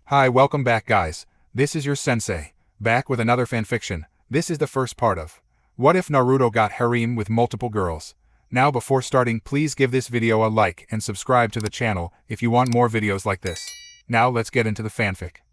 Hi, welcome back guys. This is your sensei, back with another fanfiction. This is the first part of What If Naruto Got Harem with Multiple Girls. Now before starting, please give this video a like and subscribe to the channel if you want more videos like this. Now let's get into the fanfic.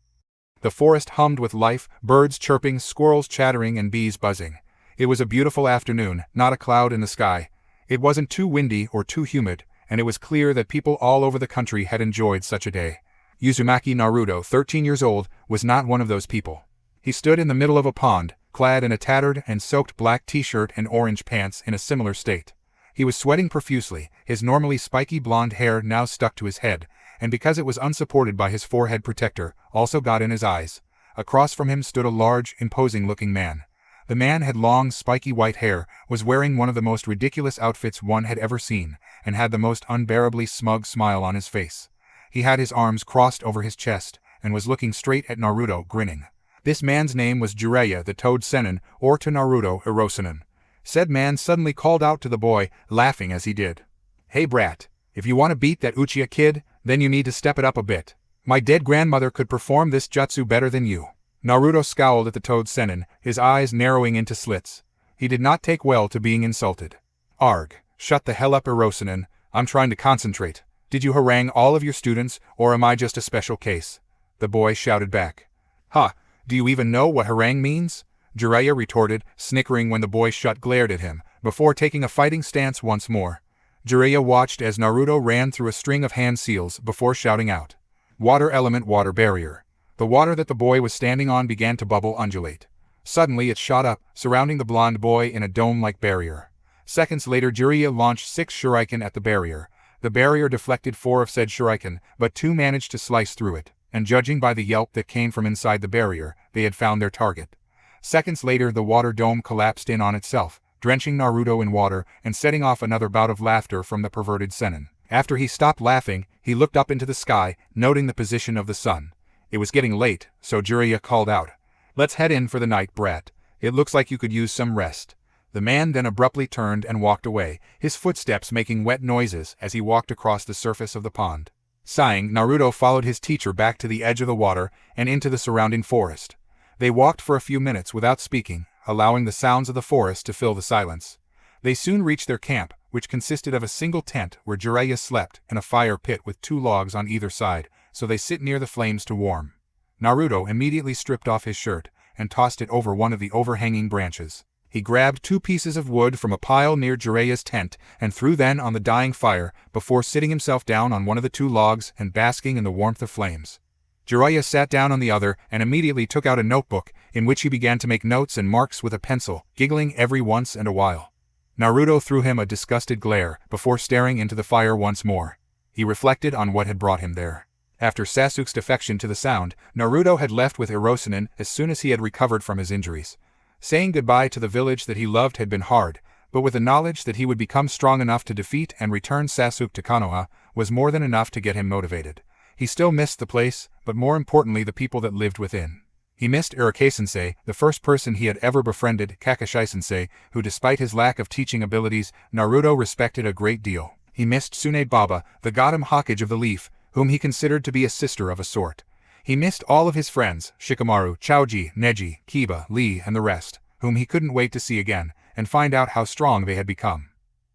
The forest hummed with life, birds chirping, squirrels chattering and bees buzzing. It was a beautiful afternoon, not a cloud in the sky. It wasn't too windy or too humid, and it was clear that people all over the country had enjoyed such a day. Uzumaki Naruto, 13 years old, was not one of those people. He stood in the middle of a pond, clad in a tattered and soaked black t-shirt and orange pants in a similar state. He was sweating profusely, his normally spiky blonde hair now stuck to his head, and because it was unsupported by his forehead protector, also got in his eyes. Across from him stood a large, imposing-looking man. The man had long, spiky white hair, was wearing one of the most ridiculous outfits one had ever seen, and had the most unbearably smug smile on his face. He had his arms crossed over his chest, and was looking straight at Naruto, grinning. This man's name was Jiraiya the Toad Sennin, or to Naruto, Hirosenin. Said man suddenly called out to the boy, laughing as he did. "Hey brat, if you want to beat that Uchiha kid, then you need to step it up a bit. My dead grandmother could perform this jutsu better than you." Naruto scowled at the Toad Sennin, his eyes narrowing into slits. He did not take well to being insulted. "Arg, shut the hell up Hirosenin, I'm trying to concentrate. Did you harangue all of your students, or am I just a special case?" The boy shouted back. "Ha, do you even know what harangue means?" Jiraiya retorted, snickering when the boy glared at him, before taking a fighting stance once more. Jiraiya watched as Naruto ran through a string of hand seals before shouting out. "Water element, water barrier." The water that the boy was standing on began to bubble, undulate. Suddenly it shot up, surrounding the blonde boy in a dome-like barrier. Seconds later Jiraiya launched 6 shuriken at the barrier. The barrier deflected 4 of said shuriken, but 2 managed to slice through it, and judging by the yelp that came from inside the barrier, they had found their target. Seconds later the water dome collapsed in on itself, drenching Naruto in water and setting off another bout of laughter from the perverted Sennin. After he stopped laughing, he looked up into the sky, noting the position of the sun. It was getting late, so Jiraiya called out, "Let's head in for the night, brat. It looks like you could use some rest." The man then abruptly turned and walked away, his footsteps making wet noises as he walked across the surface of the pond. Sighing, Naruto followed his teacher back to the edge of the water and into the surrounding forest. They walked for a few minutes without speaking, allowing the sounds of the forest to fill the silence. They soon reached their camp, which consisted of a single tent where Jiraiya slept and a fire pit with 2 logs on either side, so they sit near the flames to warm. Naruto immediately stripped off his shirt and tossed it over one of the overhanging branches. He grabbed 2 pieces of wood from a pile near Jiraiya's tent and threw them on the dying fire before sitting himself down on one of the 2 logs and basking in the warmth of flames. Jiraiya sat down on the other and immediately took out a notebook in which he began to make notes and marks with a pencil, giggling every once and a while. Naruto threw him a disgusted glare before staring into the fire once more. He reflected on what had brought him there. After Sasuke's defection to the Sound, Naruto had left with Hirosenin as soon as he had recovered from his injuries. Saying goodbye to the village that he loved had been hard, but with the knowledge that he would become strong enough to defeat and return Sasuke to Konoha was more than enough to get him motivated. He still missed the place, but more importantly the people that lived within. He missed Urike-sensei, the first person he had ever befriended, Kakashi-sensei, who despite his lack of teaching abilities, Naruto respected a great deal. He missed Tsunade Baba, the Goddam Hokage of the Leaf, whom he considered to be a sister of a sort. He missed all of his friends, Shikamaru, Choji, Neji, Kiba, Lee, and the rest, whom he couldn't wait to see again, and find out how strong they had become.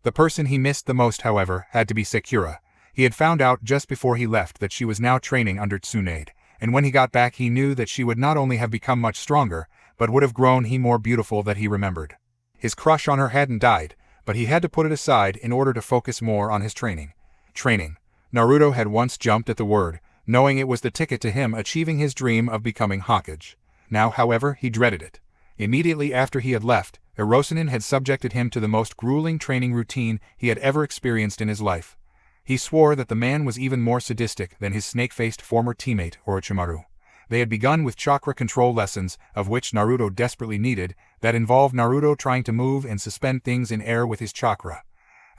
The person he missed the most, however, had to be Sakura. He had found out just before he left that she was now training under Tsunade, and when he got back he knew that she would not only have become much stronger, but would have grown more beautiful than he remembered. His crush on her hadn't died, but he had to put it aside in order to focus more on his training. Training. Naruto had once jumped at the word, knowing it was the ticket to him achieving his dream of becoming Hokage. Now, however, he dreaded it. Immediately after he had left, Hirosenin had subjected him to the most grueling training routine he had ever experienced in his life. He swore that the man was even more sadistic than his snake-faced former teammate Orochimaru. They had begun with chakra control lessons, of which Naruto desperately needed, that involved Naruto trying to move and suspend things in air with his chakra.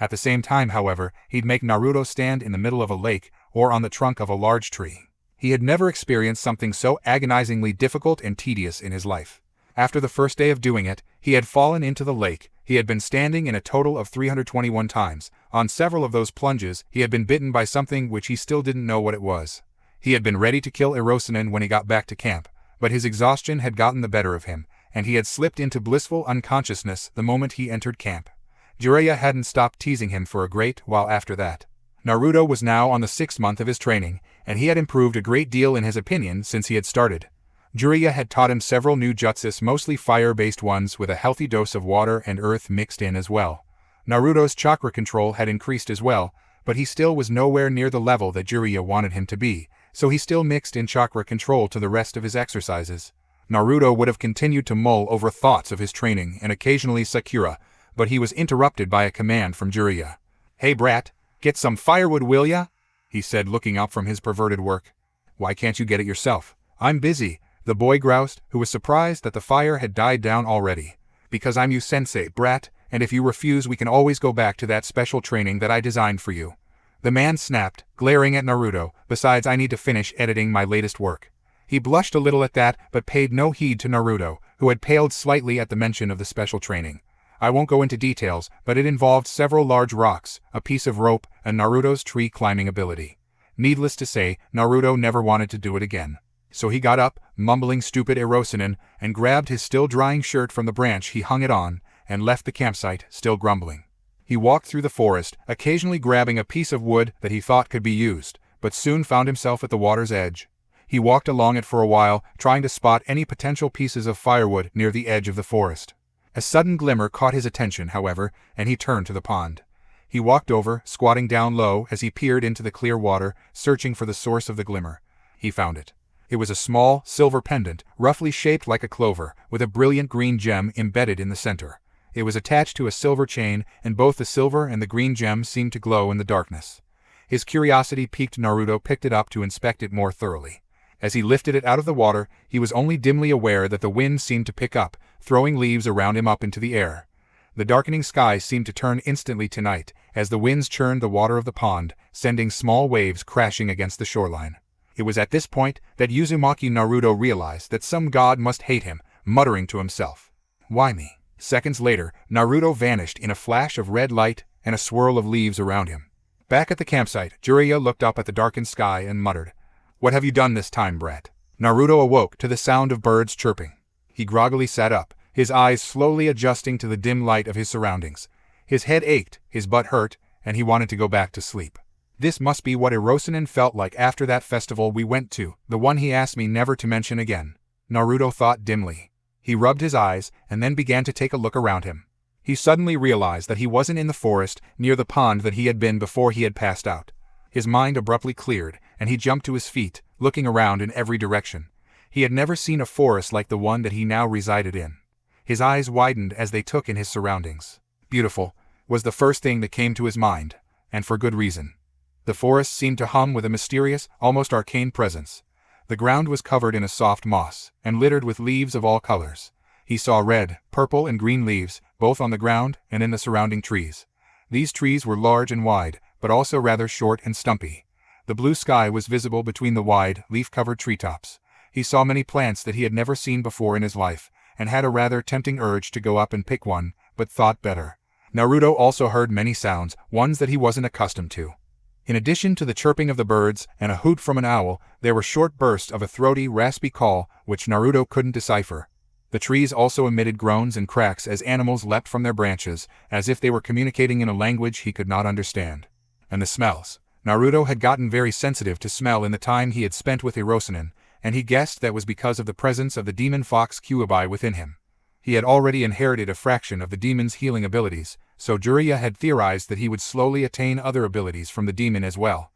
At the same time, however, he'd make Naruto stand in the middle of a lake or on the trunk of a large tree. He had never experienced something so agonizingly difficult and tedious in his life. After the first day of doing it, he had fallen into the lake. He had been standing in a total of 321 times. On several of those plunges, he had been bitten by something which he still didn't know what it was. He had been ready to kill Orson when he got back to camp, but his exhaustion had gotten the better of him, and he had slipped into blissful unconsciousness the moment he entered camp. Jiraiya hadn't stopped teasing him for a great while after that. Naruto was now on the 6th month of his training, and he had improved a great deal in his opinion since he had started. Jiraiya had taught him several new jutsus, mostly fire-based ones with a healthy dose of water and earth mixed in as well. Naruto's chakra control had increased as well, but he still was nowhere near the level that Jiraiya wanted him to be, so he still mixed in chakra control to the rest of his exercises. Naruto would have continued to mull over thoughts of his training and occasionally Sakura, but he was interrupted by a command from Jiraiya. "Hey brat, get some firewood will ya?" he said, looking up from his perverted work. "Why can't you get it yourself?" "I'm busy," the boy groused, who was surprised that the fire had died down already. "Because I'm you sensei, brat, and if you refuse we can always go back to that special training that I designed for you." The man snapped, glaring at Naruto. "Besides, I need to finish editing my latest work." He blushed a little at that, but paid no heed to Naruto, who had paled slightly at the mention of the special training. I won't go into details, but it involved several large rocks, a piece of rope, and Naruto's tree climbing ability. Needless to say, Naruto never wanted to do it again. So he got up, mumbling stupid Orson, and grabbed his still-drying shirt from the branch he hung it on, and left the campsite, still grumbling. He walked through the forest, occasionally grabbing a piece of wood that he thought could be used, but soon found himself at the water's edge. He walked along it for a while, trying to spot any potential pieces of firewood near the edge of the forest. A sudden glimmer caught his attention, however, and he turned to the pond. He walked over, squatting down low as he peered into the clear water, searching for the source of the glimmer. He found it. It was a small, silver pendant, roughly shaped like a clover, with a brilliant green gem embedded in the center. It was attached to a silver chain, and both the silver and the green gem seemed to glow in the darkness. His curiosity piqued. Naruto picked it up to inspect it more thoroughly. As he lifted it out of the water, he was only dimly aware that the wind seemed to pick up, throwing leaves around him up into the air. The darkening sky seemed to turn instantly to night, as the winds churned the water of the pond, sending small waves crashing against the shoreline. It was at this point that Uzumaki Naruto realized that some god must hate him, muttering to himself, "Why me?" Seconds later, Naruto vanished in a flash of red light and a swirl of leaves around him. Back at the campsite, Jiraiya looked up at the darkened sky and muttered, "What have you done this time, brat?" Naruto awoke to the sound of birds chirping. He groggily sat up, his eyes slowly adjusting to the dim light of his surroundings. His head ached, his butt hurt, and he wanted to go back to sleep. This must be what Orson felt like after that festival we went to, the one he asked me never to mention again. Naruto thought dimly. He rubbed his eyes, and then began to take a look around him. He suddenly realized that he wasn't in the forest near the pond that he had been before he had passed out. His mind abruptly cleared, and he jumped to his feet, looking around in every direction. He had never seen a forest like the one that he now resided in. His eyes widened as they took in his surroundings. Beautiful was the first thing that came to his mind, and for good reason. The forest seemed to hum with a mysterious, almost arcane presence. The ground was covered in a soft moss, and littered with leaves of all colors. He saw red, purple, and green leaves, both on the ground and in the surrounding trees. These trees were large and wide, but also rather short and stumpy. The blue sky was visible between the wide, leaf-covered treetops. He saw many plants that he had never seen before in his life, and had a rather tempting urge to go up and pick one, but thought better. Naruto also heard many sounds, ones that he wasn't accustomed to. In addition to the chirping of the birds and a hoot from an owl, there were short bursts of a throaty, raspy call, which Naruto couldn't decipher. The trees also emitted groans and cracks as animals leapt from their branches, as if they were communicating in a language he could not understand. And the smells. Naruto had gotten very sensitive to smell in the time he had spent with Orson, and he guessed that was because of the presence of the demon fox Kyuubi within him. He had already inherited a fraction of the demon's healing abilities, so Jiraiya had theorized that he would slowly attain other abilities from the demon as well.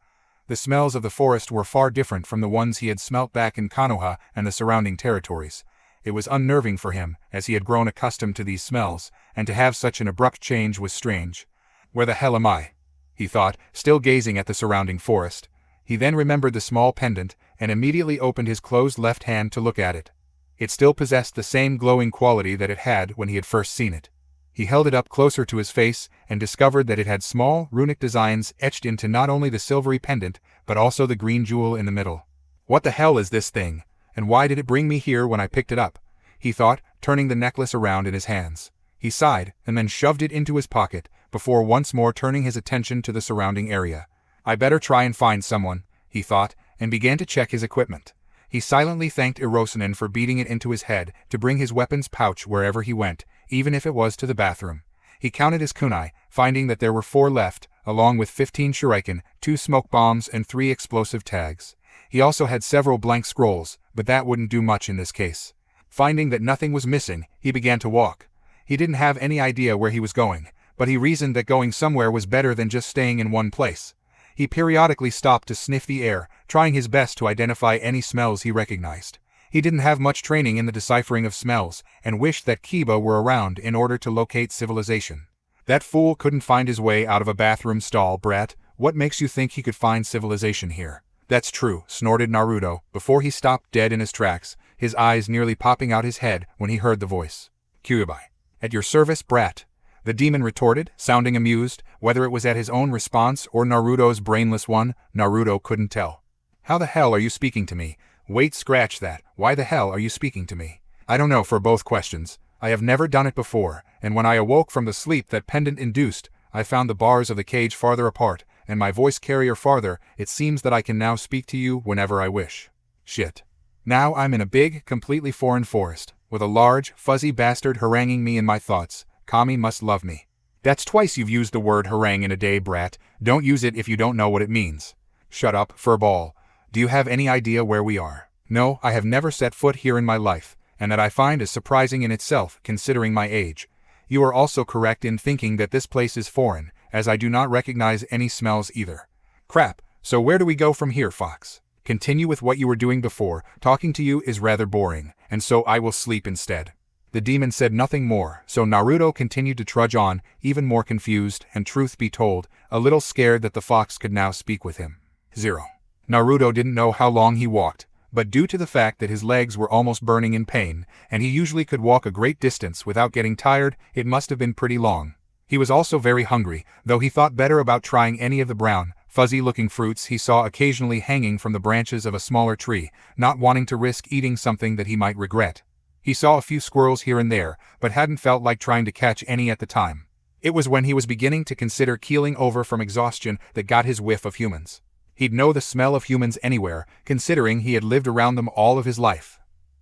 The smells of the forest were far different from the ones he had smelt back in Konoha and the surrounding territories. It was unnerving for him, as he had grown accustomed to these smells, and to have such an abrupt change was strange. "Where the hell am I?" he thought, still gazing at the surrounding forest. He then remembered the small pendant, and immediately opened his closed left hand to look at it. It still possessed the same glowing quality that it had when he had first seen it. He held it up closer to his face, and discovered that it had small, runic designs etched into not only the silvery pendant, but also the green jewel in the middle. "What the hell is this thing? And why did it bring me here when I picked it up?" he thought, turning the necklace around in his hands. He sighed, and then shoved it into his pocket, before once more turning his attention to the surrounding area. "I better try and find someone," he thought, and began to check his equipment. He silently thanked Orson for beating it into his head to bring his weapons pouch wherever he went, even if it was to the bathroom. He counted his kunai, finding that there were 4 left, along with 15 shuriken, 2 smoke bombs, and 3 explosive tags. He also had several blank scrolls, but that wouldn't do much in this case. Finding that nothing was missing, he began to walk. He didn't have any idea where he was going, but he reasoned that going somewhere was better than just staying in one place. He periodically stopped to sniff the air, trying his best to identify any smells he recognized. He didn't have much training in the deciphering of smells, and wished that Kiba were around in order to locate civilization. That fool couldn't find his way out of a bathroom stall, brat. What makes you think he could find civilization here? That's true, snorted Naruto, before he stopped dead in his tracks, his eyes nearly popping out his head when he heard the voice. Kyuubi. At your service, brat. The demon retorted, sounding amused. Whether it was at his own response or Naruto's brainless one, Naruto couldn't tell. How the hell are you speaking to me? Wait, scratch that. Why the hell are you speaking to me? I don't know for both questions. I have never done it before, and when I awoke from the sleep that Pendant induced, I found the bars of the cage farther apart, and my voice carrier farther. It seems that I can now speak to you whenever I wish. Shit. Now I'm in a big, completely foreign forest, with a large, fuzzy bastard haranguing me in my thoughts. Kami must love me. That's twice you've used the word harangue in a day, brat. Don't use it if you don't know what it means. Shut up, furball. Do you have any idea where we are? No, I have never set foot here in my life, and that I find is surprising in itself, considering my age. You are also correct in thinking that this place is foreign, as I do not recognize any smells either. Crap, so where do we go from here, Fox? Continue with what you were doing before. Talking to you is rather boring, and so I will sleep instead. The demon said nothing more, so Naruto continued to trudge on, even more confused, and truth be told, a little scared that the fox could now speak with him. 0. Naruto didn't know how long he walked, but due to the fact that his legs were almost burning in pain, and he usually could walk a great distance without getting tired, it must have been pretty long. He was also very hungry, though he thought better about trying any of the brown, fuzzy-looking fruits he saw occasionally hanging from the branches of a smaller tree, not wanting to risk eating something that he might regret. He saw a few squirrels here and there, but hadn't felt like trying to catch any at the time. It was when he was beginning to consider keeling over from exhaustion that got his whiff of humans. He'd know the smell of humans anywhere, considering he had lived around them all of his life.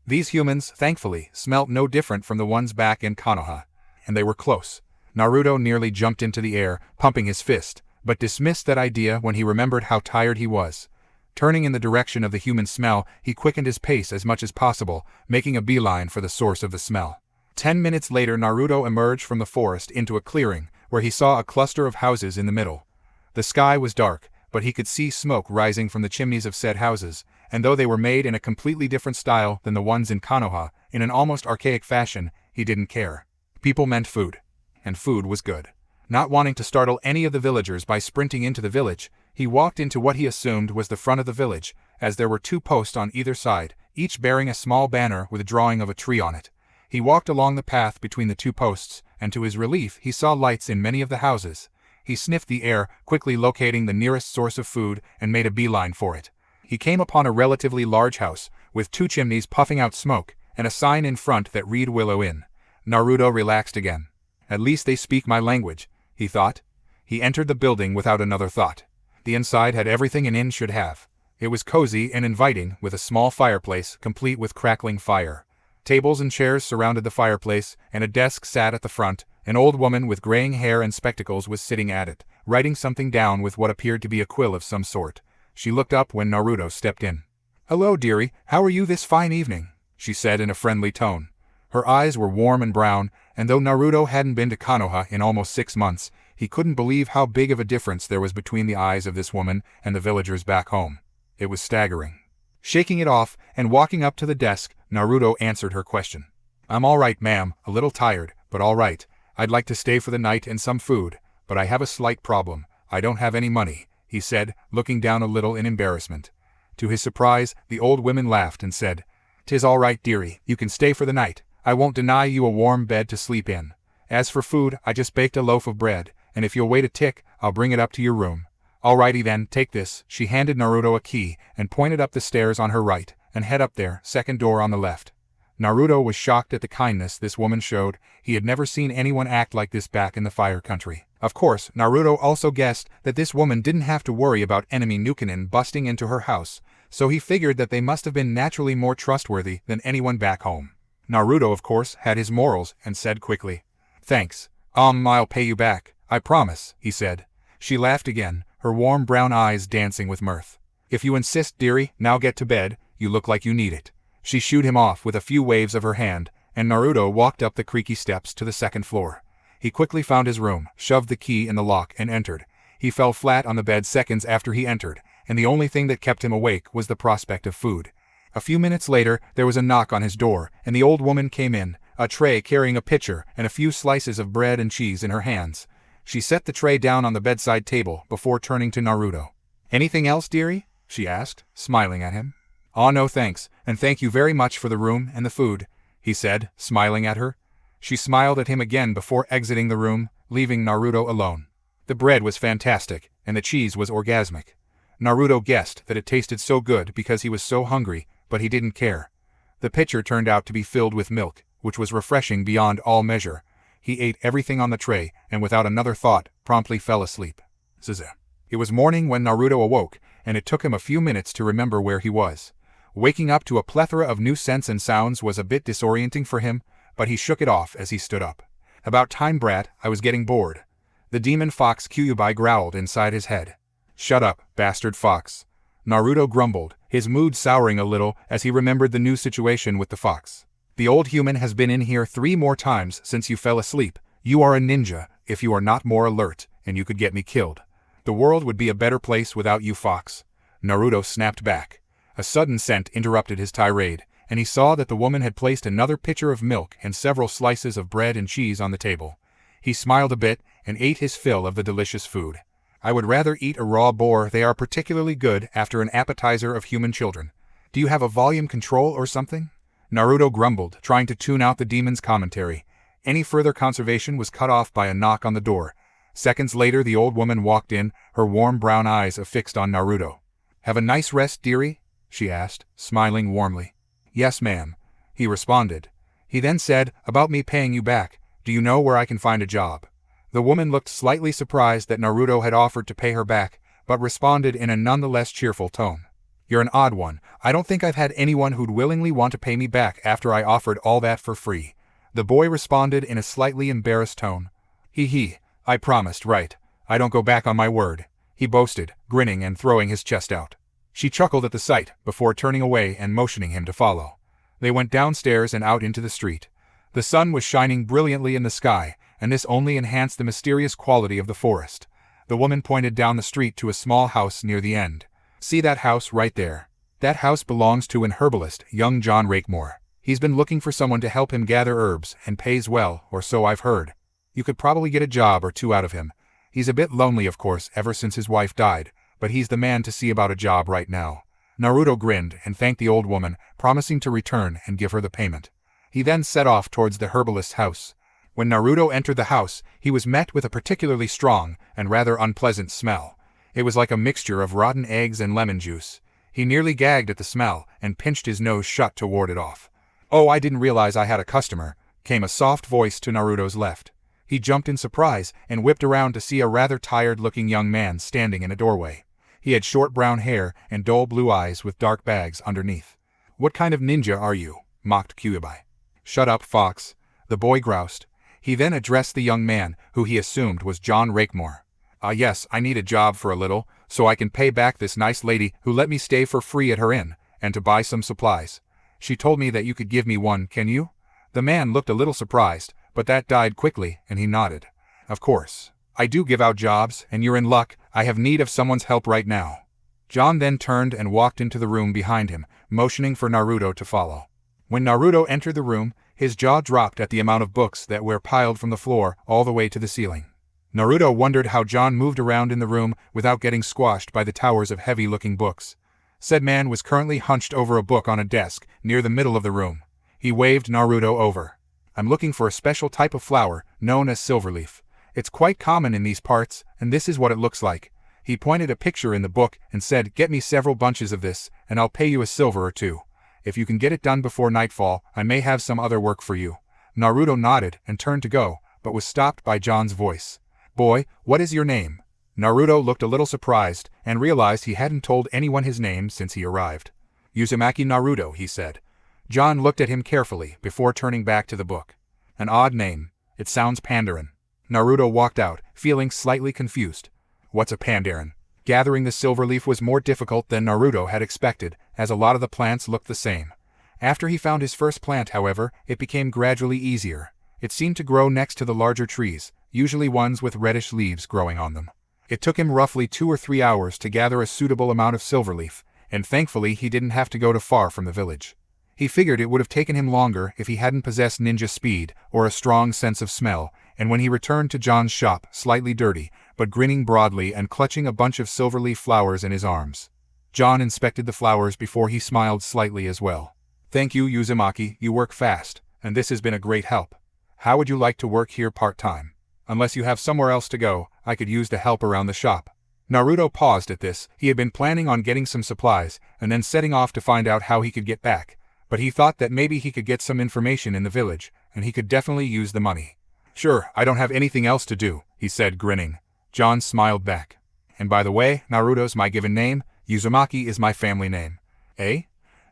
These humans, thankfully, smelt no different from the ones back in Konoha, and they were close. Naruto nearly jumped into the air, pumping his fist, but dismissed that idea when he remembered how tired he was. Turning in the direction of the human smell, he quickened his pace as much as possible, making a beeline for the source of the smell. 10 minutes later, Naruto emerged from the forest into a clearing, where he saw a cluster of houses in the middle. The sky was dark, but he could see smoke rising from the chimneys of said houses, and though they were made in a completely different style than the ones in Konoha, in an almost archaic fashion, he didn't care. People meant food. And food was good. Not wanting to startle any of the villagers by sprinting into the village, he walked into what he assumed was the front of the village, as there were 2 posts on either side, each bearing a small banner with a drawing of a tree on it. He walked along the path between the 2 posts, and to his relief he saw lights in many of the houses. He sniffed the air, quickly locating the nearest source of food, and made a beeline for it. He came upon a relatively large house, with 2 chimneys puffing out smoke, and a sign in front that read Willow Inn. Naruto relaxed again. At least they speak my language, he thought. He entered the building without another thought. The inside had everything an inn should have. It was cozy and inviting, with a small fireplace, complete with crackling fire. Tables and chairs surrounded the fireplace, and a desk sat at the front. An old woman with graying hair and spectacles was sitting at it, writing something down with what appeared to be a quill of some sort. She looked up when Naruto stepped in. "Hello, dearie, how are you this fine evening?" she said in a friendly tone. Her eyes were warm and brown, and though Naruto hadn't been to Konoha in almost 6 months, he couldn't believe how big of a difference there was between the eyes of this woman and the villagers back home. It was staggering. Shaking it off and walking up to the desk, Naruto answered her question. "I'm all right, ma'am, a little tired, but all right. I'd like to stay for the night and some food, but I have a slight problem. I don't have any money," he said, looking down a little in embarrassment. To his surprise, the old woman laughed and said, "'Tis all right, dearie, you can stay for the night. I won't deny you a warm bed to sleep in. As for food, I just baked a loaf of bread, and if you'll wait a tick, I'll bring it up to your room." "Alrighty then, take this." She handed Naruto a key, and pointed up the stairs on her right, and head up there, second door on the left. Naruto was shocked at the kindness this woman showed. He had never seen anyone act like this back in the Fire Country. Of course, Naruto also guessed that this woman didn't have to worry about enemy Nukenin busting into her house, so he figured that they must have been naturally more trustworthy than anyone back home. Naruto, of course, had his morals and said quickly, "Thanks. I'll pay you back, I promise," he said. She laughed again, her warm brown eyes dancing with mirth. "If you insist, dearie, now get to bed, you look like you need it." She shooed him off with a few waves of her hand, and Naruto walked up the creaky steps to the second floor. He quickly found his room, shoved the key in the lock, and entered. He fell flat on the bed seconds after he entered, and the only thing that kept him awake was the prospect of food. A few minutes later, there was a knock on his door, and the old woman came in, a tray carrying a pitcher and a few slices of bread and cheese in her hands. She set the tray down on the bedside table before turning to Naruto. "Anything else, dearie?" she asked, smiling at him. "Aw, no thanks, and thank you very much for the room and the food," he said, smiling at her. She smiled at him again before exiting the room, leaving Naruto alone. The bread was fantastic, and the cheese was orgasmic. Naruto guessed that it tasted so good because he was so hungry, but he didn't care. The pitcher turned out to be filled with milk, which was refreshing beyond all measure. He ate everything on the tray, and without another thought, promptly fell asleep. It was morning when Naruto awoke, and it took him a few minutes to remember where he was. Waking up to a plethora of new scents and sounds was a bit disorienting for him, but he shook it off as he stood up. "About time, brat, I was getting bored." The demon fox Kyuubi growled inside his head. "Shut up, bastard fox." Naruto grumbled, his mood souring a little as he remembered the new situation with the fox. "The old human has been in here 3 more times since you fell asleep. You are a ninja, if you are not more alert, and you could get me killed. The world would be a better place without you, fox." Naruto snapped back. A sudden scent interrupted his tirade, and he saw that the woman had placed another pitcher of milk and several slices of bread and cheese on the table. He smiled a bit and ate his fill of the delicious food. "I would rather eat a raw boar. They are particularly good after an appetizer of human children. Do you have a volume control or something?" Naruto grumbled, trying to tune out the demon's commentary. Any further conversation was cut off by a knock on the door. Seconds later, the old woman walked in, her warm brown eyes affixed on Naruto. "Have a nice rest, dearie?" she asked, smiling warmly. "Yes, ma'am," he responded. He then said, "About me paying you back, do you know where I can find a job?" The woman looked slightly surprised that Naruto had offered to pay her back, but responded in a nonetheless cheerful tone. "You're an odd one. I don't think I've had anyone who'd willingly want to pay me back after I offered all that for free." The boy responded in a slightly embarrassed tone. He, I promised, right? I don't go back on my word," he boasted, grinning and throwing his chest out. She chuckled at the sight, before turning away and motioning him to follow. They went downstairs and out into the street. The sun was shining brilliantly in the sky, and this only enhanced the mysterious quality of the forest. The woman pointed down the street to a small house near the end. "See that house right there? That house belongs to an herbalist, young John Rakemore. He's been looking for someone to help him gather herbs, and pays well, or so I've heard. You could probably get a job or 2 out of him. He's a bit lonely, of course, ever since his wife died, but he's the man to see about a job right now." Naruto grinned and thanked the old woman, promising to return and give her the payment. He then set off towards the herbalist's house. When Naruto entered the house, he was met with a particularly strong and rather unpleasant smell. It was like a mixture of rotten eggs and lemon juice. He nearly gagged at the smell and pinched his nose shut to ward it off. "Oh, I didn't realize I had a customer," came a soft voice to Naruto's left. He jumped in surprise and whipped around to see a rather tired-looking young man standing in a doorway. He had short brown hair and dull blue eyes with dark bags underneath. "What kind of ninja are you?" mocked Kyuubi. "Shut up, fox," the boy groused. He then addressed the young man, who he assumed was John Rakemore. "Ah yes, I need a job for a little, so I can pay back this nice lady who let me stay for free at her inn, and to buy some supplies. She told me that you could give me one, can you?" The man looked a little surprised, but that died quickly, and he nodded. "Of course. I do give out jobs, and you're in luck. I have need of someone's help right now." John then turned and walked into the room behind him, motioning for Naruto to follow. When Naruto entered the room, his jaw dropped at the amount of books that were piled from the floor all the way to the ceiling. Naruto wondered how John moved around in the room without getting squashed by the towers of heavy-looking books. Said man was currently hunched over a book on a desk near the middle of the room. He waved Naruto over. "I'm looking for a special type of flower known as silverleaf. It's quite common in these parts, and this is what it looks like." He pointed a picture in the book and said, "Get me several bunches of this, and I'll pay you a silver or 2. If you can get it done before nightfall, I may have some other work for you." Naruto nodded and turned to go, but was stopped by John's voice. "Boy, what is your name?" Naruto looked a little surprised and realized he hadn't told anyone his name since he arrived. Uzumaki Naruto, he said. John looked at him carefully before turning back to the book. An odd name. It sounds Pandaren. Naruto walked out, feeling slightly confused. What's a Pandaren? Gathering the silver leaf was more difficult than Naruto had expected, as a lot of the plants looked the same. After he found his first plant, however, it became gradually easier. It seemed to grow next to the larger trees, usually ones with reddish leaves growing on them. It took him roughly 2 or 3 hours to gather a suitable amount of silverleaf, and thankfully he didn't have to go too far from the village. He figured it would have taken him longer if he hadn't possessed ninja speed or a strong sense of smell, and when he returned to John's shop, slightly dirty, but grinning broadly and clutching a bunch of silverleaf flowers in his arms. John inspected the flowers before he smiled slightly as well. Thank you, Uzumaki, you work fast, and this has been a great help. How would you like to work here part-time? Unless you have somewhere else to go, I could use the help around the shop. Naruto paused at this. He had been planning on getting some supplies, and then setting off to find out how he could get back. But he thought that maybe he could get some information in the village, and he could definitely use the money. Sure, I don't have anything else to do, he said, grinning. John smiled back. And by the way, Naruto's my given name, Uzumaki is my family name. Eh?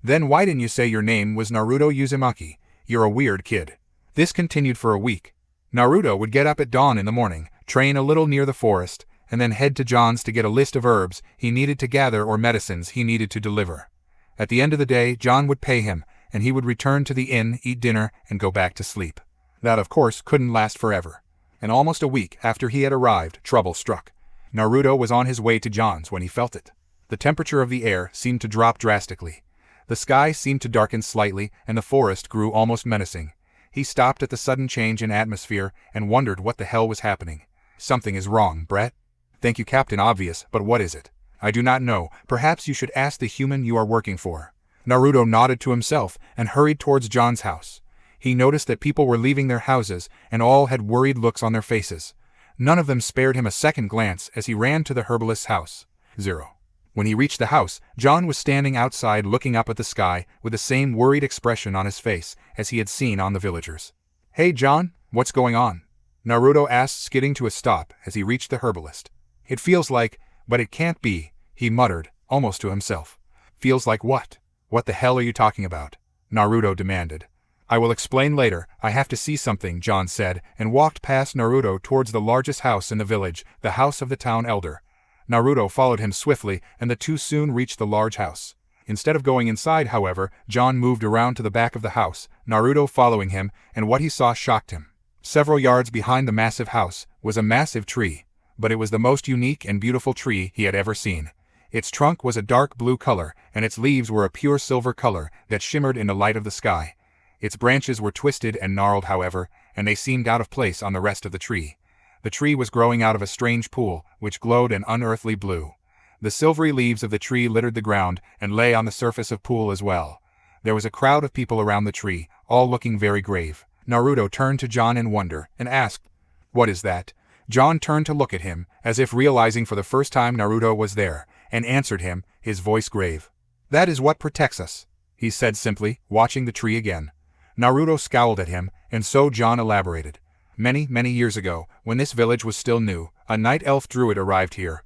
Then why didn't you say your name was Naruto Uzumaki? You're a weird kid. This continued for a week. Naruto would get up at dawn in the morning, train a little near the forest, and then head to John's to get a list of herbs he needed to gather or medicines he needed to deliver. At the end of the day, John would pay him, and he would return to the inn, eat dinner, and go back to sleep. That, of course, couldn't last forever. And almost a week after he had arrived, trouble struck. Naruto was on his way to John's when he felt it. The temperature of the air seemed to drop drastically. The sky seemed to darken slightly, and the forest grew almost menacing. He stopped at the sudden change in atmosphere and wondered what the hell was happening. Something is wrong, Brett. Thank you, Captain Obvious, but what is it? I do not know. Perhaps you should ask the human you are working for. Naruto nodded to himself and hurried towards John's house. He noticed that people were leaving their houses, and all had worried looks on their faces. None of them spared him a second glance as he ran to the herbalist's house. 0. When he reached the house, John was standing outside looking up at the sky with the same worried expression on his face as he had seen on the villagers. Hey John, what's going on? Naruto asked, skidding to a stop as he reached the herbalist. It feels like, but it can't be, he muttered, almost to himself. Feels like what? What the hell are you talking about? Naruto demanded. I will explain later, I have to see something, John said, and walked past Naruto towards the largest house in the village, the house of the town elder. Naruto followed him swiftly, and the two soon reached the large house. Instead of going inside, however, John moved around to the back of the house, Naruto following him, and what he saw shocked him. Several yards behind the massive house was a massive tree, but it was the most unique and beautiful tree he had ever seen. Its trunk was a dark blue color, and its leaves were a pure silver color that shimmered in the light of the sky. Its branches were twisted and gnarled, however, and they seemed out of place on the rest of the tree. The tree was growing out of a strange pool, which glowed an unearthly blue. The silvery leaves of the tree littered the ground and lay on the surface of pool as well. There was a crowd of people around the tree, all looking very grave. Naruto turned to John in wonder and asked, "What is that?" John turned to look at him, as if realizing for the first time Naruto was there, and answered him, his voice grave. "That is what protects us," he said simply, watching the tree again. Naruto scowled at him, and so John elaborated. Many, many years ago, when this village was still new, a night elf druid arrived here.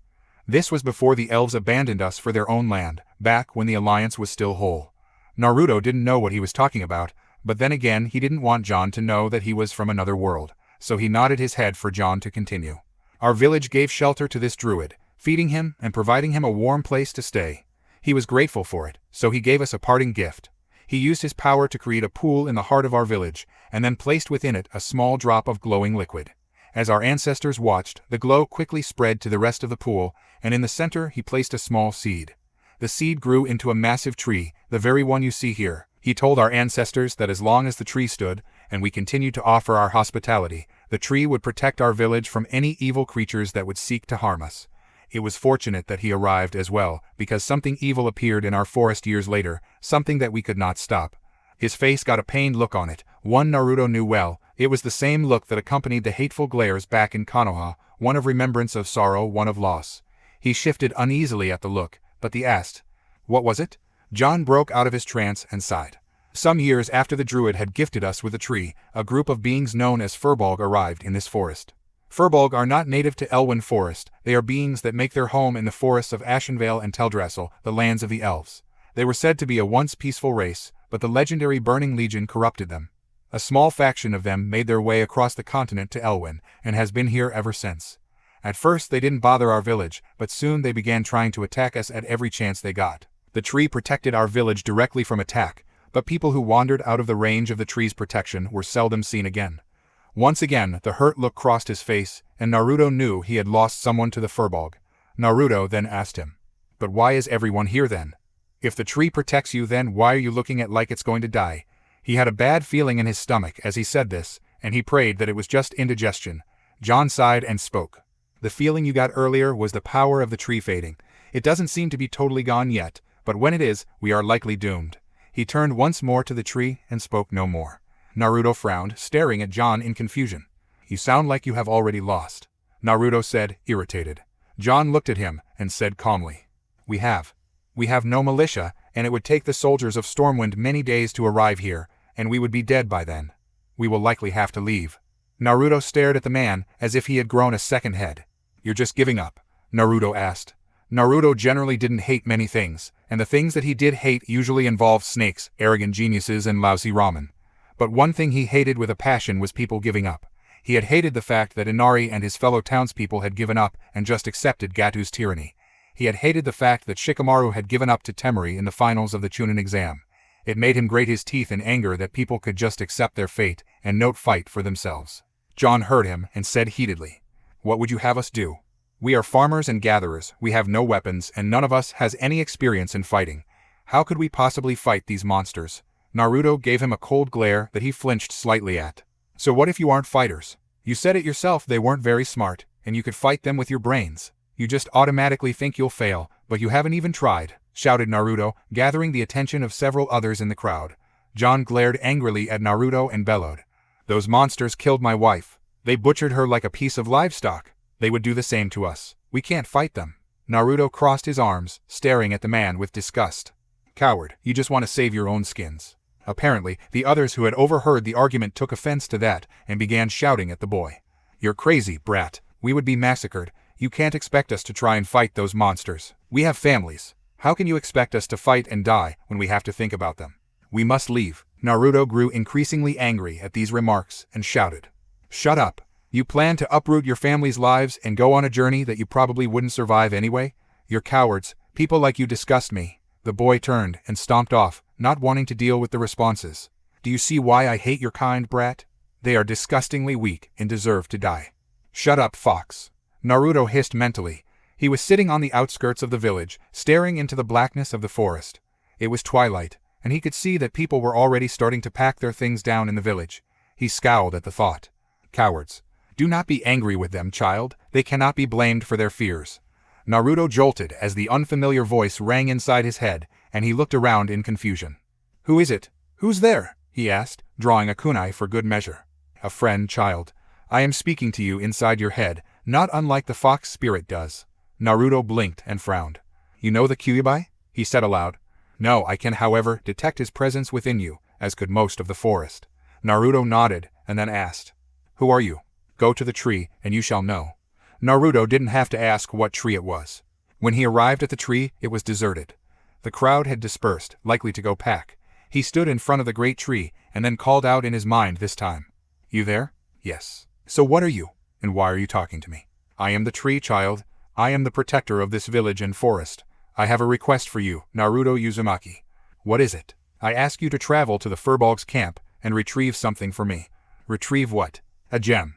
This was before the elves abandoned us for their own land, back when the alliance was still whole. Naruto didn't know what he was talking about, but then again he didn't want John to know that he was from another world, so he nodded his head for John to continue. Our village gave shelter to this druid, feeding him and providing him a warm place to stay. He was grateful for it, so he gave us a parting gift. He used his power to create a pool in the heart of our village, and then placed within it a small drop of glowing liquid. As our ancestors watched, the glow quickly spread to the rest of the pool, and in the center he placed a small seed. The seed grew into a massive tree, the very one you see here. He told our ancestors that as long as the tree stood, and we continued to offer our hospitality, the tree would protect our village from any evil creatures that would seek to harm us. It was fortunate that he arrived as well, because something evil appeared in our forest years later, something that we could not stop. His face got a pained look on it, one Naruto knew well. It was the same look that accompanied the hateful glares back in Konoha, one of remembrance of sorrow, one of loss. He shifted uneasily at the look, but he asked, "What was it?" John broke out of his trance and sighed. Some years after the druid had gifted us with a tree, a group of beings known as Furbol arrived in this forest. Furbol are not native to Elwyn Forest. They are beings that make their home in the forests of Ashenvale and Teldrassil, the lands of the elves. They were said to be a once peaceful race, but the legendary Burning Legion corrupted them. A small faction of them made their way across the continent to Elwyn, and has been here ever since. At first they didn't bother our village, but soon they began trying to attack us at every chance they got. The tree protected our village directly from attack, but people who wandered out of the range of the tree's protection were seldom seen again. Once again, the hurt look crossed his face, and Naruto knew he had lost someone to the Furbol. Naruto then asked him, "But why is everyone here then? If the tree protects you, then why are you looking at like it's going to die?" He had a bad feeling in his stomach as he said this, and he prayed that it was just indigestion. John sighed and spoke. "The feeling you got earlier was the power of the tree fading. It doesn't seem to be totally gone yet, but when it is, we are likely doomed." He turned once more to the tree and spoke no more. Naruto frowned, staring at John in confusion. "You sound like you have already lost," Naruto said, irritated. John looked at him and said calmly, We have no militia, and it would take the soldiers of Stormwind many days to arrive here, and we would be dead by then. We will likely have to leave." Naruto stared at the man as if he had grown a second head. "You're just giving up?" Naruto asked. Naruto generally didn't hate many things, and the things that he did hate usually involved snakes, arrogant geniuses, and lousy ramen. But one thing he hated with a passion was people giving up. He had hated the fact that Inari and his fellow townspeople had given up and just accepted Gatu's tyranny. He had hated the fact that Shikamaru had given up to Temari in the finals of the Chunin exam. It made him grate his teeth in anger that people could just accept their fate and not fight for themselves. John heard him and said heatedly, "What would you have us do? We are farmers and gatherers, we have no weapons, and none of us has any experience in fighting. How could we possibly fight these monsters?" Naruto gave him a cold glare that he flinched slightly at. "So what if you aren't fighters? You said it yourself they weren't very smart, and you could fight them with your brains. You just automatically think you'll fail, but you haven't even tried," shouted Naruto, gathering the attention of several others in the crowd. John glared angrily at Naruto and bellowed, "Those monsters killed my wife. They butchered her like a piece of livestock. They would do the same to us. We can't fight them." Naruto crossed his arms, staring at the man with disgust. "Coward, you just want to save your own skins." Apparently, the others who had overheard the argument took offense to that and began shouting at the boy. "You're crazy, brat. We would be massacred. You can't expect us to try and fight those monsters. We have families. How can you expect us to fight and die when we have to think about them? We must leave." Naruto grew increasingly angry at these remarks and shouted, "Shut up. You plan to uproot your family's lives and go on a journey that you probably wouldn't survive anyway? You're cowards. People like you disgust me." The boy turned and stomped off, not wanting to deal with the responses. "Do you see why I hate your kind, brat? They are disgustingly weak and deserve to die." "Shut up, fox," Naruto hissed mentally. He was sitting on the outskirts of the village, staring into the blackness of the forest. It was twilight, and he could see that people were already starting to pack their things down in the village. He scowled at the thought. "Cowards. Do not be angry with them, child. They cannot be blamed for their fears." Naruto jolted as the unfamiliar voice rang inside his head, and he looked around in confusion. "Who is it? Who's there?" he asked, drawing a kunai for good measure. "A friend, child. I am speaking to you inside your head, not unlike the fox spirit does." Naruto blinked and frowned. "You know the Kyuubi?" he said aloud. "No, I can, however, detect his presence within you, as could most of the forest." Naruto nodded and then asked, "Who are you? Go to the tree, and you shall know." Naruto didn't have to ask what tree it was. When he arrived at the tree, it was deserted. The crowd had dispersed, likely to go pack. He stood in front of the great tree, and then called out in his mind this time. "You there?" "Yes." "So what are you? And why are you talking to me?" "I am the tree, child. I am the protector of this village and forest. I have a request for you, Naruto Uzumaki." "What is it?" "I ask you to travel to the Furbol Camp and retrieve something for me." "Retrieve what?" "A gem.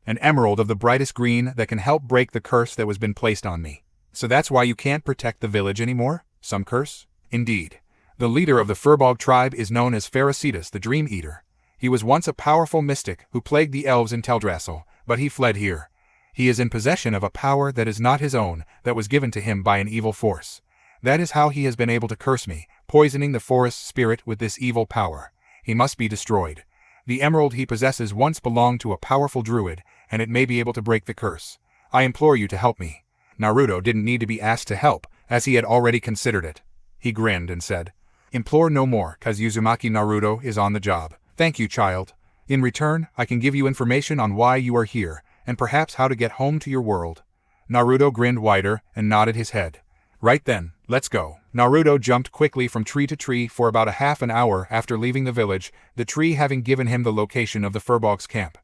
An emerald of the brightest green that can help break the curse that has been placed on me." "So that's why you can't protect the village anymore? Some curse?" "Indeed. The leader of the Furbol tribe is known as Pherocetus the Dream Eater. He was once a powerful mystic who plagued the elves in Teldrassil, but he fled here. He is in possession of a power that is not his own, that was given to him by an evil force. That is how he has been able to curse me, poisoning the forest spirit with this evil power. He must be destroyed. The emerald he possesses once belonged to a powerful druid, and it may be able to break the curse. I implore you to help me." Naruto didn't need to be asked to help, as he had already considered it. He grinned and said, "Implore no more, cause Uzumaki Naruto is on the job. Thank you, child. In return, I can give you information on why you are here, and perhaps how to get home to your world. Naruto grinned wider and nodded his head. Right then, let's go. Naruto jumped quickly from tree to tree for about a half an hour after leaving the village, the tree having given him the location of the Furbolg's camp.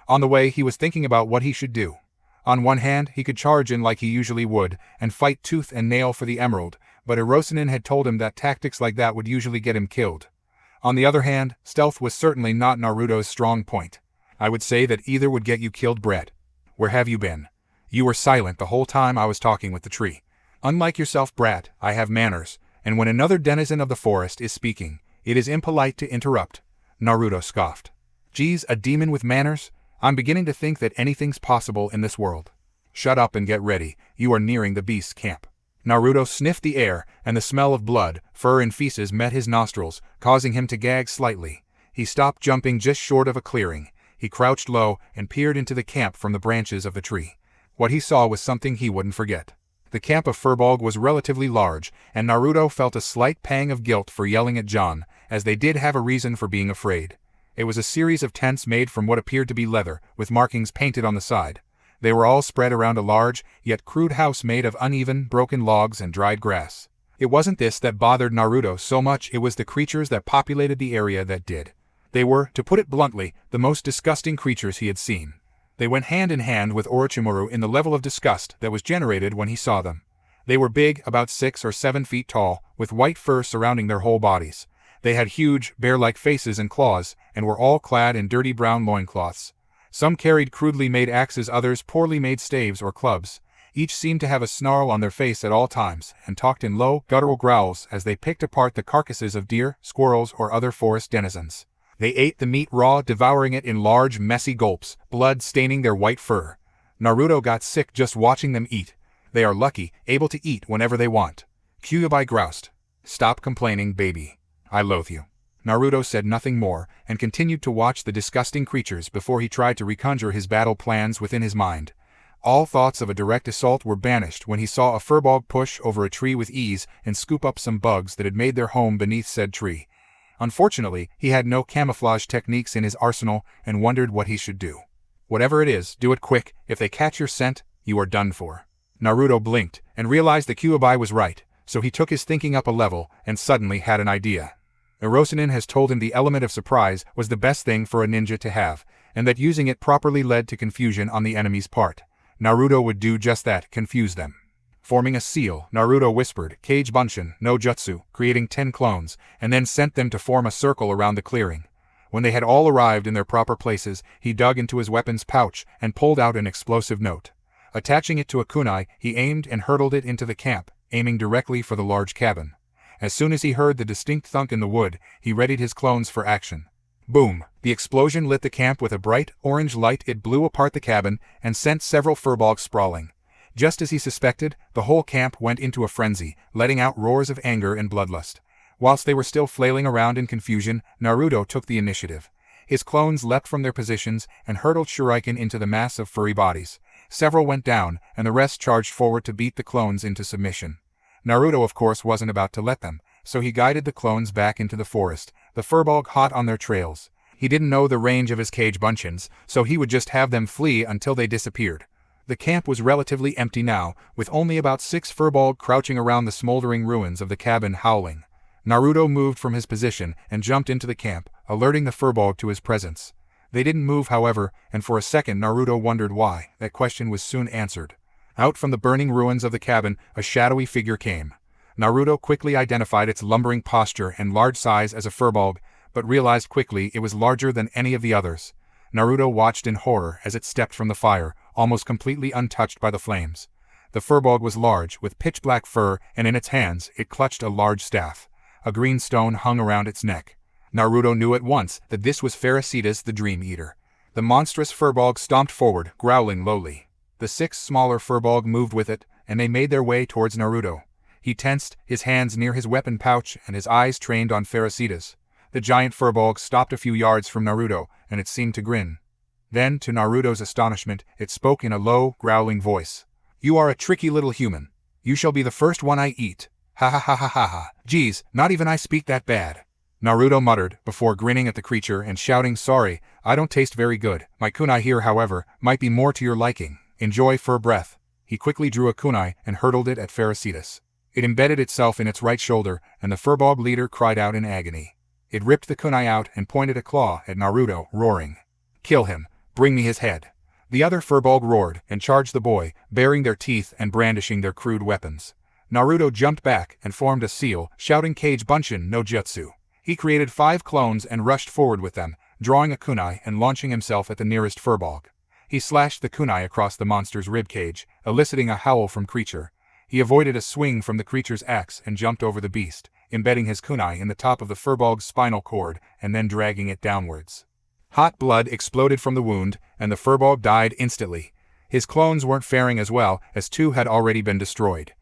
On the way, he was thinking about what he should do. On one hand, he could charge in like he usually would, and fight tooth and nail for the emerald, but Orson had told him that tactics like that would usually get him killed. On the other hand, stealth was certainly not Naruto's strong point. I would say that either would get you killed, Brett. Where have you been? You were silent the whole time I was talking with the tree. Unlike yourself, brat, I have manners, and when another denizen of the forest is speaking, it is impolite to interrupt. Naruto scoffed. Geez, a demon with manners? I'm beginning to think that anything's possible in this world. Shut up and get ready, you are nearing the beast's camp. Naruto sniffed the air, and the smell of blood, fur and feces met his nostrils, causing him to gag slightly. He stopped jumping just short of a clearing. He crouched low and peered into the camp from the branches of the tree. What he saw was something he wouldn't forget. The camp of Furbolg was relatively large, and Naruto felt a slight pang of guilt for yelling at John, as they did have a reason for being afraid. It was a series of tents made from what appeared to be leather, with markings painted on the side. They were all spread around a large, yet crude house made of uneven, broken logs and dried grass. It wasn't this that bothered Naruto so much, it was the creatures that populated the area that did. They were, to put it bluntly, the most disgusting creatures he had seen. They went hand in hand with Orochimaru in the level of disgust that was generated when he saw them. They were big, about 6 or 7 feet tall, with white fur surrounding their whole bodies. They had huge, bear-like faces and claws, and were all clad in dirty brown loincloths. Some carried crudely made axes, others poorly made staves or clubs. Each seemed to have a snarl on their face at all times, and talked in low, guttural growls as they picked apart the carcasses of deer, squirrels, or other forest denizens. They ate the meat raw, devouring it in large, messy gulps, blood staining their white fur. Naruto got sick just watching them eat. They are lucky, able to eat whenever they want. Kyuubi groused. Stop complaining, baby. I loathe you. Naruto said nothing more, and continued to watch the disgusting creatures before he tried to reconjure his battle plans within his mind. All thoughts of a direct assault were banished when he saw a Furbolg push over a tree with ease and scoop up some bugs that had made their home beneath said tree. Unfortunately, he had no camouflage techniques in his arsenal and wondered what he should do. Whatever it is, do it quick. If they catch your scent, you are done for. Naruto blinked and realized that Kyuubi was right, so he took his thinking up a level and suddenly had an idea. Orson has told him the element of surprise was the best thing for a ninja to have, and that using it properly led to confusion on the enemy's part. Naruto would do just that, confuse them. Forming a seal, Naruto whispered, Kage Bunshin, no jutsu, creating 10 clones, and then sent them to form a circle around the clearing. When they had all arrived in their proper places, he dug into his weapon's pouch and pulled out an explosive note. Attaching it to a kunai, he aimed and hurled it into the camp, aiming directly for the large cabin. As soon as he heard the distinct thunk in the wood, he readied his clones for action. Boom! The explosion lit the camp with a bright, orange light. It blew apart the cabin and sent several Furbolgs sprawling. Just as he suspected, the whole camp went into a frenzy, letting out roars of anger and bloodlust. Whilst they were still flailing around in confusion, Naruto took the initiative. His clones leapt from their positions and hurtled shuriken into the mass of furry bodies. Several went down, and the rest charged forward to beat the clones into submission. Naruto, of course, wasn't about to let them, so he guided the clones back into the forest, the Furbolg hot on their trails. He didn't know the range of his Kage Bunshins, so he would just have them flee until they disappeared. The camp was relatively empty now, with only about 6 Furbolg crouching around the smoldering ruins of the cabin howling. Naruto moved from his position and jumped into the camp, alerting the Furbolg to his presence. They didn't move, however, and for a second Naruto wondered why. That question was soon answered. Out from the burning ruins of the cabin, a shadowy figure came. Naruto quickly identified its lumbering posture and large size as a Furbolg, but realized quickly it was larger than any of the others. Naruto watched in horror as it stepped from the fire, almost completely untouched by the flames. The Furbolg was large, with pitch-black fur, and in its hands it clutched a large staff. A green stone hung around its neck. Naruto knew at once that this was Ferocitas the Dream Eater. The monstrous Furbolg stomped forward, growling lowly. The 6 smaller Furbolg moved with it, and they made their way towards Naruto. He tensed, his hands near his weapon pouch and his eyes trained on Ferocitas. The giant Furbolg stopped a few yards from Naruto, and it seemed to grin. Then, to Naruto's astonishment, it spoke in a low, growling voice. You are a tricky little human. You shall be the first one I eat. Ha ha ha ha ha ha. Geez, not even I speak that bad. Naruto muttered, before grinning at the creature and shouting, "Sorry, I don't taste very good. My kunai here, however, might be more to your liking. Enjoy fur breath." He quickly drew a kunai and hurled it at Ferocitas. It embedded itself in its right shoulder, and the Furbol leader cried out in agony. It ripped the kunai out and pointed a claw at Naruto, roaring, "Kill him! Bring me his head!" The other Furbol roared and charged the boy, baring their teeth and brandishing their crude weapons. Naruto jumped back and formed a seal, shouting Kage Bunshin no Jutsu. He created 5 clones and rushed forward with them, drawing a kunai and launching himself at the nearest Furbol. He slashed the kunai across the monster's ribcage, eliciting a howl from creature. He avoided a swing from the creature's axe and jumped over the beast, embedding his kunai in the top of the Furbolg's spinal cord and then dragging it downwards. Hot blood exploded from the wound, and the Furbol died instantly. His clones weren't faring as well, as 2 had already been destroyed.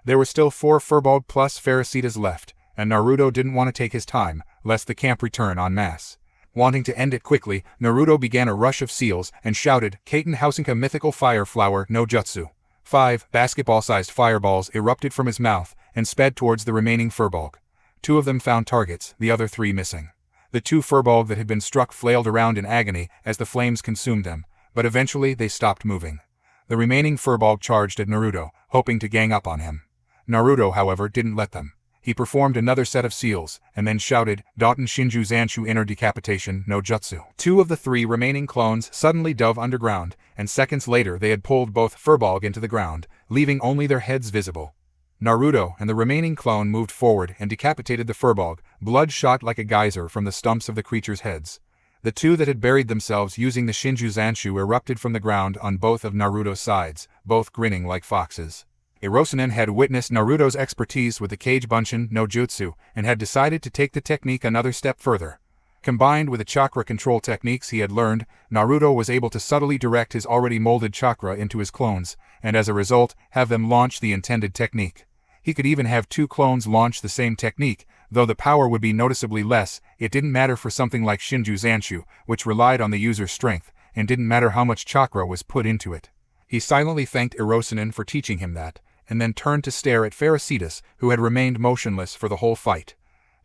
There were still 4 Furbol plus Ferocitas left, and Naruto didn't want to take his time, lest the camp return en masse. Wanting to end it quickly, Naruto began a rush of seals and shouted, "Kaiten Hausenka Mythical Fire Flower no Jutsu." 5 basketball-sized fireballs erupted from his mouth and sped towards the remaining Furbol. 2 of them found targets, the other 3 missing. The 2 Furbol that had been struck flailed around in agony as the flames consumed them, but eventually they stopped moving. The remaining Furbol charged at Naruto, hoping to gang up on him. Naruto, however, didn't let them. He performed another set of seals, and then shouted, "Dauten Shinju Zanshu Inner Decapitation no Jutsu." 2 of the 3 remaining clones suddenly dove underground, and seconds later they had pulled both Furbol into the ground, leaving only their heads visible. Naruto and the remaining clone moved forward and decapitated the Furbol. Blood shot like a geyser from the stumps of the creature's heads. The 2 that had buried themselves using the Shinju Zanshu erupted from the ground on both of Naruto's sides, both grinning like foxes. Hiroshinen had witnessed Naruto's expertise with the Kage Bunshin no Jutsu and had decided to take the technique another step further. Combined with the chakra control techniques he had learned, Naruto was able to subtly direct his already molded chakra into his clones, and as a result, have them launch the intended technique. He could even have 2 clones launch the same technique, though the power would be noticeably less. It didn't matter for something like Shinju Zanshu, which relied on the user's strength, and didn't matter how much chakra was put into it. He silently thanked Hiroshinen for teaching him that, and then turned to stare at Ferocitas, who had remained motionless for the whole fight.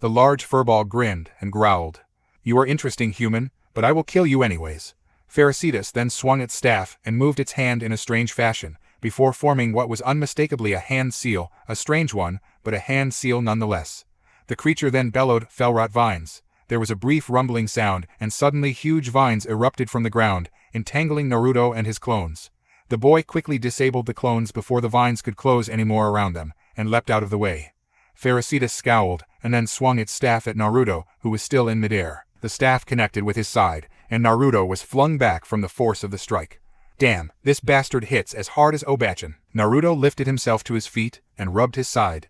The large Furbol grinned and growled, "You are interesting, human, but I will kill you anyways." Ferocitas then swung its staff and moved its hand in a strange fashion, before forming what was unmistakably a hand seal, a strange one, but a hand seal nonetheless. The creature then bellowed, "Felrot vines." There was a brief rumbling sound, and suddenly huge vines erupted from the ground, entangling Naruto and his clones. The boy quickly disabled the clones before the vines could close any more around them, and leapt out of the way. Ferocitas scowled, and then swung its staff at Naruto, who was still in midair. The staff connected with his side, and Naruto was flung back from the force of the strike. "Damn, this bastard hits as hard as Obachan." Naruto lifted himself to his feet, and rubbed his side.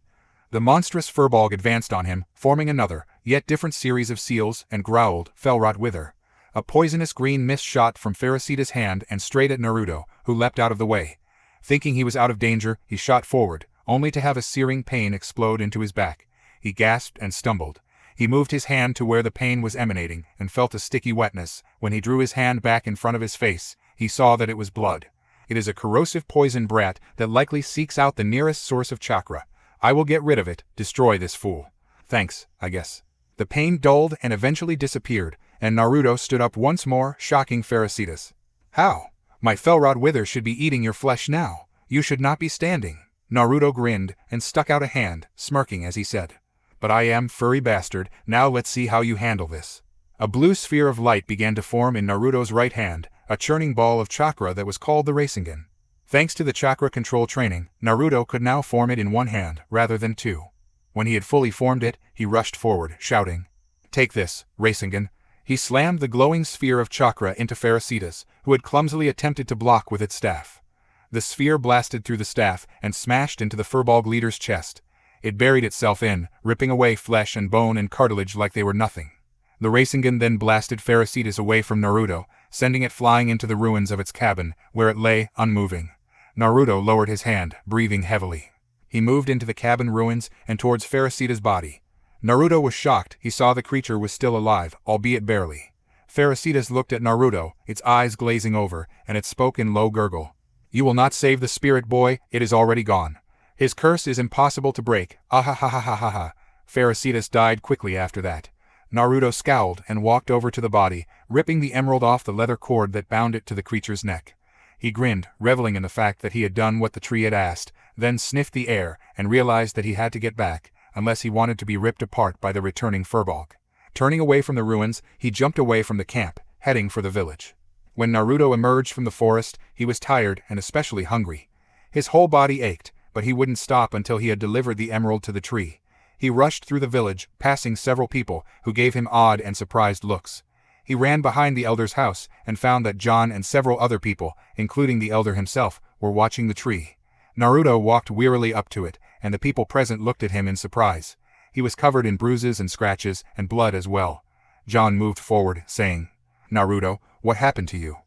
The monstrous Furbol advanced on him, forming another, yet different series of seals, and growled, "Felrot wither." A poisonous green mist shot from Ferocitas' hand and straight at Naruto, who leapt out of the way. Thinking he was out of danger, he shot forward, only to have a searing pain explode into his back. He gasped and stumbled. He moved his hand to where the pain was emanating, and felt a sticky wetness. When he drew his hand back in front of his face, he saw that it was blood. It is a corrosive poison brat that likely seeks out the nearest source of chakra. I will get rid of it, destroy this fool. Thanks, I guess. The pain dulled and eventually disappeared, and Naruto stood up once more, shocking Ferocitas. "How? My Felrod Wither should be eating your flesh now. You should not be standing." Naruto grinned and stuck out a hand, smirking as he said, "But I am, furry bastard, now let's see how you handle this." A blue sphere of light began to form in Naruto's right hand, a churning ball of chakra that was called the Rasengan. Thanks to the chakra control training, Naruto could now form it in one hand, rather than 2. When he had fully formed it, he rushed forward, shouting, "Take this, Rasengan." He slammed the glowing sphere of chakra into Ferocitas, who had clumsily attempted to block with its staff. The sphere blasted through the staff and smashed into the Furbol leader's chest. It buried itself in, ripping away flesh and bone and cartilage like they were nothing. The Rasengan then blasted Ferocitas away from Naruto, sending it flying into the ruins of its cabin, where it lay, unmoving. Naruto lowered his hand, breathing heavily. He moved into the cabin ruins and towards Ferocitas' body. Naruto was shocked. He saw the creature was still alive, albeit barely. Ferocitas looked at Naruto, its eyes glazing over, and it spoke in low gurgle. "You will not save the spirit boy, it is already gone. His curse is impossible to break, ah ha ha ha ha ha ha." Ferocitas died quickly after that. Naruto scowled and walked over to the body, ripping the emerald off the leather cord that bound it to the creature's neck. He grinned, reveling in the fact that he had done what the tree had asked, then sniffed the air and realized that he had to get back, unless he wanted to be ripped apart by the returning Furbol. Turning away from the ruins, he jumped away from the camp, heading for the village. When Naruto emerged from the forest, he was tired and especially hungry. His whole body ached, but he wouldn't stop until he had delivered the emerald to the tree. He rushed through the village, passing several people who gave him odd and surprised looks. He ran behind the elder's house and found that John and several other people, including the elder himself, were watching the tree. Naruto walked wearily up to it, and the people present looked at him in surprise. He was covered in bruises and scratches and blood as well. John moved forward, saying, "Naruto, what happened to you?"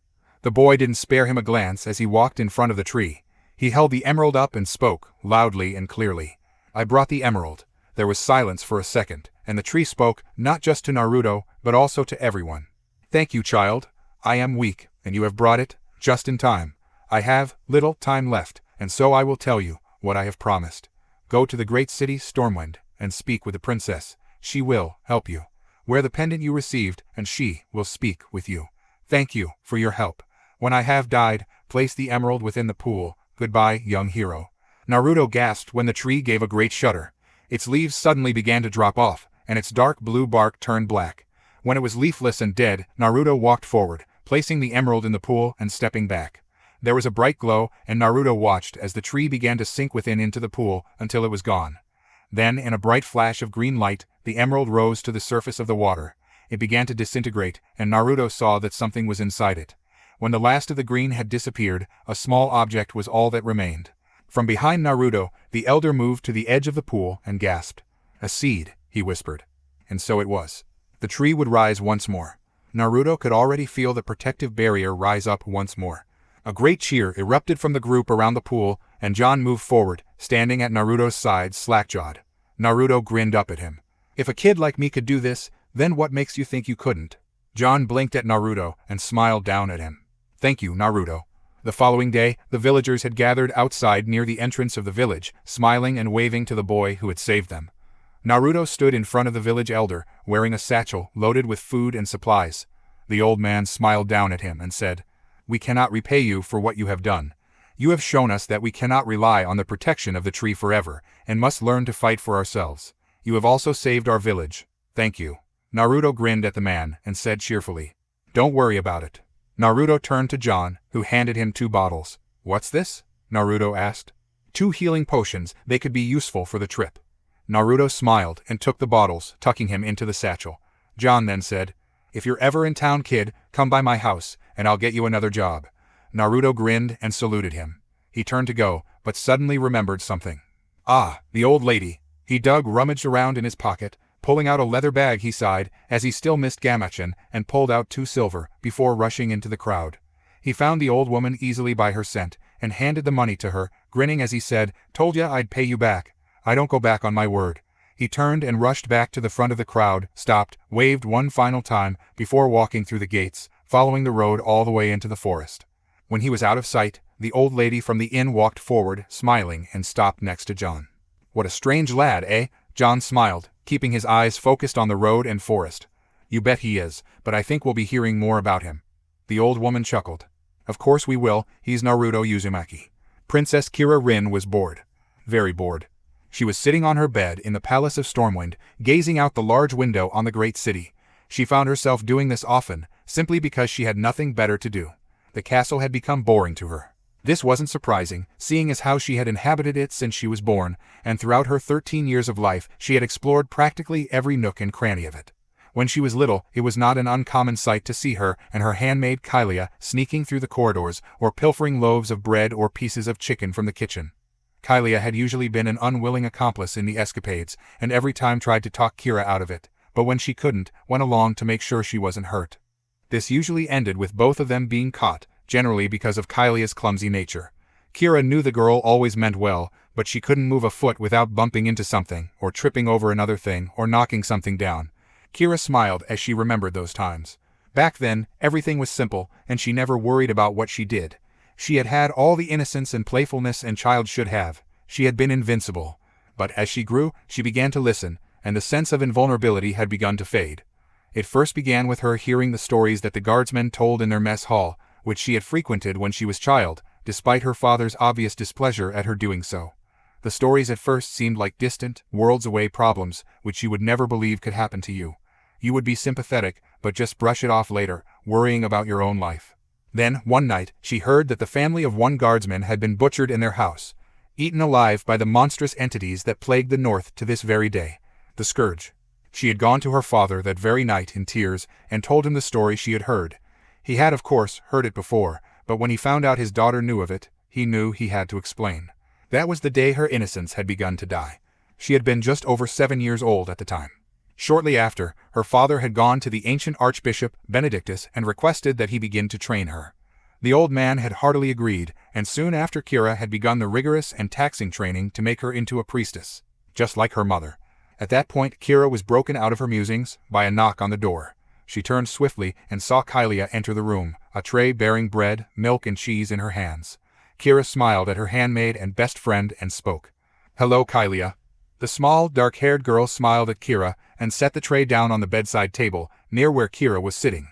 The boy didn't spare him a glance as he walked in front of the tree. He held the emerald up and spoke, loudly and clearly. "I brought the emerald." There was silence for a second, and the tree spoke, not just to Naruto, but also to everyone. "Thank you, child. I am weak, and you have brought it, just in time. I have little time left, and so I will tell you what I have promised. Go to the great city Stormwind, and speak with the princess. She will help you. Wear the pendant you received, and she will speak with you. Thank you for your help. When I have died, place the emerald within the pool. Goodbye, young hero." Naruto gasped when the tree gave a great shudder. Its leaves suddenly began to drop off, and its dark blue bark turned black. When it was leafless and dead, Naruto walked forward, placing the emerald in the pool and stepping back. There was a bright glow, and Naruto watched as the tree began to sink within into the pool until it was gone. Then, in a bright flash of green light, the emerald rose to the surface of the water. It began to disintegrate, and Naruto saw that something was inside it. When the last of the green had disappeared, a small object was all that remained. From behind Naruto, the elder moved to the edge of the pool and gasped. "A seed," he whispered. And so it was. The tree would rise once more. Naruto could already feel the protective barrier rise up once more. A great cheer erupted from the group around the pool, and John moved forward, standing at Naruto's side, slack-jawed. Naruto grinned up at him. "If a kid like me could do this, then what makes you think you couldn't?" John blinked at Naruto and smiled down at him. "Thank you, Naruto." The following day, the villagers had gathered outside near the entrance of the village, smiling and waving to the boy who had saved them. Naruto stood in front of the village elder, wearing a satchel loaded with food and supplies. The old man smiled down at him and said, "We cannot repay you for what you have done. You have shown us that we cannot rely on the protection of the tree forever, and must learn to fight for ourselves. You have also saved our village. Thank you." Naruto grinned at the man and said cheerfully, "Don't worry about it." Naruto turned to John, who handed him 2 bottles. "What's this?" Naruto asked. 2 healing potions. They could be useful for the trip." Naruto smiled and took the bottles, tucking him into the satchel. John then said, "If you're ever in town, kid, come by my house, and I'll get you another job." Naruto grinned and saluted him. He turned to go, but suddenly remembered something. Ah, the old lady. He rummaged around in his pocket. Pulling out a leather bag, he sighed, as he still missed Gamachan, and pulled out 2 silver, before rushing into the crowd. He found the old woman easily by her scent, and handed the money to her, grinning as he said, "Told ya I'd pay you back. I don't go back on my word." He turned and rushed back to the front of the crowd, stopped, waved one final time, before walking through the gates, following the road all the way into the forest. When he was out of sight, the old lady from the inn walked forward, smiling, and stopped next to John. "What a strange lad, eh?" John smiled, keeping his eyes focused on the road and forest. "You bet he is, but I think we'll be hearing more about him." The old woman chuckled. "Of course we will, he's Naruto Uzumaki." Princess Kira Rin was bored. Very bored. She was sitting on her bed in the palace of Stormwind, gazing out the large window on the great city. She found herself doing this often, simply because she had nothing better to do. The castle had become boring to her. This wasn't surprising, seeing as how she had inhabited it since she was born, and throughout her 13 years of life she had explored practically every nook and cranny of it. When she was little, it was not an uncommon sight to see her and her handmaid Kalia sneaking through the corridors or pilfering loaves of bread or pieces of chicken from the kitchen. Kalia had usually been an unwilling accomplice in the escapades, and every time tried to talk Kira out of it, but when she couldn't, went along to make sure she wasn't hurt. This usually ended with both of them being caught, generally because of Kalia's clumsy nature. Kira knew the girl always meant well, but she couldn't move a foot without bumping into something, or tripping over another thing, or knocking something down. Kira smiled as she remembered those times. Back then, everything was simple, and she never worried about what she did. She had had all the innocence and playfulness a child should have. She had been invincible. But as she grew, she began to listen, and the sense of invulnerability had begun to fade. It first began with her hearing the stories that the guardsmen told in their mess hall, which she had frequented when she was child, despite her father's obvious displeasure at her doing so. The stories at first seemed like distant, worlds-away problems, which you would never believe could happen to you. You would be sympathetic, but just brush it off later, worrying about your own life. Then, one night, she heard that the family of one guardsman had been butchered in their house, eaten alive by the monstrous entities that plague the North to this very day, the Scourge. She had gone to her father that very night in tears and told him the story she had heard. He had, of course, heard it before, but when he found out his daughter knew of it, he knew he had to explain. That was the day her innocence had begun to die. She had been just over 7 years old at the time. Shortly after, her father had gone to the ancient Archbishop, Benedictus, and requested that he begin to train her. The old man had heartily agreed, and soon after Kira had begun the rigorous and taxing training to make her into a priestess, just like her mother. At that point, Kira was broken out of her musings by a knock on the door. She turned swiftly and saw Kalia enter the room, a tray bearing bread, milk, and cheese in her hands. Kira smiled at her handmaid and best friend and spoke. "Hello, Kalia." The small, dark-haired girl smiled at Kira and set the tray down on the bedside table, near where Kira was sitting.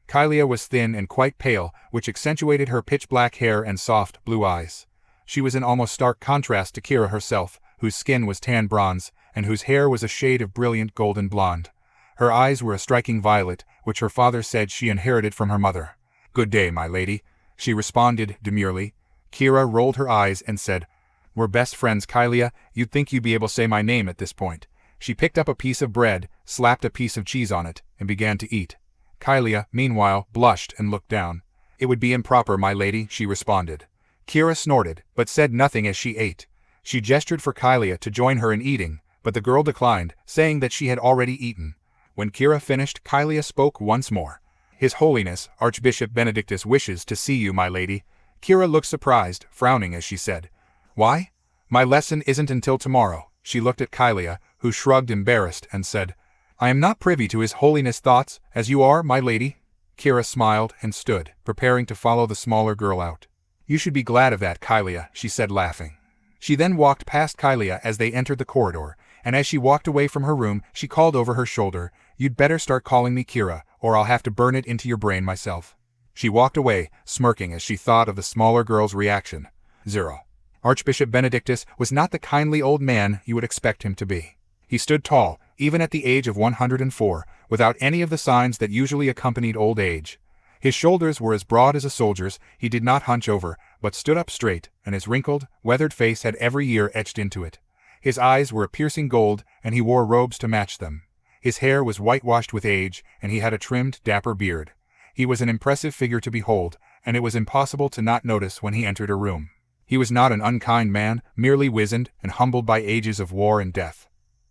Kalia was thin and quite pale, which accentuated her pitch-black hair and soft, blue eyes. She was in almost stark contrast to Kira herself, whose skin was tan bronze, and whose hair was a shade of brilliant golden blonde. Her eyes were a striking violet, which her father said she inherited from her mother. "Good day, my lady," she responded demurely. Kira rolled her eyes and said, "We're best friends, Kalia. You'd think you'd be able to say my name at this point." She picked up a piece of bread, slapped a piece of cheese on it, and began to eat. Kalia, meanwhile, blushed and looked down. "It would be improper, my lady," she responded. Kira snorted, but said nothing as she ate. She gestured for Kalia to join her in eating, but the girl declined, saying that she had already eaten. When Kira finished, Kalia spoke once more. "His Holiness, Archbishop Benedictus wishes to see you, my lady." Kira looked surprised, frowning as she said, "Why? My lesson isn't until tomorrow." She looked at Kalia, who shrugged embarrassed and said, "I am not privy to His Holiness' thoughts, as you are, my lady." Kira smiled and stood, preparing to follow the smaller girl out. "You should be glad of that, Kalia," she said, laughing. She then walked past Kalia as they entered the corridor, and as she walked away from her room, she called over her shoulder, "You'd better start calling me Kira, or I'll have to burn it into your brain myself." She walked away, smirking as she thought of the smaller girl's reaction. 0. Archbishop Benedictus was not the kindly old man you would expect him to be. He stood tall, even at the age of 104, without any of the signs that usually accompanied old age. His shoulders were as broad as a soldier's, he did not hunch over, but stood up straight, and his wrinkled, weathered face had every year etched into it. His eyes were a piercing gold, and he wore robes to match them. His hair was whitewashed with age, and he had a trimmed, dapper beard. He was an impressive figure to behold, and it was impossible to not notice when he entered a room. He was not an unkind man, merely wizened and humbled by ages of war and death.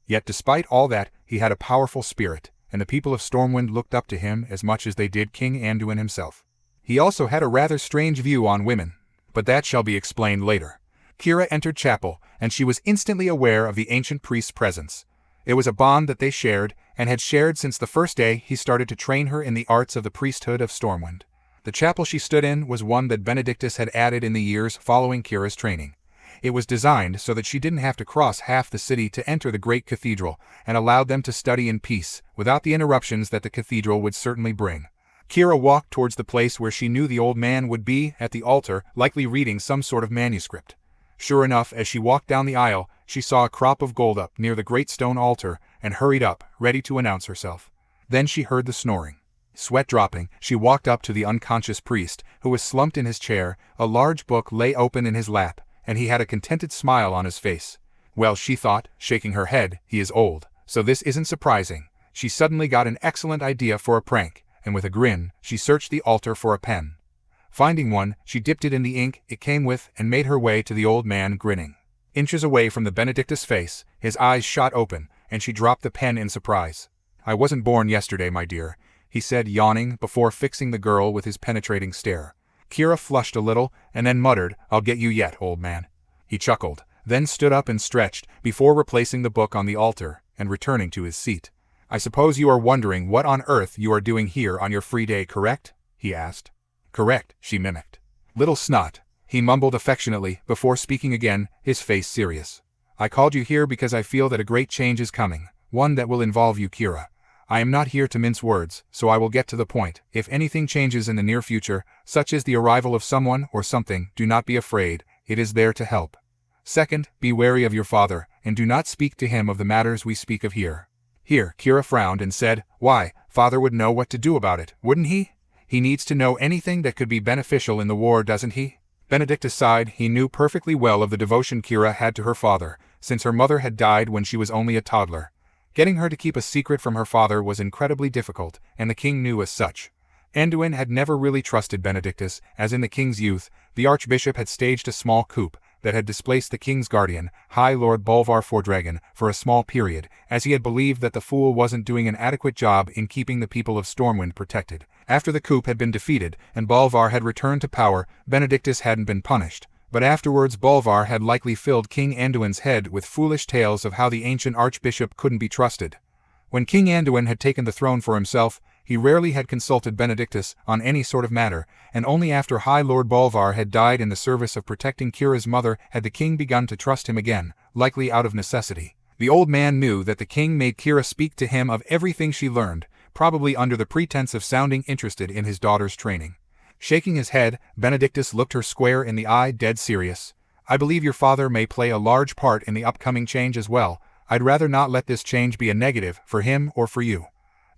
Yet despite all that, he had a powerful spirit, and the people of Stormwind looked up to him as much as they did King Anduin himself. He also had a rather strange view on women, but that shall be explained later. Kira entered chapel, and she was instantly aware of the ancient priest's presence. It was a bond that they shared, and had shared since the first day he started to train her in the arts of the priesthood of Stormwind. The chapel she stood in was one that Benedictus had added in the years following Kira's training. It was designed so that she didn't have to cross half the city to enter the great cathedral, and allowed them to study in peace, without the interruptions that the cathedral would certainly bring. Kira walked towards the place where she knew the old man would be, at the altar, likely reading some sort of manuscript. Sure enough, as she walked down the aisle, she saw a crop of gold up near the great stone altar, and hurried up, ready to announce herself. Then she heard the snoring. Sweat dropping, she walked up to the unconscious priest, who was slumped in his chair. A large book lay open in his lap, and he had a contented smile on his face. Well, she thought, shaking her head, he is old, so this isn't surprising. She suddenly got an excellent idea for a prank, and with a grin, she searched the altar for a pen. Finding one, she dipped it in the ink it came with and made her way to the old man, grinning. Inches away from the Benedictus face, his eyes shot open, and she dropped the pen in surprise. "I wasn't born yesterday, my dear," he said, yawning, before fixing the girl with his penetrating stare. Kira flushed a little, and then muttered, "I'll get you yet, old man." He chuckled, then stood up and stretched, before replacing the book on the altar, and returning to his seat. "I suppose you are wondering what on earth you are doing here on your free day, correct?" he asked. "Correct," she mimicked. "Little snot," he mumbled affectionately, before speaking again, his face serious. "I called you here because I feel that a great change is coming, one that will involve you, Kira. I am not here to mince words, so I will get to the point. If anything changes in the near future, such as the arrival of someone or something, do not be afraid, it is there to help. Second, be wary of your father, and do not speak to him of the matters we speak of here. Here, Kira frowned and said, why, father would know what to do about it, wouldn't he? He needs to know anything that could be beneficial in the war, doesn't he? Benedictus sighed. He knew perfectly well of the devotion Kira had to her father, since her mother had died when she was only a toddler. Getting her to keep a secret from her father was incredibly difficult, and the king knew as such. Anduin had never really trusted Benedictus, as in the king's youth, the archbishop had staged a small coup that had displaced the king's guardian, High Lord Bolvar Fordragon, for a small period, as he had believed that the fool wasn't doing an adequate job in keeping the people of Stormwind protected. After the coup had been defeated, and Bolvar had returned to power, Benedictus hadn't been punished. But afterwards Bolvar had likely filled King Anduin's head with foolish tales of how the ancient archbishop couldn't be trusted. When King Anduin had taken the throne for himself, he rarely had consulted Benedictus on any sort of matter, and only after High Lord Bolvar had died in the service of protecting Kira's mother had the king begun to trust him again, likely out of necessity. The old man knew that the king made Kira speak to him of everything she learned, probably under the pretense of sounding interested in his daughter's training. Shaking his head, Benedictus looked her square in the eye, dead serious. I believe your father may play a large part in the upcoming change as well. I'd rather not let this change be a negative for him or for you.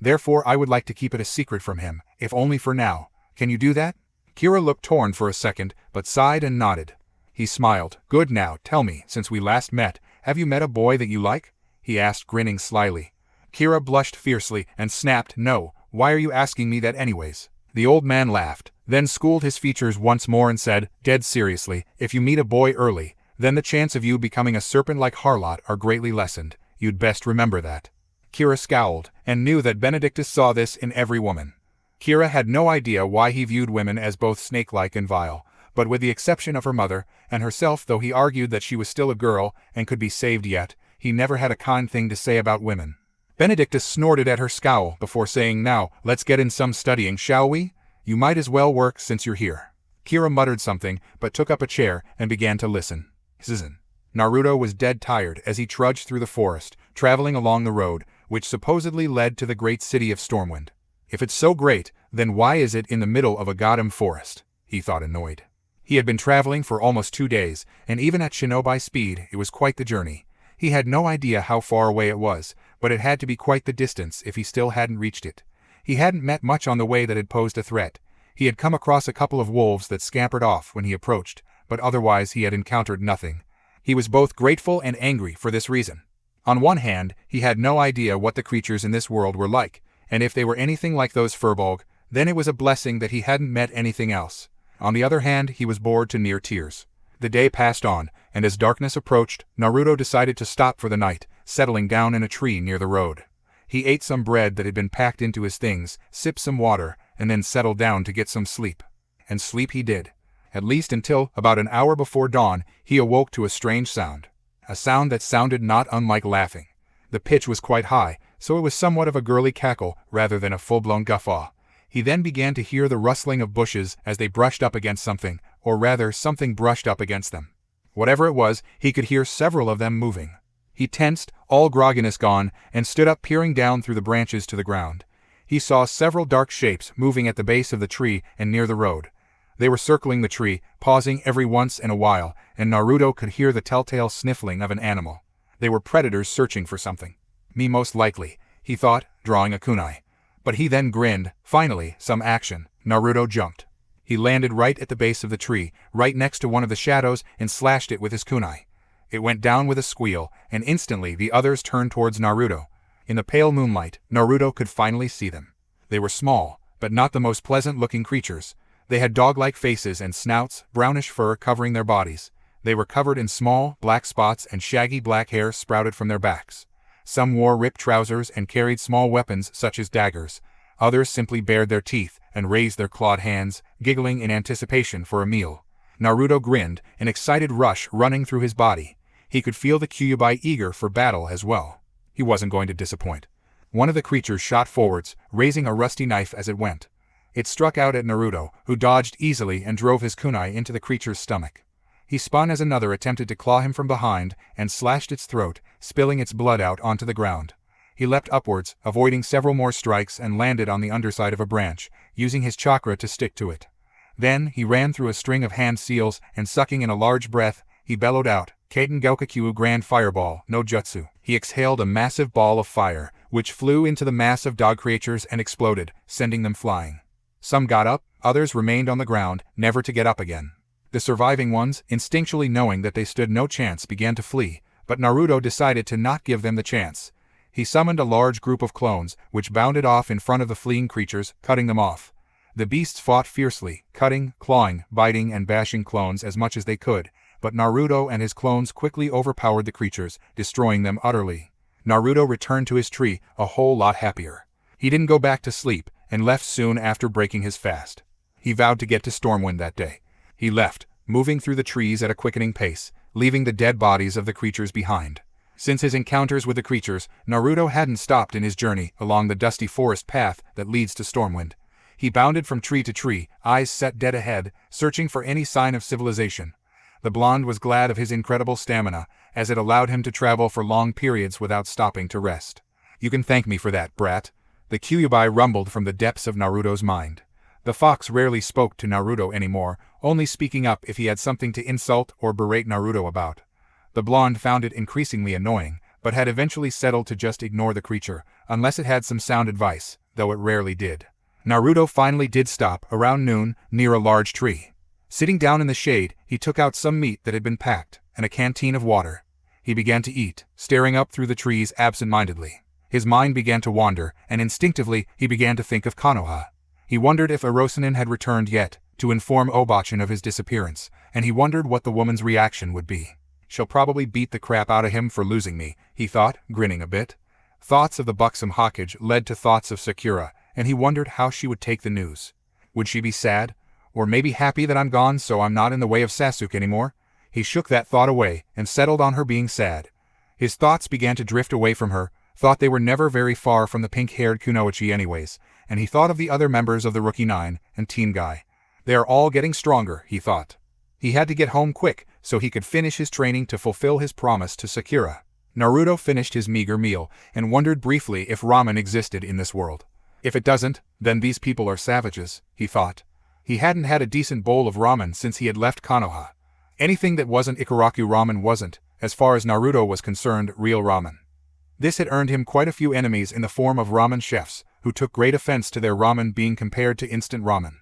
Therefore I would like to keep it a secret from him, if only for now. Can you do that? Kira looked torn for a second, but sighed and nodded. He smiled. Good, now, tell me, since we last met, have you met a boy that you like? He asked, grinning slyly. Kira blushed fiercely and snapped, no, why are you asking me that anyways? The old man laughed, then schooled his features once more and said, dead seriously, if you meet a boy early, then the chance of you becoming a serpent like Harlot are greatly lessened. You'd best remember that. Kira scowled, and knew that Benedictus saw this in every woman. Kira had no idea why he viewed women as both snake-like and vile, but with the exception of her mother, and herself, though he argued that she was still a girl and could be saved yet, he never had a kind thing to say about women. Benedictus snorted at her scowl before saying, now, let's get in some studying, shall we? You might as well work since you're here. Kira muttered something, but took up a chair and began to listen. Naruto was dead tired as he trudged through the forest, traveling along the road, which supposedly led to the great city of Stormwind. If it's so great, then why is it in the middle of a goddamn forest? He thought, annoyed. He had been traveling for almost 2 days, and even at shinobi speed, it was quite the journey. He had no idea how far away it was, but it had to be quite the distance if he still hadn't reached it. He hadn't met much on the way that had posed a threat. He had come across a couple of wolves that scampered off when he approached, but otherwise he had encountered nothing. He was both grateful and angry for this reason. On one hand, he had no idea what the creatures in this world were like, and if they were anything like those Furbol, then it was a blessing that he hadn't met anything else. On the other hand, he was bored to near tears. The day passed on, and as darkness approached, Naruto decided to stop for the night, settling down in a tree near the road. He ate some bread that had been packed into his things, sipped some water, and then settled down to get some sleep. And sleep he did. At least until, about an hour before dawn, he awoke to a strange sound. A sound that sounded not unlike laughing. The pitch was quite high, so it was somewhat of a girly cackle rather than a full-blown guffaw. He then began to hear the rustling of bushes as they brushed up against something, or rather something brushed up against them. Whatever it was, he could hear several of them moving. He tensed, all grogginess gone, and stood up peering down through the branches to the ground. He saw several dark shapes moving at the base of the tree and near the road. They were circling the tree, pausing every once in a while, and Naruto could hear the telltale sniffling of an animal. They were predators searching for something. Me most likely, he thought, drawing a kunai. But he then grinned. Finally, some action. Naruto jumped. He landed right at the base of the tree, right next to one of the shadows, and slashed it with his kunai. It went down with a squeal, and instantly the others turned towards Naruto. In the pale moonlight, Naruto could finally see them. They were small, but not the most pleasant-looking creatures. They had dog-like faces and snouts, brownish fur covering their bodies. They were covered in small, black spots, and shaggy black hair sprouted from their backs. Some wore ripped trousers and carried small weapons such as daggers. Others simply bared their teeth and raised their clawed hands, giggling in anticipation for a meal. Naruto grinned, an excited rush running through his body. He could feel the Kyuubi eager for battle as well. He wasn't going to disappoint. One of the creatures shot forwards, raising a rusty knife as it went. It struck out at Naruto, who dodged easily and drove his kunai into the creature's stomach. He spun as another attempted to claw him from behind and slashed its throat, spilling its blood out onto the ground. He leapt upwards, avoiding several more strikes, and landed on the underside of a branch, using his chakra to stick to it. Then, he ran through a string of hand seals, and sucking in a large breath, he bellowed out, Kaiten Gaokakyu Grand Fireball, no Jutsu. He exhaled a massive ball of fire, which flew into the mass of dog creatures and exploded, sending them flying. Some got up, others remained on the ground, never to get up again. The surviving ones, instinctually knowing that they stood no chance, began to flee, but Naruto decided to not give them the chance. He summoned a large group of clones, which bounded off in front of the fleeing creatures, cutting them off. The beasts fought fiercely, cutting, clawing, biting and bashing clones as much as they could, but Naruto and his clones quickly overpowered the creatures, destroying them utterly. Naruto returned to his tree, a whole lot happier. He didn't go back to sleep, and left soon after breaking his fast. He vowed to get to Stormwind that day. He left, moving through the trees at a quickening pace, leaving the dead bodies of the creatures behind. Since his encounters with the creatures, Naruto hadn't stopped in his journey along the dusty forest path that leads to Stormwind. He bounded from tree to tree, eyes set dead ahead, searching for any sign of civilization. The blonde was glad of his incredible stamina, as it allowed him to travel for long periods without stopping to rest. "You can thank me for that, brat." The Kyuubi rumbled from the depths of Naruto's mind. The fox rarely spoke to Naruto anymore, only speaking up if he had something to insult or berate Naruto about. The blonde found it increasingly annoying, but had eventually settled to just ignore the creature, unless it had some sound advice, though it rarely did. Naruto finally did stop, around noon, near a large tree. Sitting down in the shade, he took out some meat that had been packed, and a canteen of water. He began to eat, staring up through the trees absent-mindedly. His mind began to wander, and instinctively he began to think of Konoha. He wondered if Orson had returned yet, to inform Obachan of his disappearance, and he wondered what the woman's reaction would be. "She'll probably beat the crap out of him for losing me," he thought, grinning a bit. Thoughts of the buxom Hokage led to thoughts of Sakura, and he wondered how she would take the news. Would she be sad? Or maybe happy that I'm gone so I'm not in the way of Sasuke anymore? He shook that thought away, and settled on her being sad. His thoughts began to drift away from her, thought they were never very far from the pink-haired Kunoichi anyways, and he thought of the other members of the Rookie Nine and Team Guy. They are all getting stronger, he thought. He had to get home quick, so he could finish his training to fulfill his promise to Sakura. Naruto finished his meager meal, and wondered briefly if ramen existed in this world. If it doesn't, then these people are savages, he thought. He hadn't had a decent bowl of ramen since he had left Konoha. Anything that wasn't Ikaraku ramen wasn't, as far as Naruto was concerned, real ramen. This had earned him quite a few enemies in the form of ramen chefs, who took great offense to their ramen being compared to instant ramen.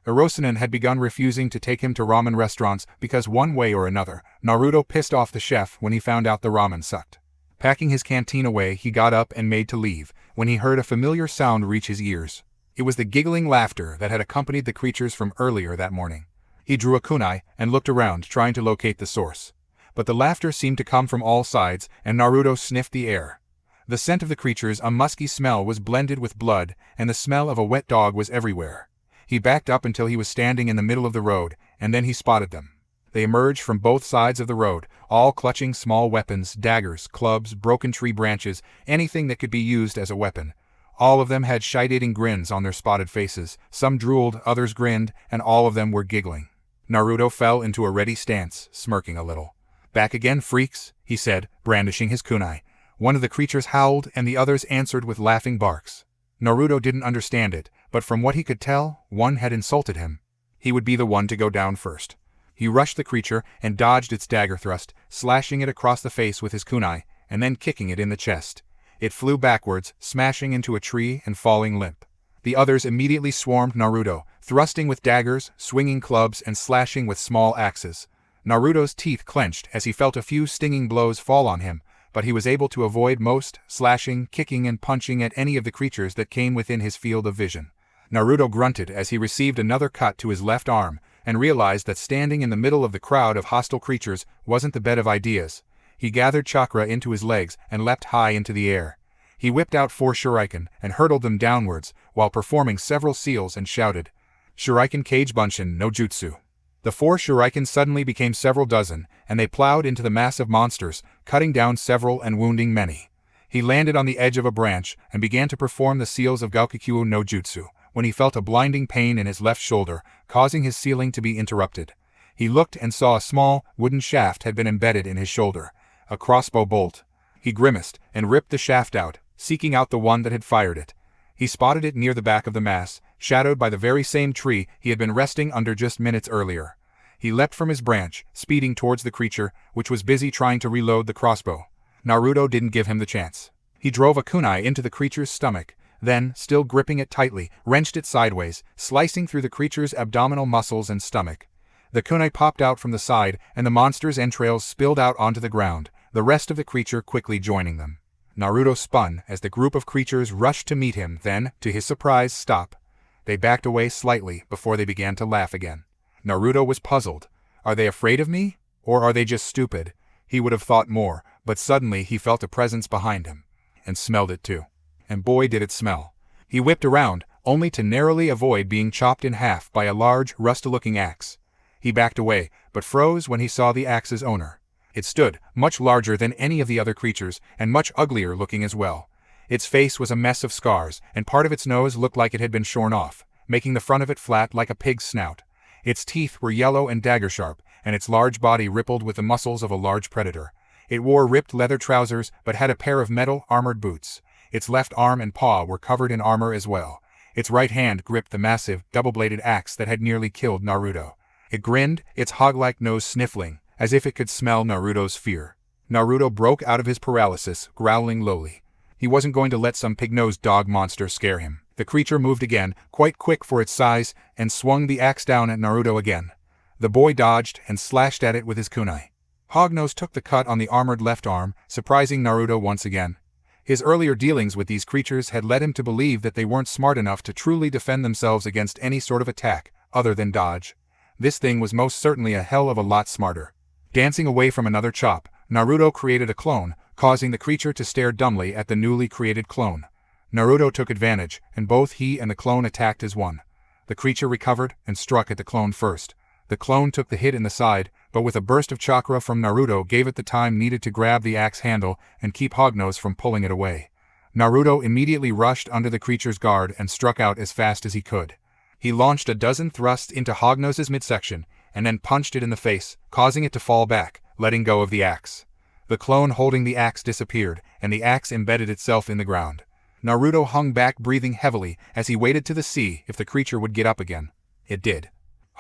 Orson had begun refusing to take him to ramen restaurants because one way or another, Naruto pissed off the chef when he found out the ramen sucked. Packing his canteen away, he got up and made to leave, when he heard a familiar sound reach his ears. It was the giggling laughter that had accompanied the creatures from earlier that morning. He drew a kunai and looked around, trying to locate the source. But the laughter seemed to come from all sides, and Naruto sniffed the air. The scent of the creatures, a musky smell, was blended with blood, and the smell of a wet dog was everywhere. He backed up until he was standing in the middle of the road, and then he spotted them. They emerged from both sides of the road, all clutching small weapons, daggers, clubs, broken tree branches, anything that could be used as a weapon. All of them had shite-eating grins on their spotted faces, some drooled, others grinned, and all of them were giggling. Naruto fell into a ready stance, smirking a little. "Back again, freaks," he said, brandishing his kunai. One of the creatures howled, and the others answered with laughing barks. Naruto didn't understand it, but from what he could tell, one had insulted him. He would be the one to go down first. He rushed the creature and dodged its dagger thrust, slashing it across the face with his kunai, and then kicking it in the chest. It flew backwards, smashing into a tree and falling limp. The others immediately swarmed Naruto, thrusting with daggers, swinging clubs, and slashing with small axes. Naruto's teeth clenched as he felt a few stinging blows fall on him, but he was able to avoid most, slashing, kicking, and punching at any of the creatures that came within his field of vision. Naruto grunted as he received another cut to his left arm, and realized that standing in the middle of the crowd of hostile creatures wasn't the bed of ideas. He gathered chakra into his legs and leapt high into the air. He whipped out 4 shuriken and hurtled them downwards, while performing several seals, and shouted, "Shuriken Kage Bunshin no Jutsu." The 4 shuriken suddenly became several dozen, and they plowed into the mass of monsters, cutting down several and wounding many. He landed on the edge of a branch and began to perform the seals of Gaokakyu no Jutsu, when he felt a blinding pain in his left shoulder, causing his sealing to be interrupted. He looked and saw a small, wooden shaft had been embedded in his shoulder, a crossbow bolt. He grimaced and ripped the shaft out, seeking out the one that had fired it. He spotted it near the back of the mass, shadowed by the very same tree he had been resting under just minutes earlier. He leapt from his branch, speeding towards the creature, which was busy trying to reload the crossbow. Naruto didn't give him the chance. He drove a kunai into the creature's stomach, then, still gripping it tightly, wrenched it sideways, slicing through the creature's abdominal muscles and stomach. The kunai popped out from the side, and the monster's entrails spilled out onto the ground, the rest of the creature quickly joining them. Naruto spun as the group of creatures rushed to meet him, then, to his surprise, stop. They backed away slightly before they began to laugh again. Naruto was puzzled. Are they afraid of me? Or are they just stupid? He would have thought more, but suddenly he felt a presence behind him. And smelled it too. And boy did it smell. He whipped around, only to narrowly avoid being chopped in half by a large, rusty-looking axe. He backed away, but froze when he saw the axe's owner. It stood, much larger than any of the other creatures, and much uglier looking as well. Its face was a mess of scars, and part of its nose looked like it had been shorn off, making the front of it flat like a pig's snout. Its teeth were yellow and dagger-sharp, and its large body rippled with the muscles of a large predator. It wore ripped leather trousers, but had a pair of metal, armored boots. Its left arm and paw were covered in armor as well. Its right hand gripped the massive, double-bladed axe that had nearly killed Naruto. It grinned, its hog-like nose sniffling, as if it could smell Naruto's fear. Naruto broke out of his paralysis, growling lowly. He wasn't going to let some pig-nosed dog monster scare him. The creature moved again, quite quick for its size, and swung the axe down at Naruto again. The boy dodged and slashed at it with his kunai. Hognose took the cut on the armored left arm, surprising Naruto once again. His earlier dealings with these creatures had led him to believe that they weren't smart enough to truly defend themselves against any sort of attack, other than dodge. This thing was most certainly a hell of a lot smarter. Dancing away from another chop, Naruto created a clone, causing the creature to stare dumbly at the newly created clone. Naruto took advantage, and both he and the clone attacked as one. The creature recovered and struck at the clone first. The clone took the hit in the side, but with a burst of chakra from Naruto gave it the time needed to grab the axe handle and keep Hognose from pulling it away. Naruto immediately rushed under the creature's guard and struck out as fast as he could. He launched a dozen thrusts into Hognose's midsection, and then punched it in the face, causing it to fall back, letting go of the axe. The clone holding the axe disappeared, and the axe embedded itself in the ground. Naruto hung back breathing heavily as he waited to see if the creature would get up again. It did.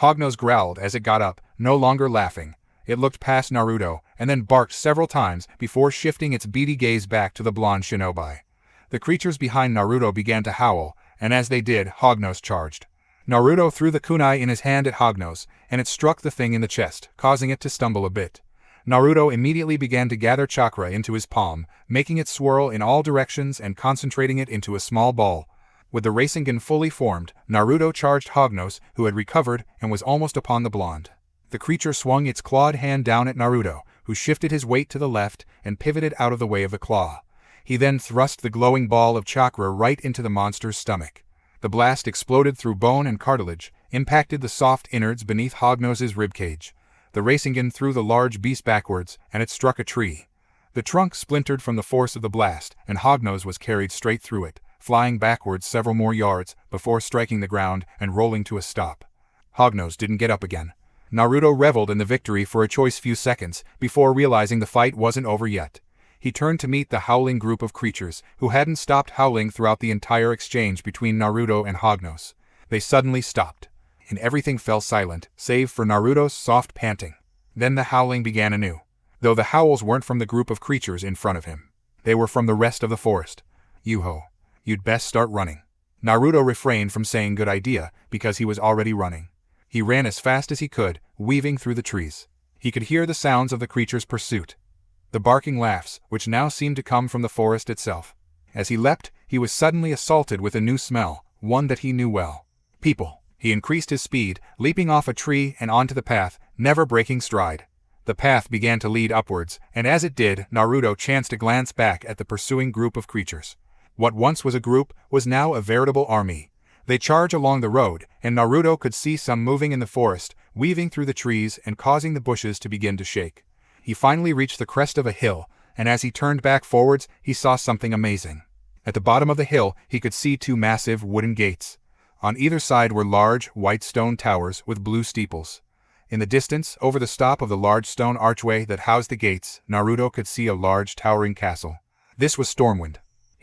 Hognose growled as it got up, no longer laughing. It looked past Naruto, and then barked several times before shifting its beady gaze back to the blonde shinobi. The creatures behind Naruto began to howl, and as they did, Hognose charged. Naruto threw the kunai in his hand at Hognose, and it struck the thing in the chest, causing it to stumble a bit. Naruto immediately began to gather chakra into his palm, making it swirl in all directions and concentrating it into a small ball. With the Rasengan fully formed, Naruto charged Hognose, who had recovered and was almost upon the blonde. The creature swung its clawed hand down at Naruto, who shifted his weight to the left and pivoted out of the way of the claw. He then thrust the glowing ball of chakra right into the monster's stomach. The blast exploded through bone and cartilage, impacted the soft innards beneath Hognose's ribcage. The Rasengan threw the large beast backwards, and it struck a tree. The trunk splintered from the force of the blast, and Hognose was carried straight through it, flying backwards several more yards before striking the ground and rolling to a stop. Hognose didn't get up again. Naruto reveled in the victory for a choice few seconds before realizing the fight wasn't over yet. He turned to meet the howling group of creatures, who hadn't stopped howling throughout the entire exchange between Naruto and Hognose. They suddenly stopped, and everything fell silent, save for Naruto's soft panting. Then the howling began anew, though the howls weren't from the group of creatures in front of him. They were from the rest of the forest. Yuho, you'd best start running. Naruto refrained from saying good idea, because he was already running. He ran as fast as he could, weaving through the trees. He could hear the sounds of the creature's pursuit. The barking laughs, which now seemed to come from the forest itself. As he leapt, he was suddenly assaulted with a new smell, one that he knew well. People. He increased his speed, leaping off a tree and onto the path, never breaking stride. The path began to lead upwards, and as it did, Naruto chanced to glance back at the pursuing group of creatures. What once was a group was now a veritable army. They charged along the road, and Naruto could see some moving in the forest, weaving through the trees and causing the bushes to begin to shake. He finally reached the crest of a hill, and as he turned back forwards, he saw something amazing. At the bottom of the hill, he could see two massive wooden gates. On either side were large, white stone towers with blue steeples. In the distance, over the top of the large stone archway that housed the gates, Naruto could see a large towering castle. This was Stormwind.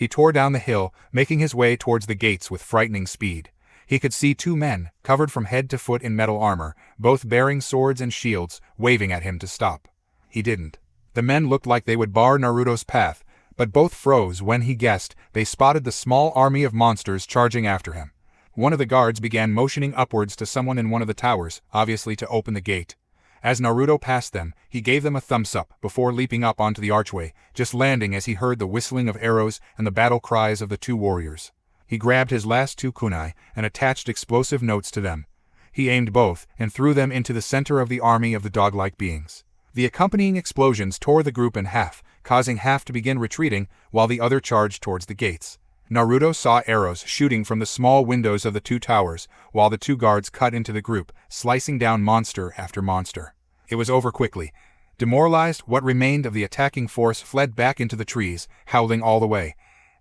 He tore down the hill, making his way towards the gates with frightening speed. He could see two men, covered from head to foot in metal armor, both bearing swords and shields, waving at him to stop. He didn't. The men looked like they would bar Naruto's path, but both froze when he guessed they spotted the small army of monsters charging after him. One of the guards began motioning upwards to someone in one of the towers, obviously to open the gate. As Naruto passed them, he gave them a thumbs up before leaping up onto the archway, just landing as he heard the whistling of arrows and the battle cries of the two warriors. He grabbed his last two kunai and attached explosive notes to them. He aimed both and threw them into the center of the army of the dog-like beings. The accompanying explosions tore the group in half, causing half to begin retreating while the other charged towards the gates. Naruto saw arrows shooting from the small windows of the two towers, while the two guards cut into the group, slicing down monster after monster. It was over quickly. Demoralized, what remained of the attacking force fled back into the trees, howling all the way.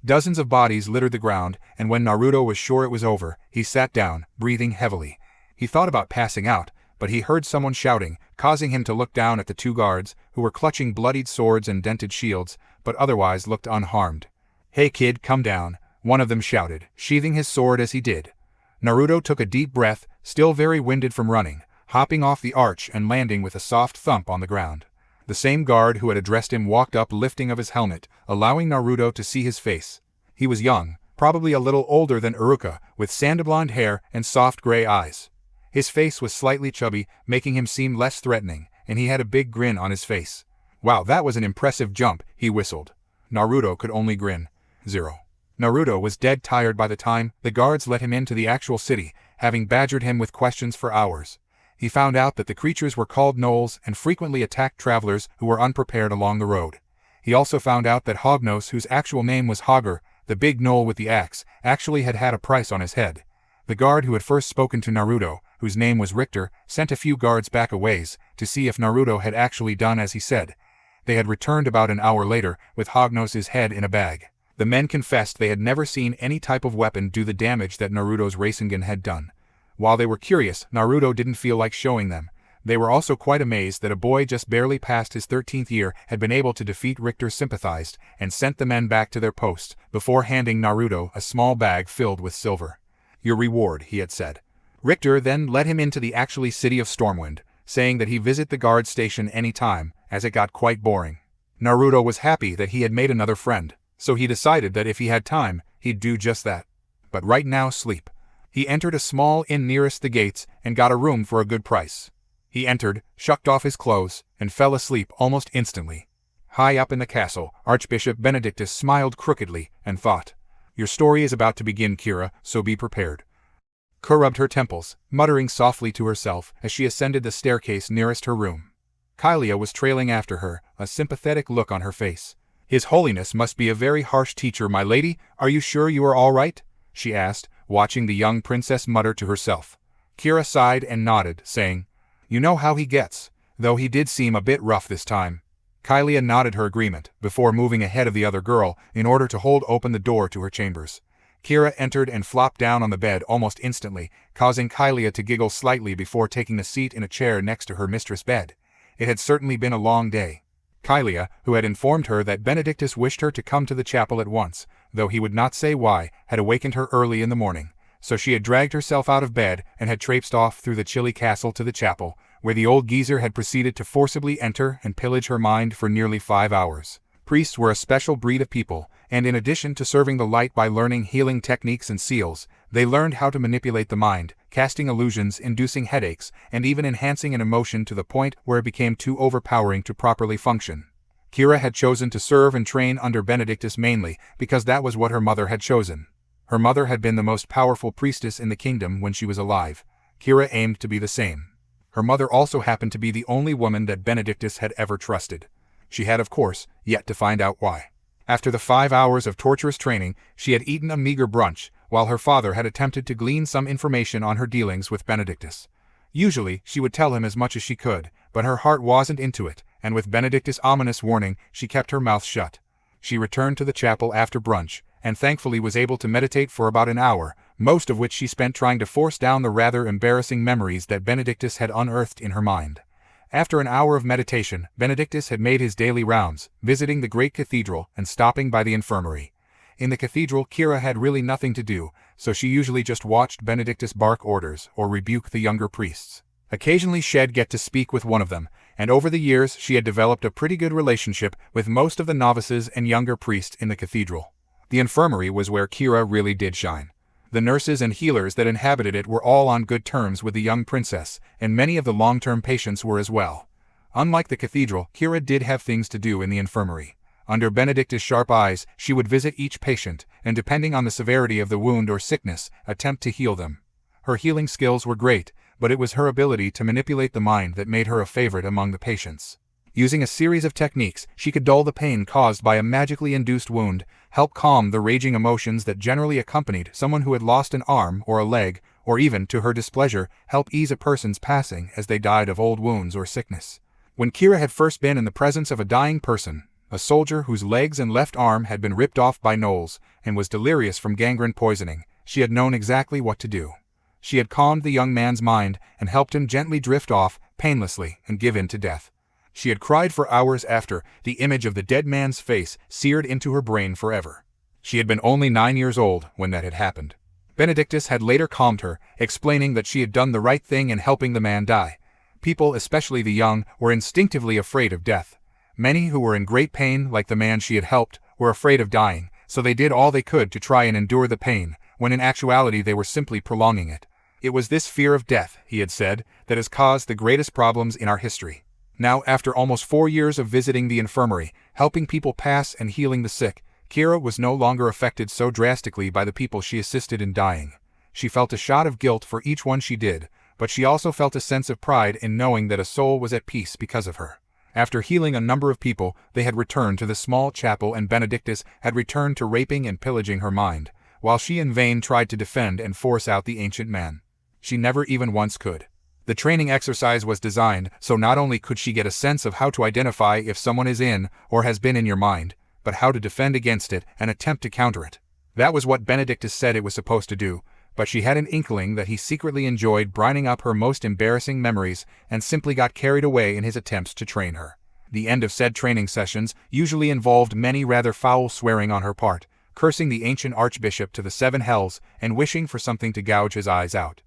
Dozens of bodies littered the ground, and when Naruto was sure it was over, he sat down, breathing heavily. He thought about passing out, but he heard someone shouting, causing him to look down at the two guards, who were clutching bloodied swords and dented shields, but otherwise looked unharmed. "Hey kid, come down," one of them shouted, sheathing his sword as he did. Naruto took a deep breath, still very winded from running, hopping off the arch and landing with a soft thump on the ground. The same guard who had addressed him walked up, lifting of his helmet, allowing Naruto to see his face. He was young, probably a little older than Iruka, with sand-blonde hair and soft gray eyes. His face was slightly chubby, making him seem less threatening, and he had a big grin on his face. "Wow, that was an impressive jump," he whistled. Naruto could only grin. 0. Naruto was dead tired by the time the guards let him into the actual city, having badgered him with questions for hours. He found out that the creatures were called gnolls and frequently attacked travelers who were unprepared along the road. He also found out that Hognos, whose actual name was Hogger, the big gnoll with the axe, actually had a price on his head. The guard who had first spoken to Naruto, whose name was Richter, sent a few guards back a ways to see if Naruto had actually done as he said. They had returned about an hour later with Hognos' head in a bag. The men confessed they had never seen any type of weapon do the damage that Naruto's Rasengan had done. While they were curious, Naruto didn't feel like showing them. They were also quite amazed that a boy just barely past his 13th year had been able to defeat Richter sympathized and sent the men back to their posts before handing Naruto a small bag filled with silver. "Your reward," he had said. Richter then led him into the actual city of Stormwind, saying that he visit the guard station any time, as it got quite boring. Naruto was happy that he had made another friend, so he decided that if he had time, he'd do just that. But right now, sleep. He entered a small inn nearest the gates and got a room for a good price. He entered, shucked off his clothes, and fell asleep almost instantly. High up in the castle, Archbishop Benedictus smiled crookedly and thought, "Your story is about to begin, Kira, so be prepared." Kira rubbed her temples, muttering softly to herself as she ascended the staircase nearest her room. Kylia was trailing after her, a sympathetic look on her face. "His Holiness must be a very harsh teacher, my lady. Are you sure you are all right?" she asked, watching the young princess mutter to herself. Kira sighed and nodded, saying, "You know how he gets, though he did seem a bit rough this time." Kylia nodded her agreement, before moving ahead of the other girl in order to hold open the door to her chambers. Kira entered and flopped down on the bed almost instantly, causing Kylia to giggle slightly before taking a seat in a chair next to her mistress' bed. It had certainly been a long day. Kylia, who had informed her that Benedictus wished her to come to the chapel at once, though he would not say why, had awakened her early in the morning. So she had dragged herself out of bed and had traipsed off through the chilly castle to the chapel, where the old geezer had proceeded to forcibly enter and pillage her mind for nearly 5 hours. Priests were a special breed of people, and in addition to serving the light by learning healing techniques and seals, they learned how to manipulate the mind, casting illusions, inducing headaches, and even enhancing an emotion to the point where it became too overpowering to properly function. Kira had chosen to serve and train under Benedictus mainly because that was what her mother had chosen. Her mother had been the most powerful priestess in the kingdom when she was alive. Kira aimed to be the same. Her mother also happened to be the only woman that Benedictus had ever trusted. She had, of course, yet to find out why. After the 5 hours of torturous training, she had eaten a meager brunch, while her father had attempted to glean some information on her dealings with Benedictus. Usually, she would tell him as much as she could, but her heart wasn't into it, and with Benedictus' ominous warning, she kept her mouth shut. She returned to the chapel after brunch, and thankfully was able to meditate for about an hour, most of which she spent trying to force down the rather embarrassing memories that Benedictus had unearthed in her mind. After an hour of meditation, Benedictus had made his daily rounds, visiting the great cathedral and stopping by the infirmary. In the cathedral, Kira had really nothing to do, so she usually just watched Benedictus bark orders or rebuke the younger priests. Occasionally she'd get to speak with one of them, and over the years she had developed a pretty good relationship with most of the novices and younger priests in the cathedral. The infirmary was where Kira really did shine. The nurses and healers that inhabited it were all on good terms with the young princess, and many of the long-term patients were as well. Unlike the cathedral, Kira did have things to do in the infirmary. Under Benedictus' sharp eyes, she would visit each patient, and depending on the severity of the wound or sickness, attempt to heal them. Her healing skills were great, but it was her ability to manipulate the mind that made her a favorite among the patients. Using a series of techniques, she could dull the pain caused by a magically induced wound, help calm the raging emotions that generally accompanied someone who had lost an arm or a leg, or even, to her displeasure, help ease a person's passing as they died of old wounds or sickness. When Kira had first been in the presence of a dying person, a soldier whose legs and left arm had been ripped off by gnolls and was delirious from gangrene poisoning, she had known exactly what to do. She had calmed the young man's mind and helped him gently drift off, painlessly, and give in to death. She had cried for hours after, the image of the dead man's face seared into her brain forever. She had been only 9 years old when that had happened. Benedictus had later calmed her, explaining that she had done the right thing in helping the man die. People, especially the young, were instinctively afraid of death. Many who were in great pain, like the man she had helped, were afraid of dying, so they did all they could to try and endure the pain, when in actuality they were simply prolonging it. It was this fear of death, he had said, that has caused the greatest problems in our history. Now, after almost 4 years of visiting the infirmary, helping people pass and healing the sick, Kira was no longer affected so drastically by the people she assisted in dying. She felt a shot of guilt for each one she did, but she also felt a sense of pride in knowing that a soul was at peace because of her. After healing a number of people, they had returned to the small chapel and Benedictus had returned to raping and pillaging her mind, while she in vain tried to defend and force out the ancient man. She never even once could. The training exercise was designed so not only could she get a sense of how to identify if someone is in or has been in your mind, but how to defend against it and attempt to counter it. That was what Benedictus said it was supposed to do, but she had an inkling that he secretly enjoyed brining up her most embarrassing memories and simply got carried away in his attempts to train her. The end of said training sessions usually involved many rather foul swearing on her part, cursing the ancient archbishop to the 7 hells and wishing for something to gouge his eyes out.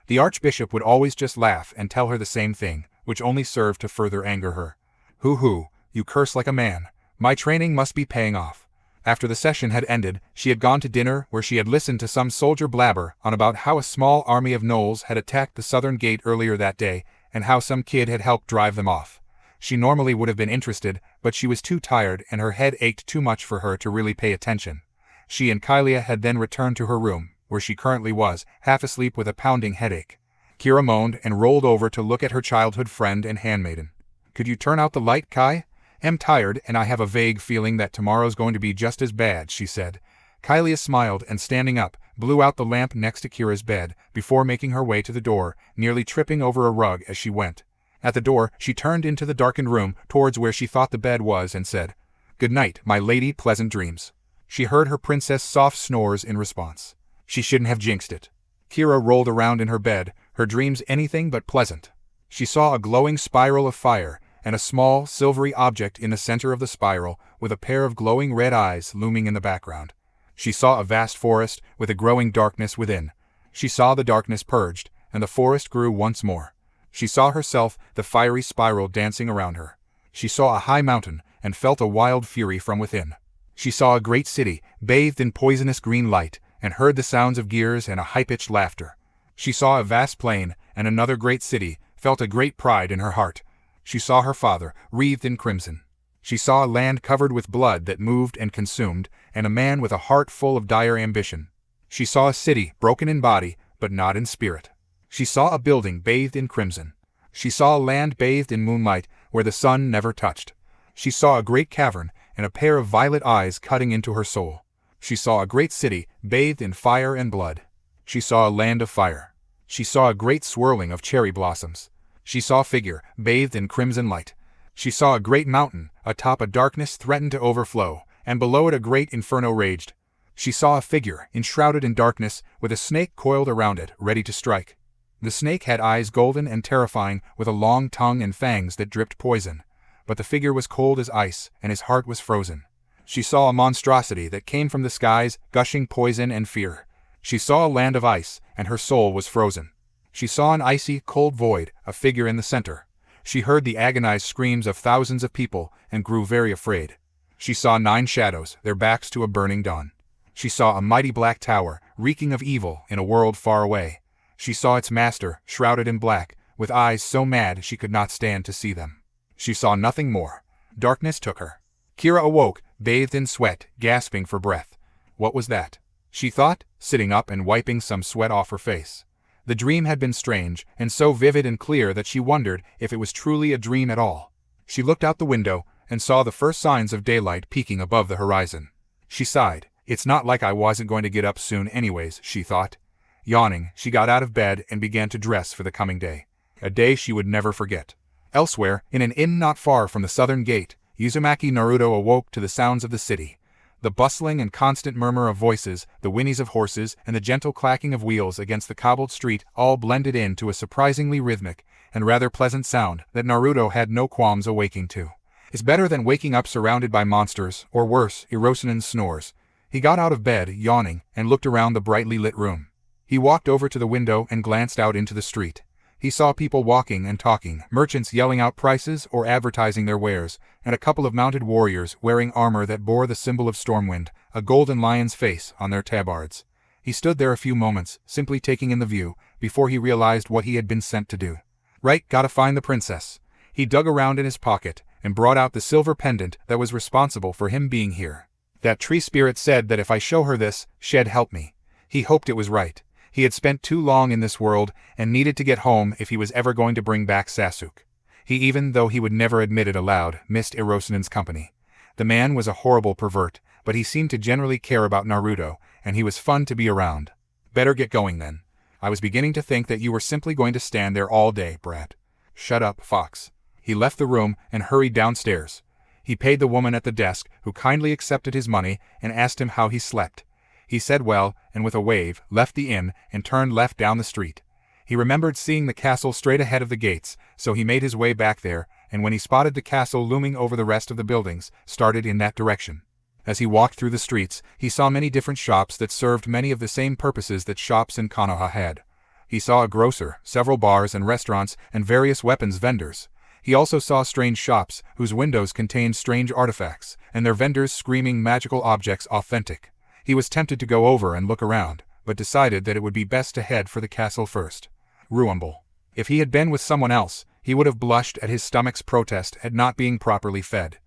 The archbishop would always just laugh and tell her the same thing, which only served to further anger her. Hoo, you curse like a man. My training must be paying off. After the session had ended, she had gone to dinner where she had listened to some soldier blabber on about how a small army of gnolls had attacked the southern gate earlier that day and how some kid had helped drive them off. She normally would have been interested, but she was too tired and her head ached too much for her to really pay attention. She and Kylia had then returned to her room, where she currently was, half asleep with a pounding headache. Kira moaned and rolled over to look at her childhood friend and handmaiden. "Could you turn out the light, Kai? I'm tired and I have a vague feeling that tomorrow's going to be just as bad," she said. Kylia smiled and standing up, blew out the lamp next to Kira's bed, before making her way to the door, nearly tripping over a rug as she went. At the door, she turned into the darkened room, towards where she thought the bed was, and said, "Good night, my lady, pleasant dreams." She heard her princess' soft snores in response. She shouldn't have jinxed it. Kira rolled around in her bed, her dreams anything but pleasant. She saw a glowing spiral of fire, and a small, silvery object in the center of the spiral, with a pair of glowing red eyes looming in the background. She saw a vast forest, with a growing darkness within. She saw the darkness purged, and the forest grew once more. She saw herself, the fiery spiral dancing around her. She saw a high mountain, and felt a wild fury from within. She saw a great city, bathed in poisonous green light, and heard the sounds of gears and a high-pitched laughter. She saw a vast plain, and another great city, felt a great pride in her heart. She saw her father, wreathed in crimson. She saw a land covered with blood that moved and consumed, and a man with a heart full of dire ambition. She saw a city, broken in body, but not in spirit. She saw a building bathed in crimson. She saw a land bathed in moonlight, where the sun never touched. She saw a great cavern, and a pair of violet eyes cutting into her soul. She saw a great city, bathed in fire and blood. She saw a land of fire. She saw a great swirling of cherry blossoms. She saw a figure, bathed in crimson light. She saw a great mountain, atop a darkness threatened to overflow, and below it a great inferno raged. She saw a figure, enshrouded in darkness, with a snake coiled around it, ready to strike. The snake had eyes golden and terrifying, with a long tongue and fangs that dripped poison. But the figure was cold as ice, and his heart was frozen. She saw a monstrosity that came from the skies, gushing poison and fear. She saw a land of ice, and her soul was frozen. She saw an icy, cold void, a figure in the center. She heard the agonized screams of thousands of people, and grew very afraid. She saw 9 shadows, their backs to a burning dawn. She saw a mighty black tower, reeking of evil in a world far away. She saw its master, shrouded in black, with eyes so mad she could not stand to see them. She saw nothing more. Darkness took her. Kira awoke, bathed in sweat, gasping for breath. What was that? She thought, sitting up and wiping some sweat off her face. The dream had been strange, and so vivid and clear that she wondered if it was truly a dream at all. She looked out the window, and saw the first signs of daylight peeking above the horizon. She sighed. It's not like I wasn't going to get up soon anyways, she thought. Yawning, she got out of bed and began to dress for the coming day. A day she would never forget. Elsewhere, in an inn not far from the southern gate, Uzumaki Naruto awoke to the sounds of the city. The bustling and constant murmur of voices, the whinnies of horses, and the gentle clacking of wheels against the cobbled street all blended into a surprisingly rhythmic and rather pleasant sound that Naruto had no qualms awaking to. It's better than waking up surrounded by monsters, or worse, Hirosenen's snores. He got out of bed, yawning, and looked around the brightly lit room. He walked over to the window and glanced out into the street. He saw people walking and talking, merchants yelling out prices or advertising their wares, and a couple of mounted warriors wearing armor that bore the symbol of Stormwind, a golden lion's face, on their tabards. He stood there a few moments, simply taking in the view, before he realized what he had been sent to do. Right, gotta find the princess. He dug around in his pocket and brought out the silver pendant that was responsible for him being here. That tree spirit said that if I show her this, she'd help me. He hoped it was right. He had spent too long in this world and needed to get home if he was ever going to bring back Sasuke. He, even though he would never admit it aloud, missed Hirosenen's company. The man was a horrible pervert, but he seemed to generally care about Naruto, and he was fun to be around. Better get going then. I was beginning to think that you were simply going to stand there all day, brat. Shut up, fox. He left the room and hurried downstairs. He paid the woman at the desk, who kindly accepted his money, and asked him how he slept. He said well, and with a wave, left the inn and turned left down the street. He remembered seeing the castle straight ahead of the gates, so he made his way back there, and when he spotted the castle looming over the rest of the buildings, started in that direction. As he walked through the streets, he saw many different shops that served many of the same purposes that shops in Konoha had. He saw a grocer, several bars and restaurants, and various weapons vendors. He also saw strange shops, whose windows contained strange artifacts, and their vendors screaming magical objects authentic. He was tempted to go over and look around, but decided that it would be best to head for the castle first. Ruinable. If he had been with someone else, he would have blushed at his stomach's protest at not being properly fed.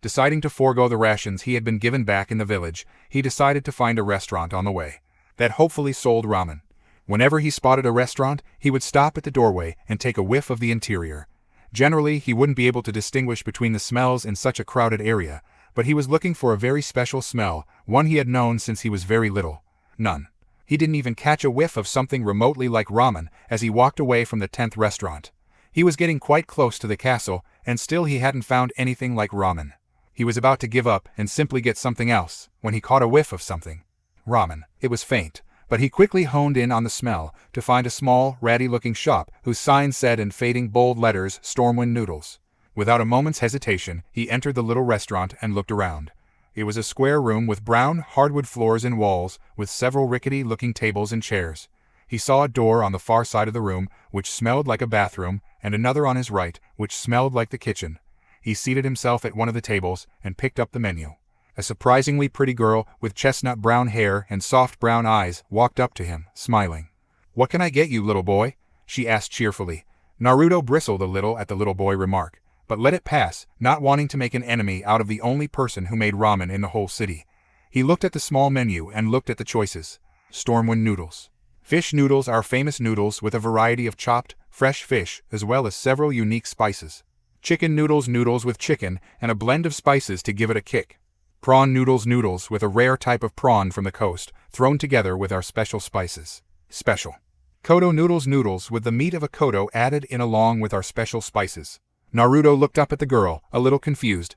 Deciding to forego the rations he had been given back in the village, he decided to find a restaurant on the way that hopefully sold ramen. Whenever he spotted a restaurant, he would stop at the doorway and take a whiff of the interior. Generally, he wouldn't be able to distinguish between the smells in such a crowded area, but he was looking for a very special smell, one he had known since he was very little. None. He didn't even catch a whiff of something remotely like ramen as he walked away from the 10th restaurant. He was getting quite close to the castle, and still he hadn't found anything like ramen. He was about to give up and simply get something else, when he caught a whiff of something. Ramen. It was faint, but he quickly honed in on the smell to find a small, ratty-looking shop whose sign said in fading bold letters, Stormwind Noodles. Without a moment's hesitation, he entered the little restaurant and looked around. It was a square room with brown, hardwood floors and walls, with several rickety-looking tables and chairs. He saw a door on the far side of the room, which smelled like a bathroom, and another on his right, which smelled like the kitchen. He seated himself at one of the tables and picked up the menu. A surprisingly pretty girl with chestnut brown hair and soft brown eyes walked up to him, smiling. "What can I get you, little boy?" she asked cheerfully. Naruto bristled a little at the little boy remark, but let it pass, not wanting to make an enemy out of the only person who made ramen in the whole city. He looked at the small menu and looked at the choices. Stormwind noodles. Fish noodles are famous noodles with a variety of chopped, fresh fish, as well as several unique spices. Chicken noodles noodles with chicken and a blend of spices to give it a kick. Prawn noodles noodles with a rare type of prawn from the coast, thrown together with our special spices. Special. Kodo noodles noodles with the meat of a kodo added in along with our special spices. Naruto looked up at the girl, a little confused.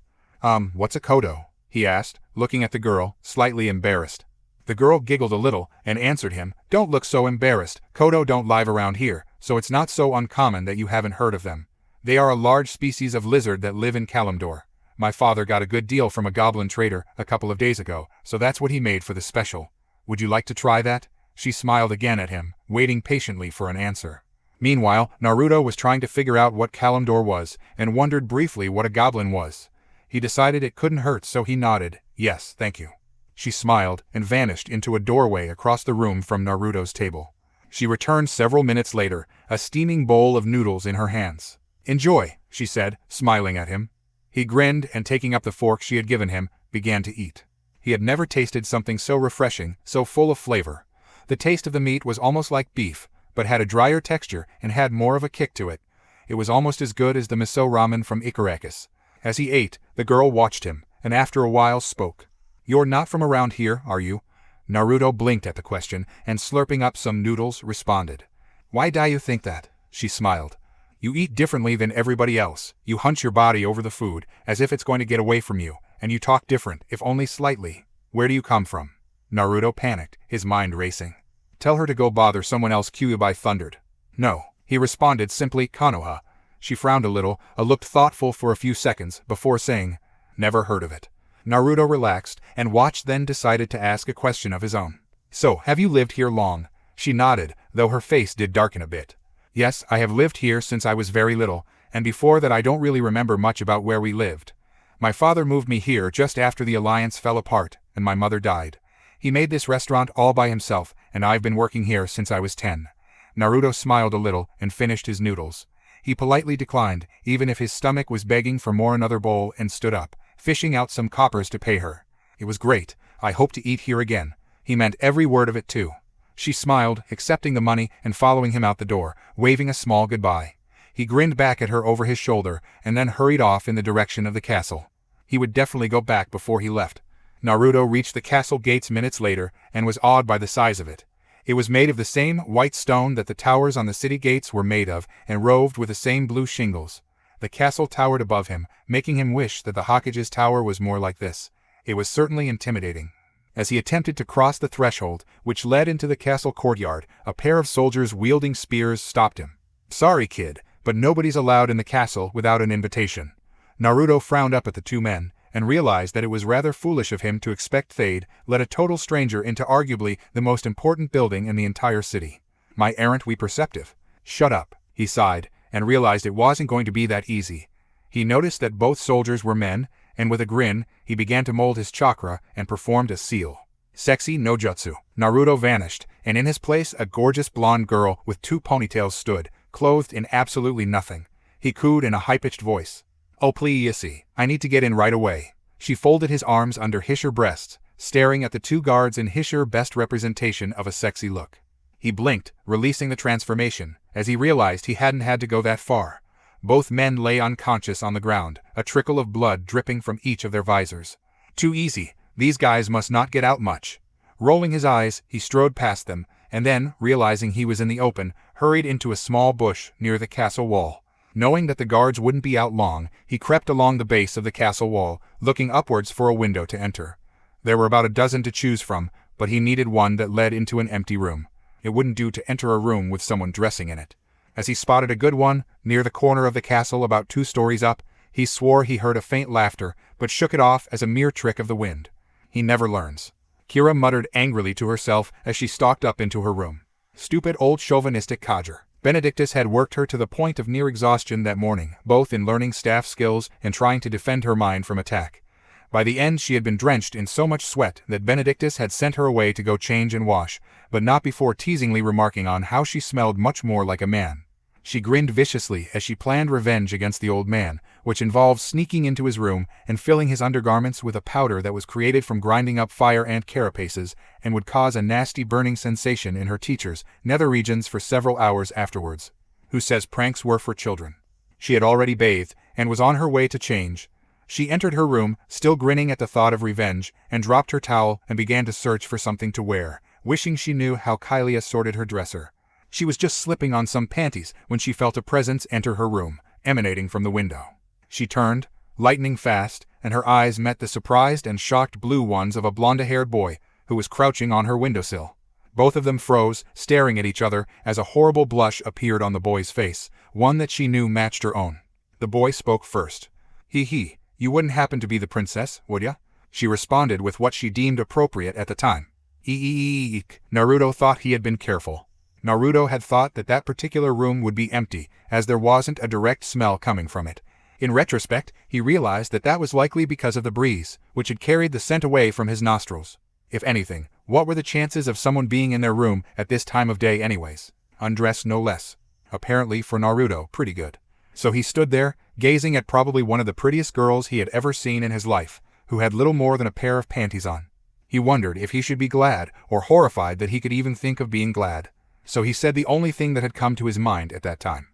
What's a kodo?" he asked, looking at the girl, slightly embarrassed. The girl giggled a little and answered him, "Don't look so embarrassed. Kodo don't live around here, so it's not so uncommon that you haven't heard of them. They are a large species of lizard that live in Kalimdor. My father got a good deal from a goblin trader a couple of days ago, so that's what he made for the special. Would you like to try that? She smiled again at him, waiting patiently for an answer. Meanwhile, Naruto was trying to figure out what Kalimdor was, and wondered briefly what a goblin was. He decided it couldn't hurt, so he nodded. Yes, thank you. She smiled and vanished into a doorway across the room from Naruto's table. She returned several minutes later, a steaming bowl of noodles in her hands. Enjoy, she said, smiling at him. He grinned and, taking up the fork she had given him, began to eat. He had never tasted something so refreshing, so full of flavor. The taste of the meat was almost like beef, but had a drier texture and had more of a kick to it. It was almost as good as the miso ramen from Icaracus. As he ate, the girl watched him, and after a while spoke. You're not from around here, are you? Naruto blinked at the question, and slurping up some noodles, responded. Why do you think that? She smiled. You eat differently than everybody else. You hunch your body over the food, as if it's going to get away from you, and you talk different, if only slightly. Where do you come from? Naruto panicked, his mind racing. Tell her to go bother someone else, Kyuubi thundered. No, he responded simply, Konoha. She frowned a little, looked thoughtful for a few seconds, before saying, Never heard of it. Naruto relaxed, and watched, then decided to ask a question of his own. So, have you lived here long? She nodded, though her face did darken a bit. Yes, I have lived here since I was very little, and before that I don't really remember much about where we lived. My father moved me here just after the alliance fell apart, and my mother died. He made this restaurant all by himself, and I've been working here since I was 10. Naruto smiled a little and finished his noodles. He politely declined, even if his stomach was begging for more, another bowl, and stood up, fishing out some coppers to pay her. It was great. I hope to eat here again. He meant every word of it too. She smiled, accepting the money and following him out the door, waving a small goodbye. He grinned back at her over his shoulder and then hurried off in the direction of the castle. He would definitely go back before he left. Naruto reached the castle gates minutes later and was awed by the size of it. It was made of the same white stone that the towers on the city gates were made of, and roved with the same blue shingles. The castle towered above him, making him wish that the Hokage's tower was more like this. It was certainly intimidating. As he attempted to cross the threshold, which led into the castle courtyard, a pair of soldiers wielding spears stopped him. Sorry, kid, but nobody's allowed in the castle without an invitation. Naruto frowned up at the two men, and realized that it was rather foolish of him to expect they'd let a total stranger into arguably the most important building in the entire city. My aren't we perceptive? Shut up, he sighed, and realized it wasn't going to be that easy. He noticed that both soldiers were men, and with a grin, he began to mold his chakra and performed a seal. Sexy no jutsu. Naruto vanished, and in his place a gorgeous blonde girl with 2 ponytails stood, clothed in absolutely nothing. He cooed in a high-pitched voice. Oh please, I need to get in right away. She folded his arms under her breasts, staring at the 2 guards in her best representation of a sexy look. He blinked, releasing the transformation, as he realized he hadn't had to go that far. Both men lay unconscious on the ground, a trickle of blood dripping from each of their visors. Too easy, these guys must not get out much. Rolling his eyes, he strode past them, and then, realizing he was in the open, hurried into a small bush near the castle wall. Knowing that the guards wouldn't be out long, he crept along the base of the castle wall, looking upwards for a window to enter. There were about a dozen to choose from, but he needed one that led into an empty room. It wouldn't do to enter a room with someone dressing in it. As he spotted a good one, near the corner of the castle about 2 stories up, he swore he heard a faint laughter, but shook it off as a mere trick of the wind. He never learns. Kira muttered angrily to herself as she stalked up into her room. Stupid old chauvinistic codger. Benedictus had worked her to the point of near exhaustion that morning, both in learning staff skills and trying to defend her mind from attack. By the end she had been drenched in so much sweat that Benedictus had sent her away to go change and wash, but not before teasingly remarking on how she smelled much more like a man. She grinned viciously as she planned revenge against the old man, which involved sneaking into his room and filling his undergarments with a powder that was created from grinding up fire ant carapaces and would cause a nasty burning sensation in her teacher's nether regions for several hours afterwards. Who says pranks were for children? She had already bathed and was on her way to change. She entered her room, still grinning at the thought of revenge, and dropped her towel and began to search for something to wear, wishing she knew how Kylia sorted her dresser. She was just slipping on some panties when she felt a presence enter her room, emanating from the window. She turned, lightning fast, and her eyes met the surprised and shocked blue ones of a blonde-haired boy who was crouching on her windowsill. Both of them froze, staring at each other as a horrible blush appeared on the boy's face, one that she knew matched her own. The boy spoke first. He, You wouldn't happen to be the princess, would ya? She responded with what she deemed appropriate at the time. Eek. Naruto thought he had been careful. Naruto had thought that that particular room would be empty, as there wasn't a direct smell coming from it. In retrospect, he realized that that was likely because of the breeze, which had carried the scent away from his nostrils. If anything, what were the chances of someone being in their room at this time of day anyways? Undressed no less. Apparently for Naruto, pretty good. So he stood there, gazing at probably one of the prettiest girls he had ever seen in his life, who had little more than a pair of panties on. He wondered if he should be glad or horrified that he could even think of being glad. So he said the only thing that had come to his mind at that time.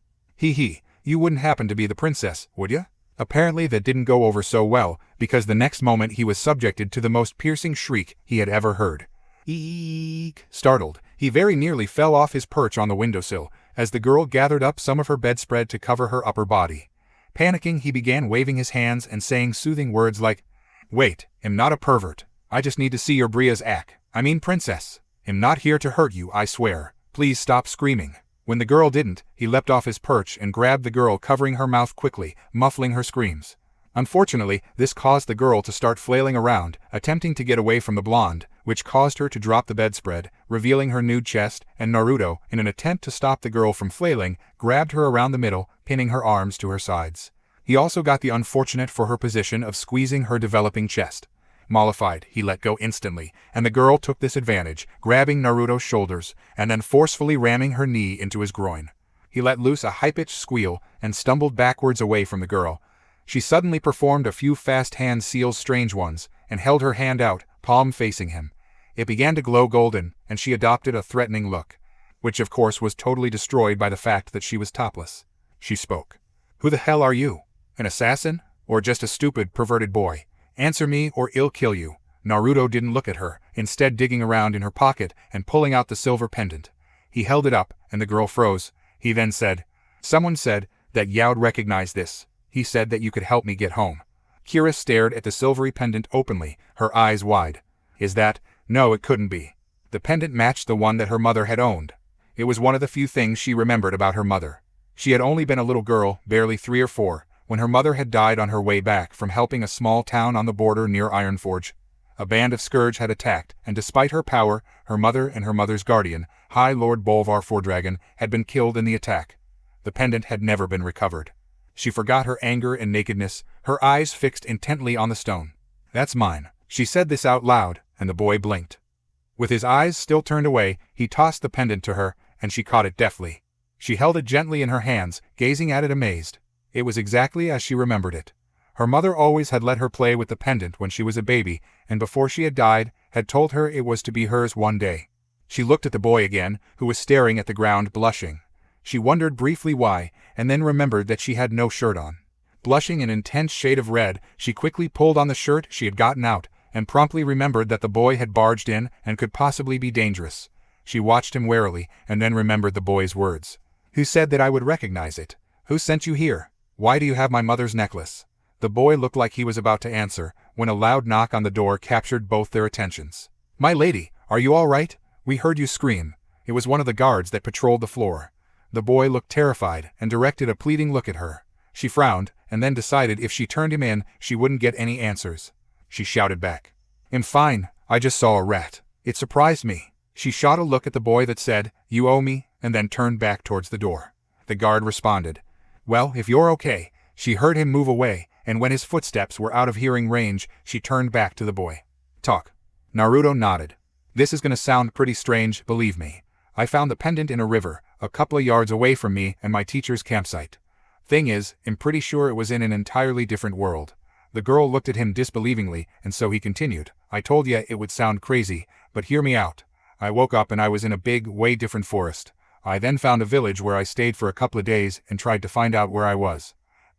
You wouldn't happen to be the princess, would ya? Apparently that didn't go over so well, because the next moment he was subjected to the most piercing shriek he had ever heard. Eek! Startled, he very nearly fell off his perch on the windowsill, as the girl gathered up some of her bedspread to cover her upper body. Panicking, he began waving his hands and saying soothing words like, "Wait, I'm not a pervert. I just need to see your princess. I'm not here to hurt you, I swear. Please stop screaming." When the girl didn't, he leapt off his perch and grabbed the girl, covering her mouth quickly, muffling her screams. Unfortunately, this caused the girl to start flailing around, attempting to get away from the blonde, which caused her to drop the bedspread, revealing her nude chest, and Naruto, in an attempt to stop the girl from flailing, grabbed her around the middle, pinning her arms to her sides. He also got the unfortunate for her position of squeezing her developing chest. Mollified, he let go instantly, and the girl took this advantage, grabbing Naruto's shoulders, and then forcefully ramming her knee into his groin. He let loose a high-pitched squeal, and stumbled backwards away from the girl. She suddenly performed a few fast hand seals, strange ones, and held her hand out, palm facing him. It began to glow golden, and she adopted a threatening look, which of course was totally destroyed by the fact that she was topless. She spoke. "Who the hell are you? An assassin? Or just a stupid, perverted boy? Answer me or I'll kill you." Naruto didn't look at her, instead digging around in her pocket and pulling out the silver pendant. He held it up, and the girl froze. He then said, "Someone said that you'd recognize this. He said that you could help me get home." Kira stared at the silvery pendant openly, her eyes wide. "Is that?" No, it couldn't be. The pendant matched the one that her mother had owned. It was one of the few things she remembered about her mother. She had only been a little girl, barely 3 or 4, when her mother had died on her way back from helping a small town on the border near Ironforge. A band of Scourge had attacked, and despite her power, her mother and her mother's guardian, High Lord Bolvar Fordragon, had been killed in the attack. The pendant had never been recovered. She forgot her anger and nakedness, her eyes fixed intently on the stone. "That's mine." She said this out loud, and the boy blinked. With his eyes still turned away, he tossed the pendant to her, and she caught it deftly. She held it gently in her hands, gazing at it amazed. It was exactly as she remembered it. Her mother always had let her play with the pendant when she was a baby, and before she had died, had told her it was to be hers one day. She looked at the boy again, who was staring at the ground, blushing. She wondered briefly why, and then remembered that she had no shirt on. Blushing an intense shade of red, she quickly pulled on the shirt she had gotten out, and promptly remembered that the boy had barged in and could possibly be dangerous. She watched him warily, and then remembered the boy's words. "Who said that I would recognize it? Who sent you here? Why do you have my mother's necklace?" The boy looked like he was about to answer, when a loud knock on the door captured both their attentions. "My lady, are you all right? We heard you scream." It was one of the guards that patrolled the floor. The boy looked terrified and directed a pleading look at her. She frowned, and then decided if she turned him in, she wouldn't get any answers. She shouted back, "I'm fine, I just saw a rat. It surprised me." She shot a look at the boy that said, "You owe me," and then turned back towards the door. The guard responded, "Well, if you're okay." She heard him move away, and when his footsteps were out of hearing range, she turned back to the boy. "Talk." Naruto nodded. "This is gonna sound pretty strange, believe me. I found the pendant in a river, a couple of yards away from me and my teacher's campsite. Thing is, I'm pretty sure it was in an entirely different world." The girl looked at him disbelievingly, and so he continued, "I told ya it would sound crazy, but hear me out. I woke up and I was in a big, way different forest. I then found a village where I stayed for a couple of days and tried to find out where I was."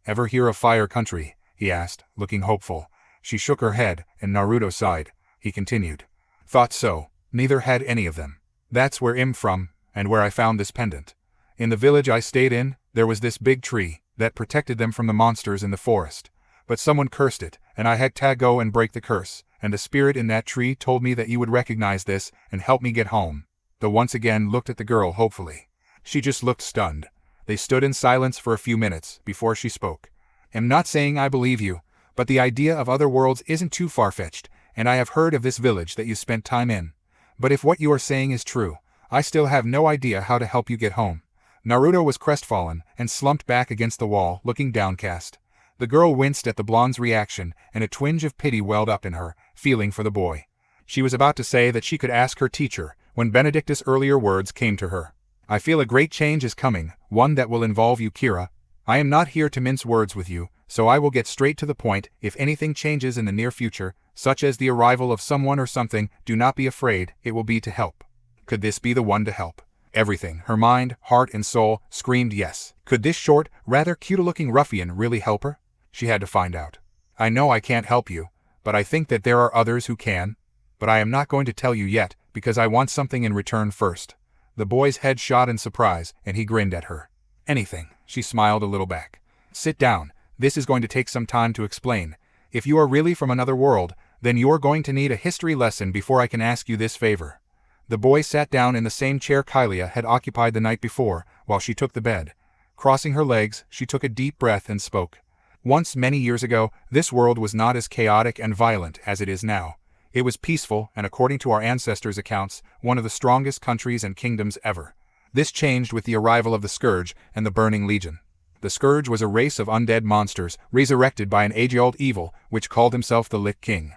"Ever hear of Fire Country?" he asked, looking hopeful. She shook her head, and Naruto sighed. He continued, "Thought so. Neither had any of them. That's where I'm from, and where I found this pendant. In the village I stayed in, there was this big tree that protected them from the monsters in the forest. But someone cursed it, and I had to go and break the curse, and the spirit in that tree told me that you would recognize this and help me get home." Though once again looked at the girl hopefully. She just looked stunned. They stood in silence for a few minutes before she spoke. "I'm not saying I believe you, But the idea of other worlds isn't too far-fetched, and I have heard of this village that you spent time in. But if what you are saying is true, I still have no idea how to help you get home." Naruto was crestfallen and slumped back against the wall, looking downcast. The girl winced at the blonde's reaction, and a twinge of pity welled up in her, feeling for the boy. She was about to say that she could ask her teacher, when Benedictus' earlier words came to her. "I feel a great change is coming, one that will involve you, Kira. I am not here to mince words with you, so I will get straight to the point. If anything changes in the near future, such as the arrival of someone or something, do not be afraid, it will be to help." Could this be the one to help? Everything, her mind, heart and soul, screamed yes. Could this short, rather cute-looking ruffian really help her? She had to find out. "I know I can't help you, but I think that there are others who can. But I am not going to tell you yet, because I want something in return first." The boy's head shot in surprise, and he grinned at her. "Anything," she smiled a little back. "Sit down, this is going to take some time to explain. If you are really from another world, then you're going to need a history lesson before I can ask you this favor." The boy sat down in the same chair Kylia had occupied the night before, while she took the bed. Crossing her legs, she took a deep breath and spoke. "Once, many years ago, this world was not as chaotic and violent as it is now. It was peaceful and, according to our ancestors' accounts, one of the strongest countries and kingdoms ever. This changed with the arrival of the Scourge and the Burning Legion. The Scourge was a race of undead monsters, resurrected by an age-old evil, which called himself the Lich King.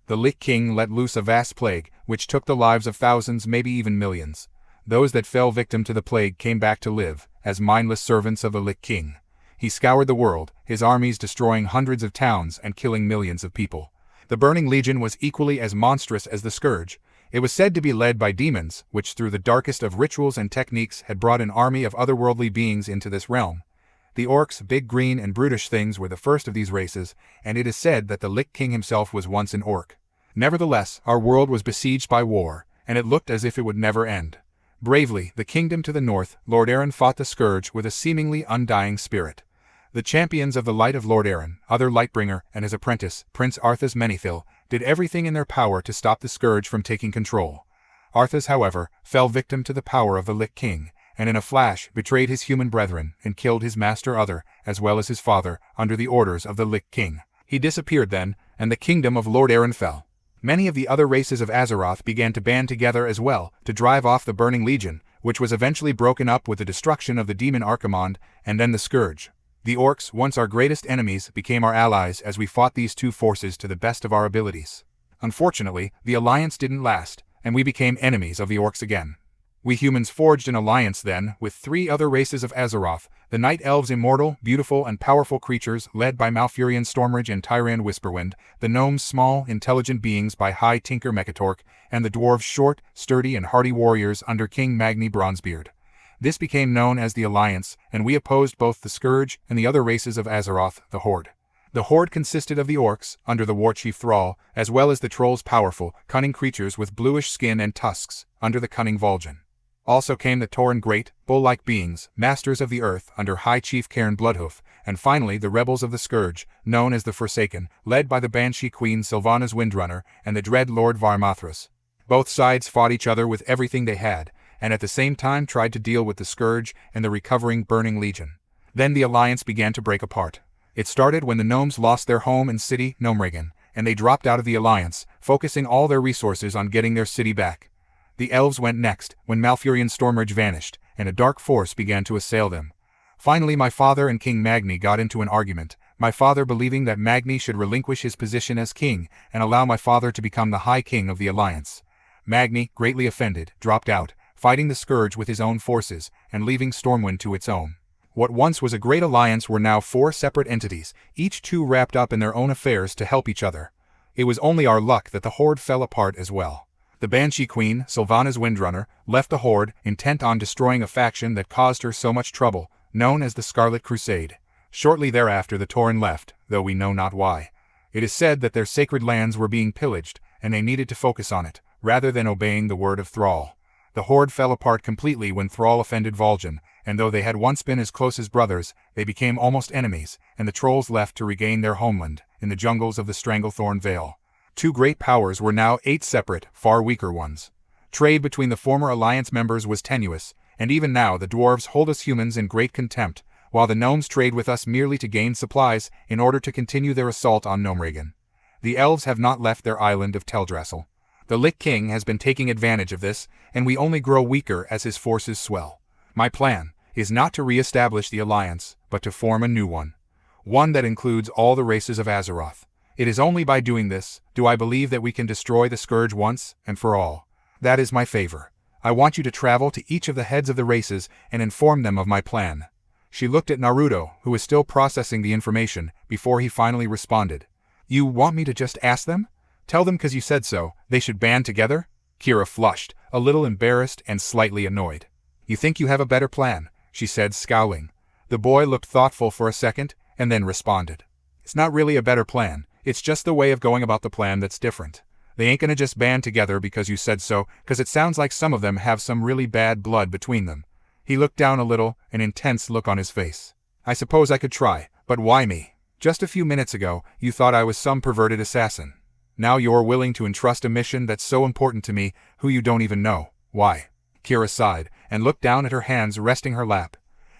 The Lich King let loose a vast plague, which took the lives of thousands, maybe even millions. Those that fell victim to the plague came back to live, as mindless servants of the Lich King. He scoured the world, his armies destroying hundreds of towns and killing millions of people. The Burning Legion was equally as monstrous as the Scourge. It was said to be led by demons, which through the darkest of rituals and techniques had brought an army of otherworldly beings into this realm. The orcs, big green and brutish things, were the first of these races, and it is said that the Lich King himself was once an orc. Nevertheless, our world was besieged by war, and it looked as if it would never end. Bravely, the kingdom to the north, Lord Aaron fought the Scourge with a seemingly undying spirit. The champions of the light of Lord Aaron, other Lightbringer, and his apprentice, Prince Arthas Menethil, did everything in their power to stop the Scourge from taking control. Arthas, however, fell victim to the power of the Lich King, and in a flash betrayed his human brethren and killed his master Other, as well as his father, under the orders of the Lich King. He disappeared then, and the kingdom of Lord Aaron fell. Many of the other races of Azeroth began to band together as well, to drive off the Burning Legion, which was eventually broken up with the destruction of the demon Archimonde, and then the Scourge. The orcs, once our greatest enemies, became our allies as we fought these two forces to the best of our abilities. Unfortunately, the alliance didn't last, and we became enemies of the orcs again. We humans forged an alliance then with 3 other races of Azeroth, the Night Elves, immortal, beautiful and powerful creatures led by Malfurion Stormrage and Tyrande Whisperwind, the Gnomes, small, intelligent beings by High Tinker Mechatork, and the Dwarves, short, sturdy and hardy warriors under King Magni Bronzebeard. This became known as the Alliance, and we opposed both the Scourge and the other races of Azeroth, the Horde. The Horde consisted of the orcs, under the warchief Thrall, as well as the trolls, powerful, cunning creatures with bluish skin and tusks, under the cunning Vol'jin. Also came the Tauren, great, bull-like beings, masters of the earth, under High Chief Cairn Bloodhoof, and finally the rebels of the Scourge, known as the Forsaken, led by the Banshee Queen Sylvanas Windrunner and the dread Lord Varmathras. Both sides fought each other with everything they had, and at the same time tried to deal with the Scourge and the recovering Burning Legion. Then the alliance began to break apart. It started when the gnomes lost their home and city, Gnomeregan, and they dropped out of the alliance, focusing all their resources on getting their city back. The elves went next, when Malfurion Stormrage vanished, and a dark force began to assail them. Finally my father and King Magni got into an argument, my father believing that Magni should relinquish his position as king, and allow my father to become the High King of the Alliance. Magni, greatly offended, dropped out, fighting the Scourge with his own forces, and leaving Stormwind to its own. What once was a great alliance were now 4 separate entities, each 2 wrapped up in their own affairs to help each other. It was only our luck that the Horde fell apart as well. The Banshee Queen, Sylvanas Windrunner, left the Horde, intent on destroying a faction that caused her so much trouble, known as the Scarlet Crusade. Shortly thereafter the Tauren left, though we know not why. It is said that their sacred lands were being pillaged, and they needed to focus on it, rather than obeying the word of Thrall. The Horde fell apart completely when Thrall offended Vol'jin, and though they had once been as close as brothers, they became almost enemies, and the trolls left to regain their homeland, in the jungles of the Stranglethorn Vale. 2 great powers were now 8 separate, far weaker ones. Trade between the former alliance members was tenuous, and even now the dwarves hold us humans in great contempt, while the gnomes trade with us merely to gain supplies in order to continue their assault on Gnomeregan. The elves have not left their island of Teldrassil. The Lich King has been taking advantage of this, and we only grow weaker as his forces swell. My plan is not to re-establish the alliance, but to form a new one. One that includes all the races of Azeroth. It is only by doing this do I believe that we can destroy the Scourge once and for all. That is my favor. I want you to travel to each of the heads of the races and inform them of my plan. She looked at Naruto, who was still processing the information, before he finally responded. You want me to just ask them? Tell them because you said so, they should band together? Kira flushed, a little embarrassed and slightly annoyed. You think you have a better plan, she said, scowling. The boy looked thoughtful for a second, and then responded. It's not really a better plan, it's just the way of going about the plan that's different. They ain't gonna just band together because you said so, because it sounds like some of them have some really bad blood between them. He looked down a little, an intense look on his face. I suppose I could try, but why me? Just a few minutes ago, you thought I was some perverted assassin. Now you're willing to entrust a mission that's so important to me, who you don't even know. Why? Kira sighed, and looked down at her hands resting her lap.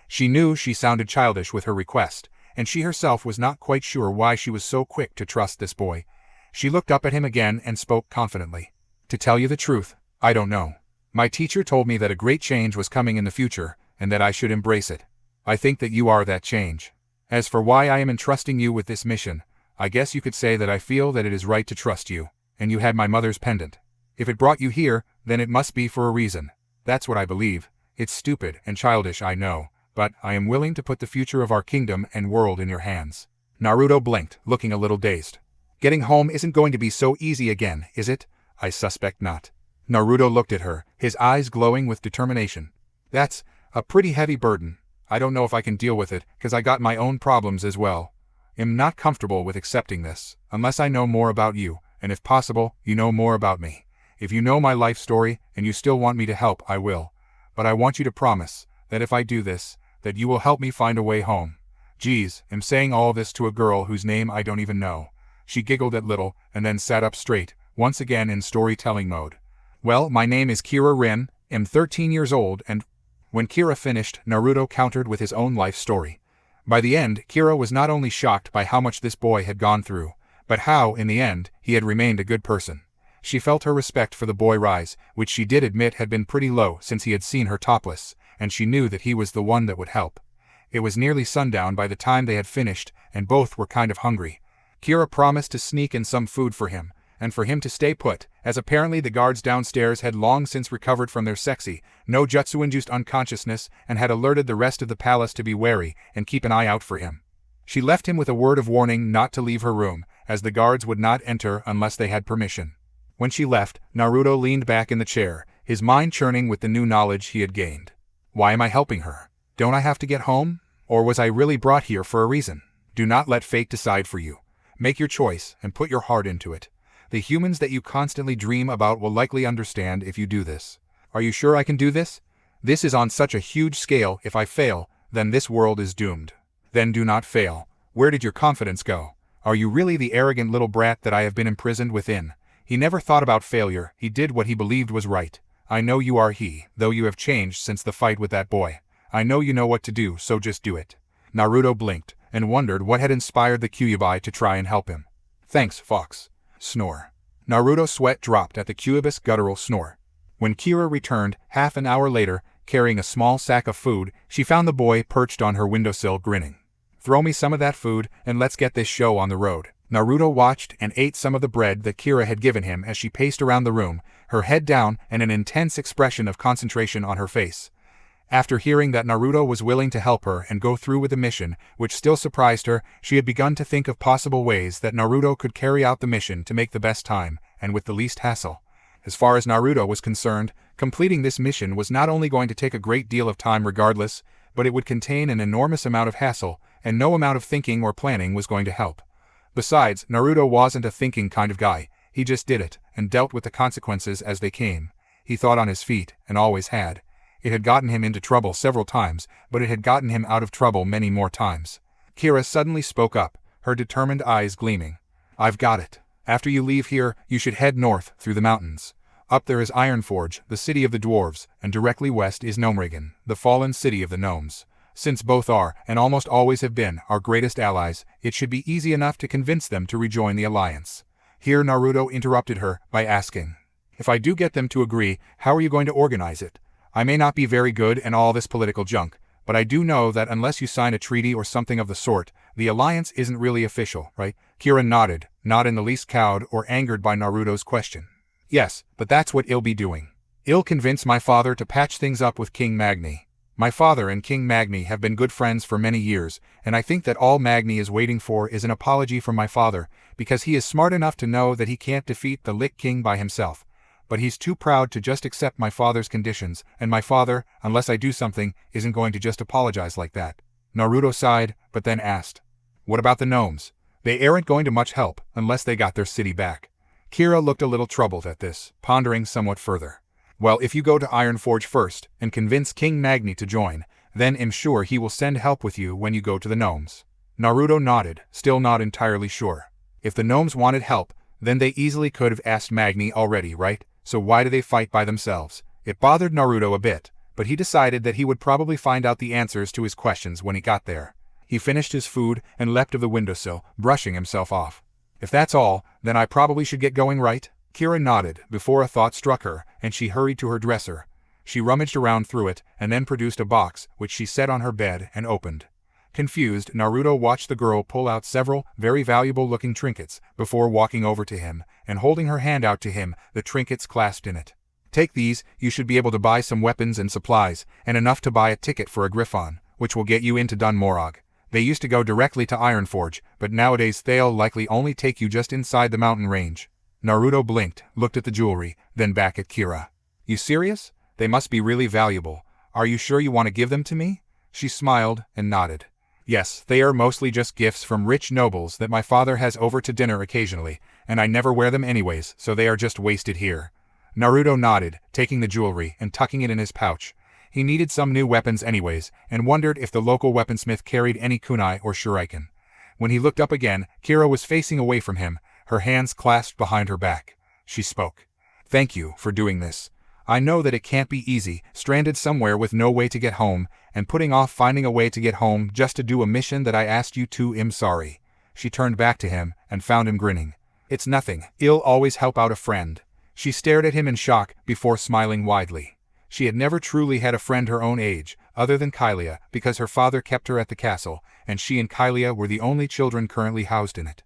She knew she sounded childish with her request, and she herself was not quite sure why she was so quick to trust this boy. She looked up at him again and spoke confidently. To tell you the truth, I don't know. My teacher told me that a great change was coming in the future, and that I should embrace it. I think that you are that change. As for why I am entrusting you with this mission, I guess you could say that I feel that it is right to trust you, and you had my mother's pendant. If it brought you here, then it must be for a reason. That's what I believe. It's stupid and childish, I know, but I am willing to put the future of our kingdom and world in your hands. Naruto blinked, looking a little dazed. Getting home isn't going to be so easy again, is it? I suspect not. Naruto looked at her, his eyes glowing with determination. That's a pretty heavy burden. I don't know if I can deal with it, because I got my own problems as well. I'm not comfortable with accepting this, unless I know more about you, and if possible, you know more about me. If you know my life story, and you still want me to help, I will. But I want you to promise, that if I do this, that you will help me find a way home. Geez, I'm saying all this to a girl whose name I don't even know. She giggled a little, and then sat up straight, once again in storytelling mode. Well, my name is Kira Rin, am 13 years old, and... When Kira finished, Naruto countered with his own life story. By the end, Kira was not only shocked by how much this boy had gone through, but how, in the end, he had remained a good person. She felt her respect for the boy rise, which she did admit had been pretty low since he had seen her topless, and she knew that he was the one that would help. It was nearly sundown by the time they had finished, and both were kind of hungry. Kira promised to sneak in some food for him, and for him to stay put, as apparently the guards downstairs had long since recovered from their sexy, no jutsu-induced unconsciousness and had alerted the rest of the palace to be wary and keep an eye out for him. She left him with a word of warning not to leave her room, as the guards would not enter unless they had permission. When she left, Naruto leaned back in the chair, his mind churning with the new knowledge he had gained. Why am I helping her? Don't I have to get home? Or was I really brought here for a reason? Do not let fate decide for you. Make your choice and put your heart into it. The humans that you constantly dream about will likely understand if you do this. Are you sure I can do this? This is on such a huge scale. If I fail, then this world is doomed. Then do not fail. Where did your confidence go? Are you really the arrogant little brat that I have been imprisoned within? He never thought about failure. He did what he believed was right. I know you are he, though you have changed since the fight with that boy. I know you know what to do, so just do it. Naruto blinked, and wondered what had inspired the Kyuubi to try and help him. Thanks, Fox. Snore. Naruto's sweat dropped at the Kyuubi's guttural snore. When Kira returned, half an hour later, carrying a small sack of food, she found the boy perched on her windowsill grinning. Throw me some of that food, and let's get this show on the road. Naruto watched and ate some of the bread that Kira had given him as she paced around the room, her head down and an intense expression of concentration on her face. After hearing that Naruto was willing to help her and go through with the mission, which still surprised her, she had begun to think of possible ways that Naruto could carry out the mission to make the best time, and with the least hassle. As far as Naruto was concerned, completing this mission was not only going to take a great deal of time regardless, but it would contain an enormous amount of hassle, and no amount of thinking or planning was going to help. Besides, Naruto wasn't a thinking kind of guy. He just did it, and dealt with the consequences as they came. He thought on his feet, and always had. It had gotten him into trouble several times, but it had gotten him out of trouble many more times. Kira suddenly spoke up, her determined eyes gleaming. I've got it. After you leave here, you should head north through the mountains. Up there is Ironforge, the city of the dwarves, and directly west is Gnomeregan, the fallen city of the gnomes. Since both are, and almost always have been, our greatest allies, it should be easy enough to convince them to rejoin the alliance. Here Naruto interrupted her by asking, "If I do get them to agree, how are you going to organize it? I may not be very good and all this political junk, but I do know that unless you sign a treaty or something of the sort, the alliance isn't really official, right?" Kira nodded, not in the least cowed or angered by Naruto's question. "Yes, but that's what I'll be doing. I'll convince my father to patch things up with King Magni. My father and King Magni have been good friends for many years, and I think that all Magni is waiting for is an apology from my father, because he is smart enough to know that he can't defeat the Lich King by himself. But he's too proud to just accept my father's conditions, and my father, unless I do something, isn't going to just apologize like that." Naruto sighed, but then asked, "What about the gnomes? They aren't going to much help, unless they got their city back." Kira looked a little troubled at this, pondering somewhat further. "Well, if you go to Ironforge first, and convince King Magni to join, then I'm sure he will send help with you when you go to the gnomes." Naruto nodded, still not entirely sure. If the gnomes wanted help, then they easily could have asked Magni already, right? So why do they fight by themselves? It bothered Naruto a bit, but he decided that he would probably find out the answers to his questions when he got there. He finished his food and leapt of the windowsill, brushing himself off. "If that's all, then I probably should get going, right?" Kira nodded, before a thought struck her, and she hurried to her dresser. She rummaged around through it, and then produced a box, which she set on her bed and opened. Confused, Naruto watched the girl pull out several very valuable-looking trinkets, before walking over to him, and holding her hand out to him, the trinkets clasped in it. "Take these, you should be able to buy some weapons and supplies, and enough to buy a ticket for a Griffon, which will get you into Dunmorog. They used to go directly to Ironforge, but nowadays they'll likely only take you just inside the mountain range." Naruto blinked, looked at the jewelry, then back at Kira. "You serious? They must be really valuable. Are you sure you want to give them to me?" She smiled and nodded. "Yes, they are mostly just gifts from rich nobles that my father has over to dinner occasionally, and I never wear them anyways, so they are just wasted here." Naruto nodded, taking the jewelry and tucking it in his pouch. He needed some new weapons anyways, and wondered if the local weaponsmith carried any kunai or shuriken. When he looked up again, Kira was facing away from him, her hands clasped behind her back. She spoke. "Thank you for doing this. I know that it can't be easy, stranded somewhere with no way to get home, and putting off finding a way to get home just to do a mission that I asked you to. I'm sorry." She turned back to him, and found him grinning. "It's nothing. I'll always help out a friend." She stared at him in shock, before smiling widely. She had never truly had a friend her own age, other than Kylia, because her father kept her at the castle, and she and Kylia were the only children currently housed in it.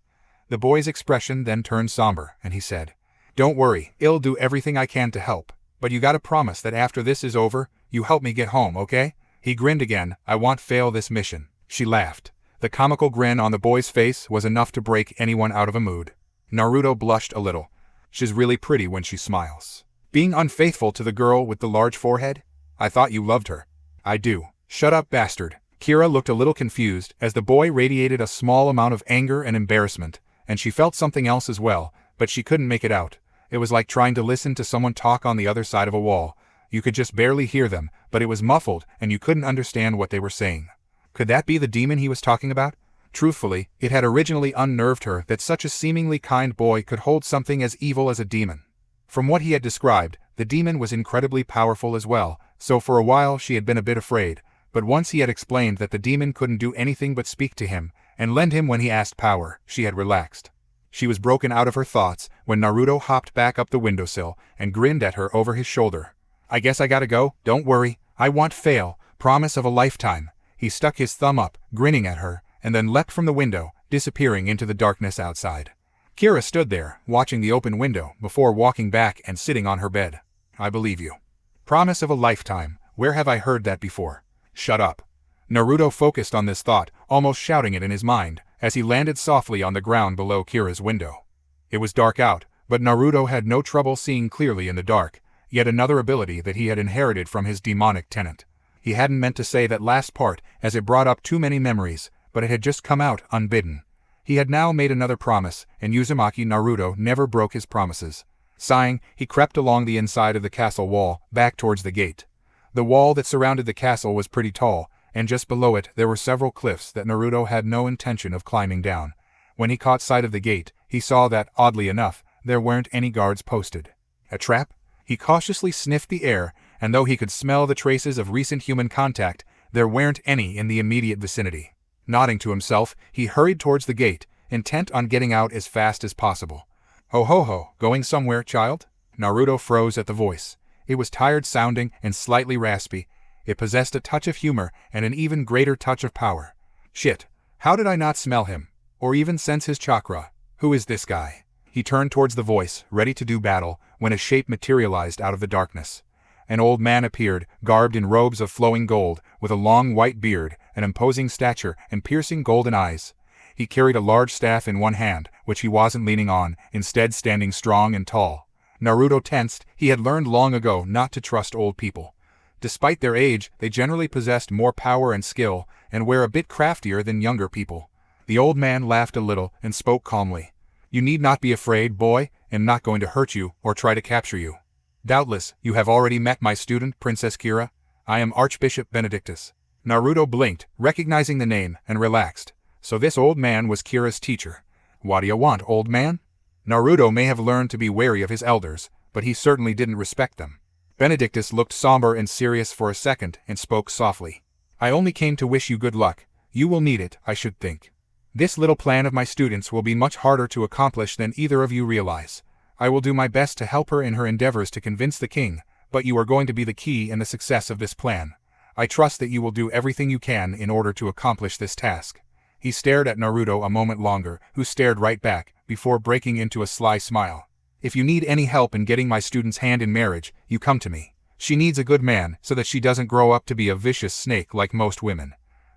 The boy's expression then turned somber, and he said, "Don't worry, I'll do everything I can to help. But you gotta promise that after this is over, you help me get home, okay?" He grinned again. "I won't fail this mission." She laughed. The comical grin on the boy's face was enough to break anyone out of a mood. Naruto blushed a little. She's really pretty when she smiles. "Being unfaithful to the girl with the large forehead? I thought you loved her." "I do." "Shut up, bastard." Kira looked a little confused, as the boy radiated a small amount of anger and embarrassment, and she felt something else as well, but she couldn't make it out. It was like trying to listen to someone talk on the other side of a wall. You could just barely hear them, but it was muffled, and you couldn't understand what they were saying. Could that be the demon he was talking about? Truthfully, it had originally unnerved her that such a seemingly kind boy could hold something as evil as a demon. From what he had described, the demon was incredibly powerful as well, so for a while she had been a bit afraid, but once he had explained that the demon couldn't do anything but speak to him, and lend him when he asked power, she had relaxed. She was broken out of her thoughts when Naruto hopped back up the windowsill and grinned at her over his shoulder. "I guess I gotta go, don't worry, I won't fail, promise of a lifetime." He stuck his thumb up, grinning at her, and then leapt from the window, disappearing into the darkness outside. Kira stood there, watching the open window, before walking back and sitting on her bed. "I believe you. Promise of a lifetime, where have I heard that before?" "Shut up." Naruto focused on this thought, almost shouting it in his mind, as he landed softly on the ground below Kira's window. It was dark out, but Naruto had no trouble seeing clearly in the dark, yet another ability that he had inherited from his demonic tenant. He hadn't meant to say that last part, as it brought up too many memories, but it had just come out unbidden. He had now made another promise, and Uzumaki Naruto never broke his promises. Sighing, he crept along the inside of the castle wall, back towards the gate. The wall that surrounded the castle was pretty tall, and just below it there were several cliffs that Naruto had no intention of climbing down. When he caught sight of the gate, he saw that, oddly enough, there weren't any guards posted. A trap? He cautiously sniffed the air, and though he could smell the traces of recent human contact, There weren't any in the immediate vicinity. Nodding to himself, he hurried towards the gate, intent on getting out as fast as possible. "Ho ho ho, going somewhere, child?" Naruto froze at the voice. It was tired-sounding and slightly raspy. It possessed a touch of humor and an even greater touch of power. Shit, how did I not smell him? Or even sense his chakra? Who is this guy? He turned towards the voice, ready to do battle, when a shape materialized out of the darkness. An old man appeared, garbed in robes of flowing gold, with a long white beard, an imposing stature, and piercing golden eyes. He carried a large staff in one hand, which he wasn't leaning on, instead standing strong and tall. Naruto tensed. He had learned long ago not to trust old people. Despite their age, they generally possessed more power and skill, and were a bit craftier than younger people. The old man laughed a little and spoke calmly. "You need not be afraid, boy. I am not going to hurt you or try to capture you. Doubtless, you have already met my student, Princess Kira. I am Archbishop Benedictus." Naruto blinked, recognizing the name, and relaxed. So this old man was Kira's teacher. "What do you want, old man?" Naruto may have learned to be wary of his elders, but he certainly didn't respect them. Benedictus looked somber and serious for a second and spoke softly. "I only came to wish you good luck. You will need it, I should think. This little plan of my students will be much harder to accomplish than either of you realize. I will do my best to help her in her endeavors to convince the king, but you are going to be the key in the success of this plan. I trust that you will do everything you can in order to accomplish this task." He stared at Naruto a moment longer, who stared right back, before breaking into a sly smile. "If you need any help in getting my student's hand in marriage, you come to me. She needs a good man so that she doesn't grow up to be a vicious snake like most women."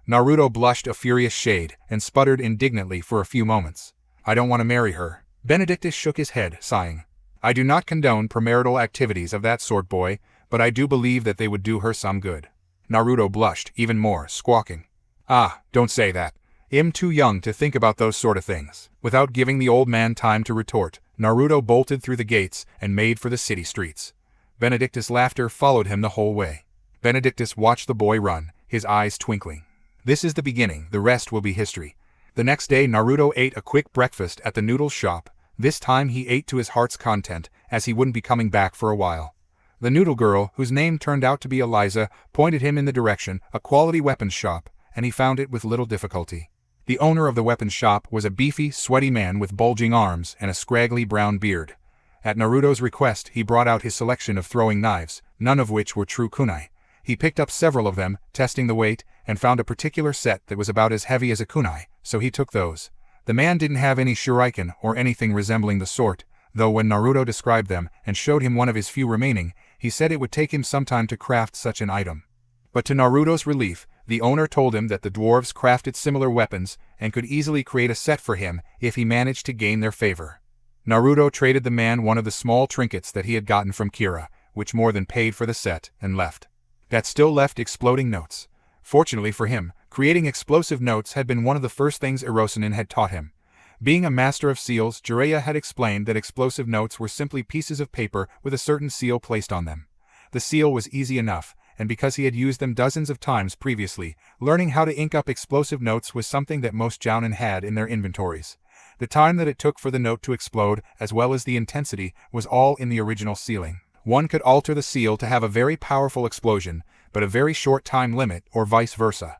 Naruto blushed a furious shade and sputtered indignantly for a few moments. "I don't want to marry her." Benedictus shook his head, sighing. "I do not condone premarital activities of that sort, boy, but I do believe that they would do her some good." Naruto blushed even more, squawking. "Ah, don't say that. I'm too young to think about those sort of things." Without giving the old man time to retort, Naruto bolted through the gates and made for the city streets. Benedictus' laughter followed him the whole way. Benedictus watched the boy run, his eyes twinkling. This is the beginning, the rest will be history. The next day Naruto ate a quick breakfast at the noodle shop. This time he ate to his heart's content, as he wouldn't be coming back for a while. The noodle girl, whose name turned out to be Eliza, pointed him in the direction, a quality weapons shop, and he found it with little difficulty. The owner of the weapons shop was a beefy, sweaty man with bulging arms and a scraggly brown beard. At Naruto's request, he brought out his selection of throwing knives, none of which were true kunai. He picked up several of them, testing the weight, and found a particular set that was about as heavy as a kunai, so he took those. The man didn't have any shuriken or anything resembling the sort, though when Naruto described them and showed him one of his few remaining, he said it would take him some time to craft such an item. But to Naruto's relief, the owner told him that the dwarves crafted similar weapons and could easily create a set for him if he managed to gain their favor. Naruto traded the man one of the small trinkets that he had gotten from Kira, which more than paid for the set, and left. That still left exploding notes. Fortunately for him, creating explosive notes had been one of the first things Orson had taught him. Being a master of seals, Jiraiya had explained that explosive notes were simply pieces of paper with a certain seal placed on them. The seal was easy enough, and because he had used them dozens of times previously, learning how to ink up explosive notes was something that most jounin had in their inventories. The time that it took for the note to explode, as well as the intensity, was all in the original sealing. One could alter the seal to have a very powerful explosion, but a very short time limit, or vice versa.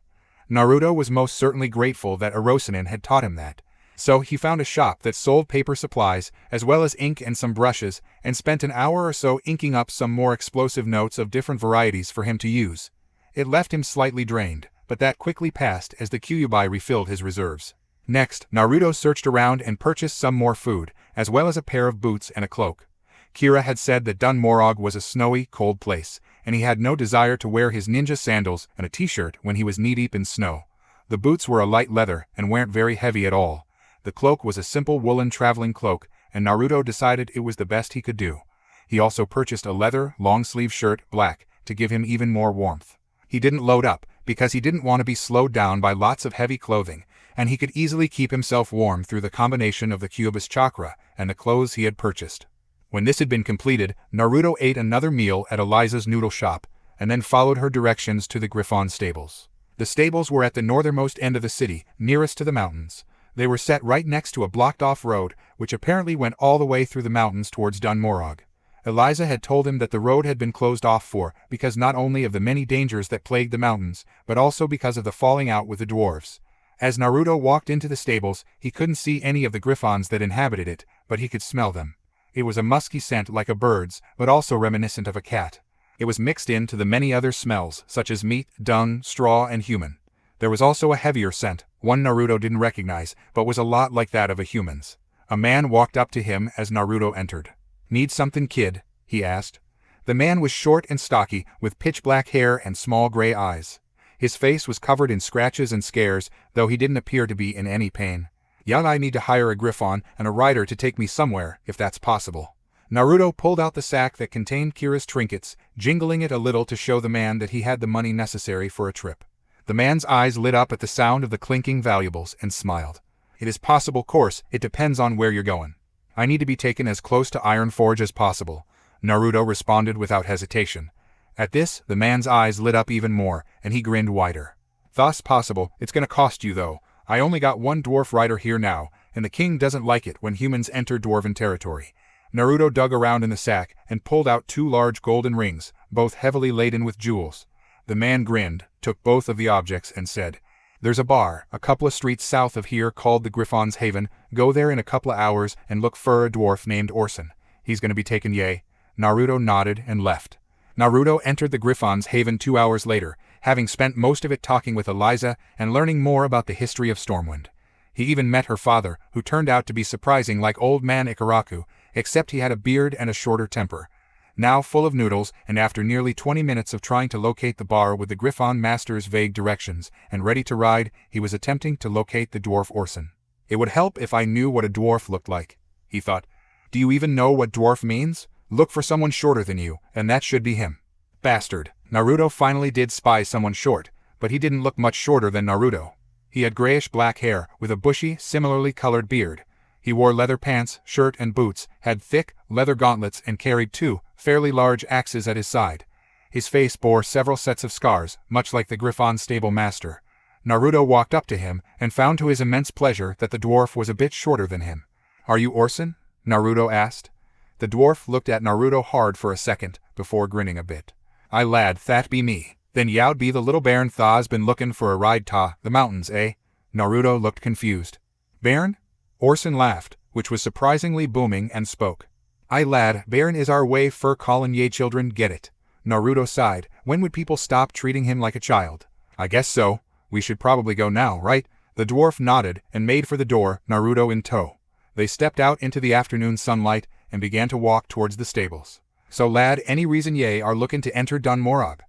Naruto was most certainly grateful that Orson had taught him that. So he found a shop that sold paper supplies, as well as ink and some brushes, and spent an hour or so inking up some more explosive notes of different varieties for him to use. It left him slightly drained, but that quickly passed as the Kyuubi refilled his reserves. Next, Naruto searched around and purchased some more food, as well as a pair of boots and a cloak. Kira had said that Dun Morog was a snowy, cold place, and he had no desire to wear his ninja sandals and a t-shirt when he was knee-deep in snow. The boots were a light leather and weren't very heavy at all. The cloak was a simple woolen traveling cloak, and Naruto decided it was the best he could do. He also purchased a leather, long-sleeve shirt, black, to give him even more warmth. He didn't load up, because he didn't want to be slowed down by lots of heavy clothing, and he could easily keep himself warm through the combination of the Kyuubi's chakra and the clothes he had purchased. When this had been completed, Naruto ate another meal at Eliza's noodle shop, and then followed her directions to the Griffon stables. The stables were at the northernmost end of the city, nearest to the mountains. They were set right next to a blocked-off road, which apparently went all the way through the mountains towards Dun Morog. Eliza had told him that the road had been closed off because not only of the many dangers that plagued the mountains, but also because of the falling out with the dwarves. As Naruto walked into the stables, he couldn't see any of the griffons that inhabited it, but he could smell them. It was a musky scent like a bird's, but also reminiscent of a cat. It was mixed into the many other smells, such as meat, dung, straw, and human. There was also a heavier scent, one Naruto didn't recognize, but was a lot like that of a human's. A man walked up to him as Naruto entered. "Need something, kid?" he asked. The man was short and stocky, with pitch-black hair and small gray eyes. His face was covered in scratches and scars, though he didn't appear to be in any pain. "Young, I need to hire a griffon and a rider to take me somewhere, if that's possible." Naruto pulled out the sack that contained Kira's trinkets, jingling it a little to show the man that he had the money necessary for a trip. The man's eyes lit up at the sound of the clinking valuables and smiled. "It is possible, course, it depends on where you're going. I need to be taken as close to Ironforge as possible," Naruto responded without hesitation. At this, the man's eyes lit up even more, and he grinned wider. "Thus possible, it's gonna cost you though. I only got one dwarf rider here now, and the king doesn't like it when humans enter dwarven territory." Naruto dug around in the sack and pulled out 2 large golden rings, both heavily laden with jewels. The man grinned, took both of the objects, and said, "There's a bar, a couple of streets south of here called the Griffon's Haven. Go there in a couple of hours and look for a dwarf named Orson. He's gonna be taken, yay." Naruto nodded and left. Naruto entered the Griffon's Haven 2 hours later, having spent most of it talking with Eliza and learning more about the history of Stormwind. He even met her father, who turned out to be surprising like old man Ikaraku, except he had a beard and a shorter temper. Now full of noodles, and after nearly 20 minutes of trying to locate the bar with the Griffon Master's vague directions, and ready to ride, he was attempting to locate the dwarf Orson. "It would help if I knew what a dwarf looked like," he thought. "Do you even know what dwarf means? Look for someone shorter than you, and that should be him." Bastard. Naruto finally did spy someone short, but he didn't look much shorter than Naruto. He had grayish-black hair, with a bushy, similarly colored beard. He wore leather pants, shirt, and boots, had thick, leather gauntlets, and carried 2 fairly large axes at his side. His face bore several sets of scars, much like the Griffon stable master. Naruto walked up to him, and found to his immense pleasure that the dwarf was a bit shorter than him. "Are you Orson?" Naruto asked. The dwarf looked at Naruto hard for a second, before grinning a bit. "Aye lad, that be me. Then y'oud be the little bairn tha's been lookin' for a ride ta the mountains, eh?" Naruto looked confused. "Bairn?" Orson laughed, which was surprisingly booming, and spoke. "Aye lad, bairn is our way fur callin' ye children, get it." Naruto sighed. When would people stop treating him like a child? "I guess so. We should probably go now, right?" The dwarf nodded, and made for the door, Naruto in tow. They stepped out into the afternoon sunlight, and began to walk towards the stables. "So lad, any reason ye are looking to enter Dunmorog?"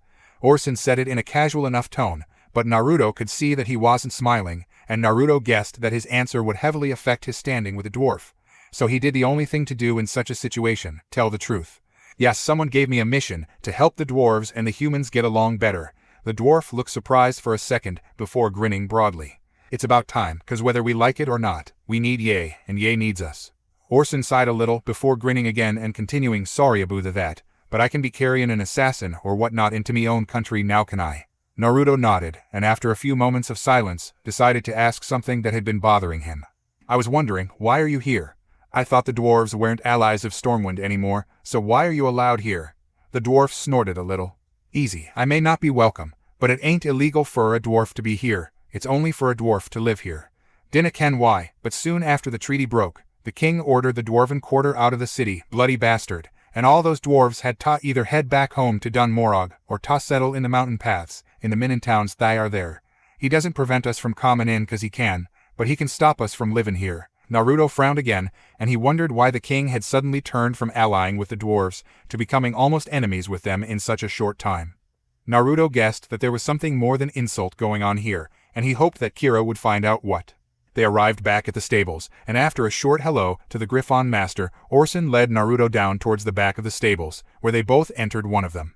Orson said it in a casual enough tone, but Naruto could see that he wasn't smiling, and Naruto guessed that his answer would heavily affect his standing with the dwarf. So he did the only thing to do in such a situation, tell the truth. "Yes, someone gave me a mission, to help the dwarves and the humans get along better." The dwarf looked surprised for a second, before grinning broadly. "It's about time, 'cause whether we like it or not, we need ye, and ye needs us." Orson sighed a little, before grinning again and continuing, "Sorry about that, but I can be carrying an assassin or whatnot into me own country now, can I?" Naruto nodded, and after a few moments of silence, decided to ask something that had been bothering him. "I was wondering, why are you here? I thought the dwarves weren't allies of Stormwind anymore, so why are you allowed here?" The dwarf snorted a little. "Easy, I may not be welcome, but it ain't illegal for a dwarf to be here. It's only for a dwarf to live here. Dinna ken why, but soon after the treaty broke, the king ordered the dwarven quarter out of the city, bloody bastard, and all those dwarves had ta either head back home to Dunmorog, or ta settle in the mountain paths, in the Minnan towns they are there. He doesn't prevent us from comin' in 'cause he can, but he can stop us from living here." Naruto frowned again, and he wondered why the king had suddenly turned from allying with the dwarves, to becoming almost enemies with them in such a short time. Naruto guessed that there was something more than insult going on here, and he hoped that Kira would find out what. They arrived back at the stables, and after a short hello to the Griffon Master, Orson led Naruto down towards the back of the stables, where they both entered one of them.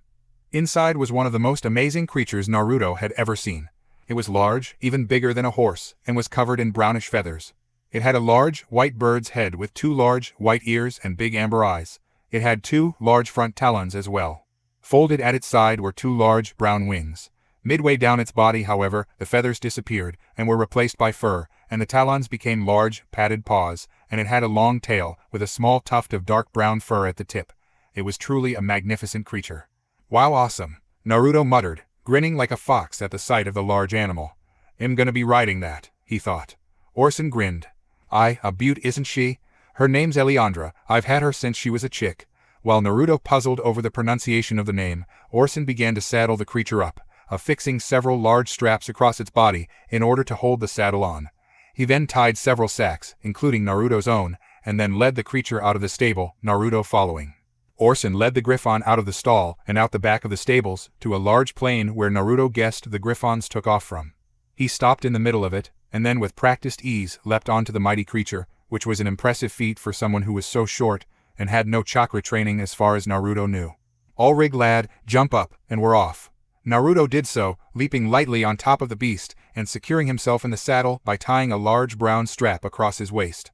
Inside was one of the most amazing creatures Naruto had ever seen. It was large, even bigger than a horse, and was covered in brownish feathers. It had a large, white bird's head with 2 large, white ears and big amber eyes. It had 2 large front talons as well. Folded at its side were 2 large, brown wings. Midway down its body, however, the feathers disappeared, and were replaced by fur, and the talons became large, padded paws, and it had a long tail, with a small tuft of dark brown fur at the tip. It was truly a magnificent creature. Wow, awesome, Naruto muttered, grinning like a fox at the sight of the large animal. I'm gonna be riding that, he thought. Orson grinned. Aye, a beaut isn't she? Her name's Eliandra, I've had her since she was a chick. While Naruto puzzled over the pronunciation of the name, Orson began to saddle the creature up, affixing several large straps across its body in order to hold the saddle on. He then tied several sacks, including Naruto's own, and then led the creature out of the stable, Naruto following. Orson led the Griffon out of the stall and out the back of the stables to a large plain where Naruto guessed the Griffons took off from. He stopped in the middle of it, and then with practiced ease leapt onto the mighty creature, which was an impressive feat for someone who was so short and had no chakra training as far as Naruto knew. All rig, lad, jump up, and we're off. Naruto did so, leaping lightly on top of the beast and securing himself in the saddle by tying a large brown strap across his waist.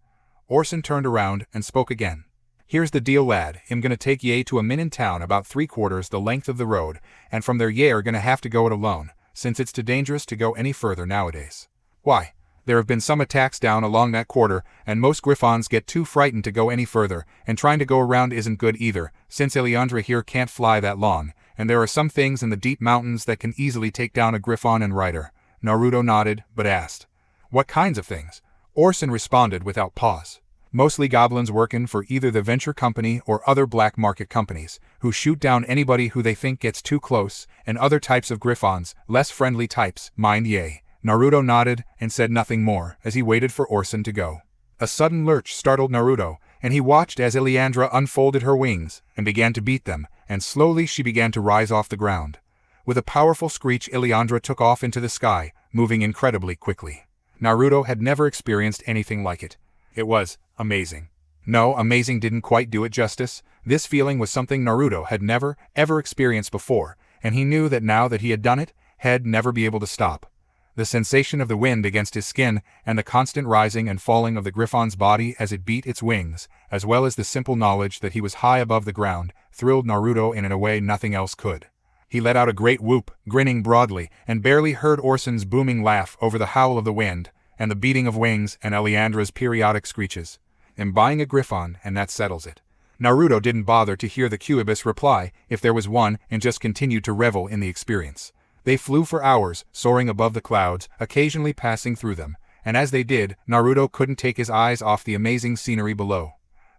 Orson turned around and spoke again. Here's the deal, lad, I'm gonna take ye to a minin town about 3/4 the length of the road, and from there ye are gonna have to go it alone, since it's too dangerous to go any further nowadays. Why, there have been some attacks down along that quarter, and most Griffons get too frightened to go any further, and trying to go around isn't good either, since Eliandra here can't fly that long, and there are some things in the deep mountains that can easily take down a Griffon and rider. Naruto nodded, but asked, what kinds of things? Orson responded without pause. Mostly goblins working for either the venture company or other black market companies, who shoot down anybody who they think gets too close, and other types of Griffons, less friendly types, mind ye. Naruto nodded and said nothing more as he waited for Orson to go. A sudden lurch startled Naruto, and he watched as Eliandra unfolded her wings and began to beat them, and slowly she began to rise off the ground. With a powerful screech, Eliandra took off into the sky, moving incredibly quickly. Naruto had never experienced anything like it. It was amazing. No, amazing didn't quite do it justice. This feeling was something Naruto had never, ever experienced before, and he knew that now that he had done it, he'd never be able to stop. The sensation of the wind against his skin and the constant rising and falling of the Griffon's body as it beat its wings, as well as the simple knowledge that he was high above the ground, thrilled Naruto in a way nothing else could. He let out a great whoop, grinning broadly, and barely heard Orson's booming laugh over the howl of the wind, and the beating of wings and Eliandra's periodic screeches. I'm buying a Griffon, and that settles it. Naruto didn't bother to hear the Cubibus reply, if there was one, and just continued to revel in the experience. They flew for hours, soaring above the clouds, occasionally passing through them, and as they did, Naruto couldn't take his eyes off the amazing scenery below.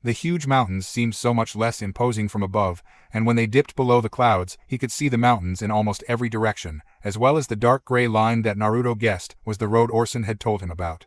The huge mountains seemed so much less imposing from above, and when they dipped below the clouds, he could see the mountains in almost every direction, as well as the dark gray line that Naruto guessed was the road Orson had told him about.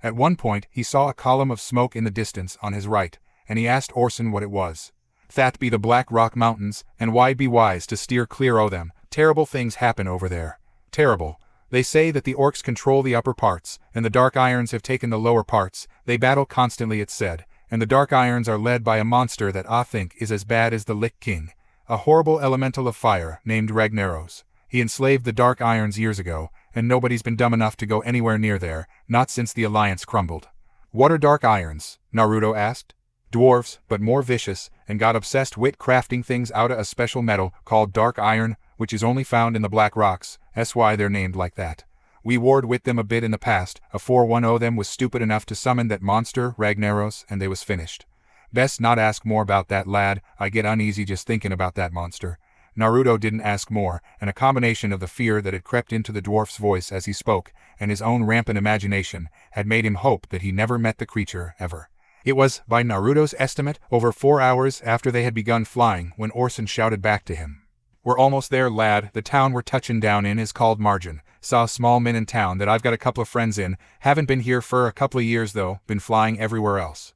At one point, he saw a column of smoke in the distance on his right, and he asked Orson what it was. That be the Black Rock Mountains, and why be wise to steer clear o' them. Terrible things happen over there. Terrible. They say that the orcs control the upper parts, and the Dark Irons have taken the lower parts. They battle constantly, it's said, and the Dark Irons are led by a monster that I think is as bad as the Lich King, a horrible elemental of fire named Ragnaros. He enslaved the Dark Irons years ago, and nobody's been dumb enough to go anywhere near there, not since the Alliance crumbled. What are Dark Irons? Naruto asked. Dwarves, but more vicious, and got obsessed with crafting things out of a special metal called Dark Iron, which is only found in the Black Rocks. That's why they're named like that. We warred with them a bit in the past, afore one o' them was stupid enough to summon that monster, Ragnaros, and they was finished. Best not ask more about that, lad. I get uneasy just thinking about that monster. Naruto didn't ask more, and a combination of the fear that had crept into the dwarf's voice as he spoke, and his own rampant imagination, had made him hope that he never met the creature, ever. It was, by Naruto's estimate, over 4 hours after they had begun flying when Orson shouted back to him. We're almost there, lad. The town we're touching down in is called Margin. Saw a small minin town that I've got a couple of friends in. Haven't been here for a couple of years though, been flying everywhere else.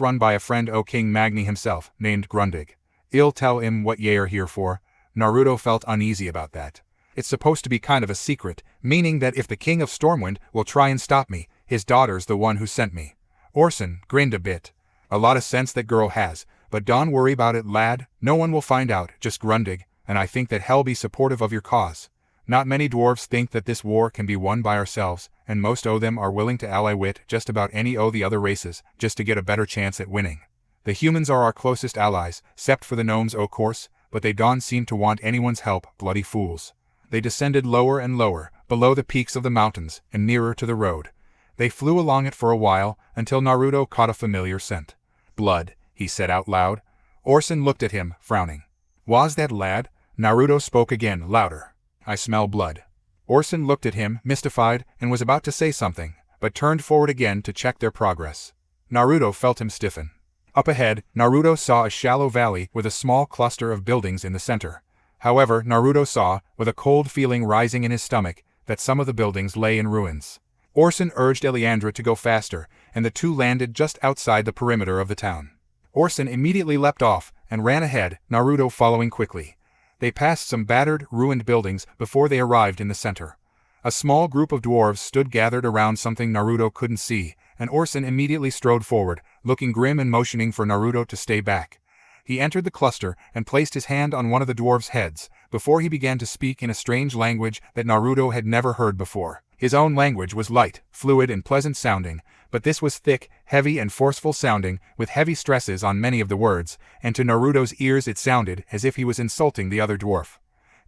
Run by a friend o' King Magni himself, named Grundig. I'll tell him what ye are here for. Naruto felt uneasy about that. It's supposed to be kind of a secret, meaning that if the King of Stormwind will try and stop me, his daughter's the one who sent me. Orson grinned a bit. A lot of sense that girl has, but don't worry about it, lad. No one will find out, just Grundig, and I think that hell be supportive of your cause. Not many dwarves think that this war can be won by ourselves, and most o' them are willing to ally with just about any o' the other races, just to get a better chance at winning. The humans are our closest allies, except for the gnomes o' course, but they don't seem to want anyone's help, bloody fools. They descended lower and lower, below the peaks of the mountains, and nearer to the road. They flew along it for a while, until Naruto caught a familiar scent. Blood, he said out loud. Orson looked at him, frowning. Was that lad? Naruto spoke again, louder. I smell blood. Orson looked at him, mystified, and was about to say something, but turned forward again to check their progress. Naruto felt him stiffen. Up ahead, Naruto saw a shallow valley with a small cluster of buildings in the center. However, Naruto saw, with a cold feeling rising in his stomach, that some of the buildings lay in ruins. Orson urged Eliandra to go faster, and the two landed just outside the perimeter of the town. Orson immediately leapt off and ran ahead, Naruto following quickly. They passed some battered, ruined buildings before they arrived in the center. A small group of dwarves stood gathered around something Naruto couldn't see, and Orson immediately strode forward, looking grim and motioning for Naruto to stay back. He entered the cluster and placed his hand on one of the dwarves' heads, before he began to speak in a strange language that Naruto had never heard before. His own language was light, fluid and pleasant sounding, but this was thick, heavy and forceful sounding, with heavy stresses on many of the words, and to Naruto's ears it sounded as if he was insulting the other dwarf.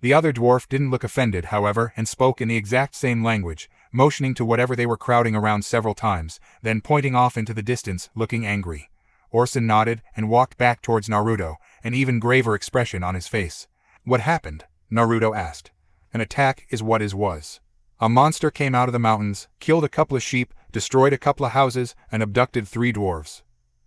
The other dwarf didn't look offended, however, and spoke in the exact same language, motioning to whatever they were crowding around several times, then pointing off into the distance, looking angry. Orson nodded and walked back towards Naruto, an even graver expression on his face. What happened? Naruto asked. An attack is what was. A monster came out of the mountains, killed a couple of sheep, destroyed a couple of houses, and abducted 3 dwarves.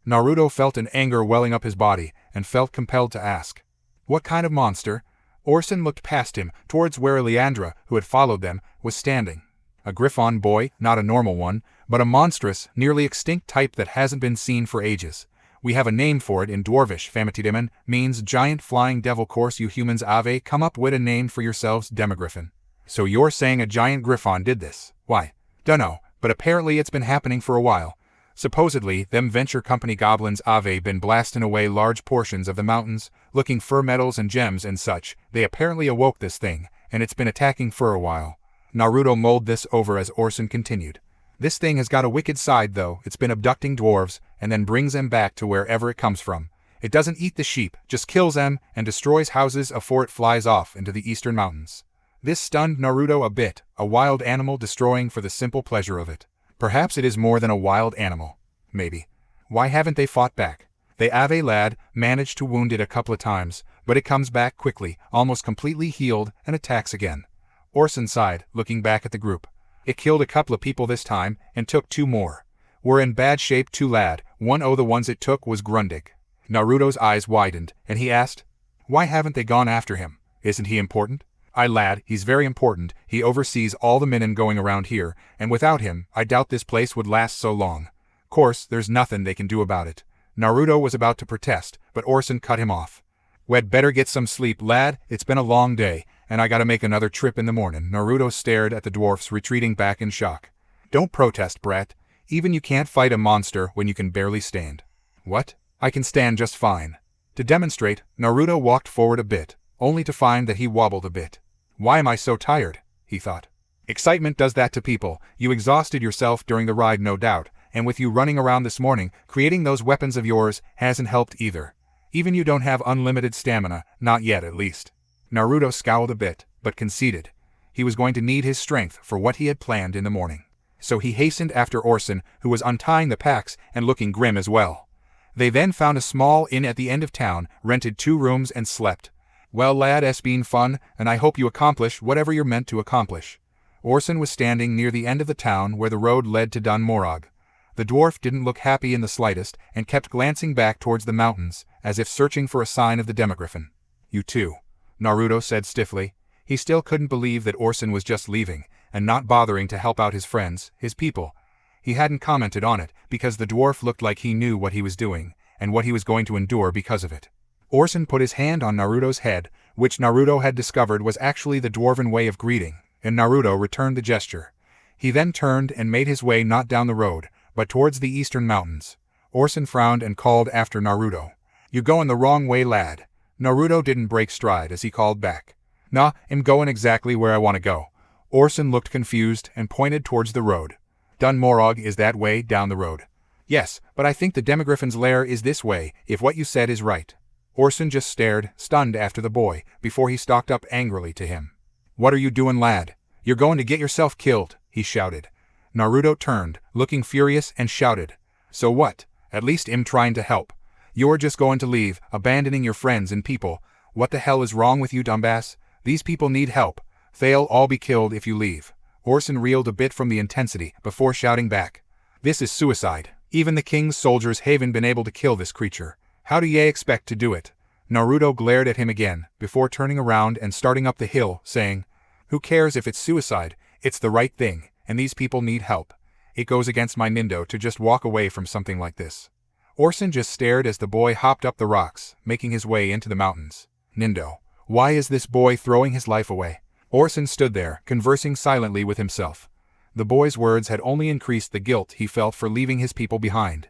Naruto felt an anger welling up his body, and felt compelled to ask. What kind of monster? Orson looked past him, towards where Eliandra, who had followed them, was standing. A Griffon boy, not a normal one, but a monstrous, nearly extinct type that hasn't been seen for ages. We have a name for it in Dwarvish. Famatidemen means giant flying devil. Course you humans ave come up with a name for yourselves, Demogriffin. So you're saying a giant Griffon did this? Why? Dunno, but apparently it's been happening for a while. Supposedly, them venture company goblins ave been blasting away large portions of the mountains, looking for metals and gems and such. They apparently awoke this thing, and it's been attacking for a while. Naruto mulled this over as Orson continued. This thing has got a wicked side though. It's been abducting dwarves, and then brings them back to wherever it comes from. It doesn't eat the sheep, just kills them, and destroys houses afore it flies off into the eastern mountains. This stunned Naruto a bit, a wild animal destroying for the simple pleasure of it. Perhaps it is more than a wild animal. Maybe. Why haven't they fought back? They ave lad managed to wound it a couple of times, but it comes back quickly, almost completely healed, and attacks again. Orson sighed, looking back at the group. It killed a couple of people this time, and took 2 more. We're in bad shape too lad. One o' the ones it took was Grundig. Naruto's eyes widened, and he asked, why haven't they gone after him? Isn't he important? Aye lad, he's very important. He oversees all the minin going around here, and without him, I doubt this place would last so long. Course, there's nothing they can do about it. Naruto was about to protest, but Orson cut him off. We'd better get some sleep, lad. It's been a long day, and I gotta make another trip in the morning. Naruto stared at the dwarfs retreating back in shock. Don't protest, brat. Even you can't fight a monster when you can barely stand. What? I can stand just fine. To demonstrate, Naruto walked forward a bit, only to find that he wobbled a bit. Why am I so tired? He thought. Excitement does that to people. You exhausted yourself during the ride, no doubt, and with you running around this morning, creating those weapons of yours hasn't helped either. Even you don't have unlimited stamina, not yet at least. Naruto scowled a bit, but conceded. He was going to need his strength for what he had planned in the morning. So he hastened after Orson, who was untying the packs and looking grim as well. They then found a small inn at the end of town, rented 2 rooms and slept. Well lad, it's been fun, and I hope you accomplish whatever you're meant to accomplish. Orson was standing near the end of the town where the road led to Dun Morag. The dwarf didn't look happy in the slightest, and kept glancing back towards the mountains, as if searching for a sign of the Demogriffin. You too, Naruto said stiffly. He still couldn't believe that Orson was just leaving, and not bothering to help out his friends, his people. He hadn't commented on it, because the dwarf looked like he knew what he was doing, and what he was going to endure because of it. Orson put his hand on Naruto's head, which Naruto had discovered was actually the dwarven way of greeting, and Naruto returned the gesture. He then turned and made his way not down the road, but towards the eastern mountains. Orson frowned and called after Naruto. You goin' the wrong way, lad. Naruto didn't break stride as he called back. Nah, I'm goin' exactly where I want to go. Orson looked confused and pointed towards the road. Dun Morag is that way down the road. Yes, but I think the Demogriffin's lair is this way, if what you said is right. Orson just stared, stunned after the boy, before he stalked up angrily to him. What are you doing, lad? You're going to get yourself killed, he shouted. Naruto turned, looking furious, and shouted. So what? At least I'm trying to help. You're just going to leave, abandoning your friends and people. What the hell is wrong with you, dumbass? These people need help. They'll all be killed if you leave. Orson reeled a bit from the intensity before shouting back. This is suicide. Even the king's soldiers haven't been able to kill this creature. How do ye expect to do it? Naruto glared at him again, before turning around and starting up the hill, saying, Who cares if it's suicide? It's the right thing, and these people need help. It goes against my nindo to just walk away from something like this. Orson just stared as the boy hopped up the rocks, making his way into the mountains. Nindo. Why is this boy throwing his life away? Orson stood there, conversing silently with himself. The boy's words had only increased the guilt he felt for leaving his people behind.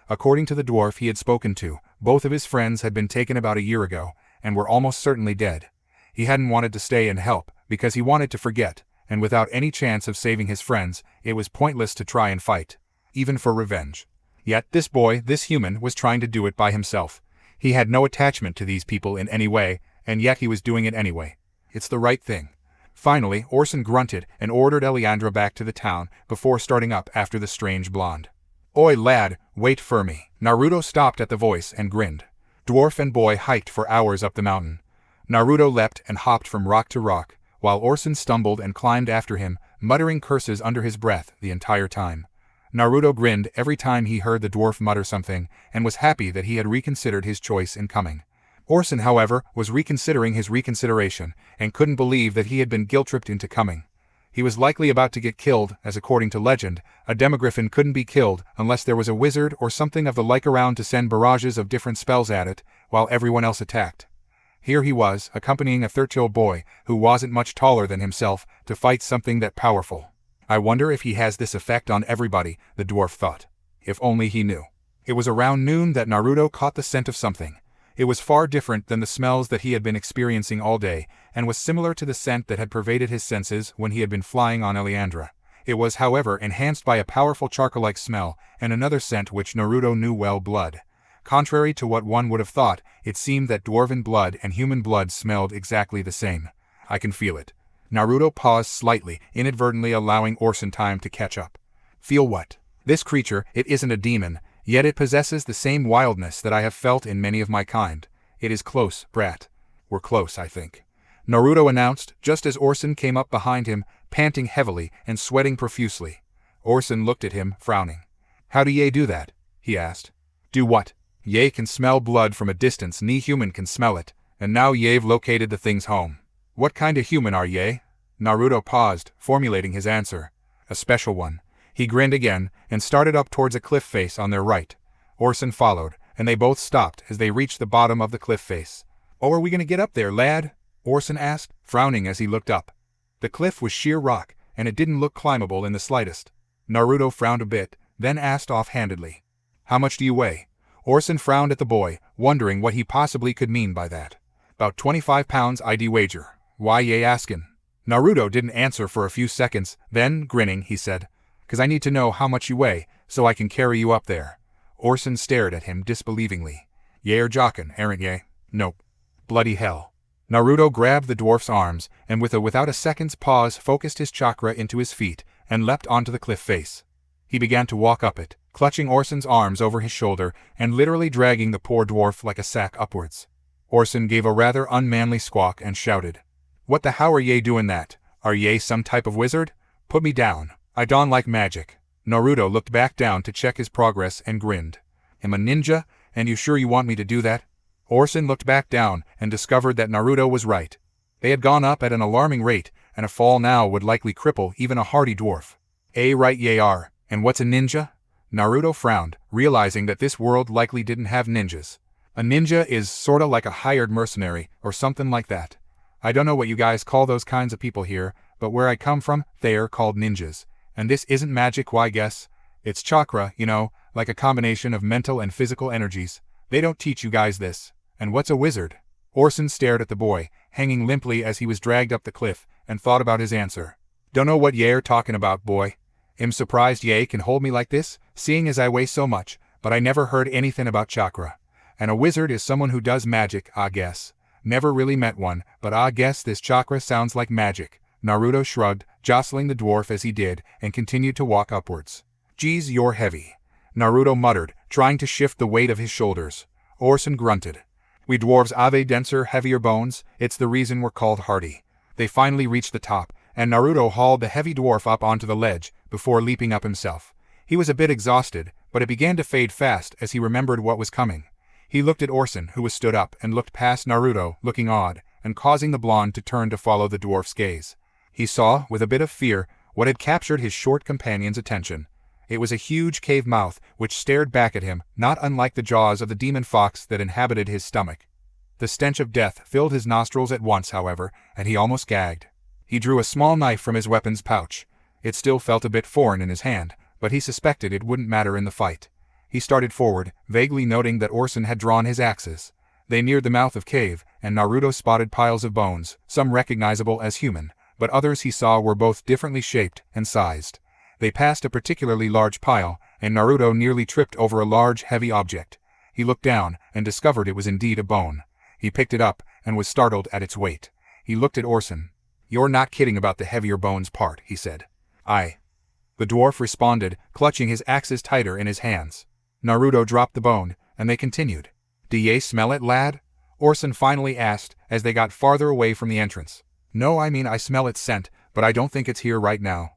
According to the dwarf he had spoken to, both of his friends had been taken about a year ago, and were almost certainly dead. He hadn't wanted to stay and help, because he wanted to forget, and without any chance of saving his friends, it was pointless to try and fight, even for revenge. Yet this boy, this human, was trying to do it by himself. He had no attachment to these people in any way, and yet he was doing it anyway. It's the right thing. Finally, Orson grunted and ordered Eliandra back to the town before starting up after the strange blonde. Oi lad, wait for me. Naruto stopped at the voice and grinned. Dwarf and boy hiked for hours up the mountain. Naruto leapt and hopped from rock to rock, while Orson stumbled and climbed after him, muttering curses under his breath the entire time. Naruto grinned every time he heard the dwarf mutter something, and was happy that he had reconsidered his choice in coming. Orson, however, was reconsidering his reconsideration, and couldn't believe that he had been guilt-tripped into coming. He was likely about to get killed, as according to legend, a demogryphon couldn't be killed unless there was a wizard or something of the like around to send barrages of different spells at it, while everyone else attacked. Here he was, accompanying a 13-year-old boy, who wasn't much taller than himself, to fight something that powerful. I wonder if he has this effect on everybody, the dwarf thought. If only he knew. It was around noon that Naruto caught the scent of something. It was far different than the smells that he had been experiencing all day, and was similar to the scent that had pervaded his senses when he had been flying on Eliandra. It was, however, enhanced by a powerful charcoal-like smell, and another scent which Naruto knew well: blood. Contrary to what one would have thought, it seemed that dwarven blood and human blood smelled exactly the same. I can feel it. Naruto paused slightly, inadvertently allowing Orson time to catch up. Feel what? This creature, it isn't a demon, yet it possesses the same wildness that I have felt in many of my kind. It is close, brat. We're close, I think. Naruto announced, just as Orson came up behind him, panting heavily and sweating profusely. Orson looked at him, frowning. How do ye do that? He asked. Do what? Ye can smell blood from a distance, ni human can smell it, and now ye've located the thing's home. What kind of human are ye? Naruto paused, formulating his answer. A special one. He grinned again, and started up towards a cliff face on their right. Orson followed, and they both stopped as they reached the bottom of the cliff face. Oh, are we going to get up there, lad? Orson asked, frowning as he looked up. The cliff was sheer rock, and it didn't look climbable in the slightest. Naruto frowned a bit, then asked offhandedly. How much do you weigh? Orson frowned at the boy, wondering what he possibly could mean by that. About 25 pounds I'd wager. Why ye askin'? Naruto didn't answer for a few seconds, then, grinning, he said, "'Cause I need to know how much you weigh, so I can carry you up there." Orson stared at him disbelievingly. "Ye are jockin', aren't ye?" "Nope." "Bloody hell." Naruto grabbed the dwarf's arms, and without a second's pause focused his chakra into his feet, and leapt onto the cliff face. He began to walk up it, clutching Orson's arms over his shoulder, and literally dragging the poor dwarf like a sack upwards. Orson gave a rather unmanly squawk and shouted, "What the how are ye doing that? Are ye some type of wizard? Put me down. I don't like magic." Naruto looked back down to check his progress and grinned. "Am a ninja, and you sure you want me to do that?" Orson looked back down and discovered that Naruto was right. They had gone up at an alarming rate, and a fall now would likely cripple even a hardy dwarf. Right ye are. And what's a ninja?" Naruto frowned, realizing that this world likely didn't have ninjas. A ninja is sorta like a hired mercenary, or something like that. I don't know what you guys call those kinds of people here, but where I come from, they're called ninjas. And this isn't magic, why guess? It's chakra, you know, like a combination of mental and physical energies. They don't teach you guys this. And what's a wizard? Orson stared at the boy, hanging limply as he was dragged up the cliff, and thought about his answer. "Don't know what ye're talking about, boy. Am surprised ye can hold me like this, seeing as I weigh so much, but I never heard anything about chakra. And a wizard is someone who does magic, I guess. Never really met one, but I guess this chakra sounds like magic." Naruto shrugged, jostling the dwarf as he did, and continued to walk upwards. "Geez, you're heavy." Naruto muttered, trying to shift the weight of his shoulders. Orson grunted. "We dwarves have denser, heavier bones, it's the reason we're called hardy." They finally reached the top, and Naruto hauled the heavy dwarf up onto the ledge, before leaping up himself. He was a bit exhausted, but it began to fade fast as he remembered what was coming. He looked at Orson, who was stood up, and looked past Naruto, looking odd, and causing the blonde to turn to follow the dwarf's gaze. He saw, with a bit of fear, what had captured his short companion's attention. It was a huge cave mouth which stared back at him, not unlike the jaws of the demon fox that inhabited his stomach. The stench of death filled his nostrils at once, however, and he almost gagged. He drew a small knife from his weapons pouch. It still felt a bit foreign in his hand, but he suspected it wouldn't matter in the fight. He started forward, vaguely noting that Orson had drawn his axes. They neared the mouth of cave, and Naruto spotted piles of bones, some recognizable as human, but others he saw were both differently shaped and sized. They passed a particularly large pile, and Naruto nearly tripped over a large, heavy object. He looked down, and discovered it was indeed a bone. He picked it up, and was startled at its weight. He looked at Orson. "You're not kidding about the heavier bones part," he said. "Aye." The dwarf responded, clutching his axes tighter in his hands. Naruto dropped the bone, and they continued. "Do ye smell it, lad?" Orson finally asked, as they got farther away from the entrance. "No, I mean I smell its scent, but I don't think it's here right now."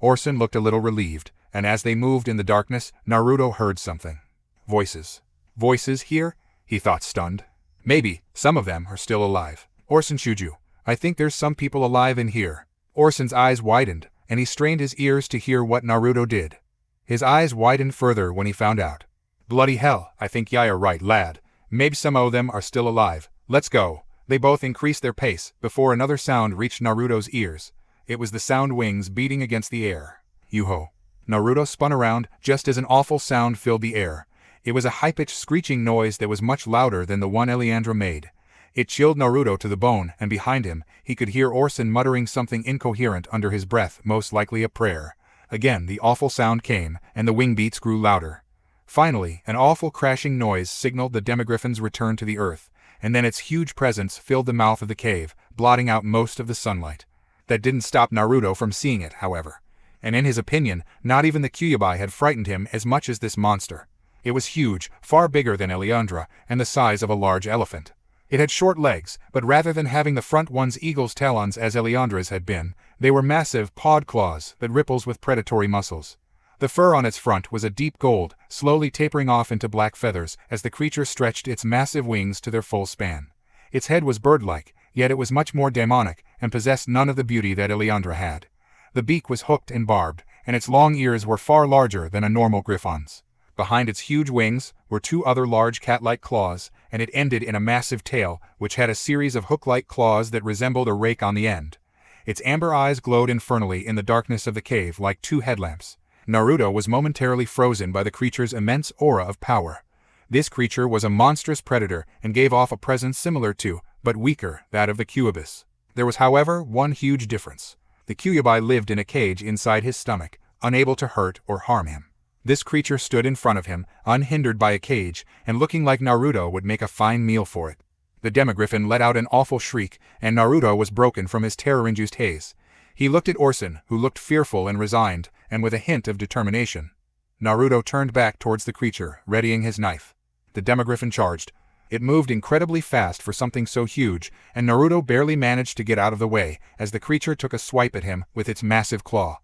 Orson looked a little relieved, and as they moved in the darkness, Naruto heard something. Voices. Voices here? He thought, stunned. Maybe some of them are still alive. "Orson Shuju, I think there's some people alive in here." Orson's eyes widened, and he strained his ears to hear what Naruto did. His eyes widened further when he found out. "Bloody hell, I think you're right, lad. Maybe some of them are still alive. Let's go." They both increased their pace, before another sound reached Naruto's ears. It was the sound wings beating against the air. Yuho. Naruto spun around, just as an awful sound filled the air. It was a high-pitched screeching noise that was much louder than the one Eliandra made. It chilled Naruto to the bone, and behind him, he could hear Orson muttering something incoherent under his breath, most likely a prayer. Again the awful sound came, and the wing beats grew louder. Finally, an awful crashing noise signaled the Demogryphin's return to the earth, and then its huge presence filled the mouth of the cave, blotting out most of the sunlight. That didn't stop Naruto from seeing it, however. And in his opinion, not even the Kyuubi had frightened him as much as this monster. It was huge, far bigger than Eliandra, and the size of a large elephant. It had short legs, but rather than having the front one's eagle's talons as Eliandra's had been, they were massive, pawed claws that ripples with predatory muscles. The fur on its front was a deep gold, slowly tapering off into black feathers as the creature stretched its massive wings to their full span. Its head was bird-like, yet it was much more demonic, and possessed none of the beauty that Eliandra had. The beak was hooked and barbed, and its long ears were far larger than a normal griffon's. Behind its huge wings were two other large cat-like claws, and it ended in a massive tail, which had a series of hook-like claws that resembled a rake on the end. Its amber eyes glowed infernally in the darkness of the cave like two headlamps. Naruto was momentarily frozen by the creature's immense aura of power. This creature was a monstrous predator and gave off a presence similar to, but weaker, that of the Kyuubis. There was, however, one huge difference. The Kyuubi lived in a cage inside his stomach, unable to hurt or harm him. This creature stood in front of him, unhindered by a cage, and looking like Naruto would make a fine meal for it. The Demogryphin let out an awful shriek, and Naruto was broken from his terror-induced haze. He looked at Orson, who looked fearful and resigned, and with a hint of determination. Naruto turned back towards the creature, readying his knife. The Demogryphin charged. It moved incredibly fast for something so huge, and Naruto barely managed to get out of the way, as the creature took a swipe at him with its massive claw.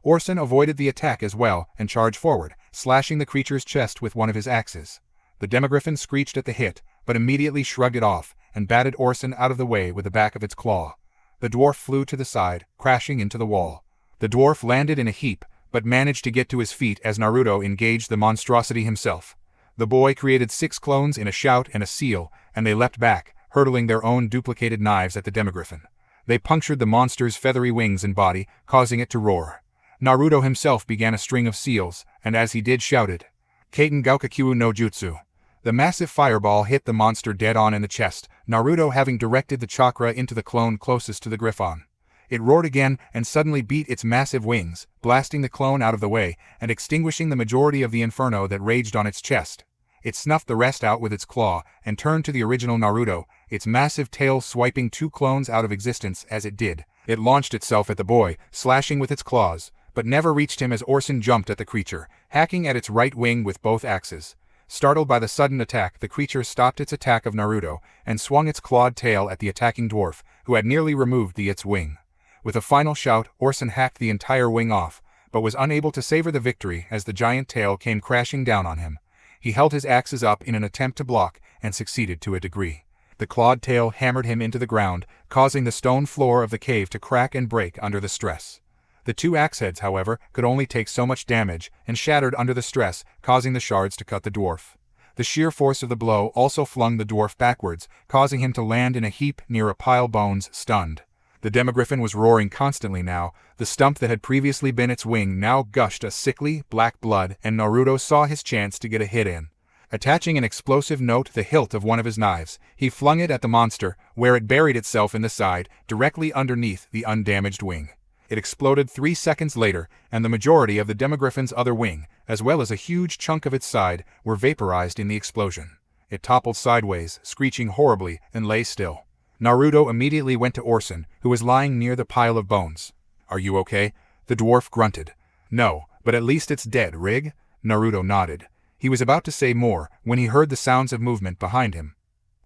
Orson avoided the attack as well, and charged forward, slashing the creature's chest with one of his axes. The Demogryphin screeched at the hit, but immediately shrugged it off, and batted Orson out of the way with the back of its claw. The dwarf flew to the side, crashing into the wall. The dwarf landed in a heap, but managed to get to his feet as Naruto engaged the monstrosity himself. The boy created 6 clones in a shout and a seal, and they leapt back, hurtling their own duplicated knives at the Demogryphin. They punctured the monster's feathery wings and body, causing it to roar. Naruto himself began a string of seals, and as he did shouted, "Kaiten Gaukakyu no Jutsu." The massive fireball hit the monster dead on in the chest, Naruto having directed the chakra into the clone closest to the Griffon. It roared again and suddenly beat its massive wings, blasting the clone out of the way and extinguishing the majority of the inferno that raged on its chest. It snuffed the rest out with its claw and turned to the original Naruto, its massive tail swiping 2 clones out of existence as it did. It launched itself at the boy, slashing with its claws, but never reached him as Orson jumped at the creature, hacking at its right wing with both axes. Startled by the sudden attack, the creature stopped its attack of Naruto and swung its clawed tail at the attacking dwarf, who had nearly removed its wing. With a final shout, Orson hacked the entire wing off, but was unable to savor the victory as the giant tail came crashing down on him. He held his axes up in an attempt to block, and succeeded to a degree. The clawed tail hammered him into the ground, causing the stone floor of the cave to crack and break under the stress. The two axe heads, however, could only take so much damage, and shattered under the stress, causing the shards to cut the dwarf. The sheer force of the blow also flung the dwarf backwards, causing him to land in a heap near a pile of bones, stunned. The Demogryphon was roaring constantly now. The stump that had previously been its wing now gushed a sickly, black blood, and Naruto saw his chance to get a hit in. Attaching an explosive note to the hilt of one of his knives, he flung it at the monster, where it buried itself in the side, directly underneath the undamaged wing. It exploded 3 seconds later, and the majority of the Demogryphon's other wing, as well as a huge chunk of its side, were vaporized in the explosion. It toppled sideways, screeching horribly, and lay still. Naruto immediately went to Orson, who was lying near the pile of bones. "Are you okay?" The dwarf grunted. "No, but at least it's dead, Rig?" Naruto nodded. He was about to say more when he heard the sounds of movement behind him.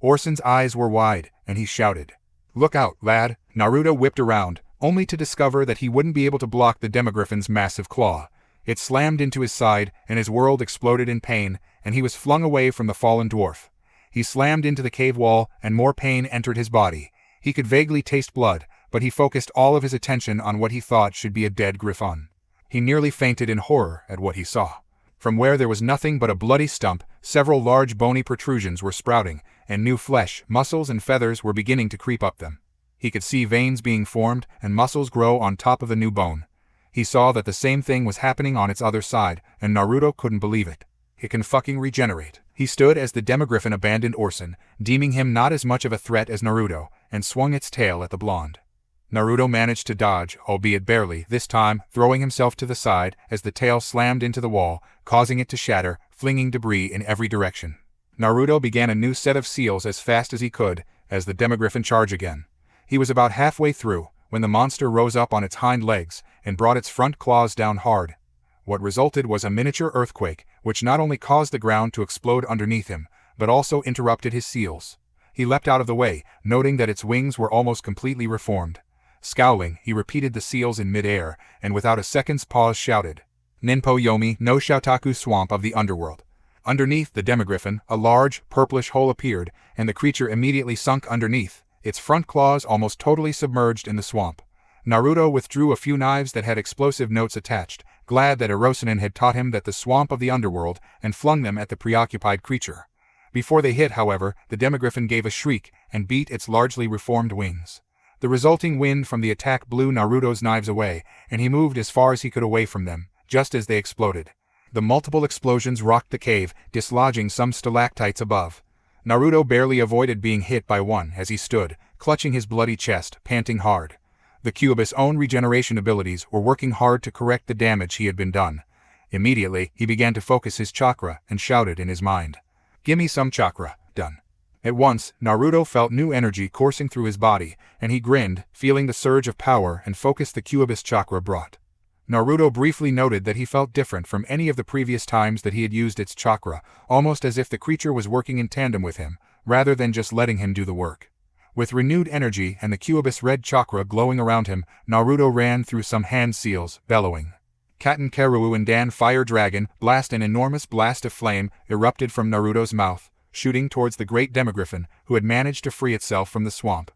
Orson's eyes were wide, and he shouted, "Look out, lad!" Naruto whipped around, only to discover that he wouldn't be able to block the Demogryphon's massive claw. It slammed into his side, and his world exploded in pain, and he was flung away from the fallen dwarf. He slammed into the cave wall, and more pain entered his body. He could vaguely taste blood, but he focused all of his attention on what he thought should be a dead Griffon. He nearly fainted in horror at what he saw. From where there was nothing but a bloody stump, several large bony protrusions were sprouting, and new flesh, muscles, and feathers were beginning to creep up them. He could see veins being formed and muscles grow on top of the new bone. He saw that the same thing was happening on its other side, and Naruto couldn't believe it. It can fucking regenerate. He stood as the Demogryphon abandoned Orson, deeming him not as much of a threat as Naruto, and swung its tail at the blonde. Naruto managed to dodge, albeit barely, this time throwing himself to the side as the tail slammed into the wall, causing it to shatter, flinging debris in every direction. Naruto began a new set of seals as fast as he could, as the Demogryphon charged again. He was about halfway through, when the monster rose up on its hind legs, and brought its front claws down hard. What resulted was a miniature earthquake, which not only caused the ground to explode underneath him, but also interrupted his seals. He leapt out of the way, noting that its wings were almost completely reformed. Scowling, he repeated the seals in mid-air, and without a second's pause shouted, "Ninpo Yomi no Shoutaku Swamp of the Underworld." Underneath the Demogryphon, a large, purplish hole appeared, and the creature immediately sunk underneath, its front claws almost totally submerged in the swamp. Naruto withdrew a few knives that had explosive notes attached, glad that Orson had taught him that the swamp of the underworld, and flung them at the preoccupied creature. Before they hit, however, the Demogryphon gave a shriek and beat its largely reformed wings. The resulting wind from the attack blew Naruto's knives away, and he moved as far as he could away from them, just as they exploded. The multiple explosions rocked the cave, dislodging some stalactites above. Naruto barely avoided being hit by one as he stood, clutching his bloody chest, panting hard. The Cubist's own regeneration abilities were working hard to correct the damage he had been done. Immediately, he began to focus his chakra and shouted in his mind, "Gimme some chakra." Done. At once, Naruto felt new energy coursing through his body, and he grinned, feeling the surge of power and focus the Cubist chakra brought. Naruto briefly noted that he felt different from any of the previous times that he had used its chakra, almost as if the creature was working in tandem with him, rather than just letting him do the work. With renewed energy and the Cubist's red chakra glowing around him, Naruto ran through some hand seals, bellowing. Katen Keru and Dan Fire Dragon blast. An enormous blast of flame erupted from Naruto's mouth, shooting towards the great Demogryphon, who had managed to free itself from the swamp.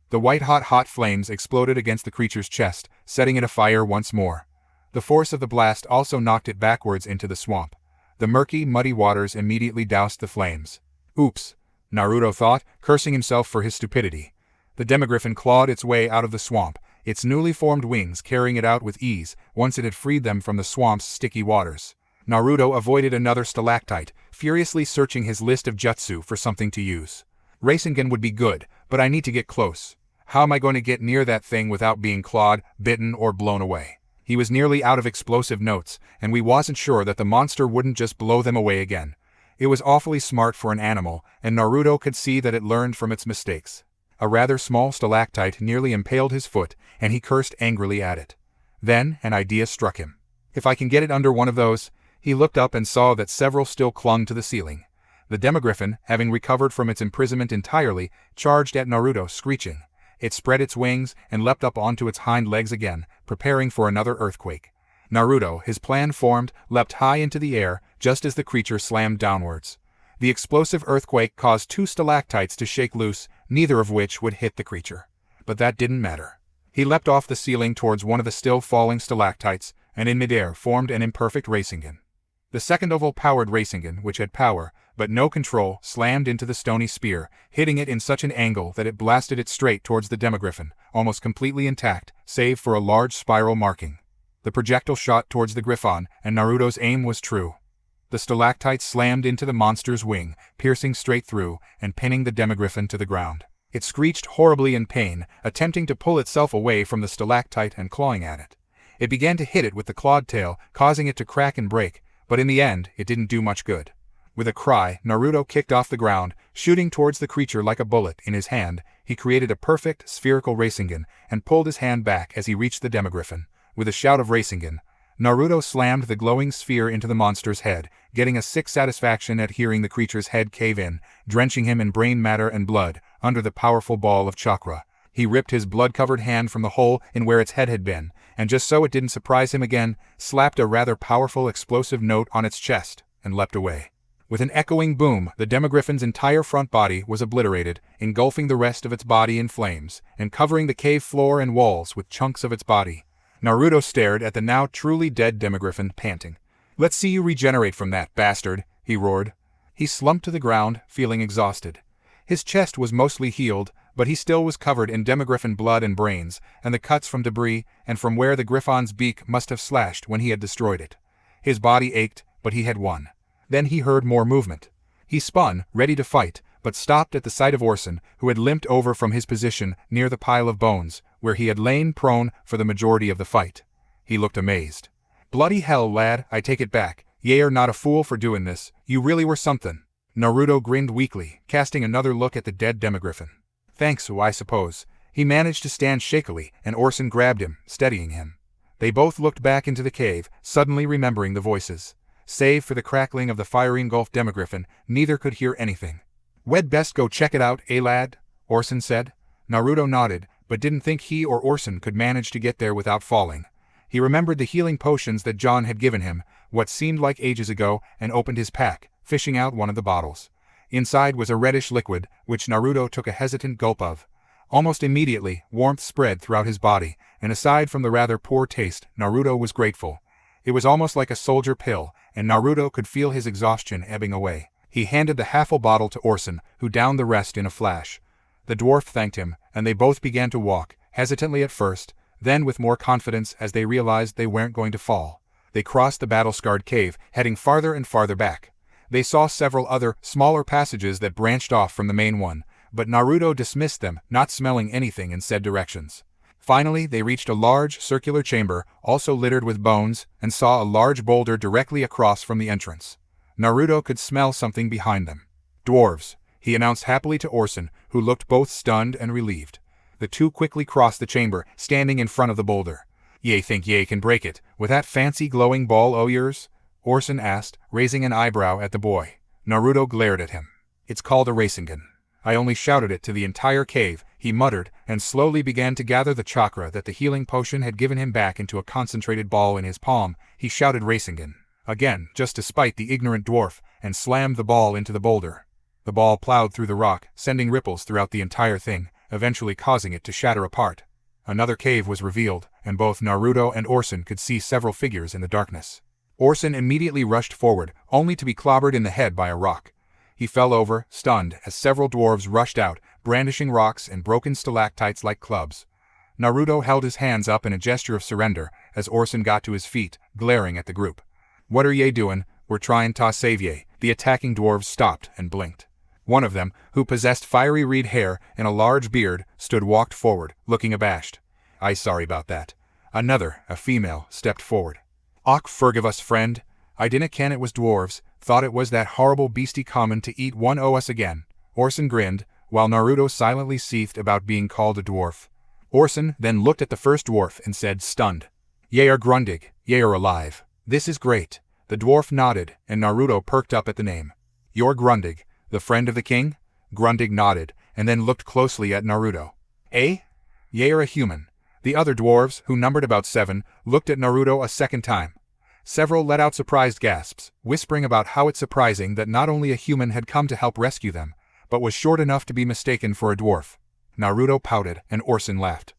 The white-hot flames exploded against the creature's chest, setting it afire once more. The force of the blast also knocked it backwards into the swamp. The murky, muddy waters immediately doused the flames. Oops, Naruto thought, cursing himself for his stupidity. The Demogryphon clawed its way out of the swamp, its newly formed wings carrying it out with ease once it had freed them from the swamp's sticky waters. Naruto avoided another stalactite, furiously searching his list of jutsu for something to use. Rasengan would be good, but I need to get close. How am I going to get near that thing without being clawed, bitten, or blown away? He was nearly out of explosive notes, and we wasn't sure that the monster wouldn't just blow them away again. It was awfully smart for an animal, and Naruto could see that it learned from its mistakes. A rather small stalactite nearly impaled his foot, and he cursed angrily at it. Then, an idea struck him. If I can get it under one of those, He looked up and saw that several still clung to the ceiling. The Demogryphon, having recovered from its imprisonment entirely, charged at Naruto, screeching. It spread its wings and leapt up onto its hind legs again, preparing for another earthquake. Naruto, his plan formed, leapt high into the air, just as the creature slammed downwards. The explosive earthquake caused 2 stalactites to shake loose, neither of which would hit the creature. But that didn't matter. He leapt off the ceiling towards one of the still falling stalactites, and in midair formed an imperfect Rasengan. The second oval-powered Rasengan, which had power, but no control, slammed into the stony spear, hitting it in such an angle that it blasted it straight towards the Demogryphon, almost completely intact, save for a large spiral marking. The projectile shot towards the Griffon, and Naruto's aim was true. The stalactite slammed into the monster's wing, piercing straight through, and pinning the Demogryphon to the ground. It screeched horribly in pain, attempting to pull itself away from the stalactite and clawing at it. It began to hit it with the clawed tail, causing it to crack and break, but in the end, it didn't do much good. With a cry, Naruto kicked off the ground, shooting towards the creature like a bullet. In his hand, he created a perfect, spherical Rasengan, and pulled his hand back as he reached the Demogryphon. With a shout of Rasengan, Naruto slammed the glowing sphere into the monster's head, getting a sick satisfaction at hearing the creature's head cave in, drenching him in brain matter and blood, under the powerful ball of chakra. He ripped his blood-covered hand from the hole in where its head had been, and just so it didn't surprise him again, slapped a rather powerful explosive note on its chest, and leapt away. With an echoing boom, the Demogryphon's entire front body was obliterated, engulfing the rest of its body in flames, and covering the cave floor and walls with chunks of its body. Naruto stared at the now truly dead Demogryphon, panting. "Let's see you regenerate from that, bastard," he roared. He slumped to the ground, feeling exhausted. His chest was mostly healed, but he still was covered in Demogryphon blood and brains, and the cuts from debris, and from where the Griffon's beak must have slashed when he had destroyed it. His body ached, but he had won. Then he heard more movement. He spun, ready to fight, but stopped at the sight of Orson, who had limped over from his position near the pile of bones, where he had lain prone for the majority of the fight. He looked amazed. "Bloody hell, lad, I take it back. You're not a fool for doing this. You really were something." Naruto grinned weakly, casting another look at the dead Demogryphon. "Thanks, I suppose." He managed to stand shakily, and Orson grabbed him, steadying him. They both looked back into the cave, suddenly remembering the voices. Save for the crackling of the fire-engulfed Demogryphon, neither could hear anything. "We'd best go check it out, lad?" Orson said. Naruto nodded, but didn't think he or Orson could manage to get there without falling. He remembered the healing potions that John had given him, what seemed like ages ago, and opened his pack, fishing out one of the bottles. Inside was a reddish liquid, which Naruto took a hesitant gulp of. Almost immediately, warmth spread throughout his body, and aside from the rather poor taste, Naruto was grateful. It was almost like a soldier pill, and Naruto could feel his exhaustion ebbing away. He handed the half-full bottle to Orson, who downed the rest in a flash. The dwarf thanked him, and they both began to walk, hesitantly at first, then with more confidence as they realized they weren't going to fall. They crossed the battle-scarred cave, heading farther and farther back. They saw several other, smaller passages that branched off from the main one, but Naruto dismissed them, not smelling anything in said directions. Finally, they reached a large, circular chamber, also littered with bones, and saw a large boulder directly across from the entrance. Naruto could smell something behind them. "Dwarves," he announced happily to Orson, who looked both stunned and relieved. The two quickly crossed the chamber, standing in front of the boulder. "Ye think ye can break it, with that fancy glowing ball o' yours?" Orson asked, raising an eyebrow at the boy. Naruto glared at him. "It's called a Rasengan. I only shouted it to the entire cave," he muttered, and slowly began to gather the chakra that the healing potion had given him back into a concentrated ball in his palm. He shouted Rasengan again, just to spite the ignorant dwarf, and slammed the ball into the boulder. The ball plowed through the rock, sending ripples throughout the entire thing, eventually causing it to shatter apart. Another cave was revealed, and both Naruto and Orson could see several figures in the darkness. Orson immediately rushed forward, only to be clobbered in the head by a rock. He fell over, stunned, as several dwarves rushed out, brandishing rocks and broken stalactites like clubs. Naruto held his hands up in a gesture of surrender as Orson got to his feet, glaring at the group. "What are ye doing? We're trying to save ye." The attacking dwarves stopped and blinked. One of them, who possessed fiery red hair and a large beard, walked forward, looking abashed. "I sorry about that." Another, a female, stepped forward. "Och, forgive us, friend. I dinna ken it was dwarves. Thought it was that horrible beastie comin' to eat one o' us again." Orson grinned, while Naruto silently seethed about being called a dwarf. Orson then looked at the first dwarf and said, stunned, "Ye are Grundig, ye are alive. This is great. The dwarf nodded, and Naruto perked up at the name. "You're Grundig, the friend of the king?" Grundig nodded, and then looked closely at Naruto. "Eh? You're a human." The other dwarves, who numbered about 7, looked at Naruto a second time. Several let out surprised gasps, whispering about how it's surprising that not only a human had come to help rescue them, but was short enough to be mistaken for a dwarf. Naruto pouted, and Orson laughed.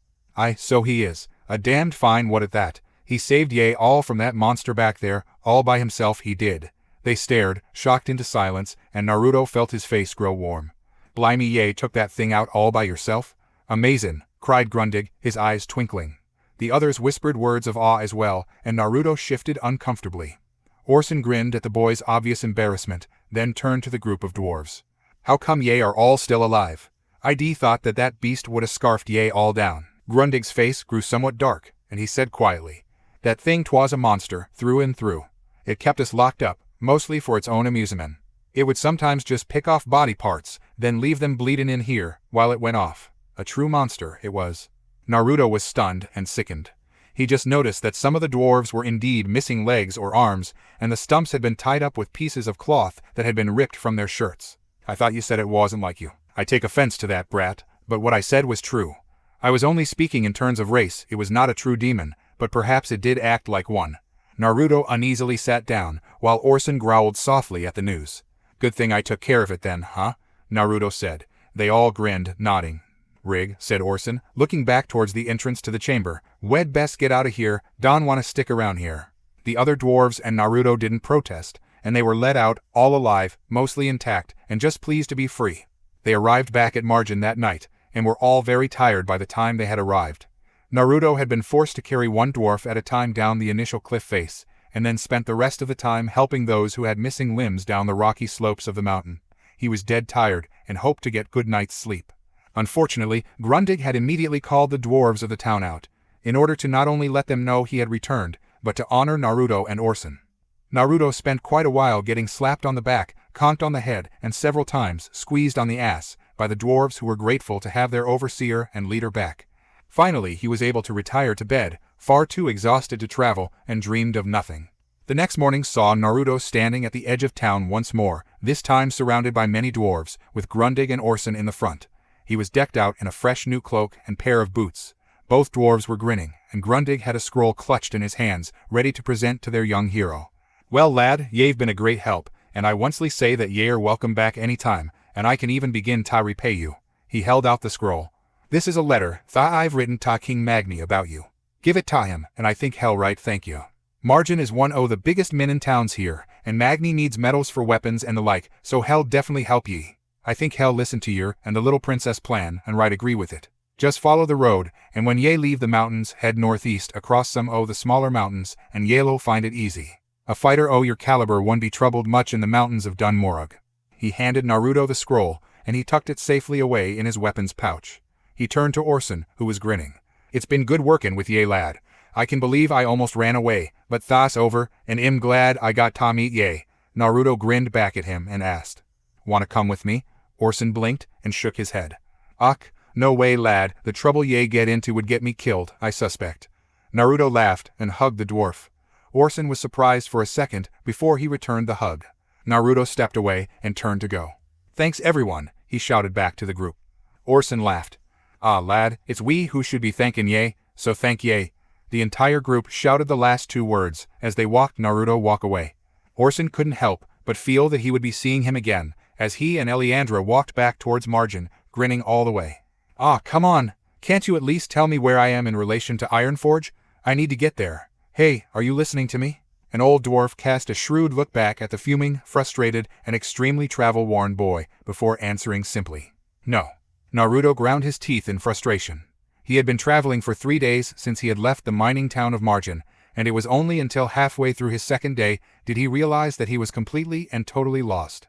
So he is. A damned fine what at that. He saved Ye all from that monster back there, all by himself he did. They stared, shocked into silence, and Naruto felt his face grow warm. "Blimey, Ye took that thing out all by yourself?" "Amazin'," cried Grundig, his eyes twinkling. The others whispered words of awe as well, and Naruto shifted uncomfortably. Orson grinned at the boy's obvious embarrassment, then turned to the group of dwarves. "How come ye are all still alive? I thought that beast would have scarfed ye all down." Grundig's face grew somewhat dark, and he said quietly, "That thing 'twas a monster, through and through. It kept us locked up, mostly for its own amusement. It would sometimes just pick off body parts, then leave them bleeding in here, while it went off. A true monster, it was." Naruto was stunned and sickened. He just noticed that some of the dwarves were indeed missing legs or arms, and the stumps had been tied up with pieces of cloth that had been ripped from their shirts. "I thought you said it wasn't like you." "I take offense to that, brat, but what I said was true. I was only speaking in terms of race. It was not a true demon, but perhaps it did act like one." Naruto uneasily sat down, while Orson growled softly at the news. "Good thing I took care of it then, huh?" Naruto said. They all grinned, nodding. "Rig," said Orson, looking back towards the entrance to the chamber. "We'd best get out of here, don't want to stick around here." The other dwarves and Naruto didn't protest, and they were let out, all alive, mostly intact, and just pleased to be free. They arrived back at Margin that night, and were all very tired by the time they had arrived. Naruto had been forced to carry one dwarf at a time down the initial cliff face, and then spent the rest of the time helping those who had missing limbs down the rocky slopes of the mountain. He was dead tired, and hoped to get good night's sleep. Unfortunately, Grundig had immediately called the dwarves of the town out, in order to not only let them know he had returned, but to honor Naruto and Orson. Naruto spent quite a while getting slapped on the back, conked on the head, and several times squeezed on the ass, by the dwarves who were grateful to have their overseer and leader back. Finally, he was able to retire to bed, far too exhausted to travel, and dreamed of nothing. The next morning saw Naruto standing at the edge of town once more, this time surrounded by many dwarves, with Grundig and Orson in the front. He was decked out in a fresh new cloak and pair of boots. Both dwarves were grinning, and Grundig had a scroll clutched in his hands, ready to present to their young hero. "Well, lad, ye've been a great help, and I once'ly say that ye're welcome back any time, and I can even begin to repay you." He held out the scroll. "This is a letter that I've written to King Magni about you. Give it to him, and I think he'll write thank you. Margin is one o' the biggest minin towns here, and Magni needs metals for weapons and the like, so he'll definitely help ye. I think he'll listen to yer and the little princess plan and right agree with it. Just follow the road, and when ye leave the mountains, head northeast across some o' the smaller mountains, and ye'll find it easy. A fighter o' your caliber won't be troubled much in the mountains of Dunmorug." He handed Naruto the scroll, and he tucked it safely away in his weapons pouch. He turned to Orson, who was grinning. "It's been good workin' with ye, lad. I can believe I almost ran away, but tha's over, and I'm glad I got to meet ye." Naruto grinned back at him and asked, "Want to come with me?" Orson blinked and shook his head. "Ach, no way, lad. The trouble ye get into would get me killed, I suspect." Naruto laughed and hugged the dwarf. Orson was surprised for a second before he returned the hug. Naruto stepped away and turned to go. "Thanks everyone," he shouted back to the group. Orson laughed. "Ah, lad, it's we who should be thanking ye, so thank ye." The entire group shouted the last 2 words as they watched Naruto walk away. Orson couldn't help but feel that he would be seeing him again, as he and Eliandra walked back towards Margin, grinning all the way. "Ah, come on! Can't you at least tell me where I am in relation to Ironforge? I need to get there. Hey, are you listening to me?" An old dwarf cast a shrewd look back at the fuming, frustrated, and extremely travel-worn boy before answering simply, "No." Naruto ground his teeth in frustration. He had been traveling for 3 days since he had left the mining town of Margin, and it was only until halfway through his second day did he realize that he was completely and totally lost.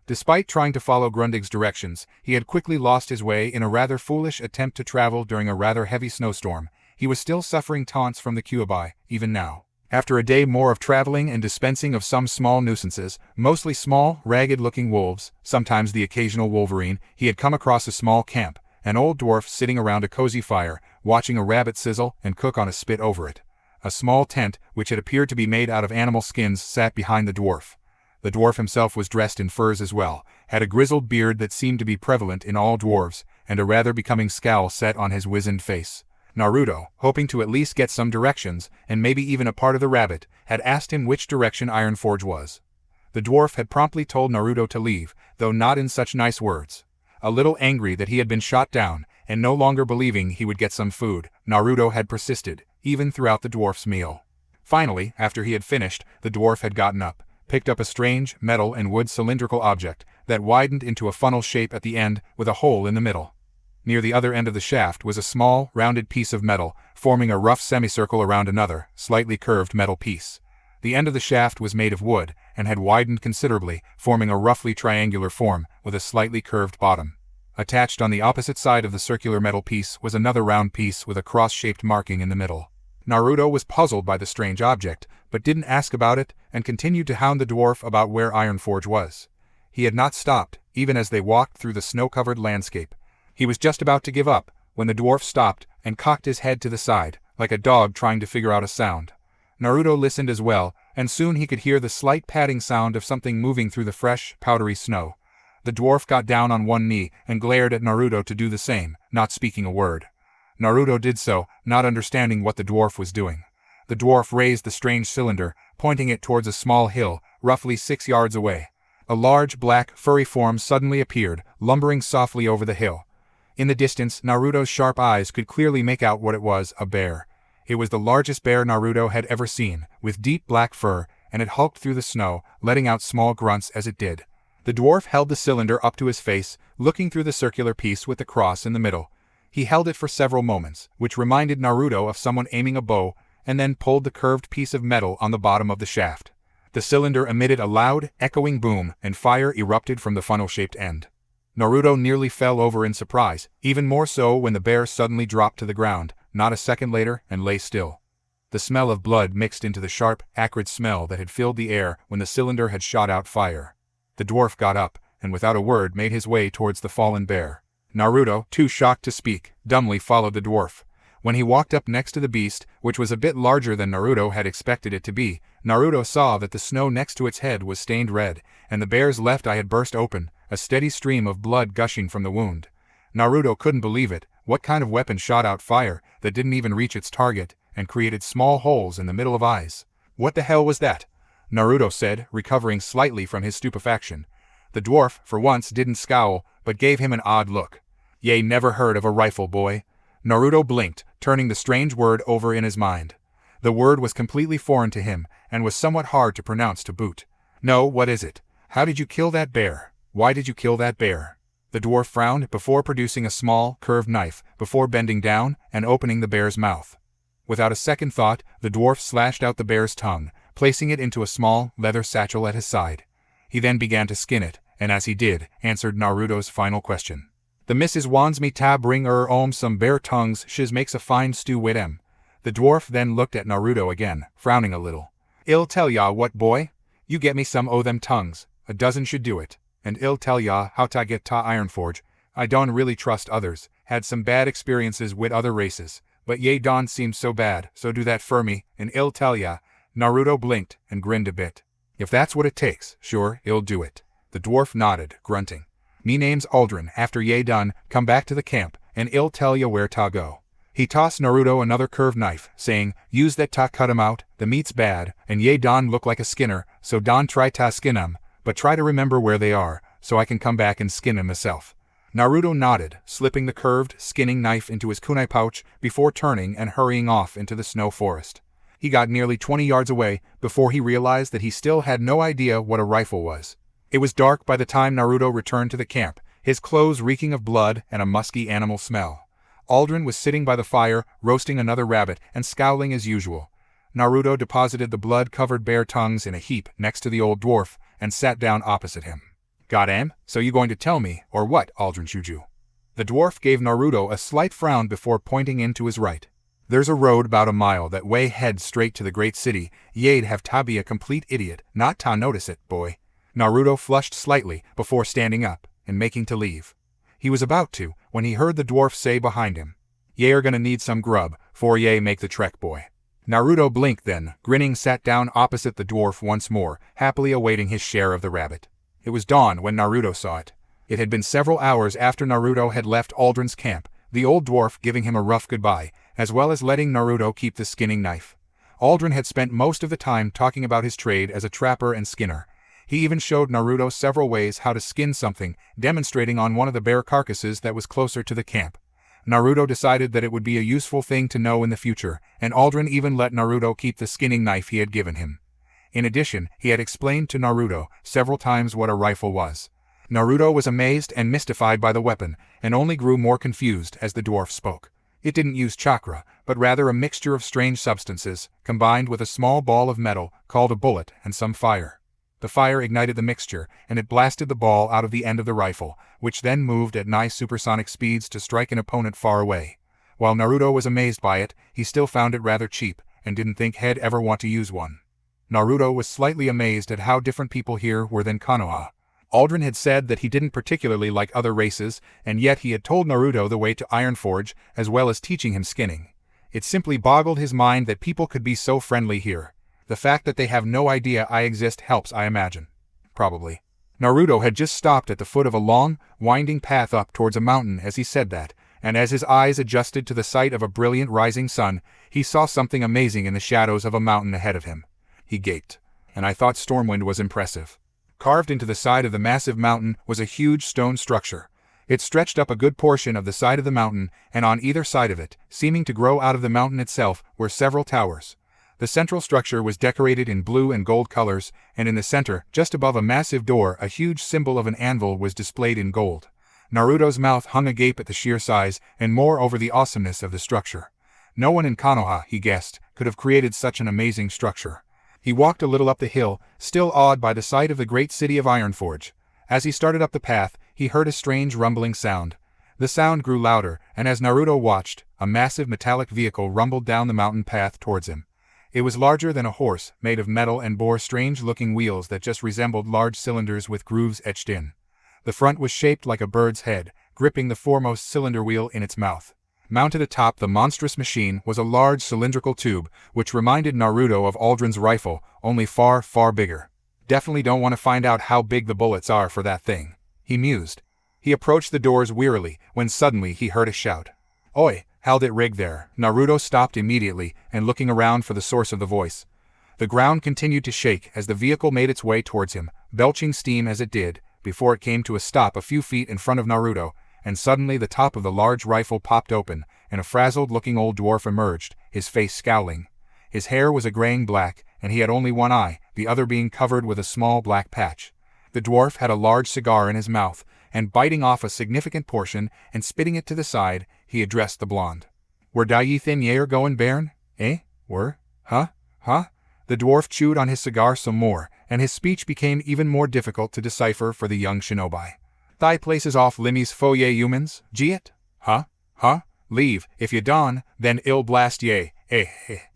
Despite trying to follow Grundig's directions, he had quickly lost his way in a rather foolish attempt to travel during a rather heavy snowstorm. He was still suffering taunts from the Kyuubi, even now. After a day more of traveling and dispensing of some small nuisances, mostly small, ragged-looking wolves, sometimes the occasional wolverine, he had come across a small camp, an old dwarf sitting around a cozy fire, watching a rabbit sizzle and cook on a spit over it. A small tent, which had appeared to be made out of animal skins, sat behind the dwarf. The dwarf himself was dressed in furs as well, had a grizzled beard that seemed to be prevalent in all dwarves, and a rather becoming scowl set on his wizened face. Naruto, hoping to at least get some directions, and maybe even a part of the rabbit, had asked him which direction Ironforge was. The dwarf had promptly told Naruto to leave, though not in such nice words. A little angry that he had been shot down, and no longer believing he would get some food, Naruto had persisted, even throughout the dwarf's meal. Finally, after he had finished, the dwarf had gotten up, picked up a strange, metal and wood cylindrical object that widened into a funnel shape at the end with a hole in the middle. Near the other end of the shaft was a small, rounded piece of metal, forming a rough semicircle around another, slightly curved metal piece. The end of the shaft was made of wood, and had widened considerably, forming a roughly triangular form, with a slightly curved bottom. Attached on the opposite side of the circular metal piece was another round piece with a cross-shaped marking in the middle. Naruto was puzzled by the strange object, but didn't ask about it, and continued to hound the dwarf about where Ironforge was. He had not stopped, even as they walked through the snow-covered landscape. He was just about to give up, when the dwarf stopped and cocked his head to the side, like a dog trying to figure out a sound. Naruto listened as well, and soon he could hear the slight padding sound of something moving through the fresh, powdery snow. The dwarf got down on one knee and glared at Naruto to do the same, not speaking a word. Naruto did so, not understanding what the dwarf was doing. The dwarf raised the strange cylinder, pointing it towards a small hill, roughly 6 yards away. A large, black, furry form suddenly appeared, lumbering softly over the hill. In the distance, Naruto's sharp eyes could clearly make out what it was, a bear. It was the largest bear Naruto had ever seen, with deep black fur, and it hulked through the snow, letting out small grunts as it did. The dwarf held the cylinder up to his face, looking through the circular piece with the cross in the middle. He held it for several moments, which reminded Naruto of someone aiming a bow, and then pulled the curved piece of metal on the bottom of the shaft. The cylinder emitted a loud, echoing boom, and fire erupted from the funnel-shaped end. Naruto nearly fell over in surprise, even more so when the bear suddenly dropped to the ground, not a second later, and lay still. The smell of blood mixed into the sharp, acrid smell that had filled the air when the cylinder had shot out fire. The dwarf got up, and without a word made his way towards the fallen bear. Naruto, too shocked to speak, dumbly followed the dwarf. When he walked up next to the beast, which was a bit larger than Naruto had expected it to be, Naruto saw that the snow next to its head was stained red, and the bear's left eye had burst open, a steady stream of blood gushing from the wound. Naruto couldn't believe it. What kind of weapon shot out fire that didn't even reach its target, and created small holes in the middle of eyes? What the hell was that? Naruto said, recovering slightly from his stupefaction. The dwarf, for once, didn't scowl, but gave him an odd look. "Ye never heard of a rifle, boy?" Naruto blinked, turning the strange word over in his mind. The word was completely foreign to him, and was somewhat hard to pronounce to boot. "No, what is it? How did you kill that bear? Why did you kill that bear?" The dwarf frowned before producing a small, curved knife, before bending down and opening the bear's mouth. Without a second thought, the dwarf slashed out the bear's tongue, placing it into a small, leather satchel at his side. He then began to skin it, and as he did, answered Naruto's final question. "The missus wants me ta bring some bear tongues, shiz makes a fine stew wid 'em." The dwarf then looked at Naruto again, frowning a little. "I'll tell ya what, boy. You get me some o' them tongues. A dozen should do it. And I'll tell ya how ta get ta Ironforge. I don't really trust others. Had some bad experiences with other races. But ye don't seem so bad, so do that for me, and I'll tell ya." Naruto blinked and grinned a bit. "If that's what it takes, sure, I'll do it." The dwarf nodded, grunting. "Me name's Aldrin. After ye done, come back to the camp, and I'll tell ya where ta go." He tossed Naruto another curved knife, saying, "Use that ta cut 'em out, the meat's bad, and ye don look like a skinner, so don try ta skin 'em, but try to remember where they are, so I can come back and skin 'em myself." Naruto nodded, slipping the curved, skinning knife into his kunai pouch before turning and hurrying off into the snow forest. He got nearly 20 yards away before he realized that he still had no idea what a rifle was. It was dark by the time Naruto returned to the camp, his clothes reeking of blood and a musky animal smell. Aldrin was sitting by the fire, roasting another rabbit and scowling as usual. Naruto deposited the blood-covered bear tongues in a heap next to the old dwarf and sat down opposite him. "Goddamn, so you going to tell me, or what, Aldrin Shuju?" The dwarf gave Naruto a slight frown before pointing in to his right. "There's a road about a mile that way heads straight to the great city. Ye'd have ta be a complete idiot, not ta notice it, boy." Naruto flushed slightly before standing up and making to leave. He was about to, when he heard the dwarf say behind him, "Ye are gonna need some grub, for ye make the trek, boy." Naruto blinked then, grinning sat down opposite the dwarf once more, happily awaiting his share of the rabbit. It was dawn when Naruto saw it. It had been several hours after Naruto had left Aldrin's camp, the old dwarf giving him a rough goodbye, as well as letting Naruto keep the skinning knife. Aldrin had spent most of the time talking about his trade as a trapper and skinner. He even showed Naruto several ways how to skin something, demonstrating on one of the bear carcasses that was closer to the camp. Naruto decided that it would be a useful thing to know in the future, and Aldrin even let Naruto keep the skinning knife he had given him. In addition, he had explained to Naruto several times what a rifle was. Naruto was amazed and mystified by the weapon, and only grew more confused as the dwarf spoke. It didn't use chakra, but rather a mixture of strange substances, combined with a small ball of metal called a bullet and some fire. The fire ignited the mixture, and it blasted the ball out of the end of the rifle, which then moved at nice supersonic speeds to strike an opponent far away. While Naruto was amazed by it, he still found it rather cheap, and didn't think he'd ever want to use one. Naruto was slightly amazed at how different people here were than Konoha. Aldrin had said that he didn't particularly like other races, and yet he had told Naruto the way to Ironforge, as well as teaching him skinning. It simply boggled his mind that people could be so friendly here. The fact that they have no idea I exist helps, I imagine. Probably. Naruto had just stopped at the foot of a long, winding path up towards a mountain as he said that, and as his eyes adjusted to the sight of a brilliant rising sun, he saw something amazing in the shadows of a mountain ahead of him. He gaped. And I thought Stormwind was impressive. Carved into the side of the massive mountain was a huge stone structure. It stretched up a good portion of the side of the mountain, and on either side of it, seeming to grow out of the mountain itself, were several towers. The central structure was decorated in blue and gold colors, and in the center, just above a massive door, a huge symbol of an anvil was displayed in gold. Naruto's mouth hung agape at the sheer size, and more over the awesomeness of the structure. No one in Konoha, he guessed, could have created such an amazing structure. He walked a little up the hill, still awed by the sight of the great city of Ironforge. As he started up the path, he heard a strange rumbling sound. The sound grew louder, and as Naruto watched, a massive metallic vehicle rumbled down the mountain path towards him. It was larger than a horse, made of metal and bore strange-looking wheels that just resembled large cylinders with grooves etched in. The front was shaped like a bird's head, gripping the foremost cylinder wheel in its mouth. Mounted atop the monstrous machine was a large cylindrical tube, which reminded Naruto of Aldrin's rifle, only far, far bigger. Definitely don't want to find out how big the bullets are for that thing, he mused. He approached the doors wearily, when suddenly he heard a shout. Oi, how'd it rig there? Naruto stopped immediately, and looking around for the source of the voice. The ground continued to shake as the vehicle made its way towards him, belching steam as it did, before it came to a stop a few feet in front of Naruto, and suddenly the top of the large rifle popped open, and a frazzled-looking old dwarf emerged, his face scowling. His hair was a graying black, and he had only one eye, the other being covered with a small black patch. The dwarf had a large cigar in his mouth, and biting off a significant portion and spitting it to the side, he addressed the blonde. Where da ye thin ye are goin', bairn? Eh? Where? Huh? Huh? The dwarf chewed on his cigar some more, and his speech became even more difficult to decipher for the young shinobi. Thy place is off limmies fo ye humans, giet? Huh? Huh? Leave, if ye don, then ill blast ye, eh.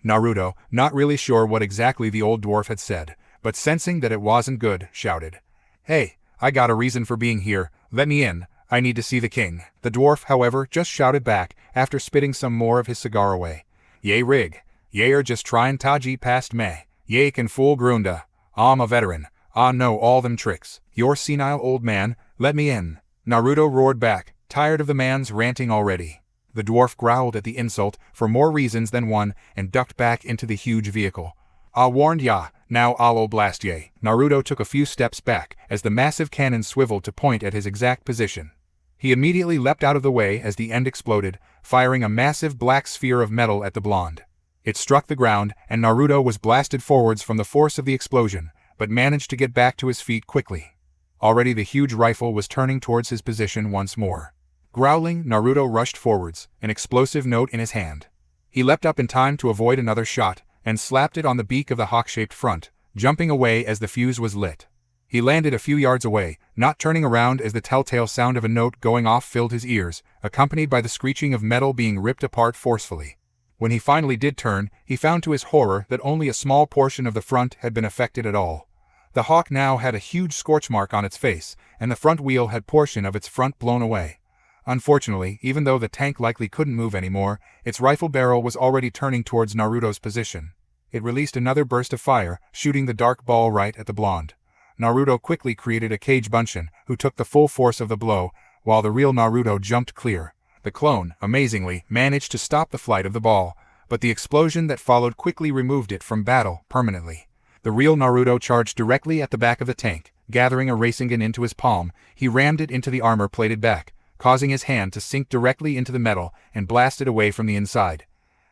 Naruto, not really sure what exactly the old dwarf had said, but sensing that it wasn't good, shouted. Hey, I got a reason for being here, let me in, I need to see the king. The dwarf, however, just shouted back, after spitting some more of his cigar away. Ye rig, ye are just tryin' taji past me, ye can fool Grunda, I'm a veteran, I know all them tricks. You're senile old man, let me in. Naruto roared back, tired of the man's ranting already. The dwarf growled at the insult for more reasons than one and ducked back into the huge vehicle. I warned ya, now I'll blast ye. Naruto took a few steps back as the massive cannon swiveled to point at his exact position. He immediately leapt out of the way as the end exploded, firing a massive black sphere of metal at the blonde. It struck the ground, and Naruto was blasted forwards from the force of the explosion, but managed to get back to his feet quickly. Already the huge rifle was turning towards his position once more. Growling, Naruto rushed forwards, an explosive note in his hand. He leapt up in time to avoid another shot, and slapped it on the beak of the hawk-shaped front, jumping away as the fuse was lit. He landed a few yards away, not turning around as the telltale sound of a note going off filled his ears, accompanied by the screeching of metal being ripped apart forcefully. When he finally did turn, he found to his horror that only a small portion of the front had been affected at all. The hawk now had a huge scorch mark on its face, and the front wheel had portion of its front blown away. Unfortunately, even though the tank likely couldn't move anymore, its rifle barrel was already turning towards Naruto's position. It released another burst of fire, shooting the dark ball right at the blonde. Naruto quickly created a Cage Bunshin, who took the full force of the blow, while the real Naruto jumped clear. The clone, amazingly, managed to stop the flight of the ball, but the explosion that followed quickly removed it from battle permanently. The real Naruto charged directly at the back of the tank. Gathering a Rasengan into his palm, he rammed it into the armor-plated back, causing his hand to sink directly into the metal and blast it away from the inside.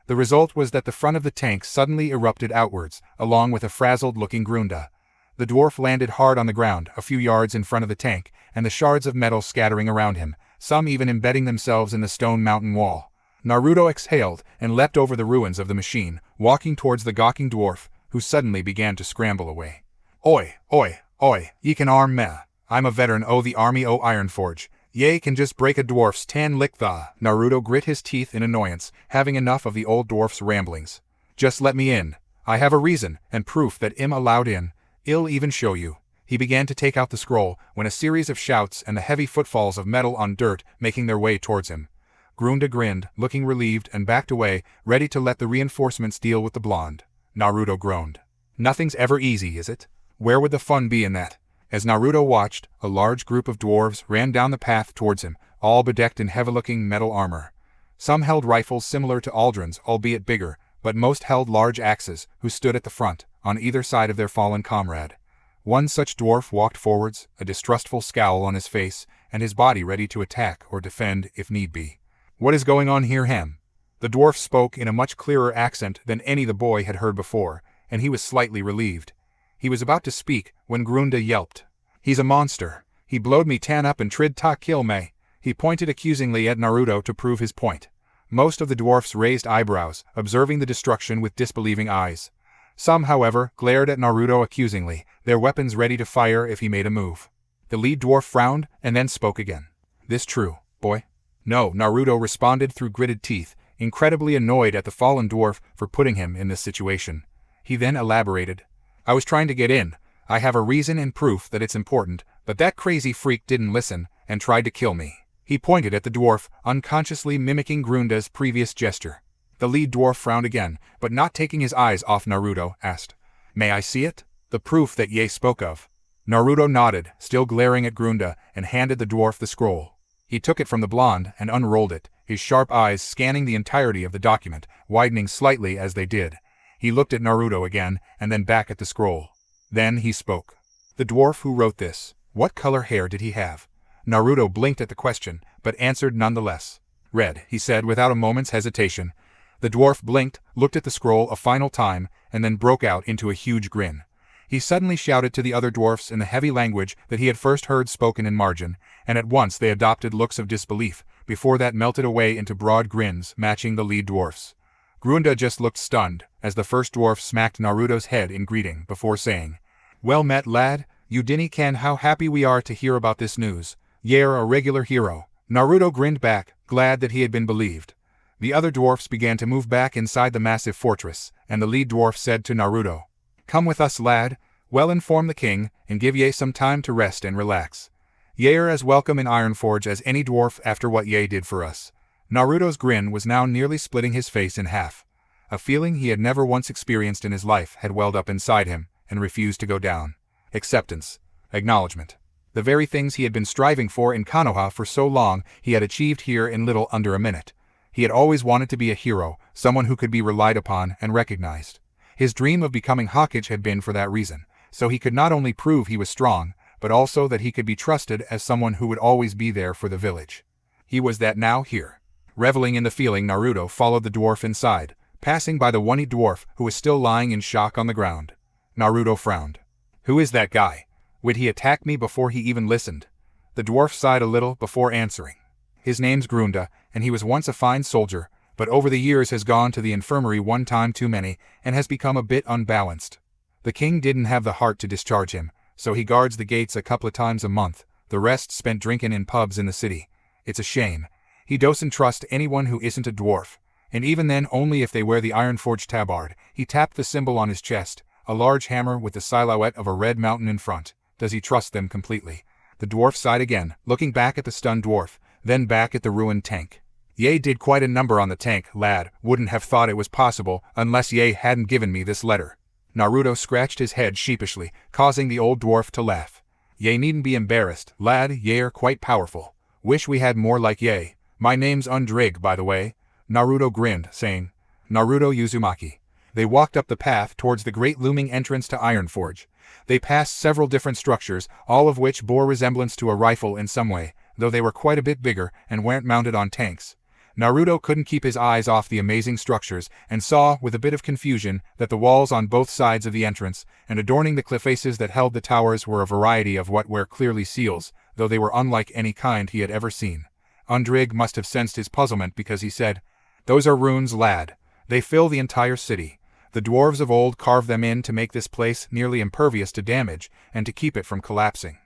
The result was that the front of the tank suddenly erupted outwards, along with a frazzled-looking Grunda. The dwarf landed hard on the ground, a few yards in front of the tank, and the shards of metal scattering around him, some even embedding themselves in the stone mountain wall. Naruto exhaled and leapt over the ruins of the machine, walking towards the gawking dwarf, who suddenly began to scramble away. Oi, oi, oi, ye can arm me. I'm a veteran o' the army o' Ironforge. Ye can just break a dwarf's tan lick the. Naruto grit his teeth in annoyance, having enough of the old dwarf's ramblings. Just let me in. I have a reason, and proof that I'm allowed in. I'll even show you. He began to take out the scroll, when a series of shouts and the heavy footfalls of metal on dirt making their way towards him. Grunda grinned, looking relieved, and backed away, ready to let the reinforcements deal with the blonde. Naruto groaned. Nothing's ever easy, is it? Where would the fun be in that? As Naruto watched, a large group of dwarves ran down the path towards him, all bedecked in heavy-looking metal armor. Some held rifles similar to Aldrin's, albeit bigger, but most held large axes, who stood at the front, on either side of their fallen comrade. One such dwarf walked forwards, a distrustful scowl on his face, and his body ready to attack or defend if need be. What is going on here, Harem? The dwarf spoke in a much clearer accent than any the boy had heard before, and he was slightly relieved. He was about to speak when Grunda yelped. He's a monster. He blowed me tan up and trid ta kill me. He pointed accusingly at Naruto to prove his point. Most of the dwarfs raised eyebrows, observing the destruction with disbelieving eyes. Some, however, glared at Naruto accusingly, their weapons ready to fire if he made a move. The lead dwarf frowned and then spoke again. This true, boy? No, Naruto responded through gritted teeth, incredibly annoyed at the fallen dwarf for putting him in this situation. He then elaborated. I was trying to get in. I have a reason and proof that it's important, but that crazy freak didn't listen and tried to kill me. He pointed at the dwarf, unconsciously mimicking Grunda's previous gesture. The lead dwarf frowned again, but not taking his eyes off Naruto, asked, May I see it? The proof that Ye spoke of. Naruto nodded, still glaring at Grunda, and handed the dwarf the scroll. He took it from the blonde and unrolled it, his sharp eyes scanning the entirety of the document, widening slightly as they did. He looked at Naruto again, and then back at the scroll. Then he spoke. The dwarf who wrote this, what color hair did he have? Naruto blinked at the question, but answered nonetheless. Red, he said without a moment's hesitation. The dwarf blinked, looked at the scroll a final time, and then broke out into a huge grin. He suddenly shouted to the other dwarfs in the heavy language that he had first heard spoken in margin, and at once they adopted looks of disbelief, before that melted away into broad grins matching the lead dwarfs. Grunda just looked stunned, as the first dwarf smacked Naruto's head in greeting before saying, Well met, lad. You dinny ken how happy we are to hear about this news. Ye're a regular hero. Naruto grinned back, glad that he had been believed. The other dwarfs began to move back inside the massive fortress, and the lead dwarf said to Naruto, Come with us, lad. Well inform the king, and give ye some time to rest and relax. Ye're as welcome in Ironforge as any dwarf after what ye did for us. Naruto's grin was now nearly splitting his face in half. A feeling he had never once experienced in his life had welled up inside him, and refused to go down. Acceptance. Acknowledgement. The very things he had been striving for in Konoha for so long he had achieved here in little under a minute. He had always wanted to be a hero, someone who could be relied upon and recognized. His dream of becoming Hokage had been for that reason, so he could not only prove he was strong, but also that he could be trusted as someone who would always be there for the village. He was that now here. Reveling in the feeling, Naruto followed the dwarf inside, passing by the one-eyed dwarf who was still lying in shock on the ground. Naruto frowned. Who is that guy? Would he attack me before he even listened? The dwarf sighed a little before answering. His name's Grunda, and he was once a fine soldier, but over the years has gone to the infirmary one time too many, and has become a bit unbalanced. The king didn't have the heart to discharge him, so he guards the gates a couple of times a month, the rest spent drinking in pubs in the city. It's a shame. He doesn't trust anyone who isn't a dwarf, and even then only if they wear the Ironforge tabard. He tapped the symbol on his chest, a large hammer with the silhouette of a red mountain in front. Does he trust them completely? The dwarf sighed again, looking back at the stunned dwarf, then back at the ruined tank. Ye did quite a number on the tank, lad. Wouldn't have thought it was possible unless Ye hadn't given me this letter. Naruto scratched his head sheepishly, causing the old dwarf to laugh. Ye needn't be embarrassed, lad. Ye are quite powerful. Wish we had more like Ye. My name's Undrig, by the way. Naruto grinned, saying, Naruto Uzumaki. They walked up the path towards the great looming entrance to Ironforge. They passed several different structures, all of which bore resemblance to a rifle in some way, though they were quite a bit bigger and weren't mounted on tanks. Naruto couldn't keep his eyes off the amazing structures, and saw, with a bit of confusion, that the walls on both sides of the entrance, and adorning the cliff faces that held the towers, were a variety of what were clearly seals, though they were unlike any kind he had ever seen. Undrig must have sensed his puzzlement because he said, Those are runes, lad. They fill the entire city. The dwarves of old carved them in to make this place nearly impervious to damage, and to keep it from collapsing.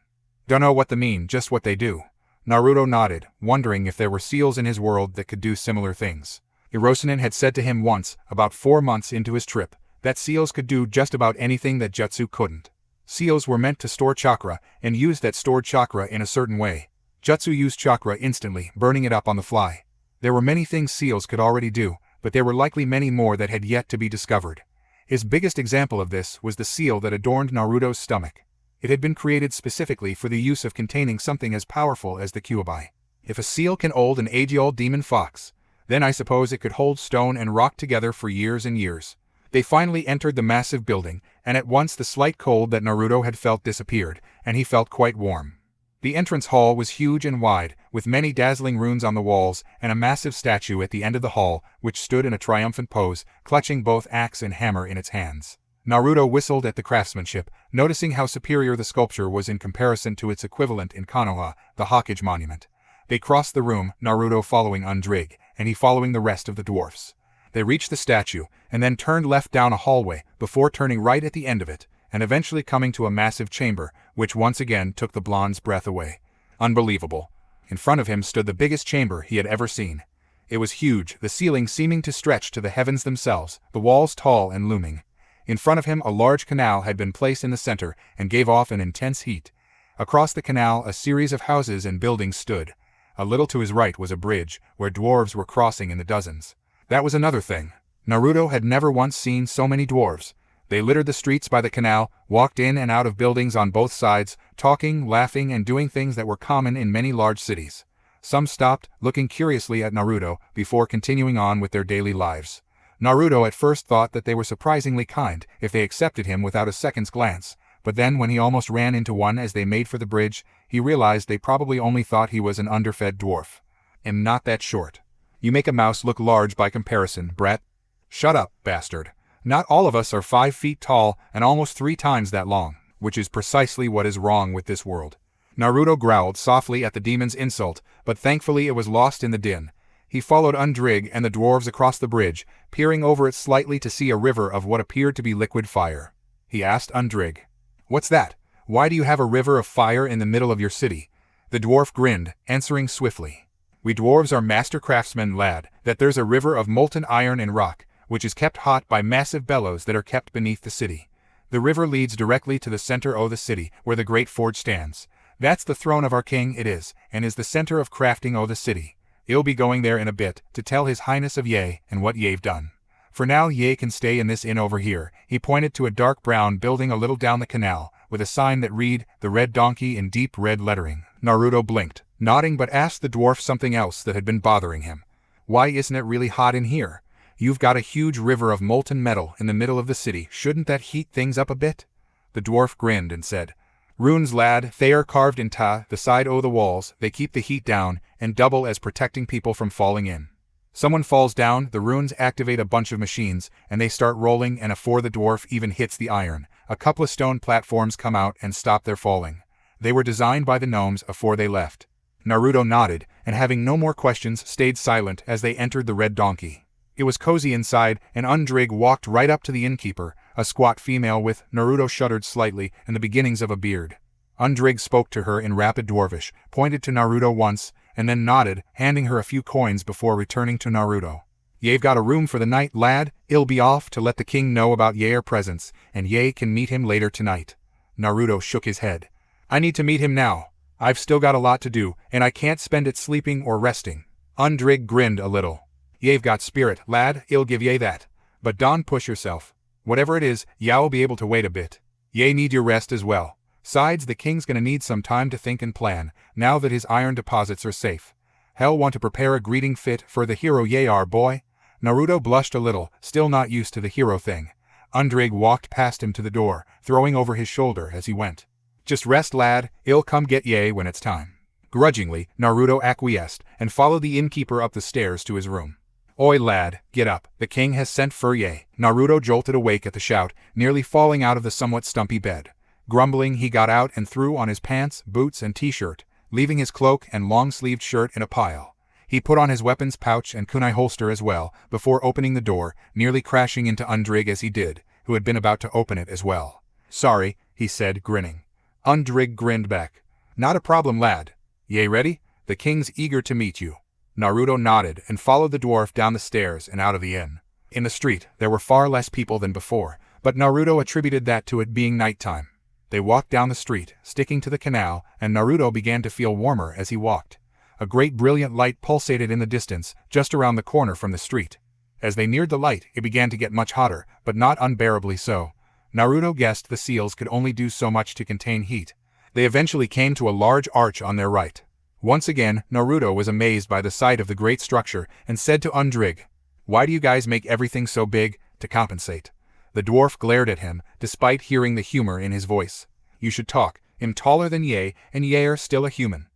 Dunno what they mean, just what they do. Naruto nodded, wondering if there were seals in his world that could do similar things. Hiroshinen had said to him once, about 4 months into his trip, that seals could do just about anything that jutsu couldn't. Seals were meant to store chakra, and use that stored chakra in a certain way. Jutsu used chakra instantly, burning it up on the fly. There were many things seals could already do, but there were likely many more that had yet to be discovered. His biggest example of this was the seal that adorned Naruto's stomach. It had been created specifically for the use of containing something as powerful as the Kyuubi. If a seal can hold an age-old demon fox, then I suppose it could hold stone and rock together for years and years. They finally entered the massive building, and at once the slight cold that Naruto had felt disappeared, and he felt quite warm. The entrance hall was huge and wide, with many dazzling runes on the walls, and a massive statue at the end of the hall, which stood in a triumphant pose, clutching both axe and hammer in its hands. Naruto whistled at the craftsmanship, noticing how superior the sculpture was in comparison to its equivalent in Konoha, the Hokage monument. They crossed the room, Naruto following Undrig, and he following the rest of the dwarfs. They reached the statue, and then turned left down a hallway, before turning right at the end of it, and eventually coming to a massive chamber, which once again took the blonde's breath away. Unbelievable. In front of him stood the biggest chamber he had ever seen. It was huge, the ceiling seeming to stretch to the heavens themselves, the walls tall and looming. In front of him a large canal had been placed in the center, and gave off an intense heat. Across the canal a series of houses and buildings stood. A little to his right was a bridge, where dwarves were crossing in the dozens. That was another thing. Naruto had never once seen so many dwarves. They littered the streets by the canal, walked in and out of buildings on both sides, talking, laughing, and doing things that were common in many large cities. Some stopped, looking curiously at Naruto, before continuing on with their daily lives. Naruto at first thought that they were surprisingly kind, if they accepted him without a second's glance, but then when he almost ran into one as they made for the bridge, he realized they probably only thought he was an underfed dwarf. "Am not that short. You make a mouse look large by comparison, brat." "Shut up, bastard. Not all of us are 5 feet tall and almost 3 times that long, which is precisely what is wrong with this world." Naruto growled softly at the demon's insult, but thankfully it was lost in the din. He followed Undrig and the dwarves across the bridge, peering over it slightly to see a river of what appeared to be liquid fire. He asked Undrig, "What's that? Why do you have a river of fire in the middle of your city?" The dwarf grinned, answering swiftly, "We dwarves are master craftsmen, lad, that there's a river of molten iron and rock, which is kept hot by massive bellows that are kept beneath the city. The river leads directly to the center o' the city, where the great forge stands. That's the throne of our king, it is, and is the center of crafting o' the city. I'll be going there in a bit, to tell his highness of Ye, and what Ye've done. For now Ye can stay in this inn over here." He pointed to a dark brown building a little down the canal, with a sign that read, "The Red Donkey" in deep red lettering. Naruto blinked, nodding, but asked the dwarf something else that had been bothering him. "Why isn't it really hot in here? You've got a huge river of molten metal in the middle of the city. Shouldn't that heat things up a bit?" The dwarf grinned and said, "Runes, lad, they are carved in the side o' the walls. They keep the heat down, and double as protecting people from falling in. Someone falls down, the runes activate a bunch of machines, and they start rolling, and afore the dwarf even hits the iron, a couple of stone platforms come out and stop their falling. They were designed by the gnomes afore they left." Naruto nodded, and having no more questions stayed silent as they entered the Red Donkey. It was cozy inside, and Undrig walked right up to the innkeeper, a squat female with, Naruto shuddered slightly, and the beginnings of a beard. Undrig spoke to her in rapid dwarvish, pointed to Naruto once, and then nodded, handing her a few coins before returning to Naruto. "Ye've got a room for the night, lad. I'll be off to let the king know about Ye'r presence, and Ye can meet him later tonight." Naruto shook his head. "I need to meet him now. I've still got a lot to do, and I can't spend it sleeping or resting. Undrig grinned a little. Ye've got spirit, lad, I'll give ye that. But don't push yourself. Whatever it is, ye'll be able to wait a bit. Ye need your rest as well. Sides, the king's gonna need some time to think and plan, now that his iron deposits are safe. Hell want to prepare a greeting fit for the hero ye are, boy. Naruto blushed a little, still not used to the hero thing. Undrig walked past him to the door, throwing over his shoulder as he went. Just rest, lad, I'll come get ye when it's time. Grudgingly, Naruto acquiesced, and followed the innkeeper up the stairs to his room. Oi lad, get up, the king has sent for ye. Naruto jolted awake at the shout, nearly falling out of the somewhat stumpy bed. Grumbling, he got out and threw on his pants, boots, and t-shirt, leaving his cloak and long-sleeved shirt in a pile. He put on his weapons pouch and kunai holster as well, before opening the door, nearly crashing into Undrig as he did, who had been about to open it as well. Sorry, he said, grinning. Undrig grinned back. Not a problem, lad. Ye ready? The king's eager to meet you. Naruto nodded and followed the dwarf down the stairs and out of the inn. In the street, there were far less people than before, but Naruto attributed that to it being nighttime. They walked down the street, sticking to the canal, and Naruto began to feel warmer as he walked. A great brilliant light pulsated in the distance, just around the corner from the street. As they neared the light, it began to get much hotter, but not unbearably so. Naruto guessed the seals could only do so much to contain heat. They eventually came to a large arch on their right. Once again, Naruto was amazed by the sight of the great structure and said to Undrig, "Why do you guys make everything so big? To compensate." The dwarf glared at him, despite hearing the humor in his voice. "You should talk. I'm taller than ye, and ye're still a human."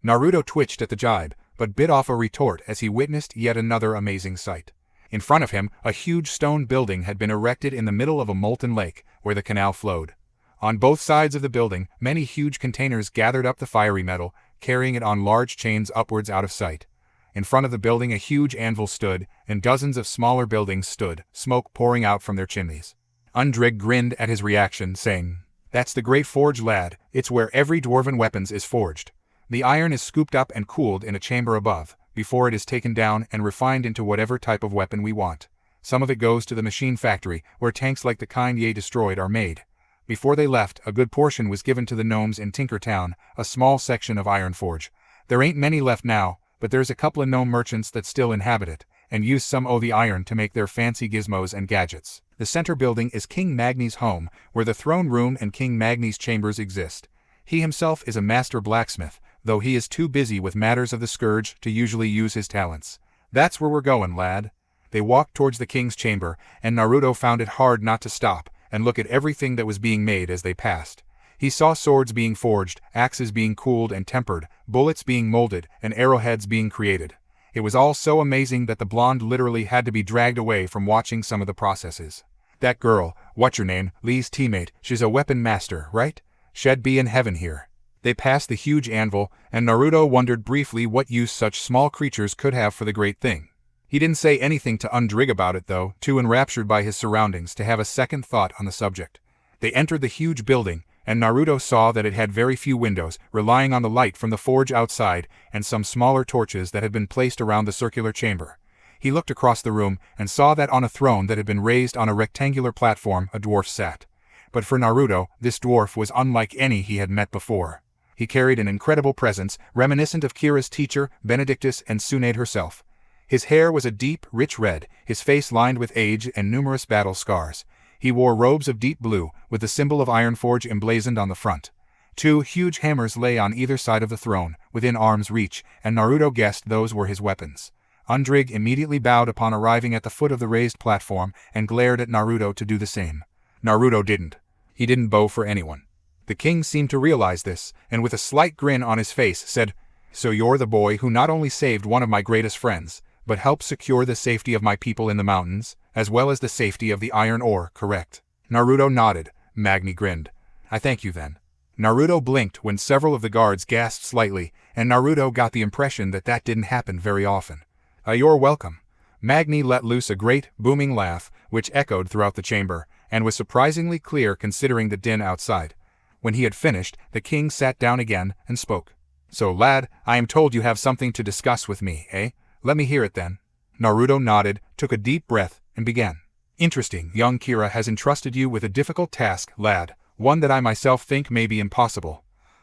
Naruto twitched at the jibe, but bit off a retort as he witnessed yet another amazing sight. In front of him, a huge stone building had been erected in the middle of a molten lake, where the canal flowed. On both sides of the building, many huge containers gathered up the fiery metal, carrying it on large chains upwards out of sight. In front of the building a huge anvil stood, and dozens of smaller buildings stood, smoke pouring out from their chimneys. Undrig grinned at his reaction, saying, "That's the Great Forge, lad. It's where every dwarven weapons is forged. The iron is scooped up and cooled in a chamber above, before it is taken down and refined into whatever type of weapon we want. Some of it goes to the machine factory, where tanks like the kind ye destroyed are made. Before they left, a good portion was given to the gnomes in Tinker Town, a small section of Iron Forge. There ain't many left now, but there's a couple of gnome merchants that still inhabit it, and use some o' the iron to make their fancy gizmos and gadgets. The center building is King Magni's home, where the throne room and King Magni's chambers exist. He himself is a master blacksmith, though he is too busy with matters of the scourge to usually use his talents. That's where we're going, lad." They walked towards the king's chamber, and Naruto found it hard not to stop and look at everything that was being made as they passed. He saw swords being forged, axes being cooled and tempered, bullets being molded, and arrowheads being created. It was all so amazing that the blonde literally had to be dragged away from watching some of the processes. "That girl, what's your name, Lee's teammate, she's a weapon master, right? She'd be in heaven here." They passed the huge anvil, and Naruto wondered briefly what use such small creatures could have for the great thing. He didn't say anything to Undrig about it though, too enraptured by his surroundings to have a second thought on the subject. They entered the huge building, and Naruto saw that it had very few windows, relying on the light from the forge outside and some smaller torches that had been placed around the circular chamber. He looked across the room and saw that on a throne that had been raised on a rectangular platform a dwarf sat. But for Naruto, this dwarf was unlike any he had met before. He carried an incredible presence, reminiscent of Kira's teacher, Benedictus, and Tsunade herself. His hair was a deep, rich red, his face lined with age and numerous battle scars. He wore robes of deep blue, with the symbol of Ironforge emblazoned on the front. 2 huge hammers lay on either side of the throne, within arm's reach, and Naruto guessed those were his weapons. Undrig immediately bowed upon arriving at the foot of the raised platform and glared at Naruto to do the same. Naruto didn't. He didn't bow for anyone. The king seemed to realize this, and with a slight grin on his face said, "So you're the boy who not only saved one of my greatest friends, but helped secure the safety of my people in the mountains, as well as the safety of the iron ore, correct?" Naruto nodded. Magni grinned. "I thank you then." Naruto blinked when several of the guards gasped slightly, and Naruto got the impression that that didn't happen very often. "You're welcome." Magni let loose a great, booming laugh, which echoed throughout the chamber, and was surprisingly clear considering the din outside. When he had finished, the king sat down again and spoke. "So lad, I am told you have something to discuss with me, eh? Let me hear it then." Naruto nodded, took a deep breath, and began. "Interesting, young Kira has entrusted you with a difficult task, lad, one that I myself think may be impossible.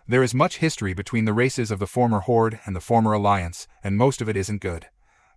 There is much history between the races of the former Horde and the former Alliance, and most of it isn't good.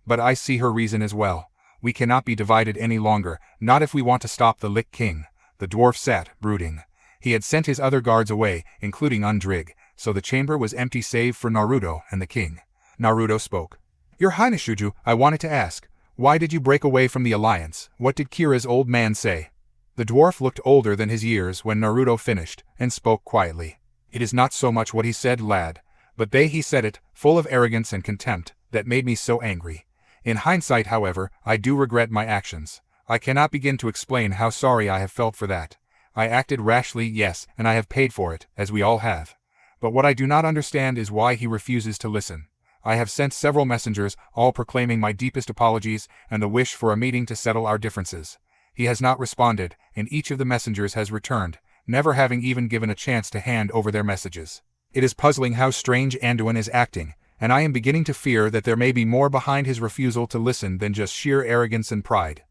But I see her reason as well. We cannot be divided any longer, not if we want to stop the Lich King. The dwarf sat, brooding. He had sent his other guards away, including Undrig, so the chamber was empty save for Naruto and the king. Naruto spoke. Your Highness Shuju, I wanted to ask, why did you break away from the Alliance? What did Kira's old man say? The dwarf looked older than his years when Naruto finished, and spoke quietly. It is not so much what he said, lad, but he said it, full of arrogance and contempt, that made me so angry. In hindsight, however, I do regret my actions. I cannot begin to explain how sorry I have felt for that. I acted rashly, yes, and I have paid for it, as we all have. But what I do not understand is why he refuses to listen. I have sent several messengers, all proclaiming my deepest apologies and the wish for a meeting to settle our differences. He has not responded, and each of the messengers has returned, never having even given a chance to hand over their messages. It is puzzling how strange Anduin is acting, and I am beginning to fear that there may be more behind his refusal to listen than just sheer arrogance and pride.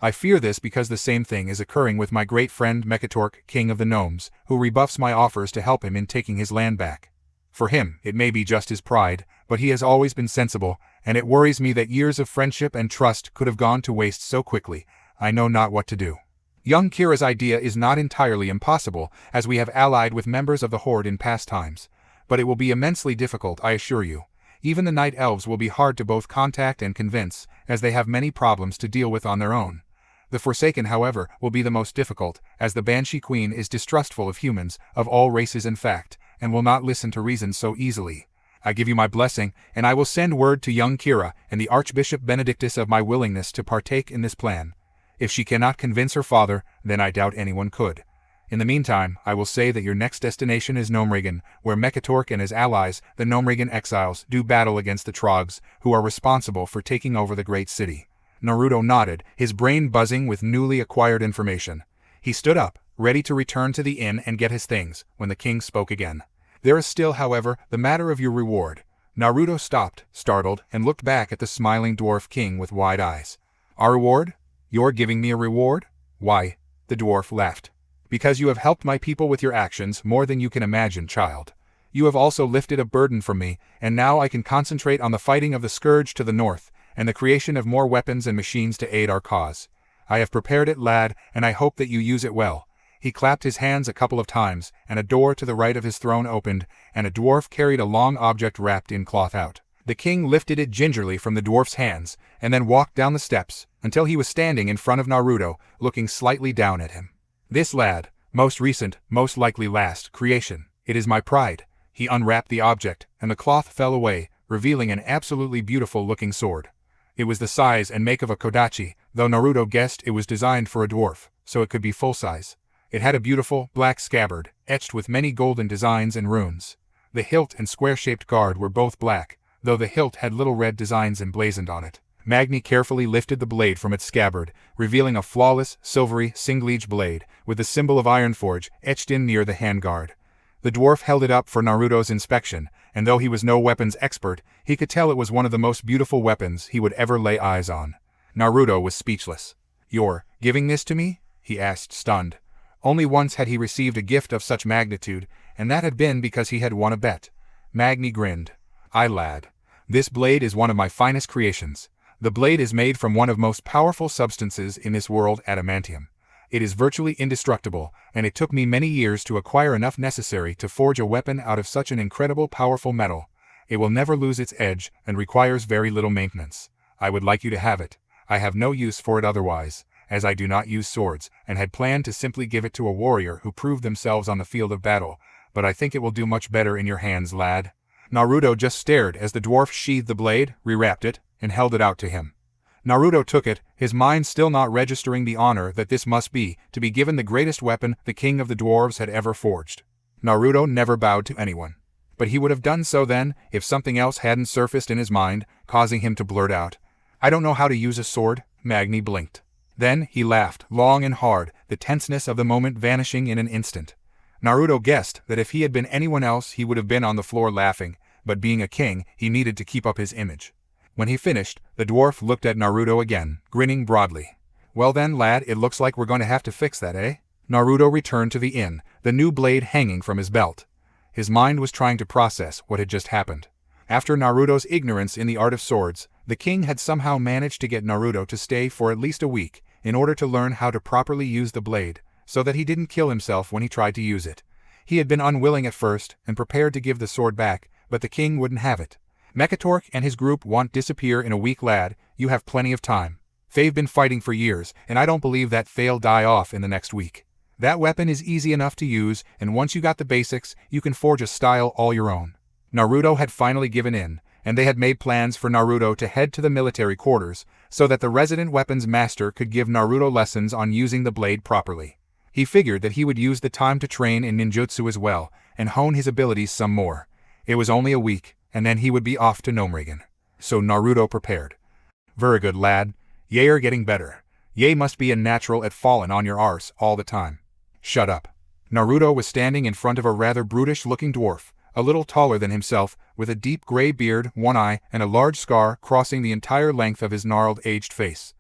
I fear this because the same thing is occurring with my great friend Mekatork, King of the Gnomes, who rebuffs my offers to help him in taking his land back. For him, it may be just his pride, but he has always been sensible, and it worries me that years of friendship and trust could have gone to waste so quickly. I know not what to do. Young Kira's idea is not entirely impossible, as we have allied with members of the Horde in past times, but it will be immensely difficult, I assure you. Even the Night Elves will be hard to both contact and convince, as they have many problems to deal with on their own. The Forsaken, however, will be the most difficult, as the Banshee Queen is distrustful of humans, of all races in fact, and will not listen to reason so easily. I give you my blessing, and I will send word to young Kira and the Archbishop Benedictus of my willingness to partake in this plan. If she cannot convince her father, then I doubt anyone could. In the meantime, I will say that your next destination is Gnomeregan, where Mekatork and his allies, the Gnomeregan exiles, do battle against the Trogs, who are responsible for taking over the great city. Naruto nodded, his brain buzzing with newly acquired information. He stood up, ready to return to the inn and get his things, when the king spoke again. There is still, however, the matter of your reward. Naruto stopped, startled, and looked back at the smiling dwarf king with wide eyes. Our reward? You're giving me a reward? Why? The dwarf laughed. Because you have helped my people with your actions more than you can imagine, child. You have also lifted a burden from me, and now I can concentrate on the fighting of the Scourge to the north, and the creation of more weapons and machines to aid our cause. I have prepared it, lad, and I hope that you use it well. He clapped his hands a couple of times, and a door to the right of his throne opened, and a dwarf carried a long object wrapped in cloth out. The king lifted it gingerly from the dwarf's hands, and then walked down the steps, until he was standing in front of Naruto, looking slightly down at him. This lad, most recent, most likely last, creation, it is my pride. He unwrapped the object, and the cloth fell away, revealing an absolutely beautiful-looking sword. It was the size and make of a kodachi, though Naruto guessed it was designed for a dwarf, so it could be full-size. It had a beautiful, black scabbard, etched with many golden designs and runes. The hilt and square-shaped guard were both black, though the hilt had little red designs emblazoned on it. Magni carefully lifted the blade from its scabbard, revealing a flawless, silvery, single-edged blade, with the symbol of Ironforge etched in near the handguard. The dwarf held it up for Naruto's inspection, and though he was no weapons expert, he could tell it was one of the most beautiful weapons he would ever lay eyes on. Naruto was speechless. You're giving this to me? He asked, stunned. Only once had he received a gift of such magnitude, and that had been because he had won a bet. Magni grinned. Aye, lad. This blade is one of my finest creations. The blade is made from one of the most powerful substances in this world, adamantium. It is virtually indestructible, and it took me many years to acquire enough necessary to forge a weapon out of such an incredible powerful metal. It will never lose its edge, and requires very little maintenance. I would like you to have it. I have no use for it otherwise, as I do not use swords, and had planned to simply give it to a warrior who proved themselves on the field of battle, but I think it will do much better in your hands, lad. Naruto just stared as the dwarf sheathed the blade, rewrapped it, and held it out to him. Naruto took it, his mind still not registering the honor that this must be, to be given the greatest weapon the king of the dwarves had ever forged. Naruto never bowed to anyone. But he would have done so then, if something else hadn't surfaced in his mind, causing him to blurt out, I don't know how to use a sword. Magni blinked. Then he laughed, long and hard, the tenseness of the moment vanishing in an instant. Naruto guessed that if he had been anyone else he would have been on the floor laughing, but being a king, he needed to keep up his image. When he finished, the dwarf looked at Naruto again, grinning broadly. Well then, lad, it looks like we're going to have to fix that, eh? Naruto returned to the inn, the new blade hanging from his belt. His mind was trying to process what had just happened. After Naruto's ignorance in the art of swords, the king had somehow managed to get Naruto to stay for at least a week, in order to learn how to properly use the blade, so that he didn't kill himself when he tried to use it. He had been unwilling at first, and prepared to give the sword back, but the king wouldn't have it. Mekatork and his group won't disappear in a week, lad, you have plenty of time. They've been fighting for years, and I don't believe that they'll die off in the next week. That weapon is easy enough to use, and once you got the basics, you can forge a style all your own. Naruto had finally given in, and they had made plans for Naruto to head to the military quarters, so that the resident weapons master could give Naruto lessons on using the blade properly. He figured that he would use the time to train in ninjutsu as well, and hone his abilities some more. It was only a week, and then he would be off to Gnomeregan. So Naruto prepared. Very good, lad. Ye are getting better. Ye must be a natural at falling on your arse all the time. Shut up. Naruto was standing in front of a rather brutish-looking dwarf, a little taller than himself, with a deep gray beard, one eye, and a large scar crossing the entire length of his gnarled, aged face.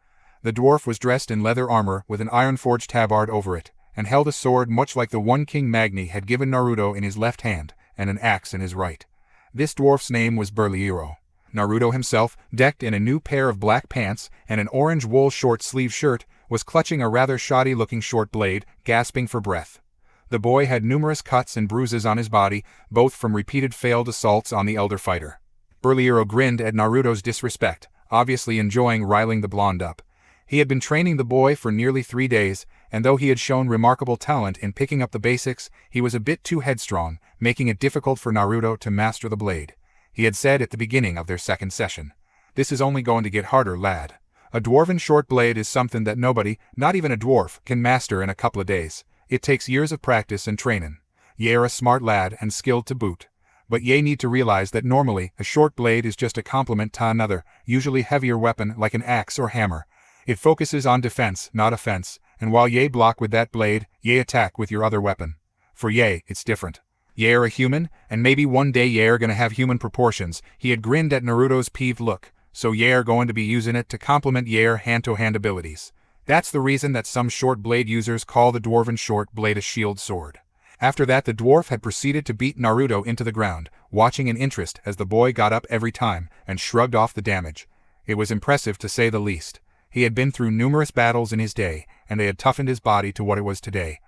The dwarf was dressed in leather armor with an iron-forged tabard over it, and held a sword much like the one King Magni had given Naruto in his left hand, and an axe in his right. This dwarf's name was Burlyro. Naruto himself, decked in a new pair of black pants and an orange wool short-sleeve shirt, was clutching a rather shoddy-looking short blade, gasping for breath. The boy had numerous cuts and bruises on his body, both from repeated failed assaults on the elder fighter. Burlyro grinned at Naruto's disrespect, obviously enjoying riling the blonde up. He had been training the boy for nearly 3 days, and though he had shown remarkable talent in picking up the basics, he was a bit too headstrong, making it difficult for Naruto to master the blade. He had said at the beginning of their second session, "This is only going to get harder, lad. A dwarven short blade is something that nobody, not even a dwarf, can master in a couple of days. It takes years of practice and training. Ye are a smart lad and skilled to boot. But ye need to realize that normally, a short blade is just a complement to another, usually heavier weapon like an axe or hammer. It focuses on defense, not offense, and while ye block with that blade, ye attack with your other weapon. For ye, it's different. Ye are a human, and maybe one day ye are gonna have human proportions." He had grinned at Naruto's peeved look, "so ye are going to be using it to complement yer hand-to-hand abilities. That's the reason that some short blade users call the dwarven short blade a shield sword." After that, the dwarf had proceeded to beat Naruto into the ground, watching in interest as the boy got up every time and shrugged off the damage. It was impressive to say the least. He had been through numerous battles in his day, and they had toughened his body to what it was today.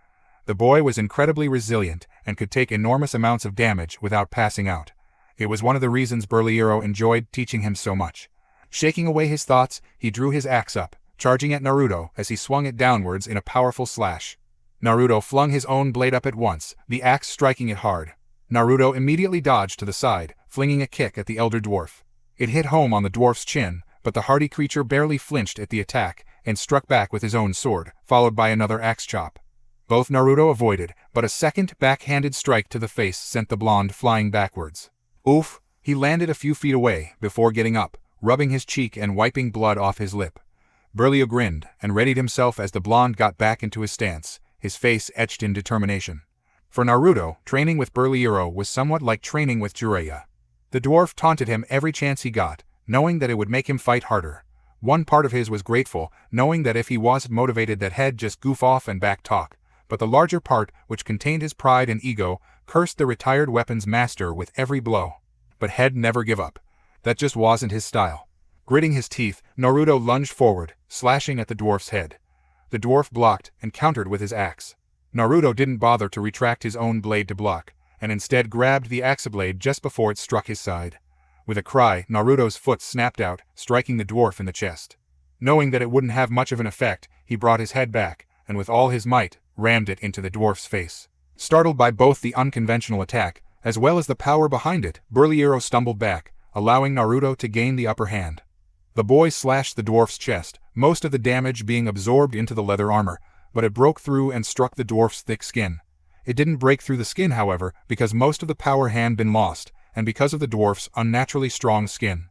The boy was incredibly resilient and could take enormous amounts of damage without passing out. It was one of the reasons Burlyro enjoyed teaching him so much. Shaking away his thoughts, he drew his axe up, charging at Naruto as he swung it downwards in a powerful slash. Naruto flung his own blade up at once, the axe striking it hard. Naruto immediately dodged to the side, flinging a kick at the elder dwarf. It hit home on the dwarf's chin, but the hardy creature barely flinched at the attack and struck back with his own sword, followed by another axe chop. Both Naruto avoided, but a second backhanded strike to the face sent the blonde flying backwards. Oof! He landed a few feet away before getting up, rubbing his cheek and wiping blood off his lip. Burlyro grinned and readied himself as the blonde got back into his stance, his face etched in determination. For Naruto, training with Burlyro was somewhat like training with Jiraiya. The dwarf taunted him every chance he got, knowing that it would make him fight harder. One part of his was grateful, knowing that if he wasn't motivated that he'd just goof off and back talk. But the larger part, which contained his pride and ego, cursed the retired weapons master with every blow. But he'd never give up. That just wasn't his style. Gritting his teeth, Naruto lunged forward, slashing at the dwarf's head. The dwarf blocked and countered with his axe. Naruto didn't bother to retract his own blade to block, and instead grabbed the axe blade just before it struck his side. With a cry, Naruto's foot snapped out, striking the dwarf in the chest. Knowing that it wouldn't have much of an effect, he brought his head back, and with all his might, rammed it into the dwarf's face. Startled by both the unconventional attack, as well as the power behind it, Burlyro stumbled back, allowing Naruto to gain the upper hand. The boy slashed the dwarf's chest, most of the damage being absorbed into the leather armor, but it broke through and struck the dwarf's thick skin. It didn't break through the skin, however, because most of the power had been lost, and because of the dwarf's unnaturally strong skin.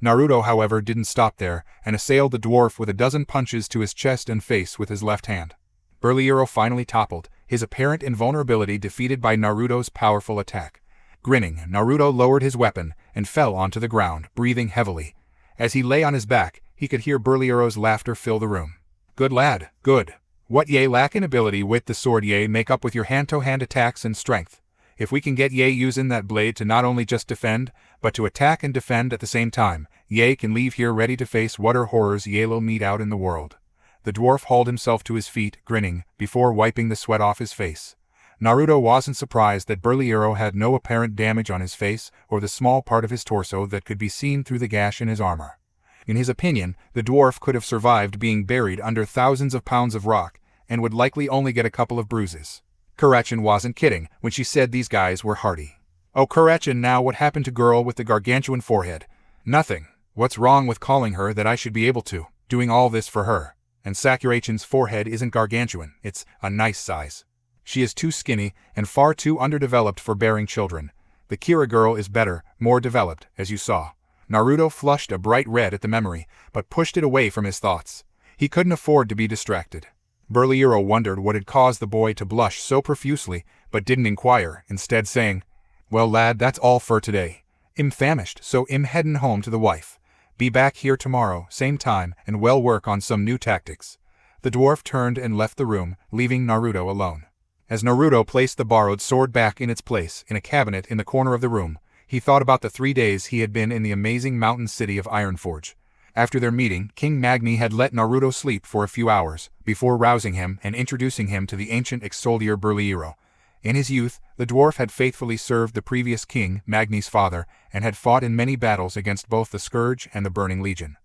Naruto, however, didn't stop there, and assailed the dwarf with a dozen punches to his chest and face with his left hand. Burlyro finally toppled, his apparent invulnerability defeated by Naruto's powerful attack. Grinning, Naruto lowered his weapon and fell onto the ground, breathing heavily. As he lay on his back, he could hear Burlyro's laughter fill the room. "Good lad, good. What ye lack in ability with the sword ye make up with your hand-to-hand attacks and strength. If we can get Ye using that blade to not only just defend, but to attack and defend at the same time, Ye can leave here ready to face whatever horrors Ye'll meet out in the world. The dwarf hauled himself to his feet, grinning, before wiping the sweat off his face. Naruto wasn't surprised that Burlyro had no apparent damage on his face or the small part of his torso that could be seen through the gash in his armor. In his opinion, the dwarf could have survived being buried under thousands of pounds of rock, and would likely only get a couple of bruises. Kurachin wasn't kidding when she said these guys were hardy. Oh Kurachin, now what happened to girl with the gargantuan forehead? Nothing. What's wrong with calling her that I should be able to, doing all this for her? And Sakurachin's forehead isn't gargantuan, it's a nice size. She is too skinny and far too underdeveloped for bearing children. The Kira girl is better, more developed, as you saw. Naruto flushed a bright red at the memory, but pushed it away from his thoughts. He couldn't afford to be distracted. Burlyro wondered what had caused the boy to blush so profusely, but didn't inquire, instead saying, "Well lad, that's all for today. I'm famished, so I'm headin' home to the wife. Be back here tomorrow, same time, and we'll work on some new tactics." The dwarf turned and left the room, leaving Naruto alone. As Naruto placed the borrowed sword back in its place in a cabinet in the corner of the room, he thought about the 3 days he had been in the amazing mountain city of Ironforge. After their meeting, King Magni had let Naruto sleep for a few hours, before rousing him and introducing him to the ancient ex-soldier Burlyro. In his youth, the dwarf had faithfully served the previous king, Magni's father, and had fought in many battles against both the Scourge and the Burning Legion.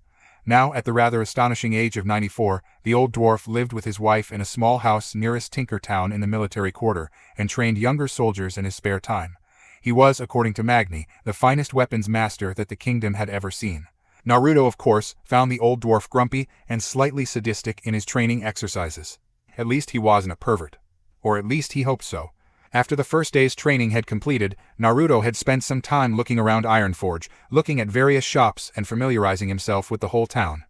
Now, at the rather astonishing age of 94, the old dwarf lived with his wife in a small house nearest Tinker Town in the military quarter, and trained younger soldiers in his spare time. He was, according to Magni, the finest weapons master that the kingdom had ever seen. Naruto, of course, found the old dwarf grumpy and slightly sadistic in his training exercises. At least he wasn't a pervert. Or at least he hoped so. After the first day's training had completed, Naruto had spent some time looking around Ironforge, looking at various shops and familiarizing himself with the whole town.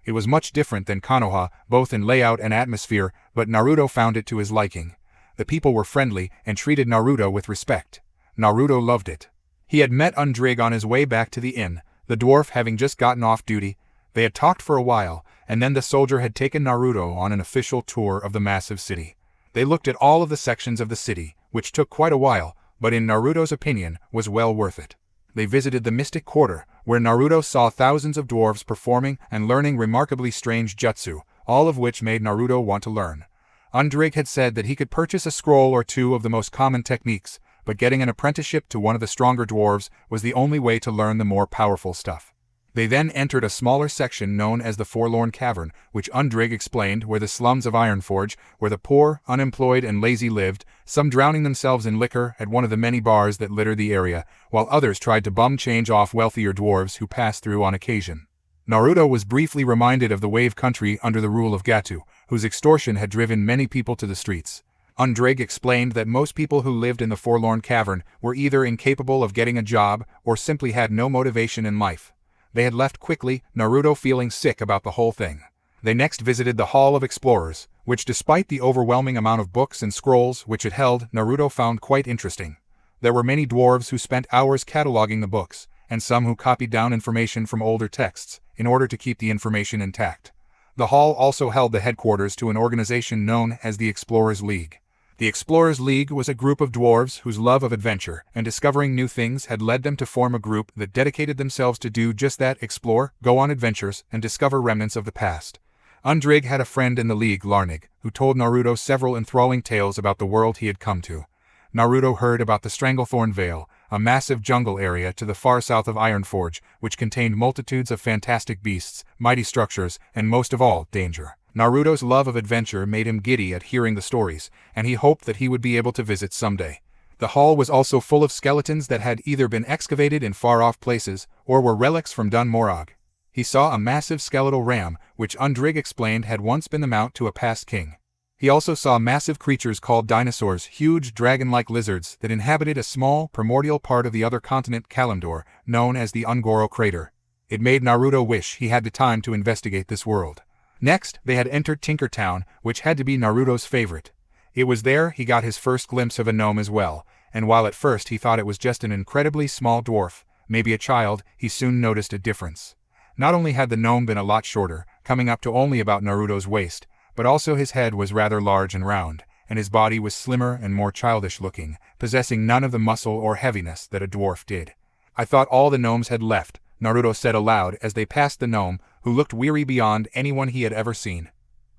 It was much different than Konoha, both in layout and atmosphere, but Naruto found it to his liking. The people were friendly and treated Naruto with respect. Naruto loved it. He had met Undrig on his way back to the inn, the dwarf having just gotten off duty. They had talked for a while, and then the soldier had taken Naruto on an official tour of the massive city. They looked at all of the sections of the city, which took quite a while, but in Naruto's opinion, was well worth it. They visited the Mystic Quarter, where Naruto saw thousands of dwarves performing and learning remarkably strange jutsu, all of which made Naruto want to learn. Undrig had said that he could purchase a scroll or two of the most common techniques, but getting an apprenticeship to one of the stronger dwarves was the only way to learn the more powerful stuff. They then entered a smaller section known as the Forlorn Cavern, which Undrig explained were the slums of Ironforge, where the poor, unemployed, and lazy lived, some drowning themselves in liquor at one of the many bars that littered the area, while others tried to bum change off wealthier dwarves who passed through on occasion. Naruto was briefly reminded of the Wave Country under the rule of Gatu, whose extortion had driven many people to the streets. Undrig explained that most people who lived in the Forlorn Cavern were either incapable of getting a job or simply had no motivation in life. They had left quickly, Naruto feeling sick about the whole thing. They next visited the Hall of Explorers, which despite the overwhelming amount of books and scrolls which it held, Naruto found quite interesting. There were many dwarves who spent hours cataloging the books, and some who copied down information from older texts, in order to keep the information intact. The hall also held the headquarters to an organization known as the Explorers League. The Explorers League was a group of dwarves whose love of adventure and discovering new things had led them to form a group that dedicated themselves to do just that: explore, go on adventures, and discover remnants of the past. Undrig had a friend in the league, Larnig, who told Naruto several enthralling tales about the world he had come to. Naruto heard about the Stranglethorn Vale, a massive jungle area to the far south of Ironforge, which contained multitudes of fantastic beasts, mighty structures, and most of all, danger. Naruto's love of adventure made him giddy at hearing the stories, and he hoped that he would be able to visit someday. The hall was also full of skeletons that had either been excavated in far-off places, or were relics from Dun Morag. He saw a massive skeletal ram, which Undrig explained had once been the mount to a past king. He also saw massive creatures called dinosaurs, huge dragon-like lizards that inhabited a small, primordial part of the other continent, Kalimdor, known as the Ungoro Crater. It made Naruto wish he had the time to investigate this world. Next, they had entered Tinker Town, which had to be Naruto's favorite. It was there he got his first glimpse of a gnome as well, and while at first he thought it was just an incredibly small dwarf, maybe a child, he soon noticed a difference. Not only had the gnome been a lot shorter, coming up to only about Naruto's waist, but also his head was rather large and round, and his body was slimmer and more childish-looking, possessing none of the muscle or heaviness that a dwarf did. "I thought all the gnomes had left," Naruto said aloud as they passed the gnome, who looked weary beyond anyone he had ever seen.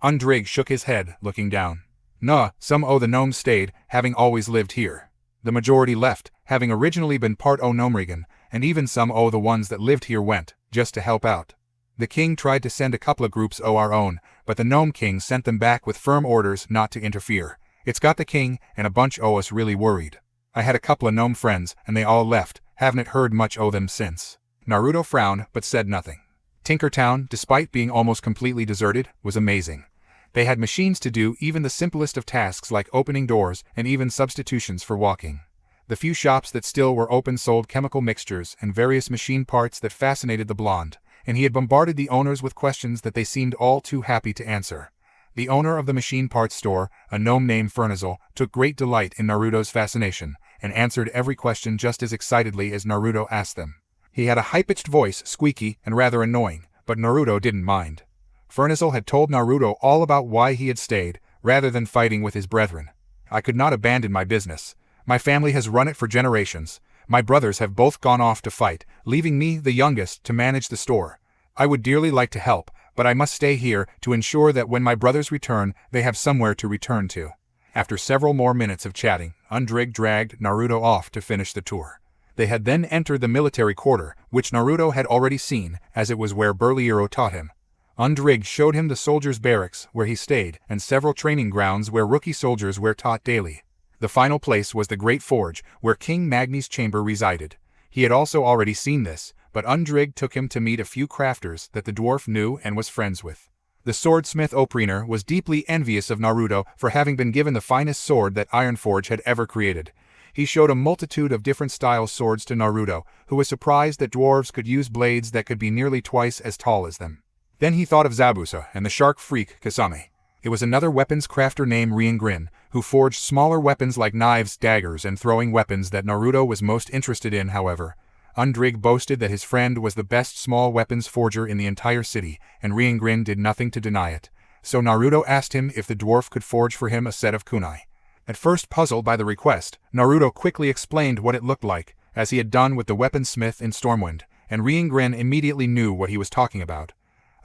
Undrig shook his head, looking down. "Nah, some o' the gnomes stayed, having always lived here. The majority left, having originally been part o' Gnomerigan, and even some o' the ones that lived here went, just to help out. The king tried to send a couple of groups o' our own, but the gnome king sent them back with firm orders not to interfere. It's got the king and a bunch o' us really worried. I had a couple of gnome friends, and they all left, haven't heard much o' them since." Naruto frowned, but said nothing. Tinkertown, despite being almost completely deserted, was amazing. They had machines to do even the simplest of tasks like opening doors and even substitutions for walking. The few shops that still were open sold chemical mixtures and various machine parts that fascinated the blonde, and he had bombarded the owners with questions that they seemed all too happy to answer. The owner of the machine parts store, a gnome named Fernizel, took great delight in Naruto's fascination, and answered every question just as excitedly as Naruto asked them. He had a high-pitched voice, squeaky and rather annoying, but Naruto didn't mind. Fernizel had told Naruto all about why he had stayed, rather than fighting with his brethren. "I could not abandon my business. My family has run it for generations. My brothers have both gone off to fight, leaving me, the youngest, to manage the store. I would dearly like to help, but I must stay here to ensure that when my brothers return, they have somewhere to return to." After several more minutes of chatting, Undrig dragged Naruto off to finish the tour. They had then entered the military quarter, which Naruto had already seen, as it was where Burlyro taught him. Undrig showed him the soldiers' barracks, where he stayed, and several training grounds where rookie soldiers were taught daily. The final place was the Great Forge, where King Magni's chamber resided. He had also already seen this, but Undrig took him to meet a few crafters that the dwarf knew and was friends with. The swordsmith Oprinor was deeply envious of Naruto for having been given the finest sword that Ironforge had ever created. He showed a multitude of different style swords to Naruto, who was surprised that dwarves could use blades that could be nearly twice as tall as them. Then he thought of Zabuza and the shark freak Kasame. It was another weapons crafter named Riengrin, who forged smaller weapons like knives, daggers, and throwing weapons that Naruto was most interested in, however. Undrig boasted that his friend was the best small weapons forger in the entire city, and Riengrin did nothing to deny it. So Naruto asked him if the dwarf could forge for him a set of kunai. At first puzzled by the request, Naruto quickly explained what it looked like, as he had done with the weaponsmith in Stormwind, and Riengrin immediately knew what he was talking about.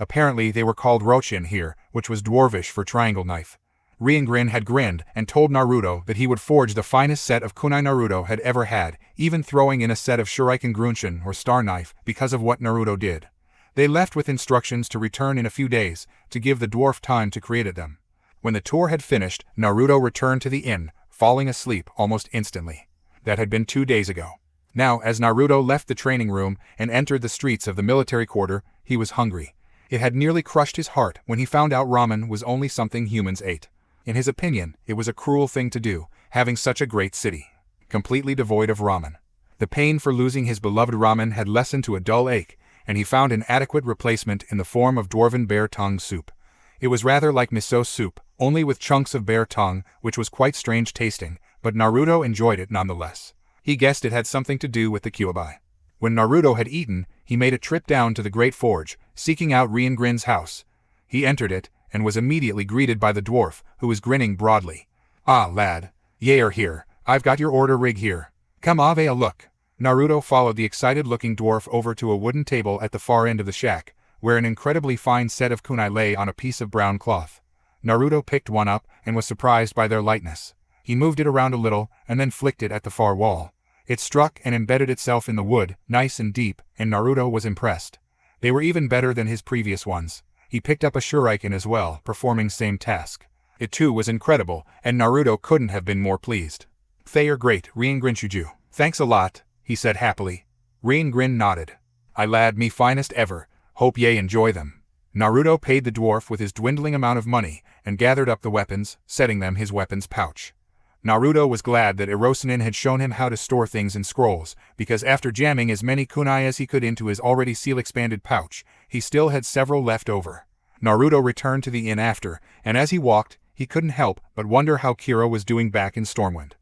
Apparently they were called Rochin here, which was dwarvish for triangle knife. Riengrin had grinned and told Naruto that he would forge the finest set of kunai Naruto had ever had, even throwing in a set of shuriken grunshin or star knife because of what Naruto did. They left with instructions to return in a few days, to give the dwarf time to create them. When the tour had finished, Naruto returned to the inn, falling asleep almost instantly. That had been 2 days ago. Now, as Naruto left the training room and entered the streets of the military quarter, he was hungry. It had nearly crushed his heart when he found out ramen was only something humans ate. In his opinion, it was a cruel thing to do, having such a great city, completely devoid of ramen. The pain for losing his beloved ramen had lessened to a dull ache, and he found an adequate replacement in the form of dwarven bear tongue soup. It was rather like miso soup, only with chunks of bear tongue, which was quite strange tasting, but Naruto enjoyed it nonetheless. He guessed it had something to do with the kyuubi. When Naruto had eaten, he made a trip down to the Great Forge, seeking out Riengrin's house. He entered it, and was immediately greeted by the dwarf, who was grinning broadly. "Ah, lad. Ye are here. I've got your order rig here. Come have a look." Naruto followed the excited-looking dwarf over to a wooden table at the far end of the shack, where an incredibly fine set of kunai lay on a piece of brown cloth. Naruto picked one up and was surprised by their lightness. He moved it around a little, and then flicked it at the far wall. It struck and embedded itself in the wood, nice and deep, and Naruto was impressed. They were even better than his previous ones. He picked up a shuriken as well, performing same task. It too was incredible, and Naruto couldn't have been more pleased. "They are great, Riengrin Shuju. Thanks a lot," he said happily. Riengrin nodded. "I lad me finest ever. Hope ye enjoy them." Naruto paid the dwarf with his dwindling amount of money, and gathered up the weapons, setting them his weapons pouch. Naruto was glad that Erosenin had shown him how to store things in scrolls, because after jamming as many kunai as he could into his already seal-expanded pouch, he still had several left over. Naruto returned to the inn after, and as he walked, he couldn't help but wonder how Kira was doing back in Stormwind.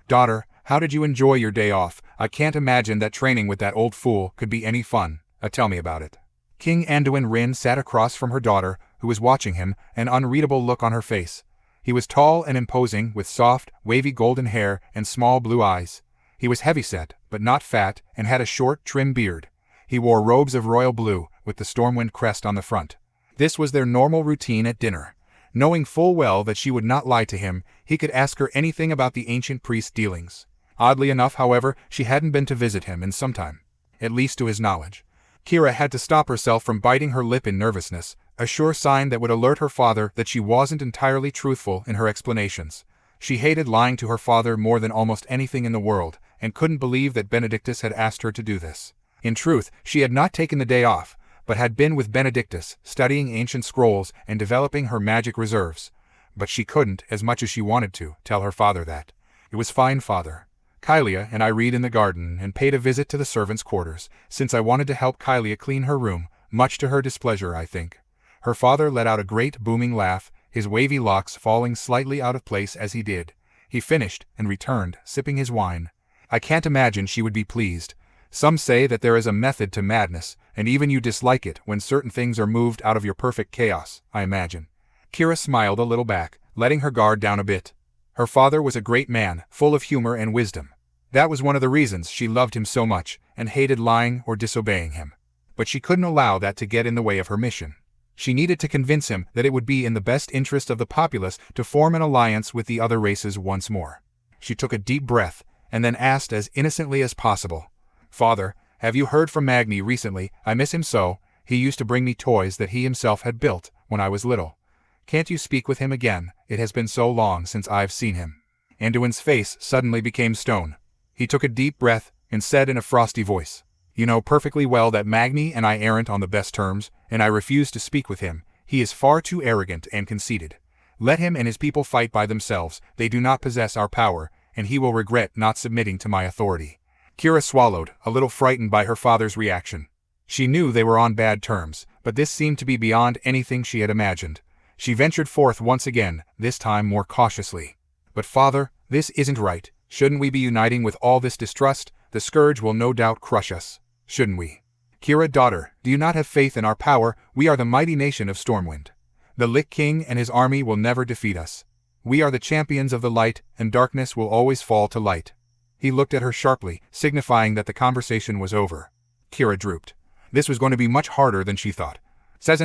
"Daughter, how did you enjoy your day off? I can't imagine that training with that old fool could be any fun. Tell me about it." King Anduin Rin sat across from her daughter, who was watching him, an unreadable look on her face. He was tall and imposing, with soft, wavy golden hair and small blue eyes. He was heavyset, but not fat, and had a short, trim beard. He wore robes of royal blue, with the Stormwind crest on the front. This was their normal routine at dinner. Knowing full well that she would not lie to him, he could ask her anything about the ancient priest's dealings. Oddly enough, however, she hadn't been to visit him in some time, at least to his knowledge. Kira had to stop herself from biting her lip in nervousness, a sure sign that would alert her father that she wasn't entirely truthful in her explanations. She hated lying to her father more than almost anything in the world, and couldn't believe that Benedictus had asked her to do this. In truth, she had not taken the day off, but had been with Benedictus, studying ancient scrolls and developing her magic reserves. But she couldn't, as much as she wanted to, tell her father that. It was fine, father. Kylia and I read in the garden and paid a visit to the servants' quarters, since I wanted to help Kylia clean her room, much to her displeasure, I think. Her father let out a great booming laugh, his wavy locks falling slightly out of place as he did. He finished and returned, sipping his wine. I can't imagine she would be pleased. Some say that there is a method to madness, and even you dislike it when certain things are moved out of your perfect chaos, I imagine. Kira smiled a little back, letting her guard down a bit. Her father was a great man, full of humor and wisdom. That was one of the reasons she loved him so much, and hated lying or disobeying him. But she couldn't allow that to get in the way of her mission. She needed to convince him that it would be in the best interest of the populace to form an alliance with the other races once more. She took a deep breath, and then asked as innocently as possible, "Father, have you heard from Magni recently? I miss him so. He used to bring me toys that he himself had built when I was little. Can't you speak with him again? It has been so long since I've seen him." Anduin's face suddenly became stone. He took a deep breath and said in a frosty voice, "You know perfectly well that Magni and I aren't on the best terms, and I refuse to speak with him. He is far too arrogant and conceited. Let him and his people fight by themselves. They do not possess our power, and he will regret not submitting to my authority." Kira swallowed, a little frightened by her father's reaction. She knew they were on bad terms, but this seemed to be beyond anything she had imagined. She ventured forth once again, this time more cautiously. "But father, this isn't right. Shouldn't we be uniting with all this distrust? The scourge will no doubt crush us. Shouldn't we? Kira, daughter, do you not have faith in our power? We are the mighty nation of Stormwind. The Lich King and his army will never defeat us. We are the champions of the light, and darkness will always fall to light." He looked at her sharply, signifying that the conversation was over. Kira drooped. This was going to be much harder than she thought. The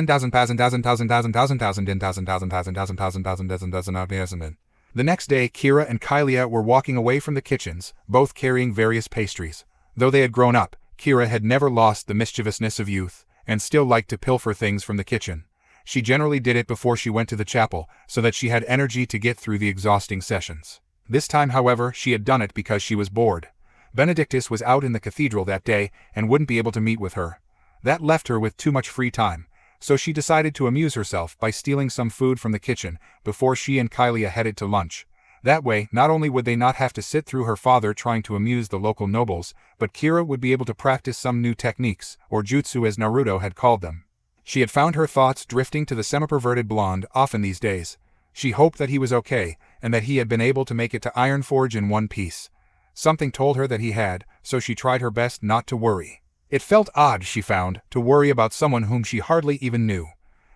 next day, Kira and Kylia were walking away from the kitchens, both carrying various pastries. Though they had grown up, Kira had never lost the mischievousness of youth, and still liked to pilfer things from the kitchen. She generally did it before she went to the chapel, so that she had energy to get through the exhausting sessions. This time, however, she had done it because she was bored. Benedictus was out in the cathedral that day, and wouldn't be able to meet with her. That left her with too much free time, so she decided to amuse herself by stealing some food from the kitchen before she and Kylia headed to lunch. That way, not only would they not have to sit through her father trying to amuse the local nobles, but Kira would be able to practice some new techniques, or jutsu as Naruto had called them. She had found her thoughts drifting to the semi-perverted blonde often these days. She hoped that he was okay, and that he had been able to make it to Ironforge in one piece. Something told her that he had, so she tried her best not to worry. It felt odd, she found, to worry about someone whom she hardly even knew.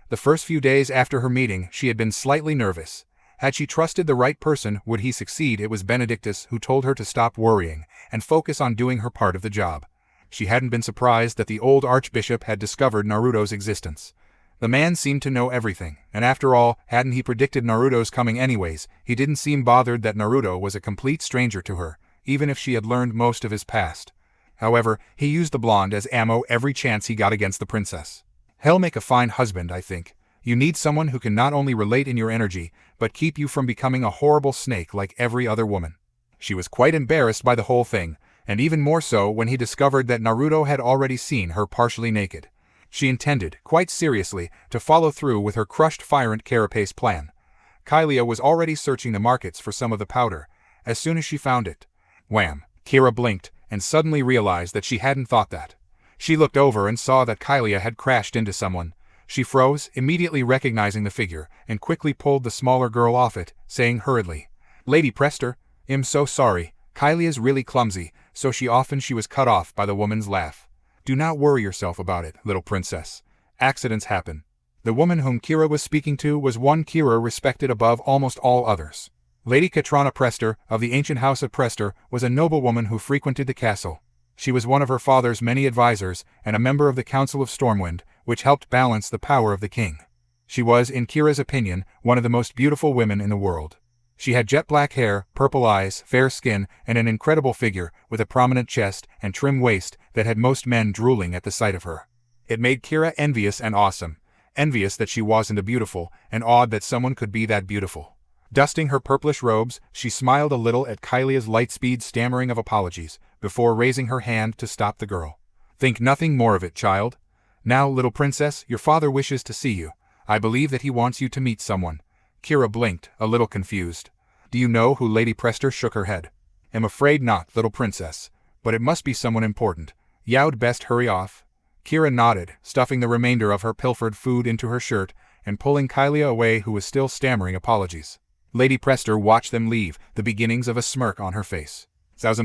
The first few days after her meeting, she had been slightly nervous. Had she trusted the right person, would he succeed? It was Benedictus who told her to stop worrying and focus on doing her part of the job. She hadn't been surprised that the old archbishop had discovered Naruto's existence. The man seemed to know everything, and after all, hadn't he predicted Naruto's coming anyways? He didn't seem bothered that Naruto was a complete stranger to her, even if she had learned most of his past. However, he used the blonde as ammo every chance he got against the princess. "He'll make a fine husband, I think. You need someone who can not only relate in your energy, but keep you from becoming a horrible snake like every other woman." She was quite embarrassed by the whole thing, and even more so when he discovered that Naruto had already seen her partially naked. She intended, quite seriously, to follow through with her crushed Fyrant carapace plan. Kylia was already searching the markets for some of the powder. As soon as she found it, wham! Kira blinked, and suddenly realized that she hadn't thought that. She looked over and saw that Kylia had crashed into someone. She froze, immediately recognizing the figure, and quickly pulled the smaller girl off it, saying hurriedly, "Lady Prester, I'm so sorry. Kylia's really clumsy, so she was cut off by the woman's laugh. Do not worry yourself about it, little princess. Accidents happen. The woman whom Kira was speaking to was one Kira respected above almost all others. Lady Katrana Prester, of the ancient house of Prester, was a noblewoman who frequented the castle. She was one of her father's many advisors, and a member of the Council of Stormwind, which helped balance the power of the king. She was, in Kira's opinion, one of the most beautiful women in the world. She had jet black hair, purple eyes, fair skin, and an incredible figure, with a prominent chest and trim waist that had most men drooling at the sight of her. It made Kira envious and awesome. Envious that she wasn't a beautiful, and awed that someone could be that beautiful. Dusting her purplish robes, she smiled a little at Kylia's lightspeed stammering of apologies, before raising her hand to stop the girl. "Think nothing more of it, child. Now, little princess, your father wishes to see you. I believe that he wants you to meet someone." Kira blinked, a little confused. "Do you know who Lady Prester?" shook her head. "Am afraid not, little princess. But it must be someone important. You'd best hurry off." Kira nodded, stuffing the remainder of her pilfered food into her shirt, and pulling Kylia away, who was still stammering apologies. Lady Prester watched them leave, the beginnings of a smirk on her face. When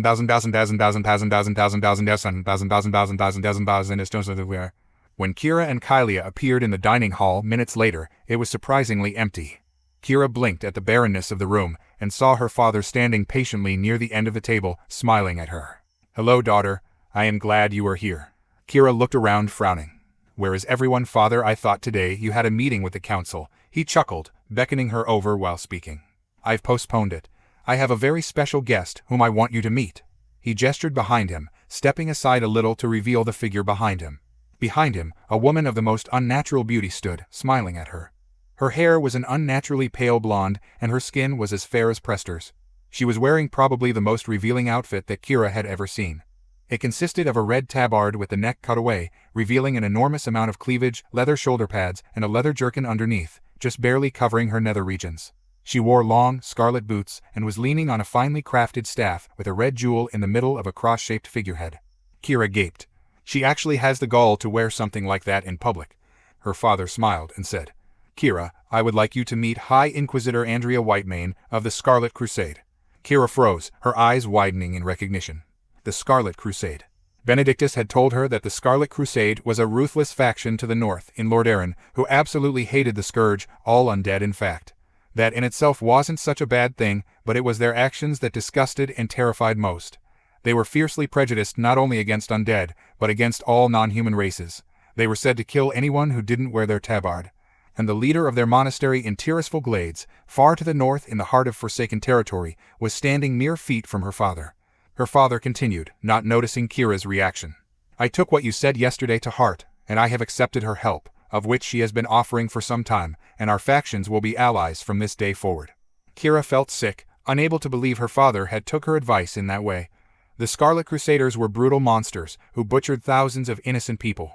Kira and Kylia appeared in the dining hall minutes later, it was surprisingly empty. Kira blinked at the barrenness of the room, and saw her father standing patiently near the end of the table, smiling at her. "Hello, daughter. I am glad you are here." Kira looked around, frowning. "Where is everyone, father? I thought today you had a meeting with the council." He chuckled, beckoning her over while speaking. "I've postponed it. I have a very special guest whom I want you to meet." He gestured behind him, stepping aside a little to reveal the figure behind him. Behind him, a woman of the most unnatural beauty stood, smiling at her. Her hair was an unnaturally pale blonde, and her skin was as fair as Prester's. She was wearing probably the most revealing outfit that Kira had ever seen. It consisted of a red tabard with the neck cut away, revealing an enormous amount of cleavage, leather shoulder pads, and a leather jerkin underneath, just barely covering her nether regions. She wore long, scarlet boots, and was leaning on a finely crafted staff with a red jewel in the middle of a cross-shaped figurehead. Kira gaped. "She actually has the gall to wear something like that in public." Her father smiled and said, "Kira, I would like you to meet High Inquisitor Andrea Whitemane of the Scarlet Crusade." Kira froze, her eyes widening in recognition. The Scarlet Crusade. Benedictus had told her that the Scarlet Crusade was a ruthless faction to the north in Lordaeron who absolutely hated the Scourge, all undead in fact. That in itself wasn't such a bad thing, but it was their actions that disgusted and terrified most. They were fiercely prejudiced not only against undead, but against all non-human races. They were said to kill anyone who didn't wear their tabard. And the leader of their monastery in Tirisful Glades, far to the north in the heart of Forsaken territory, was standing mere feet from her father. Her father continued, not noticing Kira's reaction. "I took what you said yesterday to heart, and I have accepted her help, of which she has been offering for some time, and our factions will be allies from this day forward." Kira felt sick, unable to believe her father had took her advice in that way. The Scarlet Crusaders were brutal monsters who butchered thousands of innocent people.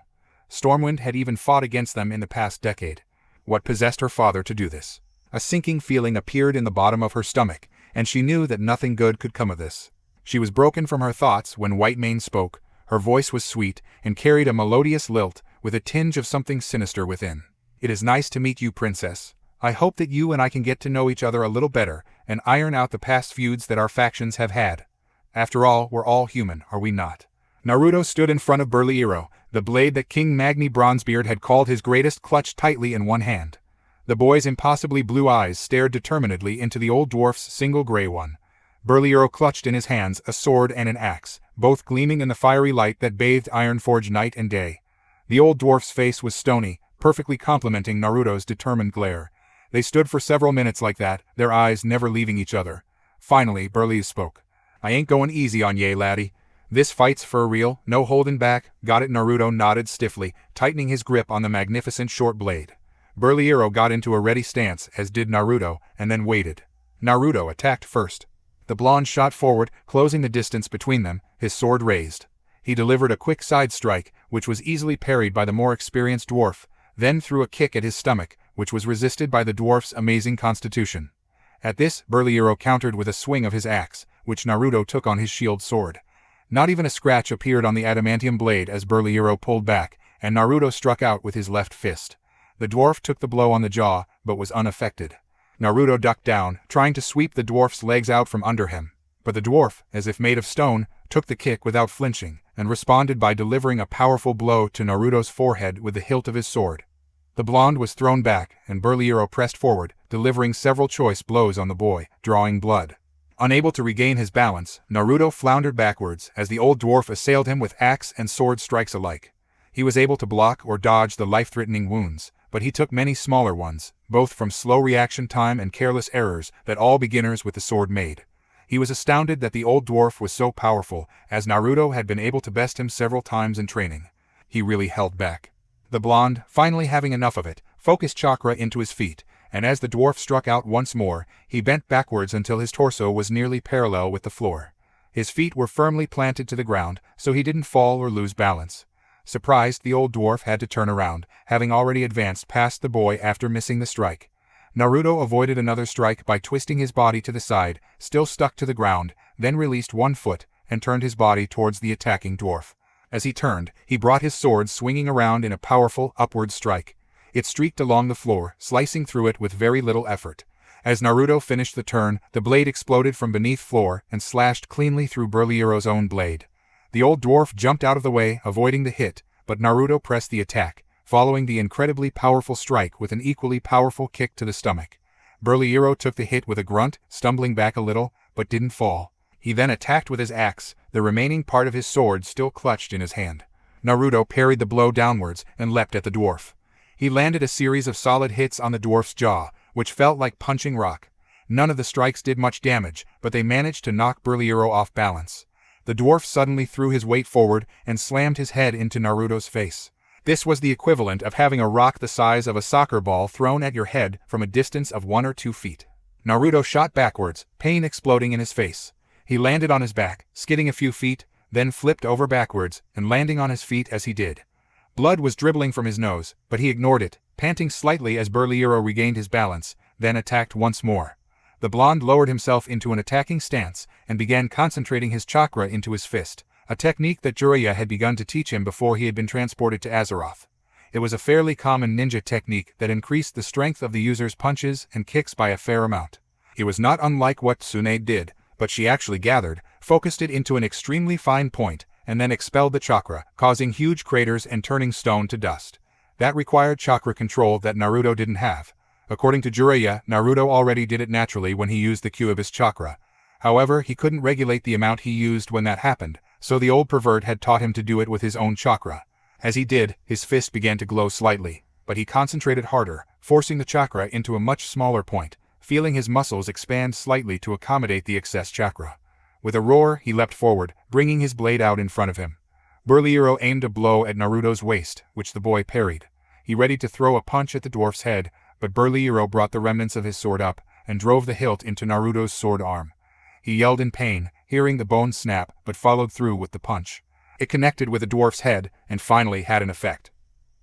Stormwind had even fought against them in the past decade. What possessed her father to do this? A sinking feeling appeared in the bottom of her stomach, and she knew that nothing good could come of this. She was broken from her thoughts when Whitemane spoke. Her voice was sweet and carried a melodious lilt with a tinge of something sinister within. "It is nice to meet you, princess. I hope that you and I can get to know each other a little better and iron out the past feuds that our factions have had. After all, we're all human, are we not?" Naruto stood in front of Burlyro, the blade that King Magni Bronzebeard had called his greatest clutched tightly in one hand. The boy's impossibly blue eyes stared determinedly into the old dwarf's single gray one. Burlyro clutched in his hands a sword and an axe, both gleaming in the fiery light that bathed Ironforge night and day. The old dwarf's face was stony, perfectly complementing Naruto's determined glare. They stood for several minutes like that, their eyes never leaving each other. Finally, Burly spoke. "I ain't going easy on ye, laddie. This fight's for real, no holding back." "Got it." Naruto nodded stiffly, tightening his grip on the magnificent short blade. Burlyro got into a ready stance, as did Naruto, and then waited. Naruto attacked first. The blonde shot forward, closing the distance between them, his sword raised. He delivered a quick side strike, which was easily parried by the more experienced dwarf, then threw a kick at his stomach, which was resisted by the dwarf's amazing constitution. At this, Burlyro countered with a swing of his axe, which Naruto took on his shield sword. Not even a scratch appeared on the adamantium blade as Burlyro pulled back, and Naruto struck out with his left fist. The dwarf took the blow on the jaw, but was unaffected. Naruto ducked down, trying to sweep the dwarf's legs out from under him, but the dwarf, as if made of stone, took the kick without flinching, and responded by delivering a powerful blow to Naruto's forehead with the hilt of his sword. The blonde was thrown back, and Burlyro pressed forward, delivering several choice blows on the boy, drawing blood. Unable to regain his balance, Naruto floundered backwards as the old dwarf assailed him with axe and sword strikes alike. He was able to block or dodge the life-threatening wounds, but he took many smaller ones, both from slow reaction time and careless errors that all beginners with the sword made. He was astounded that the old dwarf was so powerful, as Naruto had been able to best him several times in training. He really held back. The blonde, finally having enough of it, focused chakra into his feet, and as the dwarf struck out once more, he bent backwards until his torso was nearly parallel with the floor. His feet were firmly planted to the ground, so he didn't fall or lose balance. Surprised, the old dwarf had to turn around, having already advanced past the boy after missing the strike. Naruto avoided another strike by twisting his body to the side, still stuck to the ground, then released one foot, and turned his body towards the attacking dwarf. As he turned, he brought his sword swinging around in a powerful, upward strike. It streaked along the floor, slicing through it with very little effort. As Naruto finished the turn, the blade exploded from beneath floor and slashed cleanly through Burlyro's own blade. The old dwarf jumped out of the way, avoiding the hit, but Naruto pressed the attack, following the incredibly powerful strike with an equally powerful kick to the stomach. Burlyro took the hit with a grunt, stumbling back a little, but didn't fall. He then attacked with his axe, the remaining part of his sword still clutched in his hand. Naruto parried the blow downwards and leapt at the dwarf. He landed a series of solid hits on the dwarf's jaw, which felt like punching rock. None of the strikes did much damage, but they managed to knock Burlyro off balance. The dwarf suddenly threw his weight forward and slammed his head into Naruto's face. This was the equivalent of having a rock the size of a soccer ball thrown at your head from a distance of 1 or 2 feet. Naruto shot backwards, pain exploding in his face. He landed on his back, skidding a few feet, then flipped over backwards and landing on his feet as he did. Blood was dribbling from his nose, but he ignored it, panting slightly as Burlyro regained his balance, then attacked once more. The blonde lowered himself into an attacking stance and began concentrating his chakra into his fist, a technique that Jiraiya had begun to teach him before he had been transported to Azeroth. It was a fairly common ninja technique that increased the strength of the user's punches and kicks by a fair amount. It was not unlike what Tsunade did, but she actually gathered, focused it into an extremely fine point, and then expelled the chakra, causing huge craters and turning stone to dust. That required chakra control that Naruto didn't have. According to Jiraiya, Naruto already did it naturally when he used the Kyuubi's chakra. However, he couldn't regulate the amount he used when that happened, so the old pervert had taught him to do it with his own chakra. As he did, his fist began to glow slightly, but he concentrated harder, forcing the chakra into a much smaller point, feeling his muscles expand slightly to accommodate the excess chakra. With a roar, he leapt forward, bringing his blade out in front of him. Burlyro aimed a blow at Naruto's waist, which the boy parried. He readied to throw a punch at the dwarf's head, but Burlyro brought the remnants of his sword up and drove the hilt into Naruto's sword arm. He yelled in pain, hearing the bone snap, but followed through with the punch. It connected with the dwarf's head and finally had an effect.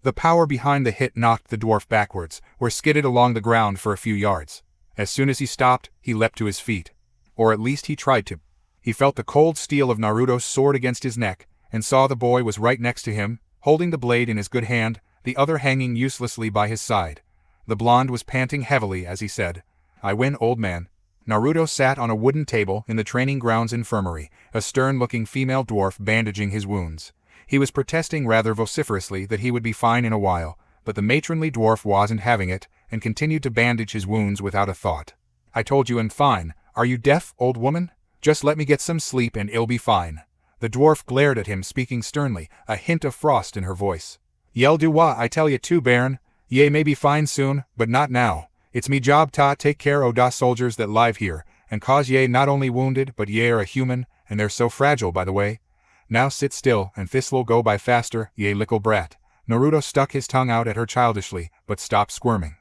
The power behind the hit knocked the dwarf backwards, or skidded along the ground for a few yards. As soon as he stopped, he leapt to his feet. Or at least he tried to. He felt the cold steel of Naruto's sword against his neck, and saw the boy was right next to him, holding the blade in his good hand, the other hanging uselessly by his side. The blonde was panting heavily as he said, "I win, old man." Naruto sat on a wooden table in the training grounds infirmary, a stern-looking female dwarf bandaging his wounds. He was protesting rather vociferously that he would be fine in a while, but the matronly dwarf wasn't having it, and continued to bandage his wounds without a thought. "I told you I'm fine. Are you deaf, old woman? Just let me get some sleep and it'll be fine." The dwarf glared at him, speaking sternly, a hint of frost in her voice. "Yell do wa, I tell you too, Baron. Ye may be fine soon, but not now. It's me job ta take care o' da soldiers that live here, and cause ye not only wounded, but ye are a human, and they're so fragile, by the way. Now sit still, and this'll go by faster, ye lickle brat." Naruto stuck his tongue out at her childishly, but stopped squirming.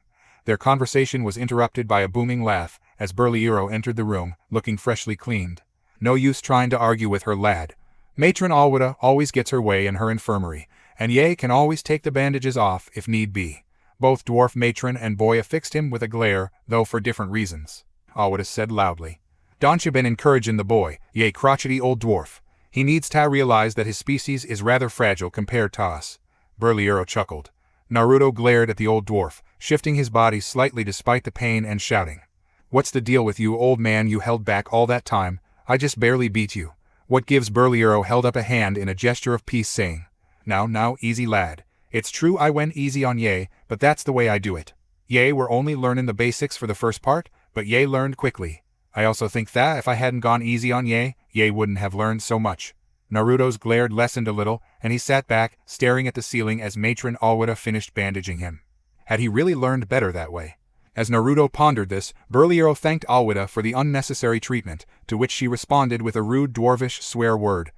Their conversation was interrupted by a booming laugh, as Burlyro entered the room, looking freshly cleaned. No use trying to argue with her, lad. Matron Alwida always gets her way in her infirmary, and ye can always take the bandages off if need be. Both dwarf matron and boy affixed him with a glare, though for different reasons. Alwida said loudly, "Don't you been encouraging the boy, ye crotchety old dwarf. He needs to realize that his species is rather fragile compared to us." Burlyro chuckled. Naruto glared at the old dwarf, shifting his body slightly despite the pain and shouting, "What's the deal with you, old man? You held back all that time. I just barely beat you. What gives Burlyro held up a hand in a gesture of peace, saying, Now, easy lad. It's true I went easy on ye, but that's the way I do it. Ye were only learning the basics for the first part, but ye learned quickly. I also think that if I hadn't gone easy on ye wouldn't have learned so much. Naruto's glare lessened a little, and he sat back, staring at the ceiling as Matron Alwida finished bandaging him. Had he really learned better that way? As Naruto pondered this, Burlyro thanked Alwida for the unnecessary treatment, to which she responded with a rude dwarvish swear word.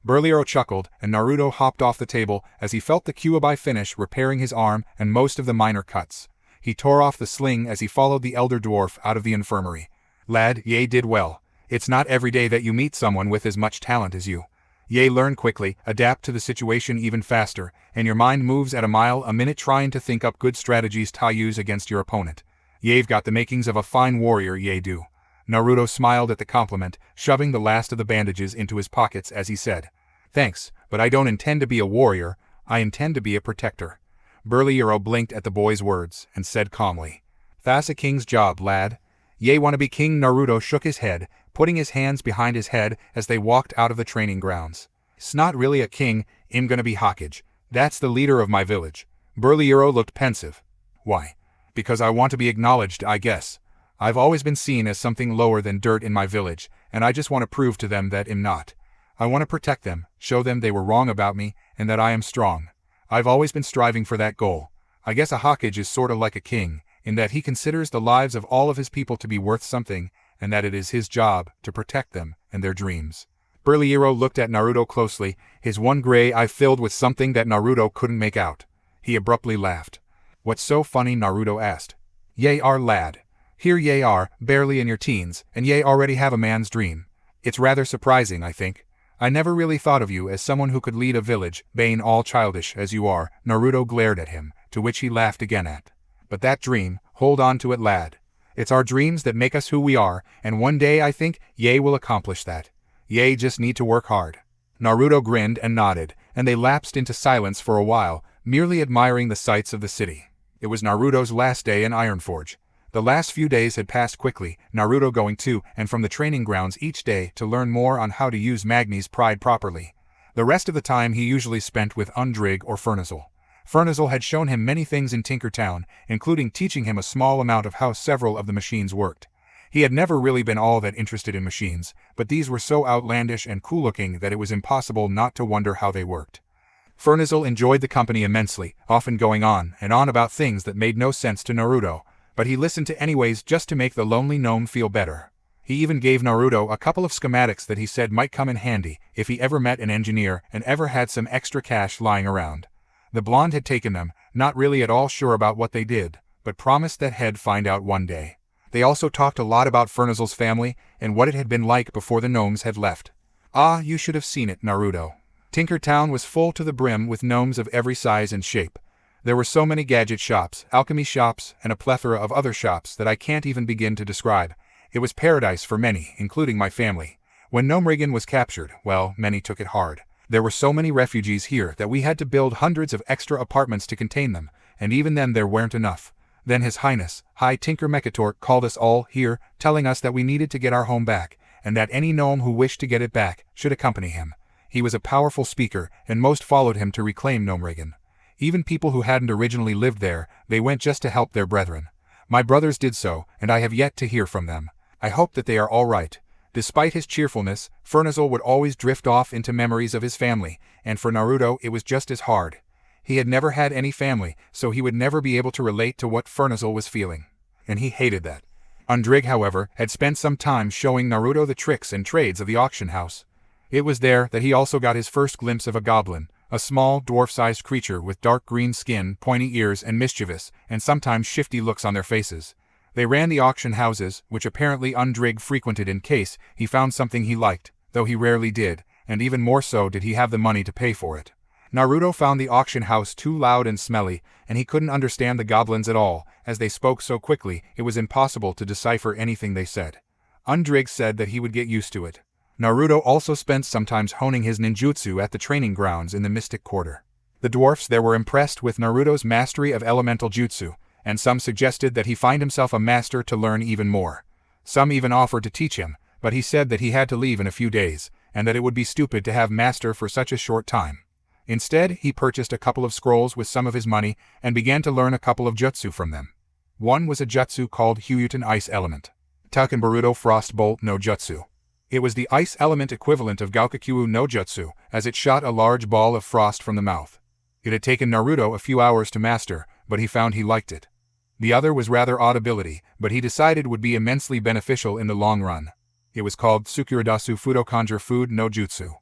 Burlyro chuckled, and Naruto hopped off the table as he felt the Kyuubi finish repairing his arm and most of the minor cuts. He tore off the sling as he followed the elder dwarf out of the infirmary. Lad, ye did well. It's not every day that you meet someone with as much talent as you. Ye learn quickly, adapt to the situation even faster, and your mind moves at a mile a minute trying to think up good strategies to use against your opponent. Ye've got the makings of a fine warrior, ye do. Naruto smiled at the compliment, shoving the last of the bandages into his pockets as he said, Thanks, but I don't intend to be a warrior, I intend to be a protector. Burlyro blinked at the boy's words, and said calmly, That's a king's job, lad. Ye want to be king? Naruto shook his head, putting his hands behind his head as they walked out of the training grounds. It's not really a king, I'm gonna be Hokage. That's the leader of my village. Burlyro looked pensive. Why? Because I want to be acknowledged, I guess. I've always been seen as something lower than dirt in my village, and I just want to prove to them that I'm not. I want to protect them, show them they were wrong about me, and that I am strong. I've always been striving for that goal. I guess a Hokage is sorta like a king, in that he considers the lives of all of his people to be worth something, and that it is his job to protect them and their dreams. Burlyro looked at Naruto closely, his one gray eye filled with something that Naruto couldn't make out. He abruptly laughed. What's so funny? Naruto asked. Ye are, lad. Here ye are, barely in your teens, and ye already have a man's dream. It's rather surprising, I think. I never really thought of you as someone who could lead a village, being all childish as you are. Naruto glared at him, to which he laughed again at. But that dream, hold on to it, lad. It's our dreams that make us who we are, and one day I think ye will accomplish that. Ye just need to work hard. Naruto grinned and nodded, and they lapsed into silence for a while, merely admiring the sights of the city. It was Naruto's last day in Ironforge. The last few days had passed quickly, Naruto going to and from the training grounds each day to learn more on how to use Magni's Pride properly. The rest of the time he usually spent with Undrig or Furnazel. Furnazel had shown him many things in Tinkertown, including teaching him a small amount of how several of the machines worked. He had never really been all that interested in machines, but these were so outlandish and cool-looking that it was impossible not to wonder how they worked. Furnazel enjoyed the company immensely, often going on and on about things that made no sense to Naruto, but he listened to anyways just to make the lonely gnome feel better. He even gave Naruto a couple of schematics that he said might come in handy if he ever met an engineer and ever had some extra cash lying around. The blonde had taken them, not really at all sure about what they did, but promised that he'd find out one day. They also talked a lot about Furnazel's family and what it had been like before the gnomes had left. Ah, you should have seen it, Naruto. Tinkertown was full to the brim with gnomes of every size and shape. There were so many gadget shops, alchemy shops, and a plethora of other shops that I can't even begin to describe. It was paradise for many, including my family. When Gnomerigan was captured, well, many took it hard. There were so many refugees here that we had to build hundreds of extra apartments to contain them, and even then there weren't enough. Then His Highness, High Tinker Mekator, called us all here, telling us that we needed to get our home back, and that any gnome who wished to get it back should accompany him. He was a powerful speaker, and most followed him to reclaim Gnomerigan. Even people who hadn't originally lived there, they went just to help their brethren. My brothers did so, and I have yet to hear from them. I hope that they are all right. Despite his cheerfulness, Furnazel would always drift off into memories of his family, and for Naruto it was just as hard. He had never had any family, so he would never be able to relate to what Furnazel was feeling. And he hated that. Undrig, however, had spent some time showing Naruto the tricks and trades of the auction house. It was there that he also got his first glimpse of a goblin, a small, dwarf-sized creature with dark green skin, pointy ears, and mischievous, and sometimes shifty looks on their faces. They ran the auction houses, which apparently Undrig frequented in case he found something he liked, though he rarely did, and even more so did he have the money to pay for it. Naruto found the auction house too loud and smelly, and he couldn't understand the goblins at all, as they spoke so quickly it was impossible to decipher anything they said. Undrig said that he would get used to it. Naruto also spent some time honing his ninjutsu at the training grounds in the Mystic Quarter. The dwarfs there were impressed with Naruto's mastery of elemental jutsu, and some suggested that he find himself a master to learn even more. Some even offered to teach him, but he said that he had to leave in a few days, and that it would be stupid to have master for such a short time. Instead, he purchased a couple of scrolls with some of his money and began to learn a couple of jutsu from them. One was a jutsu called Huyuten Ice Element. Takenbaruto Frost Bolt no Jutsu. It was the ice element equivalent of Gaokakyu no Jutsu, as it shot a large ball of frost from the mouth. It had taken Naruto a few hours to master, but he found he liked it. The other was rather odd ability, but he decided would be immensely beneficial in the long run. It was called Tsukuradasu Fudokanjur Food no Jutsu.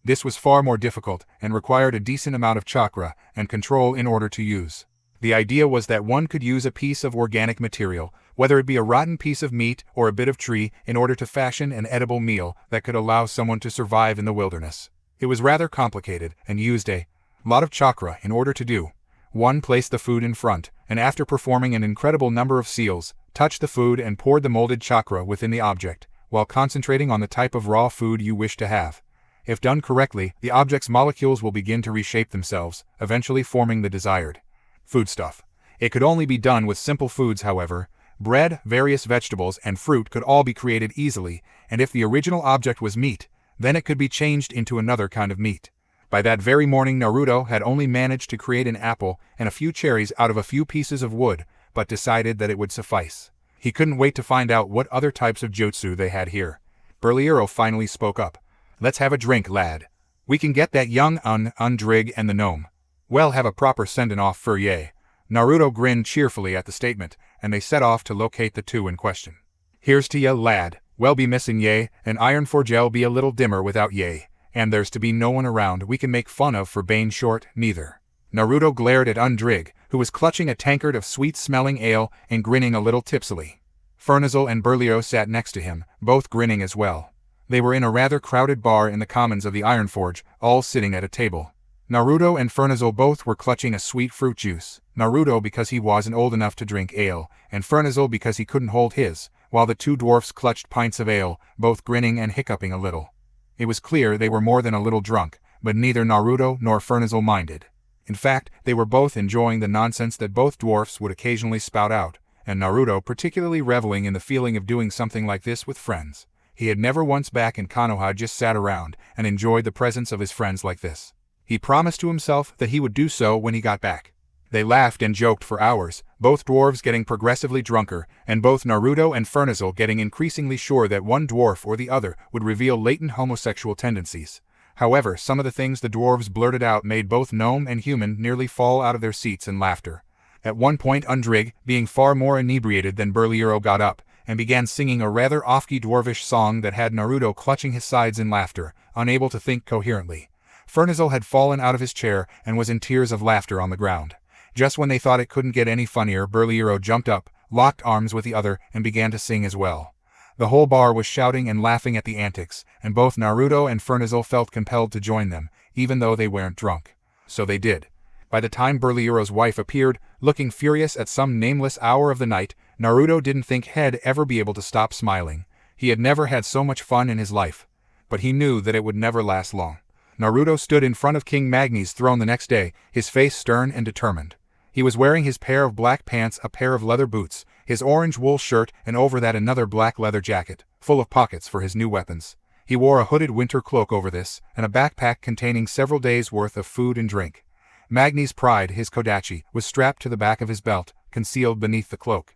This was far more difficult and required a decent amount of chakra and control in order to use. The idea was that one could use a piece of organic material, whether it be a rotten piece of meat or a bit of tree, in order to fashion an edible meal that could allow someone to survive in the wilderness. It was rather complicated and used a lot of chakra in order to do. One placed the food in front, and after performing an incredible number of seals, touched the food and poured the molded chakra within the object, while concentrating on the type of raw food you wish to have. If done correctly, the object's molecules will begin to reshape themselves, eventually forming the desired foodstuff. It could only be done with simple foods, however. Bread, various vegetables, and fruit could all be created easily, and if the original object was meat, then it could be changed into another kind of meat. By that very morning, Naruto had only managed to create an apple and a few cherries out of a few pieces of wood, but decided that it would suffice. He couldn't wait to find out what other types of jutsu they had here. Burlyro finally spoke up. "Let's have a drink, lad. We can get that young Undrig and the gnome. We'll have a proper sending-off for ye." Naruto grinned cheerfully at the statement, and they set off to locate the two in question. "Here's to ye, lad. We'll be missing ye, and Iron Forge'll be a little dimmer without ye. And there's to be no one around we can make fun of for Bane short, neither." Naruto glared at Undrig, who was clutching a tankard of sweet-smelling ale and grinning a little tipsily. Fernizel and Burlyro sat next to him, both grinning as well. They were in a rather crowded bar in the commons of the Ironforge, all sitting at a table. Naruto and Fernizel both were clutching a sweet fruit juice, Naruto because he wasn't old enough to drink ale, and Fernizel because he couldn't hold his, while the two dwarfs clutched pints of ale, both grinning and hiccuping a little. It was clear they were more than a little drunk, but neither Naruto nor Fernizel minded. In fact, they were both enjoying the nonsense that both dwarfs would occasionally spout out, and Naruto particularly reveling in the feeling of doing something like this with friends. He had never once back in Konoha just sat around and enjoyed the presence of his friends like this. He promised to himself that he would do so when he got back. They laughed and joked for hours, both dwarves getting progressively drunker, and both Naruto and Fernizel getting increasingly sure that one dwarf or the other would reveal latent homosexual tendencies. However, some of the things the dwarves blurted out made both gnome and human nearly fall out of their seats in laughter. At one point, Undrig, being far more inebriated than Burlyro, got up and began singing a rather offkey dwarvish song that had Naruto clutching his sides in laughter, unable to think coherently. Fernizel had fallen out of his chair and was in tears of laughter on the ground. Just when they thought it couldn't get any funnier, Burlyro jumped up, locked arms with the other, and began to sing as well. The whole bar was shouting and laughing at the antics, and both Naruto and Fernizel felt compelled to join them, even though they weren't drunk. So they did. By the time Burlyro's wife appeared, looking furious at some nameless hour of the night, Naruto didn't think he'd ever be able to stop smiling. He had never had so much fun in his life. But he knew that it would never last long. Naruto stood in front of King Magni's throne the next day, his face stern and determined. He was wearing his pair of black pants, a pair of leather boots, his orange wool shirt, and over that another black leather jacket, full of pockets for his new weapons. He wore a hooded winter cloak over this, and a backpack containing several days' worth of food and drink. Magni's pride, his kodachi, was strapped to the back of his belt, concealed beneath the cloak.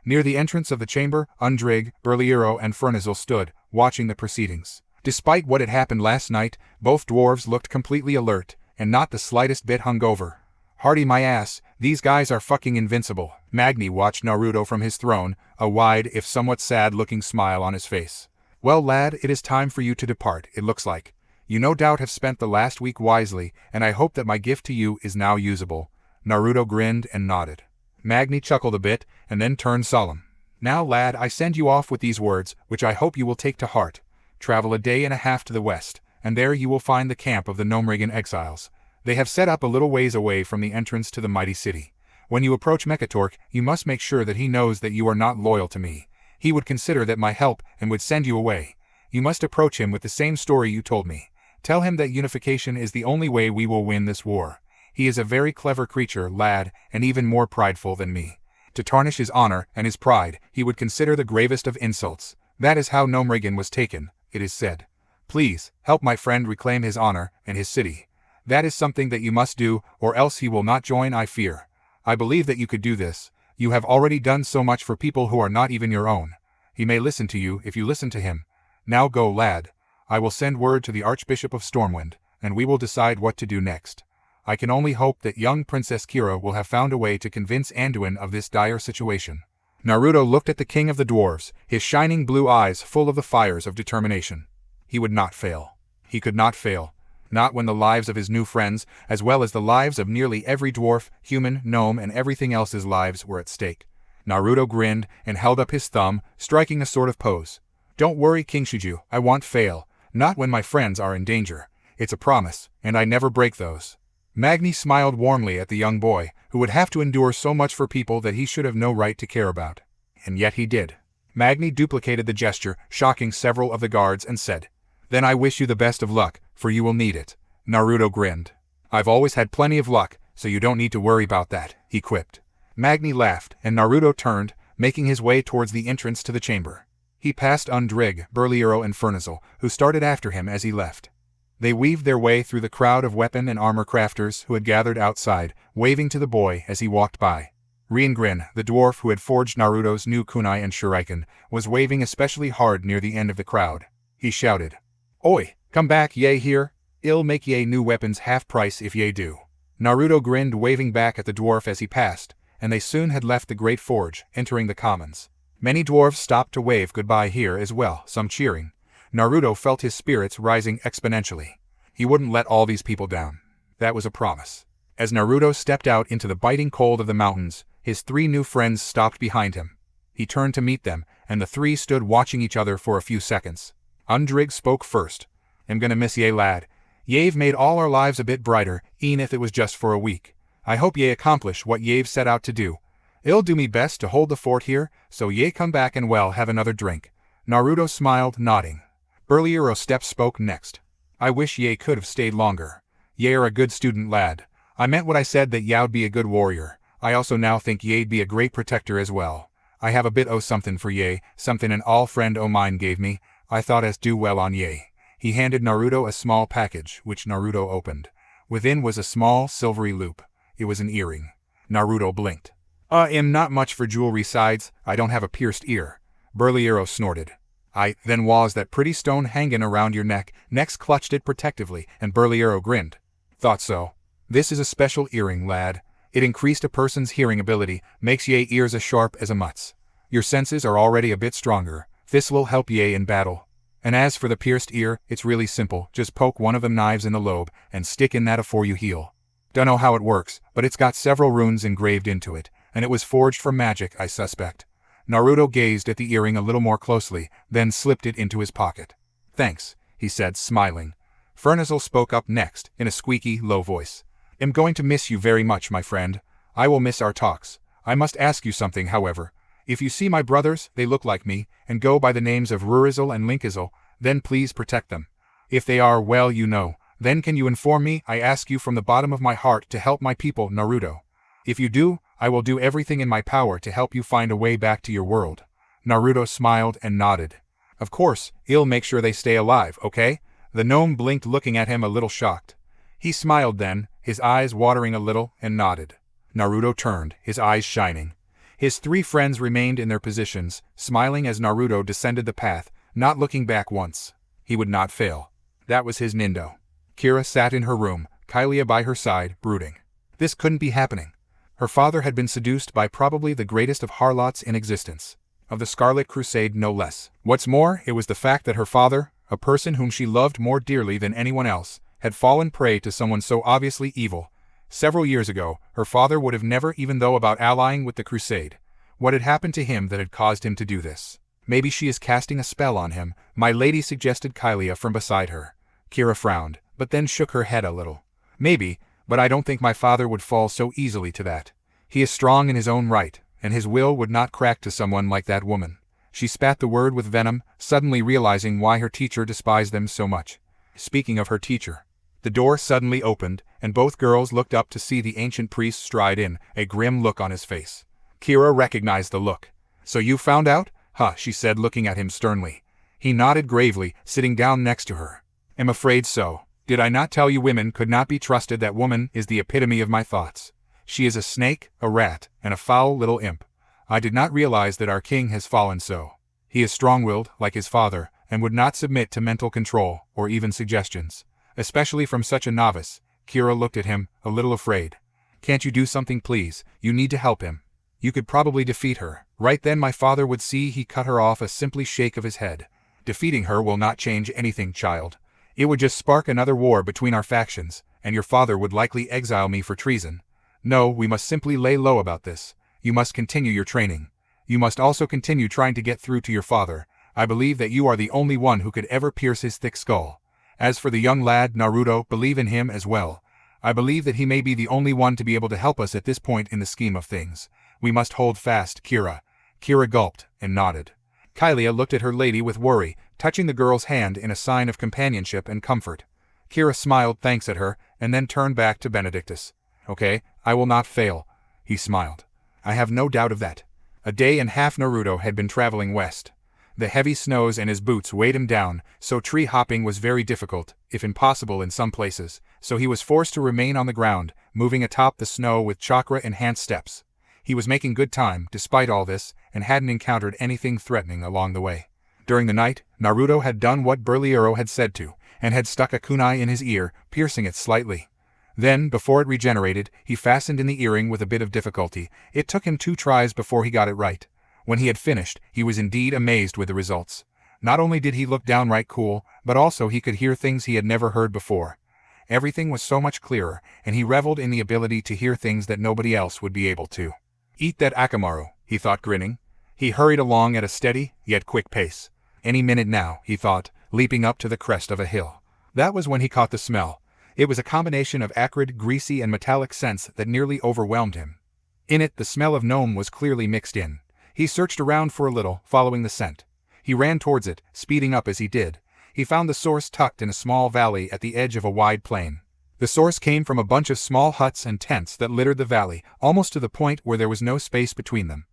Near the entrance of the chamber, Undrig, Burlyro, and Fernizel stood, watching the proceedings. Despite what had happened last night, both dwarves looked completely alert, and not the slightest bit hungover. "Hardy my ass, these guys are fucking invincible." Magni watched Naruto from his throne, a wide, if somewhat sad-looking smile on his face. "Well, lad, it is time for you to depart, it looks like. You no doubt have spent the last week wisely, and I hope that my gift to you is now usable." Naruto grinned and nodded. Magni chuckled a bit, and then turned solemn. "Now, lad, I send you off with these words, which I hope you will take to heart. Travel a day and a half to the west, and there you will find the camp of the Gnomrigan exiles. They have set up a little ways away from the entrance to the mighty city. When you approach Mekatork, you must make sure that he knows that you are not loyal to me. He would consider that my help and would send you away. You must approach him with the same story you told me. Tell him that unification is the only way we will win this war. He is a very clever creature, lad, and even more prideful than me. To tarnish his honor and his pride, he would consider the gravest of insults. That is how Gnomrigan was taken, it is said. Please, help my friend reclaim his honor and his city. That is something that you must do, or else he will not join, I fear. I believe that you could do this. You have already done so much for people who are not even your own. He may listen to you if you listen to him. Now go, lad. I will send word to the Archbishop of Stormwind, and we will decide what to do next. I can only hope that young Princess Kira will have found a way to convince Anduin of this dire situation. Naruto looked at the king of the dwarves, his shining blue eyes full of the fires of determination. He would not fail. He could not fail. Not when the lives of his new friends, as well as the lives of nearly every dwarf, human, gnome, and everything else's lives were at stake. Naruto grinned and held up his thumb, striking a sort of pose. Don't worry, King Shiju, I won't fail. Not when my friends are in danger. It's a promise, and I never break those. Magni smiled warmly at the young boy, who would have to endure so much for people that he should have no right to care about. And yet he did. Magni duplicated the gesture, shocking several of the guards, and said, Then I wish you the best of luck, for you will need it. Naruto grinned. I've always had plenty of luck, so you don't need to worry about that, he quipped. Magni laughed, and Naruto turned, making his way towards the entrance to the chamber. He passed Undrig, Burlyro, and Fernizel, who started after him as he left. They weaved their way through the crowd of weapon and armor crafters who had gathered outside, waving to the boy as he walked by. Riengrin, the dwarf who had forged Naruto's new kunai and shuriken, was waving especially hard near the end of the crowd. He shouted, Oi, come back, ye here. I'll make ye new weapons half price if ye do. Naruto grinned, waving back at the dwarf as he passed, and they soon had left the great forge, entering the commons. Many dwarves stopped to wave goodbye here as well, some cheering. Naruto felt his spirits rising exponentially. He wouldn't let all these people down. That was a promise. As Naruto stepped out into the biting cold of the mountains, his three new friends stopped behind him. He turned to meet them, and the three stood watching each other for a few seconds. Undrig spoke first. I'm gonna miss ye, lad. Ye've made all our lives a bit brighter, e'en if it was just for a week. I hope ye accomplish what ye've set out to do. I'll do me best to hold the fort here, so ye come back and well have another drink. Naruto smiled, nodding. Burlyro spoke next. I wish ye could have stayed longer. Ye are a good student, lad. I meant what I said, that ye'd be a good warrior. I also now think ye'd be a great protector as well. I have a bit o' something for ye, something an all friend o' mine gave me. I thought as do well on ye. He handed Naruto a small package, which Naruto opened. Within was a small, silvery loop. It was an earring. Naruto blinked. Am not much for jewelry sides, I don't have a pierced ear. Burlyro snorted. Then was that pretty stone hangin' around your neck. Next clutched it protectively, and Burlyro grinned. Thought so. This is a special earring, lad. It increased a person's hearing ability, makes ye ears as sharp as a mutt's. Your senses are already a bit stronger. This will help ye in battle. And as for the pierced ear, it's really simple. Just poke one of them knives in the lobe, and stick in that afore you heal. Dunno how it works, but it's got several runes engraved into it, and it was forged for magic, I suspect. Naruto gazed at the earring a little more closely, then slipped it into his pocket. Thanks, he said, smiling. Fernizel spoke up next, in a squeaky, low voice. I'm going to miss you very much, my friend. I will miss our talks. I must ask you something, however. If you see my brothers, they look like me, and go by the names of Rurizel and Linkizel, then please protect them. If they are, well, you know, then can you inform me? I ask you from the bottom of my heart to help my people, Naruto. If you do, I will do everything in my power to help you find a way back to your world. Naruto smiled and nodded. Of course, I'll make sure they stay alive, okay? The gnome blinked, looking at him a little shocked. He smiled then, his eyes watering a little, and nodded. Naruto turned, his eyes shining. His three friends remained in their positions, smiling as Naruto descended the path, not looking back once. He would not fail. That was his Nindo. Kira sat in her room, Kalia by her side, brooding. This couldn't be happening. Her father had been seduced by probably the greatest of harlots in existence. Of the Scarlet Crusade no less. What's more, it was the fact that her father, a person whom she loved more dearly than anyone else, had fallen prey to someone so obviously evil. Several years ago, her father would have never even thought about allying with the Crusade. What had happened to him that had caused him to do this? Maybe she is casting a spell on him, my lady, suggested Kalia from beside her. Kira frowned, but then shook her head a little. Maybe, but I don't think my father would fall so easily to that. He is strong in his own right, and his will would not crack to someone like that woman. She spat the word with venom, suddenly realizing why her teacher despised them so much. Speaking of her teacher. The door suddenly opened, and both girls looked up to see the ancient priest stride in, a grim look on his face. Kira recognized the look. So you found out? Huh, she said, looking at him sternly. He nodded gravely, sitting down next to her. "Am afraid so. Did I not tell you women could not be trusted? That woman is the epitome of my thoughts. She is a snake, a rat, and a foul little imp. I did not realize that our king has fallen so. He is strong-willed, like his father, and would not submit to mental control, or even suggestions. Especially from such a novice." Kira looked at him, a little afraid. "Can't you do something, please? You need to help him. You could probably defeat her." Right then my father would see. He cut her off a simply shake of his head. "Defeating her will not change anything, child. It would just spark another war between our factions, and your father would likely exile me for treason. No, we must simply lay low about this. You must continue your training. You must also continue trying to get through to your father. I believe that you are the only one who could ever pierce his thick skull. As for the young lad, Naruto, believe in him as well. I believe that he may be the only one to be able to help us at this point in the scheme of things. We must hold fast, Kira." Kira gulped and nodded. Kylia looked at her lady with worry, touching the girl's hand in a sign of companionship and comfort. Kira smiled thanks at her, and then turned back to Benedictus. "Okay, I will not fail," he smiled. "I have no doubt of that." A day and a half Naruto had been traveling west. The heavy snows and his boots weighed him down, so tree hopping was very difficult, if impossible in some places, so he was forced to remain on the ground, moving atop the snow with chakra-enhanced steps. He was making good time, despite all this, and hadn't encountered anything threatening along the way. During the night, Naruto had done what Burlyro had said to, and had stuck a kunai in his ear, piercing it slightly. Then, before it regenerated, he fastened in the earring with a bit of difficulty. It took him 2 tries before he got it right. When he had finished, he was indeed amazed with the results. Not only did he look downright cool, but also he could hear things he had never heard before. Everything was so much clearer, and he reveled in the ability to hear things that nobody else would be able to. "Eat that Akamaru," he thought, grinning. He hurried along at a steady, yet quick pace. Any minute now, he thought, leaping up to the crest of a hill. That was when he caught the smell. It was a combination of acrid, greasy, and metallic scents that nearly overwhelmed him. In it, the smell of gnome was clearly mixed in. He searched around for a little, following the scent. He ran towards it, speeding up as he did. He found the source tucked in a small valley at the edge of a wide plain. The source came from a bunch of small huts and tents that littered the valley, almost to the point where there was no space between them.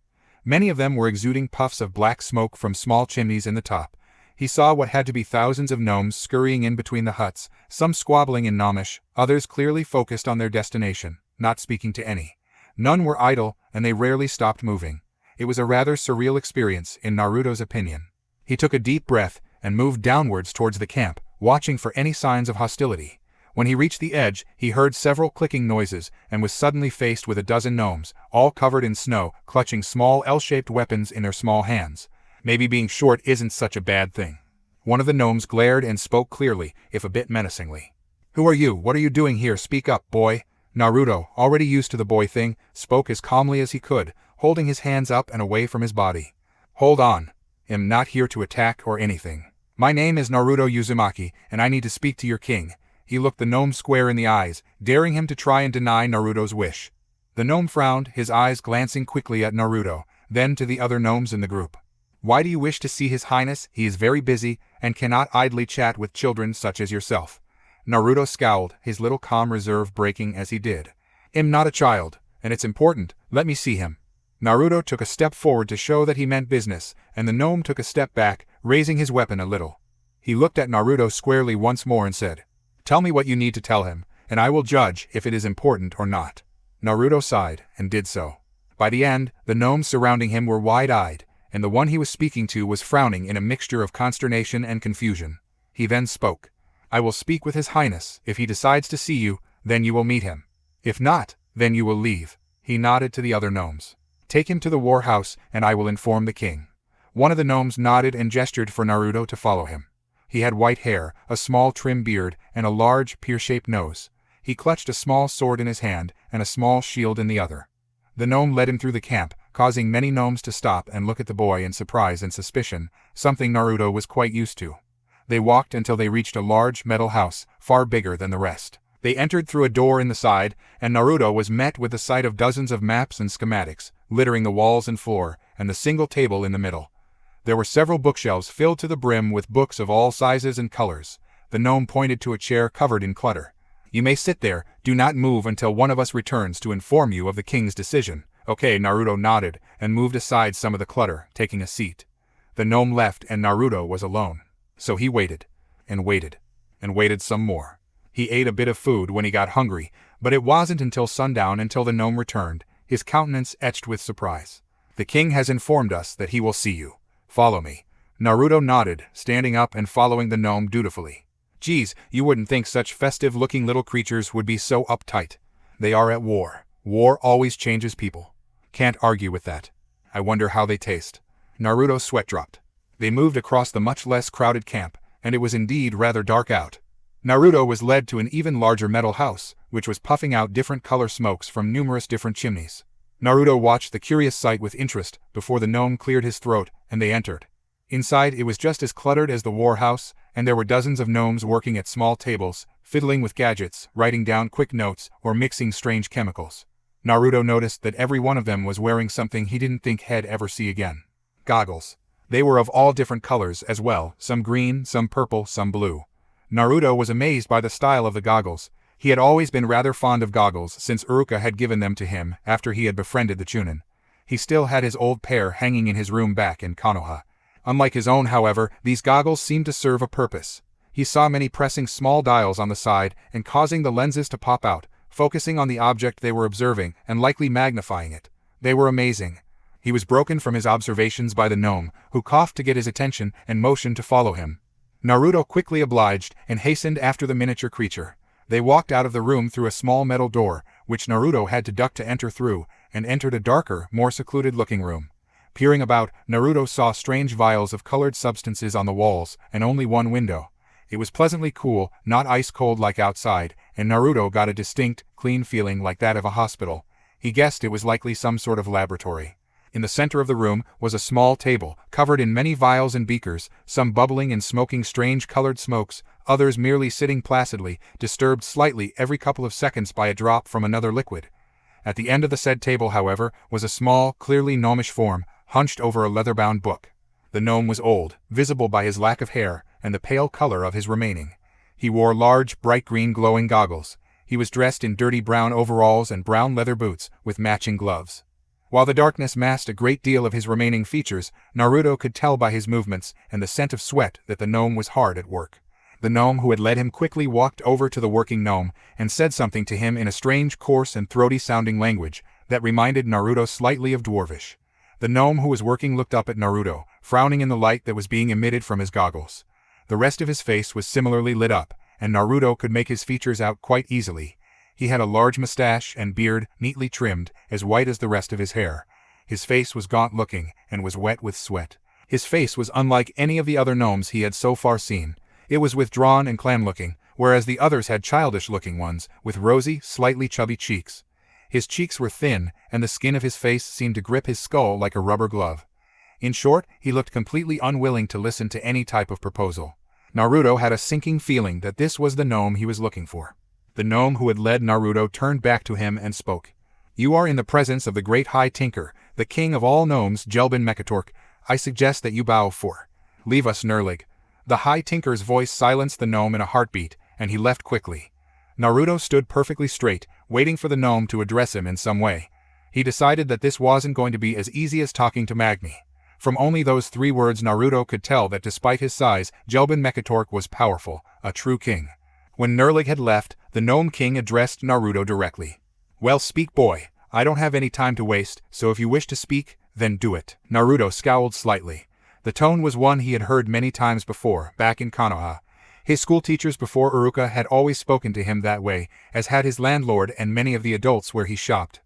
Many of them were exuding puffs of black smoke from small chimneys in the top. He saw what had to be thousands of gnomes scurrying in between the huts, some squabbling in Gnomish, others clearly focused on their destination, not speaking to any. None were idle, and they rarely stopped moving. It was a rather surreal experience, in Naruto's opinion. He took a deep breath and moved downwards towards the camp, watching for any signs of hostility. When he reached the edge, he heard several clicking noises and was suddenly faced with a dozen gnomes, all covered in snow, clutching small L-shaped weapons in their small hands. Maybe being short isn't such a bad thing. One of the gnomes glared and spoke clearly, if a bit menacingly. "Who are you? What are you doing here? Speak up, boy." Naruto, already used to the boy thing, spoke as calmly as he could, holding his hands up and away from his body. "Hold on. I'm not here to attack or anything. My name is Naruto Uzumaki, and I need to speak to your king." He looked the gnome square in the eyes, daring him to try and deny Naruto's wish. The gnome frowned, his eyes glancing quickly at Naruto, then to the other gnomes in the group. "Why do you wish to see His Highness? He is very busy, and cannot idly chat with children such as yourself." Naruto scowled, his little calm reserve breaking as he did. "I'm not a child, and it's important. Let me see him." Naruto took a step forward to show that he meant business, and the gnome took a step back, raising his weapon a little. He looked at Naruto squarely once more and said, "Tell me what you need to tell him, and I will judge if it is important or not." Naruto sighed, and did so. By the end, the gnomes surrounding him were wide-eyed, and the one he was speaking to was frowning in a mixture of consternation and confusion. He then spoke. "I will speak with His Highness. If he decides to see you, then you will meet him. If not, then you will leave." He nodded to the other gnomes. "Take him to the war house, and I will inform the king." One of the gnomes nodded and gestured for Naruto to follow him. He had white hair, a small trim beard, and a large, pear-shaped nose. He clutched a small sword in his hand and a small shield in the other. The gnome led him through the camp, causing many gnomes to stop and look at the boy in surprise and suspicion, something Naruto was quite used to. They walked until they reached a large metal house, far bigger than the rest. They entered through a door in the side, and Naruto was met with the sight of dozens of maps and schematics, littering the walls and floor, and the single table in the middle. There were several bookshelves filled to the brim with books of all sizes and colors. The gnome pointed to a chair covered in clutter. "You may sit there. Do not move until one of us returns to inform you of the king's decision." "Okay," Naruto nodded, and moved aside some of the clutter, taking a seat. The gnome left and Naruto was alone. So he waited, and waited, and waited some more. He ate a bit of food when he got hungry, but it wasn't until sundown until the gnome returned, his countenance etched with surprise. "The king has informed us that he will see you. Follow me." Naruto nodded, standing up and following the gnome dutifully. Geez, you wouldn't think such festive-looking little creatures would be so uptight. They are at war. War always changes people. Can't argue with that. I wonder how they taste. Naruto's sweat dropped. They moved across the much less crowded camp, and it was indeed rather dark out. Naruto was led to an even larger metal house, which was puffing out different color smokes from numerous different chimneys. Naruto watched the curious sight with interest before the gnome cleared his throat, and they entered. Inside it was just as cluttered as the war house, and there were dozens of gnomes working at small tables, fiddling with gadgets, writing down quick notes, or mixing strange chemicals. Naruto noticed that every one of them was wearing something he didn't think he'd ever see again. Goggles. They were of all different colors as well, some green, some purple, some blue. Naruto was amazed by the style of the goggles. He had always been rather fond of goggles since Iruka had given them to him after he had befriended the Chunin. He still had his old pair hanging in his room back in Konoha. Unlike his own, however, these goggles seemed to serve a purpose. He saw many pressing small dials on the side and causing the lenses to pop out, focusing on the object they were observing and likely magnifying it. They were amazing. He was broken from his observations by the gnome, who coughed to get his attention and motioned to follow him. Naruto quickly obliged and hastened after the miniature creature. They walked out of the room through a small metal door, which Naruto had to duck to enter through, and entered a darker, more secluded-looking room. Peering about, Naruto saw strange vials of colored substances on the walls, and only one window. It was pleasantly cool, not ice-cold like outside, and Naruto got a distinct, clean feeling like that of a hospital. He guessed it was likely some sort of laboratory. In the center of the room was a small table, covered in many vials and beakers, some bubbling and smoking strange colored smokes, others merely sitting placidly, disturbed slightly every couple of seconds by a drop from another liquid. At the end of the said table, however, was a small, clearly gnomish form, hunched over a leather-bound book. The gnome was old, visible by his lack of hair, and the pale color of his remaining. He wore large, bright green glowing goggles. He was dressed in dirty brown overalls and brown leather boots, with matching gloves. While the darkness masked a great deal of his remaining features, Naruto could tell by his movements and the scent of sweat that the gnome was hard at work. The gnome who had led him quickly walked over to the working gnome and said something to him in a strange, coarse and throaty-sounding language that reminded Naruto slightly of Dwarvish. The gnome who was working looked up at Naruto, frowning in the light that was being emitted from his goggles. The rest of his face was similarly lit up, and Naruto could make his features out quite easily. He had a large mustache and beard, neatly trimmed, as white as the rest of his hair. His face was gaunt-looking, and was wet with sweat. His face was unlike any of the other gnomes he had so far seen. It was withdrawn and clam-looking, whereas the others had childish-looking ones, with rosy, slightly chubby cheeks. His cheeks were thin, and the skin of his face seemed to grip his skull like a rubber glove. In short, he looked completely unwilling to listen to any type of proposal. Naruto had a sinking feeling that this was the gnome he was looking for. The gnome who had led Naruto turned back to him and spoke. "You are in the presence of the great High Tinker, the king of all gnomes, Jelbin Mekatork. I suggest that you bow for. Leave us, Nerlig." The High Tinker's voice silenced the gnome in a heartbeat, and he left quickly. Naruto stood perfectly straight, waiting for the gnome to address him in some way. He decided that this wasn't going to be as easy as talking to Magni. From only those 3 words Naruto could tell that despite his size, Jelbin Mekatork was powerful, a true king. When Nerlig had left, the Gnome King addressed Naruto directly. "Well, speak, boy. I don't have any time to waste, so if you wish to speak, then do it." Naruto scowled slightly. The tone was one he had heard many times before, back in Konoha. His schoolteachers before Iruka had always spoken to him that way, as had his landlord and many of the adults where he shopped.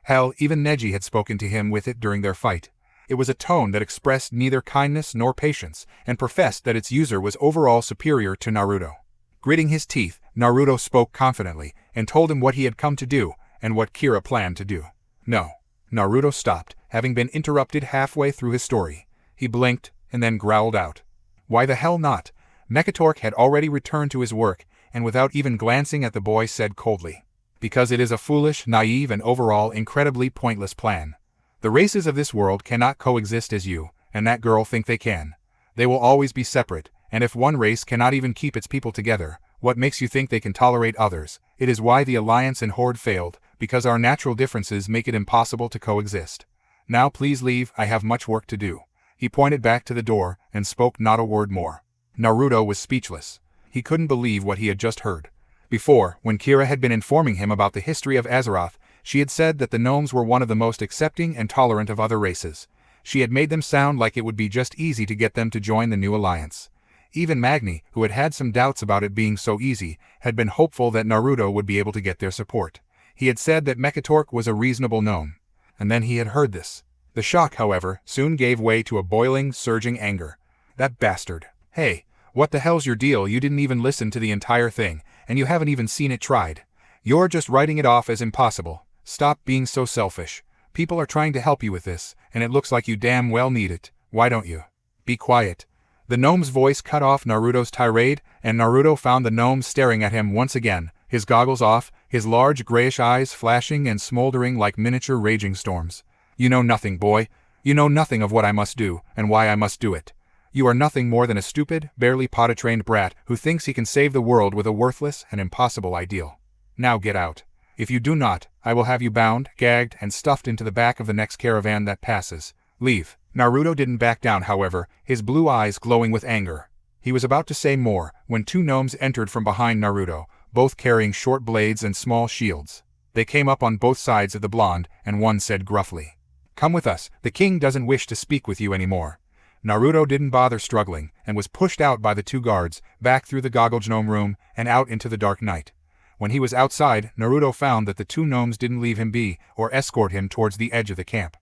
Hell, even Neji had spoken to him with it during their fight. It was a tone that expressed neither kindness nor patience, and professed that its user was overall superior to Naruto. Gritting his teeth, Naruto spoke confidently, and told him what he had come to do, and what Kira planned to do. No. Naruto stopped, having been interrupted halfway through his story. He blinked, and then growled out. "Why the hell not?" Mekatork had already returned to his work, and without even glancing at the boy said coldly. "Because it is a foolish, naive, and overall incredibly pointless plan. The races of this world cannot coexist as you and that girl think they can. They will always be separate, and if one race cannot even keep its people together, what makes you think they can tolerate others? It is why the Alliance and Horde failed, because our natural differences make it impossible to coexist. Now please leave, I have much work to do." He pointed back to the door and spoke not a word more. Naruto was speechless. He couldn't believe what he had just heard. Before, when Kira had been informing him about the history of Azeroth, she had said that the gnomes were one of the most accepting and tolerant of other races. She had made them sound like it would be just easy to get them to join the new alliance. Even Magni, who had had some doubts about it being so easy, had been hopeful that Naruto would be able to get their support. He had said that Mekatork was a reasonable gnome. And then he had heard this. The shock, however, soon gave way to a boiling, surging anger. That bastard. Hey, what the hell's your deal? You didn't even listen to the entire thing, and you haven't even seen it tried. You're just writing it off as impossible. Stop being so selfish. People are trying to help you with this, and it looks like you damn well need it. Why don't you? Be quiet. The gnome's voice cut off Naruto's tirade, and Naruto found the gnome staring at him once again, his goggles off, his large grayish eyes flashing and smoldering like miniature raging storms. You know nothing, boy. You know nothing of what I must do, and why I must do it. You are nothing more than a stupid, barely potty-trained brat who thinks he can save the world with a worthless and impossible ideal. Now get out. If you do not, I will have you bound, gagged, and stuffed into the back of the next caravan that passes. Leave. Naruto didn't back down, however, his blue eyes glowing with anger. He was about to say more when two gnomes entered from behind Naruto, both carrying short blades and small shields. They came up on both sides of the blonde, and one said gruffly, "Come with us, the king doesn't wish to speak with you anymore." Naruto didn't bother struggling, and was pushed out by the two guards, back through the goggle gnome room, and out into the dark night. When he was outside, Naruto found that the two gnomes didn't leave him be, or escort him towards the edge of the camp.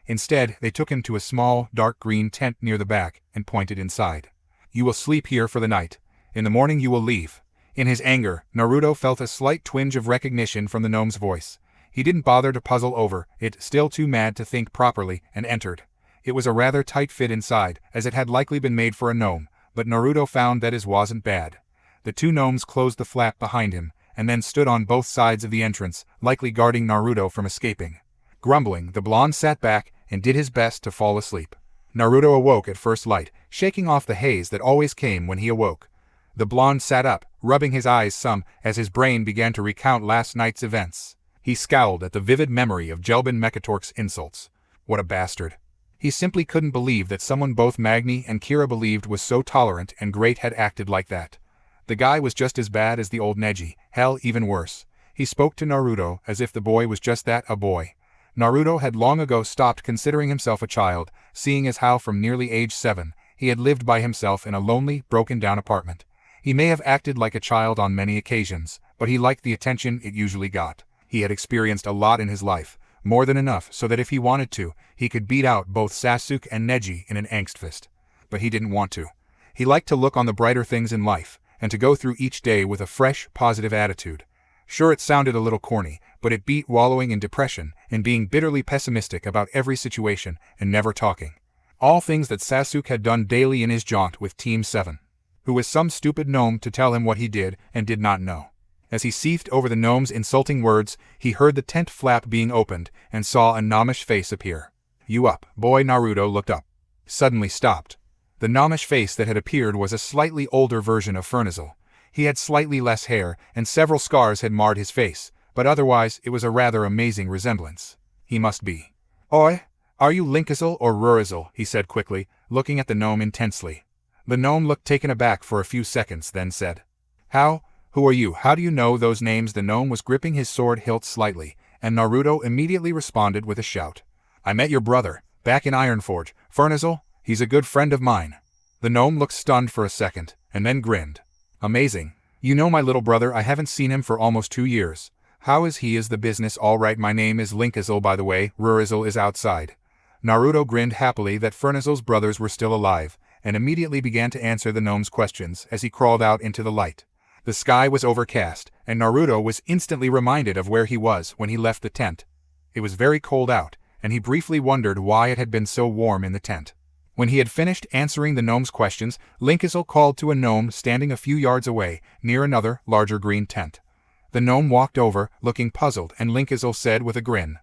Instead, they took him to a small, dark green tent near the back, and pointed inside. "You will sleep here for the night. In the morning you will leave." In his anger, Naruto felt a slight twinge of recognition from the gnome's voice. He didn't bother to puzzle over it, still too mad to think properly, and entered. It was a rather tight fit inside, as it had likely been made for a gnome, but Naruto found that it wasn't bad. The two gnomes closed the flap behind him, and then stood on both sides of the entrance, likely guarding Naruto from escaping. Grumbling, the blonde sat back and did his best to fall asleep. Naruto awoke at first light, shaking off the haze that always came when he awoke. The blonde sat up, rubbing his eyes some as his brain began to recount last night's events. He scowled at the vivid memory of Jelbin Mekatork's insults. What a bastard. He simply couldn't believe that someone both Magni and Kira believed was so tolerant and great had acted like that. The guy was just as bad as the old Neji, hell, even worse. He spoke to Naruto as if the boy was just that, a boy. Naruto had long ago stopped considering himself a child, seeing as how from nearly age 7, he had lived by himself in a lonely, broken-down apartment. He may have acted like a child on many occasions, but he liked the attention it usually got. He had experienced a lot in his life, more than enough so that if he wanted to, he could beat out both Sasuke and Neji in an angst fist. But he didn't want to. He liked to look on the brighter things in life, and to go through each day with a fresh, positive attitude. Sure, it sounded a little corny, but it beat wallowing in depression and being bitterly pessimistic about every situation and never talking. All things that Sasuke had done daily in his jaunt with Team 7. Who was some stupid gnome to tell him what he did and did not know. As he seethed over the gnome's insulting words, he heard the tent flap being opened and saw a gnomish face appear. "You up, boy?" Naruto looked up. Suddenly stopped. The gnomish face that had appeared was a slightly older version of Fernizel. He had slightly less hair, and several scars had marred his face, but otherwise it was a rather amazing resemblance. He must be. "Oi, are you Linkizel or Rurizel?" he said quickly, looking at the gnome intensely. The gnome looked taken aback for a few seconds, then said, Who are you? How do you know those names?" The gnome was gripping his sword hilt slightly, and Naruto immediately responded with a shout. "I met your brother, back in Ironforge. Fernizel, he's a good friend of mine." The gnome looked stunned for a second, and then grinned. "Amazing. You know my little brother? I haven't seen him for almost 2 years. How is he? Is the business all right? My name is Linkizel, by the way. Rurizel is outside." Naruto grinned happily that Fernizel's brothers were still alive, and immediately began to answer the gnome's questions as he crawled out into the light. The sky was overcast, and Naruto was instantly reminded of where he was when he left the tent. It was very cold out, and he briefly wondered why it had been so warm in the tent. When he had finished answering the gnome's questions, Linkizel called to a gnome standing a few yards away, near another, larger green tent. The gnome walked over, looking puzzled, and Linkizel said with a grin,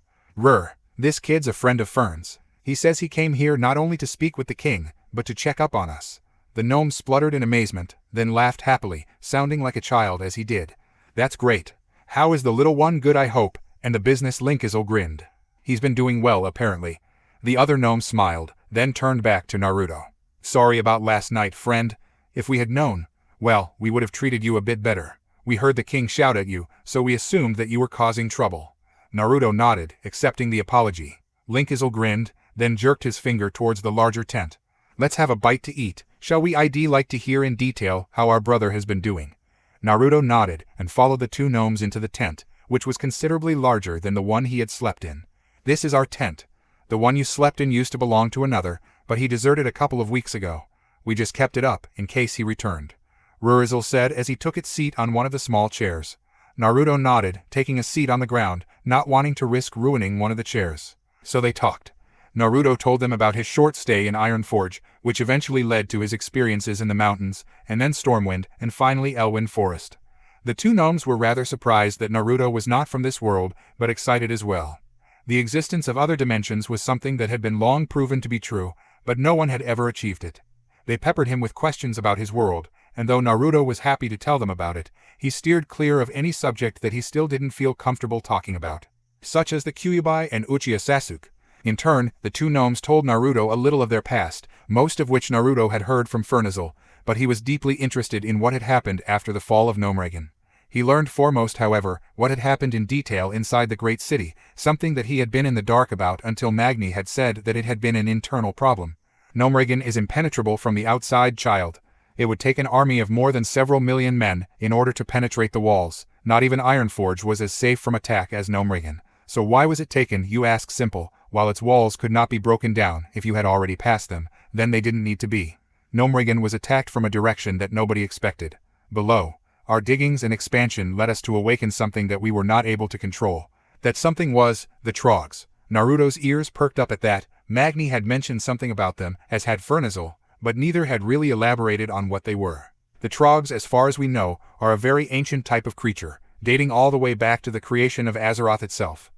This kid's a friend of Fern's. He says he came here not only to speak with the king, but to check up on us." The gnome spluttered in amazement, then laughed happily, sounding like a child as he did. "That's great. How is the little one? Good, I hope." And the business Linkizel grinned. "He's been doing well, apparently." The other gnome smiled, then turned back to Naruto. Sorry about last night, friend. If we had known, well, we would have treated you a bit better. We heard the king shout at you, so we assumed that you were causing trouble. Naruto nodded, accepting the apology. Linkizel grinned, then jerked his finger towards the larger tent. Let's have a bite to eat, shall we? I'd like to hear in detail how our brother has been doing. Naruto nodded and followed the two gnomes into the tent, which was considerably larger than the one he had slept in. This is our tent. The one you slept in used to belong to another, but he deserted a couple of weeks ago. We just kept it up in case he returned, Rurizel said as he took its seat on one of the small chairs. Naruto nodded, taking a seat on the ground, not wanting to risk ruining one of the chairs. So they talked. Naruto told them about his short stay in Ironforge, which eventually led to his experiences in the mountains, and then Stormwind, and finally Elwyn Forest. The two gnomes were rather surprised that Naruto was not from this world, but excited as well. The existence of other dimensions was something that had been long proven to be true, but no one had ever achieved it. They peppered him with questions about his world, and though Naruto was happy to tell them about it, he steered clear of any subject that he still didn't feel comfortable talking about, such as the Kyuubi and Uchiha Sasuke. In turn, the two gnomes told Naruto a little of their past, most of which Naruto had heard from Fernizel, but he was deeply interested in what had happened after the fall of Gnomeregan. He learned foremost, however, what had happened in detail inside the great city, something that he had been in the dark about until Magni had said that it had been an internal problem. Gnomeregan is impenetrable from the outside, child. It would take an army of more than several million men in order to penetrate the walls. Not even Ironforge was as safe from attack as Gnomeregan. So why was it taken, you ask? Simple. While its walls could not be broken down if you had already passed them, then they didn't need to be. Gnomeregan was attacked from a direction that nobody expected. Below, our diggings and expansion led us to awaken something that we were not able to control. That something was the Trogs. Naruto's ears perked up at that. Magni had mentioned something about them, as had Fernizel, but neither had really elaborated on what they were. The Trogs, as far as we know, are a very ancient type of creature, dating all the way back to the creation of Azeroth itself.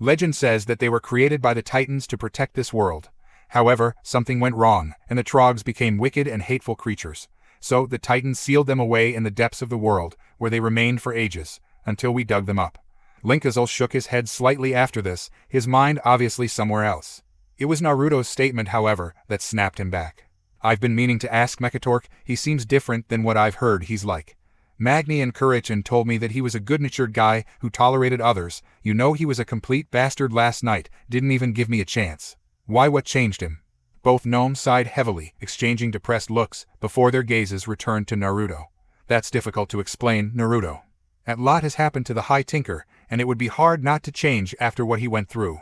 Legend says that they were created by the Titans to protect this world. However, something went wrong, and the Trogs became wicked and hateful creatures. So the Titans sealed them away in the depths of the world, where they remained for ages, until we dug them up. Linkizel shook his head slightly after this, his mind obviously somewhere else. It was Naruto's statement, however, that snapped him back. I've been meaning to ask Mekatork. He seems different than what I've heard he's like. Magni and Kurichin told me that he was a good-natured guy who tolerated others. You know, he was a complete bastard last night, didn't even give me a chance. Why, what changed him? Both gnomes sighed heavily, exchanging depressed looks, before their gazes returned to Naruto. That's difficult to explain, Naruto. A lot has happened to the High Tinker, and it would be hard not to change after what he went through.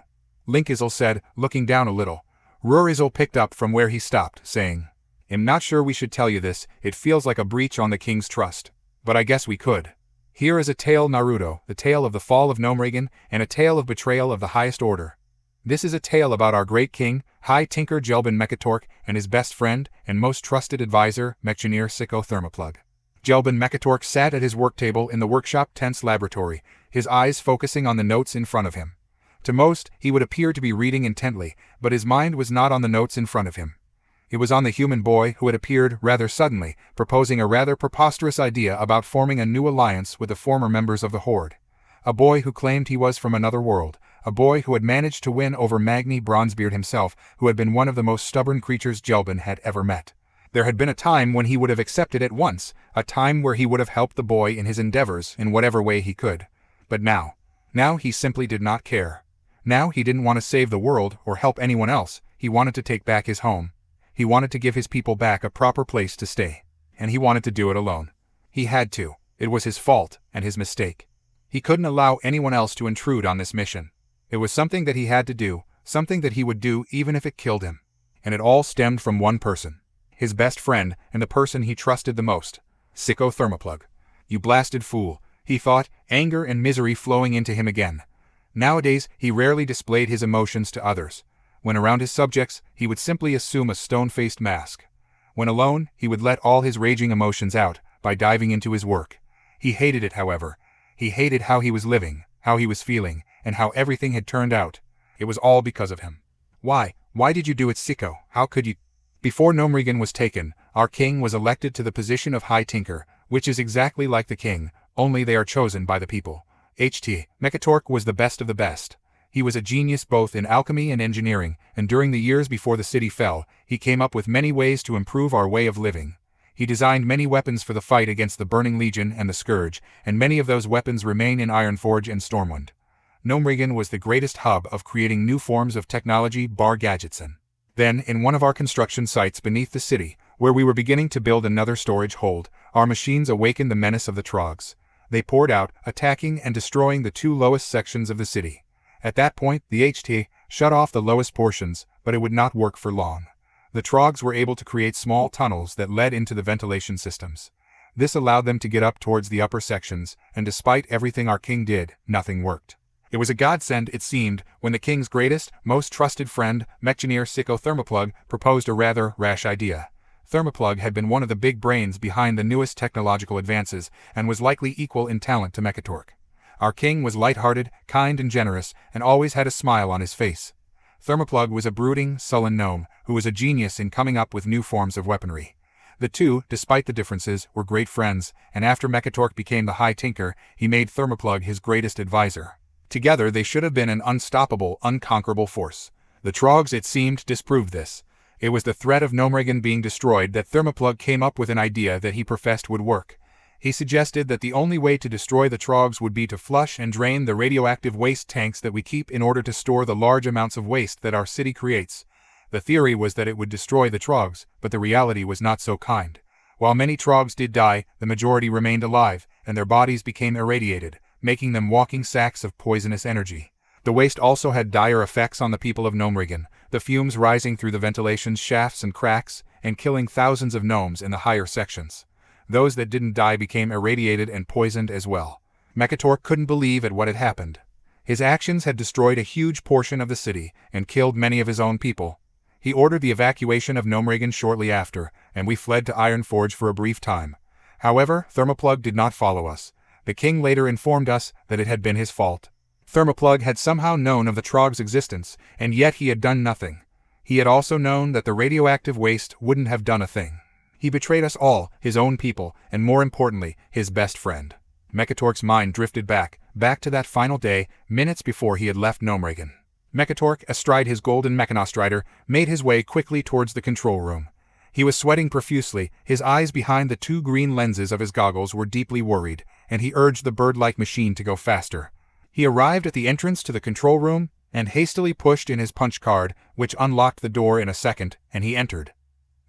Linkizel said, looking down a little. Rurizel picked up from where he stopped, saying, I'm not sure we should tell you this, it feels like a breach on the king's trust. But I guess we could. Here is a tale, Naruto, the tale of the fall of Gnomeregan, and a tale of betrayal of the highest order. This is a tale about our great king, High Tinker Jelbin Mekatork, and his best friend and most trusted advisor, Mechanier Sicko Thermoplug. Jelbin Mekatork sat at his work table in the workshop tense laboratory, his eyes focusing on the notes in front of him. To most, he would appear to be reading intently, but his mind was not on the notes in front of him. It was on the human boy who had appeared rather suddenly, proposing a rather preposterous idea about forming a new alliance with the former members of the Horde. A boy who claimed he was from another world, a boy who had managed to win over Magni Bronzebeard himself, who had been one of the most stubborn creatures Jelbin had ever met. There had been a time when he would have accepted at once, a time where he would have helped the boy in his endeavors in whatever way he could. But now he simply did not care. Now he didn't want to save the world or help anyone else, he wanted to take back his home. He wanted to give his people back a proper place to stay. And he wanted to do it alone. He had to. It was his fault and his mistake. He couldn't allow anyone else to intrude on this mission. It was something that he had to do, something that he would do even if it killed him. And it all stemmed from one person. His best friend and the person he trusted the most. Sicko Thermoplug. You blasted fool, he thought, anger and misery flowing into him again. Nowadays, he rarely displayed his emotions to others. When around his subjects, he would simply assume a stone-faced mask. When alone, he would let all his raging emotions out by diving into his work. He hated it, however. He hated how he was living, how he was feeling, and how everything had turned out. It was all because of him. Why did you do it, Sicko? How could you? Before Gnomeregan was taken, our king was elected to the position of High Tinker, which is exactly like the king, only they are chosen by the people. Mekatork was the best of the best. He was a genius both in alchemy and engineering, and during the years before the city fell, he came up with many ways to improve our way of living. He designed many weapons for the fight against the Burning Legion and the Scourge, and many of those weapons remain in Ironforge and Stormwind. Gnomeregan was the greatest hub of creating new forms of technology bar gadgetson. Then, in one of our construction sites beneath the city, where we were beginning to build another storage hold, our machines awakened the menace of the Trogs. They poured out, attacking and destroying the two lowest sections of the city. At that point, the HT shut off the lowest portions, but it would not work for long. The Trogs were able to create small tunnels that led into the ventilation systems. This allowed them to get up towards the upper sections, and despite everything our king did, nothing worked. It was a godsend, it seemed, when the king's greatest, most trusted friend, Mechanier Sicko Thermoplug, proposed a rather rash idea. Thermoplug had been one of the big brains behind the newest technological advances, and was likely equal in talent to Mechatork. Our king was light-hearted, kind and generous, and always had a smile on his face. Thermoplug was a brooding, sullen gnome, who was a genius in coming up with new forms of weaponry. The two, despite the differences, were great friends, and after Mechatork became the High Tinker, he made Thermoplug his greatest advisor. Together they should have been an unstoppable, unconquerable force. The Trogs, it seemed, disproved this. It was the threat of Gnomeregan being destroyed that Thermoplug came up with an idea that he professed would work. He suggested that the only way to destroy the Trogs would be to flush and drain the radioactive waste tanks that we keep in order to store the large amounts of waste that our city creates. The theory was that it would destroy the Trogs, but the reality was not so kind. While many Trogs did die, the majority remained alive, and their bodies became irradiated, making them walking sacks of poisonous energy. The waste also had dire effects on the people of Gnomeregan, the fumes rising through the ventilation shafts and cracks, and killing thousands of gnomes in the higher sections. Those that didn't die became irradiated and poisoned as well. Mechatork couldn't believe at what had happened. His actions had destroyed a huge portion of the city, and killed many of his own people. He ordered the evacuation of Gnomeregan shortly after, and we fled to Ironforge for a brief time. However, Thermoplug did not follow us. The king later informed us that it had been his fault. Thermoplug had somehow known of the Trogs' existence, and yet he had done nothing. He had also known that the radioactive waste wouldn't have done a thing. He betrayed us all, his own people, and more importantly, his best friend. Mechatork's mind drifted back to that final day, minutes before he had left Gnomeregan. Mechatork, astride his golden Mechanostrider, made his way quickly towards the control room. He was sweating profusely, his eyes behind the two green lenses of his goggles were deeply worried, and he urged the bird-like machine to go faster. He arrived at the entrance to the control room, and hastily pushed in his punch card, which unlocked the door in a second, and he entered.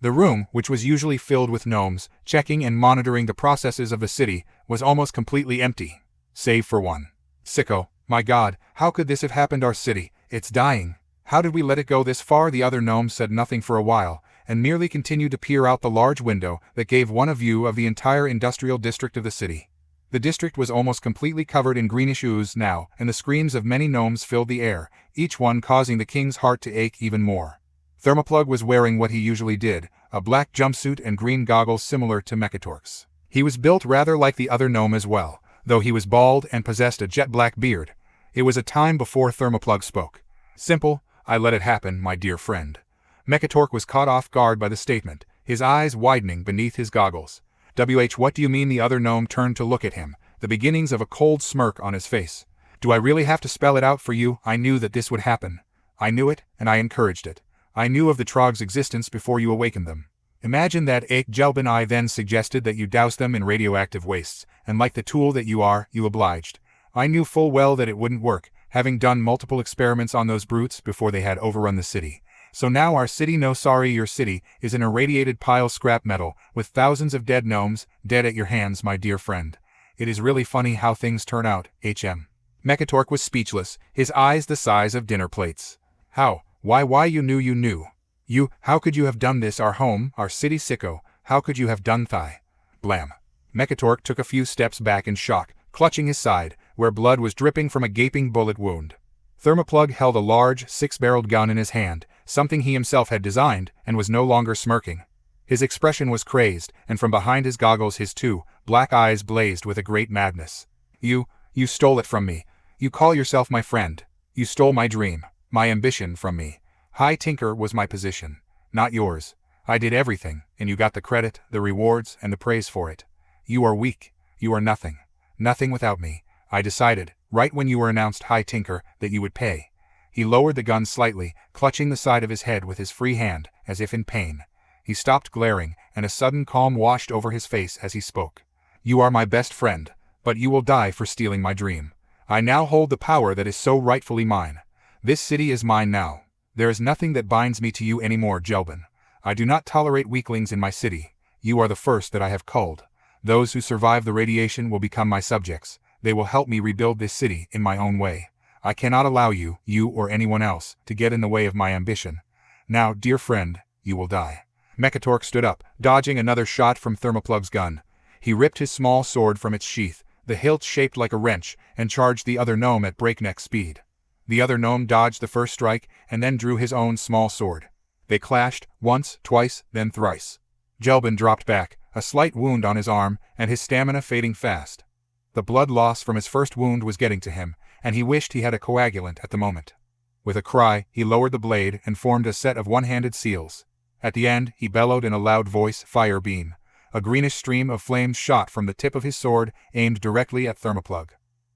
The room, which was usually filled with gnomes, checking and monitoring the processes of the city, was almost completely empty, save for one. Sicko, my god, how could this have happened? Our city, it's dying. How did we let it go this far? The other gnomes said nothing for a while, and merely continued to peer out the large window that gave one a view of the entire industrial district of the city. The district was almost completely covered in greenish ooze now, and the screams of many gnomes filled the air, each one causing the king's heart to ache even more. Thermoplug was wearing what he usually did, a black jumpsuit and green goggles similar to Mechatork's. He was built rather like the other gnome as well, though he was bald and possessed a jet-black beard. It was a time before Thermoplug spoke. Simple, I let it happen, my dear friend. Mechatork was caught off guard by the statement, his eyes widening beneath his goggles. What do you mean? The other gnome turned to look at him, the beginnings of a cold smirk on his face. Do I really have to spell it out for you? I knew that this would happen. I knew it, and I encouraged it. I knew of the Trogs' existence before you awakened them. Imagine that Jelben. I then suggested that you douse them in radioactive wastes, and like the tool that you are, you obliged. I knew full well that it wouldn't work, having done multiple experiments on those brutes before they had overrun the city. So now our city, no sorry, your city, is an irradiated pile scrap metal, with thousands of dead gnomes, dead at your hands, my dear friend. It is really funny how things turn out, HM. Mechatork was speechless, his eyes the size of dinner plates. How? Why you knew. You, how could you have done this? Our home, our city, Sicko, how could you have done thigh? Blam. Mechatork took a few steps back in shock, clutching his side, where blood was dripping from a gaping bullet wound. Thermoplug held a large, six-barreled gun in his hand, something he himself had designed, and was no longer smirking. His expression was crazed, and from behind his goggles his two black eyes blazed with a great madness. You stole it from me. You call yourself my friend. You stole my dream, my ambition from me. High Tinker was my position, not yours. I did everything, and you got the credit, the rewards, and the praise for it. You are weak. You are nothing. Nothing without me. I decided, right when you were announced High Tinker, that you would pay. He lowered the gun slightly, clutching the side of his head with his free hand, as if in pain. He stopped glaring, and a sudden calm washed over his face as he spoke. "You are my best friend, but you will die for stealing my dream. I now hold the power that is so rightfully mine. This city is mine now. There is nothing that binds me to you anymore, Jelben. I do not tolerate weaklings in my city. You are the first that I have culled. Those who survive the radiation will become my subjects. They will help me rebuild this city in my own way. I cannot allow you or anyone else, to get in the way of my ambition. Now, dear friend, you will die." Mekatork stood up, dodging another shot from Thermoplug's gun. He ripped his small sword from its sheath, the hilt shaped like a wrench, and charged the other gnome at breakneck speed. The other gnome dodged the first strike, and then drew his own small sword. They clashed, once, twice, then thrice. Jelben dropped back, a slight wound on his arm, and his stamina fading fast. The blood loss from his first wound was getting to him, and he wished he had a coagulant at the moment. With a cry, he lowered the blade and formed a set of one-handed seals. At the end, he bellowed in a loud voice, "Fire beam." A greenish stream of flames shot from the tip of his sword, aimed directly at Thermoplug.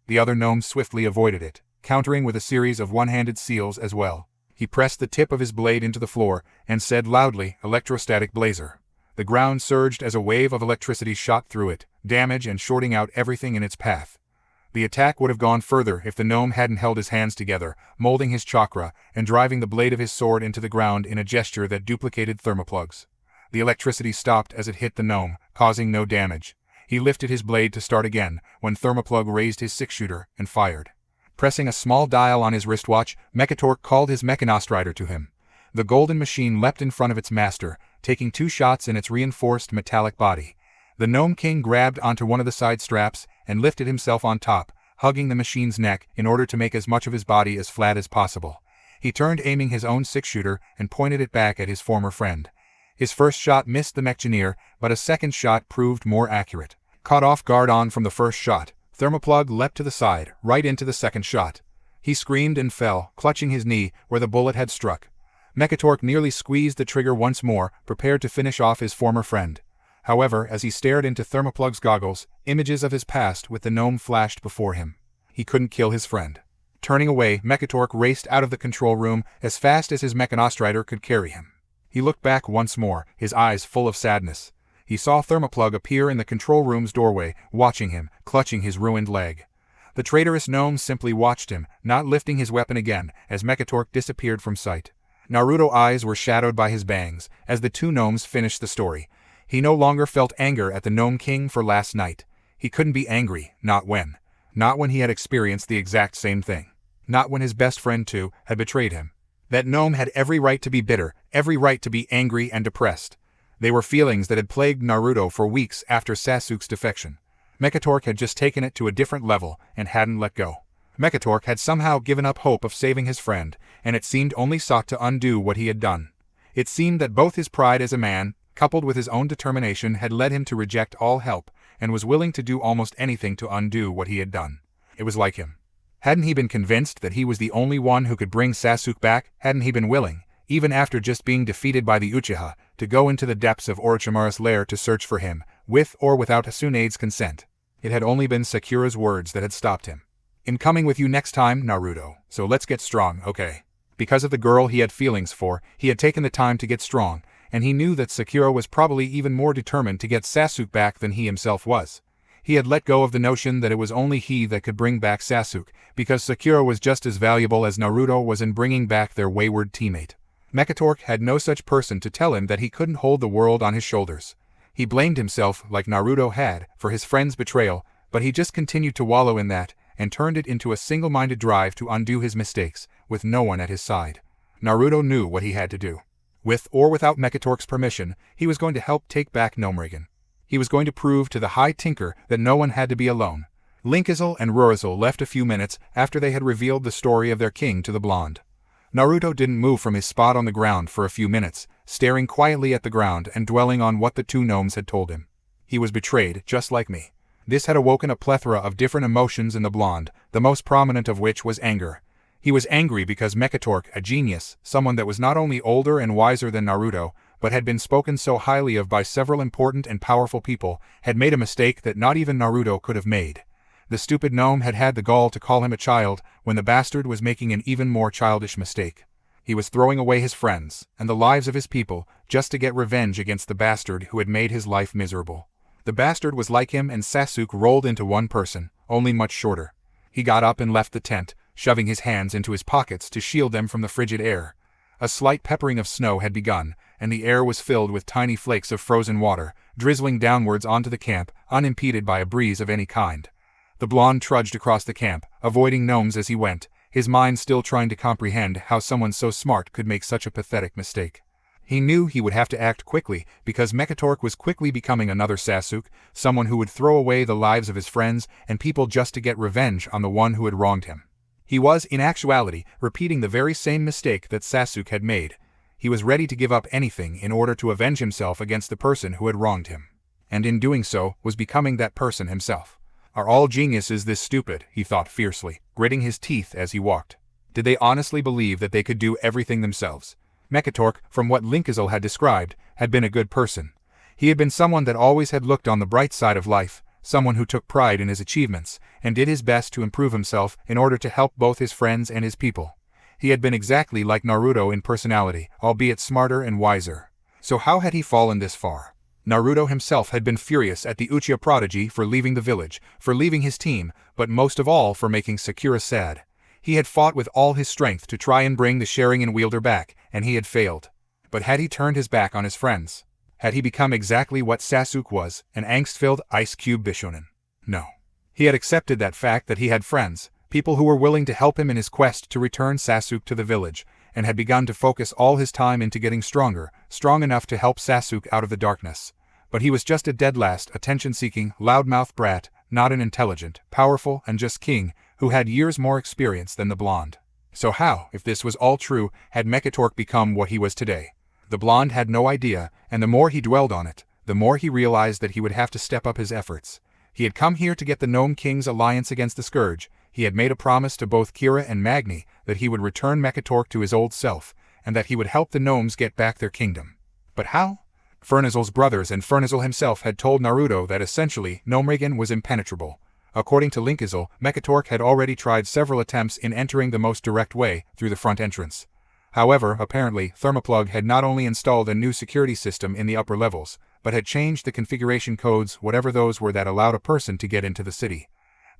The other gnome swiftly avoided it, countering with a series of one-handed seals as well. He pressed the tip of his blade into the floor, and said loudly, "Electrostatic blazer." The ground surged as a wave of electricity shot through it, damage and shorting out everything in its path. The attack would have gone further if the gnome hadn't held his hands together, molding his chakra, and driving the blade of his sword into the ground in a gesture that duplicated Thermoplug's. The electricity stopped as it hit the gnome, causing no damage. He lifted his blade to start again, when Thermoplug raised his six-shooter and fired. Pressing a small dial on his wristwatch, Mekatork called his Mechanostrider to him. The golden machine leapt in front of its master, taking 2 shots in its reinforced metallic body. The Gnome King grabbed onto one of the side straps and lifted himself on top, hugging the machine's neck in order to make as much of his body as flat as possible. He turned, aiming his own six-shooter, and pointed it back at his former friend. His first shot missed the mechgineer, but a second shot proved more accurate. Caught off guard from the first shot, Thermoplug leapt to the side, right into the second shot. He screamed and fell, clutching his knee where the bullet had struck. Mekatork nearly squeezed the trigger once more, prepared to finish off his former friend. However, as he stared into Thermoplug's goggles, images of his past with the gnome flashed before him. He couldn't kill his friend. Turning away, Mekatork raced out of the control room as fast as his Mechanostrider could carry him. He looked back once more, his eyes full of sadness. He saw Thermoplug appear in the control room's doorway, watching him, clutching his ruined leg. The traitorous gnome simply watched him, not lifting his weapon again, as Mekatork disappeared from sight. Naruto's eyes were shadowed by his bangs, as the 2 gnomes finished the story. He no longer felt anger at the Gnome King for last night. He couldn't be angry, not when. Not when he had experienced the exact same thing. Not when his best friend, too, had betrayed him. That gnome had every right to be bitter, every right to be angry and depressed. They were feelings that had plagued Naruto for weeks after Sasuke's defection. Mekatork had just taken it to a different level and hadn't let go. Mekatork had somehow given up hope of saving his friend, and it seemed only sought to undo what he had done. It seemed that both his pride as a man, coupled with his own determination, had led him to reject all help, and was willing to do almost anything to undo what he had done. It was like him. Hadn't he been convinced that he was the only one who could bring Sasuke back? Hadn't he been willing, even after just being defeated by the Uchiha, to go into the depths of Orochimaru's lair to search for him, with or without Tsunade's consent? It had only been Sakura's words that had stopped him. "I'm coming with you next time, Naruto, so let's get strong, okay?" Because of the girl he had feelings for, he had taken the time to get strong, and he knew that Sakura was probably even more determined to get Sasuke back than he himself was. He had let go of the notion that it was only he that could bring back Sasuke, because Sakura was just as valuable as Naruto was in bringing back their wayward teammate. Mekatork had no such person to tell him that he couldn't hold the world on his shoulders. He blamed himself, like Naruto had, for his friend's betrayal, but he just continued to wallow in that, and turned it into a single-minded drive to undo his mistakes, with no one at his side. Naruto knew what he had to do. With or without Mekatork's permission, he was going to help take back Gnomerigan. He was going to prove to the High Tinker that no one had to be alone. Linkizel and Rurizel left a few minutes after they had revealed the story of their king to the blonde. Naruto didn't move from his spot on the ground for a few minutes, staring quietly at the ground and dwelling on what the 2 gnomes had told him. He was betrayed, just like me. This had awoken a plethora of different emotions in the blonde, the most prominent of which was anger. He was angry because Mekatork, a genius, someone that was not only older and wiser than Naruto, but had been spoken so highly of by several important and powerful people, had made a mistake that not even Naruto could have made. The stupid gnome had had the gall to call him a child when the bastard was making an even more childish mistake. He was throwing away his friends and the lives of his people just to get revenge against the bastard who had made his life miserable. The bastard was like him, and Sasuke rolled into one person, only much shorter. He got up and left the tent, shoving his hands into his pockets to shield them from the frigid air. A slight peppering of snow had begun, and the air was filled with tiny flakes of frozen water, drizzling downwards onto the camp, unimpeded by a breeze of any kind. The blonde trudged across the camp, avoiding gnomes as he went, his mind still trying to comprehend how someone so smart could make such a pathetic mistake. He knew he would have to act quickly, because Mekatork was quickly becoming another Sasuke, someone who would throw away the lives of his friends and people just to get revenge on the one who had wronged him. He was, in actuality, repeating the very same mistake that Sasuke had made. He was ready to give up anything in order to avenge himself against the person who had wronged him. And in doing so, was becoming that person himself. Are all geniuses this stupid? He thought fiercely, gritting his teeth as he walked. Did they honestly believe that they could do everything themselves? Mekatork, from what Linkazil had described, had been a good person. He had been someone that always had looked on the bright side of life, someone who took pride in his achievements, and did his best to improve himself in order to help both his friends and his people. He had been exactly like Naruto in personality, albeit smarter and wiser. So how had he fallen this far? Naruto himself had been furious at the Uchiha prodigy for leaving the village, for leaving his team, but most of all for making Sakura sad. He had fought with all his strength to try and bring the Sharingan wielder back, and he had failed. But had he turned his back on his friends? Had he become exactly what Sasuke was, an angst-filled ice cube Bishonen? No. He had accepted that fact that he had friends, people who were willing to help him in his quest to return Sasuke to the village, and had begun to focus all his time into getting stronger, strong enough to help Sasuke out of the darkness. But he was just a dead-last, attention-seeking, loudmouth brat, not an intelligent, powerful, and just king, who had years more experience than the blonde. So how, if this was all true, had Mekatork become what he was today? The blonde had no idea, and the more he dwelled on it, the more he realized that he would have to step up his efforts. He had come here to get the Gnome King's alliance against the Scourge. He had made a promise to both Kira and Magni that he would return Mekatork to his old self, and that he would help the gnomes get back their kingdom. But how? Furnazal's brothers and Furnazal himself had told Naruto that essentially Gnomeregan was impenetrable. According to Linkazil, Mekatork had already tried several attempts in entering the most direct way, through the front entrance. However, apparently, Thermoplug had not only installed a new security system in the upper levels, but had changed the configuration codes, whatever those were, that allowed a person to get into the city.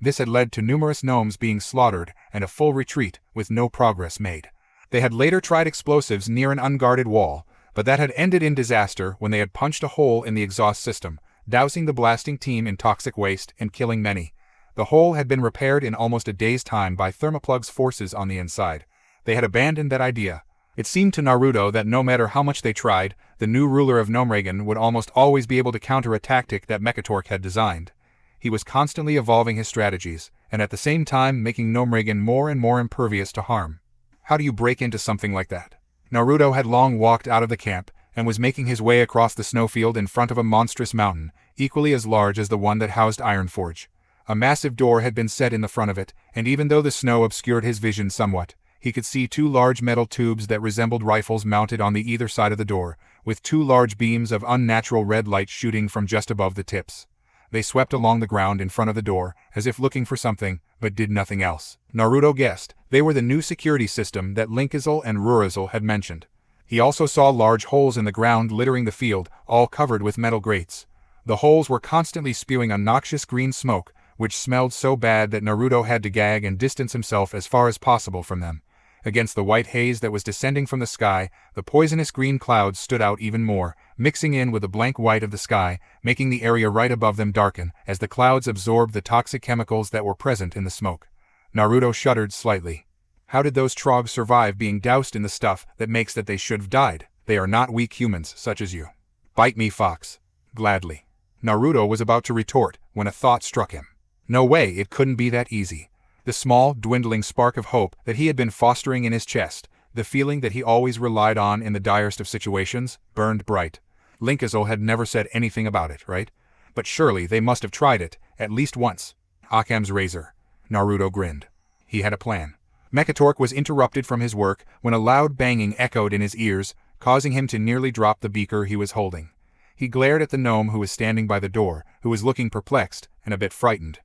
This had led to numerous gnomes being slaughtered and a full retreat, with no progress made. They had later tried explosives near an unguarded wall, but that had ended in disaster when they had punched a hole in the exhaust system, dousing the blasting team in toxic waste and killing many. The hole had been repaired in almost a day's time by Thermoplug's forces on the inside. They had abandoned that idea. It seemed to Naruto that no matter how much they tried, the new ruler of Gnomeregan would almost always be able to counter a tactic that Mekatork had designed. He was constantly evolving his strategies, and at the same time making Gnomeregan more and more impervious to harm. How do you break into something like that? Naruto had long walked out of the camp, and was making his way across the snowfield in front of a monstrous mountain, equally as large as the one that housed Ironforge. A massive door had been set in the front of it, and even though the snow obscured his vision somewhat, he could see two large metal tubes that resembled rifles mounted on the either side of the door, with two large beams of unnatural red light shooting from just above the tips. They swept along the ground in front of the door, as if looking for something, but did nothing else. Naruto guessed they were the new security system that Linkazil and Rurizal had mentioned. He also saw large holes in the ground littering the field, all covered with metal grates. The holes were constantly spewing a noxious green smoke, which smelled so bad that Naruto had to gag and distance himself as far as possible from them. Against the white haze that was descending from the sky, the poisonous green clouds stood out even more, mixing in with the blank white of the sky, making the area right above them darken as the clouds absorbed the toxic chemicals that were present in the smoke. Naruto shuddered slightly. How did those trogs survive being doused in the stuff that makes that they should have died? They are not weak humans such as you. Bite me, fox. Gladly. Naruto was about to retort when a thought struck him. No way, it couldn't be that easy. The small, dwindling spark of hope that he had been fostering in his chest, the feeling that he always relied on in the direst of situations, burned bright. Linkazil had never said anything about it, right? But surely they must have tried it, at least once. Occam's razor. Naruto grinned. He had a plan. Mekatork was interrupted from his work when a loud banging echoed in his ears, causing him to nearly drop the beaker he was holding. He glared at the gnome who was standing by the door, who was looking perplexed and a bit frightened.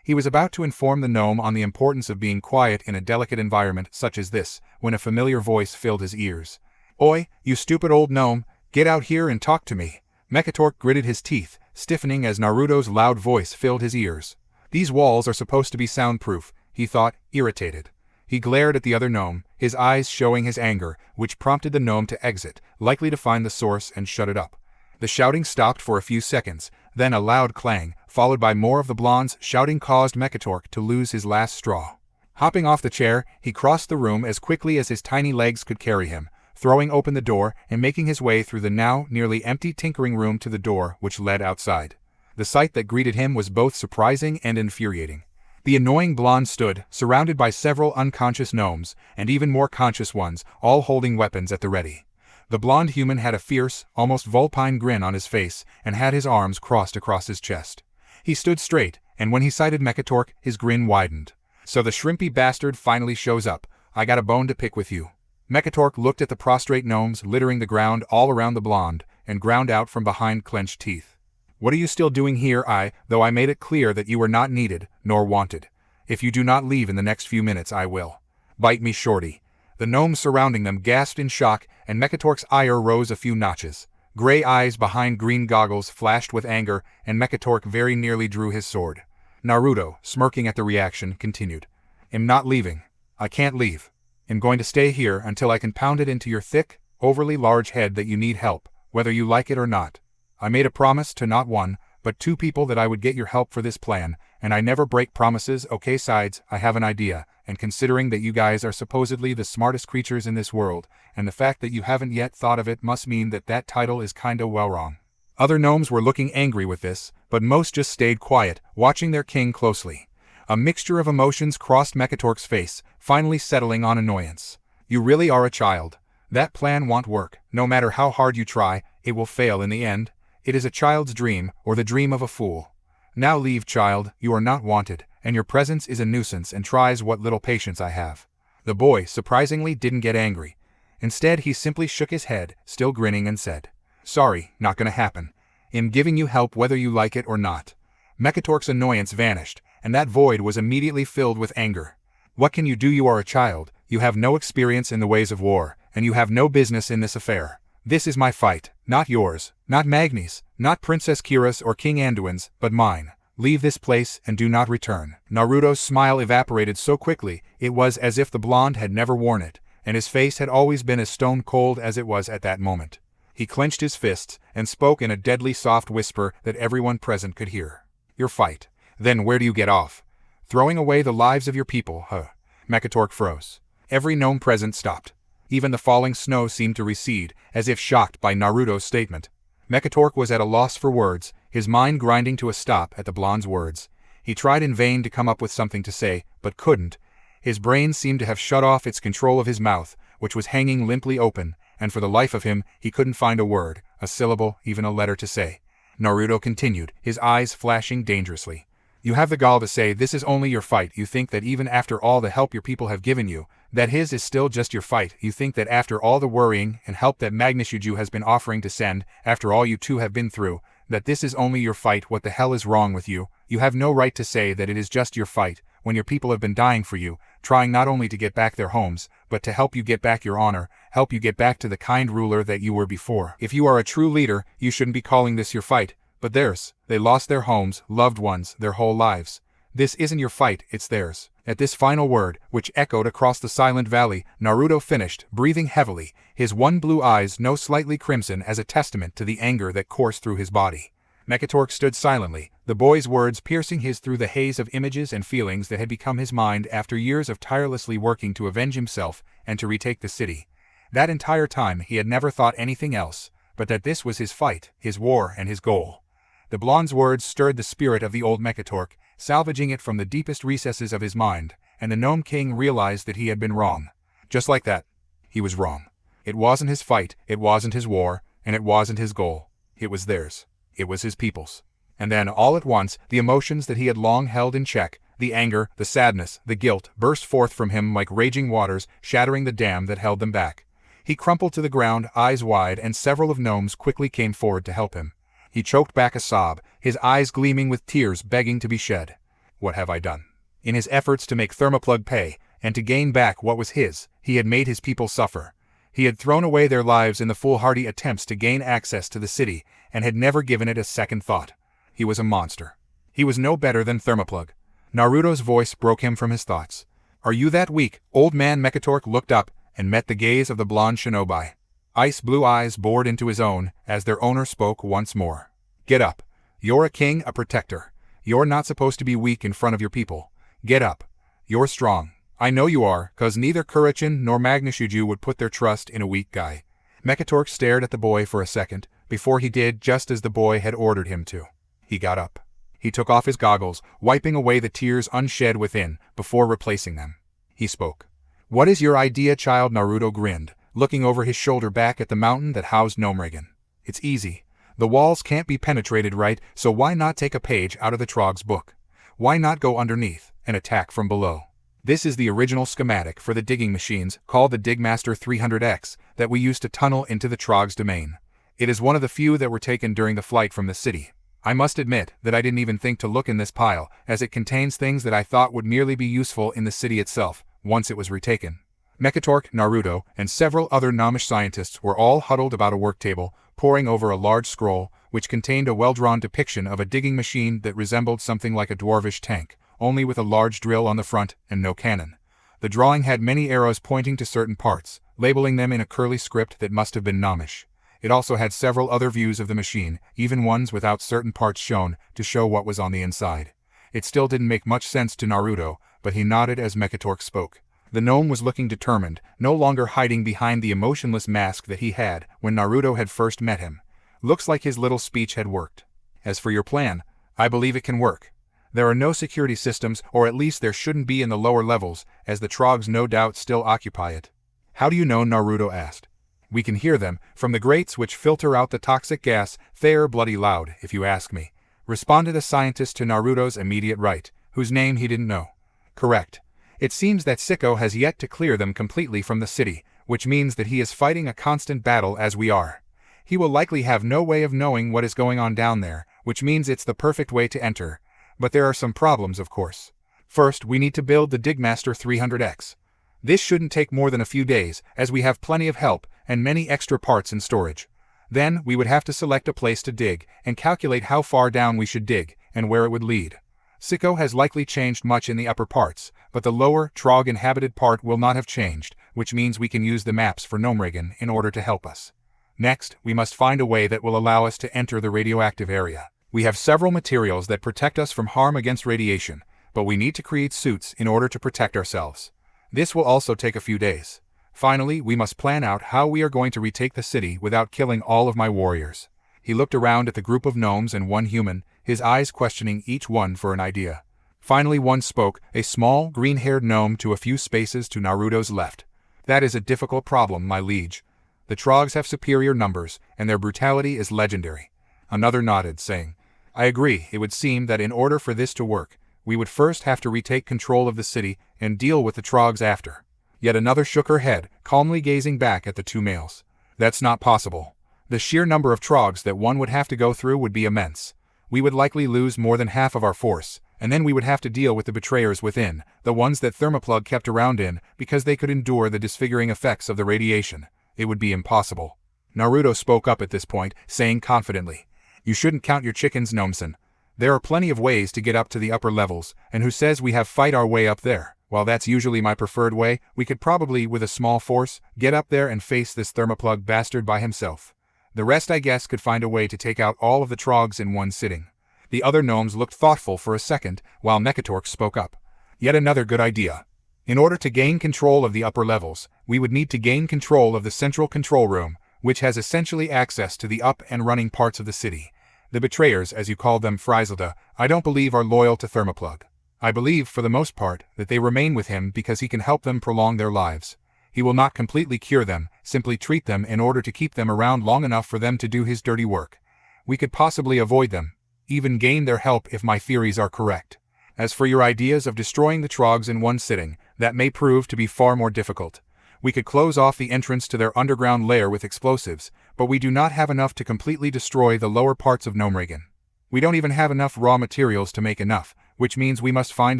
He was about to inform the gnome on the importance of being quiet in a delicate environment such as this, when a familiar voice filled his ears. "Oi, you stupid old gnome, get out here and talk to me." Mekatork gritted his teeth, stiffening as Naruto's loud voice filled his ears. These walls are supposed to be soundproof, he thought, irritated. He glared at the other gnome, his eyes showing his anger, which prompted the gnome to exit, likely to find the source and shut it up. The shouting stopped for a few seconds, then a loud clang, followed by more of the blonde's shouting caused Mekatork to lose his last straw. Hopping off the chair, he crossed the room as quickly as his tiny legs could carry him, throwing open the door and making his way through the now nearly empty tinkering room to the door which led outside. The sight that greeted him was both surprising and infuriating. The annoying blonde stood, surrounded by several unconscious gnomes, and even more conscious ones, all holding weapons at the ready. The blonde human had a fierce, almost vulpine grin on his face, and had his arms crossed across his chest. He stood straight, and when he sighted Mekatork, his grin widened. "So the shrimpy bastard finally shows up. I got a bone to pick with you." Mekatork looked at the prostrate gnomes littering the ground all around the blonde, and ground out from behind clenched teeth. "What are you still doing here, though I made it clear that you were not needed, nor wanted. If you do not leave in the next few minutes, I will. Bite me, shorty." The gnomes surrounding them gasped in shock, and Mekatork's ire rose a few notches. Gray eyes behind green goggles flashed with anger, and Mekatork very nearly drew his sword. Naruto, smirking at the reaction, continued. "I'm not leaving. I can't leave. I'm going to stay here until I can pound it into your thick, overly large head that you need help, whether you like it or not. I made a promise to not one, but two people that I would get your help for this plan, and I never break promises. Okay, sides, I have an idea, and considering that you guys are supposedly the smartest creatures in this world, and the fact that you haven't yet thought of it must mean that that title is kinda well wrong." Other gnomes were looking angry with this, but most just stayed quiet, watching their king closely. A mixture of emotions crossed Mekatork's face, finally settling on annoyance. "You really are a child. That plan won't work. No matter how hard you try, it will fail in the end. It is a child's dream, or the dream of a fool. Now leave, child, you are not wanted, and your presence is a nuisance and tries what little patience I have." The boy, surprisingly, didn't get angry. Instead, he simply shook his head, still grinning, and said, "Sorry, not gonna happen. I'm giving you help whether you like it or not." Mekatork's annoyance vanished, and that void was immediately filled with anger. "What can you do? You are a child, you have no experience in the ways of war, and you have no business in this affair. This is my fight, not yours, not Magni's, not Princess Kira's or King Anduin's, but mine. Leave this place and do not return." Naruto's smile evaporated so quickly, it was as if the blonde had never worn it, and his face had always been as stone cold as it was at that moment. He clenched his fists, and spoke in a deadly soft whisper that everyone present could hear. "Your fight. Then where do you get off? Throwing away the lives of your people, huh?" Mekatork froze. Every gnome present stopped. Even the falling snow seemed to recede, as if shocked by Naruto's statement. Mekatork was at a loss for words, his mind grinding to a stop at the blonde's words. He tried in vain to come up with something to say, but couldn't. His brain seemed to have shut off its control of his mouth, which was hanging limply open, and for the life of him, he couldn't find a word, a syllable, even a letter to say. Naruto continued, his eyes flashing dangerously. "You have the gall to say this is only your fight. You think that even after all the help your people have given you, that his is still just your fight. You think that after all the worrying and help that Magnitude has been offering to send, after all you two have been through, that this is only your fight. What the hell is wrong with you? You have no right to say that it is just your fight, when your people have been dying for you, trying not only to get back their homes, but to help you get back your honor, help you get back to the kind ruler that you were before. If you are a true leader, you shouldn't be calling this your fight, but theirs. They lost their homes, loved ones, their whole lives. This isn't your fight, it's theirs." At this final word, which echoed across the silent valley, Naruto finished, breathing heavily, his one blue eyes no slightly crimson as a testament to the anger that coursed through his body. Mekatork stood silently, the boy's words piercing his through the haze of images and feelings that had become his mind after years of tirelessly working to avenge himself and to retake the city. That entire time he had never thought anything else, but that this was his fight, his war, and his goal. The blonde's words stirred the spirit of the old Mekatork, salvaging it from the deepest recesses of his mind, and the Gnome King realized that he had been wrong. Just like that, he was wrong. It wasn't his fight, it wasn't his war, and it wasn't his goal. It was theirs. It was his people's. And then, all at once, the emotions that he had long held in check, the anger, the sadness, the guilt, burst forth from him like raging waters, shattering the dam that held them back. He crumpled to the ground, eyes wide, and several of gnomes quickly came forward to help him. He choked back a sob, his eyes gleaming with tears begging to be shed. What have I done? In his efforts to make Thermoplug pay, and to gain back what was his, he had made his people suffer. He had thrown away their lives in the foolhardy attempts to gain access to the city, and had never given it a second thought. He was a monster. He was no better than Thermoplug. Naruto's voice broke him from his thoughts. Are you that weak? Old man Mekatork looked up, and met the gaze of the blonde shinobi. Ice-blue eyes bored into his own, as their owner spoke once more. Get up. You're a king, a protector. You're not supposed to be weak in front of your people. Get up. You're strong. I know you are, cause neither Kurichin nor Magnushuju would put their trust in a weak guy. Mekatork stared at the boy for a second, before he did just as the boy had ordered him to. He got up. He took off his goggles, wiping away the tears unshed within, before replacing them. He spoke. What is your idea, child? Naruto grinned, looking over his shoulder back at the mountain that housed Gnomeregan. It's easy. The walls can't be penetrated, right, so why not take a page out of the Trog's book? Why not go underneath, and attack from below? This is the original schematic for the digging machines, called the Digmaster 300X, that we used to tunnel into the Trog's domain. It is one of the few that were taken during the flight from the city. I must admit that I didn't even think to look in this pile, as it contains things that I thought would merely be useful in the city itself, once it was retaken. Mekatork, Naruto, and several other Gnomish scientists were all huddled about a work table, poring over a large scroll, which contained a well-drawn depiction of a digging machine that resembled something like a dwarvish tank, only with a large drill on the front and no cannon. The drawing had many arrows pointing to certain parts, labeling them in a curly script that must have been Gnomish. It also had several other views of the machine, even ones without certain parts shown, to show what was on the inside. It still didn't make much sense to Naruto, but he nodded as Mekatork spoke. The gnome was looking determined, no longer hiding behind the emotionless mask that he had when Naruto had first met him. Looks like his little speech had worked. As for your plan, I believe it can work. There are no security systems, or at least there shouldn't be in the lower levels, as the Trogs no doubt still occupy it. How do you know? Naruto asked. We can hear them, from the grates which filter out the toxic gas. They're bloody loud, if you ask me, responded a scientist to Naruto's immediate right, whose name he didn't know. Correct. It seems that Sicko has yet to clear them completely from the city, which means that he is fighting a constant battle as we are. He will likely have no way of knowing what is going on down there, which means it's the perfect way to enter. But there are some problems, of course. First, we need to build the Digmaster 300X. This shouldn't take more than a few days, as we have plenty of help and many extra parts in storage. Then, we would have to select a place to dig, and calculate how far down we should dig, and where it would lead. Sicko has likely changed much in the upper parts, but the lower, Trog-inhabited part will not have changed, which means we can use the maps for Gnomeregan in order to help us. Next, we must find a way that will allow us to enter the radioactive area. We have several materials that protect us from harm against radiation, but we need to create suits in order to protect ourselves. This will also take a few days. Finally, we must plan out how we are going to retake the city without killing all of my warriors. He looked around at the group of gnomes and one human, his eyes questioning each one for an idea. Finally one spoke, a small, green-haired gnome to a few spaces to Naruto's left. That is a difficult problem, my liege. The Trogs have superior numbers, and their brutality is legendary. Another nodded, saying, I agree. It would seem that in order for this to work, we would first have to retake control of the city and deal with the Trogs after. Yet another shook her head, calmly gazing back at the two males. That's not possible. The sheer number of Trogs that one would have to go through would be immense. We would likely lose more than half of our force, and then we would have to deal with the betrayers within, the ones that Thermoplug kept around in, because they could endure the disfiguring effects of the radiation. It would be impossible. Naruto spoke up at this point, saying confidently, You shouldn't count your chickens, Gnomeson. There are plenty of ways to get up to the upper levels, and who says we have fight our way up there? While that's usually my preferred way, we could probably, with a small force, get up there and face this Thermoplug bastard by himself. The rest, I guess, could find a way to take out all of the Trogs in one sitting. The other gnomes looked thoughtful for a second, while Mekatork spoke up. Yet another good idea. In order to gain control of the upper levels, we would need to gain control of the central control room, which has essentially access to the up and running parts of the city. The betrayers, as you call them, Frizelda, I don't believe are loyal to Thermoplug. I believe, for the most part, that they remain with him because he can help them prolong their lives. He will not completely cure them, simply treat them in order to keep them around long enough for them to do his dirty work. We could possibly avoid them, even gain their help if my theories are correct. As for your ideas of destroying the Trogs in one sitting, that may prove to be far more difficult. We could close off the entrance to their underground lair with explosives, but we do not have enough to completely destroy the lower parts of Gnomeregan. We don't even have enough raw materials to make enough, which means we must find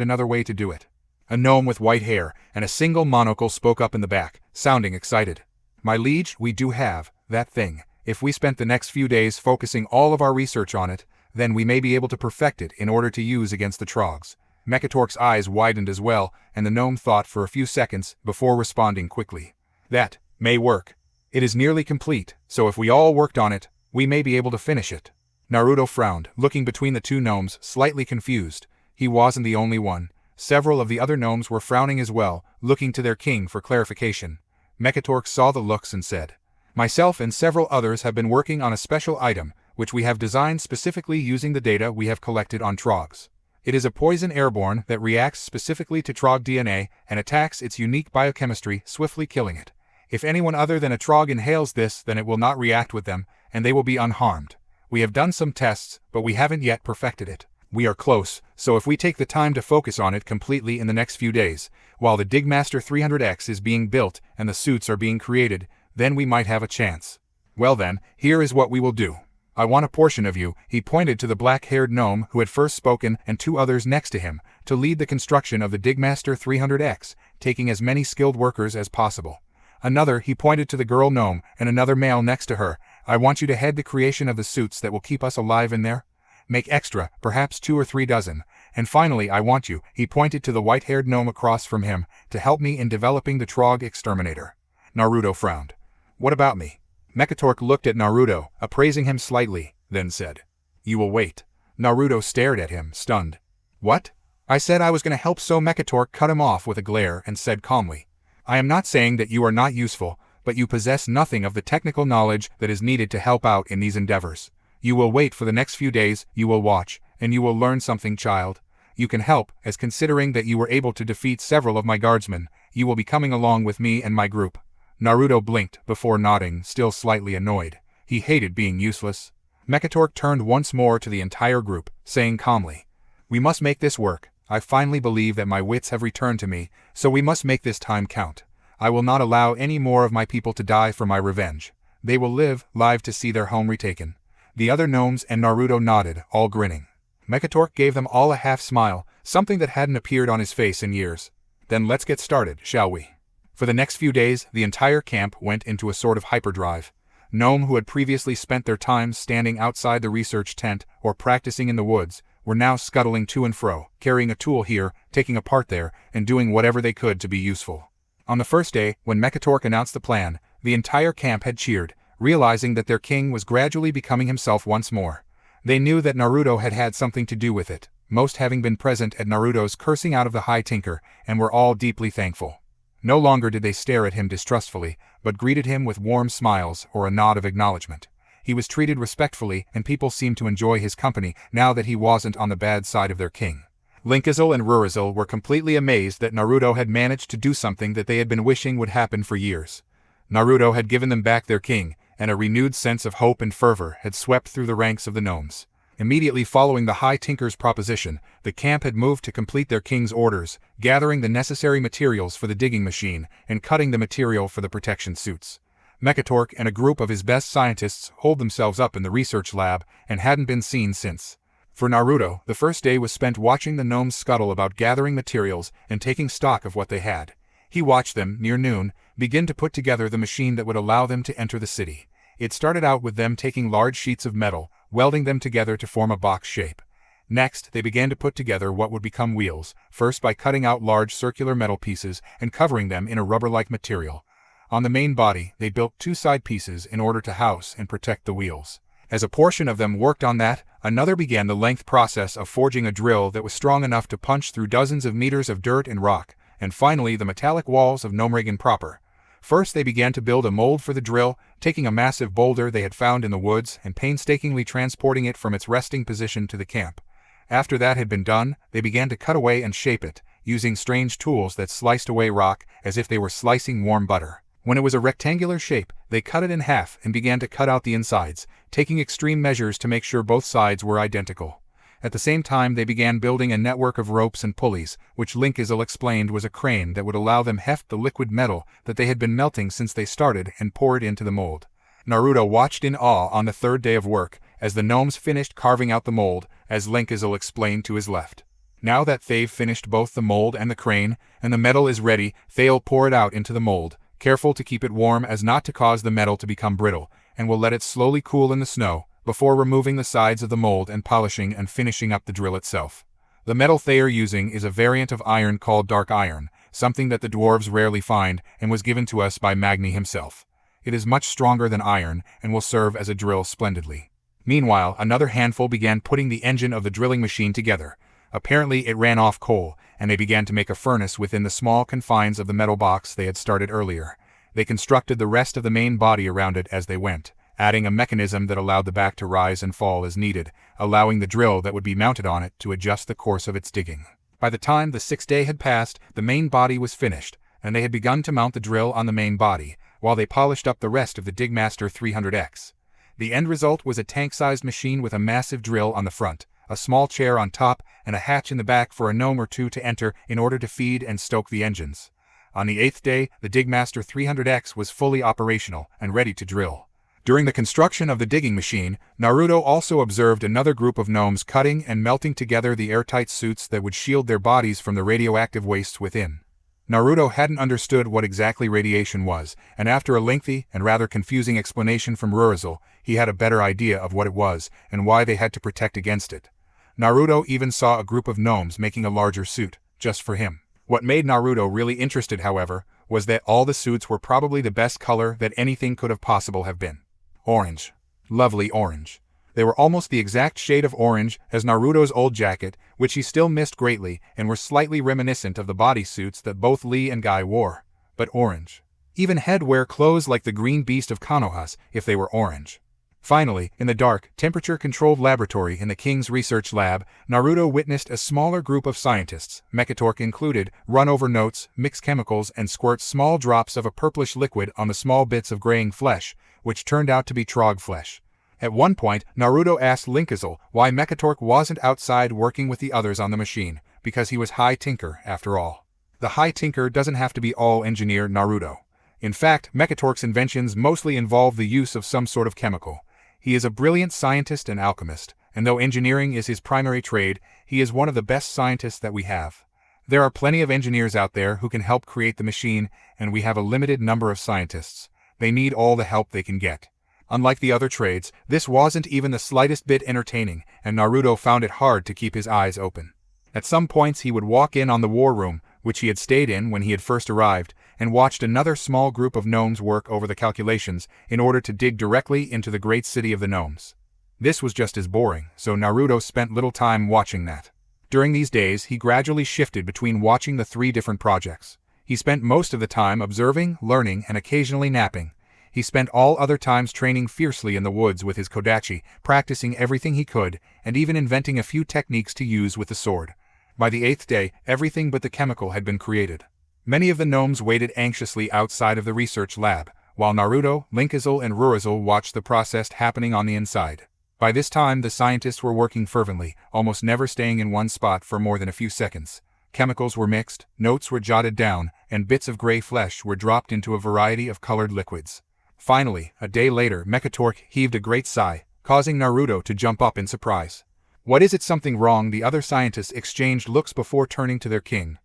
another way to do it. A gnome with white hair and a single monocle spoke up in the back, sounding excited. My liege, we do have that thing. If we spent the next few days focusing all of our research on it, then we may be able to perfect it in order to use against the Trogs. Mekatork's eyes widened as well, and the gnome thought for a few seconds before responding quickly. That may work. It is nearly complete, so if we all worked on it, we may be able to finish it. Naruto frowned, looking between the two gnomes, slightly confused. He wasn't the only one. Several of the other gnomes were frowning as well, looking to their king for clarification. Mekatork saw the looks and said, "Myself and several others have been working on a special item, which we have designed specifically using the data we have collected on Trogs. It is a poison airborne that reacts specifically to Trog DNA and attacks its unique biochemistry, swiftly killing it. If anyone other than a Trog inhales this, then it will not react with them, and they will be unharmed. We have done some tests, but we haven't yet perfected it. We are close, so if we take the time to focus on it completely in the next few days, while the Digmaster 300X is being built and the suits are being created, then we might have a chance. Well then, here is what we will do. I want a portion of you," he pointed to the black-haired gnome who had first spoken and two others next to him, "to lead the construction of the Digmaster 300X, taking as many skilled workers as possible. Another," he pointed to the girl gnome and another male next to her, "I want you to head the creation of the suits that will keep us alive in there. Make extra, perhaps 2 or 3 dozen. And finally I want you," he pointed to the white-haired gnome across from him, "to help me in developing the Trog exterminator." Naruto frowned. "What about me?" Mekatork looked at Naruto, appraising him slightly, then said, "You will wait." Naruto stared at him, stunned. "What?" "I said I was going to help," so Mekatork cut him off with a glare and said calmly, "I am not saying that you are not useful, but you possess nothing of the technical knowledge that is needed to help out in these endeavors. You will wait for the next few days, you will watch, and you will learn something, child. You can help, as considering that you were able to defeat several of my guardsmen, you will be coming along with me and my group." Naruto blinked before nodding, still slightly annoyed. He hated being useless. Mekatork turned once more to the entire group, saying calmly, "We must make this work. I finally believe that my wits have returned to me, so we must make this time count. I will not allow any more of my people to die for my revenge. They will live to see their home retaken." The other gnomes and Naruto nodded, all grinning. Mekatork gave them all a half-smile, something that hadn't appeared on his face in years. "Then let's get started, shall we?" For the next few days, the entire camp went into a sort of hyperdrive. Gnome who had previously spent their time standing outside the research tent or practicing in the woods were now scuttling to and fro, carrying a tool here, taking a part there, and doing whatever they could to be useful. On the first day, when Mekatork announced the plan, the entire camp had cheered, realizing that their king was gradually becoming himself once more. They knew that Naruto had had something to do with it, most having been present at Naruto's cursing out of the High Tinker, and were all deeply thankful. No longer did they stare at him distrustfully, but greeted him with warm smiles or a nod of acknowledgement. He was treated respectfully, and people seemed to enjoy his company now that he wasn't on the bad side of their king. Linkazel and Rurizel were completely amazed that Naruto had managed to do something that they had been wishing would happen for years. Naruto had given them back their king, and a renewed sense of hope and fervor had swept through the ranks of the gnomes. Immediately following the High Tinker's proposition, the camp had moved to complete their king's orders, gathering the necessary materials for the digging machine and cutting the material for the protection suits. Mekatork and a group of his best scientists holed themselves up in the research lab and hadn't been seen since. For Naruto, the first day was spent watching the gnomes scuttle about gathering materials and taking stock of what they had. He watched them, near noon, begin to put together the machine that would allow them to enter the city. It started out with them taking large sheets of metal, welding them together to form a box shape. Next, they began to put together what would become wheels, first by cutting out large circular metal pieces and covering them in a rubber-like material. On the main body, they built 2 side pieces in order to house and protect the wheels. As a portion of them worked on that, another began the length process of forging a drill that was strong enough to punch through dozens of meters of dirt and rock, and finally the metallic walls of Gnomeregan proper. First they began to build a mold for the drill, taking a massive boulder they had found in the woods and painstakingly transporting it from its resting position to the camp. After that had been done, they began to cut away and shape it, using strange tools that sliced away rock as if they were slicing warm butter. When it was a rectangular shape, they cut it in half and began to cut out the insides, taking extreme measures to make sure both sides were identical. At the same time they began building a network of ropes and pulleys, which Linkazel explained was a crane that would allow them heft the liquid metal that they had been melting since they started and pour it into the mold. Naruto watched in awe on the 3rd day of work, as the gnomes finished carving out the mold, as Linkazel explained to his left. Now that they've finished both the mold and the crane, and the metal is ready, they'll pour it out into the mold, careful to keep it warm as not to cause the metal to become brittle, and will let it slowly cool in the snow, before removing the sides of the mold and polishing and finishing up the drill itself. The metal they are using is a variant of iron called dark iron, something that the dwarves rarely find and was given to us by Magni himself. It is much stronger than iron and will serve as a drill splendidly. Meanwhile, another handful began putting the engine of the drilling machine together. Apparently it ran off coal, and they began to make a furnace within the small confines of the metal box they had started earlier. They constructed the rest of the main body around it as they went, adding a mechanism that allowed the back to rise and fall as needed, allowing the drill that would be mounted on it to adjust the course of its digging. By the time the 6th day had passed, the main body was finished, and they had begun to mount the drill on the main body, while they polished up the rest of the Digmaster 300X. The end result was a tank-sized machine with a massive drill on the front, a small chair on top, and a hatch in the back for a gnome or two to enter in order to feed and stoke the engines. On the 8th day, the Digmaster 300X was fully operational and ready to drill. During the construction of the digging machine, Naruto also observed another group of gnomes cutting and melting together the airtight suits that would shield their bodies from the radioactive wastes within. Naruto hadn't understood what exactly radiation was, and after a lengthy and rather confusing explanation from Ruined, he had a better idea of what it was and why they had to protect against it. Naruto even saw a group of gnomes making a larger suit, just for him. What made Naruto really interested, however, was that all the suits were probably the best color that anything could have possible have been. Orange. Lovely orange. They were almost the exact shade of orange as Naruto's old jacket, which he still missed greatly, and were slightly reminiscent of the bodysuits that both Lee and Guy wore, but orange. Even Head wear clothes like the green beast of Konohas if they were orange. Finally, in the dark, temperature-controlled laboratory in the King's Research Lab, Naruto witnessed a smaller group of scientists, Mekatork included, run over notes, mix chemicals, and squirt small drops of a purplish liquid on the small bits of graying flesh, which turned out to be trog flesh. At one point, Naruto asked Linkazal why Mekatork wasn't outside working with the others on the machine, because he was High Tinker, after all. The High Tinker doesn't have to be all engineer Naruto. In fact, Mekatork's inventions mostly involve the use of some sort of chemical. He is a brilliant scientist and alchemist, and though engineering is his primary trade, he is one of the best scientists that we have. There are plenty of engineers out there who can help create the machine, and we have a limited number of scientists. They need all the help they can get. Unlike the other trades, this wasn't even the slightest bit entertaining, and Naruto found it hard to keep his eyes open. At some points he would walk in on the war room, which he had stayed in when he had first arrived, and watched another small group of gnomes work over the calculations in order to dig directly into the great city of the gnomes. This was just as boring, so Naruto spent little time watching that. During these days, he gradually shifted between watching the 3 different projects. He spent most of the time observing, learning, and occasionally napping. He spent all other times training fiercely in the woods with his Kodachi, practicing everything he could, and even inventing a few techniques to use with the sword. By the 8th day, everything but the chemical had been created. Many of the gnomes waited anxiously outside of the research lab, while Naruto, Linkazal, and Ruined watched the process happening on the inside. By this time, the scientists were working fervently, almost never staying in one spot for more than a few seconds. Chemicals were mixed, notes were jotted down, and bits of gray flesh were dropped into a variety of colored liquids. Finally, a day later, Mekatork heaved a great sigh, causing Naruto to jump up in surprise. "What is it, something wrong?" The other scientists exchanged looks before turning to their king.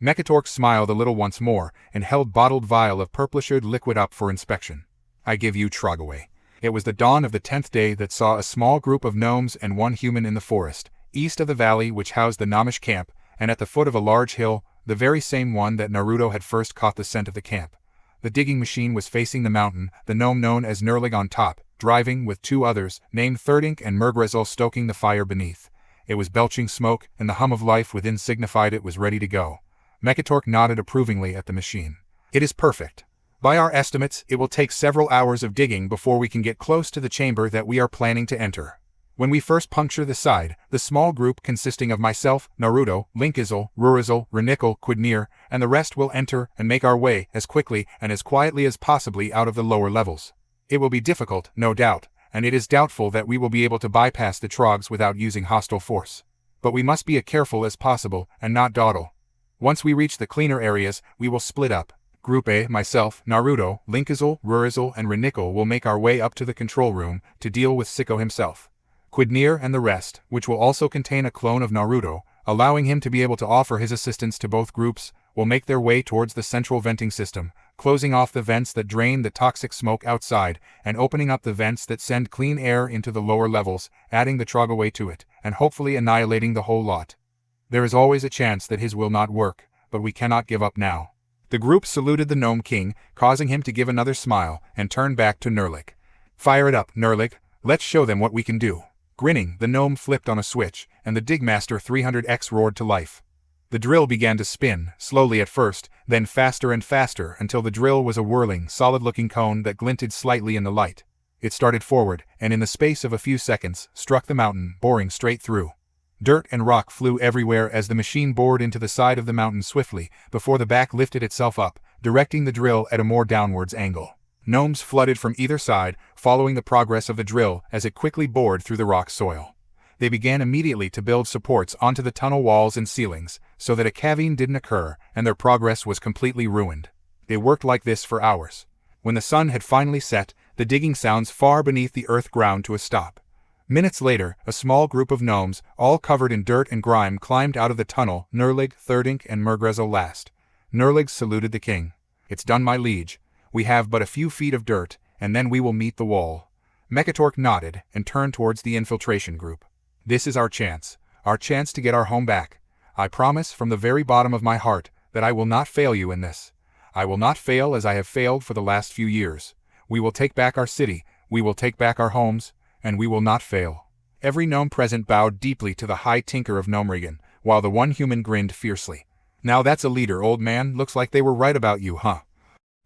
Mekatork smiled a little once more, and held bottled vial of purplished liquid up for inspection. "I give you Trogaway." It was the dawn of the 10th day that saw a small group of gnomes and 1 human in the forest, east of the valley which housed the gnomish camp, and at the foot of a large hill, the very same one that Naruto had first caught the scent of the camp. The digging machine was facing the mountain, the gnome known as Nerlig on top, driving with 2 others, named Thirdink and Murgrezal, stoking the fire beneath. It was belching smoke, and the hum of life within signified it was ready to go. Mekatork nodded approvingly at the machine. "It is perfect. By our estimates, it will take several hours of digging before we can get close to the chamber that we are planning to enter. When we first puncture the side, the small group consisting of myself, Naruto, Linkazal, Ruined, Renikal, Quidnir, and the rest will enter and make our way as quickly and as quietly as possibly out of the lower levels. It will be difficult, no doubt, and it is doubtful that we will be able to bypass the trogs without using hostile force. But we must be as careful as possible and not dawdle. Once we reach the cleaner areas, we will split up. Group A, myself, Naruto, Linkazal, Ruined, and Renikal will make our way up to the control room to deal with Sicko himself. Quidnir and the rest, which will also contain a clone of Naruto, allowing him to be able to offer his assistance to both groups, will make their way towards the central venting system, closing off the vents that drain the toxic smoke outside, and opening up the vents that send clean air into the lower levels, adding the Trogaway to it, and hopefully annihilating the whole lot. There is always a chance that his will not work, but we cannot give up now. The group saluted the Gnome King, causing him to give another smile, and turn back to Nerlik. Fire it up, Nerlik. Let's show them what we can do. Grinning, the gnome flipped on a switch, and the Digmaster 300X roared to life. The drill began to spin, slowly at first, then faster and faster until the drill was a whirling, solid-looking cone that glinted slightly in the light. It started forward, and in the space of a few seconds, struck the mountain, boring straight through. Dirt and rock flew everywhere as the machine bored into the side of the mountain swiftly, before the back lifted itself up, directing the drill at a more downwards angle. Gnomes flooded from either side, following the progress of the drill as it quickly bored through the rock soil. They began immediately to build supports onto the tunnel walls and ceilings, so that a caving didn't occur, and their progress was completely ruined. They worked like this for hours. When the sun had finally set, the digging sounds far beneath the earth ground to a stop. Minutes later, a small group of gnomes, all covered in dirt and grime, climbed out of the tunnel, Nerlig, Thirdink, and Murgrezzo last. Nerlig saluted the king. "It's done, my liege. We have but a few feet of dirt, and then we will meet the wall." Mekatork nodded and turned towards the infiltration group. "This is our chance to get our home back. I promise from the very bottom of my heart that I will not fail you in this. I will not fail as I have failed for the last few years. We will take back our city, we will take back our homes, and we will not fail." Every gnome present bowed deeply to the High Tinker of Gnomeregan, while the one human grinned fiercely. "Now that's a leader, old man. Looks like they were right about you, huh?"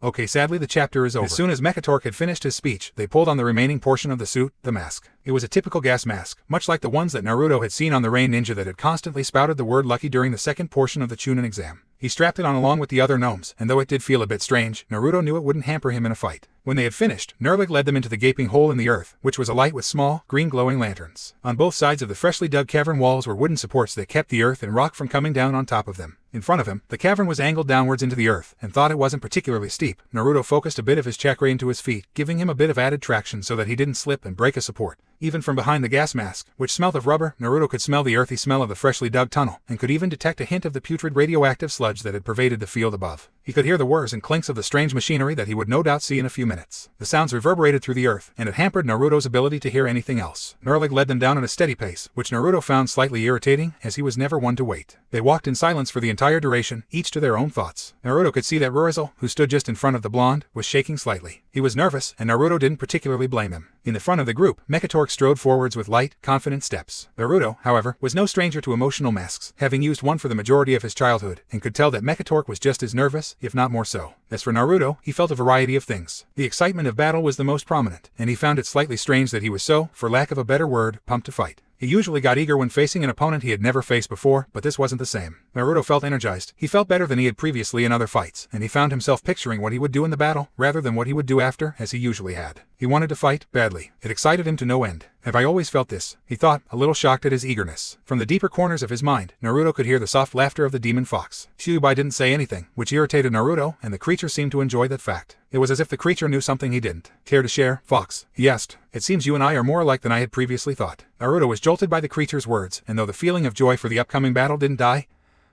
Okay, sadly the chapter is over. As soon as Mekatork had finished his speech, they pulled on the remaining portion of the suit, the mask. It was a typical gas mask, much like the ones that Naruto had seen on the Rain Ninja that had constantly spouted the word lucky during the second portion of the Chunin exam. He strapped it on along with the other gnomes, and though it did feel a bit strange, Naruto knew it wouldn't hamper him in a fight. When they had finished, Nerlig led them into the gaping hole in the earth, which was alight with small, green glowing lanterns. On both sides of the freshly dug cavern walls were wooden supports that kept the earth and rock from coming down on top of them. In front of him, the cavern was angled downwards into the earth, and thought it wasn't particularly steep. Naruto focused a bit of his chakra into his feet, giving him a bit of added traction so that he didn't slip and break a support. Even from behind the gas mask, which smelled of rubber, Naruto could smell the earthy smell of the freshly dug tunnel, and could even detect a hint of the putrid radioactive sludge that had pervaded the field above. He could hear the whirs and clinks of the strange machinery that he would no doubt see in a few minutes. The sounds reverberated through the earth, and it hampered Naruto's ability to hear anything else. Nerlig led them down at a steady pace, which Naruto found slightly irritating, as he was never one to wait. They walked in silence for the entire duration, each to their own thoughts. Naruto could see that Rurizel, who stood just in front of the blonde, was shaking slightly. He was nervous, and Naruto didn't particularly blame him. In the front of the group, Mekatork strode forwards with light, confident steps. Naruto, however, was no stranger to emotional masks, having used one for the majority of his childhood, and could tell that Mekatork was just as nervous, if not more so. As for Naruto, he felt a variety of things. The excitement of battle was the most prominent, and he found it slightly strange that he was so, for lack of a better word, pumped to fight. He usually got eager when facing an opponent he had never faced before, but this wasn't the same. Naruto felt energized. He felt better than he had previously in other fights, and he found himself picturing what he would do in the battle, rather than what he would do after, as he usually had. He wanted to fight, badly. It excited him to no end. "Have I always felt this?" he thought, a little shocked at his eagerness. From the deeper corners of his mind, Naruto could hear the soft laughter of the demon fox. Kyuubi didn't say anything, which irritated Naruto, and the creature seemed to enjoy that fact. It was as if the creature knew something he didn't. "Care to share, Fox?" he asked. "It seems you and I are more alike than I had previously thought." Naruto was jolted by the creature's words, and though the feeling of joy for the upcoming battle didn't die,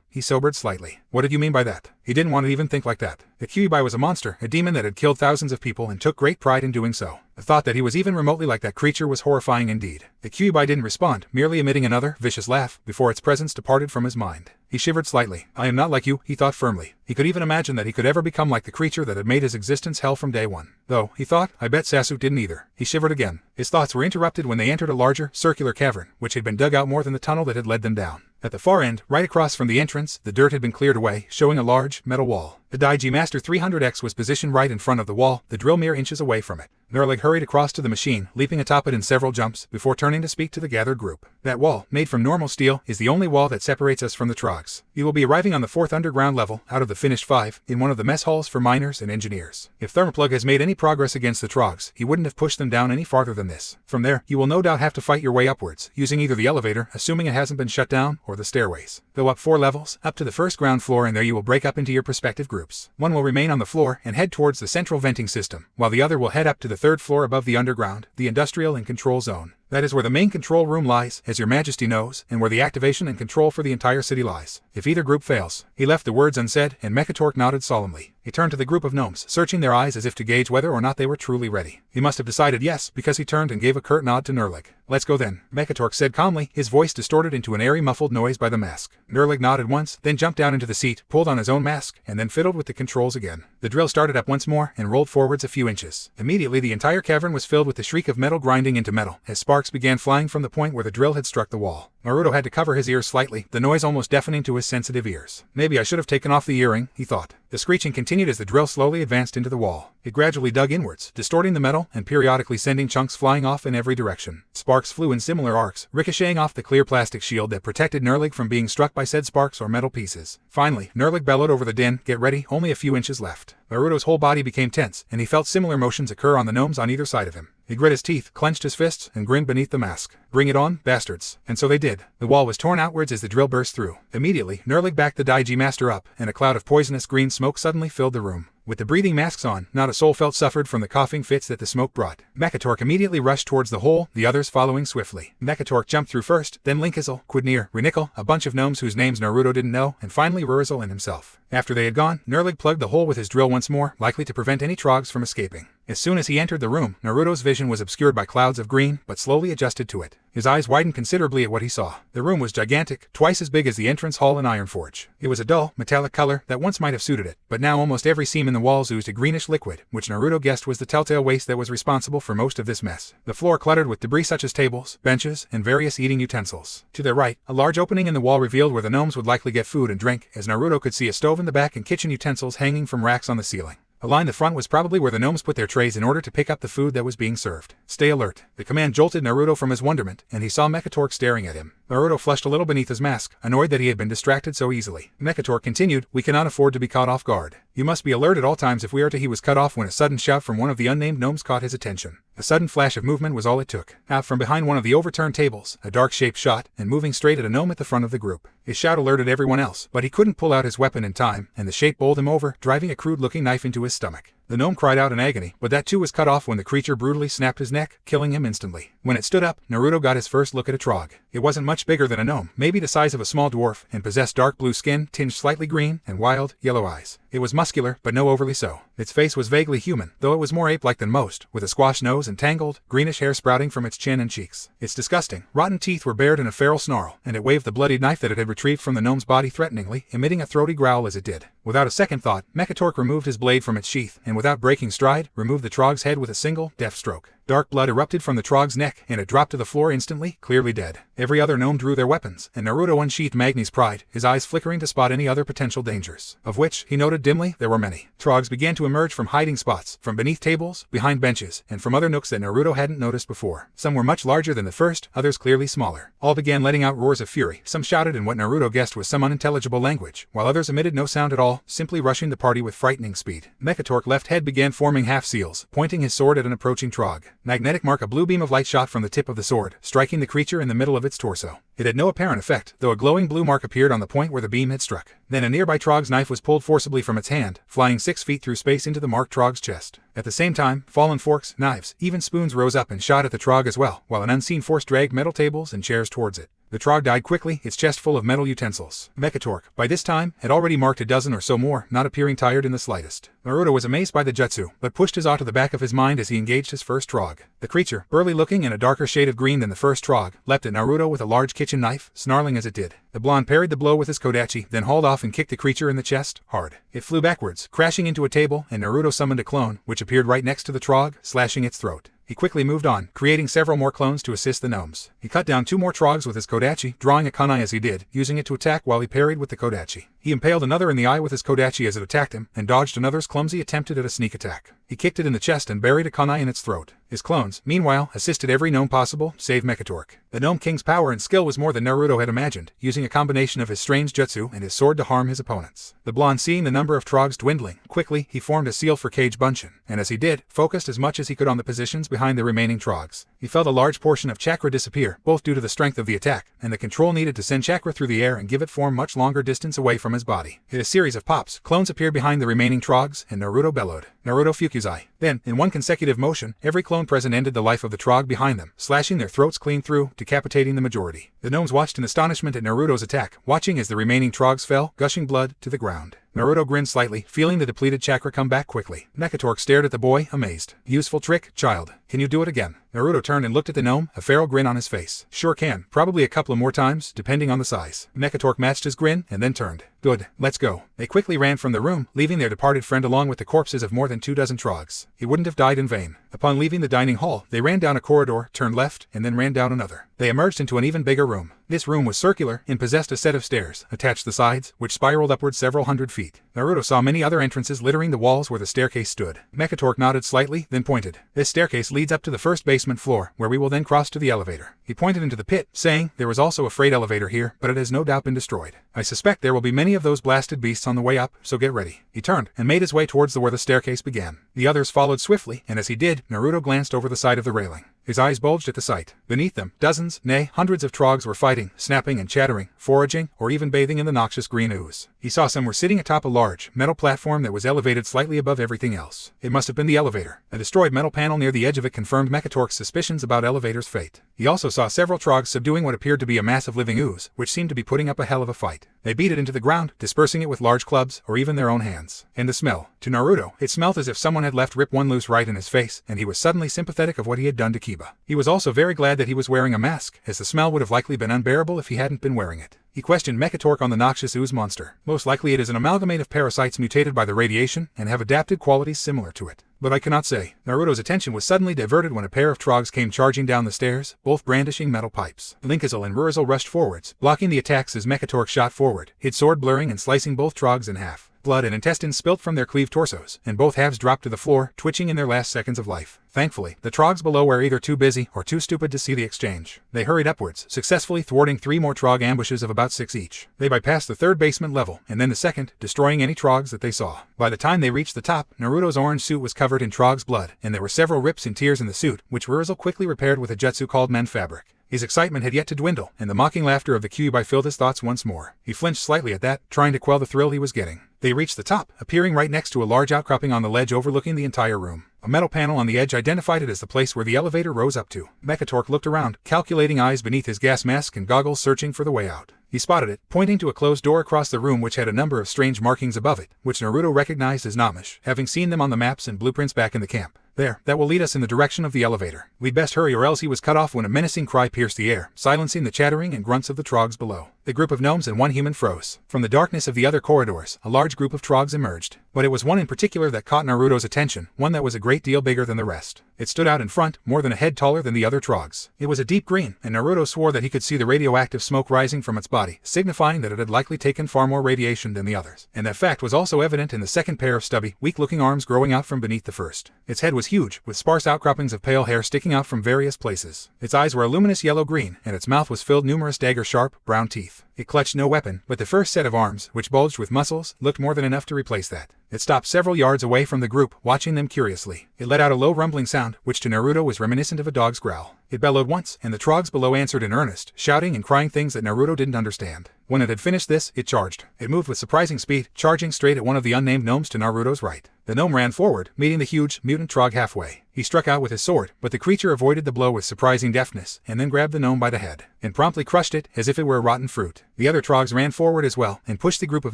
he sobered slightly. What did you mean by that? He didn't want to even think like that. The Kyuubi was a monster, a demon that had killed thousands of people and took great pride in doing so. The thought that he was even remotely like that creature was horrifying indeed. The Kyuubi didn't respond, merely emitting another, vicious laugh, before its presence departed from his mind. He shivered slightly. "I am not like you," he thought firmly. He could even imagine that he could ever become like the creature that had made his existence hell from day one. Though, he thought, I bet Sasuke didn't either. He shivered again. His thoughts were interrupted when they entered a larger, circular cavern, which had been dug out more than the tunnel that had led them down. At the far end, right across from the entrance, the dirt had been cleared away, showing a large, metal wall. The Digmaster 300X was positioned right in front of the wall, the drill mere inches away from it. Nerlig hurried across to the machine, leaping atop it in several jumps, before turning to speak to the gathered group. "That wall, made from normal steel, is the only wall that separates us from the Trogs. You will be arriving on the 4th underground level, out of the finished 5, in one of the mess halls for miners and engineers. If Thermoplug has made any progress against the Trogs, he wouldn't have pushed them down any farther than this. From there, you will no doubt have to fight your way upwards, using either the elevator, assuming it hasn't been shut down, or the stairways. Go up 4 levels, up to the first ground floor, and there you will break up into your respective groups. One will remain on the floor and head towards the central venting system, while the other will head up to the 3rd floor above the underground, the industrial and control zone. That is where the main control room lies, as your majesty knows, and where the activation and control for the entire city lies. If either group fails, he left the words unsaid, and Mekatork nodded solemnly. He turned to the group of gnomes, searching their eyes as if to gauge whether or not they were truly ready. He must have decided yes, because he turned and gave a curt nod to Nerlig. Let's go then, Mekatork said calmly, his voice distorted into an airy muffled noise by the mask. Nerlig nodded once, then jumped down into the seat, pulled on his own mask, and then fiddled with the controls again. The drill started up once more, and rolled forwards a few inches. Immediately the entire cavern was filled with the shriek of metal grinding into metal, as sparks began flying from the point where the drill had struck the wall. Naruto had to cover his ears slightly, the noise almost deafening to his sensitive ears. Maybe I should have taken off the earring, he thought. The screeching continued as the drill slowly advanced into the wall. It gradually dug inwards, distorting the metal and periodically sending chunks flying off in every direction. Sparks flew in similar arcs, ricocheting off the clear plastic shield that protected Nerlig from being struck by said sparks or metal pieces. Finally, Nerlig bellowed over the din, "Get ready, only a few inches left." Naruto's whole body became tense, and he felt similar motions occur on the gnomes on either side of him. He grit his teeth, clenched his fists, and grinned beneath the mask. Bring it on, bastards. And so they did. The wall was torn outwards as the drill burst through. Immediately, Nerlig backed the Daiji master up, and a cloud of poisonous green smoke suddenly filled the room. With the breathing masks on, not a soul felt suffered from the coughing fits that the smoke brought. Mekatork immediately rushed towards the hole, the others following swiftly. Mekatork jumped through first, then Linkizel, Quidnir, Renikkel, a bunch of gnomes whose names Naruto didn't know, and finally Rurizel and himself. After they had gone, Nerlig plugged the hole with his drill once more, likely to prevent any trogs from escaping. As soon as he entered the room, Naruto's vision was obscured by clouds of green, but slowly adjusted to it. His eyes widened considerably at what he saw. The room was gigantic, twice as big as the entrance hall in Ironforge. It was a dull, metallic color that once might have suited it, but now almost every seam in the walls oozed a greenish liquid, which Naruto guessed was the telltale waste that was responsible for most of this mess. The floor cluttered with debris such as tables, benches, and various eating utensils. To their right, a large opening in the wall revealed where the gnomes would likely get food and drink, as Naruto could see a stove in the back and kitchen utensils hanging from racks on the ceiling. A line the front was probably where the gnomes put their trays in order to pick up the food that was being served. Stay alert. The command jolted Naruto from his wonderment, and he saw Mekatork staring at him. Naruto flushed a little beneath his mask, annoyed that he had been distracted so easily. Mekatork continued, "We cannot afford to be caught off guard. You must be alert at all times if we are to." He was cut off when a sudden shout from one of the unnamed gnomes caught his attention. A sudden flash of movement was all it took. Out from behind one of the overturned tables, a dark shape shot, and moving straight at a gnome at the front of the group. His shout alerted everyone else, but he couldn't pull out his weapon in time, and the shape bowled him over, driving a crude-looking knife into his stomach. The gnome cried out in agony, but that too was cut off when the creature brutally snapped his neck, killing him instantly. When it stood up, Naruto got his first look at a trog. It wasn't much bigger than a gnome, maybe the size of a small dwarf, and possessed dark blue skin, tinged slightly green, and wild, yellow eyes. It was muscular, but no overly so. Its face was vaguely human, though it was more ape-like than most, with a squashed nose and tangled, greenish hair sprouting from its chin and cheeks. Its disgusting, rotten teeth were bared in a feral snarl, and it waved the bloodied knife that it had retrieved from the gnome's body threateningly, emitting a throaty growl as it did. Without a second thought, Mekatork removed his blade from its sheath, and without breaking stride, removed the trog's head with a single, deft stroke. Dark blood erupted from the trog's neck, and it dropped to the floor instantly, clearly dead. Every other gnome drew their weapons, and Naruto unsheathed Magni's pride, his eyes flickering to spot any other potential dangers, of which, he noted dimly, there were many. Trogs began to emerge from hiding spots, from beneath tables, behind benches, and from other nooks that Naruto hadn't noticed before. Some were much larger than the first, others clearly smaller. All began letting out roars of fury. Some shouted in what Naruto guessed was some unintelligible language, while others emitted no sound at all, simply rushing the party with frightening speed. Mekatork's left head began forming half-seals, pointing his sword at an approaching trog. Magnetic mark a blue beam of light shot from the tip of the sword, striking the creature in the middle of its torso. It had no apparent effect, though a glowing blue mark appeared on the point where the beam had struck. Then a nearby trog's knife was pulled forcibly from its hand, flying 6 feet through space into the marked trog's chest. At the same time, fallen forks, knives, even spoons rose up and shot at the trog as well, while an unseen force dragged metal tables and chairs towards it. The trog died quickly, its chest full of metal utensils. Mekatork, by this time, had already marked a dozen or so more, not appearing tired in the slightest. Naruto was amazed by the jutsu, but pushed his awe to the back of his mind as he engaged his first trog. The creature, burly-looking in a darker shade of green than the first trog, leapt at Naruto with a large kitchen knife, snarling as it did. The blonde parried the blow with his kodachi, then hauled off and kicked the creature in the chest, hard. It flew backwards, crashing into a table, and Naruto summoned a clone, which appeared right next to the trog, slashing its throat. He quickly moved on, creating several more clones to assist the gnomes. He cut down 2 more trogs with his kodachi, drawing a kunai as he did, using it to attack while he parried with the kodachi. He impaled another in the eye with his kodachi as it attacked him, and dodged another's clumsy attempt at a sneak attack. He kicked it in the chest and buried a kunai in its throat. His clones, meanwhile, assisted every gnome possible, save Mekatork. The Gnome King's power and skill was more than Naruto had imagined, using a combination of his strange jutsu and his sword to harm his opponents. The blonde, seeing the number of trogs dwindling, quickly, he formed a seal for Cage Bunshin, and as he did, focused as much as he could on the positions behind the remaining trogs. He felt a large portion of chakra disappear, both due to the strength of the attack, and the control needed to send chakra through the air and give it form much longer distance away from Orgrimmar's body. In a series of pops, clones appeared behind the remaining Trogs, and Naruto bellowed, "Naruto Fukuzai." Then, in one consecutive motion, every clone present ended the life of the Trog behind them, slashing their throats clean through, decapitating the majority. The gnomes watched in astonishment at Naruto's attack, watching as the remaining Trogs fell, gushing blood, to the ground. Naruto grinned slightly, feeling the depleted chakra come back quickly. Mekatork stared at the boy, amazed. "Useful trick, child. Can you do it again?" Naruto turned and looked at the gnome, a feral grin on his face. "Sure can. Probably a couple more times, depending on the size." Mekatork matched his grin, and then turned. "Good. Let's go." They quickly ran from the room, leaving their departed friend along with the corpses of more than 24 Trogs. He wouldn't have died in vain. Upon leaving the dining hall, they ran down a corridor, turned left, and then ran down another. They emerged into an even bigger room. This room was circular and possessed a set of stairs, attached to the sides, which spiraled upward several hundred feet. Naruto saw many other entrances littering the walls where the staircase stood. Mekatork nodded slightly, then pointed. "This staircase leads up to the first basement floor, where we will then cross to the elevator." He pointed into the pit, saying, "There was also a freight elevator here, but it has no doubt been destroyed. I suspect there will be many of those blasted beasts on the way up, so get ready." He turned and made his way towards where the staircase began. The others followed swiftly, and as he did, Naruto glanced over the side of the railing. His eyes bulged at the sight. Beneath them, dozens, nay, hundreds of Trogs were fighting, snapping and chattering, foraging, or even bathing in the noxious green ooze. He saw some were sitting atop a large, metal platform that was elevated slightly above everything else. It must have been the elevator. A destroyed metal panel near the edge of it confirmed Mekatork's suspicions about elevator's fate. He also saw several Trogs subduing what appeared to be a mass of living ooze, which seemed to be putting up a hell of a fight. They beat it into the ground, dispersing it with large clubs, or even their own hands. And the smell. To Naruto, it smelt as if someone had left Rip One loose right in his face, and he was suddenly sympathetic of what he had done to Kiba. He was also very glad that he was wearing a mask, as the smell would have likely been unbearable if he hadn't been wearing it. He questioned Mekatork on the noxious ooze monster. Most likely it is an amalgamate of parasites mutated by the radiation, and have adapted qualities similar to it. But I cannot say. Naruto's attention was suddenly diverted when a pair of Trogs came charging down the stairs, both brandishing metal pipes. Linkazel and Rurizel rushed forwards, blocking the attacks as Mekatork shot forward, his sword blurring and slicing both Trogs in half. Blood and intestines spilt from their cleaved torsos, and both halves dropped to the floor, twitching in their last seconds of life. Thankfully, the Trogs below were either too busy or too stupid to see the exchange. They hurried upwards, successfully thwarting 3 more Trog ambushes of about 6 each. They bypassed the 3rd basement level, and then the 2nd, destroying any Trogs that they saw. By the time they reached the top, Naruto's orange suit was covered in Trog's blood, and there were several rips and tears in the suit, which Rurizel quickly repaired with a jutsu called Men Fabric. His excitement had yet to dwindle, and the mocking laughter of the Kyuubi filled his thoughts once more. He flinched slightly at that, trying to quell the thrill he was getting. They reached the top, appearing right next to a large outcropping on the ledge overlooking the entire room. A metal panel on the edge identified it as the place where the elevator rose up to. Mekatork looked around, calculating eyes beneath his gas mask and goggles searching for the way out. He spotted it, pointing to a closed door across the room which had a number of strange markings above it, which Naruto recognized as Namish, having seen them on the maps and blueprints back in the camp. "There, that will lead us in the direction of the elevator. We'd best hurry or else." He was cut off when a menacing cry pierced the air, silencing the chattering and grunts of the Trogs below. The group of gnomes and one human froze. From the darkness of the other corridors, a large group of Trogs emerged. But it was one in particular that caught Naruto's attention, one that was a great deal bigger than the rest. It stood out in front, more than a head taller than the other Trogs. It was a deep green, and Naruto swore that he could see the radioactive smoke rising from its body, signifying that it had likely taken far more radiation than the others. And that fact was also evident in the second pair of stubby, weak-looking arms growing out from beneath the first. Its head was huge, with sparse outcroppings of pale hair sticking out from various places. Its eyes were a luminous yellow-green, and its mouth was filled numerous dagger-sharp, brown teeth. It clutched no weapon, but the first set of arms, which bulged with muscles, looked more than enough to replace that. It stopped several yards away from the group, watching them curiously. It let out a low rumbling sound, which to Naruto was reminiscent of a dog's growl. It bellowed once, and the Trogs below answered in earnest, shouting and crying things that Naruto didn't understand. When it had finished this, it charged. It moved with surprising speed, charging straight at one of the unnamed gnomes to Naruto's right. The gnome ran forward, meeting the huge, mutant Trog halfway. He struck out with his sword, but the creature avoided the blow with surprising deftness, and then grabbed the gnome by the head, and promptly crushed it, as if it were a rotten fruit. The other Trogs ran forward as well, and pushed the group of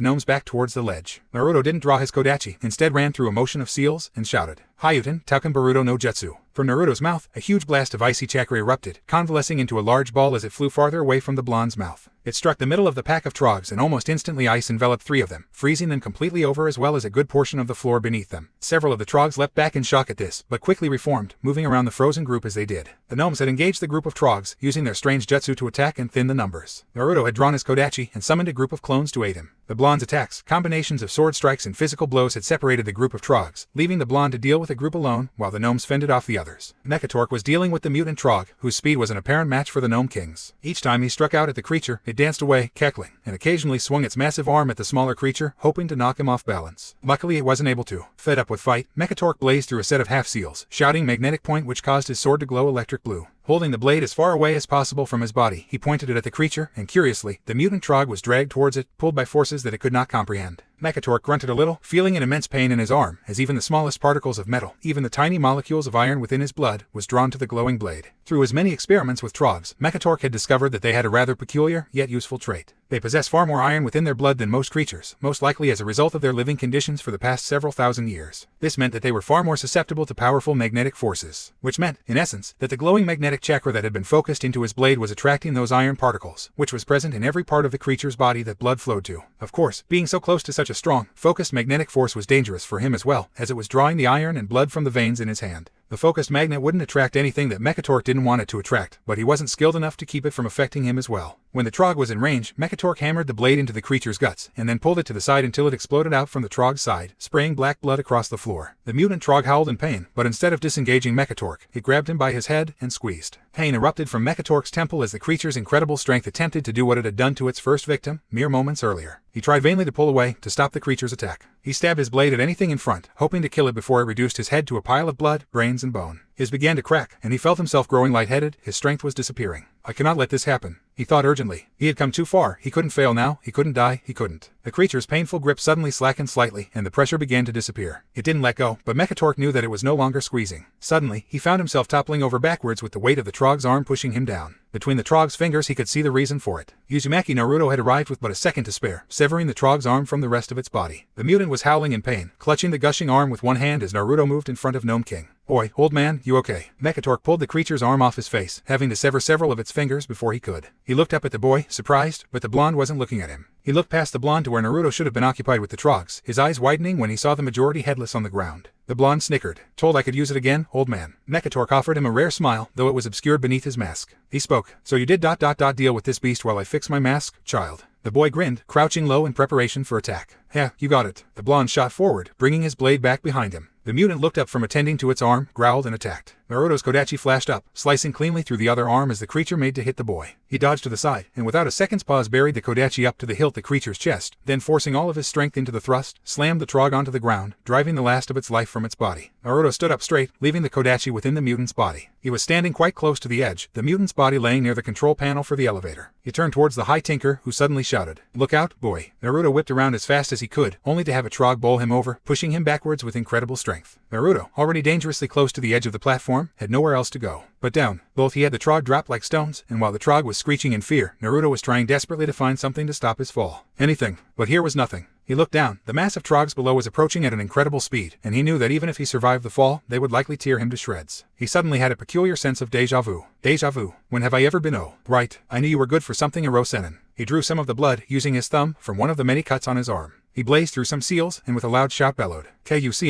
gnomes back towards the ledge. Naruto didn't draw his Kodachi, instead ran through a motion of seals, and shouted, "Hayuten, Tauken Baruto no Jutsu." From Naruto's mouth, a huge blast of icy chakra erupted, convalescing into a large ball as it flew farther away from the blonde's mouth. It struck the middle of the pack of Trogs, and almost instantly ice enveloped 3 of them, freezing them completely over as well as a good portion of the floor beneath them. Several of the Trogs leapt back in shock at this, but quickly reformed, moving around the frozen group as they did. The gnomes had engaged the group of Trogs, using their strange jutsu to attack and thin the numbers. Naruto had drawn his Kodachi and summoned a group of clones to aid him. The blonde's attacks, combinations of sword strikes and physical blows had separated the group of Trogs, leaving the blonde to deal with the group alone, while the gnomes fended off the others. Mekatork was dealing with the mutant Trog, whose speed was an apparent match for the gnome kings. Each time he struck out at the creature, it danced away, cackling, and occasionally swung its massive arm at the smaller creature, hoping to knock him off balance. Luckily it wasn't able to. Fed up with fight, Mekatork blazed through a set of half-seals, shouting magnetic point which caused his sword to glow electric blue. Holding the blade as far away as possible from his body, he pointed it at the creature, and curiously, the mutant trog was dragged towards it, pulled by forces that it could not comprehend. Mekatork grunted a little, feeling an immense pain in his arm, as even the smallest particles of metal, even the tiny molecules of iron within his blood, was drawn to the glowing blade. Through his many experiments with trogs, Mekatork had discovered that they had a rather peculiar, yet useful trait. They possess far more iron within their blood than most creatures, most likely as a result of their living conditions for the past several thousand years. This meant that they were far more susceptible to powerful magnetic forces, which meant, in essence, that the glowing magnetic chakra that had been focused into his blade was attracting those iron particles, which was present in every part of the creature's body that blood flowed to. Of course, being so close to such a strong, focused magnetic force was dangerous for him as well, as it was drawing the iron and blood from the veins in his hand. The focused magnet wouldn't attract anything that Mekatork didn't want it to attract, but he wasn't skilled enough to keep it from affecting him as well. When the trog was in range, Mekatork hammered the blade into the creature's guts, and then pulled it to the side until it exploded out from the trog's side, spraying black blood across the floor. The mutant trog howled in pain, but instead of disengaging Mekatork, it grabbed him by his head and squeezed. Pain erupted from Mekatork's temple as the creature's incredible strength attempted to do what it had done to its first victim, mere moments earlier. He tried vainly to pull away, to stop the creature's attack. He stabbed his blade at anything in front, hoping to kill it before it reduced his head to a pile of blood, brains and bone. His began to crack, and he felt himself growing lightheaded, his strength was disappearing. I cannot let this happen, he thought urgently. He had come too far, he couldn't fail now, he couldn't die, he couldn't. The creature's painful grip suddenly slackened slightly, and the pressure began to disappear. It didn't let go, but Mekatork knew that it was no longer squeezing. Suddenly, he found himself toppling over backwards with the weight of the trog's arm pushing him down. Between the trog's fingers he could see the reason for it. Uzumaki Naruto had arrived with but a second to spare, severing the trog's arm from the rest of its body. The mutant was howling in pain, clutching the gushing arm with one hand as Naruto moved in front of Gnome King. Oi, old man, you okay? Mekatork pulled the creature's arm off his face, having to sever several of its fingers before he could. He looked up at the boy, surprised, but the blonde wasn't looking at him. He looked past the blonde to where Naruto should have been occupied with the trogs, his eyes widening when he saw the majority headless on the ground. The blonde snickered. Told I could use it again, old man. Mekatork offered him a rare smile, though it was obscured beneath his mask. He spoke. So you did deal with this beast while I fix my mask, child. The boy grinned, crouching low in preparation for attack. Yeah, you got it. The blonde shot forward, bringing his blade back behind him. The mutant looked up from attending to its arm, growled and attacked. Naruto's kodachi flashed up, slicing cleanly through the other arm as the creature made to hit the boy. He dodged to the side, and without a second's pause buried the kodachi up to the hilt the creature's chest, then forcing all of his strength into the thrust, slammed the trog onto the ground, driving the last of its life from its body. Naruto stood up straight, leaving the kodachi within the mutant's body. He was standing quite close to the edge, the mutant's body laying near the control panel for the elevator. He turned towards the High Tinker, who suddenly shouted, "Look out, boy." Naruto whipped around as fast as he could, only to have a trog bowl him over, pushing him backwards with incredible strength. Naruto, already dangerously close to the edge of the platform, had nowhere else to go but down. Both he had the trog drop like stones, and while the trog was screeching in fear, Naruto was trying desperately to find something to stop his fall. Anything, but here was nothing. He looked down. The mass of trogs below was approaching at an incredible speed, and he knew that even if he survived the fall, they would likely tear him to shreds. He suddenly had a peculiar sense of deja vu. Deja vu. When have I ever been? Oh, right. I knew you were good for something, Ero-senin. He drew some of the blood, using his thumb, from one of the many cuts on his arm. He blazed through some seals, and with a loud shout bellowed, "Kuchiyos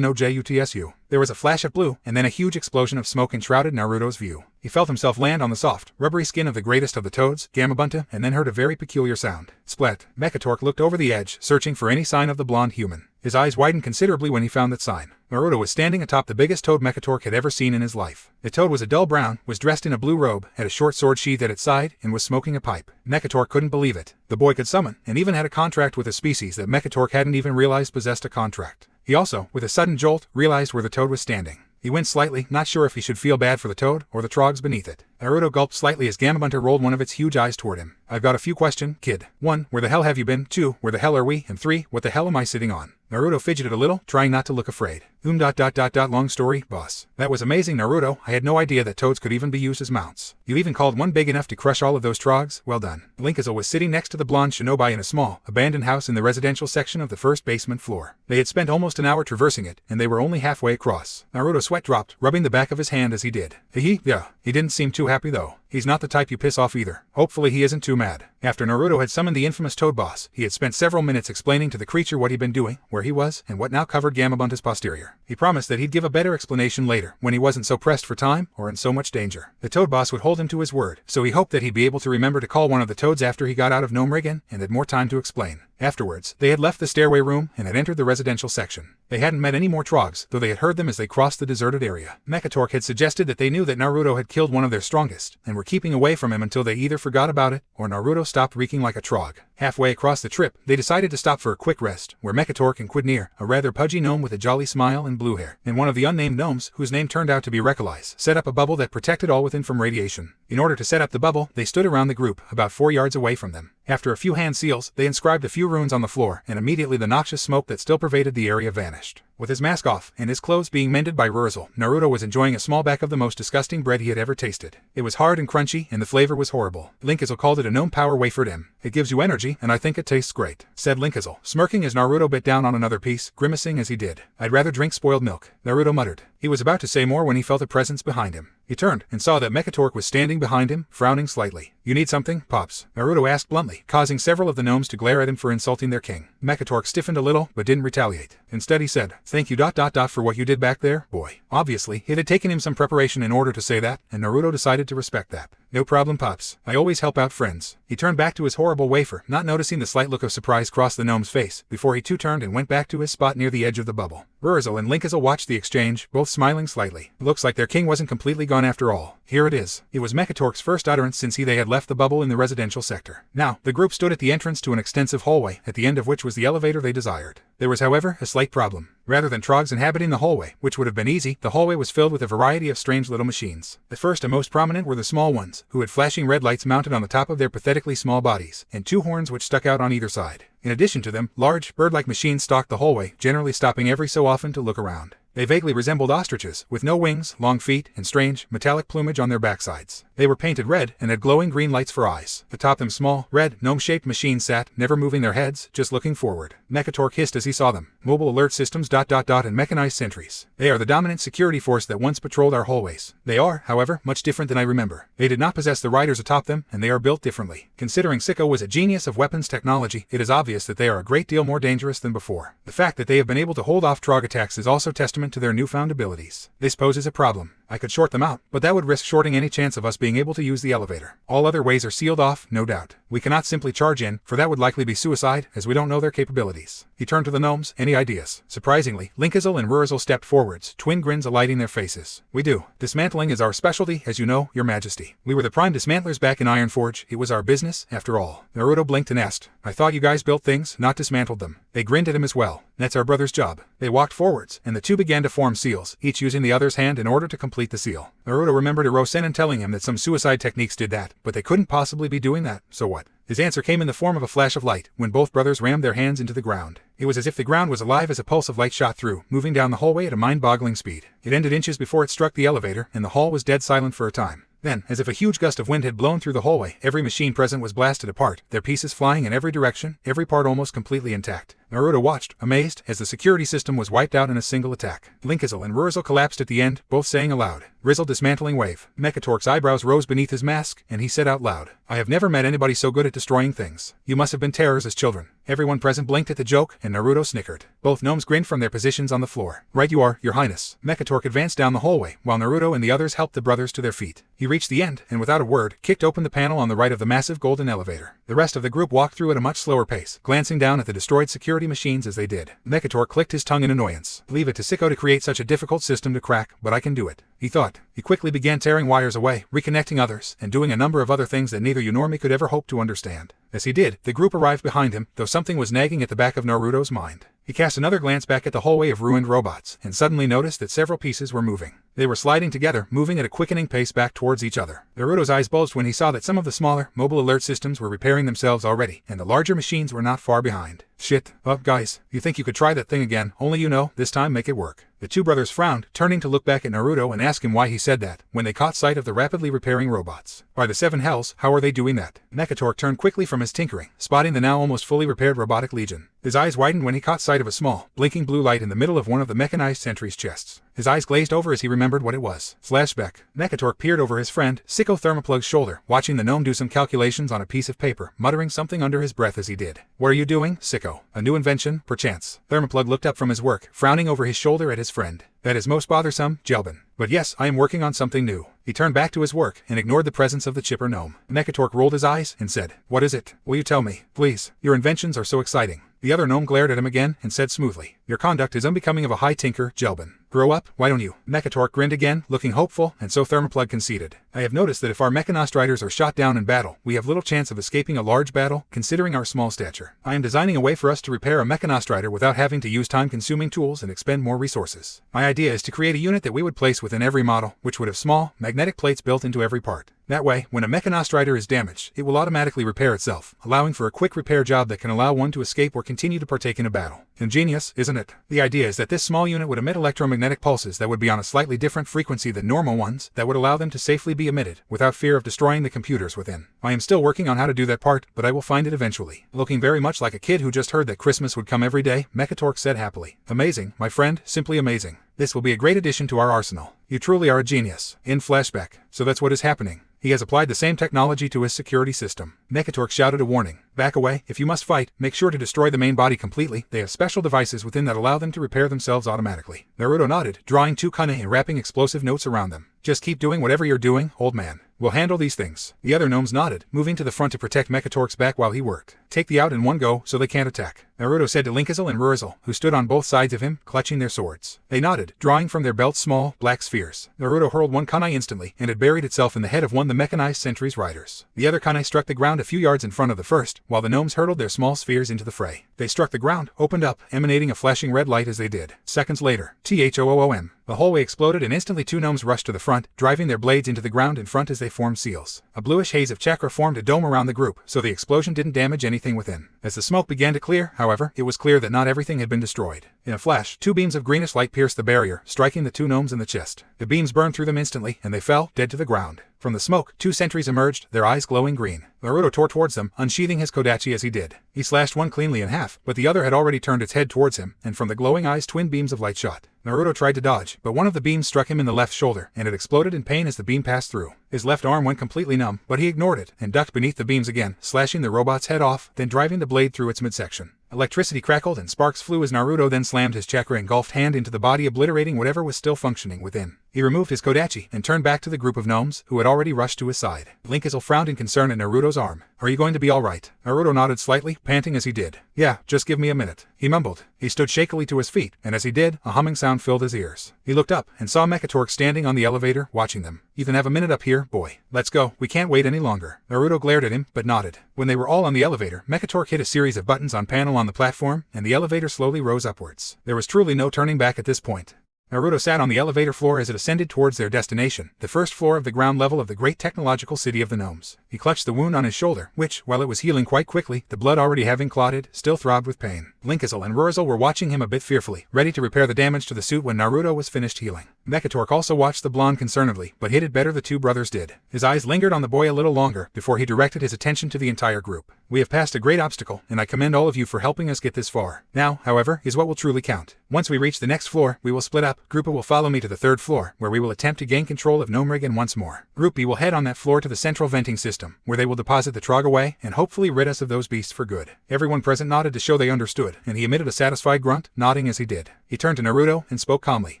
no Jutsu." There was a flash of blue, and then a huge explosion of smoke enshrouded Naruto's view. He felt himself land on the soft, rubbery skin of the greatest of the toads, Gamabunta, and then heard a very peculiar sound. Splat. Mekatork looked over the edge, searching for any sign of the blonde human. His eyes widened considerably when he found that sign. Naruto was standing atop the biggest toad Mekatork had ever seen in his life. The toad was a dull brown, was dressed in a blue robe, had a short sword sheathed at its side, and was smoking a pipe. Mekatork couldn't believe it. The boy could summon, and even had a contract with a species that Mekatork hadn't even realized possessed a contract. He also, with a sudden jolt, realized where the toad was standing. He winced slightly, not sure if he should feel bad for the toad or the trogs beneath it. Naruto gulped slightly as Gamabunta rolled one of its huge eyes toward him. I've got a few questions, kid. 1. Where the hell have you been? 2. Where the hell are we? And 3. What the hell am I sitting on? Naruto fidgeted a little, trying not to look afraid. Long story, boss. That was amazing, Naruto. I had no idea that toads could even be used as mounts. You even called one big enough to crush all of those trogs? Well done. Linkazel was sitting next to the blonde shinobi in a small, abandoned house in the residential section of the first basement floor. They had spent almost an hour traversing it, and they were only halfway across. Naruto's sweat dropped, rubbing the back of his hand as he did. Yeah. He didn't seem too happy though. He's not the type you piss off either. Hopefully he isn't too mad. After Naruto had summoned the infamous Toad Boss, he had spent several minutes explaining to the creature what he'd been doing, where he was, and what now covered Gamabunta's posterior. He promised that he'd give a better explanation later, when he wasn't so pressed for time, or in so much danger. The Toad Boss would hold him to his word, so he hoped that he'd be able to remember to call one of the toads after he got out of Gnome Riggin, and had more time to explain. Afterwards, they had left the stairway room, and had entered the residential section. They hadn't met any more trogs, though they had heard them as they crossed the deserted area. Mekatork had suggested that they knew that Naruto had killed one of their strongest, and were keeping away from him until they either forgot about it, or Naruto stopped reeking like a trog. Halfway across the trip, they decided to stop for a quick rest, where Mekatork and Quidnir, a rather pudgy gnome with a jolly smile and blue hair, and one of the unnamed gnomes, whose name turned out to be Recolize, set up a bubble that protected all within from radiation. In order to set up the bubble, they stood around the group, about 4 yards away from them. After a few hand seals, they inscribed a few runes on the floor, and immediately the noxious smoke that still pervaded the area vanished. With his mask off, and his clothes being mended by Rurzul, Naruto was enjoying a small back of the most disgusting bread he had ever tasted. It was hard and crunchy, and the flavor was horrible. Linkazil called it a gnome power wafer dim. It gives you energy, and I think it tastes great, said Linkazil, smirking as Naruto bit down on another piece, grimacing as he did. I'd rather drink spoiled milk, Naruto muttered. He was about to say more when he felt a presence behind him. He turned and saw that Mekatork was standing behind him, frowning slightly. You need something, Pops? Naruto asked bluntly, causing several of the gnomes to glare at him for insulting their king. Mekatork stiffened a little, but didn't retaliate. Instead he said, thank you ... for what you did back there, boy. Obviously, it had taken him some preparation in order to say that, and Naruto decided to respect that. No problem, Pops. I always help out friends. He turned back to his horrible wafer, not noticing the slight look of surprise cross the gnome's face, before he too turned and went back to his spot near the edge of the bubble. Rurzul and Linkazil watched the exchange, both smiling slightly. Looks like their king wasn't completely gone after all. Here it is. It was Mekatork's first utterance since they had left the bubble in the residential sector. Now, the group stood at the entrance to an extensive hallway, at the end of which was the elevator they desired. There was, however, a slight problem. Rather than trogs inhabiting the hallway, which would have been easy, the hallway was filled with a variety of strange little machines. The first and most prominent were the small ones, who had flashing red lights mounted on the top of their pathetically small bodies, and 2 horns which stuck out on either side. In addition to them, large, bird-like machines stalked the hallway, generally stopping every so often to look around. They vaguely resembled ostriches, with no wings, long feet, and strange, metallic plumage on their backsides. They were painted red, and had glowing green lights for eyes. Atop them small, red, gnome-shaped machines sat, never moving their heads, just looking forward. Mekatork hissed as he saw them. Mobile alert systems ... and mechanized sentries. They are the dominant security force that once patrolled our hallways. They are, however, much different than I remember. They did not possess the riders atop them, and they are built differently. Considering Sicko was a genius of weapons technology, it is obvious that they are a great deal more dangerous than before. The fact that they have been able to hold off trog attacks is also testament to their newfound abilities. This poses a problem. I could short them out, but that would risk shorting any chance of us being able to use the elevator. All other ways are sealed off, no doubt. We cannot simply charge in, for that would likely be suicide, as we don't know their capabilities. He turned to the gnomes. Any ideas? Surprisingly, Linkazil and Rurzul stepped forwards, twin grins alighting their faces. We do. Dismantling is our specialty, as you know, your majesty. We were the prime dismantlers back in Ironforge. It was our business, after all. Naruto blinked and asked, I thought you guys built things, not dismantled them. They grinned at him as well. That's our brother's job. They walked forwards, and the two began to form seals, each using the other's hand in order to complete the seal. Naruto remembered Orson telling him that some suicide techniques did that, but they couldn't possibly be doing that, so what? His answer came in the form of a flash of light, when both brothers rammed their hands into the ground. It was as if the ground was alive as a pulse of light shot through, moving down the hallway at a mind-boggling speed. It ended inches before it struck the elevator, and the hall was dead silent for a time. Then, as if a huge gust of wind had blown through the hallway, every machine present was blasted apart, their pieces flying in every direction, every part almost completely intact. Naruto watched, amazed, as the security system was wiped out in a single attack. Linkazil and Rurzul collapsed at the end, both saying aloud, Rizzle dismantling wave. Mekatork's eyebrows rose beneath his mask, and he said out loud, I have never met anybody so good at destroying things. You must have been terrors as children. Everyone present blinked at the joke, and Naruto snickered. Both gnomes grinned from their positions on the floor. Right you are, your highness. Mekatork advanced down the hallway, while Naruto and the others helped the brothers to their feet. He reached the end, and without a word, kicked open the panel on the right of the massive golden elevator. The rest of the group walked through at a much slower pace, glancing down at the destroyed security machines as they did. Mekatork clicked his tongue in annoyance. Leave it to Sicko to create such a difficult system to crack, but I can do it, he thought. He quickly began tearing wires away, reconnecting others, and doing a number of other things that neither you nor me could ever hope to understand. As he did, the group arrived behind him, though something was nagging at the back of Naruto's mind. He cast another glance back at the hallway of ruined robots, and suddenly noticed that several pieces were moving. They were sliding together, moving at a quickening pace back towards each other. Naruto's eyes bulged when he saw that some of the smaller, mobile alert systems were repairing themselves already, and the larger machines were not far behind. Shit. Guys, you think you could try that thing again, only you know, this time make it work. The two brothers frowned, turning to look back at Naruto and ask him why he said that, when they caught sight of the rapidly repairing robots. By the seven hells, how are they doing that? Mekatork turned quickly from his tinkering, spotting the now almost fully repaired robotic legion. His eyes widened when he caught sight of a small, blinking blue light in the middle of one of the mechanized sentries' chests. His eyes glazed over as he remembered what it was. Flashback. Mekatork peered over his friend, Sicko Thermoplug's shoulder, watching the gnome do some calculations on a piece of paper, muttering something under his breath as he did. What are you doing, Sicko? A new invention, perchance? Thermoplug looked up from his work, frowning over his shoulder at his friend. That is most bothersome, Jelbin. But yes, I am working on something new. He turned back to his work, and ignored the presence of the chipper gnome. Mekatork rolled his eyes, and said, What is it? Will you tell me? Please. Your inventions are so exciting. The other gnome glared at him again and said smoothly, "Your conduct is unbecoming of a high tinker, Jelbin. Grow up, why don't you?" Mekatork grinned again, looking hopeful, and so Thermoplug conceded. "I have noticed that if our Mechanist riders are shot down in battle, we have little chance of escaping a large battle, considering our small stature. I am designing a way for us to repair a Mechanist rider without having to use time-consuming tools and expend more resources. My idea is to create a unit that we would place within every model, which would have small, magnetic plates built into every part. That way, when a Mechanist rider is damaged, it will automatically repair itself, allowing for a quick repair job that can allow one to escape or continue to partake in a battle. Ingenious, isn't it? The idea is that this small unit would emit electromagnetic pulses that would be on a slightly different frequency than normal ones, that would allow them to safely be emitted, without fear of destroying the computers within. I am still working on how to do that part, but I will find it eventually." Looking very much like a kid who just heard that Christmas would come every day, Mekatork said happily, "Amazing, my friend, simply amazing. This will be a great addition to our arsenal. You truly are a genius." In flashback, so that's what is happening. He has applied the same technology to his security system. Mekatork shouted a warning. "Back away. If you must fight, make sure to destroy the main body completely. They have special devices within that allow them to repair themselves automatically." Naruto nodded, drawing two kunai and wrapping explosive notes around them. "Just keep doing whatever you're doing, old man. We'll handle these things." The other gnomes nodded, moving to the front to protect Mekatork's back while he worked. "Take the out in one go, so they can't attack," Naruto said to Linkazel and Rurizel, who stood on both sides of him, clutching their swords. They nodded, drawing from their belts small, black spheres. Naruto hurled one kunai instantly, and it buried itself in the head of one of the mechanized sentry's riders. The other kunai struck the ground a few yards in front of the first, while the gnomes hurtled their small spheres into the fray. They struck the ground, opened up, emanating a flashing red light as they did. Seconds later, THOOOM. The hallway exploded and instantly two gnomes rushed to the front, driving their blades into the ground in front as they formed seals. A bluish haze of chakra formed a dome around the group, so the explosion didn't damage anything within. As the smoke began to clear, however, it was clear that not everything had been destroyed. In a flash, two beams of greenish light pierced the barrier, striking the two gnomes in the chest. The beams burned through them instantly, and they fell, dead to the ground. From the smoke, two sentries emerged, their eyes glowing green. Naruto tore towards them, unsheathing his kodachi as he did. He slashed one cleanly in half, but the other had already turned its head towards him, and from the glowing eyes twin beams of light shot. Naruto tried to dodge, but one of the beams struck him in the left shoulder, and it exploded in pain as the beam passed through. His left arm went completely numb, but he ignored it, and ducked beneath the beams again, slashing the robot's head off, then driving the blade through its midsection. Electricity crackled and sparks flew as Naruto then slammed his chakra-engulfed hand into the body, obliterating whatever was still functioning within. He removed his kodachi and turned back to the group of gnomes, who had already rushed to his side. Linkazel frowned in concern at Naruto's arm. "Are you going to be all right?" Naruto nodded slightly, panting as he did. "Yeah, just give me a minute," he mumbled. He stood shakily to his feet, and as he did, a humming sound filled his ears. He looked up and saw Mekatork standing on the elevator, watching them. "You can have a minute up here, boy. Let's go. We can't wait any longer." Naruto glared at him, but nodded. When they were all on the elevator, Mekatork hit a series of buttons on panel on the platform, and the elevator slowly rose upwards. There was truly no turning back at this point. Naruto sat on the elevator floor as it ascended towards their destination, the first floor of the ground level of the great technological city of the gnomes. He clutched the wound on his shoulder, which, while it was healing quite quickly, the blood already having clotted, still throbbed with pain. Linkazel and Rurizel were watching him a bit fearfully, ready to repair the damage to the suit when Naruto was finished healing. Mekatork also watched the blonde concernedly, but hid it better the two brothers did. His eyes lingered on the boy a little longer, before he directed his attention to the entire group. "We have passed a great obstacle, and I commend all of you for helping us get this far. Now, however, is what will truly count. Once we reach the next floor, we will split up. Group A will follow me to the third floor, where we will attempt to gain control of Gnomerigan once more. Group B will head on that floor to the central venting system, where they will deposit the Trog away, and hopefully rid us of those beasts for good." Everyone present nodded to show they understood, and he emitted a satisfied grunt, nodding as he did. He turned to Naruto and spoke calmly.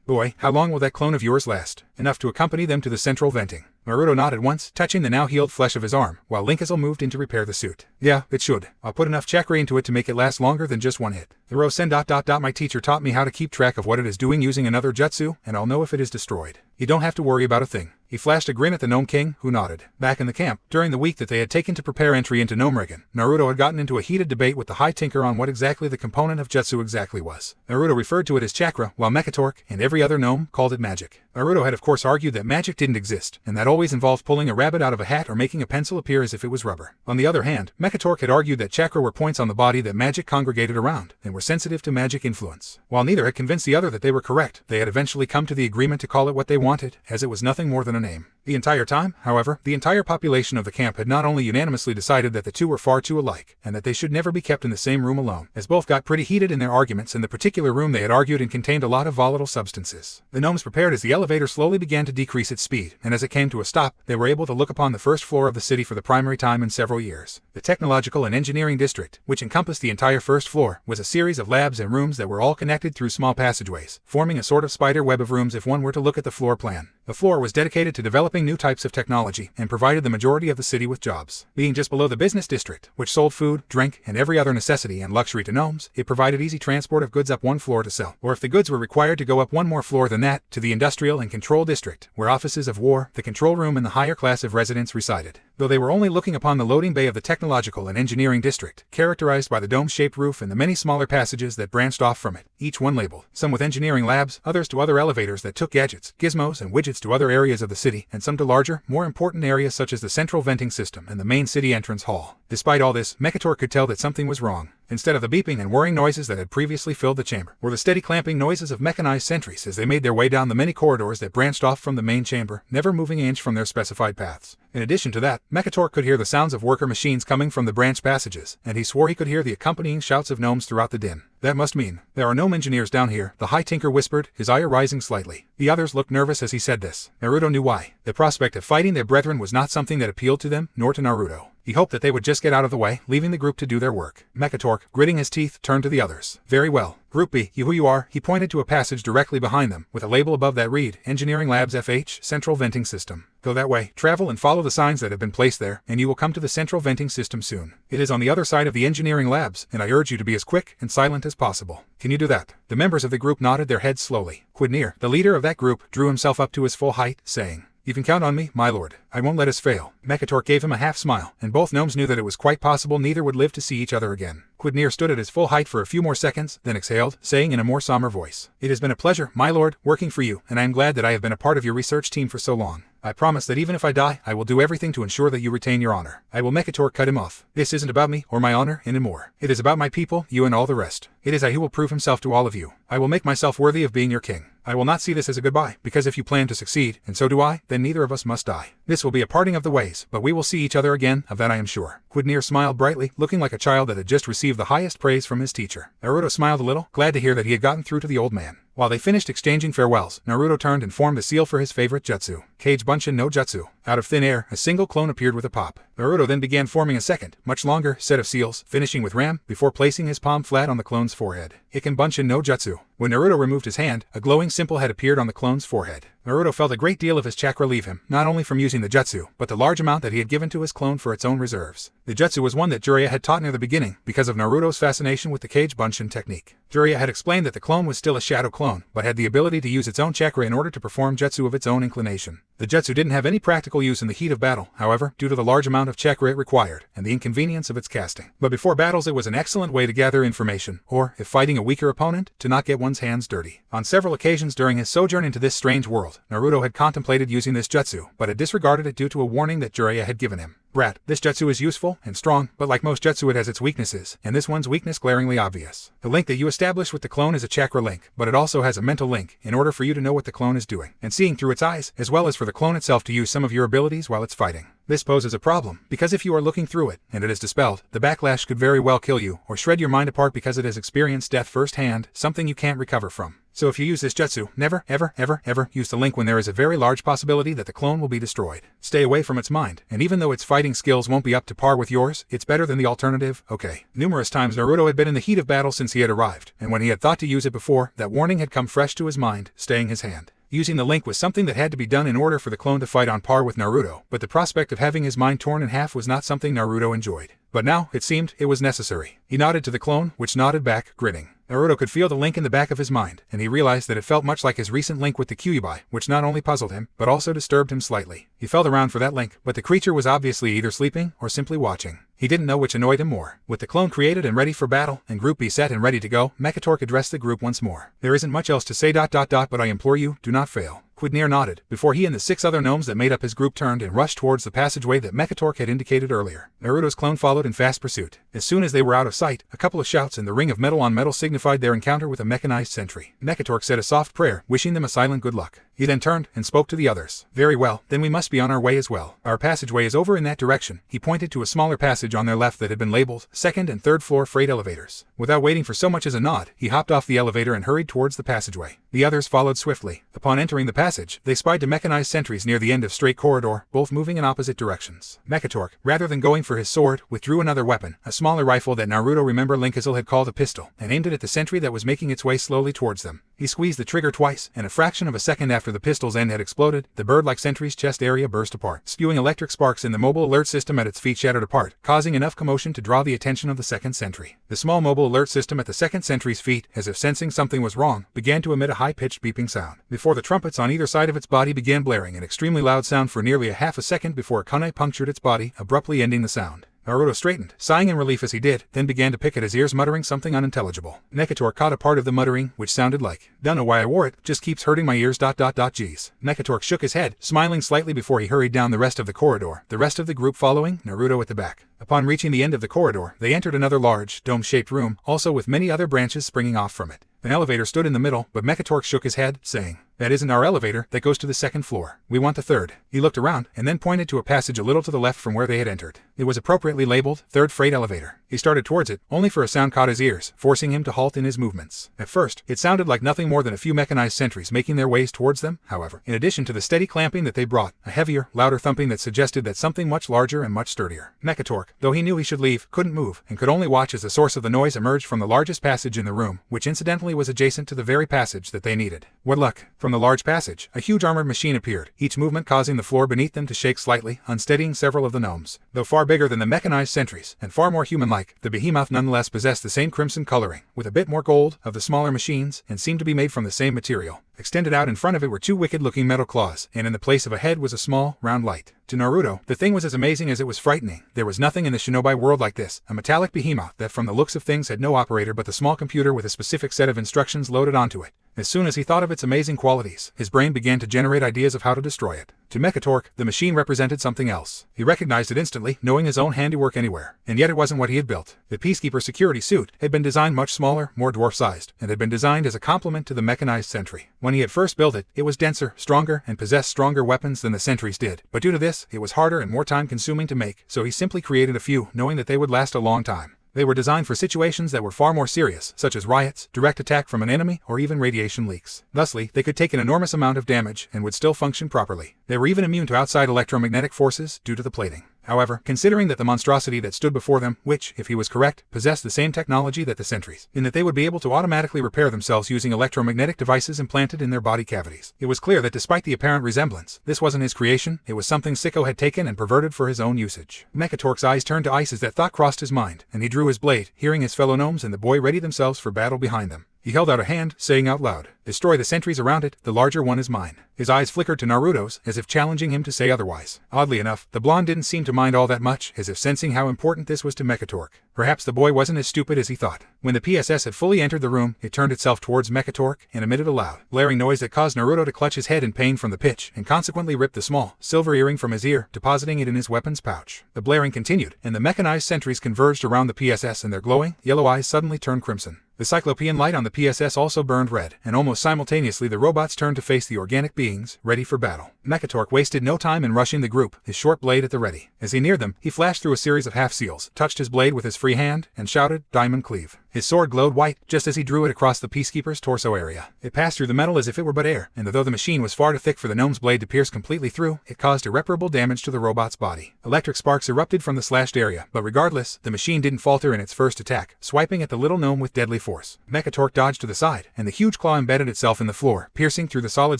"Boy, how long will that clone of yours last?" "Enough to accompany them to the central venting." Naruto nodded once, touching the now healed flesh of his arm, while Linkazel moved in to repair the suit. "Yeah, it should. I'll put enough chakra into it to make it last longer than just one hit. The Rosen ... My teacher taught me how to keep track of what it is doing using another jutsu, and I'll know if it is destroyed. You don't have to worry about a thing." He flashed a grin at the Gnome King, who nodded. Back in the camp, during the week that they had taken to prepare entry into Gnomerigan, Naruto had gotten into a heated debate with the High Tinker on what exactly the component of jutsu exactly was. Naruto referred to it as chakra, while Mekatork, and every other gnome, called it magic. Naruto had of course argued that magic didn't exist, and that always involved pulling a rabbit out of a hat or making a pencil appear as if it was rubber. On the other hand, Mekatork had argued that chakra were points on the body that magic congregated around, and were sensitive to magic influence. While neither had convinced the other that they were correct, they had eventually come to the agreement to call it what they wanted, as it was nothing more than a name. The entire time, however, the entire population of the camp had not only unanimously decided that the two were far too alike, and that they should never be kept in the same room alone, as both got pretty heated in their arguments, and the particular room they had argued in contained a lot of volatile substances. The gnomes prepared as the elevator slowly began to decrease its speed, and as it came to a stop, they were able to look upon the first floor of the city for the primary time in several years. The Technological and Engineering District, which encompassed the entire first floor, was a series of labs and rooms that were all connected through small passageways, forming a sort of spider web of rooms if one were to look at the floor plan. The floor was dedicated to developing developing new types of technology, and provided the majority of the city with jobs. Being just below the business district, which sold food, drink, and every other necessity and luxury to gnomes, it provided easy transport of goods up one floor to sell, or if the goods were required to go up one more floor than that, to the industrial and control district, where offices of war, the control room, and the higher class of residents resided. Though they were only looking upon the loading bay of the technological and engineering district, characterized by the dome-shaped roof and the many smaller passages that branched off from it, each one labeled, some with engineering labs, others to other elevators that took gadgets, gizmos, and widgets to other areas of the city, and some to larger, more important areas such as the central venting system and the main city entrance hall. Despite all this, Mekator could tell that something was wrong. Instead of the beeping and whirring noises that had previously filled the chamber, were the steady clamping noises of mechanized sentries as they made their way down the many corridors that branched off from the main chamber, never moving an inch from their specified paths. In addition to that, Mekator could hear the sounds of worker machines coming from the branch passages, and he swore he could hear the accompanying shouts of gnomes throughout the din. That must mean there are gnome engineers down here, the High Tinker whispered, his ire rising slightly. The others looked nervous as he said this. Naruto knew why. The prospect of fighting their brethren was not something that appealed to them, nor to Naruto. He hoped that they would just get out of the way, leaving the group to do their work. Mekator, gritting his teeth, turned to the others. Very well. Group B, you who you are, he pointed to a passage directly behind them, with a label above that read, Engineering Labs FH, Central Venting System. Go that way, travel and follow the signs that have been placed there, and you will come to the central venting system soon. It is on the other side of the engineering labs, and I urge you to be as quick and silent as possible. Can you do that? The members of the group nodded their heads slowly. Quidnir, the leader of that group, drew himself up to his full height, saying, You can count on me, my lord. I won't let us fail. Mekator gave him a half smile, and both gnomes knew that it was quite possible neither would live to see each other again. Quidnir stood at his full height for a few more seconds, then exhaled, saying in a more somber voice, It has been a pleasure, my lord, working for you, and I am glad that I have been a part of your research team for so long. I promise that even if I die, I will do everything to ensure that you retain your honor. I will. Mekator cut him off. This isn't about me or my honor anymore. It is about my people, you and all the rest. It is I who will prove himself to all of you. I will make myself worthy of being your king. I will not see this as a goodbye, because if you plan to succeed, and so do I, then neither of us must die. This will be a parting of the ways, but we will see each other again, of that I am sure. Quidnir smiled brightly, looking like a child that had just received the highest praise from his teacher. Naruto smiled a little, glad to hear that he had gotten through to the old man. While they finished exchanging farewells, Naruto turned and formed a seal for his favorite jutsu, Kage Bunshin no Jutsu. Out of thin air, a single clone appeared with a pop. Naruto then began forming a second, much longer, set of seals, finishing with Ram, before placing his palm flat on the clone's forehead. Iken Bunshin no Jutsu. When Naruto removed his hand, a glowing symbol had appeared on the clone's forehead. Naruto felt a great deal of his chakra leave him, not only from using the jutsu, but the large amount that he had given to his clone for its own reserves. The jutsu was one that Jiraiya had taught near the beginning, because of Naruto's fascination with the Kage Bunshin technique. Jiraiya had explained that the clone was still a shadow clone, but had the ability to use its own chakra in order to perform jutsu of its own inclination. The jutsu didn't have any practical use in the heat of battle, however, due to the large amount of chakra it required, and the inconvenience of its casting. But before battles it was an excellent way to gather information, or, if fighting a weaker opponent, to not get one's hands dirty. On several occasions during his sojourn into this strange world, Naruto had contemplated using this jutsu, but had disregarded it due to a warning that Jiraiya had given him. Brat, this jutsu is useful and strong, but like most jutsu it has its weaknesses, and this one's weakness glaringly obvious. The link that you establish with the clone is a chakra link, but it also has a mental link, in order for you to know what the clone is doing, and seeing through its eyes, as well as for the clone itself to use some of your abilities while it's fighting. This poses a problem, because if you are looking through it, and it is dispelled, the backlash could very well kill you, or shred your mind apart because it has experienced death firsthand, something you can't recover from. So if you use this jutsu, never, ever, ever, ever use the link when there is a very large possibility that the clone will be destroyed. Stay away from its mind, and even though its fighting skills won't be up to par with yours, it's better than the alternative, okay. Numerous times Naruto had been in the heat of battle since he had arrived, and when he had thought to use it before, that warning had come fresh to his mind, staying his hand. Using the link was something that had to be done in order for the clone to fight on par with Naruto, but the prospect of having his mind torn in half was not something Naruto enjoyed. But now, it seemed, it was necessary. He nodded to the clone, which nodded back, grinning. Naruto could feel the link in the back of his mind, and he realized that it felt much like his recent link with the Kyuubi, which not only puzzled him, but also disturbed him slightly. He felt around for that link, but the creature was obviously either sleeping, or simply watching. He didn't know which annoyed him more. With the clone created and ready for battle, and Group B set and ready to go, Mekator addressed the group once more. There isn't much else to say ... but I implore you, do not fail. Quidnir nodded, before he and the 6 other gnomes that made up his group turned and rushed towards the passageway that Mekator had indicated earlier. Naruto's clone followed in fast pursuit. As soon as they were out of sight, a couple of shouts and the ring of metal on metal signified their encounter with a mechanized sentry. Mekator said a soft prayer, wishing them a silent good luck. He then turned and spoke to the others. Very well, then we must be on our way as well. Our passageway is over in that direction. He pointed to a smaller passage on their left that had been labeled 2nd and 3rd floor freight elevators. Without waiting for so much as a nod, he hopped off the elevator and hurried towards the passageway. The others followed swiftly. Upon entering the passageway, passage, they spied two mechanized sentries near the end of straight corridor, both moving in opposite directions. Mekatork, rather than going for his sword, withdrew another weapon, a smaller rifle that Naruto remembered Linkazil had called a pistol, and aimed it at the sentry that was making its way slowly towards them. He squeezed the trigger twice, and a fraction of a second after the pistol's end had exploded, the bird-like sentry's chest area burst apart, spewing electric sparks in the mobile alert system at its feet shattered apart, causing enough commotion to draw the attention of the second sentry. The small mobile alert system at the second sentry's feet, as if sensing something was wrong, began to emit a high-pitched beeping sound, before the trumpets on either side of its body began blaring an extremely loud sound for nearly a half a second before a kunai punctured its body, abruptly ending the sound. Naruto straightened, sighing in relief as he did, then began to pick at his ears, muttering something unintelligible. Mekatork caught a part of the muttering, which sounded like, "Don't know why I wore it, just keeps hurting my ears. Geez." Mekatork shook his head, smiling slightly before he hurried down the rest of the corridor, the rest of the group following, Naruto at the back. Upon reaching the end of the corridor, they entered another large, dome-shaped room, also with many other branches springing off from it. An elevator stood in the middle, but Mekatork shook his head, saying, "That isn't our elevator, that goes to the second floor. We want the third." He looked around, and then pointed to a passage a little to the left from where they had entered. It was appropriately labeled, "Third Freight Elevator." He started towards it, only for a sound caught his ears, forcing him to halt in his movements. At first, it sounded like nothing more than a few mechanized sentries making their ways towards them, however. In addition to the steady clamping that they brought, a heavier, louder thumping that suggested that something much larger and much sturdier. Mekatork, though he knew he should leave, couldn't move, and could only watch as the source of the noise emerged from the largest passage in the room, which incidentally was adjacent to the very passage that they needed. What luck! From the large passage, a huge armored machine appeared, each movement causing the floor beneath them to shake slightly, unsteadying several of the gnomes. Though far bigger than the mechanized sentries, and far more human-like, the behemoth nonetheless possessed the same crimson coloring, with a bit more gold, of the smaller machines, and seemed to be made from the same material. Extended out in front of it were two wicked-looking metal claws, and in the place of a head was a small, round light. To Naruto, the thing was as amazing as it was frightening. There was nothing in the shinobi world like this, a metallic behemoth that from the looks of things had no operator but the small computer with a specific set of instructions loaded onto it. As soon as he thought of its amazing qualities, his brain began to generate ideas of how to destroy it. To Mekatork, the machine represented something else. He recognized it instantly, knowing his own handiwork anywhere. And yet it wasn't what he had built. The Peacekeeper security suit had been designed much smaller, more dwarf-sized, and had been designed as a complement to the mechanized sentry. When he had first built it, it was denser, stronger, and possessed stronger weapons than the sentries did. But due to this, it was harder and more time-consuming to make, so he simply created a few, knowing that they would last a long time. They were designed for situations that were far more serious, such as riots, direct attack from an enemy, or even radiation leaks. Thusly, they could take an enormous amount of damage and would still function properly. They were even immune to outside electromagnetic forces due to the plating. However, considering that the monstrosity that stood before them, which, if he was correct, possessed the same technology that the sentries, in that they would be able to automatically repair themselves using electromagnetic devices implanted in their body cavities, it was clear that despite the apparent resemblance, this wasn't his creation, it was something Sicko had taken and perverted for his own usage. Mekatork's eyes turned to ice as that thought crossed his mind, and he drew his blade, hearing his fellow gnomes and the boy ready themselves for battle behind them. He held out a hand, saying out loud, "Destroy the sentries around it, the larger one is mine." His eyes flickered to Naruto's, as if challenging him to say otherwise. Oddly enough, the blonde didn't seem to mind all that much, as if sensing how important this was to Mekatork. Perhaps the boy wasn't as stupid as he thought. When the PSS had fully entered the room, it turned itself towards Mekatork, and emitted a loud, blaring noise that caused Naruto to clutch his head in pain from the pitch, and consequently ripped the small, silver earring from his ear, depositing it in his weapon's pouch. The blaring continued, and the mechanized sentries converged around the PSS, and their glowing, yellow eyes suddenly turned crimson. The cyclopean light on the PSS also burned red, and almost simultaneously the robots turned to face the organic beings, ready for battle. Mekatork wasted no time in rushing the group, his short blade at the ready. As he neared them, he flashed through a series of half-seals, touched his blade with his free hand, and shouted, "Diamond Cleave." His sword glowed white, just as he drew it across the Peacekeeper's torso area. It passed through the metal as if it were but air, and though the machine was far too thick for the gnome's blade to pierce completely through, it caused irreparable damage to the robot's body. Electric sparks erupted from the slashed area, but regardless, the machine didn't falter in its first attack, swiping at the little gnome with deadly force. Mekatork dodged to the side, and the huge claw embedded itself in the floor, piercing through the solid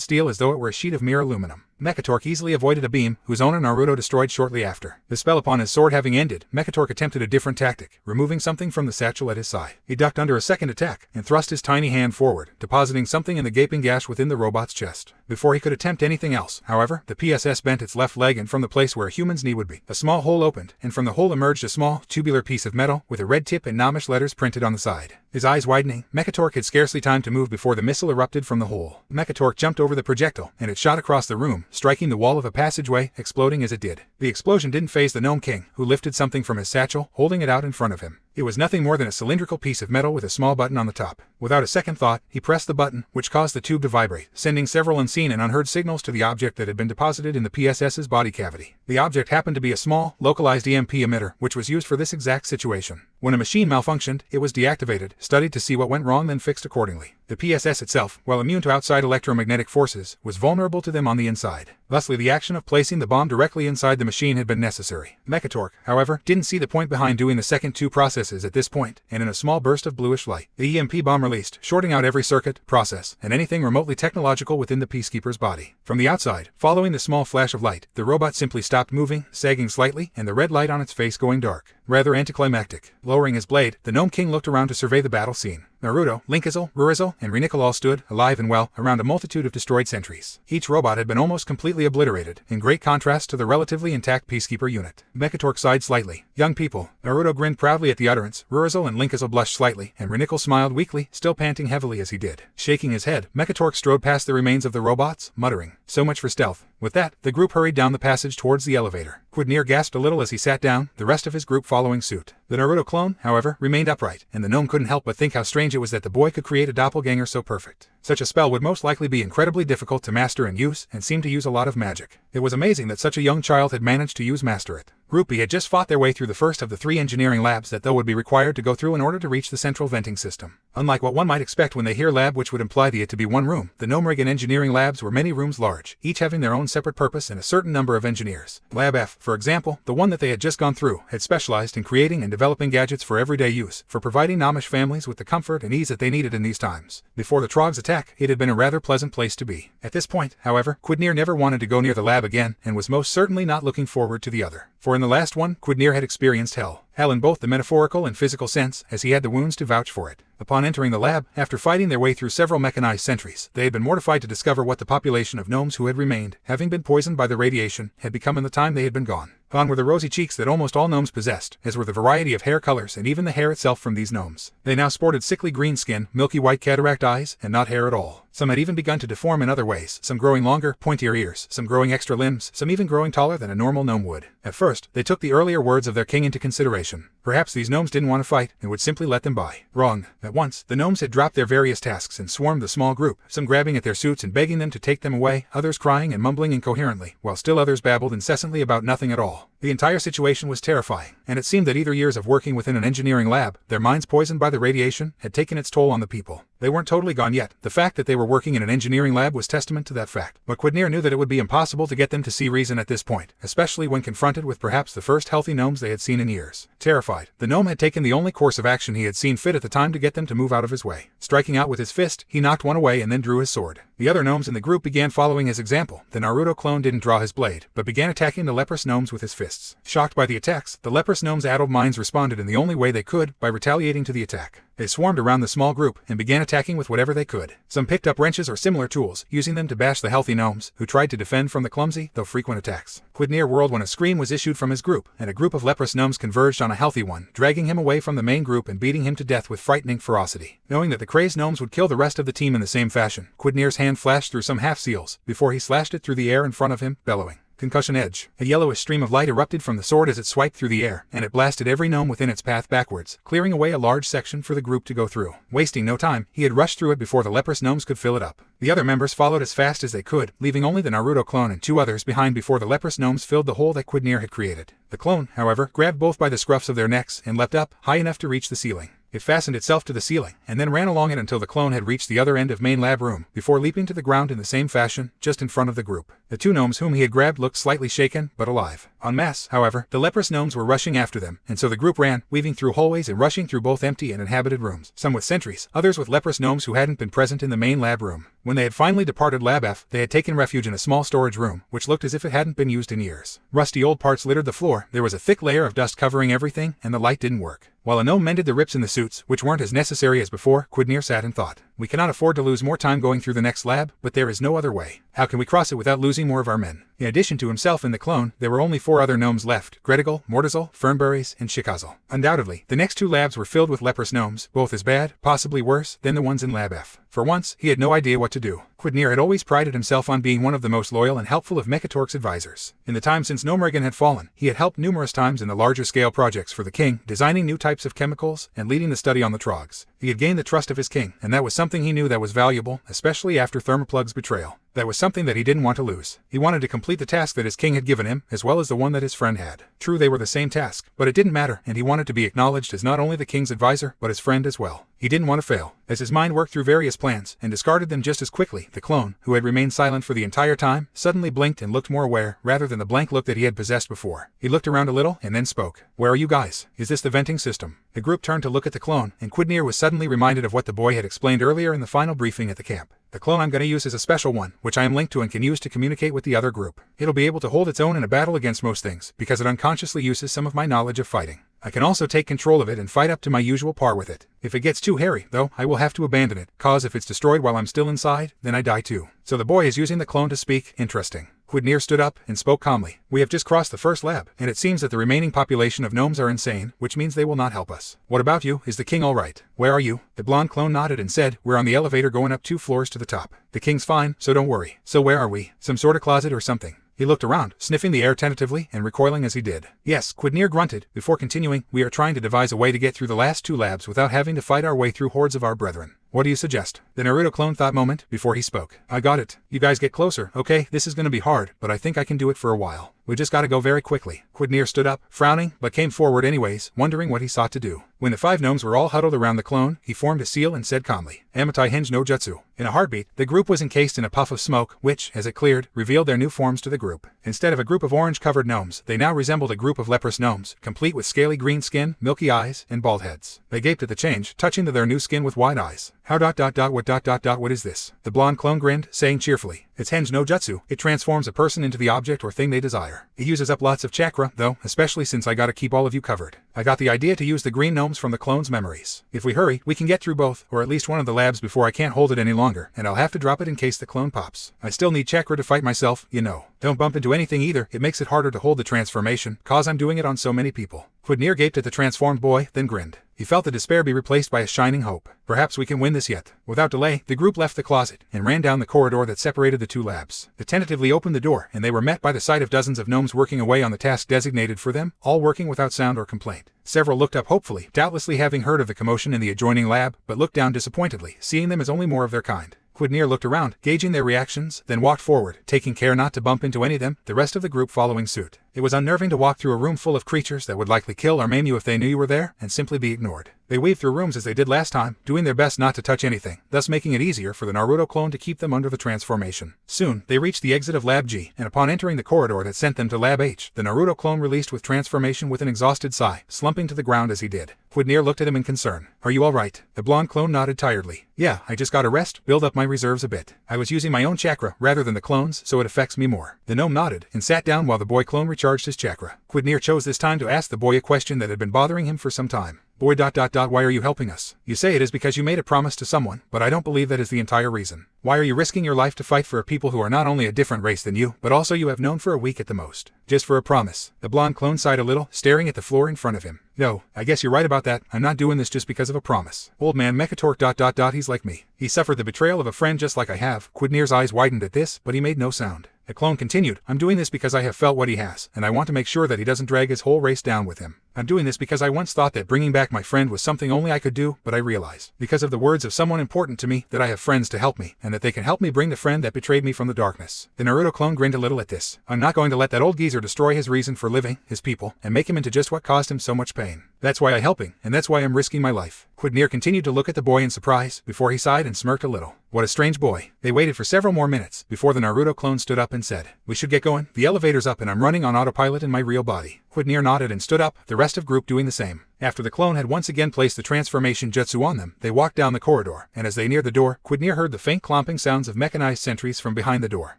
steel as though it were a sheet of mere aluminum. Mekatork easily avoided a beam, whose owner Naruto destroyed shortly after. The spell upon his sword having ended, Mekatork attempted a different tactic, removing something from the satchel at his side. He ducked under a second attack, and thrust his tiny hand forward, depositing something in the gaping gash within the robot's chest. Before he could attempt anything else, however, the PSS bent its left leg, and from the place where a human's knee would be, a small hole opened, and from the hole emerged a small, tubular piece of metal, with a red tip and Gnomish letters printed on the side. His eyes widening, Mekatork had scarcely time to move before the missile erupted from the hole. Mekatork jumped over the projectile, and it shot across the room, striking the wall of a passageway, exploding as it did. The explosion didn't faze the Gnome King, who lifted something from his satchel, holding it out in front of him. It was nothing more than a cylindrical piece of metal with a small button on the top. Without a second thought, he pressed the button, which caused the tube to vibrate, sending several unseen and unheard signals to the object that had been deposited in the PSS's body cavity. The object happened to be a small, localized EMP emitter, which was used for this exact situation. When a machine malfunctioned, it was deactivated, studied to see what went wrong, then fixed accordingly. The PSS itself, while immune to outside electromagnetic forces, was vulnerable to them on the inside. Thusly, the action of placing the bomb directly inside the machine had been necessary. Mechatork, however, didn't see the point behind doing the second two processes at this point, and in a small burst of bluish light, the EMP bomb released, shorting out every circuit, process, and anything remotely technological within the Peacekeeper's body. From the outside, following the small flash of light, the robot simply stopped moving, sagging slightly, and the red light on its face going dark. Rather anticlimactic. Lowering his blade, the Gnome King looked around to survey the battle scene. Naruto, Linkizel, Rurizel, and Rinikel all stood, alive and well, around a multitude of destroyed sentries. Each robot had been almost completely obliterated, in great contrast to the relatively intact Peacekeeper unit. Mechatork sighed slightly. Young people. Naruto grinned proudly at the utterance, Rurizel and Linkizel blushed slightly, and Rinikel smiled weakly, still panting heavily as he did. Shaking his head, Mechatork strode past the remains of the robots, muttering, "So much for stealth." With that, the group hurried down the passage towards the elevator. Quidnir gasped a little as he sat down, the rest of his group following suit. The Naruto clone, however, remained upright, and the gnome couldn't help but think how strange it was that the boy could create a doppelganger so perfect. Such a spell would most likely be incredibly difficult to master and use, and seemed to use a lot of magic. It was amazing that such a young child had managed to master it. Group B had just fought their way through the first of the 3 engineering labs that would be required to go through in order to reach the central venting system. Unlike what one might expect when they hear lab, which would imply it to be one room, the Gnome Rig and engineering labs were many rooms large, each having their own separate purpose and a certain number of engineers. Lab F, for example, the one that they had just gone through, had specialized in creating and developing gadgets for everyday use, for providing Nomish families with the comfort and ease that they needed in these times. Before the Trog's attack, it had been a rather pleasant place to be. At this point, however, Quidnir never wanted to go near the lab again, and was most certainly not looking forward to the other. For in the last one, Quidnir had experienced hell. Hell in both the metaphorical and physical sense, as he had the wounds to vouch for it. Upon entering the lab, after fighting their way through several mechanized sentries, they had been mortified to discover what the population of gnomes who had remained, having been poisoned by the radiation, had become in the time they had been gone. Gone were the rosy cheeks that almost all gnomes possessed, as were the variety of hair colors and even the hair itself from these gnomes. They now sported sickly green skin, milky white cataract eyes, and not hair at all. Some had even begun to deform in other ways, some growing longer, pointier ears, some growing extra limbs, some even growing taller than a normal gnome would. At first, they took the earlier words of their king into consideration. Perhaps these gnomes didn't want to fight, and would simply let them by. Wrong. At once, the gnomes had dropped their various tasks and swarmed the small group, some grabbing at their suits and begging them to take them away, others crying and mumbling incoherently, while still others babbled incessantly about nothing at all. The entire situation was terrifying, and it seemed that either years of working within an engineering lab, their minds poisoned by the radiation, had taken its toll on the people. They weren't totally gone yet. The fact that they were working in an engineering lab was testament to that fact. But Quidnir knew that it would be impossible to get them to see reason at this point, especially when confronted with perhaps the first healthy gnomes they had seen in years. Terrified, the gnome had taken the only course of action he had seen fit at the time to get them to move out of his way. Striking out with his fist, he knocked one away and then drew his sword. The other gnomes in the group began following his example. The Naruto clone didn't draw his blade, but began attacking the leprous gnomes with his fists. Shocked by the attacks, the leprous gnomes' addled minds responded in the only way they could, by retaliating to the attack. They swarmed around the small group, and began attacking with whatever they could. Some picked up wrenches or similar tools, using them to bash the healthy gnomes, who tried to defend from the clumsy, though frequent attacks. Quidnir whirled when a scream was issued from his group, and a group of leprous gnomes converged on a healthy one, dragging him away from the main group and beating him to death with frightening ferocity. Knowing that the crazed gnomes would kill the rest of the team in the same fashion, Quidnir's hand flashed through some half-seals, before he slashed it through the air in front of him, bellowing. Concussion edge. A yellowish stream of light erupted from the sword as it swiped through the air, and it blasted every gnome within its path backwards, clearing away a large section for the group to go through. Wasting no time, he had rushed through it before the leprous gnomes could fill it up. The other members followed as fast as they could, leaving only the Naruto clone and 2 others behind before the leprous gnomes filled the hole that Quidnir had created. The clone, however, grabbed both by the scruffs of their necks and leapt up, high enough to reach the ceiling. It fastened itself to the ceiling, and then ran along it until the clone had reached the other end of main lab room, before leaping to the ground in the same fashion, just in front of the group. The 2 gnomes whom he had grabbed looked slightly shaken, but alive. En masse, however, the leprous gnomes were rushing after them, and so the group ran, weaving through hallways and rushing through both empty and inhabited rooms, some with sentries, others with leprous gnomes who hadn't been present in the main lab room. When they had finally departed Lab F, they had taken refuge in a small storage room, which looked as if it hadn't been used in years. Rusty old parts littered the floor, there was a thick layer of dust covering everything, and the light didn't work. While a gnome mended the rips in the suits, which weren't as necessary as before, Quidnir sat and thought. We cannot afford to lose more time going through the next lab, but there is no other way. How can we cross it without losing more of our men? In addition to himself and the clone, there were only 4 other gnomes left: Gretigal, Mortizel, Fernberries, and Shikazel. Undoubtedly, the next 2 labs were filled with leprous gnomes, both as bad, possibly worse, than the ones in Lab F. For once, he had no idea what to do. Quidnir had always prided himself on being one of the most loyal and helpful of Mechatork's advisors. In the time since Gnomerigan had fallen, he had helped numerous times in the larger scale projects for the king, designing new types of chemicals, and leading the study on the Trogs. He had gained the trust of his king, and that was something he knew that was valuable, especially after Thermoplug's betrayal. That was something that he didn't want to lose. He wanted to complete the task that his king had given him, as well as the one that his friend had. True, they were the same task, but it didn't matter, and he wanted to be acknowledged as not only the king's advisor, but his friend as well. He didn't want to fail. As his mind worked through various plans, and discarded them just as quickly, the clone, who had remained silent for the entire time, suddenly blinked and looked more aware, rather than the blank look that he had possessed before. He looked around a little, and then spoke. "Where are you guys? Is this the venting system?" The group turned to look at the clone, and Quidnir was suddenly reminded of what the boy had explained earlier in the final briefing at the camp. The clone I'm going to use is a special one, which I am linked to and can use to communicate with the other group. It'll be able to hold its own in a battle against most things, because it unconsciously uses some of my knowledge of fighting. I can also take control of it and fight up to my usual par with it. If it gets too hairy, though, I will have to abandon it, cause if it's destroyed while I'm still inside, then I die too. So the boy is using the clone to speak. Interesting. Quidnir stood up and spoke calmly. "We have just crossed the first lab, and it seems that the remaining population of gnomes are insane, which means they will not help us. What about you? Is the king all right? Where are you?" The blonde clone nodded and said, "We're on the elevator going up 2 floors to the top. The king's fine, so don't worry." "So where are we? Some sort of closet or something?" He looked around, sniffing the air tentatively and recoiling as he did. "Yes," Quidnir grunted, before continuing, "we are trying to devise a way to get through the last 2 labs without having to fight our way through hordes of our brethren. What do you suggest?" The Naruto clone thought a moment before he spoke. "I got it. You guys get closer, okay? This is gonna be hard, but I think I can do it for a while. We just gotta go very quickly." Quidnir stood up, frowning, but came forward anyways, wondering what he sought to do. When the 5 gnomes were all huddled around the clone, he formed a seal and said calmly, "Amatai Henge no Jutsu." In a heartbeat, the group was encased in a puff of smoke, which, as it cleared, revealed their new forms to the group. Instead of a group of orange-covered gnomes, they now resembled a group of leprous gnomes, complete with scaly green skin, milky eyes, and bald heads. They gaped at the change, touching to their new skin with wide eyes. What is this?" The blonde clone grinned, saying cheerfully, "It's Henge no Jutsu. It transforms a person into the object or thing they desire. It uses up lots of chakra, though, especially since I gotta keep all of you covered. I got the idea to use the green gnomes from the clone's memories. If we hurry, we can get through both, or at least one of the labs before I can't hold it any longer, and I'll have to drop it in case the clone pops. I still need chakra to fight myself, you know. Don't bump into anything either, it makes it harder to hold the transformation, cause I'm doing it on so many people." Quidnir gaped at the transformed boy, then grinned. He felt the despair be replaced by a shining hope. Perhaps we can win this yet. Without delay, the group left the closet, and ran down the corridor that separated the 2 labs. They tentatively opened the door, and they were met by the sight of dozens of gnomes working away on the task designated for them, all working without sound or complaint. Several looked up hopefully, doubtlessly having heard of the commotion in the adjoining lab, but looked down disappointedly, seeing them as only more of their kind. Quidnir looked around, gauging their reactions, then walked forward, taking care not to bump into any of them, the rest of the group following suit. It was unnerving to walk through a room full of creatures that would likely kill or maim you if they knew you were there, and simply be ignored. They weaved through rooms as they did last time, doing their best not to touch anything, thus making it easier for the Naruto clone to keep them under the transformation. Soon, they reached the exit of Lab G, and upon entering the corridor that sent them to Lab H, the Naruto clone released with transformation with an exhausted sigh, slumping to the ground as he did. Quidnir looked at him in concern. "Are you all right?" The blonde clone nodded tiredly. "Yeah, I just gotta rest, build up my reserves a bit. I was using my own chakra rather than the clone's, so it affects me more." The gnome nodded, and sat down while the boy clone recharged his chakra. Quidnir chose this time to ask the boy a question that had been bothering him for some time. "Boy, why are you helping us? You say it is because you made a promise to someone, but I don't believe that is the entire reason. Why are you risking your life to fight for a people who are not only a different race than you, but also you have known for a week at the most? Just for a promise?" The blonde clone sighed a little, staring at the floor in front of him. "No, I guess you're right about that. I'm not doing this just because of a promise. Old man Mechatork ... he's like me. He suffered the betrayal of a friend just like I have." Quidnir's eyes widened at this, but he made no sound. The clone continued, "I'm doing this because I have felt what he has, and I want to make sure that he doesn't drag his whole race down with him. I'm doing this because I once thought that bringing back my friend was something only I could do, but I realized, because of the words of someone important to me, that I have friends to help me, and that they can help me bring the friend that betrayed me from the darkness." The Naruto clone grinned a little at this. "I'm not going to let that old geezer destroy his reason for living, his people, and make him into just what caused him so much pain. That's why I'm helping, and that's why I'm risking my life." Quidnir continued to look at the boy in surprise, before he sighed and smirked a little. What a strange boy. They waited for several more minutes, before the Naruto clone stood up and said, "We should get going. The elevator's up and I'm running on autopilot in my real body." Quidnir nodded and stood up, the rest of group doing the same. After the clone had once again placed the transformation jutsu on them, they walked down the corridor, and as they neared the door, Quidnir heard the faint clomping sounds of mechanized sentries from behind the door.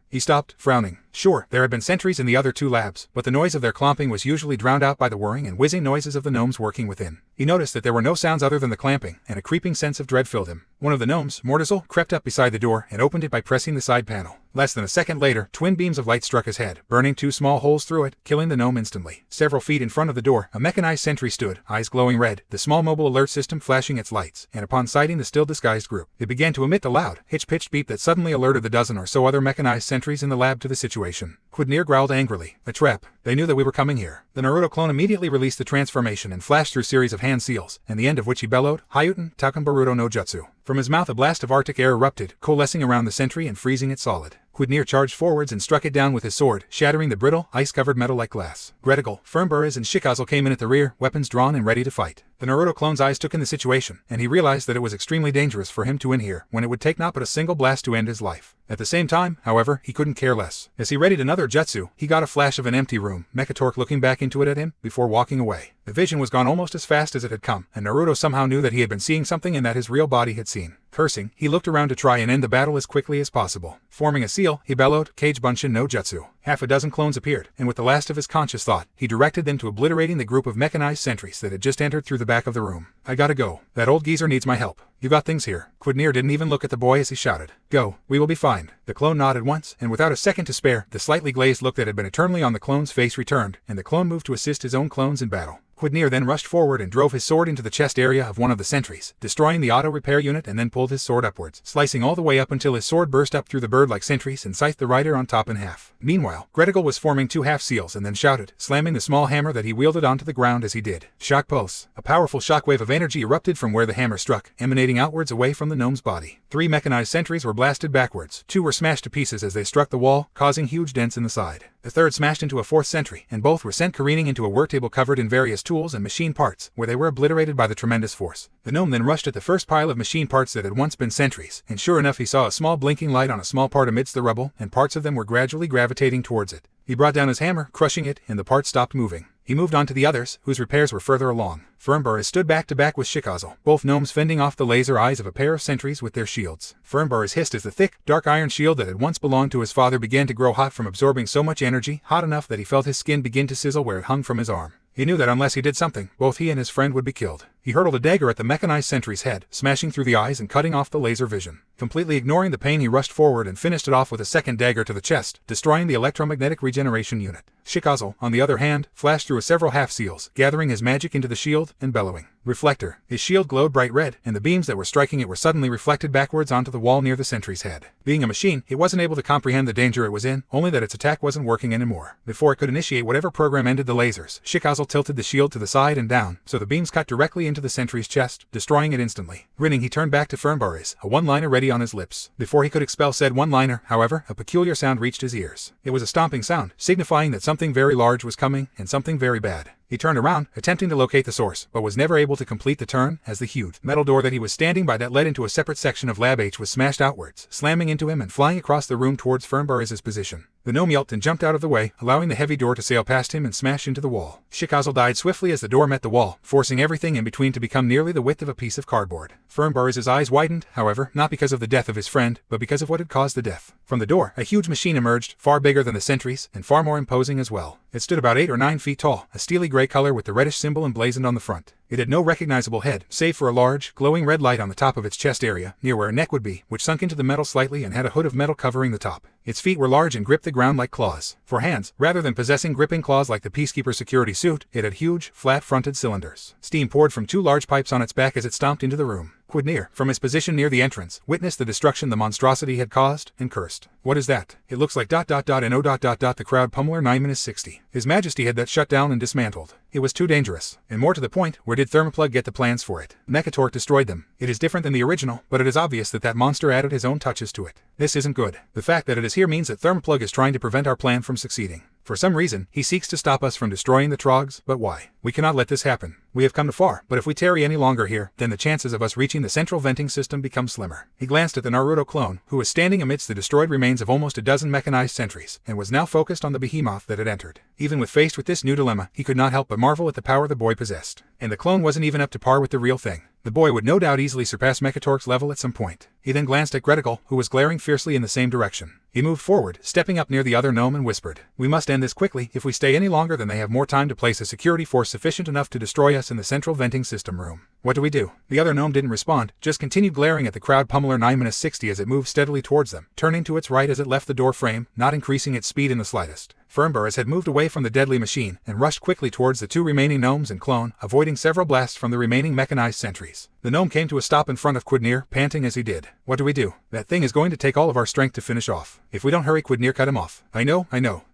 He stopped, frowning. Sure, there had been sentries in the other two labs, but the noise of their clomping was usually drowned out by the whirring and whizzing noises of the gnomes working within. He noticed that there were no sounds other than the clamping, and a creeping sense of dread filled him. One of the gnomes, Mortizel, crept up beside the door and opened it by pressing the side panel. Less than a second later, twin beams of light struck his head, burning 2 small holes through it, killing the gnome instantly. Several feet in front of the door, a mechanized sentry stood, eyes glowing red, the small mobile alert system flashing its lights, and upon sighting the still disguised group, it began to emit the loud, hitch-pitched beep that suddenly alerted the dozen or so other mechanized sentries in the lab to the situation. Quidnir growled angrily. A trap. They knew that we were coming here. The Naruto clone immediately released the transformation and flashed through a series of hand seals, and the end of which he bellowed, Hayuten, Takenbaruto no Jutsu. From his mouth a blast of arctic air erupted, coalescing around the sentry and freezing it solid. Quidnir charged forwards and struck it down with his sword, shattering the brittle, ice-covered metal like glass. Gretigal, Firmburz, and Shikazel came in at the rear, weapons drawn and ready to fight. The Naruto clone's eyes took in the situation, and he realized that it was extremely dangerous for him to win here, when it would take not but a single blast to end his life. At the same time, however, he couldn't care less. As he readied another jutsu, he got a flash of an empty room, Mechatork looking back into it at him, before walking away. The vision was gone almost as fast as it had come, and Naruto somehow knew that he had been seeing something and that his real body had seen. Cursing, he looked around to try and end the battle as quickly as possible. Forming a seal, he bellowed, Kage Bunshin no Jutsu. Half a dozen clones appeared, and with the last of his conscious thought, he directed them to obliterating the group of mechanized sentries that had just entered through the back of the room. I gotta go. That old geezer needs my help. You got things here. Quidnir didn't even look at the boy as he shouted. Go, we will be fine. The clone nodded once, and without a second to spare, the slightly glazed look that had been eternally on the clone's face returned, and the clone moved to assist his own clones in battle. Quidnir then rushed forward and drove his sword into the chest area of one of the sentries, destroying the auto-repair unit, and then pulled his sword upwards, slicing all the way up until his sword burst up through the bird-like sentries and scythed the rider on top in half. Meanwhile, Gretigal was forming 2 half-seals and then shouted, slamming the small hammer that he wielded onto the ground as he did. Shock pulse. A powerful shockwave of energy erupted from where the hammer struck, emanating outwards away from the gnome's body. 3 mechanized sentries were blasted backwards. 2 were smashed to pieces as they struck the wall, causing huge dents in the side. The third smashed into a 4th sentry, and both were sent careening into a work table covered in various tools and machine parts, where they were obliterated by the tremendous force. The gnome then rushed at the first pile of machine parts that had once been sentries, and sure enough he saw a small blinking light on a small part amidst the rubble, and parts of them were gradually gravitating towards it. He brought down his hammer, crushing it, and the parts stopped moving. He moved on to the others, whose repairs were further along. Firmburz stood back to back with Shikazel, both gnomes fending off the laser eyes of a pair of sentries with their shields. Firmburz hissed as the thick, dark iron shield that had once belonged to his father began to grow hot from absorbing so much energy, hot enough that he felt his skin begin to sizzle where it hung from his arm. He knew that unless he did something, both he and his friend would be killed. He hurled a dagger at the mechanized sentry's head, smashing through the eyes and cutting off the laser vision. Completely ignoring the pain, he rushed forward and finished it off with a second dagger to the chest, destroying the electromagnetic regeneration unit. Shikazel, on the other hand, flashed through several half-seals, gathering his magic into the shield and bellowing. Reflector. His shield glowed bright red, and the beams that were striking it were suddenly reflected backwards onto the wall near the sentry's head. Being a machine, it wasn't able to comprehend the danger it was in, only that its attack wasn't working anymore. Before it could initiate whatever program ended the lasers, Shikazel tilted the shield to the side and down, so the beams cut directly into the sentry's chest, destroying it instantly. Grinning, he turned back to Firmburz, a one-liner ready on his lips. Before he could expel said one-liner, however, a peculiar sound reached his ears. It was a stomping sound, signifying that something very large was coming, and something very bad. He turned around, attempting to locate the source, but was never able to complete the turn, as the huge metal door that he was standing by that led into a separate section of Lab H was smashed outwards, slamming into him and flying across the room towards Firmburz's position. The gnome yelped and jumped out of the way, allowing the heavy door to sail past him and smash into the wall. Shikazel died swiftly as the door met the wall, forcing everything in between to become nearly the width of a piece of cardboard. Firmburz's eyes widened, however, not because of the death of his friend, but because of what had caused the death. From the door, a huge machine emerged, far bigger than the sentries, and far more imposing as well. It stood about 8 or 9 feet tall, a steely gray color with the reddish symbol emblazoned on the front. It had no recognizable head, save for a large, glowing red light on the top of its chest area, near where a neck would be, which sunk into the metal slightly and had a hood of metal covering the top. Its feet were large and gripped the ground like claws. For hands, rather than possessing gripping claws like the Peacekeeper security suit, it had huge, flat-fronted cylinders. Steam poured from 2 large pipes on its back as it stomped into the room. Quidnir, from his position near the entrance, witnessed the destruction the monstrosity had caused, and cursed. What is that? It looks like ... and O ... The crowd pummeler 9-60. His Majesty had that shut down and dismantled. It was too dangerous. And more to the point, where did Thermoplug get the plans for it? Mechatork destroyed them. It is different than the original, but it is obvious that that monster added his own touches to it. This isn't good. The fact that it is here means that Thermoplug is trying to prevent our plan from succeeding. For some reason, he seeks to stop us from destroying the Trogs, but why? We cannot let this happen. We have come too far, but if we tarry any longer here, then the chances of us reaching the central venting system become slimmer. He glanced at the Naruto clone, who was standing amidst the destroyed remains of almost a dozen mechanized sentries, and was now focused on the behemoth that had entered. Even faced with this new dilemma, he could not help but marvel at the power the boy possessed. And the clone wasn't even up to par with the real thing. The boy would no doubt easily surpass Mechatork's level at some point. He then glanced at Greticle, who was glaring fiercely in the same direction. He moved forward, stepping up near the other gnome and whispered, "We must end this quickly. If we stay any longer, then they have more time to place a security force sufficient enough to destroy us in the central venting system room. What do we do?" The other gnome didn't respond, just continued glaring at the crowd pummeler 9-60 as it moved steadily towards them, turning to its right as it left the door frame, not increasing its speed in the slightest. Furbol had moved away from the deadly machine and rushed quickly towards the two remaining gnomes and clone, avoiding several blasts from the remaining mechanized sentries. The gnome came to a stop in front of Quidnir, panting as he did. "What do we do? That thing is going to take all of our strength to finish off. If we don't hurry," Quidnir cut him off. I know.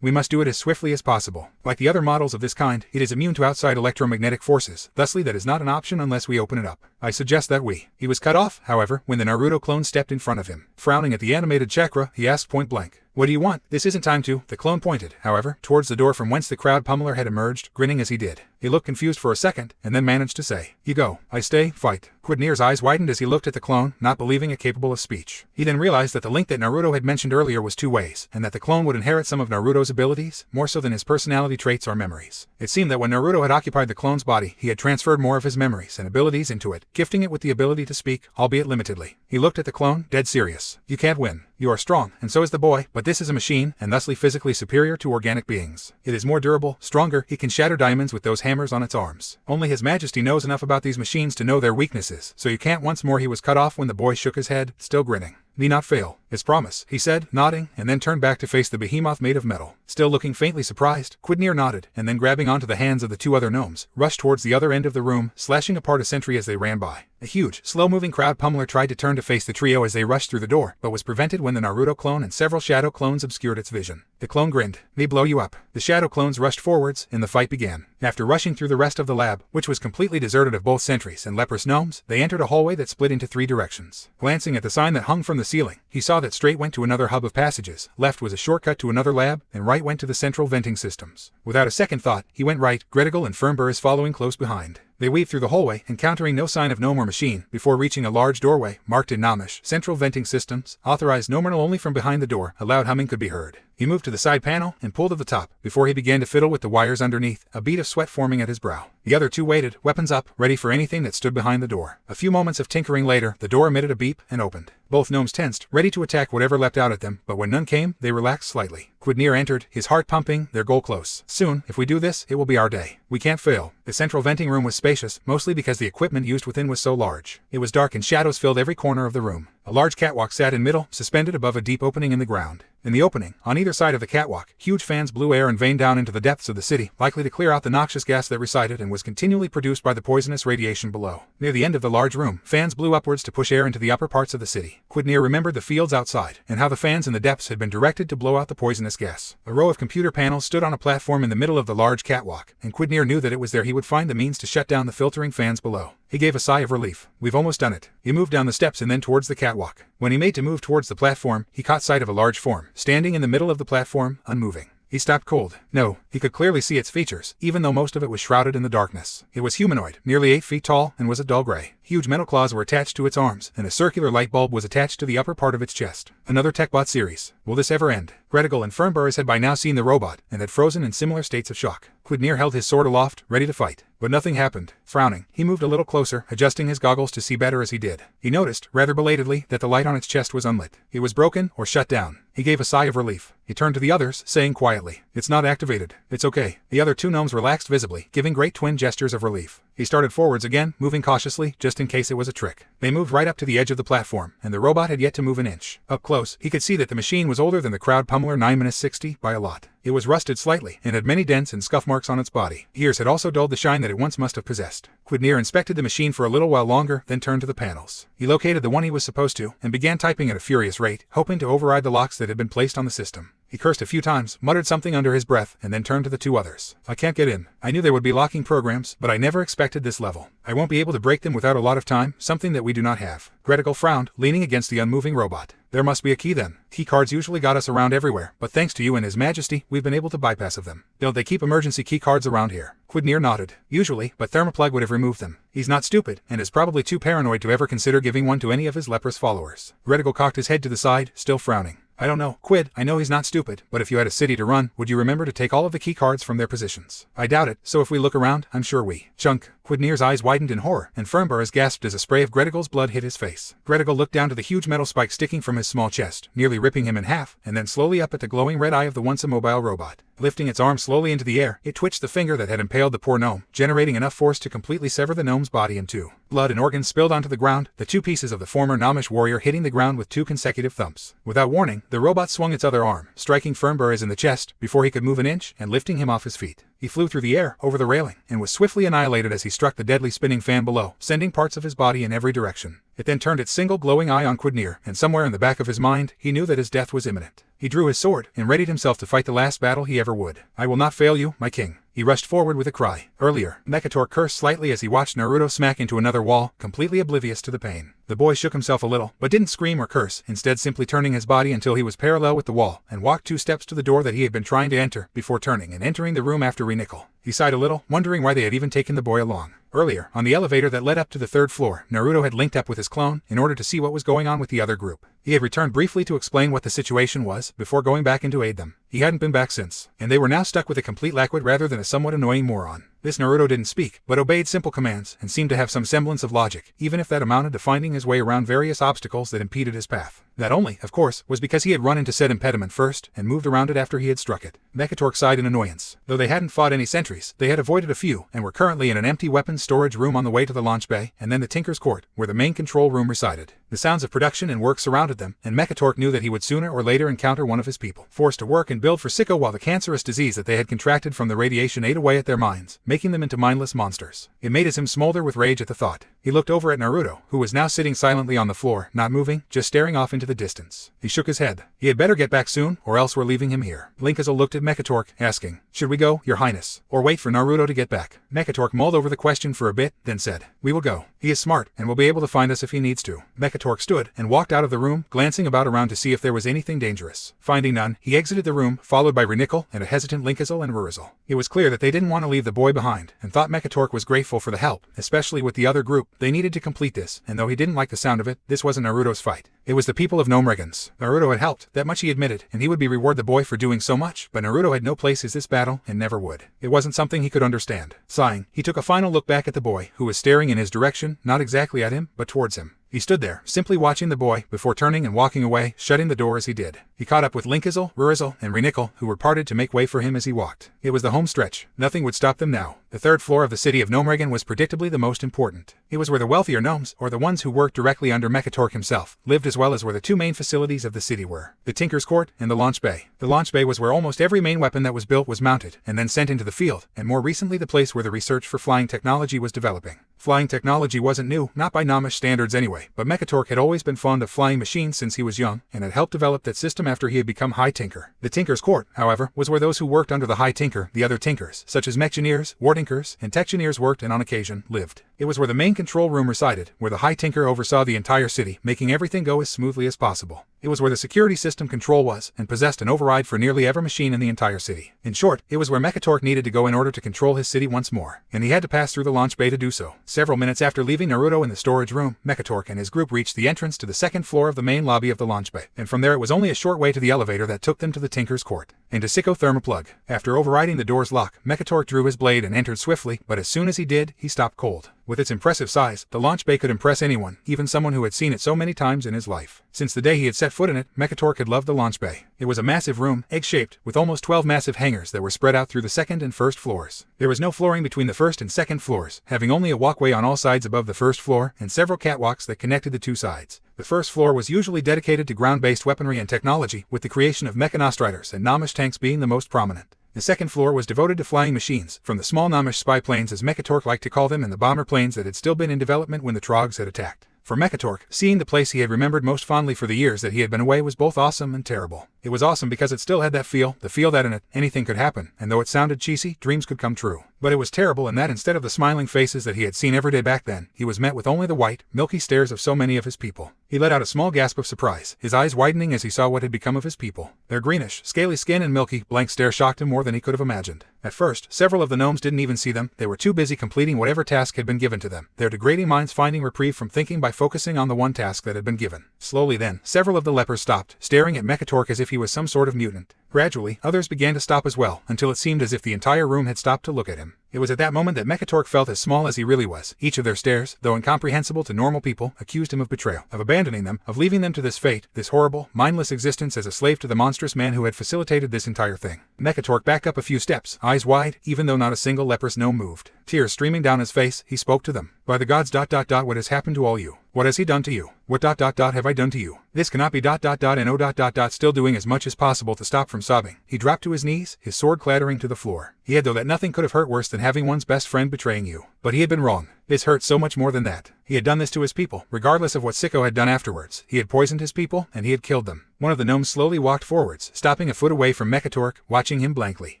We must do it as swiftly as possible. Like the other models of this kind, it is immune to outside electromagnetic forces, thusly that is not an option unless we open it up. I suggest that we..." He was cut off, however, when the Naruto clone stepped in front of him. Frowning at the animated chakra, he asked point blank, "What do you want?" "This isn't time to..." The clone pointed, however, towards the door from whence the crowd pummeler had emerged, grinning as he did. He looked confused for a second, and then managed to say, "You go. I stay, fight." Quidnir's eyes widened as he looked at the clone, not believing it capable of speech. He then realized that the link that Naruto had mentioned earlier was two ways, and that the clone would inherit some of Naruto's abilities, more so than his personality traits or memories. It seemed that when Naruto had occupied the clone's body, he had transferred more of his memories and abilities into it, gifting it with the ability to speak, albeit limitedly. He looked at the clone, dead serious. "You can't win. You are strong, and so is the boy, but this is a machine, and thusly physically superior to organic beings. It is more durable, stronger, he can shatter diamonds with those hammers on its arms. Only His Majesty knows enough about these machines to know their weaknesses, so you can't." Once more he was cut off when the boy shook his head, still grinning. "Me not fail. His promise," he said, nodding, and then turned back to face the behemoth made of metal. Still looking faintly surprised, Quidnir nodded, and then grabbing onto the hands of the two other gnomes, rushed towards the other end of the room, slashing apart a sentry as they ran by. A huge, slow-moving crowd pummeler tried to turn to face the trio as they rushed through the door, but was prevented when the Naruto clone and several shadow clones obscured its vision. The clone grinned. "Me blow you up." The shadow clones rushed forwards, and the fight began. After rushing through the rest of the lab, which was completely deserted of both sentries and leprous gnomes, they entered a hallway that split into 3 directions. Glancing at the sign that hung from the ceiling, he saw that straight went to another hub of passages, left was a shortcut to another lab, and right went to the central venting systems. Without a second thought, he went right, Greticle and Furbol following close behind. They weaved through the hallway, encountering no sign of gnome or machine, before reaching a large doorway, marked in Nomish, Central Venting Systems, authorized nominal only from behind the door. A loud humming could be heard. He moved to the side panel, and pulled at the top, before he began to fiddle with the wires underneath, a bead of sweat forming at his brow. The other two waited, weapons up, ready for anything that stood behind the door. A few moments of tinkering later, the door emitted a beep, and opened. Both gnomes tensed, ready to attack whatever leapt out at them, but when none came, they relaxed slightly. Quidnir entered, his heart pumping, their goal close. "Soon, if we do this, it will be our day. We can't fail." The central venting room was spacious, mostly because the equipment used within was so large. It was dark and shadows filled every corner of the room. A large catwalk sat in middle, suspended above a deep opening in the ground. In the opening, on either side of the catwalk, huge fans blew air and veined down into the depths of the city, likely to clear out the noxious gas that resided and was continually produced by the poisonous radiation below. Near the end of the large room, fans blew upwards to push air into the upper parts of the city. Quidnir remembered the fields outside, and how the fans in the depths had been directed to blow out the poisonous gas. A row of computer panels stood on a platform in the middle of the large catwalk, and Quidnir knew that it was there he would find the means to shut down the filtering fans below. He gave a sigh of relief. "We've almost done it." He moved down the steps and then towards the catwalk. When he made to move towards the platform, he caught sight of a large form, standing in the middle of the platform, unmoving. He stopped cold. No, he could clearly see its features, even though most of it was shrouded in the darkness. It was humanoid, nearly 8 feet tall, and was a dull gray. Huge metal claws were attached to its arms, and a circular light bulb was attached to the upper part of its chest. Another TechBot series. Will this ever end? Greticle and Furbol had by now seen the robot, and had frozen in similar states of shock. Quidnir held his sword aloft, ready to fight. But nothing happened. Frowning, he moved a little closer, adjusting his goggles to see better as he did. He noticed, rather belatedly, that the light on its chest was unlit. It was broken, or shut down. He gave a sigh of relief. He turned to the others, saying quietly, "It's not activated. It's okay." The other two gnomes relaxed visibly, giving great twin gestures of relief. He started forwards again, moving cautiously, just in case it was a trick. They moved right up to the edge of the platform, and the robot had yet to move an inch. Up close, he could see that the machine was older than the crowd pummeler 9-60 by a lot. It was rusted slightly, and had many dents and scuff marks on its body. Years had also dulled the shine that it once must have possessed. Quidnir inspected the machine for a little while longer, then turned to the panels. He located the one he was supposed to, and began typing at a furious rate, hoping to override the locks that had been placed on the system. He He cursed a few times, muttered something under his breath, and then turned to the two others. I can't get in. I knew there would be locking programs, but I never expected this level. I won't be able to break them without a lot of time, something that we do not have. Greticle frowned, leaning against the unmoving robot. There must be a key then. Key cards usually got us around everywhere, but thanks to you and His Majesty, we've been able to bypass of them. Don't they keep emergency key cards around here? Quidnir nodded. Usually, but Thermoplug would have removed them. He's not stupid, and is probably too paranoid to ever consider giving one to any of his leprous followers. Greticle cocked his head to the side, still frowning. I don't know, Quid, I know he's not stupid, but if you had a city to run, would you remember to take all of the key cards from their positions? I doubt it, so if we look around, I'm sure we. Chunk. Quidnir's eyes widened in horror, and Firmburz gasped as a spray of Greticle's blood hit his face. Greticle looked down to the huge metal spike sticking from his small chest, nearly ripping him in half, and then slowly up at the glowing red eye of the once immobile robot. Lifting its arm slowly into the air, it twitched the finger that had impaled the poor gnome, generating enough force to completely sever the gnome's body in two. Blood and organs spilled onto the ground, the two pieces of the former gnomish warrior hitting the ground with two consecutive thumps. Without warning, the robot swung its other arm, striking Firmburz in the chest before he could move an inch and lifting him off his feet. He flew through the air, over the railing, and was swiftly annihilated as he struck the deadly spinning fan below, sending parts of his body in every direction. It then turned its single glowing eye on Quidnir, and somewhere in the back of his mind, he knew that his death was imminent. He drew his sword, and readied himself to fight the last battle he ever would. I will not fail you, my king. He rushed forward with a cry. Earlier, Mekator cursed slightly as he watched Naruto smack into another wall, completely oblivious to the pain. The boy shook himself a little, but didn't scream or curse, instead simply turning his body until he was parallel with the wall, and walked 2 steps to the door that he had been trying to enter, before turning and entering the room after Renickel. He sighed a little, wondering why they had even taken the boy along. Earlier, on the elevator that led up to the 3rd floor, Naruto had linked up with his clone, in order to see what was going on with the other group. He had returned briefly to explain what the situation was, before going back in to aid them. He hadn't been back since, and they were now stuck with a complete lackwit rather than a somewhat annoying moron. This Naruto didn't speak, but obeyed simple commands, and seemed to have some semblance of logic, even if that amounted to finding his way around various obstacles that impeded his path. That only, of course, was because he had run into said impediment first, and moved around it after he had struck it. Mekatork sighed in annoyance. Though they hadn't fought any sentries, they had avoided a few, and were currently in an empty weapons storage room on the way to the launch bay, and then the Tinker's Court, where the main control room resided. The sounds of production and work surrounded them, and Mekatork knew that he would sooner or later encounter one of his people, forced to work and build for sicko while the cancerous disease that they had contracted from the radiation ate away at their minds, making them into mindless monsters. It made him smolder with rage at the thought. He looked over at Naruto, who was now sitting silently on the floor, not moving, just staring off into the distance. He shook his head. He had better get back soon, or else we're leaving him here. Linkazel looked at Mekatork, asking, "Should we go, Your Highness, or wait for Naruto to get back?" Mekatork mulled over the question for a bit, then said, "We will go. He is smart, and will be able to find us if he needs to." Mekatork stood, and walked out of the room, glancing about around to see if there was anything dangerous. Finding none, he exited the room, followed by Renickel and a hesitant Linkazel and Rurizel. It was clear that they didn't want to leave the boy behind, and thought Mekatork was grateful for the help, especially with the other group. They needed to complete this, and though he didn't like the sound of it, this wasn't Naruto's fight. It was the people of Gnomeregans. Naruto had helped, that much he admitted, and he would be reward the boy for doing so much, but Naruto had no place in this battle, and never would. It wasn't something he could understand. Sighing, he took a final look back at the boy, who was staring in his direction, not exactly at him, but towards him. He stood there, simply watching the boy, before turning and walking away, shutting the door as he did. He caught up with Linkazel, Rurizel, and Renickel, who were parted to make way for him as he walked. It was the home stretch. Nothing would stop them now. The 3rd floor of the city of Gnomeregan was predictably the most important. It was where the wealthier gnomes, or the ones who worked directly under Mekatork himself, lived, as well as where the 2 main facilities of the city were: the Tinker's Court and the Launch Bay. The Launch Bay was where almost every main weapon that was built was mounted, and then sent into the field, and more recently the place where the research for flying technology was developing. Flying technology wasn't new, not by Gnomish standards anyway, but Mekatork had always been fond of flying machines since he was young, and had helped develop that system after he had become High Tinker. The Tinker's Court, however, was where those who worked under the High Tinker, the other Tinkers, such as Mechgineers, Wardinkers, and Techgineers worked and on occasion, lived. It was where the main control room resided, where the High Tinker oversaw the entire city, making everything go as smoothly as possible. It was where the security system control was, and possessed an override for nearly every machine in the entire city. In short, it was where Mekatork needed to go in order to control his city once more, and he had to pass through the launch bay to do so. Several minutes after leaving Naruto in the storage room, Mekatork and his group reached the entrance to the 2nd floor of the main lobby of the launch bay, and from there it was only a short way to the elevator that took them to the Tinker's Court, and to Sicko Thermoplug. After overriding the door's lock, Mekatork drew his blade and entered swiftly, but as soon as he did, he stopped cold. With its impressive size, the launch bay could impress anyone, even someone who had seen it so many times in his life. Since the day he had set foot in it, Mekatork had loved the launch bay. It was a massive room, egg-shaped, with almost 12 massive hangars that were spread out through the 2nd and 1st floors. There was no flooring between the 1st and 2nd floors, having only a walkway on all sides above the 1st floor, and several catwalks that connected the 2 sides. The 1st floor was usually dedicated to ground-based weaponry and technology, with the creation of Mechanostriders and Gnomish tanks being the most prominent. The 2nd floor was devoted to flying machines, from the small Gnomish spy planes as Mekatork liked to call them, and the bomber planes that had still been in development when the Trogs had attacked. For Mekatork, seeing the place he had remembered most fondly for the years that he had been away was both awesome and terrible. It was awesome because it still had that feel, the feel that in it, anything could happen, and though it sounded cheesy, dreams could come true. But it was terrible in that instead of the smiling faces that he had seen every day back then, he was met with only the white, milky stares of so many of his people. He let out a small gasp of surprise, his eyes widening as he saw what had become of his people. Their greenish, scaly skin and milky, blank stare shocked him more than he could have imagined. At first, several of the gnomes didn't even see them, they were too busy completing whatever task had been given to them, their degrading minds finding reprieve from thinking by focusing on the one task that had been given. Slowly then, several of the lepers stopped, staring at Mekatork as if he was some sort of mutant. Gradually, others began to stop as well, until it seemed as if the entire room had stopped to look at him. It was at that moment that Mekatork felt as small as he really was. Each of their stares, though incomprehensible to normal people, accused him of betrayal, of abandoning them, of leaving them to this fate, this horrible, mindless existence as a slave to the monstrous man who had facilitated this entire thing. Mekatork backed up a few steps, eyes wide, even though not a single leprous gnome moved. Tears streaming down his face, he spoke to them. By the gods ... what has happened to all you? What has he done to you? What ... have I done to you? This cannot be ... and O ... still doing as much as possible to stop from sobbing. He dropped to his knees, his sword clattering to the floor. He had though that nothing could have hurt worse than having one's best friend betraying you. But he had been wrong. This hurt so much more than that. He had done this to his people, regardless of what Sicko had done afterwards. He had poisoned his people, and he had killed them. One of the gnomes slowly walked forwards, stopping a foot away from Mekatork, watching him blankly.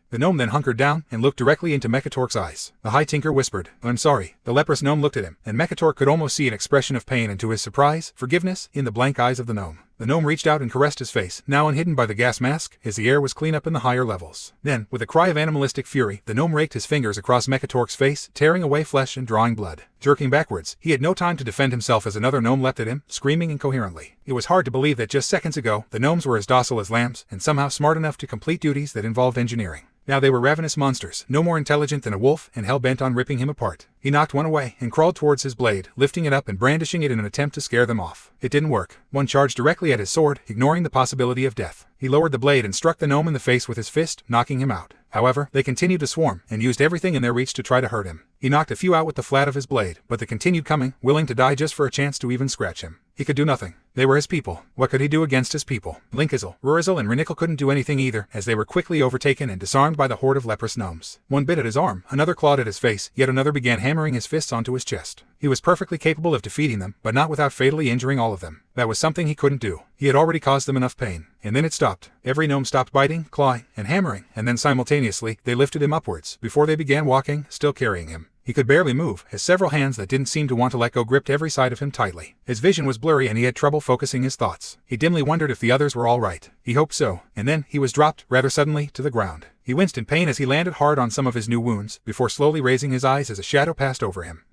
The gnome then hunkered down and looked directly into Mekatork's eyes. The High Tinker whispered, "I'm sorry." The leprous gnome looked at him, and Mekatork could almost see an expression of pain and to his surprise, forgiveness, in the blank eyes of the gnome. The gnome reached out and caressed his face, now unhidden by the gas mask, as the air was clean up in the higher levels. Then, with a cry of animalistic fury, the gnome raked his fingers across Mekatork's face, tearing away flesh and drawing blood. Jerking backwards, he had no time to defend himself as another gnome leapt at him, screaming incoherently. It was hard to believe that just seconds ago, the gnomes were as docile as lambs, and somehow smart enough to complete duties that involved engineering. Now they were ravenous monsters, no more intelligent than a wolf, and hell-bent on ripping him apart. He knocked one away, and crawled towards his blade, lifting it up and brandishing it in an attempt to scare them off. It didn't work. One charged directly at his sword, ignoring the possibility of death. He lowered the blade and struck the gnome in the face with his fist, knocking him out. However, they continued to swarm, and used everything in their reach to try to hurt him. He knocked a few out with the flat of his blade, but they continued coming, willing to die just for a chance to even scratch him. He could do nothing. They were his people. What could he do against his people? Linkizel, Rurizel, and Renikel couldn't do anything either, as they were quickly overtaken and disarmed by the horde of leprous gnomes. One bit at his arm, another clawed at his face, yet another began hammering his fists onto his chest. He was perfectly capable of defeating them, but not without fatally injuring all of them. That was something he couldn't do. He had already caused them enough pain. And then it stopped. Every gnome stopped biting, clawing, and hammering, and then simultaneously, they lifted him upwards, before they began walking, still carrying him. He could barely move, as several hands that didn't seem to want to let go gripped every side of him tightly. His vision was blurry and he had trouble focusing his thoughts. He dimly wondered if the others were all right. He hoped so. And then, he was dropped, rather suddenly, to the ground. He winced in pain as he landed hard on some of his new wounds, before slowly raising his eyes as a shadow passed over him.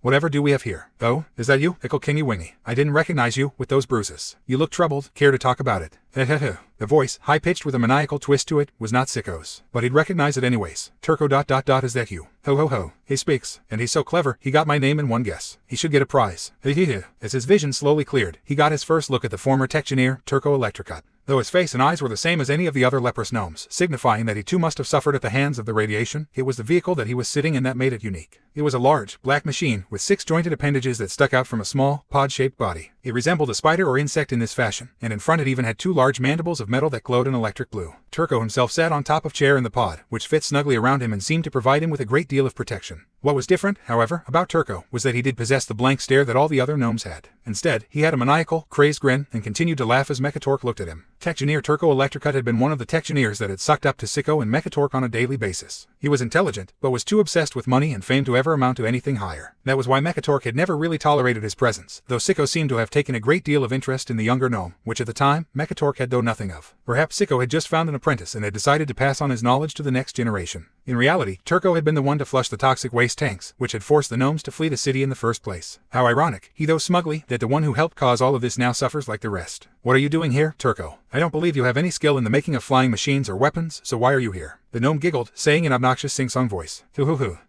Whatever do we have here? Oh, is that you, Ickle Kingy Wingy? I didn't recognize you, with those bruises. You look troubled, care to talk about it? The voice, high-pitched with a maniacal twist to it, was not Sicko's. But he'd recognize it anyways. Turco ... is that you? Ho. He speaks, and he's so clever, he got my name in one guess. He should get a prize. As his vision slowly cleared, he got his first look at the former Technier, Turco Electricut. Though his face and eyes were the same as any of the other leprous gnomes, signifying that he too must have suffered at the hands of the radiation, it was the vehicle that he was sitting in that made it unique. It was a large, black machine, with 6 jointed appendages that stuck out from a small, pod-shaped body. It resembled a spider or insect in this fashion, and in front it even had 2 large mandibles of metal that glowed an electric blue. Turco himself sat on top of chair in the pod, which fit snugly around him and seemed to provide him with a great deal of protection. What was different, however, about Turco, was that he did possess the blank stare that all the other gnomes had. Instead, he had a maniacal, crazed grin, and continued to laugh as Mekatork looked at him. Technier Turco Electricut had been one of the Techniers that had sucked up to Sicko and Mekatork on a daily basis. He was intelligent, but was too obsessed with money and fame to ever amount to anything higher. That was why Mekatork had never really tolerated his presence, though Sicko seemed to have taken a great deal of interest in the younger gnome, which at the time, Mekatork had known nothing of. Perhaps Sicko had just found an apprentice and had decided to pass on his knowledge to the next generation. In reality, Turco had been the one to flush the toxic waste tanks, which had forced the gnomes to flee the city in the first place. How ironic, he though smugly, that the one who helped cause all of this now suffers like the rest. What are you doing here, Turco? I don't believe you have any skill in the making of flying machines or weapons, so why are you here? The gnome giggled, saying in obnoxious sing-song voice.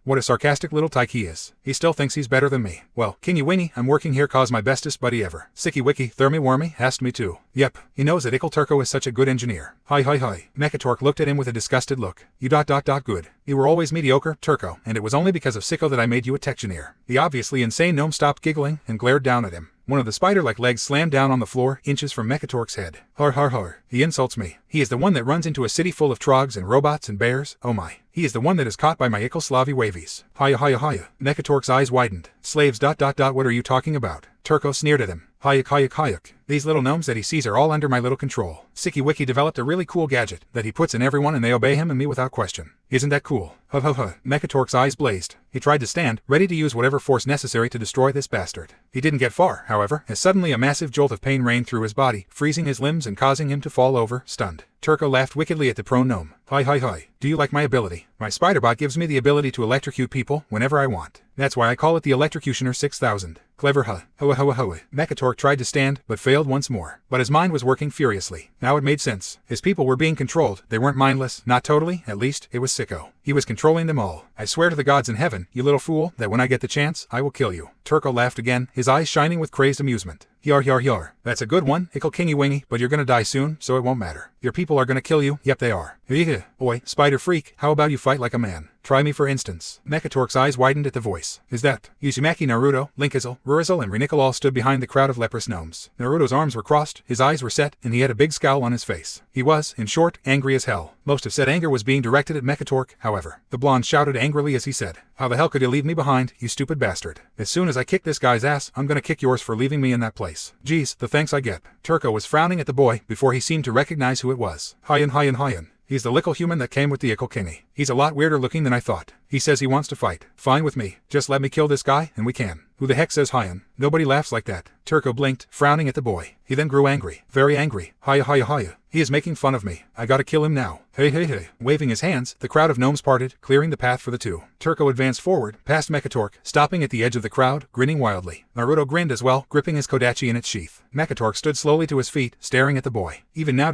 What a sarcastic little tyke he is. He still thinks he's better than me. Well, Kingy Wingy, I'm working here cause my bestest buddy ever. Sicky Wicky, Thermy Wormy, asked me too. Yep, he knows that Ickle Turco is such a good engineer. Hi. Mekatork looked at him with a disgusted look. You ... good. You were always mediocre, Turco, and it was only because of Sicko that I made you a Technier. The obviously insane gnome stopped giggling and glared down at him. One of the spider-like legs slammed down on the floor, inches from Mekatork's head. Har. He insults me. He is the one that runs into a city full of trogs and robots and bears. Oh my. He is the one that is caught by my Ickle Slavy wavies. Hiya. Mekatork's eyes widened. Slaves ... what are you talking about? Turco sneered at him. Hayuk. These little gnomes that he sees are all under my little control. Sicky Wiki developed a really cool gadget that he puts in everyone and they obey him and me without question. Isn't that cool? Mechatork's eyes blazed. He tried to stand, ready to use whatever force necessary to destroy this bastard. He didn't get far, however, as suddenly a massive jolt of pain rained through his body, freezing his limbs and causing him to fall over, stunned. Turco laughed wickedly at the prone gnome. Hi. Do you like my ability? My spiderbot gives me the ability to electrocute people whenever I want. That's why I call it the Electrocutioner 6000. Clever, huh? Hoa. Mechatork tried to stand, but failed once more. But his mind was working furiously. Now it made sense. His people were being controlled. They weren't mindless. Not totally, at least. It was sicko. He was controlling them all. I swear to the gods in heaven, you little fool, that when I get the chance, I will kill you. Turco laughed again, his eyes shining with crazed amusement. Yar. That's a good one, Ickle Kingy Wingy, but you're gonna die soon, so it won't matter. Your people are gonna kill you, yep they are. Oi, spider freak, how about you fight like a man? Try me for instance. Mechatork's eyes widened at the voice. Is that Uzumaki Naruto, Linkizel, Rurizel, and Renikal all stood behind the crowd of leprous gnomes. Naruto's arms were crossed, his eyes were set, and he had a big scowl on his face. He was, in short, angry as hell. Most of said anger was being directed at Mechatork, however. The blonde shouted angrily as he said, "How the hell could you leave me behind, you stupid bastard? As soon as I kick this guy's ass, I'm gonna kick yours for leaving me in that place. Geez, the thanks I get." Turco was frowning at the boy before he seemed to recognize who it was. Hyan. He's the lickle human that came with the Ickle Kingy. He's a lot weirder looking than I thought. He says he wants to fight. Fine with me. Just let me kill this guy, and we can. Who the heck says Hyan? Nobody laughs like that. Turco blinked, frowning at the boy. He then grew angry. Very angry. Hiya. He is making fun of me. I gotta kill him now. Hey. Waving his hands, the crowd of gnomes parted, clearing the path for the two. Turco advanced forward, past Mechatork, stopping at the edge of the crowd, grinning wildly. Naruto grinned as well, gripping his kodachi in its sheath. Mechatork stood slowly to his feet, staring at the boy. Even now ...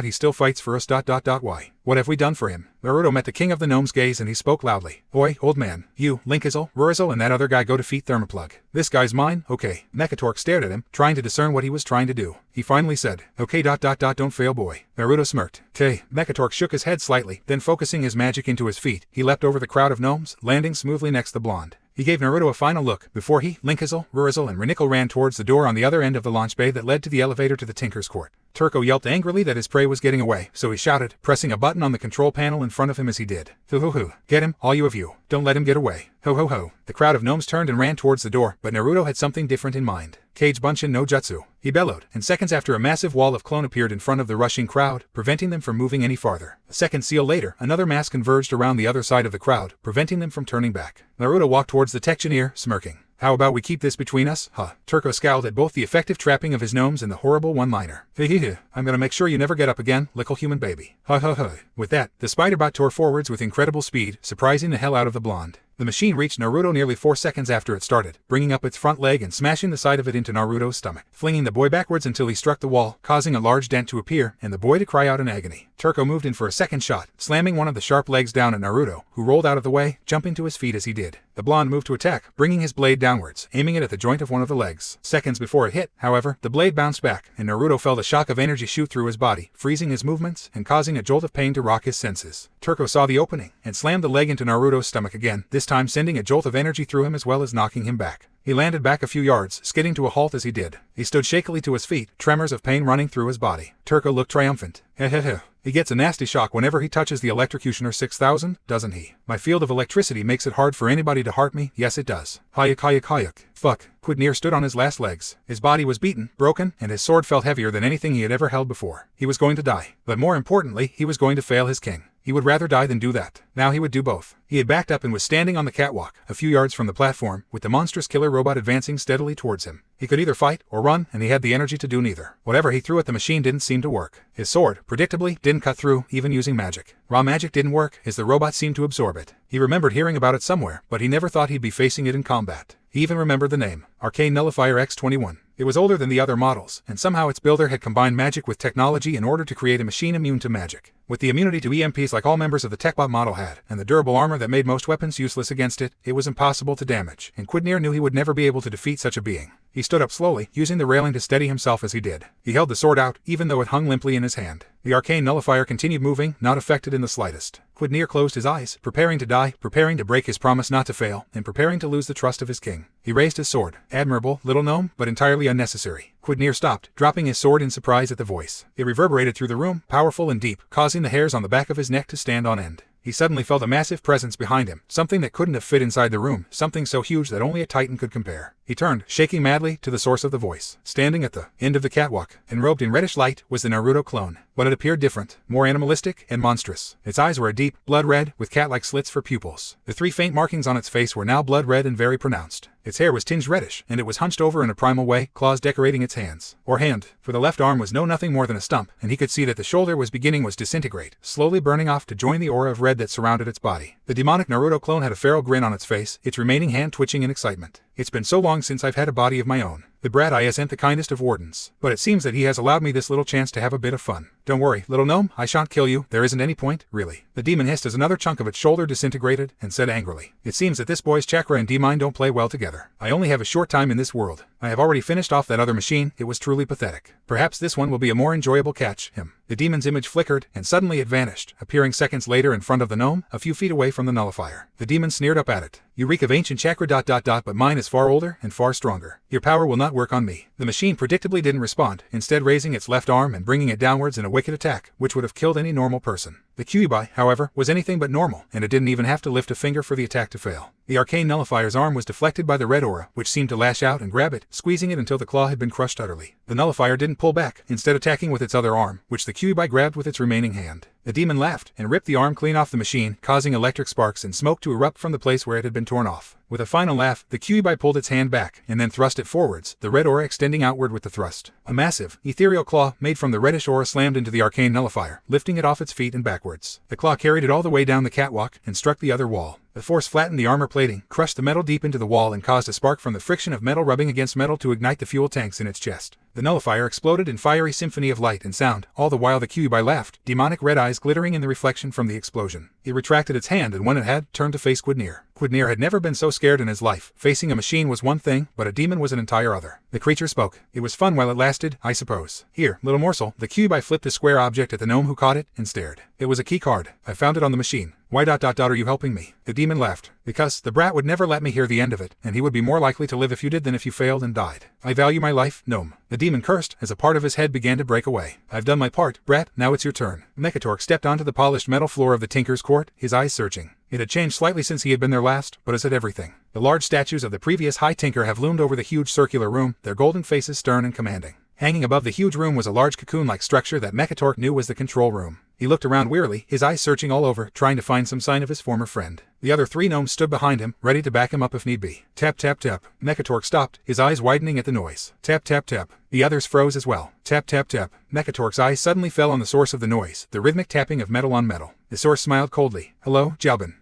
he still fights for us ... Why? What have we done for him? Naruto met the king of the gnomes' gaze and he spoke loudly. Oi, old man. You, Linkizel, Rurizel, and that other guy go defeat Thermoplug. This guy's mine? Okay. Mechatork stared at him, trying to discern what he was trying to do. He finally said, okay ... Don't fail, boy. Naruto smirked. Okay. Mechatork shook his head slightly, then focusing his magic into his feet, he leapt over the crowd of gnomes, landing smoothly next the blonde. He gave Naruto a final look, before he, Linkizel, Rurizel, and Renikal ran towards the door on the other end of the launch bay that led to the elevator to the Tinker's Court. Turco yelped angrily that his prey was getting away, so he shouted, pressing a button on the control panel in front of him as he did. Hoo. Get him, all you of you. Don't let him get away. Ho. The crowd of gnomes turned and ran towards the door, but Naruto had something different in mind. Cage Bunshin no Jutsu. He bellowed, and seconds after a massive wall of clone appeared in front of the rushing crowd, preventing them from moving any farther. A second seal later, another mass converged around the other side of the crowd, preventing them from turning back. Naruto walked towards the Techgineer, smirking. How about we keep this between us, huh? Turco scowled at both the effective trapping of his gnomes and the horrible one-liner. I'm gonna make sure you never get up again, lickle human baby. With that, the spiderbot tore forwards with incredible speed, surprising the hell out of the blonde. The machine reached Naruto nearly 4 seconds after it started, bringing up its front leg and smashing the side of it into Naruto's stomach, flinging the boy backwards until he struck the wall, causing a large dent to appear, and the boy to cry out in agony. Turco moved in for a second shot, slamming one of the sharp legs down at Naruto, who rolled out of the way, jumping to his feet as he did. The blonde moved to attack, bringing his blade downwards, aiming it at the joint of one of the legs. Seconds before it hit, however, the blade bounced back, and Naruto felt a shock of energy shoot through his body, freezing his movements and causing a jolt of pain to rock his senses. Turco saw the opening, and slammed the leg into Naruto's stomach again, this time sending a jolt of energy through him as well as knocking him back. He landed back a few yards, skidding to a halt as he did. He stood shakily to his feet, tremors of pain running through his body. Turco looked triumphant. He gets a nasty shock whenever he touches the Electrocutioner 6000, doesn't he? My field of electricity makes it hard for anybody to hurt me, yes it does. Hayuk. Fuck. Quidnir stood on his last legs. His body was beaten, broken, and his sword felt heavier than anything he had ever held before. He was going to die. But more importantly, he was going to fail his king. He would rather die than do that. Now he would do both. He had backed up and was standing on the catwalk, a few yards from the platform, with the monstrous killer robot advancing steadily towards him. He could either fight or run, and he had the energy to do neither. Whatever he threw at the machine didn't seem to work. His sword, predictably, didn't cut through, even using magic. Raw magic didn't work, as the robot seemed to absorb it. He remembered hearing about it somewhere, but he never thought he'd be facing it in combat. He even remembered the name, Arcane Nullifier X-21. It was older than the other models, and somehow its builder had combined magic with technology in order to create a machine immune to magic. With the immunity to EMPs like all members of the TechBot model had, and the durable armor that made most weapons useless against it, it was impossible to damage, and Quidnir knew he would never be able to defeat such a being. He stood up slowly, using the railing to steady himself as he did. He held the sword out, even though it hung limply in his hand. The arcane nullifier continued moving, not affected in the slightest. Quidnir closed his eyes, preparing to die, preparing to break his promise not to fail, and preparing to lose the trust of his king. He raised his sword. Admirable, little gnome, but entirely unnecessary. Quidnir stopped, dropping his sword in surprise at the voice. It reverberated through the room, powerful and deep, causing the hairs on the back of his neck to stand on end. he suddenly felt a massive presence behind him, something that couldn't have fit inside the room, something so huge that only a titan could compare. He turned, shaking madly, to the source of the voice. Standing at the end of the catwalk, enrobed in reddish light, was the Naruto clone. But it appeared different, more animalistic and monstrous. Its eyes were a deep, blood red, with cat-like slits for pupils. The 3 faint markings on its face were now blood red and very pronounced. Its hair was tinged reddish, and it was hunched over in a primal way, claws decorating its hands. Or hand, for the left arm was nothing more than a stump, and he could see that the shoulder was beginning to disintegrate, slowly burning off to join the aura of red that surrounded its body. The demonic Naruto clone had a feral grin on its face, its remaining hand twitching in excitement. It's been so long since I've had a body of my own. The brat isn't the kindest of wardens, but it seems that he has allowed me this little chance to have a bit of fun. Don't worry, little gnome, I shan't kill you, there isn't any point, really. The demon hissed as another chunk of its shoulder disintegrated, and said angrily, it seems that this boy's chakra and D-mind don't play well together. I only have a short time in this world. I have already finished off that other machine, it was truly pathetic. Perhaps this one will be a more enjoyable catch, him. The demon's image flickered, and suddenly it vanished, appearing seconds later in front of the gnome, a few feet away from the nullifier. The demon sneered up at it. You reek of ancient chakra ... but mine is far older and far stronger. Your power will not work on me. The machine predictably didn't respond, instead raising its left arm and bringing it downwards in a wicked attack, which would have killed any normal person. The Kyuubi, however, was anything but normal, and it didn't even have to lift a finger for the attack to fail. The arcane nullifier's arm was deflected by the red aura, which seemed to lash out and grab it, squeezing it until the claw had been crushed utterly. The nullifier didn't pull back, instead attacking with its other arm, which the Kyuubi grabbed with its remaining hand. The demon laughed, and ripped the arm clean off the machine, causing electric sparks and smoke to erupt from the place where it had been torn off. With a final laugh, the Kyuubi pulled its hand back, and then thrust it forwards, the red aura extending outward with the thrust. A massive, ethereal claw, made from the reddish aura slammed into the arcane nullifier, lifting it off its feet and backwards. The claw carried it all the way down the catwalk, and struck the other wall. The force flattened the armor plating, crushed the metal deep into the wall and caused a spark from the friction of metal rubbing against metal to ignite the fuel tanks in its chest. The nullifier exploded in fiery symphony of light and sound, all the while the Kyuubi laughed, demonic red eyes glittering in the reflection from the explosion. It retracted its hand and when it had, turned to face Quidnir. Quidnir had never been so scared in his life. Facing a machine was one thing, but a demon was an entire other. The creature spoke. It was fun while it lasted, I suppose. Here, little morsel. The Kyuubi flipped a square object at the gnome who caught it, and stared. It was a key card. I found it on the machine. Why ... are you helping me? The demon laughed. Because the brat would never let me hear the end of it, and he would be more likely to live if you did than if you failed and died. I value my life, gnome. The demon cursed, as a part of his head began to break away. I've done my part, brat, now it's your turn. Mekatork stepped onto the polished metal floor of the Tinker's Court, his eyes searching. It had changed slightly since he had been there last, but as had everything. The large statues of the previous High Tinker have loomed over the huge circular room, their golden faces stern and commanding. Hanging above the huge room was a large cocoon-like structure that Mekatork knew was the control room. He looked around wearily, his eyes searching all over, trying to find some sign of his former friend. The other 3 gnomes stood behind him, ready to back him up if need be. Tap tap tap. Mekatork stopped, his eyes widening at the noise. Tap tap tap. The others froze as well. Tap tap tap. Mekatork's eyes suddenly fell on the source of the noise, the rhythmic tapping of metal on metal. The source smiled coldly. Hello, Jalbin.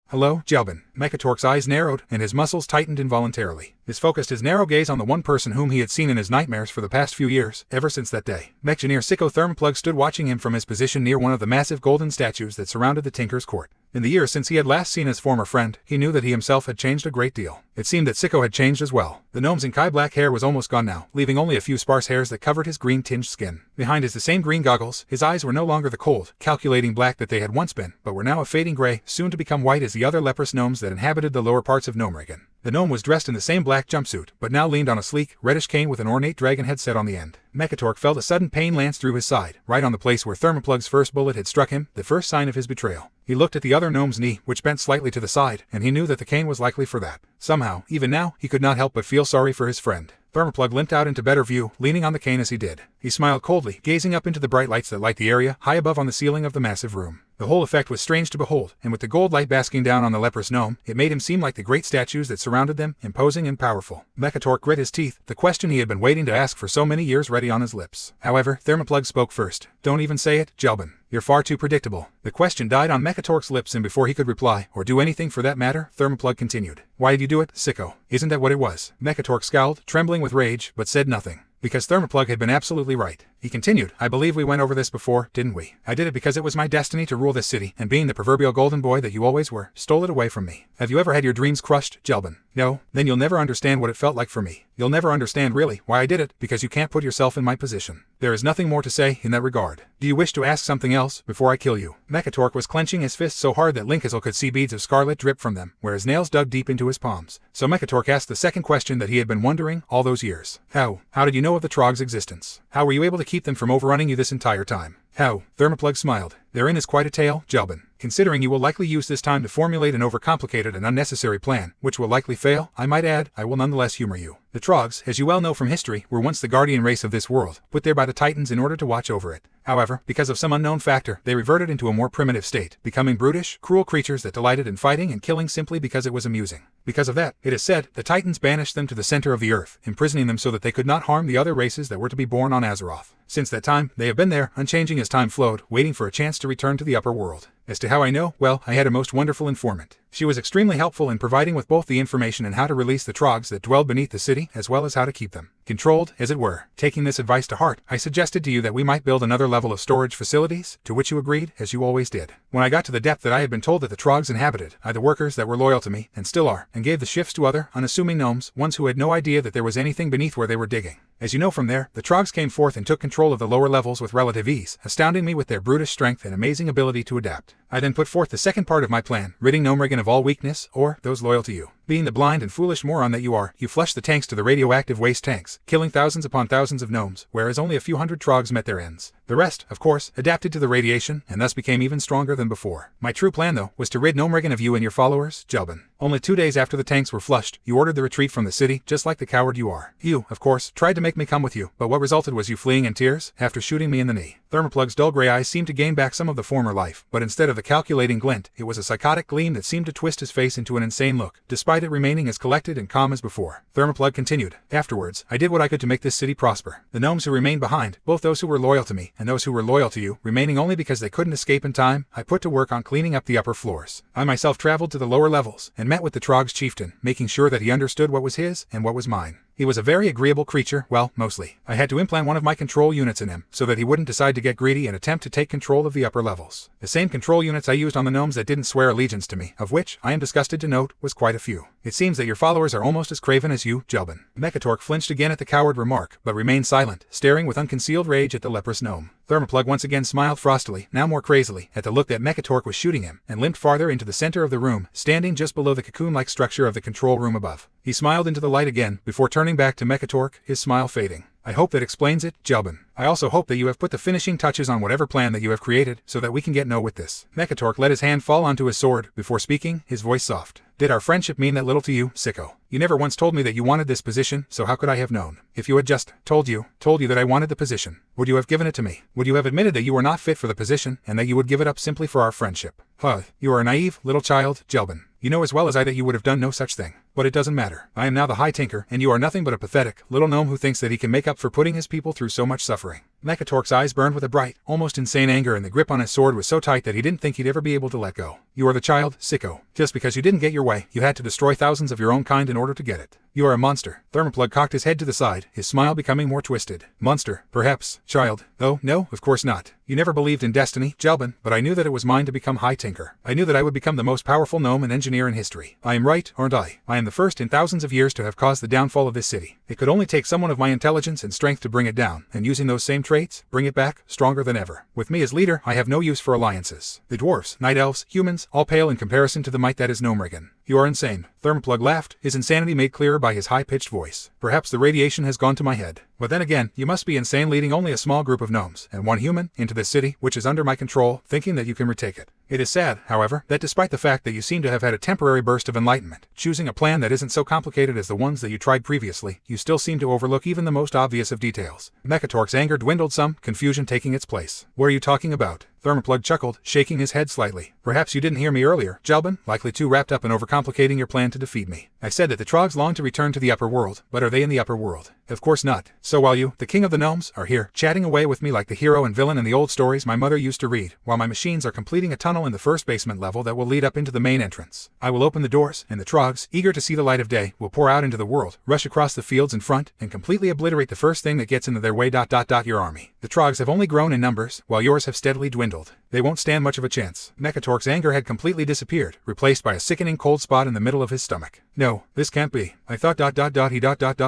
Hello, Jalbin. Mekatork's eyes narrowed, and his muscles tightened involuntarily. This focused his narrow gaze on the one person whom he had seen in his nightmares for the past few years, ever since that day. Mechgineer Sicko Thermoplug stood watching him from his position near one of the massive golden statues that surrounded the Tinker's Court. In the years since he had last seen his former friend, he knew that he himself had changed a great deal. It seemed that Sicko had changed as well. The gnome's Inkai black hair was almost gone now, leaving only a few sparse hairs that covered his green-tinged skin. Behind the same green goggles, his eyes were no longer the cold, calculating black that they had once been, but were now a fading gray, soon to become white as the other leprous gnomes that inhabited the lower parts of Gnomerigan. The gnome was dressed in the same black jumpsuit, but now leaned on a sleek, reddish cane with an ornate dragon head set on the end. Mekatork felt a sudden pain lance through his side, right on the place where Thermoplug's first bullet had struck him, the first sign of his betrayal. He looked at the other gnome's knee, which bent slightly to the side, and he knew that the cane was likely for that. Somehow, even now, he could not help but feel sorry for his friend. Thermoplug limped out into better view, leaning on the cane as he did. He smiled coldly, gazing up into the bright lights that light the area, high above on the ceiling of the massive room. The whole effect was strange to behold, and with the gold light basking down on the leprous gnome, it made him seem like the great statues that surrounded them, imposing and powerful. Mekatork grit his teeth, the question he had been waiting to ask for so many years ready on his lips. However, Thermoplug spoke first. Don't even say it, Jalbin. You're far too predictable. The question died on Mekatork's lips, and before he could reply, or do anything for that matter, Thermoplug continued. Why did you do it, Sicko? Isn't that what it was? Mekatork scowled, trembling with rage, but said nothing. Because Thermoplug had been absolutely right. He continued, I believe we went over this before, didn't we? I did it because it was my destiny to rule this city, and being the proverbial golden boy that you always were, stole it away from me. Have you ever had your dreams crushed, Jalbin? No? Then you'll never understand what it felt like for me. You'll never understand really why I did it, because you can't put yourself in my position. There is nothing more to say in that regard. Do you wish to ask something else before I kill you? Mekatork was clenching his fists so hard that Linkazil could see beads of scarlet drip from them, where his nails dug deep into his palms. So Mekatork asked the second question that he had been wondering all those years. How did you know of the Trog's existence? How were you able to keep them from overrunning you this entire time? How? Thermoplug smiled. Therein is quite a tale, Jelbin. Considering you will likely use this time to formulate an overcomplicated and unnecessary plan, which will likely fail, I might add, I will nonetheless humor you. The Trogs, as you well know from history, were once the guardian race of this world, put there by the Titans in order to watch over it. However, because of some unknown factor, they reverted into a more primitive state, becoming brutish, cruel creatures that delighted in fighting and killing simply because it was amusing. Because of that, it is said, the Titans banished them to the center of the earth, imprisoning them so that they could not harm the other races that were to be born on Azeroth. Since that time, they have been there, unchanging as time flowed, waiting for a chance to return to the upper world. As to how I know, well, I had a most wonderful informant. She was extremely helpful in providing with both the information and how to release the Trogs that dwelled beneath the city, as well as how to keep them controlled, as it were. Taking this advice to heart, I suggested to you that we might build another level of storage facilities, to which you agreed, as you always did. When I got to the depth that I had been told that the Trogs inhabited, I the workers that were loyal to me, and still are, and gave the shifts to other, unassuming gnomes, ones who had no idea that there was anything beneath where they were digging. As you know from there, the Trogs came forth and took control of the lower levels with relative ease, astounding me with their brutish strength and amazing ability to adapt. I then put forth the second part of my plan, ridding Gnomeregan of all weakness, or those loyal to you. Being the blind and foolish moron that you are, you flushed the tanks to the radioactive waste tanks, killing thousands upon thousands of gnomes, whereas only a few hundred Trogs met their ends. The rest, of course, adapted to the radiation, and thus became even stronger than before. My true plan, though, was to rid Gnomeregan of you and your followers, Jelbin. Only 2 days after the tanks were flushed, you ordered the retreat from the city, just like the coward you are. You, of course, tried to make me come with you, but what resulted was you fleeing in tears, after shooting me in the knee. Thermoplug's dull gray eyes seemed to gain back some of the former life, but instead of the calculating glint, it was a psychotic gleam that seemed to twist his face into an insane look, despite it remaining as collected and calm as before. Thermoplug continued, afterwards, I did what I could to make this city prosper. The gnomes who remained behind, both those who were loyal to me, and those who were loyal to you, remaining only because they couldn't escape in time, I put to work on cleaning up the upper floors. I myself traveled to the lower levels, and met with the Trogs chieftain, making sure that he understood what was his, and what was mine. He was a very agreeable creature, well, mostly. I had to implant one of my control units in him, so that he wouldn't decide to get greedy and attempt to take control of the upper levels. The same control units I used on the gnomes that didn't swear allegiance to me, of which, I am disgusted to note, was quite a few. It seems that your followers are almost as craven as you, Jelbin. Mechatork flinched again at the coward remark, but remained silent, staring with unconcealed rage at the leprous gnome. Thermoplug once again smiled frostily, now more crazily, at the look that Mechatork was shooting him, and limped farther into the center of the room, standing just below the cocoon-like structure of the control room above. He smiled into the light again, before turning back to Mechatork, his smile fading. I hope that explains it, Jelbin. I also hope that you have put the finishing touches on whatever plan that you have created, so that we can get with this. Mechatork let his hand fall onto his sword, before speaking, his voice soft. Did our friendship mean that little to you, sicko? You never once told me that you wanted this position, so how could I have known? If you had just told you that I wanted the position, would you have given it to me? Would you have admitted that you were not fit for the position, and that you would give it up simply for our friendship? Huh, you are a naive, little child, Jelbin. You know as well as I that you would have done no such thing. But it doesn't matter. I am now the High Tinker, and you are nothing but a pathetic, little gnome who thinks that he can make up for putting his people through so much suffering. Mechatork's eyes burned with a bright, almost insane anger, and the grip on his sword was so tight that he didn't think he'd ever be able to let go. You are the child, sicko. Just because you didn't get your way, you had to destroy thousands of your own kind in order to get it. You are a monster. Thermoplug cocked his head to the side, his smile becoming more twisted. Monster, perhaps, child. Though, no, of course not. You never believed in destiny, Jelbin, but I knew that it was mine to become High Tinker. I knew that I would become the most powerful gnome and engineer in history. I am right, aren't I? I am the first in thousands of years to have caused the downfall of this city. It could only take someone of my intelligence and strength to bring it down, and using those same traits, bring it back, stronger than ever. With me as leader, I have no use for alliances. The dwarfs, night elves, humans, all pale in comparison to the might that is Gnomeregan. You are insane. Thermoplug laughed, his insanity made clearer by his high-pitched voice. Perhaps the radiation has gone to my head. But then again, you must be insane leading only a small group of gnomes, and one human, into this city, which is under my control, thinking that you can retake it. It is sad, however, that despite the fact that you seem to have had a temporary burst of enlightenment, choosing a plan that isn't so complicated as the ones that you tried previously, you still seem to overlook even the most obvious of details. Mechatork's anger dwindled some, confusion taking its place. What are you talking about? Thermoplug chuckled, shaking his head slightly. Perhaps you didn't hear me earlier, Jelbin, likely too wrapped up in overcomplicating your plan to defeat me. I said that the Trogs long to return to the upper world, but are they in the upper world? Of course not. So while you, the king of the gnomes, are here, chatting away with me like the hero and villain in the old stories my mother used to read, while my machines are completing a tunnel in the first basement level that will lead up into the main entrance. I will open the doors, and the Trogs, eager to see the light of day, will pour out into the world, rush across the fields in front, and completely obliterate the first thing that gets into their way. Your army. The Trogs have only grown in numbers, while yours have steadily dwindled. They won't stand much of a chance. Mekatork's anger had completely disappeared, replaced by a sickening cold spot in the middle of his stomach. No, this can't be. I thought ... he ...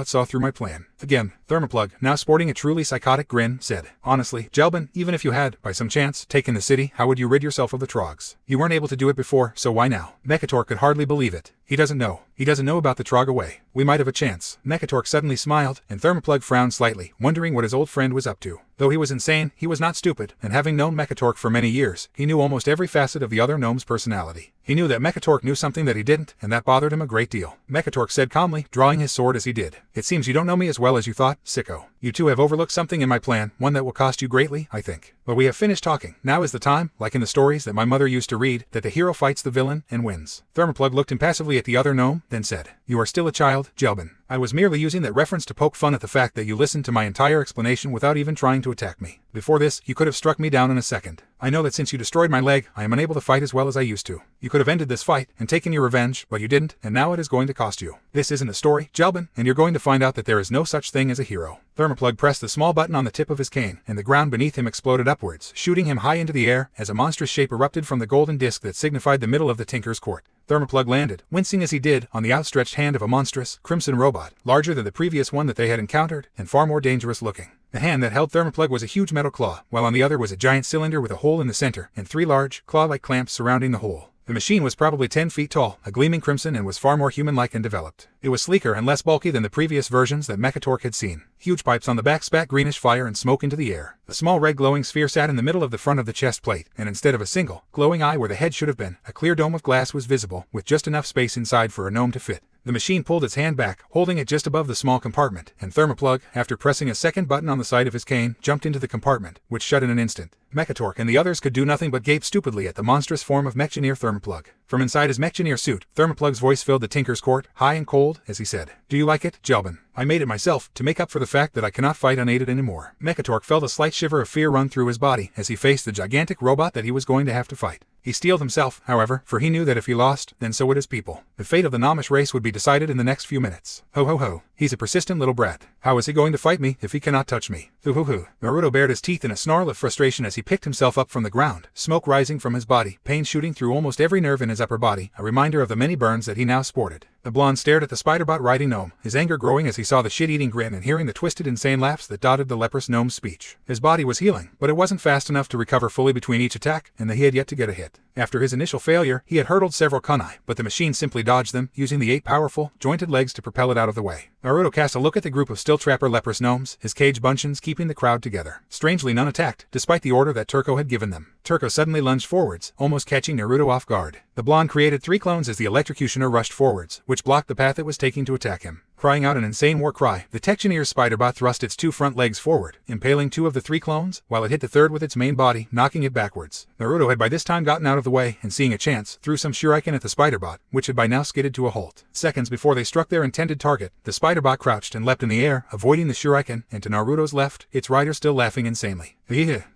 saw through my plan. Again, Thermoplug, now sporting a truly psychotic grin, said, "Honestly, Jelbin, even if you had, by some chance, taken the city, how would you rid yourself of the Trogs? You weren't able to do it before, so why now?" Mekatork could hardly believe it. He doesn't know. He doesn't know about the Trog away. We might have a chance. Mekatork suddenly smiled, and Thermoplug frowned slightly, wondering what his old friend was up to. Though he was insane, he was not stupid, and having known Mekatork for many years, he knew almost every facet of the other gnome's personality. He knew that Mekatork knew something that he didn't, and that bothered him a great deal. Mekatork said calmly, drawing his sword as he did, "It seems you don't know me as well as you thought, sicko. You two have overlooked something in my plan, one that will cost you greatly, I think. But we have finished talking. Now is the time, like in the stories that my mother used to read, that the hero fights the villain and wins." Thermoplug looked impassively at the other gnome, then said, "You are still a child, Jelbin. I was merely using that reference to poke fun at the fact that you listened to my entire explanation without even trying to attack me. Before this, you could have struck me down in a second. I know that since you destroyed my leg, I am unable to fight as well as I used to. You could have ended this fight and taken your revenge, but you didn't, and now it is going to cost you. This isn't a story, Jelbin, and you're going to find out that there is no such thing as a hero." Thermoplug pressed the small button on the tip of his cane, and the ground beneath him exploded upwards, shooting him high into the air as a monstrous shape erupted from the golden disc that signified the middle of the Tinker's Court. Thermoplug landed, wincing as he did, on the outstretched hand of a monstrous, crimson robot, larger than the previous one that they had encountered, and far more dangerous looking. The hand that held Thermoplug was a huge metal claw, while on the other was a giant cylinder with a hole in the center, and 3 large, claw-like clamps surrounding the hole. The machine was probably 10 feet tall, a gleaming crimson, and was far more human-like and developed. It was sleeker and less bulky than the previous versions that Mekatork had seen. Huge pipes on the back spat greenish fire and smoke into the air. A small red glowing sphere sat in the middle of the front of the chest plate, and instead of a single, glowing eye where the head should have been, a clear dome of glass was visible, with just enough space inside for a gnome to fit. The machine pulled its hand back, holding it just above the small compartment, and Thermoplug, after pressing a second button on the side of his cane, jumped into the compartment, which shut in an instant. Mekatork and the others could do nothing but gape stupidly at the monstrous form of Mechgineer Thermoplug. From inside his Mechgineer suit, Thermoplug's voice filled the Tinker's Court, high and cold, as he said, "Do you like it, Jelbin? I made it myself, to make up for the fact that I cannot fight unaided anymore." Mekatork felt a slight shiver of fear run through his body as he faced the gigantic robot that he was going to have to fight. He steeled himself, however, for he knew that if he lost, then so would his people. The fate of the Gnomish race would be decided in the next few minutes. Ho ho ho. He's a persistent little brat. How is he going to fight me if he cannot touch me? Hoo hoo hoo. Naruto bared his teeth in a snarl of frustration as he picked himself up from the ground, smoke rising from his body, pain shooting through almost every nerve in his upper body, a reminder of the many burns that he now sported. The blonde stared at the spiderbot riding gnome, his anger growing as he saw the shit-eating grin and hearing the twisted insane laughs that dotted the leprous gnome's speech. His body was healing, but it wasn't fast enough to recover fully between each attack, and he had yet to get a hit. After his initial failure, he had hurdled several kunai, but the machine simply dodged them, using the 8 powerful, jointed legs to propel it out of the way. Naruto cast a look at the group of still trapper leprous gnomes, his cage buncheons keeping the crowd together. Strangely none attacked, despite the order that Turco had given them. Turco suddenly lunged forwards, almost catching Naruto off guard. The blonde created 3 clones as the electrocutioner rushed forwards, which blocked the path it was taking to attack him. Crying out an insane war cry, the Techgineer Spiderbot thrust its 2 front legs forward, impaling 2 of the 3 clones, while it hit the 3rd with its main body, knocking it backwards. Naruto had by this time gotten out of the way, and seeing a chance, threw some shuriken at the Spiderbot, which had by now skidded to a halt. Seconds before they struck their intended target, the Spiderbot crouched and leapt in the air, avoiding the shuriken, and to Naruto's left, its rider still laughing insanely.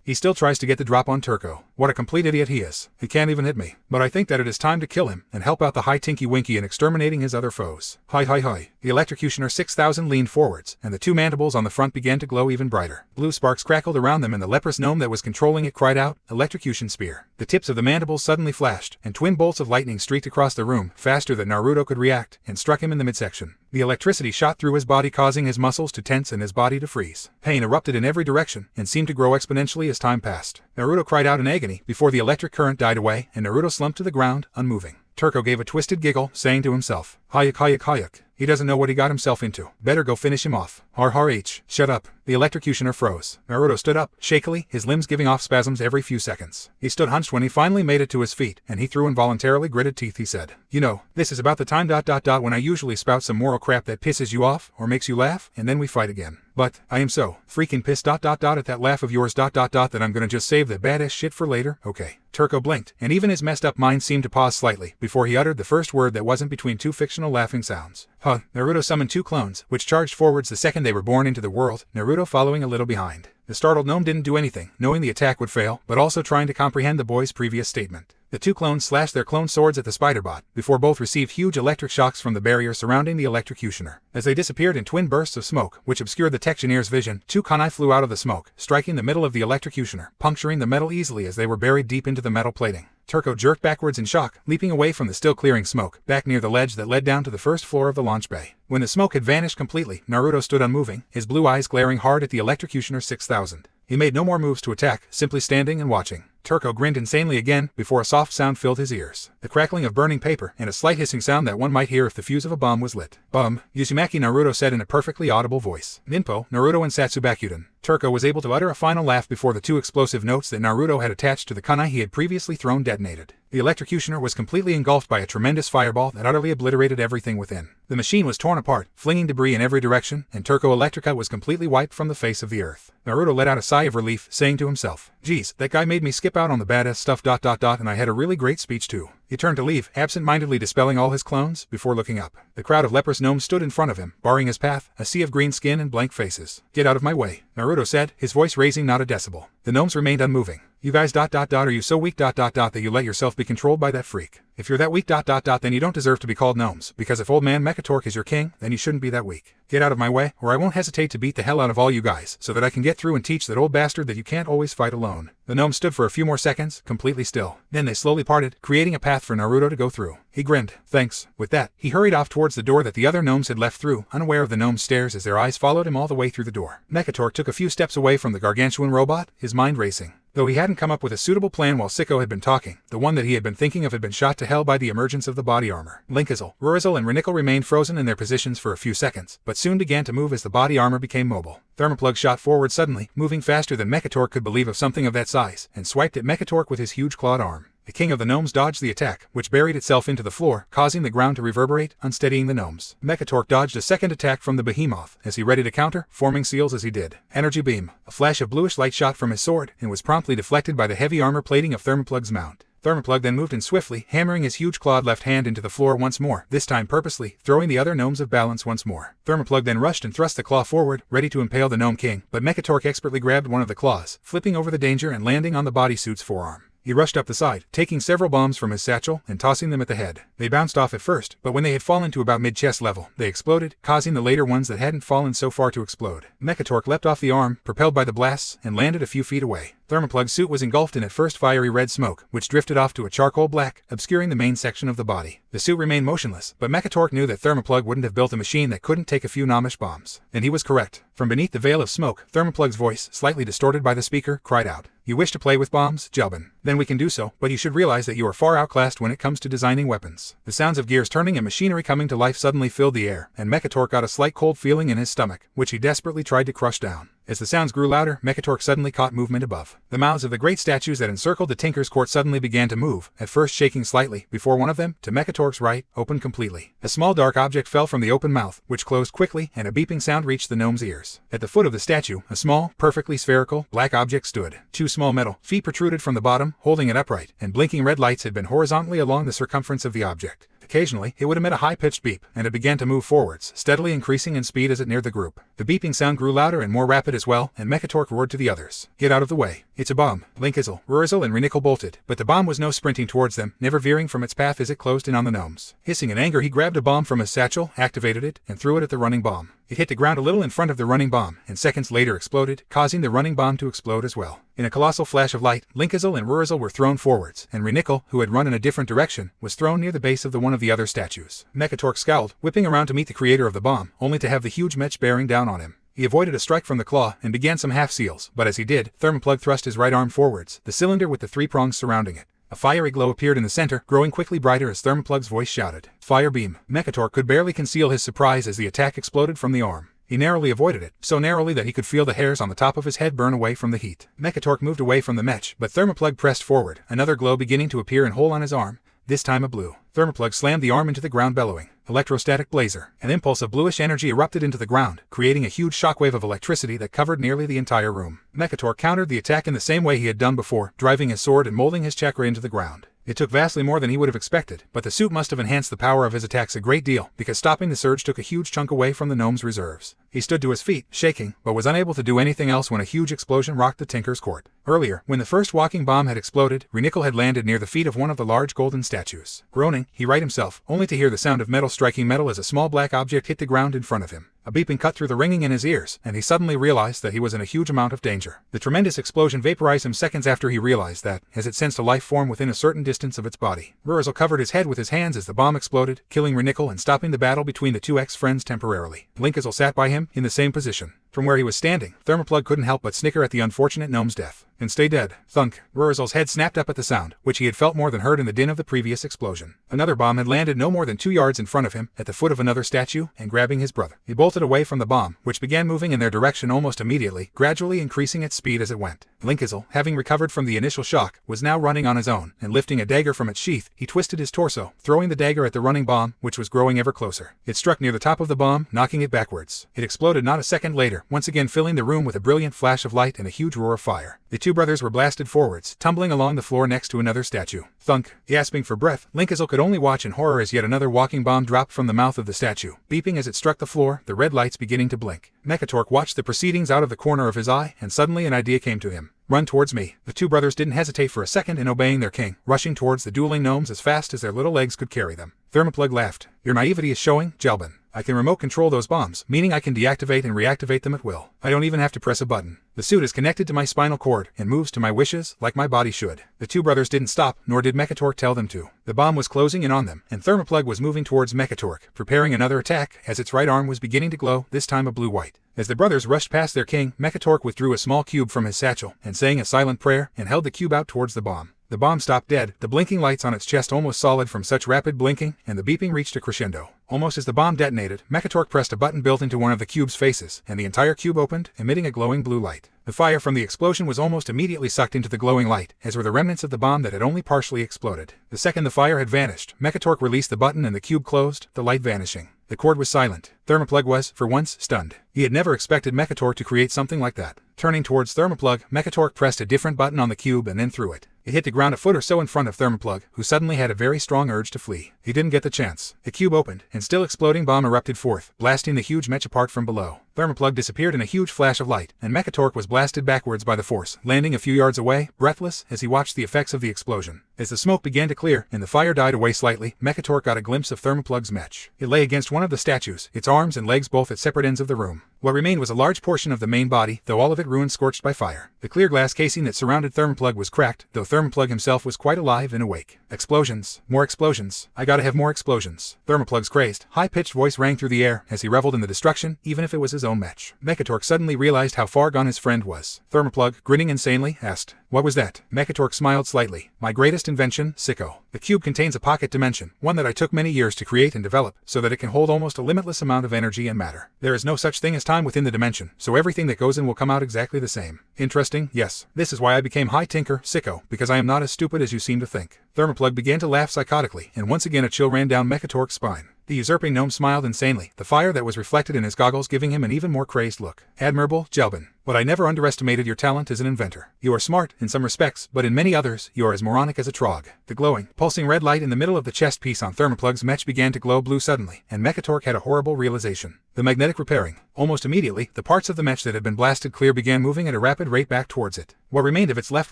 He still tries to get the drop on Turco. What a complete idiot he is. He can't even hit me. But I think that it is time to kill him, and help out the High Tinky Winky in exterminating his other foes. Hi hi hi. The electrocutioner 6000 leaned forwards, and the 2 mandibles on the front began to glow even brighter. Blue sparks crackled around them, and the leprous gnome that was controlling it cried out, "Electrocution spear." The tips of the mandibles suddenly flashed, and twin bolts of lightning streaked across the room, faster than Naruto could react, and struck him in the midsection. The electricity shot through his body, causing his muscles to tense and his body to freeze. Pain erupted in every direction, and seemed to grow exponentially as time passed. Naruto cried out in agony before the electric current died away, and Naruto slumped to the ground, unmoving. Turco gave a twisted giggle, saying to himself, "Hayuk hayuk hayuk. He doesn't know what he got himself into. Better go finish him off." Har har h. Shut up. The electrocutioner froze. Naruto stood up, shakily, his limbs giving off spasms every few seconds. He stood hunched when he finally made it to his feet, and he through involuntarily gritted teeth he said, "You know, this is about the time ... when I usually spout some moral crap that pisses you off, or makes you laugh, and then we fight again. But, I am so freaking pissed ... at that laugh of yours ... that I'm gonna just save the badass shit for later, okay?" Turco blinked, and even his messed up mind seemed to pause slightly, before he uttered the first word that wasn't between 2 fictional laughing sounds. Huh. Naruto summoned 2 clones, which charged forwards the second they were born into the world, Naruto following a little behind. The startled gnome didn't do anything, knowing the attack would fail, but also trying to comprehend the boy's previous statement. The two clones slashed their clone swords at the spider-bot, before both received huge electric shocks from the barrier surrounding the electrocutioner. As they disappeared in twin bursts of smoke, which obscured the Techtioneer's vision, two kunai flew out of the smoke, striking the middle of the electrocutioner, puncturing the metal easily as they were buried deep into the metal plating. Turco jerked backwards in shock, leaping away from the still clearing smoke, back near the ledge that led down to the first floor of the launch bay. When the smoke had vanished completely, Naruto stood unmoving, his blue eyes glaring hard at the electrocutioner 6000. He made no more moves to attack, simply standing and watching. Turco grinned insanely again, before a soft sound filled his ears. The crackling of burning paper, and a slight hissing sound that one might hear if the fuse of a bomb was lit. Bum, Uzumaki Naruto said in a perfectly audible voice. Ninpo, Naruto and Satsubakuden. Turco was able to utter a final laugh before the two explosive notes that Naruto had attached to the kunai he had previously thrown detonated. The electrocutioner was completely engulfed by a tremendous fireball that utterly obliterated everything within. The machine was torn apart, flinging debris in every direction, and Turco Electrica was completely wiped from the face of the earth. Naruto let out a sigh of relief, saying to himself, "Geez, that guy made me skip out on the badass stuff ... and I had a really great speech too." He turned to leave, absent-mindedly dispelling all his clones, before looking up. The crowd of leprous gnomes stood in front of him, barring his path, a sea of green skin and blank faces. "Get out of my way," Naruto said, his voice raising not a decibel. The gnomes remained unmoving. "You guys ... are you so weak ... that you let yourself be controlled by that freak? If you're that weak ... then you don't deserve to be called gnomes, because if old man Mechatork is your king, then you shouldn't be that weak. Get out of my way, or I won't hesitate to beat the hell out of all you guys, so that I can get through and teach that old bastard that you can't always fight alone." The gnomes stood for a few more seconds, completely still. Then they slowly parted, creating a path for Naruto to go through. He grinned. "Thanks." With that, he hurried off towards the door that the other gnomes had left through, unaware of the gnomes' stares as their eyes followed him all the way through the door. Mechatork took a few steps away from the gargantuan robot, his mind racing. Though he hadn't come up with a suitable plan while Sicko had been talking, the one that he had been thinking of had been shot to hell by the emergence of the body armor. Linkizel, Rurizel and Renickle remained frozen in their positions for a few seconds, but soon began to move as the body armor became mobile. Thermoplug shot forward suddenly, moving faster than Mechatork could believe of something of that size, and swiped at Mechatork with his huge clawed arm. The king of the gnomes dodged the attack, which buried itself into the floor, causing the ground to reverberate, unsteadying the gnomes. Mechatork dodged a second attack from the behemoth, as he readied to counter, forming seals as he did. Energy beam. A flash of bluish light shot from his sword, and was promptly deflected by the heavy armor plating of Thermoplug's mount. Thermoplug then moved in swiftly, hammering his huge clawed left hand into the floor once more, this time purposely, throwing the other gnomes of balance once more. Thermoplug then rushed and thrust the claw forward, ready to impale the gnome king, but Mechatork expertly grabbed one of the claws, flipping over the danger and landing on the bodysuit's forearm. He rushed up the side, taking several bombs from his satchel and tossing them at the head. They bounced off at first, but when they had fallen to about mid-chest level, they exploded, causing the later ones that hadn't fallen so far to explode. Mechatork leapt off the arm, propelled by the blasts, and landed a few feet away. Thermoplug's suit was engulfed in at first fiery red smoke, which drifted off to a charcoal black, obscuring the main section of the body. The suit remained motionless, but Mechatork knew that Thermoplug wouldn't have built a machine that couldn't take a few gnomish bombs. And he was correct. From beneath the veil of smoke, Thermoplug's voice, slightly distorted by the speaker, cried out, "You wish to play with bombs, Jelbin? Then we can do so, but you should realize that you are far outclassed when it comes to designing weapons." The sounds of gears turning and machinery coming to life suddenly filled the air, and Mechatork got a slight cold feeling in his stomach, which he desperately tried to crush down. As the sounds grew louder, Mechatork suddenly caught movement above. The mouths of the great statues that encircled the Tinker's Court suddenly began to move, at first shaking slightly, before one of them, to Mechatork's right, opened completely. A small dark object fell from the open mouth, which closed quickly, and a beeping sound reached the gnome's ears. At the foot of the statue, a small, perfectly spherical, black object stood. Two small metal feet protruded from the bottom, holding it upright, and blinking red lights had been horizontally along the circumference of the object. Occasionally, it would emit a high-pitched beep, and it began to move forwards, steadily increasing in speed as it neared the group. The beeping sound grew louder and more rapid as well, and Mechatork roared to the others, "Get out of the way. It's a bomb." Linkizel, Rurizel, and Renickle bolted, but the bomb was no sprinting towards them, never veering from its path as it closed in on the gnomes. Hissing in anger, he grabbed a bomb from his satchel, activated it, and threw it at the running bomb. It hit the ground a little in front of the running bomb, and seconds later exploded, causing the running bomb to explode as well. In a colossal flash of light, Linkizel and Rurizel were thrown forwards, and Renickle, who had run in a different direction, was thrown near the base of one of the other statues. Mechatork scowled, whipping around to meet the creator of the bomb, only to have the huge mech bearing down on him. He avoided a strike from the claw and began some half-seals, but as he did, Thermoplug thrust his right arm forwards, the cylinder with the three prongs surrounding it. A fiery glow appeared in the center, growing quickly brighter as Thermoplug's voice shouted, "Fire beam." Mechatork could barely conceal his surprise as the attack exploded from the arm. He narrowly avoided it, so narrowly that he could feel the hairs on the top of his head burn away from the heat. Mechatork moved away from the mech, but Thermoplug pressed forward, another glow beginning to appear and hole on his arm, this time a blue. Thermoplug slammed the arm into the ground, bellowing, "Electrostatic blazer." An impulse of bluish energy erupted into the ground, creating a huge shockwave of electricity that covered nearly the entire room. Mechatork countered the attack in the same way he had done before, driving his sword and molding his chakra into the ground. It took vastly more than he would have expected, but the suit must have enhanced the power of his attacks a great deal, because stopping the surge took a huge chunk away from the gnome's reserves. He stood to his feet, shaking, but was unable to do anything else when a huge explosion rocked the Tinker's court. Earlier, when the first walking bomb had exploded, Renickle had landed near the feet of one of the large golden statues. Groaning, he righted himself, only to hear the sound of metal striking metal as a small black object hit the ground in front of him. A beeping cut through the ringing in his ears, and he suddenly realized that he was in a huge amount of danger. The tremendous explosion vaporized him seconds after he realized that, as it sensed a life form within a certain distance of its body. Ruined covered his head with his hands as the bomb exploded, killing Renickle and stopping the battle between the two ex-friends temporarily. Legend sat by him, in the same position. From where he was standing, Thermoplug couldn't help but snicker at the unfortunate gnome's death. And stay dead. Thunk. Ruined's head snapped up at the sound, which he had felt more than heard in the din of the previous explosion. Another bomb had landed no more than 2 yards in front of him, at the foot of another statue, and grabbing his brother. He bolted away from the bomb, which began moving in their direction almost immediately, gradually increasing its speed as it went. Linkizel, having recovered from the initial shock, was now running on his own, and lifting a dagger from its sheath, he twisted his torso, throwing the dagger at the running bomb, which was growing ever closer. It struck near the top of the bomb, knocking it backwards. It exploded not a second later, once again filling the room with a brilliant flash of light and a huge roar of fire. The two brothers were blasted forwards, tumbling along the floor next to another statue. Thunk. Gasping for breath, Linkizel could only watch in horror as yet another walking bomb dropped from the mouth of the statue, beeping as it struck the floor, the red lights beginning to blink. Mechatork watched the proceedings out of the corner of his eye, and suddenly an idea came to him. Run towards me. The two brothers didn't hesitate for a second in obeying their king, rushing towards the dueling gnomes as fast as their little legs could carry them. Thermoplug laughed. Your naivety is showing, Jelbin. I can remote control those bombs, meaning I can deactivate and reactivate them at will. I don't even have to press a button. The suit is connected to my spinal cord and moves to my wishes, like my body should. The two brothers didn't stop, nor did Mechatork tell them to. The bomb was closing in on them, and Thermoplug was moving towards Mechatork, preparing another attack, as its right arm was beginning to glow, this time a blue-white. As the brothers rushed past their king, Mechatork withdrew a small cube from his satchel, and saying a silent prayer, and held the cube out towards the bomb. The bomb stopped dead, the blinking lights on its chest almost solid from such rapid blinking, and the beeping reached a crescendo. Almost as the bomb detonated, Mechatork pressed a button built into one of the cube's faces, and the entire cube opened, emitting a glowing blue light. The fire from the explosion was almost immediately sucked into the glowing light, as were the remnants of the bomb that had only partially exploded. The second the fire had vanished, Mechatork released the button and the cube closed, the light vanishing. The cord was silent. Thermoplug was, for once, stunned. He had never expected Mechatork to create something like that. Turning towards Thermoplug, Mechatork pressed a different button on the cube and then threw it. It hit the ground a foot or so in front of Thermoplug, who suddenly had a very strong urge to flee. He didn't get the chance. The cube opened, and still exploding bomb erupted forth, blasting the huge mech apart from below. Thermoplug disappeared in a huge flash of light, and Mechatork was blasted backwards by the force, landing a few yards away, breathless, as he watched the effects of the explosion. As the smoke began to clear, and the fire died away slightly, Mechatork got a glimpse of Thermoplug's mech. It lay against one of the statues, its arms and legs both at separate ends of the room. What remained was a large portion of the main body, though all of it ruined scorched by fire. The clear glass casing that surrounded Thermoplug was cracked, though Thermoplug himself was quite alive and awake. Explosions. More explosions. I gotta have more explosions. Thermoplug's crazed, high-pitched voice rang through the air as he reveled in the destruction, even if it was his own mech. Mechatork suddenly realized how far gone his friend was. Thermoplug, grinning insanely, asked, "What was that?" Mechatork smiled slightly. "My greatest invention, Sicko. The cube contains a pocket dimension, one that I took many years to create and develop, so that it can hold almost a limitless amount of energy and matter. There is no such thing as time within the dimension, so everything that goes in will come out exactly the same. Interesting, yes. This is why I became High Tinker, Sicko, because I am not as stupid as you seem to think." Thermoplug began to laugh psychotically, and once again a chill ran down Mechatork's spine. The usurping gnome smiled insanely, the fire that was reflected in his goggles giving him an even more crazed look. "Admirable, Jelbin. But I never underestimated your talent as an inventor. You are smart, in some respects, but in many others, you are as moronic as a trog." The glowing, pulsing red light in the middle of the chest piece on Thermoplug's mech began to glow blue suddenly, and Mechatork had a horrible realization. The magnetic repairing. Almost immediately, the parts of the mech that had been blasted clear began moving at a rapid rate back towards it. What remained of its left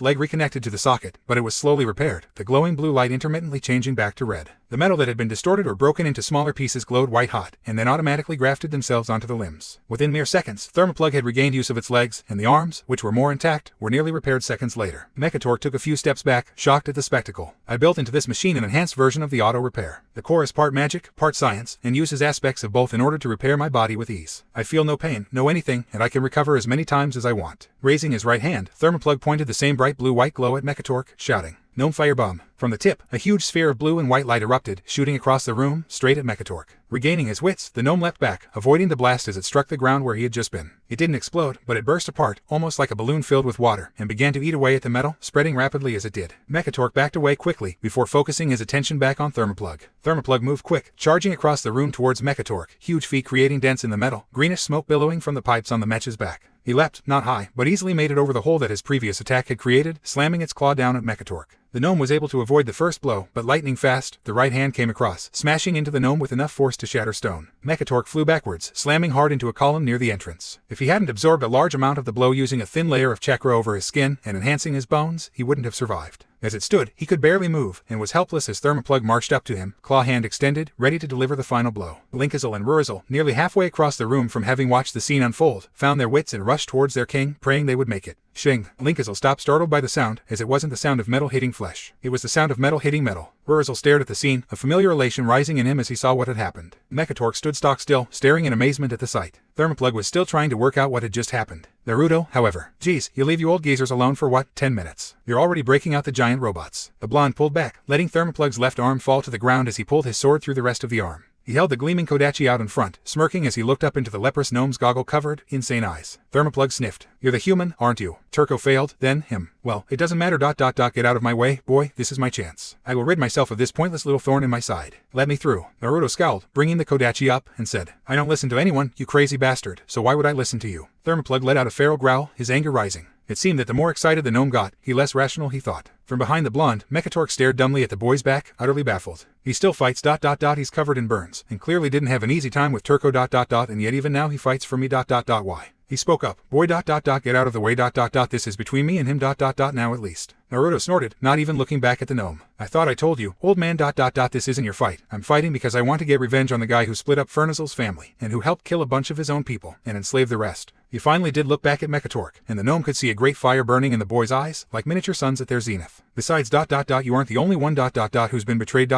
leg reconnected to the socket, but it was slowly repaired, the glowing blue light intermittently changing back to red. The metal that had been distorted or broken into smaller pieces glowed white-hot, and then automatically grafted themselves onto the limbs. Within mere seconds, Thermoplug had regained use of its legs, and the arms, which were more intact, were nearly repaired seconds later. Mechatork took a few steps back, shocked at the spectacle. "I built into this machine an enhanced version of the auto-repair. The core is part magic, part science, and uses aspects of both in order to repair my body with ease. I feel no pain, no anything, and I can recover as many times as I want." Raising his right hand, Thermoplug pointed the same bright blue-white glow at Mechatork, shouting, "Gnome firebomb." From the tip, a huge sphere of blue and white light erupted, shooting across the room, straight at Mechatork. Regaining his wits, the gnome leapt back, avoiding the blast as it struck the ground where he had just been. It didn't explode, but it burst apart, almost like a balloon filled with water, and began to eat away at the metal, spreading rapidly as it did. Mechatork backed away quickly, before focusing his attention back on Thermoplug. Thermoplug moved quick, charging across the room towards Mechatork, huge feet creating dents in the metal, greenish smoke billowing from the pipes on the mech's back. He leapt, not high, but easily made it over the hole that his previous attack had created, slamming its claw down at Mechatork. The gnome was able to avoid the first blow, but lightning fast, the right hand came across, smashing into the gnome with enough force to shatter stone. Mechatork flew backwards, slamming hard into a column near the entrance. If he hadn't absorbed a large amount of the blow using a thin layer of chakra over his skin and enhancing his bones, he wouldn't have survived. As it stood, he could barely move, and was helpless as Thermoplug marched up to him, claw hand extended, ready to deliver the final blow. Linkazil and Rurizil, nearly halfway across the room from having watched the scene unfold, found their wits and rushed towards their king, praying they would make it. Shing! Linkazil stopped, startled by the sound, as it wasn't the sound of metal hitting flesh. It was the sound of metal hitting metal. Rurizil stared at the scene, a familiar elation rising in him as he saw what had happened. Mechatork stood stock still, staring in amazement at the sight. Thermoplug was still trying to work out what had just happened. Naruto, however, geez, you leave you old geezers alone for what, 10 minutes? You're already breaking out the giant robots. The blonde pulled back, letting Thermoplug's left arm fall to the ground as he pulled his sword through the rest of the arm. He held the gleaming Kodachi out in front, smirking as he looked up into the leprous gnome's goggle-covered, insane eyes. Thermoplug sniffed. You're the human, aren't you? Turco failed, then him. Well, it doesn't matter. Get out of my way, boy, this is my chance. I will rid myself of this pointless little thorn in my side. Let me through. Naruto scowled, bringing the Kodachi up, and said, I don't listen to anyone, you crazy bastard, so why would I listen to you? Thermoplug let out a feral growl, his anger rising. It seemed that the more excited the gnome got, the less rational he thought. From behind the blonde, Mechatork stared dumbly at the boy's back, utterly baffled. He still fights. He's covered in burns, and clearly didn't have an easy time with Turco. And yet even now he fights for me. Why? He spoke up. Boy. Get out of the way. This is between me and him. Now at least. Naruto snorted, not even looking back at the gnome. I thought I told you, old man. This isn't your fight. I'm fighting because I want to get revenge on the guy who split up Furnazil's family, and who helped kill a bunch of his own people, and enslave the rest. He finally did look back at Mechatork, and the gnome could see a great fire burning in the boy's eyes, like miniature suns at their zenith. Besides. You aren't the only one. Who's been betrayed.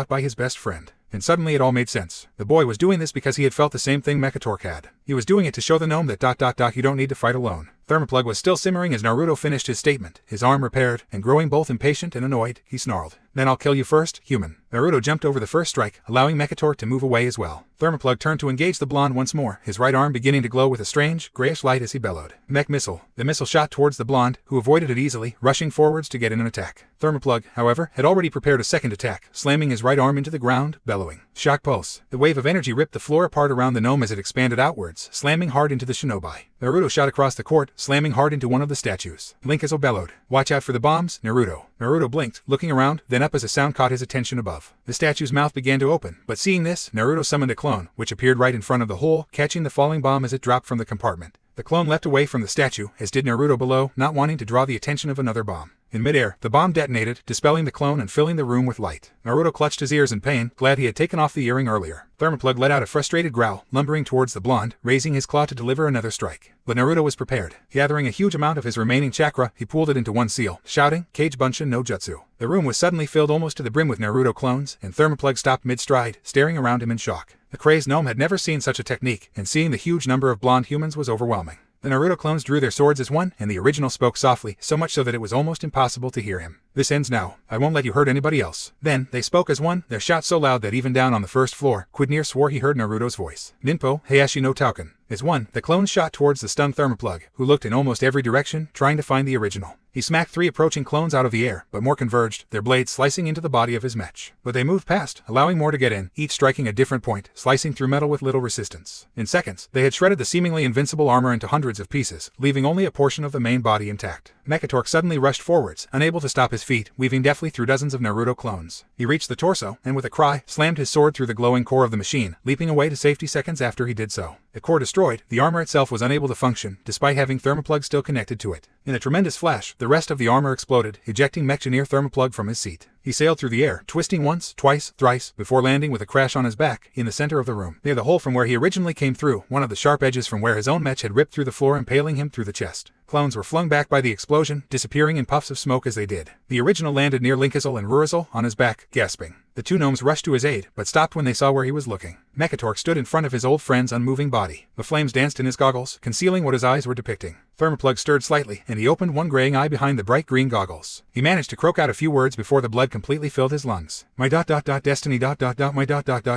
By his best friend. And suddenly it all made sense. The boy was doing this because he had felt the same thing Mechatork had. He was doing it to show the gnome that you don't need to fight alone. Thermoplug was still simmering as Naruto finished his statement, his arm repaired, and growing both impatient and annoyed, he snarled. Then I'll kill you first, human. Naruto jumped over the first strike, allowing Mechatork to move away as well. Thermoplug turned to engage the blonde once more, his right arm beginning to glow with a strange, grayish light as he bellowed. Mech missile. The missile shot towards the blonde, who avoided it easily, rushing forwards to get in an attack. Thermoplug, however, had already prepared a second attack, slamming his right arm into the ground, bellowing. Shock pulse. The wave of energy ripped the floor apart around the gnome as it expanded outwards, slamming hard into the shinobi. Naruto shot across the court, slamming hard into one of the statues. Linkazil bellowed. Watch out for the bombs, Naruto. Naruto blinked, looking around, then up as a sound caught his attention above. The statue's mouth began to open, but seeing this, Naruto summoned a clone, which appeared right in front of the hole, catching the falling bomb as it dropped from the compartment. The clone leapt away from the statue, as did Naruto below, not wanting to draw the attention of another bomb. In midair, the bomb detonated, dispelling the clone and filling the room with light. Naruto clutched his ears in pain, glad he had taken off the earring earlier. Thermoplug let out a frustrated growl, lumbering towards the blonde, raising his claw to deliver another strike. But Naruto was prepared. Gathering a huge amount of his remaining chakra, he pooled it into one seal, shouting, Kage Bunshin no Jutsu. The room was suddenly filled almost to the brim with Naruto clones, and Thermoplug stopped mid-stride, staring around him in shock. The crazed gnome had never seen such a technique, and seeing the huge number of blonde humans was overwhelming. The Naruto clones drew their swords as one, and the original spoke softly, so much so that it was almost impossible to hear him. This ends now. I won't let you hurt anybody else. Then, they spoke as one, their shout so loud that even down on the first floor, Quidnir swore he heard Naruto's voice. Ninpo, Heihachi no Tauken. As one, the clones shot towards the stunned Thermoplug, who looked in almost every direction, trying to find the original. He smacked 3 approaching clones out of the air, but more converged, their blades slicing into the body of his mech. But they moved past, allowing more to get in, each striking a different point, slicing through metal with little resistance. In seconds, they had shredded the seemingly invincible armor into hundreds of pieces, leaving only a portion of the main body intact. Mechatork suddenly rushed forwards, unable to stop his feet, weaving deftly through dozens of Naruto clones. He reached the torso, and with a cry, slammed his sword through the glowing core of the machine, leaping away to safety seconds after he did so. The core destroyed, the armor itself was unable to function, despite having Thermoplug still connected to it. In a tremendous flash, the rest of the armor exploded, ejecting Mechgineer Thermoplug from his seat. He sailed through the air, twisting once, twice, thrice, before landing with a crash on his back, in the center of the room. Near the hole from where he originally came through, one of the sharp edges from where his own mech had ripped through the floor, impaling him through the chest. Clones were flung back by the explosion, disappearing in puffs of smoke as they did. The original landed near Linkazil and Rurizil, on his back, gasping. The 2 gnomes rushed to his aid, but stopped when they saw where he was looking. Mechatork stood in front of his old friend's unmoving body. The flames danced in his goggles, concealing what his eyes were depicting. Thermoplug stirred slightly, and he opened one graying eye behind the bright green goggles. He managed to croak out a few words before the blood completely filled his lungs. My destiny my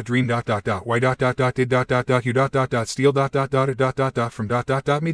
dream why did you steal from me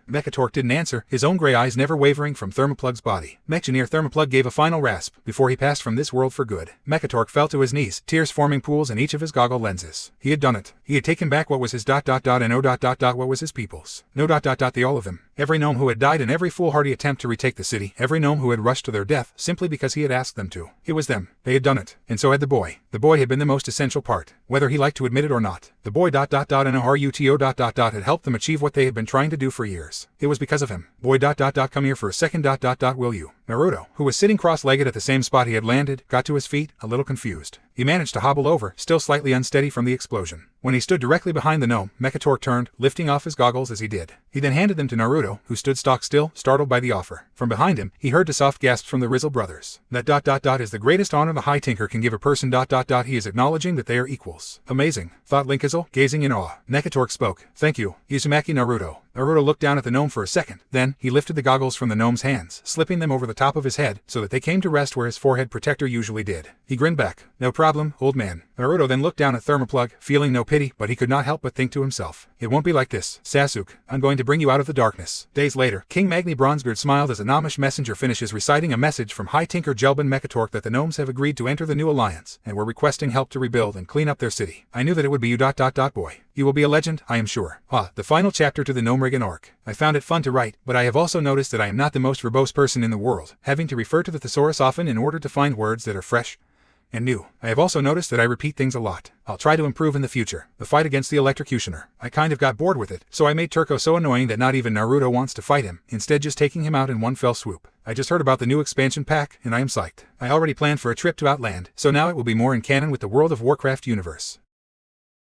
Mechatork didn't answer, his own gray eyes never wavering from Thermoplug's body. Mechgineer Thermoplug gave a final rasp, before he passed from this world for good. Mechatork fell to his knees, tears forming pools in each of his goggle lenses. He had done it. He had taken back what was his and what was his people's. They all of them. Every gnome who had died in every foolhardy attempt to retake the city, every gnome who had rushed to their death simply because he had asked them to. It was them. They had done it. And so had the boy. The boy had been the most essential part, whether he liked to admit it or not. The boy ... and Naruto ... had helped them achieve what they had been trying to do for years. It was because of him. Boy ... come here for a second ... will you? Naruto, who was sitting cross-legged at the same spot he had landed, got to his feet, a little confused. He managed to hobble over, still slightly unsteady from the explosion. When he stood directly behind the gnome, Mekator turned, lifting off his goggles as he did. He then handed them to Naruto, who stood stock still, startled by the offer. From behind him, he heard the soft gasps from the Rizzle brothers. That ... is the greatest honor the High Tinker can give a person ... He is acknowledging that they are equals. Amazing, thought Linkizzle, gazing in awe. Mekator spoke. Thank you, Uzumaki Naruto. Naruto looked down at the gnome for a second. Then, he lifted the goggles from the gnome's hands, slipping them over the top of his head, so that they came to rest where his forehead protector usually did. He grinned back. No problem, old man. Naruto then looked down at Thermoplug, feeling no pity, but he could not help but think to himself. It won't be like this, Sasuke. I'm going to bring you out of the darkness. Days later, King Magni Bronzebeard smiled as a gnomish messenger finishes reciting a message from High Tinker Jelbin Mekatork that the gnomes have agreed to enter the new alliance, and were requesting help to rebuild and clean up their city. I knew that it would be you ... boy. You will be a legend, I am sure. The final chapter to the Gnome Rigan Orc. I found it fun to write, but I have also noticed that I am not the most verbose person in the world, having to refer to the thesaurus often in order to find words that are fresh and new. I have also noticed that I repeat things a lot. I'll try to improve in the future. The fight against the Electrocutioner. I kind of got bored with it, so I made Turco so annoying that not even Naruto wants to fight him, instead just taking him out in one fell swoop. I just heard about the new expansion pack, and I am psyched. I already planned for a trip to Outland, so now it will be more in canon with the World of Warcraft universe.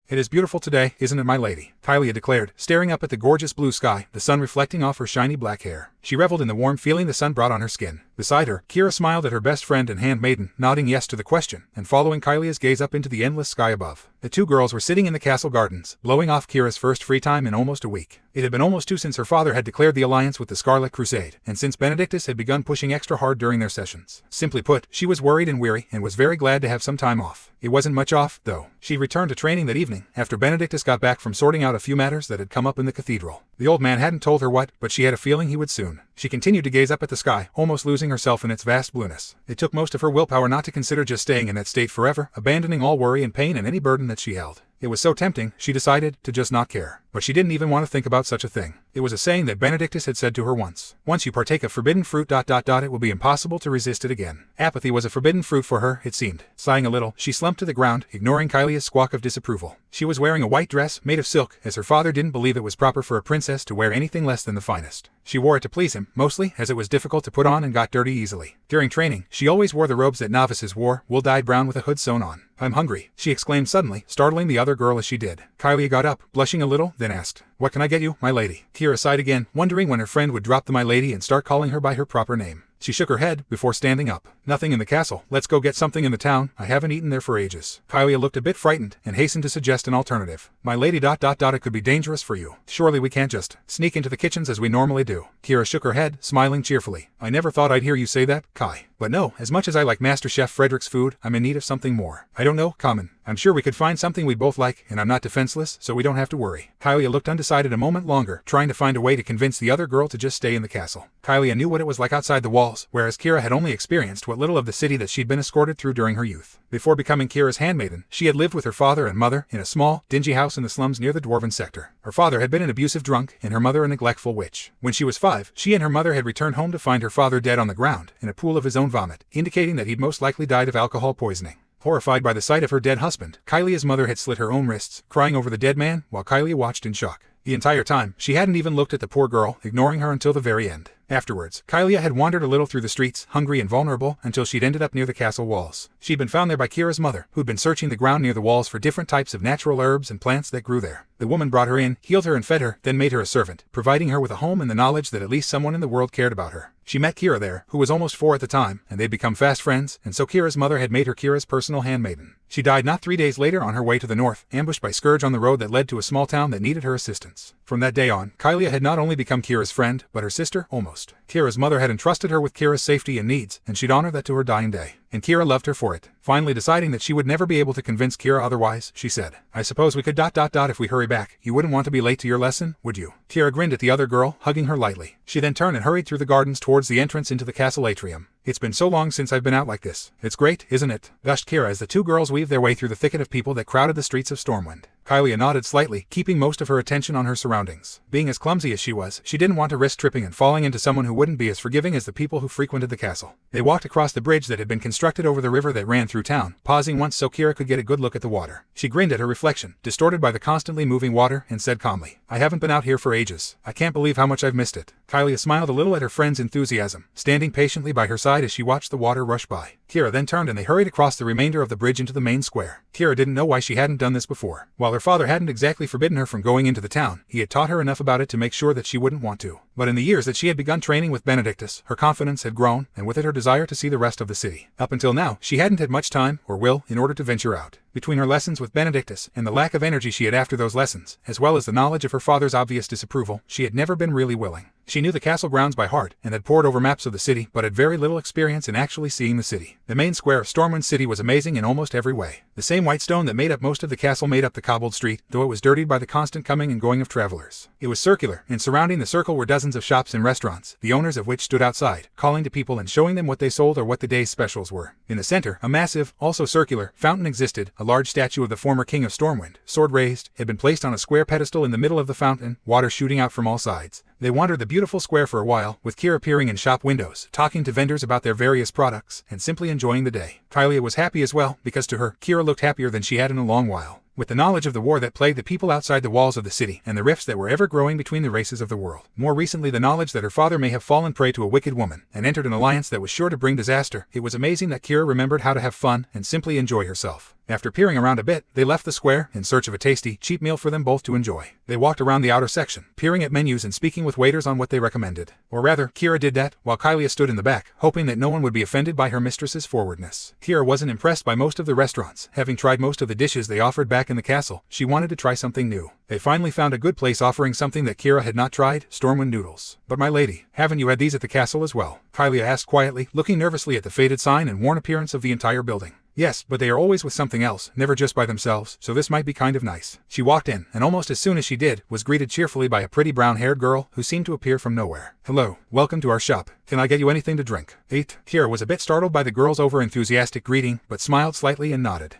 It is beautiful today, isn't it, my lady? Kylia declared, staring up at the gorgeous blue sky, the sun reflecting off her shiny black hair. She reveled in the warm feeling the sun brought on her skin. Beside her, Kira smiled at her best friend and handmaiden, nodding yes to the question, and following Kylia's gaze up into the endless sky above. The two girls were sitting in the castle gardens, blowing off Kira's first free time in almost a week. It had been almost 2 since her father had declared the alliance with the Scarlet Crusade, and since Benedictus had begun pushing extra hard during their sessions. Simply put, she was worried and weary, and was very glad to have some time off. It wasn't much off, though. She returned to training that evening, after Benedictus got back from sorting out a few matters that had come up in the cathedral. The old man hadn't told her what, but she had a feeling he would soon. She continued to gaze up at the sky, almost losing herself in its vast blueness. It took most of her willpower not to consider just staying in that state forever, abandoning all worry and pain and any burden that she held. It was so tempting, she decided, to just not care. But she didn't even want to think about such a thing. It was a saying that Benedictus had said to her once. Once you partake of forbidden fruit ... it will be impossible to resist it again. Apathy was a forbidden fruit for her, it seemed. Sighing a little, she slumped to the ground, ignoring Kylia's squawk of disapproval. She was wearing a white dress, made of silk, as her father didn't believe it was proper for a princess to wear anything less than the finest. She wore it to please him, mostly, as it was difficult to put on and got dirty easily. During training, she always wore the robes that novices wore, wool dyed brown with a hood sewn on. I'm hungry, she exclaimed suddenly, startling the other girl as she did. Kylia got up, blushing a little, then asked, "What can I get you, my lady?" Kira sighed again, wondering when her friend would drop the my lady and start calling her by her proper name. She shook her head, before standing up. "Nothing in the castle. Let's go get something in the town. I haven't eaten there for ages." Kylia looked a bit frightened, and hastened to suggest an alternative. "My lady ... it could be dangerous for you. Surely we can't just sneak into the kitchens as we normally do." Kira shook her head, smiling cheerfully. "I never thought I'd hear you say that, Kai. But no, as much as I like Master Chef Frederick's food, I'm in need of something more. I don't know, common. I'm sure we could find something we both like, and I'm not defenseless, so we don't have to worry." Kylia looked undecided a moment longer, trying to find a way to convince the other girl to just stay in the castle. Kylia knew what it was like outside the walls, whereas Kira had only experienced what little of the city that she'd been escorted through during her youth. Before becoming Kira's handmaiden, she had lived with her father and mother in a small, dingy house in the slums near the Dwarven sector. Her father had been an abusive drunk, and her mother a neglectful witch. When she was 5, she and her mother had returned home to find her father dead on the ground, in a pool of his own vomit, indicating that he'd most likely died of alcohol poisoning. Horrified by the sight of her dead husband, Kylia's mother had slit her own wrists, crying over the dead man, while Kylia watched in shock. The entire time, she hadn't even looked at the poor girl, ignoring her until the very end. Afterwards, Kylia had wandered a little through the streets, hungry and vulnerable, until she'd ended up near the castle walls. She'd been found there by Kira's mother, who'd been searching the ground near the walls for different types of natural herbs and plants that grew there. The woman brought her in, healed her and fed her, then made her a servant, providing her with a home and the knowledge that at least someone in the world cared about her. She met Kira there, who was almost 4 at the time, and they'd become fast friends, and so Kira's mother had made her Kira's personal handmaiden. She died not 3 days later on her way to the north, ambushed by Scourge on the road that led to a small town that needed her assistance. From that day on, Kylia had not only become Kira's friend, but her sister, almost. Kira's mother had entrusted her with Kira's safety and needs, and she'd honor that to her dying day. And Kira loved her for it. Finally deciding that she would never be able to convince Kira otherwise, she said, "I suppose we could ... if we hurry back. You wouldn't want to be late to your lesson, would you?" Kira grinned at the other girl, hugging her lightly. She then turned and hurried through the gardens towards the entrance into the castle atrium. "It's been so long since I've been out like this. It's great, isn't it?" gushed Kira as the two girls weaved their way through the thicket of people that crowded the streets of Stormwind. Kylia nodded slightly, keeping most of her attention on her surroundings. Being as clumsy as she was, she didn't want to risk tripping and falling into someone who wouldn't be as forgiving as the people who frequented the castle. They walked across the bridge that had been constructed over the river that ran through town, pausing once so Kira could get a good look at the water. She grinned at her reflection, distorted by the constantly moving water, and said calmly, "I haven't been out here for ages. I can't believe how much I've missed it." Kylia smiled a little at her friend's enthusiasm, standing patiently by her side as she watched the water rush by. Kira then turned and they hurried across the remainder of the bridge into the main square. Kira didn't know why she hadn't done this before. While her father hadn't exactly forbidden her from going into the town, he had taught her enough about it to make sure that she wouldn't want to. But in the years that she had begun training with Benedictus, her confidence had grown, and with it her desire to see the rest of the city. Up until now, she hadn't had much time, or will, in order to venture out. Between her lessons with Benedictus and the lack of energy she had after those lessons, as well as the knowledge of her father's obvious disapproval, she had never been really willing. She knew the castle grounds by heart, and had pored over maps of the city, but had very little experience in actually seeing the city. The main square of Stormwind City was amazing in almost every way. The same white stone that made up most of the castle made up the cobbled street, though it was dirtied by the constant coming and going of travelers. It was circular, and surrounding the circle were dozens of shops and restaurants, the owners of which stood outside, calling to people and showing them what they sold or what the day's specials were. In the center, a massive, also circular, fountain existed. A large statue of the former king of Stormwind, sword raised, had been placed on a square pedestal in the middle of the fountain, water shooting out from all sides. They wandered the beautiful square for a while, with Kira peering in shop windows, talking to vendors about their various products, and simply enjoying the day. Kylia was happy as well, because to her, Kira looked happier than she had in a long while. With the knowledge of the war that plagued the people outside the walls of the city, and the rifts that were ever growing between the races of the world. More recently the knowledge that her father may have fallen prey to a wicked woman, and entered an alliance that was sure to bring disaster, it was amazing that Kira remembered how to have fun, and simply enjoy herself. After peering around a bit, they left the square, in search of a tasty, cheap meal for them both to enjoy. They walked around the outer section, peering at menus and speaking with waiters on what they recommended. Or rather, Kira did that, while Kylia stood in the back, hoping that no one would be offended by her mistress's forwardness. Kira wasn't impressed by most of the restaurants, having tried most of the dishes they offered back in the castle. She wanted to try something new. They finally found a good place offering something that Kira had not tried, Stormwind noodles. "But my lady, haven't you had these at the castle as well?" Kylia asked quietly, looking nervously at the faded sign and worn appearance of the entire building. "Yes, but they are always with something else, never just by themselves, so this might be kind of nice." She walked in, and almost as soon as she did, was greeted cheerfully by a pretty brown-haired girl who seemed to appear from nowhere. "Hello, welcome to our shop. Can I get you anything to drink?" Kira was a bit startled by the girl's over-enthusiastic greeting, but smiled slightly and nodded.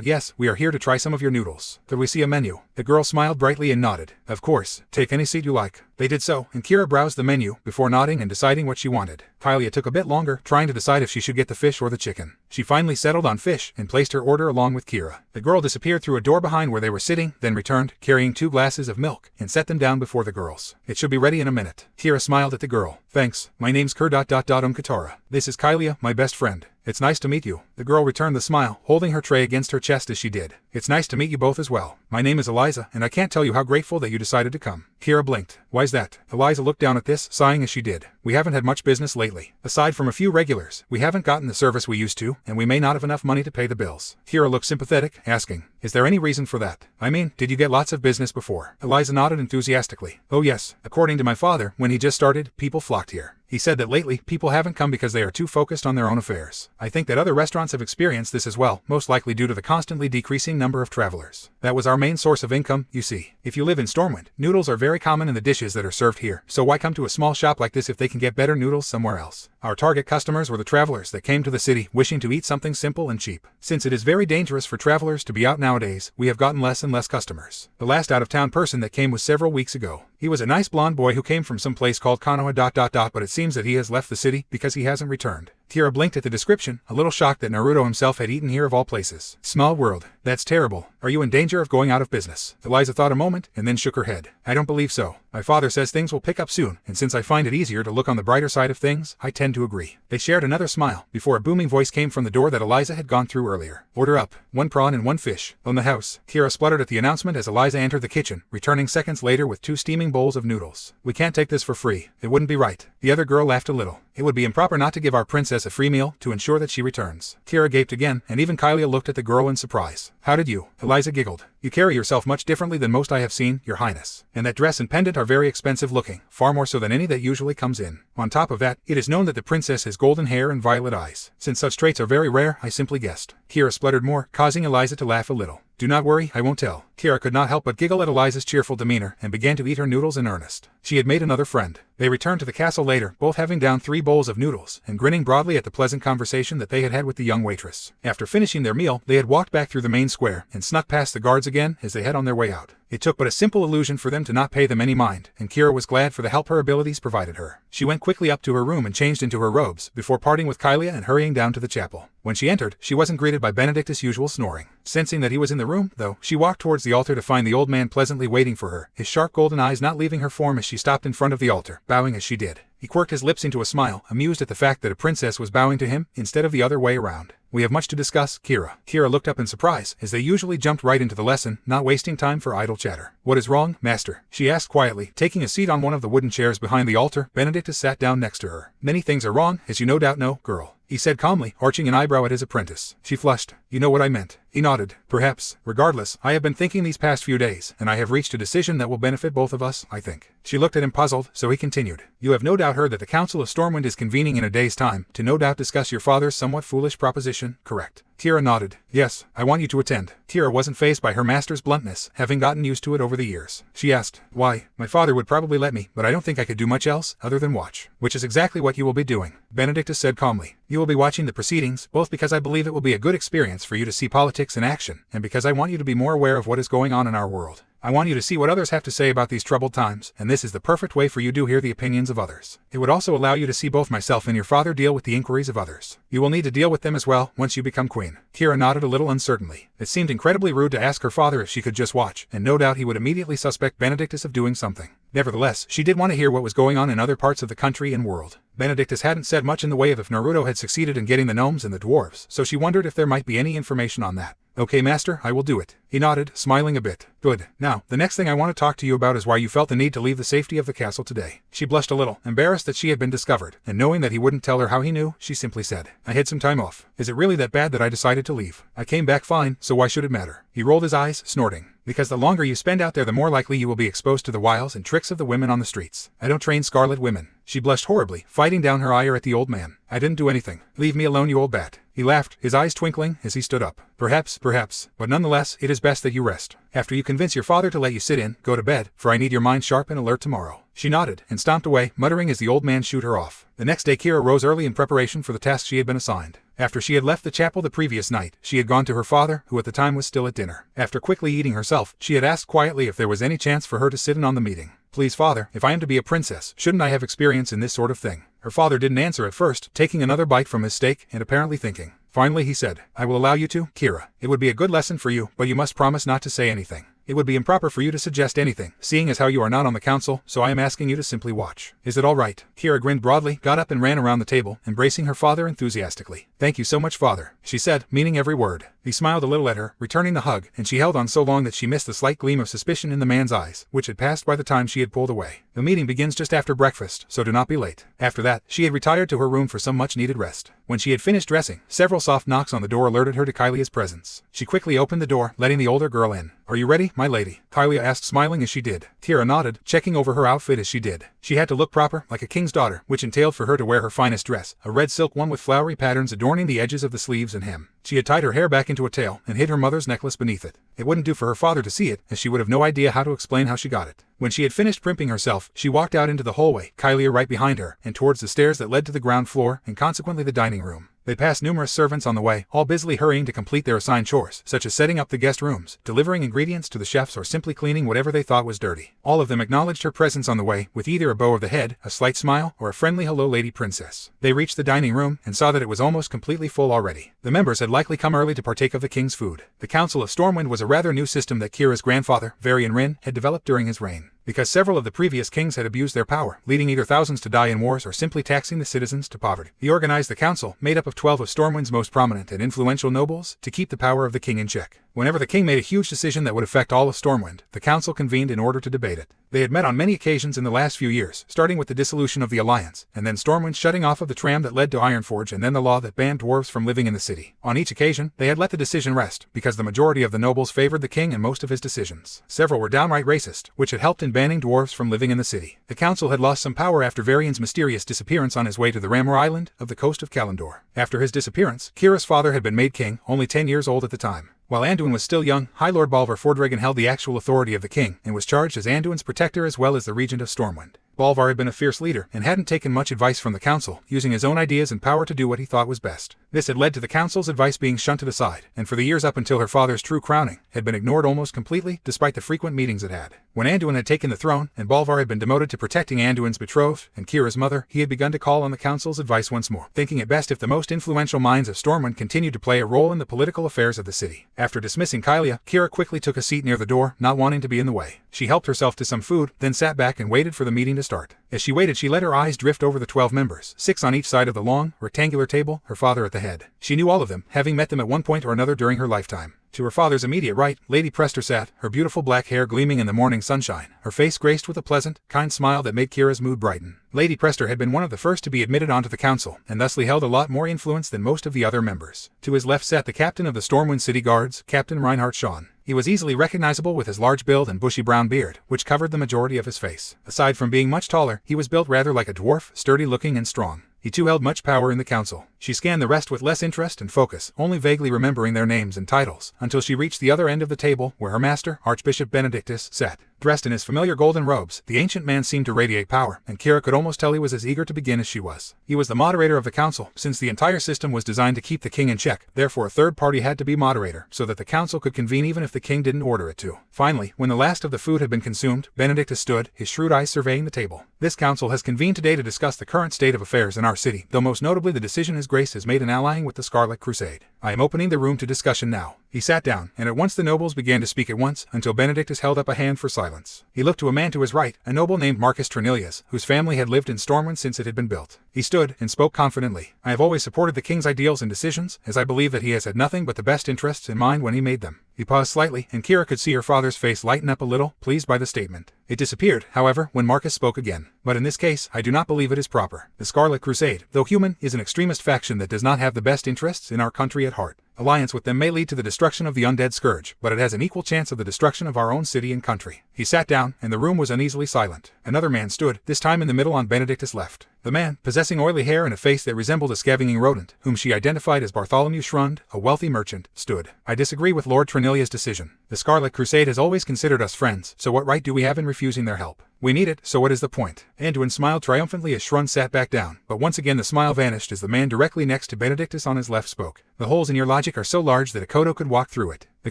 Yes, we are here to try some of your noodles. Could we see a menu?" The girl smiled brightly and nodded. "Of course, take any seat you like." They did so, and Kira browsed the menu, before nodding and deciding what she wanted. Kylia took a bit longer, trying to decide if she should get the fish or the chicken. She finally settled on fish, and placed her order along with Kira. The girl disappeared through a door behind where they were sitting, then returned, carrying 2 glasses of milk, and set them down before the girls. "It should be ready in a minute." Kira smiled at the girl. "Thanks, my name's Katara. This is Kylia, my best friend. It's nice to meet you." The girl returned the smile, holding her tray against her chest as she did. "It's nice to meet you both as well. My name is Eliza, and I can't tell you how grateful that you decided to come." Kira blinked. "Why's that?" Eliza looked down at this, sighing as she did. "We haven't had much business lately. Aside from a few regulars, we haven't gotten the service we used to, and we may not have enough money to pay the bills." Kira looked sympathetic, asking, "Is there any reason for that? I mean, did you get lots of business before?" Eliza nodded enthusiastically. "Oh yes. According to my father, when he just started, people flocked here. He said that lately, people haven't come because they are too focused on their own affairs. I think that other restaurants have experienced this as well, most likely due to the constantly decreasing number of travelers. That was our main source of income, you see. If you live in Stormwind, noodles are very common in the dishes that are served here, so why come to a small shop like this if they can get better noodles somewhere else?" Our target customers were the travelers that came to the city, wishing to eat something simple and cheap. Since it is very dangerous for travelers to be out nowadays, we have gotten less and less customers. The last out-of-town person that came was several weeks ago. He was a nice blonde boy who came from some place called Konoha ... but it seems that he has left the city because he hasn't returned. Kira blinked at the description, a little shocked that Naruto himself had eaten here of all places. Small world. That's terrible. Are you in danger of going out of business? Eliza thought a moment, and then shook her head. "I don't believe so. My father says things will pick up soon, and since I find it easier to look on the brighter side of things, I tend to agree." They shared another smile, before a booming voice came from the door that Eliza had gone through earlier. "Order up. 1 prawn and 1 fish. On the house." Kira spluttered at the announcement as Eliza entered the kitchen, returning seconds later with 2 steaming bowls of noodles. "We can't take this for free. It wouldn't be right." The other girl laughed a little. "It would be improper not to give our princess a free meal, to ensure that she returns." Kira gaped again, and even Kylia looked at the girl in surprise. "How did you?" Eliza giggled. "You carry yourself much differently than most I have seen, your highness. And that dress and pendant are very expensive looking, far more so than any that usually comes in. On top of that, it is known that the princess has golden hair and violet eyes. Since such traits are very rare, I simply guessed." Kira spluttered more, causing Eliza to laugh a little. "Do not worry, I won't tell. Kira could not help but giggle at Eliza's cheerful demeanor and began to eat her noodles in earnest. She had made another friend. They returned to the castle later, both having downed 3 bowls of noodles and grinning broadly at the pleasant conversation that they had had with the young waitress. After finishing their meal, they had walked back through the main square and snuck past the guards again as they had on their way out. It took but a simple illusion for them to not pay them any mind, and Kira was glad for the help her abilities provided her. She went quickly up to her room and changed into her robes, before parting with Kylia and hurrying down to the chapel. When she entered, she wasn't greeted by Benedictus' usual snoring. Sensing that he was in the room, though, she walked towards the altar to find the old man pleasantly waiting for her, his sharp golden eyes not leaving her form as she stopped in front of the altar, bowing as she did. He quirked his lips into a smile, amused at the fact that a princess was bowing to him, instead of the other way around. We have much to discuss, Kira. Kira looked up in surprise, as they usually jumped right into the lesson, not wasting time for idle chatter. What is wrong, master? She asked quietly, taking a seat on one of the wooden chairs behind the altar. Benedictus sat down next to her. Many things are wrong, as you no doubt know, girl, he said calmly, arching an eyebrow at his apprentice. She flushed. You know what I meant. He nodded. Perhaps. Regardless, I have been thinking these past few days, and I have reached a decision that will benefit both of us, I think. She looked at him puzzled, so he continued. You have no doubt heard that the Council of Stormwind is convening in a day's time, to no doubt discuss your father's somewhat foolish proposition, correct? Kira nodded. Yes, I want you to attend. Kira wasn't fazed by her master's bluntness, having gotten used to it over the years. She asked, why? My father would probably let me, but I don't think I could do much else, other than watch. Which is exactly what you will be doing, Benedictus said calmly. You will be watching the proceedings, both because I believe it will be a good experience for you to see politics in action, and because I want you to be more aware of what is going on in our world. I want you to see what others have to say about these troubled times, and this is the perfect way for you to hear the opinions of others. It would also allow you to see both myself and your father deal with the inquiries of others. You will need to deal with them as well, once you become queen. Kira nodded a little uncertainly. It seemed incredibly rude to ask her father if she could just watch, and no doubt he would immediately suspect Benedictus of doing something. Nevertheless, she did want to hear what was going on in other parts of the country and world. Benedictus hadn't said much in the way of if Naruto had succeeded in getting the gnomes and the dwarves, so she wondered if there might be any information on that. Okay, master, I will do it. He nodded, smiling a bit. Good. Now, the next thing I want to talk to you about is why you felt the need to leave the safety of the castle today. She blushed a little, embarrassed that she had been discovered, and knowing that he wouldn't tell her how he knew, she simply said, I had some time off. Is it really that bad that I decided to leave? I came back fine, so why should it matter? He rolled his eyes, snorting. Because the longer you spend out there, the more likely you will be exposed to the wiles and tricks of the women on the streets. I don't train scarlet women. She blushed horribly, fighting down her ire at the old man. I didn't do anything. Leave me alone, you old bat. He laughed, his eyes twinkling as he stood up. Perhaps, but nonetheless, it is best that you rest. After you convince your father to let you sit in, go to bed, for I need your mind sharp and alert tomorrow. She nodded, and stomped away, muttering as the old man shooed her off. The next day Kira rose early in preparation for the task she had been assigned. After she had left the chapel the previous night, she had gone to her father, who at the time was still at dinner. After quickly eating herself, she had asked quietly if there was any chance for her to sit in on the meeting. Please, father, if I am to be a princess, shouldn't I have experience in this sort of thing? Her father didn't answer at first, taking another bite from his steak and apparently thinking. Finally he said, I will allow you to, Kira. It would be a good lesson for you, but you must promise not to say anything. It would be improper for you to suggest anything, seeing as how you are not on the council, so I am asking you to simply watch. Is it all right? Kira grinned broadly, got up and ran around the table, embracing her father enthusiastically. Thank you so much, father, she said, meaning every word. He smiled a little at her, returning the hug, and she held on so long that she missed the slight gleam of suspicion in the man's eyes, which had passed by the time she had pulled away. The meeting begins just after breakfast, so do not be late. After that, she had retired to her room for some much-needed rest. When she had finished dressing, several soft knocks on the door alerted her to Kylia's presence. She quickly opened the door, letting the older girl in. Are you ready, my lady? Kylia asked, smiling as she did. Kira nodded, checking over her outfit as she did. She had to look proper, like a king's daughter, which entailed for her to wear her finest dress, a red silk one with flowery patterns adorning the edges of the sleeves and hem. She had tied her hair back into a tail and hid her mother's necklace beneath it. It wouldn't do for her father to see it, as she would have no idea how to explain how she got it. When she had finished primping herself, she walked out into the hallway, Kylia right behind her, and towards the stairs that led to the ground floor, and consequently the dining room. They passed numerous servants on the way, all busily hurrying to complete their assigned chores, such as setting up the guest rooms, delivering ingredients to the chefs, or simply cleaning whatever they thought was dirty. All of them acknowledged her presence on the way, with either a bow of the head, a slight smile, or a friendly hello lady princess. They reached the dining room, and saw that it was almost completely full already. The members had likely come early to partake of the king's food. The Council of Stormwind was a rather new system that Kira's grandfather, Varian Rin, had developed during his reign. Because several of the previous kings had abused their power, leading either thousands to die in wars or simply taxing the citizens to poverty. He organized the council, made up of 12 of Stormwind's most prominent and influential nobles, to keep the power of the king in check. Whenever the king made a huge decision that would affect all of Stormwind, the council convened in order to debate it. They had met on many occasions in the last few years, starting with the dissolution of the Alliance, and then Stormwind shutting off of the tram that led to Ironforge, and then the law that banned dwarves from living in the city. On each occasion, they had let the decision rest, because the majority of the nobles favored the king in most of his decisions. Several were downright racist, which had helped in banning dwarves from living in the city. The council had lost some power after Varian's mysterious disappearance on his way to the Ramor Island of the coast of Kalimdor. After his disappearance, Kira's father had been made king, only 10 years old at the time. While Anduin was still young, High Lord Bolvar Fordregan held the actual authority of the king and was charged as Anduin's protector as well as the regent of Stormwind. Bolvar had been a fierce leader and hadn't taken much advice from the council, using his own ideas and power to do what he thought was best. This had led to the council's advice being shunted aside, and for the years up until her father's true crowning, had been ignored almost completely, despite the frequent meetings it had. When Anduin had taken the throne, and Bolvar had been demoted to protecting Anduin's betrothed and Kira's mother, he had begun to call on the council's advice once more, thinking it best if the most influential minds of Stormwind continued to play a role in the political affairs of the city. After dismissing Kylia, Kira quickly took a seat near the door, not wanting to be in the way. She helped herself to some food, then sat back and waited for the meeting to start. As she waited, she let her eyes drift over the 12 members, 6 on each side of the long, rectangular table, her father at the head. She knew all of them, having met them at one point or another during her lifetime. To her father's immediate right, Lady Prester sat, her beautiful black hair gleaming in the morning sunshine, her face graced with a pleasant, kind smile that made Kira's mood brighten. Lady Prester had been one of the first to be admitted onto the council, and thusly held a lot more influence than most of the other members. To his left sat the captain of the Stormwind City Guards, Captain Reinhardt Shawn. He was easily recognizable with his large build and bushy brown beard, which covered the majority of his face. Aside from being much taller, he was built rather like a dwarf, sturdy-looking and strong. He too held much power in the council. She scanned the rest with less interest and focus, only vaguely remembering their names and titles, until she reached the other end of the table, where her master, Archbishop Benedictus, sat. Dressed in his familiar golden robes, the ancient man seemed to radiate power, and Kira could almost tell he was as eager to begin as she was. He was the moderator of the council, since the entire system was designed to keep the king in check. Therefore a third party had to be moderator, so that the council could convene even if the king didn't order it to. Finally, when the last of the food had been consumed, Benedictus stood, his shrewd eyes surveying the table. This council has convened today to discuss the current state of affairs in our city, though most notably the decision His Grace has made in allying with the Scarlet Crusade. I am opening the room to discussion now. He sat down, and at once the nobles began to speak at once, until Benedictus held up a hand for silence. He looked to a man to his right, a noble named Marcus Trinilius, whose family had lived in Stormwind since it had been built. He stood, and spoke confidently. I have always supported the king's ideals and decisions, as I believe that he has had nothing but the best interests in mind when he made them. He paused slightly, and Kira could see her father's face lighten up a little, pleased by the statement. It disappeared, however, when Marcus spoke again. But in this case, I do not believe it is proper. The Scarlet Crusade, though human, is an extremist faction that does not have the best interests in our country at heart. Alliance with them may lead to the destruction of the undead scourge, but it has an equal chance of the destruction of our own city and country. He sat down, and the room was uneasily silent. Another man stood, this time in the middle on Benedictus' left. The man, possessing oily hair and a face that resembled a scavenging rodent, whom she identified as Bartholomew Shrund, a wealthy merchant, stood. I disagree with Lord Trinilia's decision. The Scarlet Crusade has always considered us friends, so what right do we have in refusing their help? We need it, so what is the point? Anduin smiled triumphantly as Shrund sat back down, but once again the smile vanished as the man directly next to Benedictus on his left spoke. The holes in your logic are so large that a Kodo could walk through it. The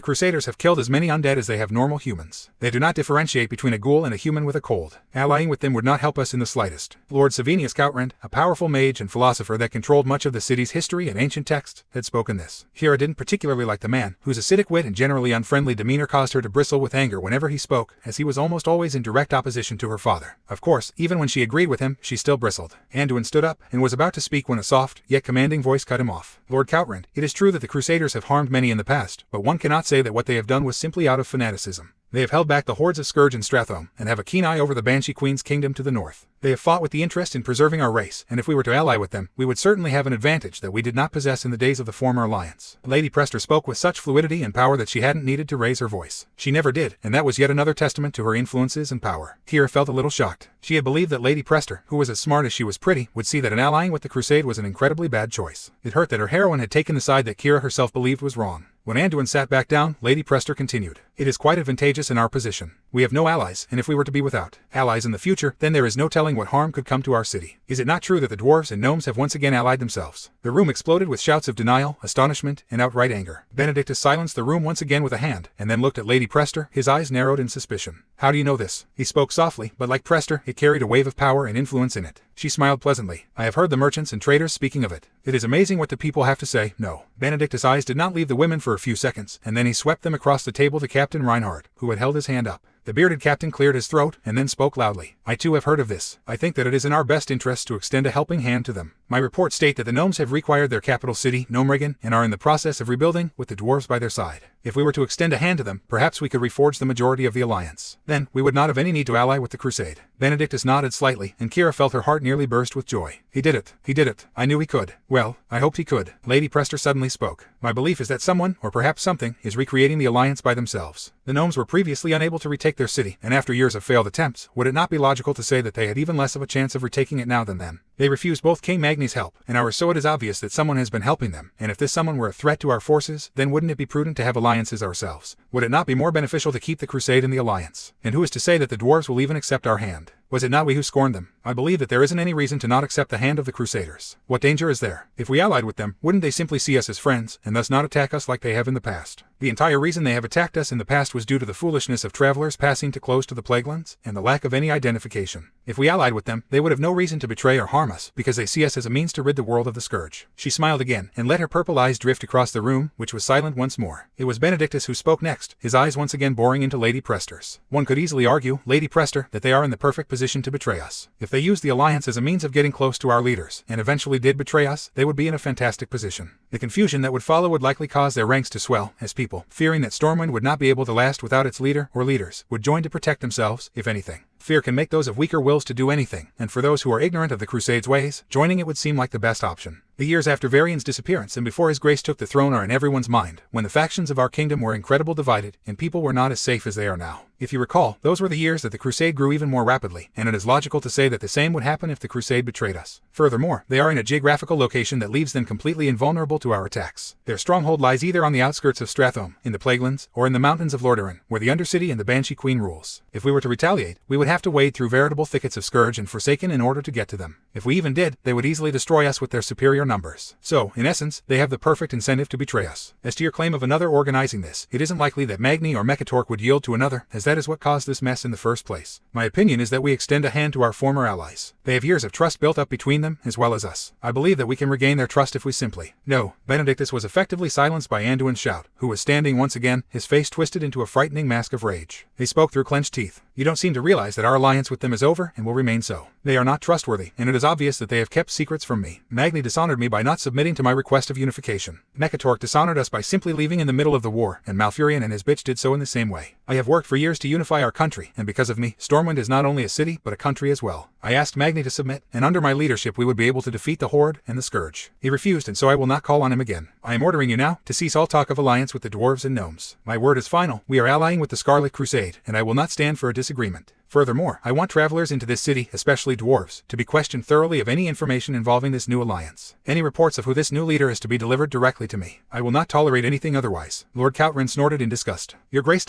Crusaders have killed as many undead as they have normal humans. They do not differentiate between a ghoul and a human with a cold. Allying with them would not help us in the slightest. Lord Savinius Coutrand, a powerful mage and philosopher that controlled much of the city's history and ancient texts, had spoken this. Kira didn't particularly like the man, whose acidic wit and generally unfriendly demeanor caused her to bristle with anger whenever he spoke, as he was almost always in direct opposition to her father. Of course, even when she agreed with him, she still bristled. Anduin stood up, and was about to speak when a soft, yet commanding voice cut him off. Lord Coutrand, it is true that the Crusaders have harmed many in the past, but one cannot say that what they have done was simply out of fanaticism. They have held back the hordes of Scourge and Strathome, and have a keen eye over the Banshee Queen's kingdom to the north. They have fought with the interest in preserving our race, and if we were to ally with them, we would certainly have an advantage that we did not possess in the days of the former alliance. Lady Prester spoke with such fluidity and power that she hadn't needed to raise her voice. She never did, and that was yet another testament to her influences and power. Kira felt a little shocked. She had believed that Lady Prester, who was as smart as she was pretty, would see that an allying with the Crusade was an incredibly bad choice. It hurt that her heroine had taken the side that Kira herself believed was wrong. When Anduin sat back down, Lady Prester continued. It is quite advantageous in our position. We have no allies, and if we were to be without allies in the future, then there is no telling what harm could come to our city. Is it not true that the dwarves and gnomes have once again allied themselves? The room exploded with shouts of denial, astonishment, and outright anger. Benedictus silenced the room once again with a hand, and then looked at Lady Prester, his eyes narrowed in suspicion. How do you know this? He spoke softly, but like Prester, it carried a wave of power and influence in it. She smiled pleasantly. I have heard the merchants and traders speaking of it. It is amazing what the people have to say. No. Benedictus' eyes did not leave the women for a few seconds, and then he swept them across the table to Captain Reinhardt, who had held his hand up. The bearded captain cleared his throat, and then spoke loudly. I too have heard of this. I think that it is in our best interest to extend a helping hand to them. My reports state that the gnomes have reacquired their capital city, Gnomeregan, and are in the process of rebuilding, with the dwarves by their side. If we were to extend a hand to them, perhaps we could reforge the majority of the alliance. Then, we would not have any need to ally with the Crusade. Benedictus nodded slightly, and Kira felt her heart nearly burst with joy. He did it. He did it. I knew he could. Well, I hoped he could. Lady Prester suddenly spoke. My belief is that someone, or perhaps something, is recreating the alliance by themselves. The gnomes were previously unable to retake their city, and after years of failed attempts, would it not be logical to say that they had even less of a chance of retaking it now than then? They refused both King Magni's help and ours, so it is obvious that someone has been helping them, and if this someone were a threat to our forces, then wouldn't it be prudent to have alliances ourselves? Would it not be more beneficial to keep the crusade in the alliance? And who is to say that the dwarves will even accept our hand? Was it not we who scorned them? I believe that there isn't any reason to not accept the hand of the Crusaders. What danger is there? If we allied with them, wouldn't they simply see us as friends, and thus not attack us like they have in the past? The entire reason they have attacked us in the past was due to the foolishness of travelers passing too close to the Plaguelands, and the lack of any identification. If we allied with them, they would have no reason to betray or harm us, because they see us as a means to rid the world of the scourge. She smiled again, and let her purple eyes drift across the room, which was silent once more. It was Benedictus who spoke next, his eyes once again boring into Lady Prester's. One could easily argue, Lady Prester, that they are in the perfect position to betray us. If they used the alliance as a means of getting close to our leaders, and eventually did betray us, they would be in a fantastic position. The confusion that would follow would likely cause their ranks to swell, as people, fearing that Stormwind would not be able to last without its leader or leaders, would join to protect themselves, if anything. Fear can make those of weaker wills to do anything, and for those who are ignorant of the Crusade's ways, joining it would seem like the best option. The years after Varian's disappearance and before his grace took the throne are in everyone's mind, when the factions of our kingdom were incredibly divided, and people were not as safe as they are now. If you recall, those were the years that the Crusade grew even more rapidly, and it is logical to say that the same would happen if the Crusade betrayed us. Furthermore, they are in a geographical location that leaves them completely invulnerable to our attacks. Their stronghold lies either on the outskirts of Stratholme, in the Plaguelands, or in the mountains of Lordaeron, where the Undercity and the Banshee Queen rules. If we were to retaliate, we would have to wade through veritable thickets of Scourge and Forsaken in order to get to them. If we even did, they would easily destroy us with their superior numbers. So, in essence, they have the perfect incentive to betray us. As to your claim of another organizing this, it isn't likely that Magni or Mekatork would yield to another, as that is what caused this mess in the first place. My opinion is that we extend a hand to our former allies. They have years of trust built up between them, as well as us. I believe that we can regain their trust if we simply... No, Benedictus was effectively silenced by Anduin's shout, who was standing once again, his face twisted into a frightening mask of rage. He spoke through clenched teeth. You don't seem to realize that our alliance with them is over, and will remain so. They are not trustworthy, and it is obvious that they have kept secrets from me. Magni dishonored me by not submitting to my request of unification. Mekatork dishonored us by simply leaving in the middle of the war, and Malfurion and his bitch did so in the same way. I have worked for years to unify our country, and because of me, Stormwind is not only a city, but a country as well. I asked Magni to submit, and under my leadership we would be able to defeat the Horde and the Scourge. He refused, and so I will not call on him again. I am ordering you now to cease all talk of alliance with the dwarves and gnomes. My word is final. We are allying with the Scarlet Crusade, and I will not stand for a disagreement. Furthermore, I want travelers into this city, especially dwarves, to be questioned thoroughly of any information involving this new alliance. Any reports of who this new leader is to be delivered directly to me. I will not tolerate anything otherwise. Lord Coutrin snorted in disgust. Your Grace...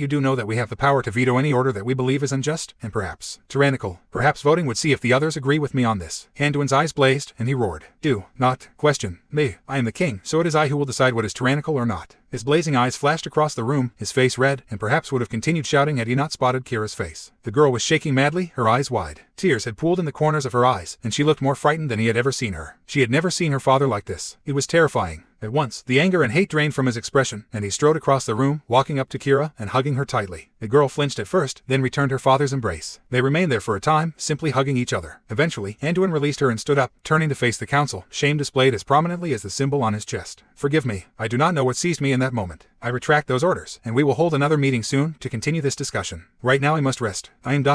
You do know that we have the power to veto any order that we believe is unjust, and perhaps tyrannical. Perhaps voting would see if the others agree with me on this. Anduin's eyes blazed, and he roared. Do not question me. I am the king, so it is I who will decide what is tyrannical or not. His blazing eyes flashed across the room, his face red, and perhaps would have continued shouting had he not spotted Kira's face. The girl was shaking madly, her eyes wide. Tears had pooled in the corners of her eyes, and she looked more frightened than he had ever seen her. She had never seen her father like this. It was terrifying. At once, the anger and hate drained from his expression, and he strode across the room, walking up to Kira and hugging her tightly. The girl flinched at first, then returned her father's embrace. They remained there for a time, simply hugging each other. Eventually, Anduin released her and stood up, turning to face the council, shame displayed as prominently as the symbol on his chest. Forgive me, I do not know what seized me in that moment. I retract those orders, and we will hold another meeting soon to continue this discussion. Right now I must rest. I am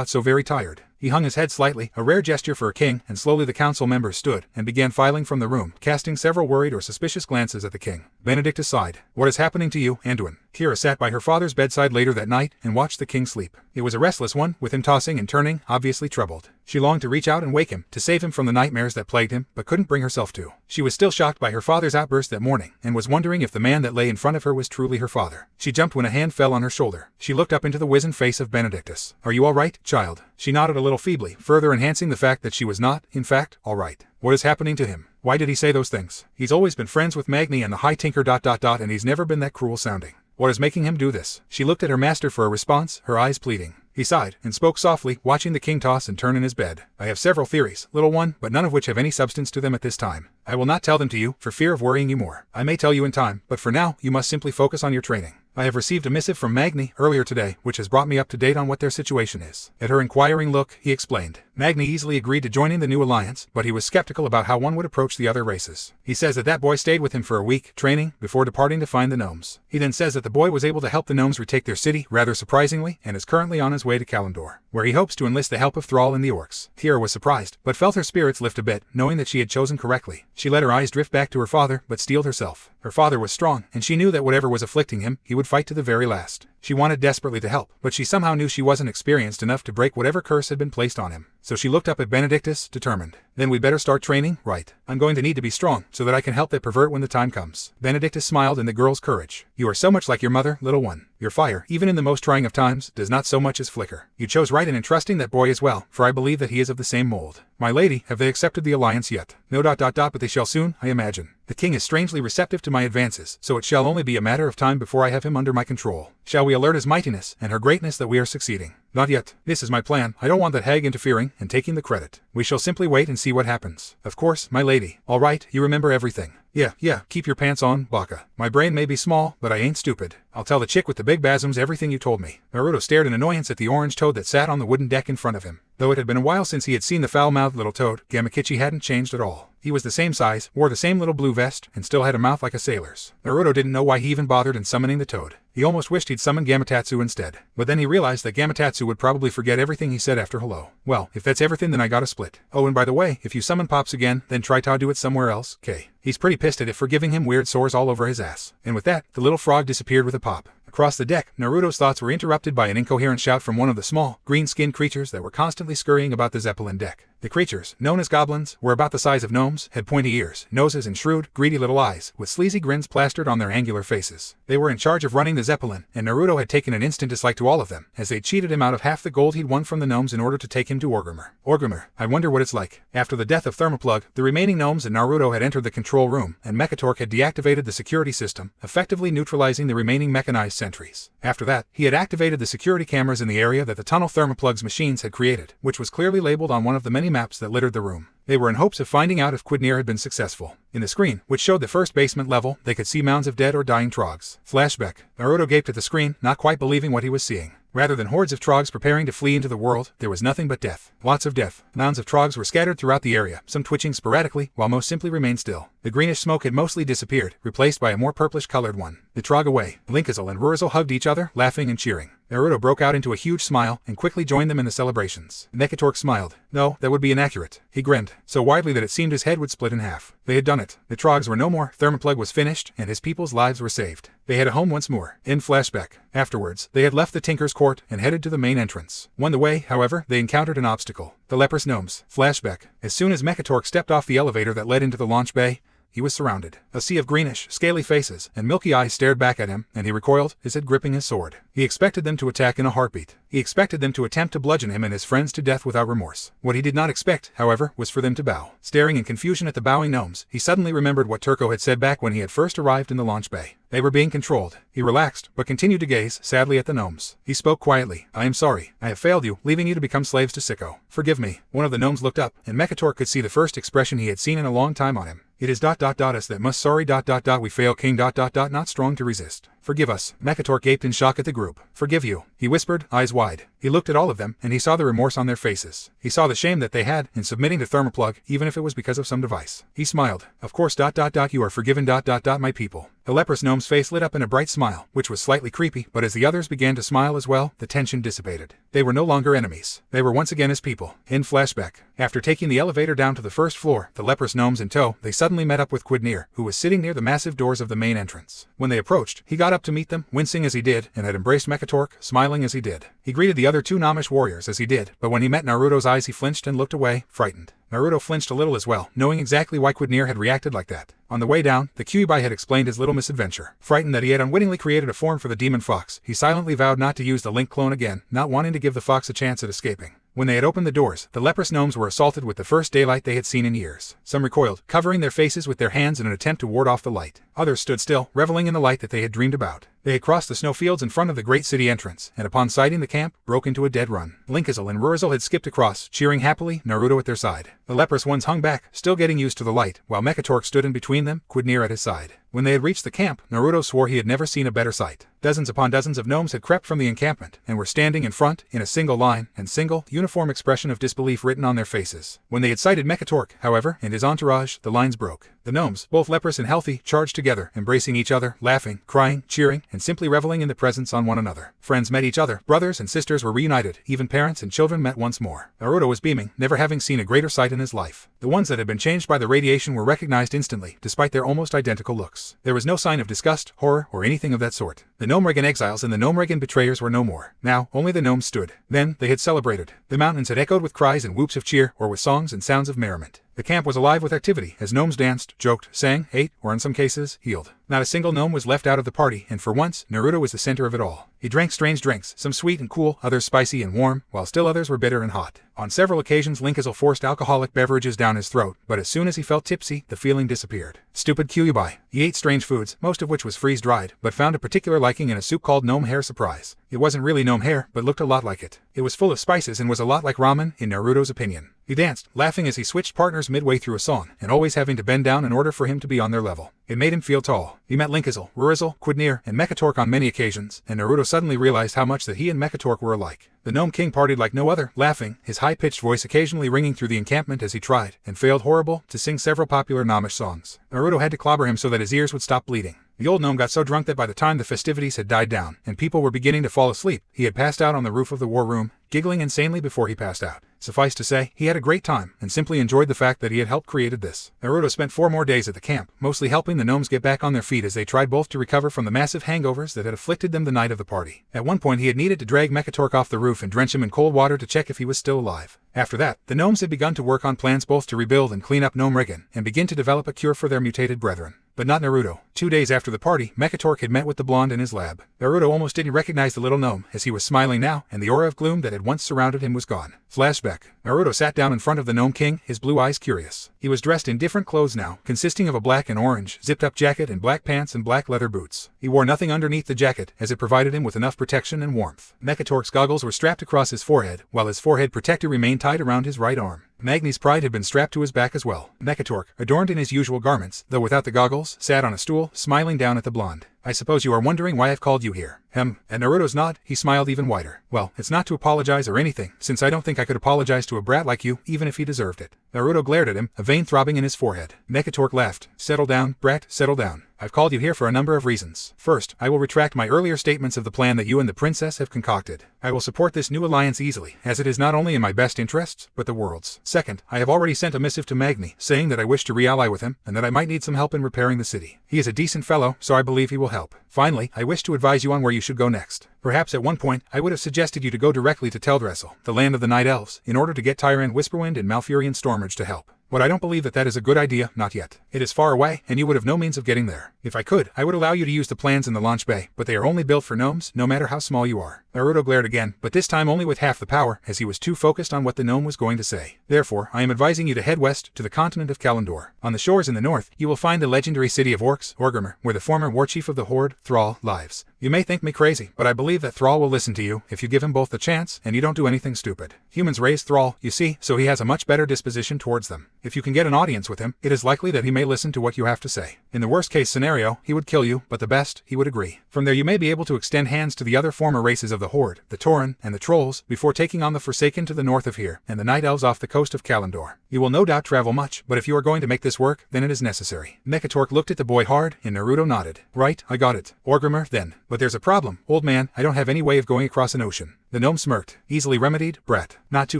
so very tired. He hung his head slightly, a rare gesture for a king, and slowly the council members stood and began filing from the room, casting several worried or suspicious glances at the king. Benedictus sighed. What is happening to you, Anduin? Kira sat by her father's bedside later that night and watched the king sleep. It was a restless one, with him tossing and turning, obviously troubled. She longed to reach out and wake him, to save him from the nightmares that plagued him, but couldn't bring herself to. She was still shocked by her father's outburst that morning, and was wondering if the man that lay in front of her was truly her father. She jumped when a hand fell on her shoulder. She looked up into the wizened face of Benedictus. Are you all right, child? She nodded a little feebly, further enhancing the fact that she was not, in fact, all right. What is happening to him? Why did he say those things? He's always been friends with Magni and the High Tinker ... and he's never been that cruel sounding. What is making him do this? She looked at her master for a response, her eyes pleading. He sighed, and spoke softly, watching the king toss and turn in his bed. I have several theories, little one, but none of which have any substance to them at this time. I will not tell them to you, for fear of worrying you more. I may tell you in time, but for now, you must simply focus on your training. I have received a missive from Magni earlier today, which has brought me up to date on what their situation is. At her inquiring look, he explained. Magni easily agreed to joining the new alliance, but he was skeptical about how one would approach the other races. He says that boy stayed with him for a week, training, before departing to find the gnomes. He then says that the boy was able to help the gnomes retake their city, rather surprisingly, and is currently on his way to Kalimdor, where he hopes to enlist the help of Thrall and the orcs. Kira was surprised, but felt her spirits lift a bit, knowing that she had chosen correctly. She let her eyes drift back to her father, but steeled herself. Her father was strong, and she knew that whatever was afflicting him, he would fight to the very last. She wanted desperately to help, but she somehow knew she wasn't experienced enough to break whatever curse had been placed on him. So she looked up at Benedictus, determined. Then we'd better start training, right? I'm going to need to be strong, so that I can help that pervert when the time comes. Benedictus smiled in the girl's courage. You are so much like your mother, little one. Your fire, even in the most trying of times, does not so much as flicker. You chose right in entrusting that boy as well, for I believe that he is of the same mold. My lady, have they accepted the alliance yet? No. But they shall soon, I imagine. The king is strangely receptive to my advances, so it shall only be a matter of time before I have him under my control. Shall we alert his mightiness and her greatness that we are succeeding? Not yet. This is my plan. I don't want that hag interfering and taking the credit. We shall simply wait and see what happens. Of course, my lady. All right, you remember everything. Yeah, keep your pants on, baka. My brain may be small, but I ain't stupid. I'll tell the chick with the big basms everything you told me. Naruto stared in annoyance at the orange toad that sat on the wooden deck in front of him. Though it had been a while since he had seen the foul-mouthed little toad, Gamakichi hadn't changed at all. He was the same size, wore the same little blue vest, and still had a mouth like a sailor's. Naruto didn't know why he even bothered in summoning the toad. He almost wished he'd summoned Gamatatsu instead. But then he realized that Gamatatsu would probably forget everything he said after hello. Well, if that's everything, then I gotta split. Oh, and by the way, if you summon Pops again, then try to do it somewhere else, okay? He's pretty pissed at it for giving him weird sores all over his ass. And with that, the little frog disappeared with a pop. Across the deck, Naruto's thoughts were interrupted by an incoherent shout from one of the small, green-skinned creatures that were constantly scurrying about the Zeppelin deck. The creatures, known as goblins, were about the size of gnomes, had pointy ears, noses, and shrewd, greedy little eyes, with sleazy grins plastered on their angular faces. They were in charge of running the Zeppelin, and Naruto had taken an instant dislike to all of them, as they cheated him out of half the gold he'd won from the gnomes in order to take him to Orgrimmar. Orgrimmar, I wonder what it's like. After the death of Thermoplug, the remaining gnomes and Naruto had entered the control room, and Mechatork had deactivated the security system, effectively neutralizing the remaining mechanized sentries. After that, he had activated the security cameras in the area that the tunnel Thermoplug's machines had created, which was clearly labeled on one of the many maps that littered the room. They were in hopes of finding out if Quidnir had been successful. In the screen, which showed the first basement level, they could see mounds of dead or dying trogs. Flashback. Naruto gaped at the screen, not quite believing what he was seeing. Rather than hordes of trogs preparing to flee into the world, there was nothing but death. Lots of death. Mounds of trogs were scattered throughout the area, some twitching sporadically, while most simply remained still. The greenish smoke had mostly disappeared, replaced by a more purplish-colored one. The trog away. Linkazel and Rurzel hugged each other, laughing and cheering. Naruto broke out into a huge smile and quickly joined them in the celebrations. Mechatork smiled. No, that would be inaccurate. He grinned, so widely that it seemed his head would split in half. They had done it. The trogs were no more, Thermoplug was finished, and his people's lives were saved. They had a home once more. In flashback. Afterwards, they had left the Tinker's Court and headed to the main entrance. On the way, however, they encountered an obstacle. The leprous gnomes. Flashback. As soon as Mechatork stepped off the elevator that led into the launch bay, he was surrounded. A sea of greenish, scaly faces and milky eyes stared back at him, and he recoiled, his head gripping his sword. He expected them to attack in a heartbeat. He expected them to attempt to bludgeon him and his friends to death without remorse. What he did not expect, however, was for them to bow. Staring in confusion at the bowing gnomes, he suddenly remembered what Turco had said back when he had first arrived in the launch bay. They were being controlled. He relaxed, but continued to gaze sadly at the gnomes. He spoke quietly. I am sorry. I have failed you, leaving you to become slaves to Sicko. Forgive me. One of the gnomes looked up, and Mechatork could see the first expression he had seen in a long time on him. It is us that must sorry we fail king not strong to resist. Forgive us. Mechatork gaped in shock at the group. Forgive you, he whispered, eyes wide. He looked at all of them, and he saw the remorse on their faces. He saw the shame that they had in submitting to Thermoplug, even if it was because of some device. He smiled. Of course you are forgiven my people. The leprous gnome's face lit up in a bright smile, which was slightly creepy, but as the others began to smile as well, the tension dissipated. They were no longer enemies. They were once again his people. In flashback. After taking the elevator down to the first floor, the leprous gnomes in tow, they suddenly met up with Quidnir, who was sitting near the massive doors of the main entrance. When they approached, he got up to meet them, wincing as he did, and had embraced Mechatork, smiling as he did. He greeted the other two gnomish warriors as he did, but when he met Naruto's eyes he flinched and looked away, frightened. Naruto flinched a little as well, knowing exactly why Quidnir had reacted like that. On the way down, the Kyuubi had explained his little misadventure. Frightened that he had unwittingly created a form for the demon fox, he silently vowed not to use the Link clone again, not wanting to give the fox a chance at escaping. When they had opened the doors, the leprous gnomes were assaulted with the first daylight they had seen in years. Some recoiled, covering their faces with their hands in an attempt to ward off the light. Others stood still, reveling in the light that they had dreamed about. They had crossed the snowfields in front of the great city entrance, and upon sighting the camp, broke into a dead run. Linkazel and Rurzel had skipped across, cheering happily, Naruto at their side. The leprous ones hung back, still getting used to the light, while Mechatork stood in between them, Quidnir at his side. When they had reached the camp, Naruto swore he had never seen a better sight. Dozens upon dozens of gnomes had crept from the encampment, and were standing in front, in a single line, and single, uniform expression of disbelief written on their faces. When they had sighted Mechatork, however, and his entourage, the lines broke. The gnomes, both leprous and healthy, charged together, embracing each other, laughing, crying, cheering, and simply reveling in the presence on one another. Friends met each other, brothers and sisters were reunited, even parents and children met once more. Naruto was beaming, never having seen a greater sight in his life. The ones that had been changed by the radiation were recognized instantly, despite their almost identical looks. There was no sign of disgust, horror, or anything of that sort. The Gnomerigan exiles and the Gnomerigan betrayers were no more. Now, only the gnomes stood. Then, they had celebrated. The mountains had echoed with cries and whoops of cheer, or with songs and sounds of merriment. The camp was alive with activity, as gnomes danced, joked, sang, ate, or in some cases, healed. Not a single gnome was left out of the party, and for once, Naruto was the center of it all. He drank strange drinks, some sweet and cool, others spicy and warm, while still others were bitter and hot. On several occasions Linkazil forced alcoholic beverages down his throat, but as soon as he felt tipsy, the feeling disappeared. Stupid Kyuubi. He ate strange foods, most of which was freeze-dried, but found a particular liking in a soup called gnome hair surprise. It wasn't really gnome hair, but looked a lot like it. It was full of spices and was a lot like ramen, in Naruto's opinion. He danced, laughing as he switched partners midway through a song, and always having to bend down in order for him to be on their level. It made him feel tall. He met Linkazil, Rurizel, Quidnir, and Mekatork on many occasions, and Naruto suddenly realized how much that he and Mekatork were alike. The Gnome King partied like no other, laughing, his high-pitched voice occasionally ringing through the encampment as he tried, and failed horrible, to sing several popular gnomish songs. Naruto had to clobber him so that his ears would stop bleeding. The old gnome got so drunk that by the time the festivities had died down, and people were beginning to fall asleep, he had passed out on the roof of the war room, giggling insanely before he passed out. Suffice to say, he had a great time, and simply enjoyed the fact that he had helped created this. Naruto spent 4 more days at the camp, mostly helping the gnomes get back on their feet as they tried both to recover from the massive hangovers that had afflicted them the night of the party. At one point he had needed to drag Mekatork off the roof and drench him in cold water to check if he was still alive. After that, the gnomes had begun to work on plans both to rebuild and clean up Gnomerigan, and begin to develop a cure for their mutated brethren. But not Naruto. 2 days after the party, Mekatork had met with the blonde in his lab. Naruto almost didn't recognize the little gnome, as he was smiling now, and the aura of gloom that had once surrounded him was gone. Flashback. Naruto sat down in front of the Gnome King, his blue eyes curious. He was dressed in different clothes now, consisting of a black and orange, zipped-up jacket and black pants and black leather boots. He wore nothing underneath the jacket, as it provided him with enough protection and warmth. Mekatork's goggles were strapped across his forehead, while his forehead protector remained tied around his right arm. Magni's pride had been strapped to his back as well. Mekatork, adorned in his usual garments, though without the goggles, sat on a stool, smiling down at the blonde. I suppose you are wondering why I've called you here. At Naruto's nod, he smiled even wider. Well, it's not to apologize or anything, since I don't think I could apologize to a brat like you, even if he deserved it. Naruto glared at him, a vein throbbing in his forehead. Mekatork laughed. Settle down, brat, settle down. I've called you here for a number of reasons. First, I will retract my earlier statements of the plan that you and the princess have concocted. I will support this new alliance easily, as it is not only in my best interests, but the world's. Second, I have already sent a missive to Magni, saying that I wish to re-ally with him, and that I might need some help in repairing the city. He is a decent fellow, so I believe he will help. Finally, I wish to advise you on where you should go next. Perhaps at one point, I would have suggested you to go directly to Teldrassil, the land of the Night Elves, in order to get Tyrant Whisperwind and Malfurion Stormrage to help. But I don't believe that that is a good idea, not yet. It is far away, and you would have no means of getting there. If I could, I would allow you to use the plans in the launch bay, but they are only built for gnomes, no matter how small you are. Naruto glared again, but this time only with half the power, as he was too focused on what the gnome was going to say. Therefore, I am advising you to head west, to the continent of Kalimdor. On the shores in the north, you will find the legendary city of Orcs, Orgrimmar, where the former war chief of the Horde, Thrall, lives. You may think me crazy, but I believe that Thrall will listen to you, if you give him both the chance, and you don't do anything stupid. Humans raised Thrall, you see, so he has a much better disposition towards them. If you can get an audience with him, it is likely that he may listen to what you have to say. In the worst case scenario, he would kill you, but the best, he would agree. From there you may be able to extend hands to the other former races of the Horde, the Tauren, and the Trolls, before taking on the Forsaken to the north of here, and the Night Elves off the coast of Kalimdor. You will no doubt travel much, but if you are going to make this work, then it is necessary. Mekatork looked at the boy hard, and Naruto nodded. Right, I got it. Orgrimmar, then. But there's a problem. Old man, I don't have any way of going across an ocean. The gnome smirked. Easily remedied, brat. Not too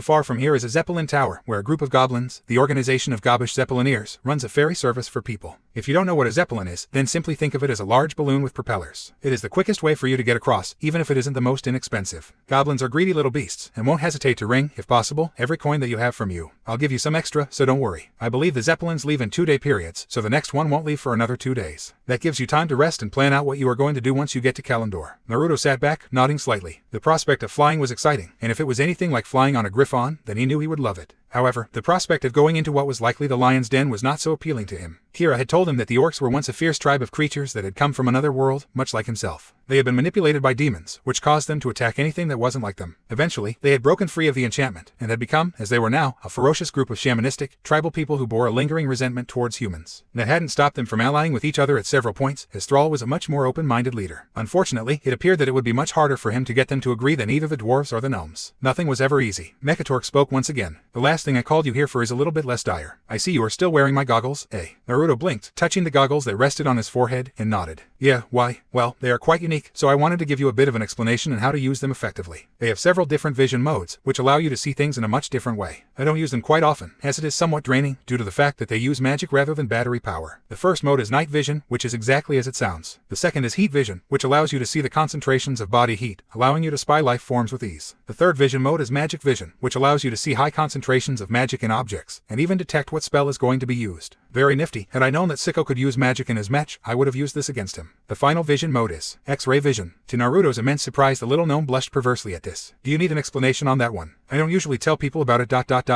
far from here is a Zeppelin Tower, where a group of goblins, the organization of Gobbish Zeppelineers, runs a ferry service for people. If you don't know what a Zeppelin is, then simply think of it as a large balloon with propellers. It is the quickest way for you to get across, even if it isn't the most inexpensive. Goblins are greedy little beasts, and won't hesitate to wring, if possible, every coin that you have from you. I'll give you some extra, so don't worry. I believe the Zeppelins leave in 2-day periods, so the next one won't leave for another 2 days. That gives you time to rest and plan out what you are going to do once you get to Kalimdor. Naruto sat back, nodding slightly. The prospect of flying was exciting, and if it was anything like flying on a Griffon, then he knew he would love it. However, the prospect of going into what was likely the lion's den was not so appealing to him. Kira had told him that the orcs were once a fierce tribe of creatures that had come from another world, much like himself. They had been manipulated by demons, which caused them to attack anything that wasn't like them. Eventually, they had broken free of the enchantment, and had become, as they were now, a ferocious group of shamanistic, tribal people who bore a lingering resentment towards humans. That hadn't stopped them from allying with each other at several points, as Thrall was a much more open-minded leader. Unfortunately, it appeared that it would be much harder for him to get them to agree than either the dwarves or the gnomes. Nothing was ever easy. Mekatork spoke once again. The last last thing I called you here for is a little bit less dire. I see you are still wearing my goggles, eh? Naruto blinked, touching the goggles that rested on his forehead, and nodded. Yeah, why? Well, they are quite unique, so I wanted to give you a bit of an explanation on how to use them effectively. They have several different vision modes, which allow you to see things in a much different way. I don't use them quite often, as it is somewhat draining, due to the fact that they use magic rather than battery power. The first mode is night vision, which is exactly as it sounds. The second is heat vision, which allows you to see the concentrations of body heat, allowing you to spy life forms with ease. The third vision mode is magic vision, which allows you to see high concentrations of magic in objects, and even detect what spell is going to be used. Very nifty. Had I known that Sicko could use magic in his mech, I would have used this against him. The final vision mode is X-ray vision. To Naruto's immense surprise, the little gnome blushed perversely at this. Do you need an explanation on that one? I don't usually tell people about it.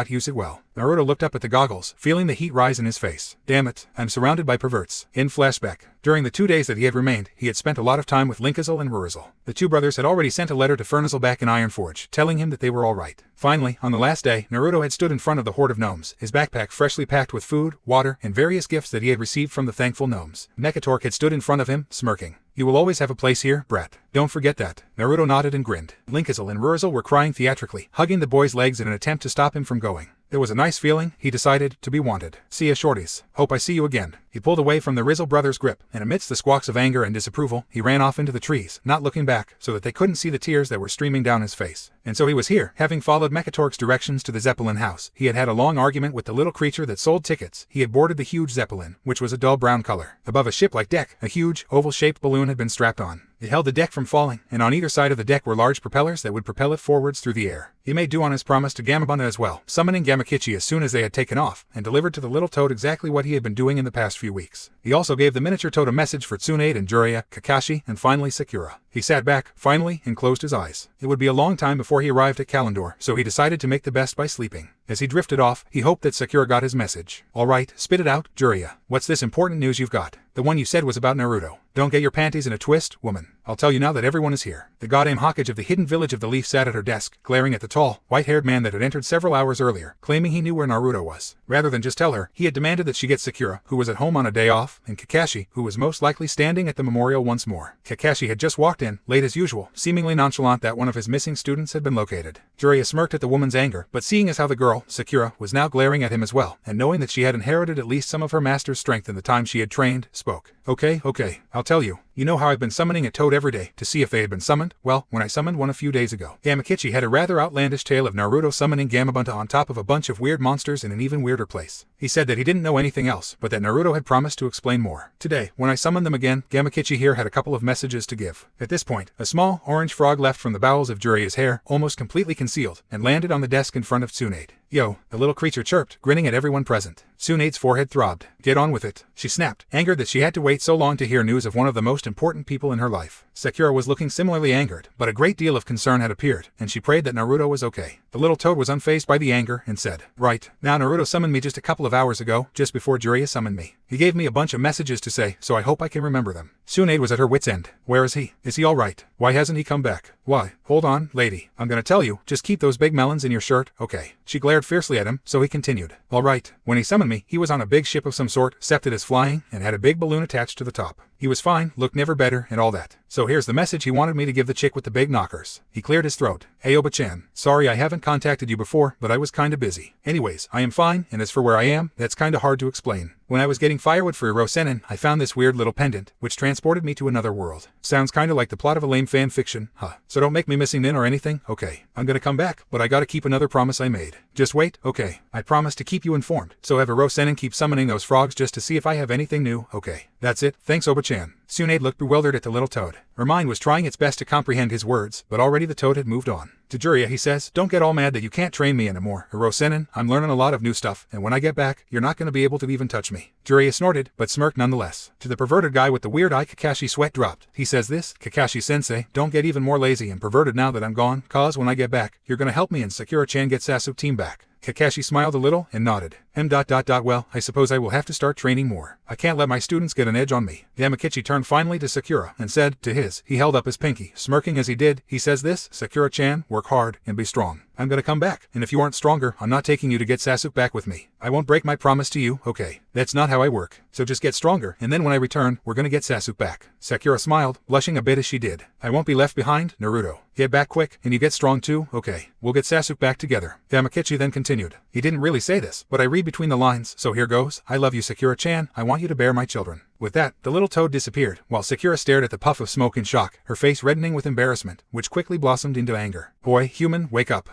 Use it well. Naruto looked up at the goggles, feeling the heat rise in his face. Damn it, I'm surrounded by perverts. In flashback, during the 2 days that he had remained, he had spent a lot of time with Linkazil and Rurizil. The two brothers had already sent a letter to Furnazil back in Ironforge, telling him that they were all right. Finally, on the last day, Naruto had stood in front of the horde of gnomes, his backpack freshly packed with food, water, and various gifts that he had received from the thankful gnomes. Mekatork had stood in front of him, smirking. You will always have a place here, brat. Don't forget that. Naruto nodded and grinned. Linkazil and Rurizil were crying theatrically, hugging the boy's legs in an attempt to stop him from going. It was a nice feeling, he decided, to be wanted. See ya, shorties. Hope I see you again. He pulled away from the Rizzle brothers' grip, and amidst the squawks of anger and disapproval, he ran off into the trees, not looking back, so that they couldn't see the tears that were streaming down his face. And so he was here, having followed Mekatork's directions to the Zeppelin house. He had had a long argument with the little creature that sold tickets. He had boarded the huge Zeppelin, which was a dull brown color. Above a ship-like deck, a huge, oval-shaped balloon had been strapped on. It held the deck from falling, and on either side of the deck were large propellers that would propel it forwards through the air. He made do on his promise to Gamabunta as well, summoning Gamakichi as soon as they had taken off, and delivered to the little toad exactly what he had been doing in the past few weeks. He also gave the miniature toad a message for Tsunade and Jiraiya, Kakashi, and finally Sakura. He sat back, finally, and closed his eyes. It would be a long time before he arrived at Kalimdor, so he decided to make the best by sleeping. As he drifted off, he hoped that Sakura got his message. All right, spit it out, Jiraiya. What's this important news you've got? The one you said was about Naruto. Don't get your panties in a twist, woman. I'll tell you now that everyone is here. The goddamn Hokage of the hidden village of the Leaf sat at her desk, glaring at the tall, white-haired man that had entered several hours earlier, claiming he knew where Naruto was. Rather than just tell her, he had demanded that she get Sakura, who was at home on a day off, and Kakashi, who was most likely standing at the memorial once more. Kakashi had just walked in, late as usual, seemingly nonchalant that one of his missing students had been located. Jiraiya smirked at the woman's anger, but seeing as how the girl, Sakura, was now glaring at him as well, and knowing that she had inherited at least some of her master's strength in the time she had trained, spoke. Okay, I'll tell you. You know how I've been summoning a toad every day to see if they had been summoned? Well, when I summoned one a few days ago. Gamakichi had a rather outlandish tale of Naruto summoning Gamabunta on top of a bunch of weird monsters in an even weirder place. He said that he didn't know anything else, but that Naruto had promised to explain more. Today, when I summoned them again, Gamakichi here had a couple of messages to give. At this point, a small, orange frog left from the bowels of Jiraiya's hair, almost completely concealed, and landed on the desk in front of Tsunade. Yo, the little creature chirped, grinning at everyone present. Tsunade's forehead throbbed. Get on with it, she snapped, angered that she had to wait so long to hear news of one of the most important people in her life. Sakura was looking similarly angered, but a great deal of concern had appeared, and she prayed that Naruto was okay. The little toad was unfazed by the anger and said, Right, now Naruto summoned me just a couple of hours ago, just before Jiraiya summoned me. He gave me a bunch of messages to say, so I hope I can remember them. Tsunade was at her wit's end. Where is he? Is he alright? Why hasn't he come back? Why? Hold on, lady. I'm gonna tell you, just keep those big melons in your shirt, okay? She glared fiercely at him, so he continued. Alright, when he summoned me, he was on a big ship of some sort, scepted as flying, and had a big balloon attached to the top. He was fine, looked never better, and all that. So here's the message he wanted me to give the chick with the big knockers. He cleared his throat. Hey Oba-chan, sorry I haven't contacted you before, but I was kinda busy. Anyways, I am fine, and as for where I am, that's kinda hard to explain. When I was getting firewood for Hirosenin, I found this weird little pendant, which transported me to another world. Sounds kinda like the plot of a lame fan fiction, huh? So don't make me missing in or anything, okay? I'm gonna come back, but I gotta keep another promise I made. Just wait, okay? I promise to keep you informed, so have Hirosenin keep summoning those frogs just to see if I have anything new, okay? That's it, thanks Oba-chan. Tsunade looked bewildered at the little toad. Her mind was trying its best to comprehend his words, but already the toad had moved on. To Jiraiya he says, don't get all mad that you can't train me anymore. Hirosenin, I'm learning a lot of new stuff, and when I get back, you're not gonna be able to even touch me. Jiraiya snorted, but smirked nonetheless. To the perverted guy with the weird eye, Kakashi sweat dropped. He says this, Kakashi-sensei, don't get even more lazy and perverted now that I'm gone, cause when I get back, you're gonna help me and Sakura-chan get Sasuke team back. Kakashi smiled a little and nodded. Well, I suppose I will have to start training more. I can't let my students get an edge on me. Yamakichi turned finally to Sakura and said, to his, he held up his pinky, smirking as he did, he says this, Sakura-chan, work hard, and be strong. I'm gonna come back, and if you aren't stronger, I'm not taking you to get Sasuke back with me. I won't break my promise to you, okay? That's not how I work. So just get stronger, and then when I return, we're gonna get Sasuke back. Sakura smiled, blushing a bit as she did. I won't be left behind, Naruto. Get back quick, and you get strong too, okay? We'll get Sasuke back together. Yamakichi then continued. He didn't really say this, but I read between the lines, so here goes. I love you, Sakura-chan. I want you to bear my children. With that, the little toad disappeared, while Sakura stared at the puff of smoke in shock, her face reddening with embarrassment, which quickly blossomed into anger. Boy, human, wake up.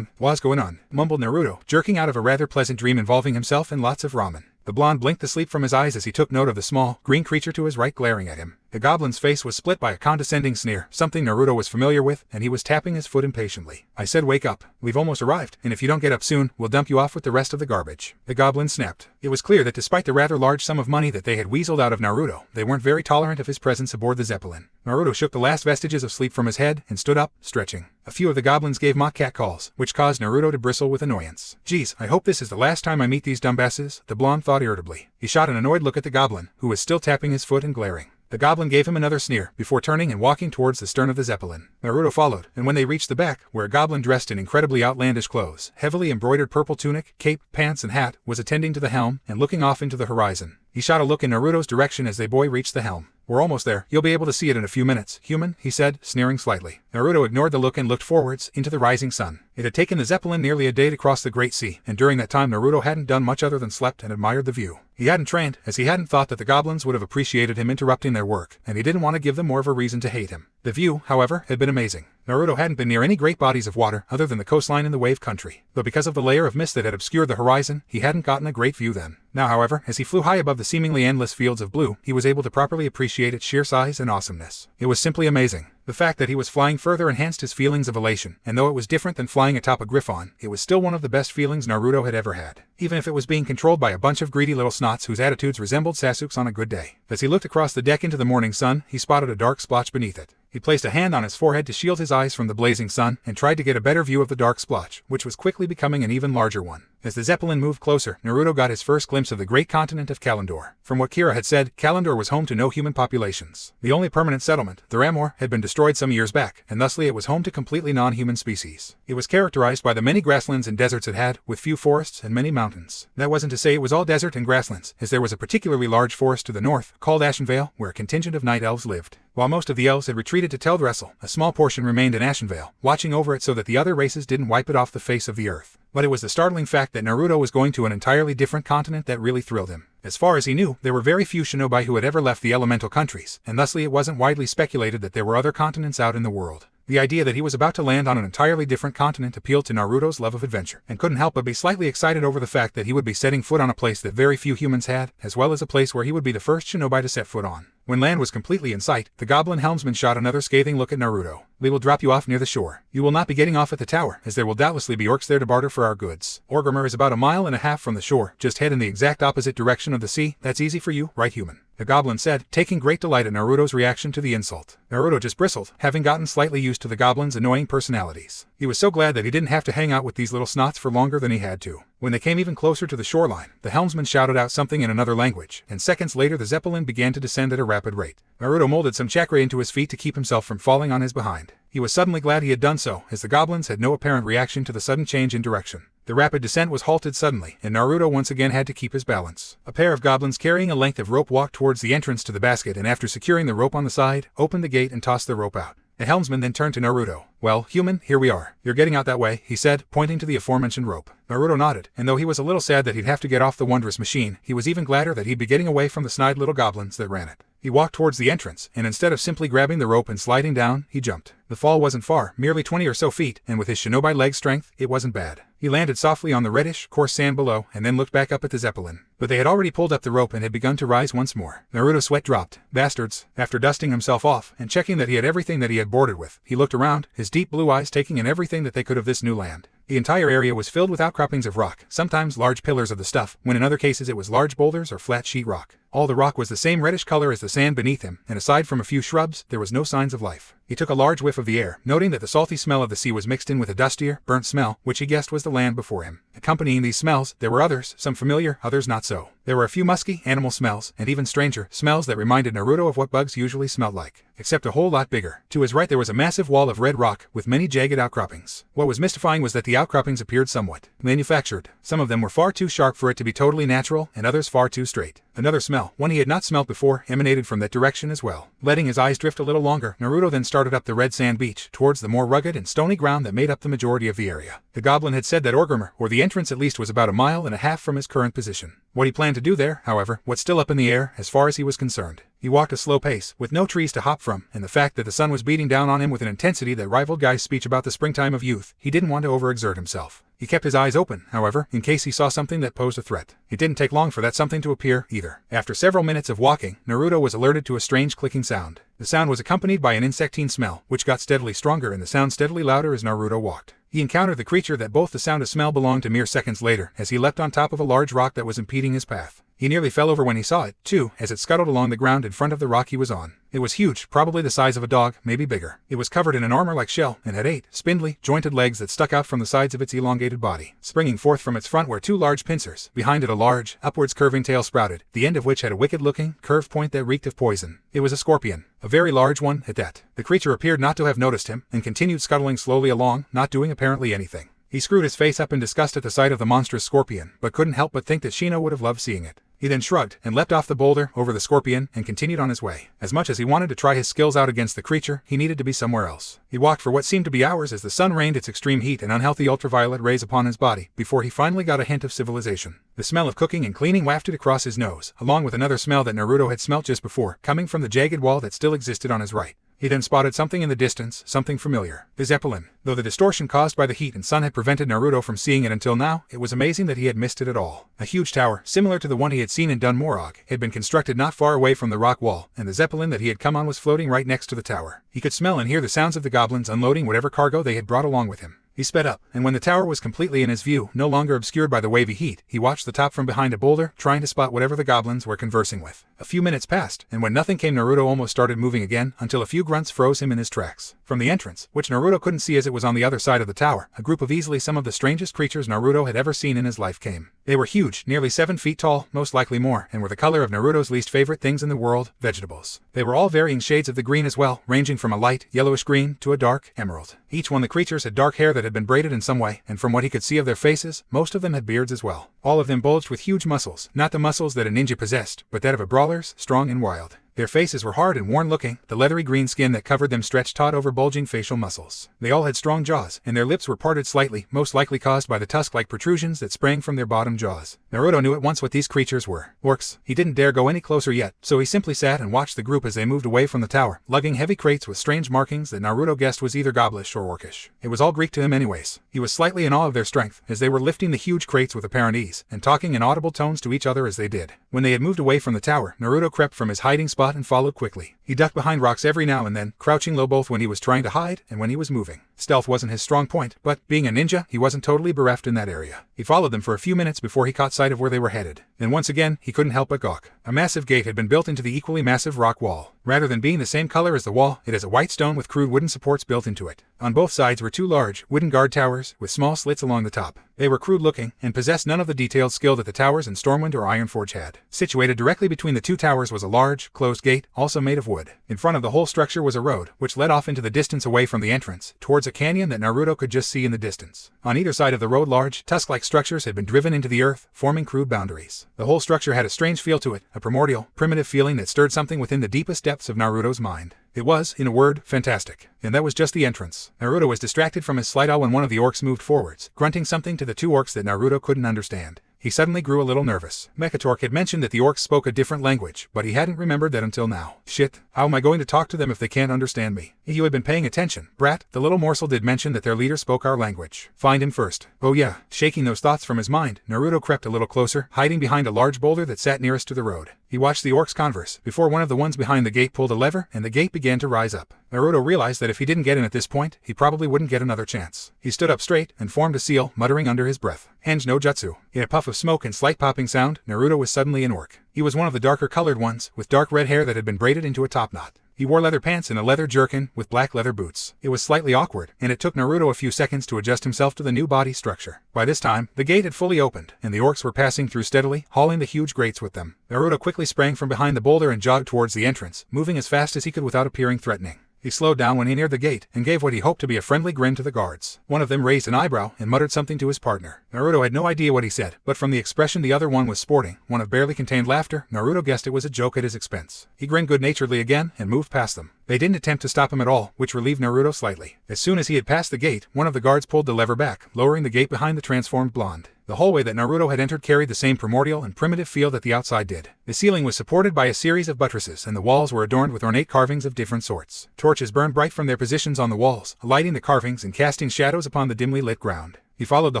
What's going on? Mumbled Naruto, jerking out of a rather pleasant dream involving himself and lots of ramen. The blonde blinked the sleep from his eyes as he took note of the small, green creature to his right glaring at him. The goblin's face was split by a condescending sneer, something Naruto was familiar with, and he was tapping his foot impatiently. I said wake up. We've almost arrived, and if you don't get up soon, we'll dump you off with the rest of the garbage. The goblin snapped. It was clear that despite the rather large sum of money that they had weaseled out of Naruto, they weren't very tolerant of his presence aboard the Zeppelin. Naruto shook the last vestiges of sleep from his head and stood up, stretching. A few of the goblins gave mock cat calls, which caused Naruto to bristle with annoyance. Geez, I hope this is the last time I meet these dumbasses, the blonde thought irritably. He shot an annoyed look at the goblin, who was still tapping his foot and glaring. The goblin gave him another sneer, before turning and walking towards the stern of the Zeppelin. Naruto followed, and when they reached the back, where a goblin dressed in incredibly outlandish clothes, heavily embroidered purple tunic, cape, pants and hat, was attending to the helm, and looking off into the horizon. He shot a look in Naruto's direction as the boy reached the helm. We're almost there. You'll be able to see it in a few minutes, human, he said, sneering slightly. Naruto ignored the look and looked forwards, into the rising sun. It had taken the Zeppelin nearly a day to cross the Great Sea, and during that time Naruto hadn't done much other than slept and admired the view. He hadn't trained, as he hadn't thought that the goblins would have appreciated him interrupting their work, and he didn't want to give them more of a reason to hate him. The view, however, had been amazing. Naruto hadn't been near any great bodies of water other than the coastline in the wave country, though because of the layer of mist that had obscured the horizon, he hadn't gotten a great view then. Now, however, as he flew high above the seemingly endless fields of blue, he was able to properly appreciate its sheer size and awesomeness. It was simply amazing. The fact that he was flying further enhanced his feelings of elation, and though it was different than flying atop a Griffon, it was still one of the best feelings Naruto had ever had, even if it was being controlled by a bunch of greedy little snots whose attitudes resembled Sasuke's on a good day. As he looked across the deck into the morning sun, he spotted a dark splotch beneath it. He placed a hand on his forehead to shield his eyes from the blazing sun, and tried to get a better view of the dark splotch, which was quickly becoming an even larger one. As the Zeppelin moved closer, Naruto got his first glimpse of the great continent of Kalimdor. From what Kira had said, Kalimdor was home to no human populations. The only permanent settlement, the Ramor, had been destroyed some years back, and thusly it was home to completely non-human species. It was characterized by the many grasslands and deserts it had, with few forests and many mountains. That wasn't to say it was all desert and grasslands, as there was a particularly large forest to the north, called Ashenvale, where a contingent of night elves lived. While most of the elves had retreated to Teldrassil, a small portion remained in Ashenvale, watching over it so that the other races didn't wipe it off the face of the earth. But it was the startling fact that Naruto was going to an entirely different continent that really thrilled him. As far as he knew, there were very few shinobi who had ever left the elemental countries, and thusly it wasn't widely speculated that there were other continents out in the world. The idea that he was about to land on an entirely different continent appealed to Naruto's love of adventure, and couldn't help but be slightly excited over the fact that he would be setting foot on a place that very few humans had, as well as a place where he would be the first shinobi to set foot on. When land was completely in sight, the goblin helmsman shot another scathing look at Naruto. We will drop you off near the shore. You will not be getting off at the tower, as there will doubtlessly be orcs there to barter for our goods. Orgrimmar is about 1.5 miles from the shore, just head in the exact opposite direction of the sea. That's easy for you, right human? The goblin said, taking great delight at Naruto's reaction to the insult. Naruto just bristled, having gotten slightly used to the goblin's annoying personalities. He was so glad that he didn't have to hang out with these little snots for longer than he had to. When they came even closer to the shoreline, the helmsman shouted out something in another language, and seconds later the Zeppelin began to descend at a rapid rate. Naruto molded some chakra into his feet to keep himself from falling on his behind. He was suddenly glad he had done so, as the goblins had no apparent reaction to the sudden change in direction. The rapid descent was halted suddenly, and Naruto once again had to keep his balance. A pair of goblins carrying a length of rope walked towards the entrance to the basket, and after securing the rope on the side, opened the gate and tossed the rope out. The helmsman then turned to Naruto. Well, human, here we are. You're getting out that way, he said, pointing to the aforementioned rope. Naruto nodded, and though he was a little sad that he'd have to get off the wondrous machine, he was even gladder that he'd be getting away from the snide little goblins that ran it. He walked towards the entrance, and instead of simply grabbing the rope and sliding down, he jumped. The fall wasn't far, merely 20 or so feet, and with his shinobi leg strength, it wasn't bad. He landed softly on the reddish, coarse sand below, and then looked back up at the Zeppelin. But they had already pulled up the rope and had begun to rise once more. Naruto's sweat dropped. Bastards. After dusting himself off, and checking that he had everything that he had boarded with, he looked around, his deep blue eyes taking in everything that they could of this new land. The entire area was filled with outcroppings of rock, sometimes large pillars of the stuff, when in other cases it was large boulders or flat sheet rock. All the rock was the same reddish color as the sand beneath him, and aside from a few shrubs, there was no signs of life. He took a large whiff of the air, noting that the salty smell of the sea was mixed in with a dustier, burnt smell, which he guessed was the land before him. Accompanying these smells, there were others, some familiar, others not so. There were a few musky, animal smells, and even stranger, smells that reminded Naruto of what bugs usually smelled like, except a whole lot bigger. To his right there was a massive wall of red rock, with many jagged outcroppings. What was mystifying was that the outcroppings appeared somewhat manufactured. Some of them were far too sharp for it to be totally natural, and others far too straight. Another smell, one he had not smelt before, emanated from that direction as well. Letting his eyes drift a little longer, Naruto then started up the red sand beach, towards the more rugged and stony ground that made up the majority of the area. The goblin had said that Orgrimmar, or the entrance at least, was about 1.5 miles from his current position. What he planned to do there, however, was still up in the air, as far as he was concerned. He walked a slow pace, with no trees to hop from, and the fact that the sun was beating down on him with an intensity that rivaled Guy's speech about the springtime of youth, he didn't want to overexert himself. He kept his eyes open, however, in case he saw something that posed a threat. It didn't take long for that something to appear, either. After several minutes of walking, Naruto was alerted to a strange clicking sound. The sound was accompanied by an insectine smell, which got steadily stronger and the sound steadily louder as Naruto walked. He encountered the creature that both the sound and smell belonged to mere seconds later, as he leapt on top of a large rock that was impeding his path. He nearly fell over when he saw it, too, as it scuttled along the ground in front of the rock he was on. It was huge, probably the size of a dog, maybe bigger. It was covered in an armor-like shell, and had 8 spindly, jointed legs that stuck out from the sides of its elongated body. Springing forth from its front were 2 large pincers. Behind it a large, upwards curving tail sprouted, the end of which had a wicked-looking, curved point that reeked of poison. It was a scorpion. A very large one, at that. The creature appeared not to have noticed him, and continued scuttling slowly along, not doing apparently anything. He screwed his face up in disgust at the sight of the monstrous scorpion, but couldn't help but think that Shino would have loved seeing it. He then shrugged, and leapt off the boulder, over the scorpion, and continued on his way. As much as he wanted to try his skills out against the creature, he needed to be somewhere else. He walked for what seemed to be hours as the sun rained its extreme heat and unhealthy ultraviolet rays upon his body, before he finally got a hint of civilization. The smell of cooking and cleaning wafted across his nose, along with another smell that Naruto had smelt just before, coming from the jagged wall that still existed on his right. He then spotted something in the distance, something familiar. The Zeppelin. Though the distortion caused by the heat and sun had prevented Naruto from seeing it until now, it was amazing that he had missed it at all. A huge tower, similar to the one he had seen in Dunmorog, had been constructed not far away from the rock wall, and the Zeppelin that he had come on was floating right next to the tower. He could smell and hear the sounds of the goblins unloading whatever cargo they had brought along with him. He sped up, and when the tower was completely in his view, no longer obscured by the wavy heat, he watched the top from behind a boulder, trying to spot whatever the goblins were conversing with. A few minutes passed, and when nothing came, Naruto almost started moving again, until a few grunts froze him in his tracks. From the entrance, which Naruto couldn't see as it was on the other side of the tower, a group of easily some of the strangest creatures Naruto had ever seen in his life came. They were huge, nearly 7 feet tall, most likely more, and were the color of Naruto's least favorite things in the world, vegetables. They were all varying shades of the green as well, ranging from a light, yellowish green to a dark emerald. Each one of the creatures had dark hair that had been braided in some way, and from what he could see of their faces, most of them had beards as well. All of them bulged with huge muscles, not the muscles that a ninja possessed, but that of a brawler's, strong and wild. Their faces were hard and worn-looking, the leathery green skin that covered them stretched taut over bulging facial muscles. They all had strong jaws, and their lips were parted slightly, most likely caused by the tusk-like protrusions that sprang from their bottom jaws. Naruto knew at once what these creatures were. Orcs. He didn't dare go any closer yet, so he simply sat and watched the group as they moved away from the tower, lugging heavy crates with strange markings that Naruto guessed was either Goblish or Orcish. It was all Greek to him anyways. He was slightly in awe of their strength, as they were lifting the huge crates with apparent ease, and talking in audible tones to each other as they did. When they had moved away from the tower, Naruto crept from his hiding spot and followed quickly. He ducked behind rocks every now and then, crouching low both when he was trying to hide and when he was moving. Stealth wasn't his strong point, but, being a ninja, he wasn't totally bereft in that area. He followed them for a few minutes before he caught sight of where they were headed. Then once again, he couldn't help but gawk. A massive gate had been built into the equally massive rock wall. Rather than being the same color as the wall, it is a white stone with crude wooden supports built into it. On both sides were 2 large, wooden guard towers, with small slits along the top. They were crude-looking, and possessed none of the detailed skill that the towers in Stormwind or Ironforge had. Situated directly between the 2 towers was a large, closed gate, also made of wood. In front of the whole structure was a road, which led off into the distance away from the entrance, towards a canyon that Naruto could just see in the distance. On either side of the road large, tusk-like structures had been driven into the earth, forming crude boundaries. The whole structure had a strange feel to it, a primordial, primitive feeling that stirred something within the deepest depths of Naruto's mind. It was, in a word, fantastic. And that was just the entrance. Naruto was distracted from his slight awe when one of the orcs moved forwards, grunting something to the 2 orcs that Naruto couldn't understand. He suddenly grew a little nervous. Mekatork had mentioned that the orcs spoke a different language, but he hadn't remembered that until now. Shit, how am I going to talk to them if they can't understand me? You had been paying attention. Brat, the little morsel did mention that their leader spoke our language. Find him first. Oh yeah. Shaking those thoughts from his mind, Naruto crept a little closer, hiding behind a large boulder that sat nearest to the road. He watched the orcs converse, before one of the ones behind the gate pulled a lever and the gate began to rise up. Naruto realized that if he didn't get in at this point, he probably wouldn't get another chance. He stood up straight and formed a seal, muttering under his breath, "Henge no jutsu." In a puff of smoke and slight popping sound, Naruto was suddenly an orc. He was one of the darker colored ones, with dark red hair that had been braided into a top knot. He wore leather pants and a leather jerkin with black leather boots. It was slightly awkward, and it took Naruto a few seconds to adjust himself to the new body structure. By this time, the gate had fully opened, and the orcs were passing through steadily, hauling the huge grates with them. Naruto quickly sprang from behind the boulder and jogged towards the entrance, moving as fast as he could without appearing threatening. He slowed down when he neared the gate, and gave what he hoped to be a friendly grin to the guards. One of them raised an eyebrow and muttered something to his partner. Naruto had no idea what he said, but from the expression the other one was sporting, one of barely contained laughter, Naruto guessed it was a joke at his expense. He grinned good-naturedly again and moved past them. They didn't attempt to stop him at all, which relieved Naruto slightly. As soon as he had passed the gate, one of the guards pulled the lever back, lowering the gate behind the transformed blonde. The hallway that Naruto had entered carried the same primordial and primitive feel that the outside did. The ceiling was supported by a series of buttresses, and the walls were adorned with ornate carvings of different sorts. Torches burned bright from their positions on the walls, lighting the carvings and casting shadows upon the dimly lit ground. He followed the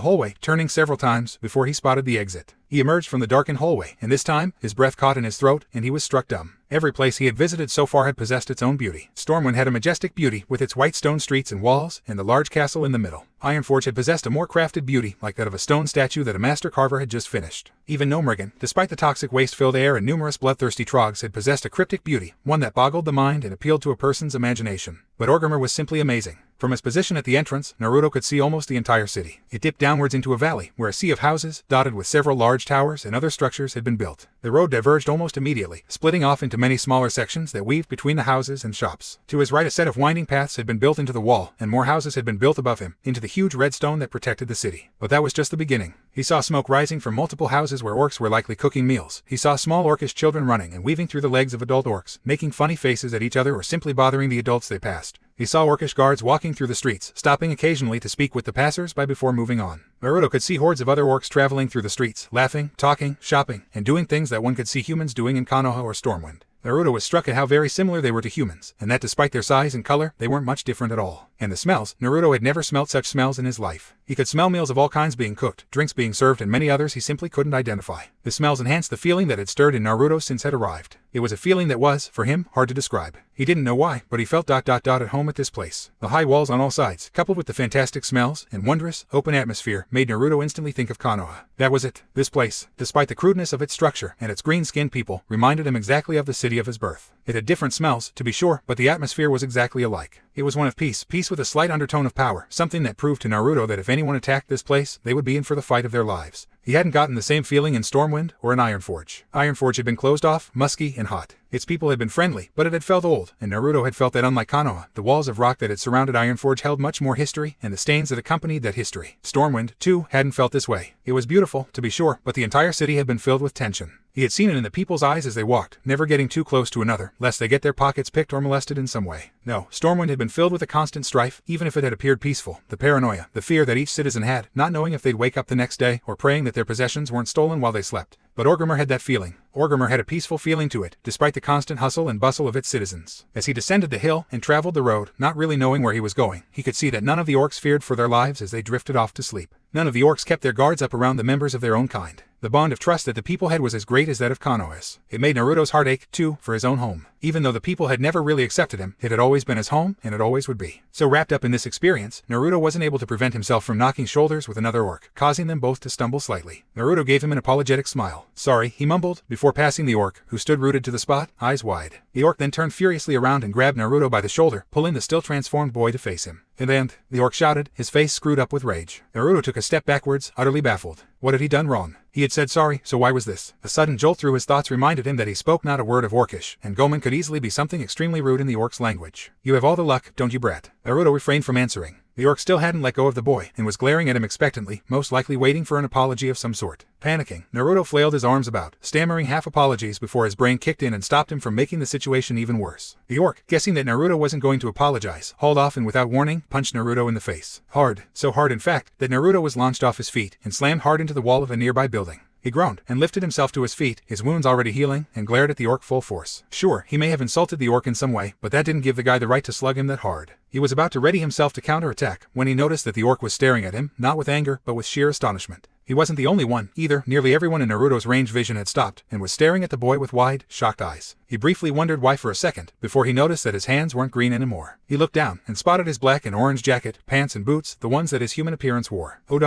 hallway, turning several times before he spotted the exit. He emerged from the darkened hallway, and this time, his breath caught in his throat, and he was struck dumb. Every place he had visited so far had possessed its own beauty. Stormwind had a majestic beauty, with its white stone streets and walls, and the large castle in the middle. Ironforge had possessed a more crafted beauty, like that of a stone statue that a master carver had just finished. Even Gnomeregan, despite the toxic waste-filled air and numerous bloodthirsty trogs, had possessed a cryptic beauty, one that boggled the mind and appealed to a person's imagination. But Orgrimmar was simply amazing. From his position at the entrance, Naruto could see almost the entire city. It dipped downwards into a valley, where a sea of houses, dotted with several large towers and other structures, had been built. The road diverged almost immediately, splitting off into many smaller sections that weaved between the houses and shops. To his right, a set of winding paths had been built into the wall, and more houses had been built above him, into the huge red stone that protected the city. But that was just the beginning. He saw smoke rising from multiple houses where orcs were likely cooking meals. He saw small orcish children running and weaving through the legs of adult orcs, making funny faces at each other or simply bothering the adults they passed. He saw orcish guards walking through the streets, stopping occasionally to speak with the passers-by before moving on. Naruto could see hordes of other orcs traveling through the streets, laughing, talking, shopping, and doing things that one could see humans doing in Konoha or Stormwind. Naruto was struck at how very similar they were to humans, and that despite their size and color, they weren't much different at all. And the smells, Naruto had never smelled such smells in his life. He could smell meals of all kinds being cooked, drinks being served, and many others he simply couldn't identify. The smells enhanced the feeling that had stirred in Naruto since had arrived. It was a feeling that was, for him, hard to describe. He didn't know why, but he felt ... at home at this place. The high walls on all sides, coupled with the fantastic smells and wondrous, open atmosphere, made Naruto instantly think of Konoha. That was it. This place, despite the crudeness of its structure and its green-skinned people, reminded him exactly of the city of his birth. It had different smells, to be sure, but the atmosphere was exactly alike. It was one of peace with a slight undertone of power, something that proved to Naruto that if anyone attacked this place, they would be in for the fight of their lives. He hadn't gotten the same feeling in Stormwind or in Ironforge. Ironforge had been closed off, musky, and hot. Its people had been friendly, but it had felt old, and Naruto had felt that unlike Konoha, the walls of rock that had surrounded Ironforge held much more history, and the stains that accompanied that history. Stormwind, too, hadn't felt this way. It was beautiful, to be sure, but the entire city had been filled with tension. He had seen it in the people's eyes as they walked, never getting too close to another, lest they get their pockets picked or molested in some way. No, Stormwind had been filled with a constant strife, even if it had appeared peaceful. The paranoia, the fear that each citizen had, not knowing if they'd wake up the next day, or praying that their possessions weren't stolen while they slept. But Orgrimmar had that feeling. Orgrimmar had a peaceful feeling to it, despite the constant hustle and bustle of its citizens. As he descended the hill and traveled the road, not really knowing where he was going, he could see that none of the orcs feared for their lives as they drifted off to sleep. None of the orcs kept their guards up around the members of their own kind. The bond of trust that the people had was as great as that of Konoha's. It made Naruto's heart ache, too, for his own home. Even though the people had never really accepted him, it had always been his home, and it always would be. So wrapped up in this experience, Naruto wasn't able to prevent himself from knocking shoulders with another orc, causing them both to stumble slightly. Naruto gave him an apologetic smile. "Sorry," he mumbled, before passing the orc, who stood rooted to the spot, eyes wide. The orc then turned furiously around and grabbed Naruto by the shoulder, pulling the still transformed boy to face him. "And," the orc shouted, his face screwed up with rage. Naruto took a step backwards, utterly baffled. What had he done wrong? He had said sorry, so why was this? A sudden jolt through his thoughts reminded him that he spoke not a word of Orcish, and Gomen could easily be something extremely rude in the orc's language. "You have all the luck, don't you, brat?" Naruto refrained from answering. The orc still hadn't let go of the boy, and was glaring at him expectantly, most likely waiting for an apology of some sort. Panicking, Naruto flailed his arms about, stammering half apologies before his brain kicked in and stopped him from making the situation even worse. The orc, guessing that Naruto wasn't going to apologize, hauled off and without warning, punched Naruto in the face. Hard, so hard in fact, that Naruto was launched off his feet, and slammed hard into the wall of a nearby building. He groaned, and lifted himself to his feet, his wounds already healing, and glared at the orc full force. Sure, he may have insulted the orc in some way, but that didn't give the guy the right to slug him that hard. He was about to ready himself to counterattack, when he noticed that the orc was staring at him, not with anger, but with sheer astonishment. He wasn't the only one, either. Nearly everyone in Naruto's range vision had stopped, and was staring at the boy with wide, shocked eyes. He briefly wondered why for a second, before he noticed that his hands weren't green anymore. He looked down, and spotted his black and orange jacket, pants and boots, the ones that his human appearance wore. Oh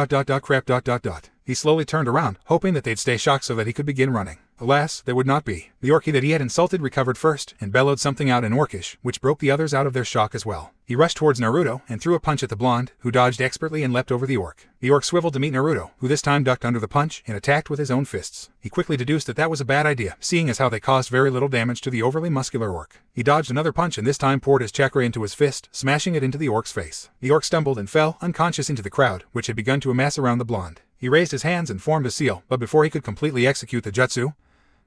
crap. He slowly turned around, hoping that they'd stay shocked so that he could begin running. Alas, they would not be. The Orky that he had insulted recovered first, and bellowed something out in Orcish, which broke the others out of their shock as well. He rushed towards Naruto, and threw a punch at the blonde, who dodged expertly and leapt over the orc. The orc swiveled to meet Naruto, who this time ducked under the punch, and attacked with his own fists. He quickly deduced that that was a bad idea, seeing as how they caused very little damage to the overly muscular orc. He dodged another punch and this time poured his chakra into his fist, smashing it into the orc's face. The orc stumbled and fell, unconscious, into the crowd, which had begun to amass around the blonde. He raised his hands and formed a seal, but before he could completely execute the jutsu,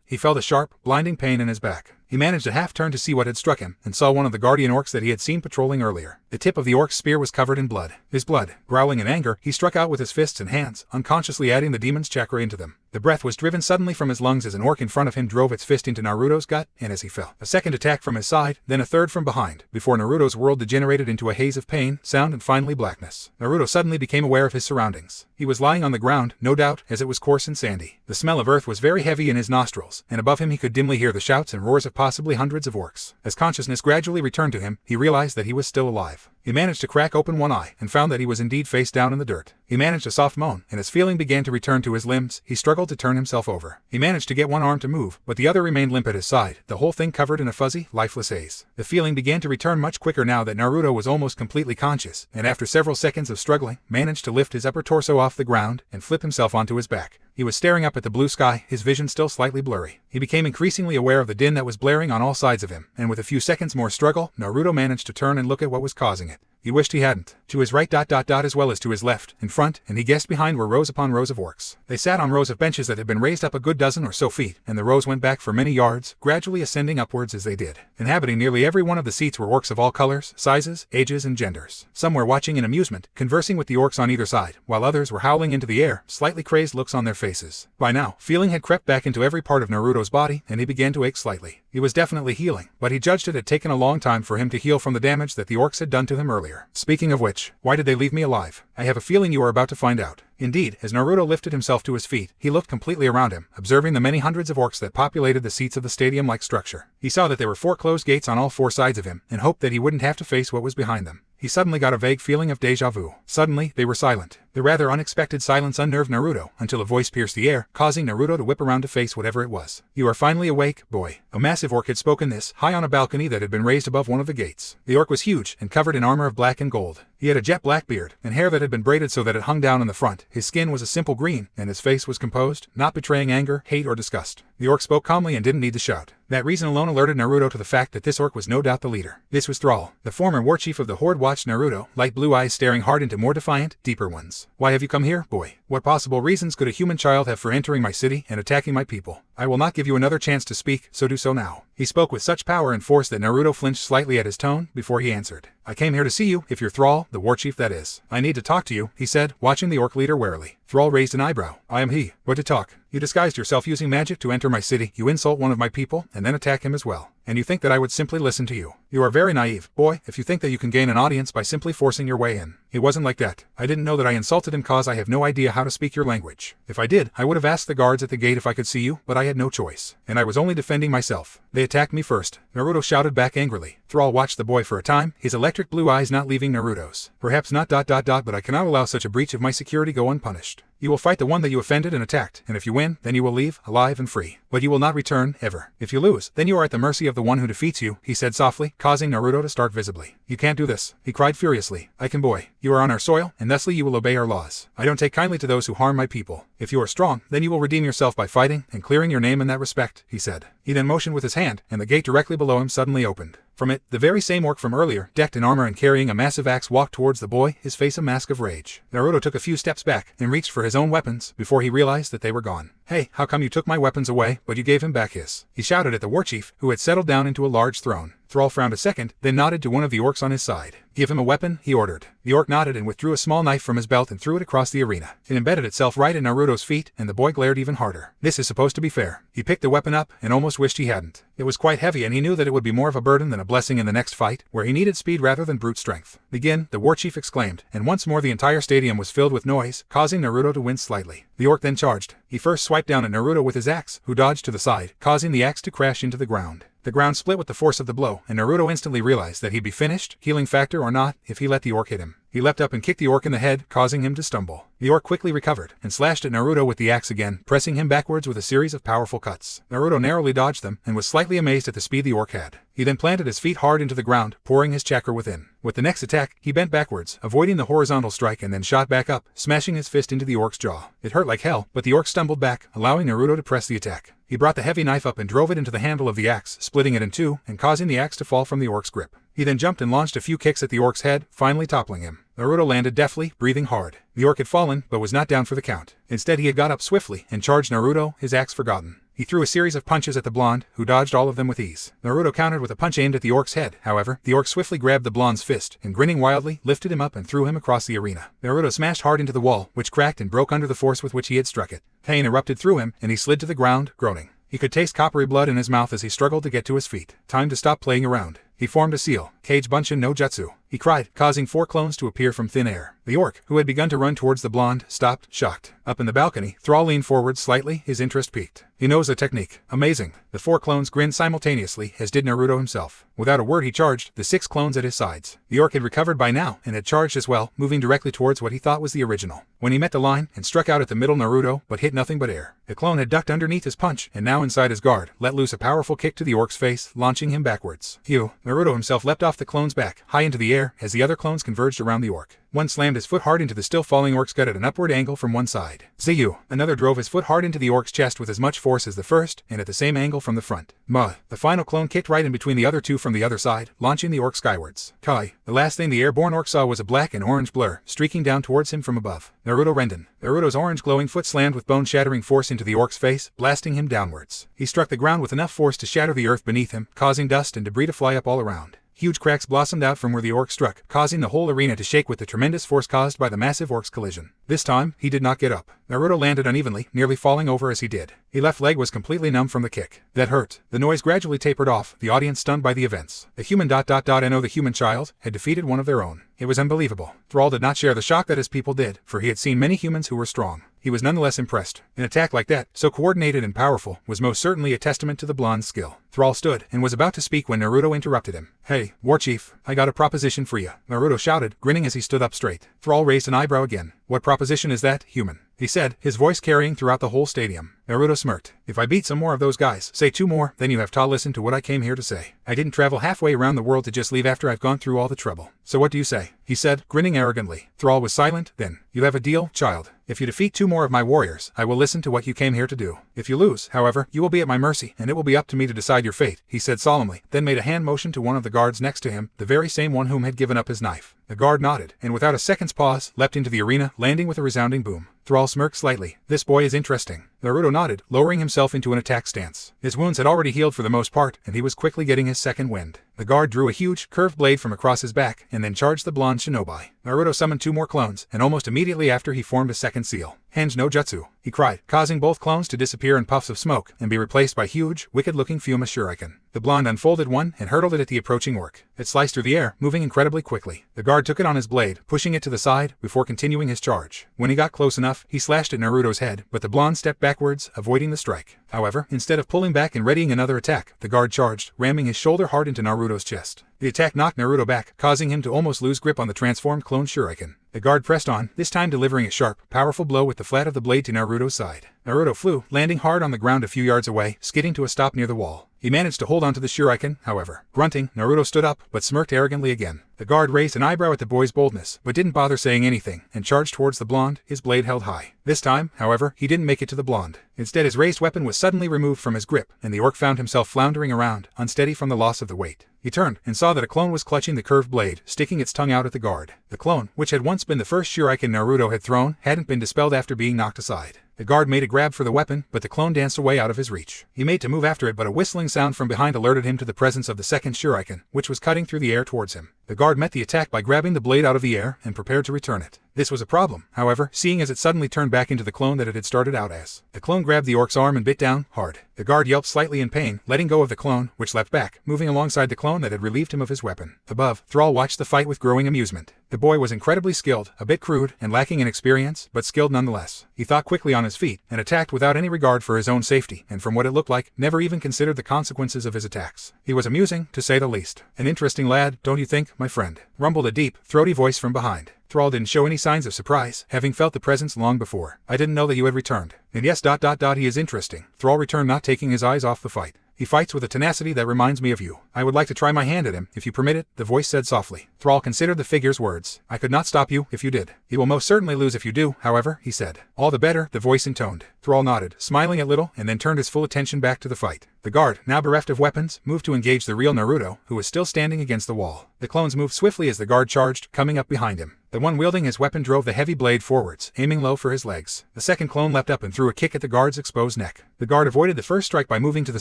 he felt a sharp, blinding pain in his back. He managed a half-turn to see what had struck him, and saw one of the guardian orcs that he had seen patrolling earlier. The tip of the orc's spear was covered in blood. His blood. Growling in anger, he struck out with his fists and hands, unconsciously adding the demon's chakra into them. The breath was driven suddenly from his lungs as an orc in front of him drove its fist into Naruto's gut, and as he fell, a second attack from his side, then a third from behind, before Naruto's world degenerated into a haze of pain, sound, and finally blackness. Naruto suddenly became aware of his surroundings. He was lying on the ground, no doubt, as it was coarse and sandy. The smell of earth was very heavy in his nostrils, and above him he could dimly hear the shouts and roars of possibly hundreds of orcs. As consciousness gradually returned to him, he realized that he was still alive. He managed to crack open one eye, and found that he was indeed face down in the dirt. He managed a soft moan, and as feeling began to return to his limbs, he struggled to turn himself over. He managed to get one arm to move, but the other remained limp at his side, the whole thing covered in a fuzzy, lifeless haze. The feeling began to return much quicker now that Naruto was almost completely conscious, and after several seconds of struggling, managed to lift his upper torso off the ground, and flip himself onto his back. He was staring up at the blue sky, his vision still slightly blurry. He became increasingly aware of the din that was blaring on all sides of him, and with a few seconds more struggle, Naruto managed to turn and look at what was causing it. He wished he hadn't. To his right as well as to his left, in front, and he guessed behind were rows upon rows of orcs. They sat on rows of benches that had been raised up a good dozen or so feet, and the rows went back for many yards, gradually ascending upwards as they did. Inhabiting nearly every one of the seats were orcs of all colors, sizes, ages, and genders. Some were watching in amusement, conversing with the orcs on either side, while others were howling into the air, slightly crazed looks on their faces. By now, feeling had crept back into every part of Naruto's body, and he began to ache slightly. He was definitely healing, but he judged it had taken a long time for him to heal from the damage that the orcs had done to him earlier. Speaking of which, why did they leave me alive? I have a feeling you are about to find out. Indeed, as Naruto lifted himself to his feet, he looked completely around him, observing the many hundreds of orcs that populated the seats of the stadium-like structure. He saw that there were 4 closed gates on all 4 sides of him, and hoped that he wouldn't have to face what was behind them. He suddenly got a vague feeling of déjà vu. Suddenly, they were silent. The rather unexpected silence unnerved Naruto, until a voice pierced the air, causing Naruto to whip around to face whatever it was. "You are finally awake, boy." A massive orc had spoken this, high on a balcony that had been raised above one of the gates. The orc was huge, and covered in armor of black and gold. He had a jet black beard, and hair that had been braided so that it hung down in the front. His skin was a simple green, and his face was composed, not betraying anger, hate, or disgust. The orc spoke calmly and didn't need to shout. That reason alone alerted Naruto to the fact that this orc was no doubt the leader. This was Thrall. The former war chief of the Horde watched Naruto, light blue eyes staring hard into more defiant, deeper ones. "Why have you come here, boy? What possible reasons could a human child have for entering my city and attacking my people? I will not give you another chance to speak, so do so now." He spoke with such power and force that Naruto flinched slightly at his tone before he answered. "I came here to see you, if you're Thrall, the war chief that is. I need to talk to you," he said, watching the orc leader warily. Thrall raised an eyebrow. "I am he. What to talk? You disguised yourself using magic to enter my city, you insult one of my people, and then attack him as well. And you think that I would simply listen to you. You are very naive, boy, if you think that you can gain an audience by simply forcing your way in. It wasn't like that. I didn't know that I insulted him cause I have no idea how to speak your language. If I did, I would have asked the guards at the gate if I could see you, but I had no choice. And I was only defending myself. They attacked me first." Naruto shouted back angrily. Thrall watched the boy for a time, his electric blue eyes not leaving Naruto's. "Perhaps not ... but I cannot allow such a breach of my security go unpunished. You will fight the one that you offended and attacked, and if you win, then you will leave, alive and free. But you will not return, ever. If you lose, then you are at the mercy of the one who defeats you," he said softly, causing Naruto to start visibly. "You can't do this," he cried furiously. "I can, boy. You are on our soil, and thusly you will obey our laws. I don't take kindly to those who harm my people. If you are strong, then you will redeem yourself by fighting, and clearing your name in that respect," he said. He then motioned with his hand, and the gate directly below him suddenly opened. From it, the very same orc from earlier, decked in armor and carrying a massive axe, walked towards the boy, his face a mask of rage. Naruto took a few steps back, and reached for his own weapons, before he realized that they were gone. "Hey, how come you took my weapons away, but you gave him back his?" he shouted at the war chief, who had settled down into a large throne. Thrall frowned a second, then nodded to one of the orcs on his side. Give him a weapon, he ordered. The orc nodded and withdrew a small knife from his belt and threw it across the arena. It embedded itself right in Naruto's feet, and the boy glared even harder. This is supposed to be fair. He picked the weapon up and almost wished he hadn't. It was quite heavy and he knew that it would be more of a burden than a blessing in the next fight, where he needed speed rather than brute strength. Begin, the war chief exclaimed, and once more the entire stadium was filled with noise, causing Naruto to wince slightly. The orc then charged. He first swiped down at Naruto with his axe, who dodged to the side, causing the axe to crash into the ground. The ground split with the force of the blow, and Naruto instantly realized that he'd be finished, healing factor or not, if he let the orc hit him. He leapt up and kicked the orc in the head, causing him to stumble. The orc quickly recovered, and slashed at Naruto with the axe again, pressing him backwards with a series of powerful cuts. Naruto narrowly dodged them, and was slightly amazed at the speed the orc had. He then planted his feet hard into the ground, pouring his chakra within. With the next attack, he bent backwards, avoiding the horizontal strike and then shot back up, smashing his fist into the orc's jaw. It hurt like hell, but the orc stumbled back, allowing Naruto to press the attack. He brought the heavy knife up and drove it into the handle of the axe, splitting it in two, and causing the axe to fall from the orc's grip. He then jumped and launched a few kicks at the orc's head, finally toppling him. Naruto landed deftly, breathing hard. The orc had fallen, but was not down for the count. Instead he had got up swiftly, and charged Naruto, his axe forgotten. He threw a series of punches at the blonde, who dodged all of them with ease. Naruto countered with a punch aimed at the orc's head. However, the orc swiftly grabbed the blonde's fist, and grinning wildly, lifted him up and threw him across the arena. Naruto smashed hard into the wall, which cracked and broke under the force with which he had struck it. Pain erupted through him, and he slid to the ground, groaning. He could taste coppery blood in his mouth as he struggled to get to his feet. Time to stop playing around. He formed a seal, Kage Bunshin no Jutsu. He cried, causing 4 clones to appear from thin air. The orc, who had begun to run towards the blonde, stopped, shocked. Up in the balcony, Thrall leaned forward slightly, his interest piqued. He knows the technique. Amazing. The 4 clones grinned simultaneously, as did Naruto himself. Without a word he charged, the 6 clones at his sides. The orc had recovered by now, and had charged as well, moving directly towards what he thought was the original. When he met the line, and struck out at the middle Naruto, but hit nothing but air. The clone had ducked underneath his punch, and now inside his guard, let loose a powerful kick to the orc's face, launching him backwards. Phew. Naruto himself leapt off the clone's back, high into the air, as the other clones converged around the orc. One slammed his foot hard into the still falling orc's gut at an upward angle from one side. Ziyu. Another drove his foot hard into the orc's chest with as much force as the first, and at the same angle from the front. Muh. The final clone kicked right in between the other 2 from the other side, launching the orc skywards. Kai. The last thing the airborne orc saw was a black and orange blur, streaking down towards him from above. Naruto Renden. Naruto's orange glowing foot slammed with bone-shattering force into the orc's face, blasting him downwards. He struck the ground with enough force to shatter the earth beneath him, causing dust and debris to fly up all around. Huge cracks blossomed out from where the orc struck, causing the whole arena to shake with the tremendous force caused by the massive orc's collision. This time, he did not get up. Naruto landed unevenly, nearly falling over as he did. His left leg was completely numb from the kick. That hurt. The noise gradually tapered off, the audience stunned by the events. The human NO the human child had defeated one of their own. It was unbelievable. Thrall did not share the shock that his people did, for he had seen many humans who were strong. He was nonetheless impressed. An attack like that, so coordinated and powerful, was most certainly a testament to the blonde's skill. Thrall stood, and was about to speak when Naruto interrupted him. Hey, War Chief, I got a proposition for you. Naruto shouted, grinning as he stood up straight. Thrall raised an eyebrow again. What proposition is that, human? He said, his voice carrying throughout the whole stadium. Naruto smirked. If I beat some more of those guys, say 2 more, then you have to listen to what I came here to say. I didn't travel halfway around the world to just leave after I've gone through all the trouble. So what do you say? He said, grinning arrogantly. Thrall was silent. Then, you have a deal, child. If you defeat 2 more of my warriors, I will listen to what you came here to do. If you lose, however, you will be at my mercy, and it will be up to me to decide your fate, he said solemnly, then made a hand motion to one of the guards next to him, the very same one whom had given up his knife. The guard nodded, and without a second's pause, leapt into the arena, landing with a resounding boom. Thrall smirked slightly. This boy is interesting. Naruto nodded, lowering himself into an attack stance. His wounds had already healed for the most part, and he was quickly getting his second wind. The guard drew a huge, curved blade from across his back, and then charged the blonde shinobi. Naruto summoned 2 more clones, and almost immediately after he formed a second seal. Henge no Jutsu, he cried, causing both clones to disappear in puffs of smoke, and be replaced by huge, wicked-looking Fuma shuriken. The blonde unfolded one, and hurled it at the approaching orc. It sliced through the air, moving incredibly quickly. The guard took it on his blade, pushing it to the side, before continuing his charge. When he got close enough, he slashed at Naruto's head, but the blonde stepped backwards, avoiding the strike. However, instead of pulling back and readying another attack, the guard charged, ramming his shoulder hard into Naruto's chest. The attack knocked Naruto back, causing him to almost lose grip on the transformed clone shuriken. The guard pressed on, this time delivering a sharp, powerful blow with the flat of the blade to Naruto's side. Naruto flew, landing hard on the ground a few yards away, skidding to a stop near the wall. He managed to hold onto the shuriken, however. Grunting, Naruto stood up, but smirked arrogantly again. The guard raised an eyebrow at the boy's boldness, but didn't bother saying anything, and charged towards the blonde, his blade held high. This time, however, he didn't make it to the blonde. Instead, his raised weapon was suddenly removed from his grip, and the orc found himself floundering around, unsteady from the loss of the weight. He turned, and saw that a clone was clutching the curved blade, sticking its tongue out at the guard. The clone, which had once been the first shuriken Naruto had thrown, hadn't been dispelled after being knocked aside. The guard made a grab for the weapon, but the clone danced away out of his reach. He made to move after it, but a whistling sound from behind alerted him to the presence of the second shuriken, which was cutting through the air towards him. The guard met the attack by grabbing the blade out of the air and prepared to return it. This was a problem, however, seeing as it suddenly turned back into the clone that it had started out as. The clone grabbed the orc's arm and bit down hard. The guard yelped slightly in pain, letting go of the clone, which leapt back, moving alongside the clone that had relieved him of his weapon. Above, Thrall watched the fight with growing amusement. The boy was incredibly skilled, a bit crude, and lacking in experience, but skilled nonetheless. He thought quickly on his feet, and attacked without any regard for his own safety, and from what it looked like, never even considered the consequences of his attacks. He was amusing, to say the least. An interesting lad, don't you think, my friend? Rumbled a deep, throaty voice from behind. Thrall didn't show any signs of surprise, having felt the presence long before. I didn't know that you had returned. And yes, he is interesting. Thrall returned, not taking his eyes off the fight. He fights with a tenacity that reminds me of you. I would like to try my hand at him, if you permit it, the voice said softly. Thrall considered the figure's words. I could not stop you, if you did. He will most certainly lose if you do, however, he said. All the better, the voice intoned. Thrall nodded, smiling a little, and then turned his full attention back to the fight. The guard, now bereft of weapons, moved to engage the real Naruto, who was still standing against the wall. The clones moved swiftly as the guard charged, coming up behind him. The one wielding his weapon drove the heavy blade forwards, aiming low for his legs. The second clone leapt up and threw a kick at the guard's exposed neck. The guard avoided the first strike by moving to the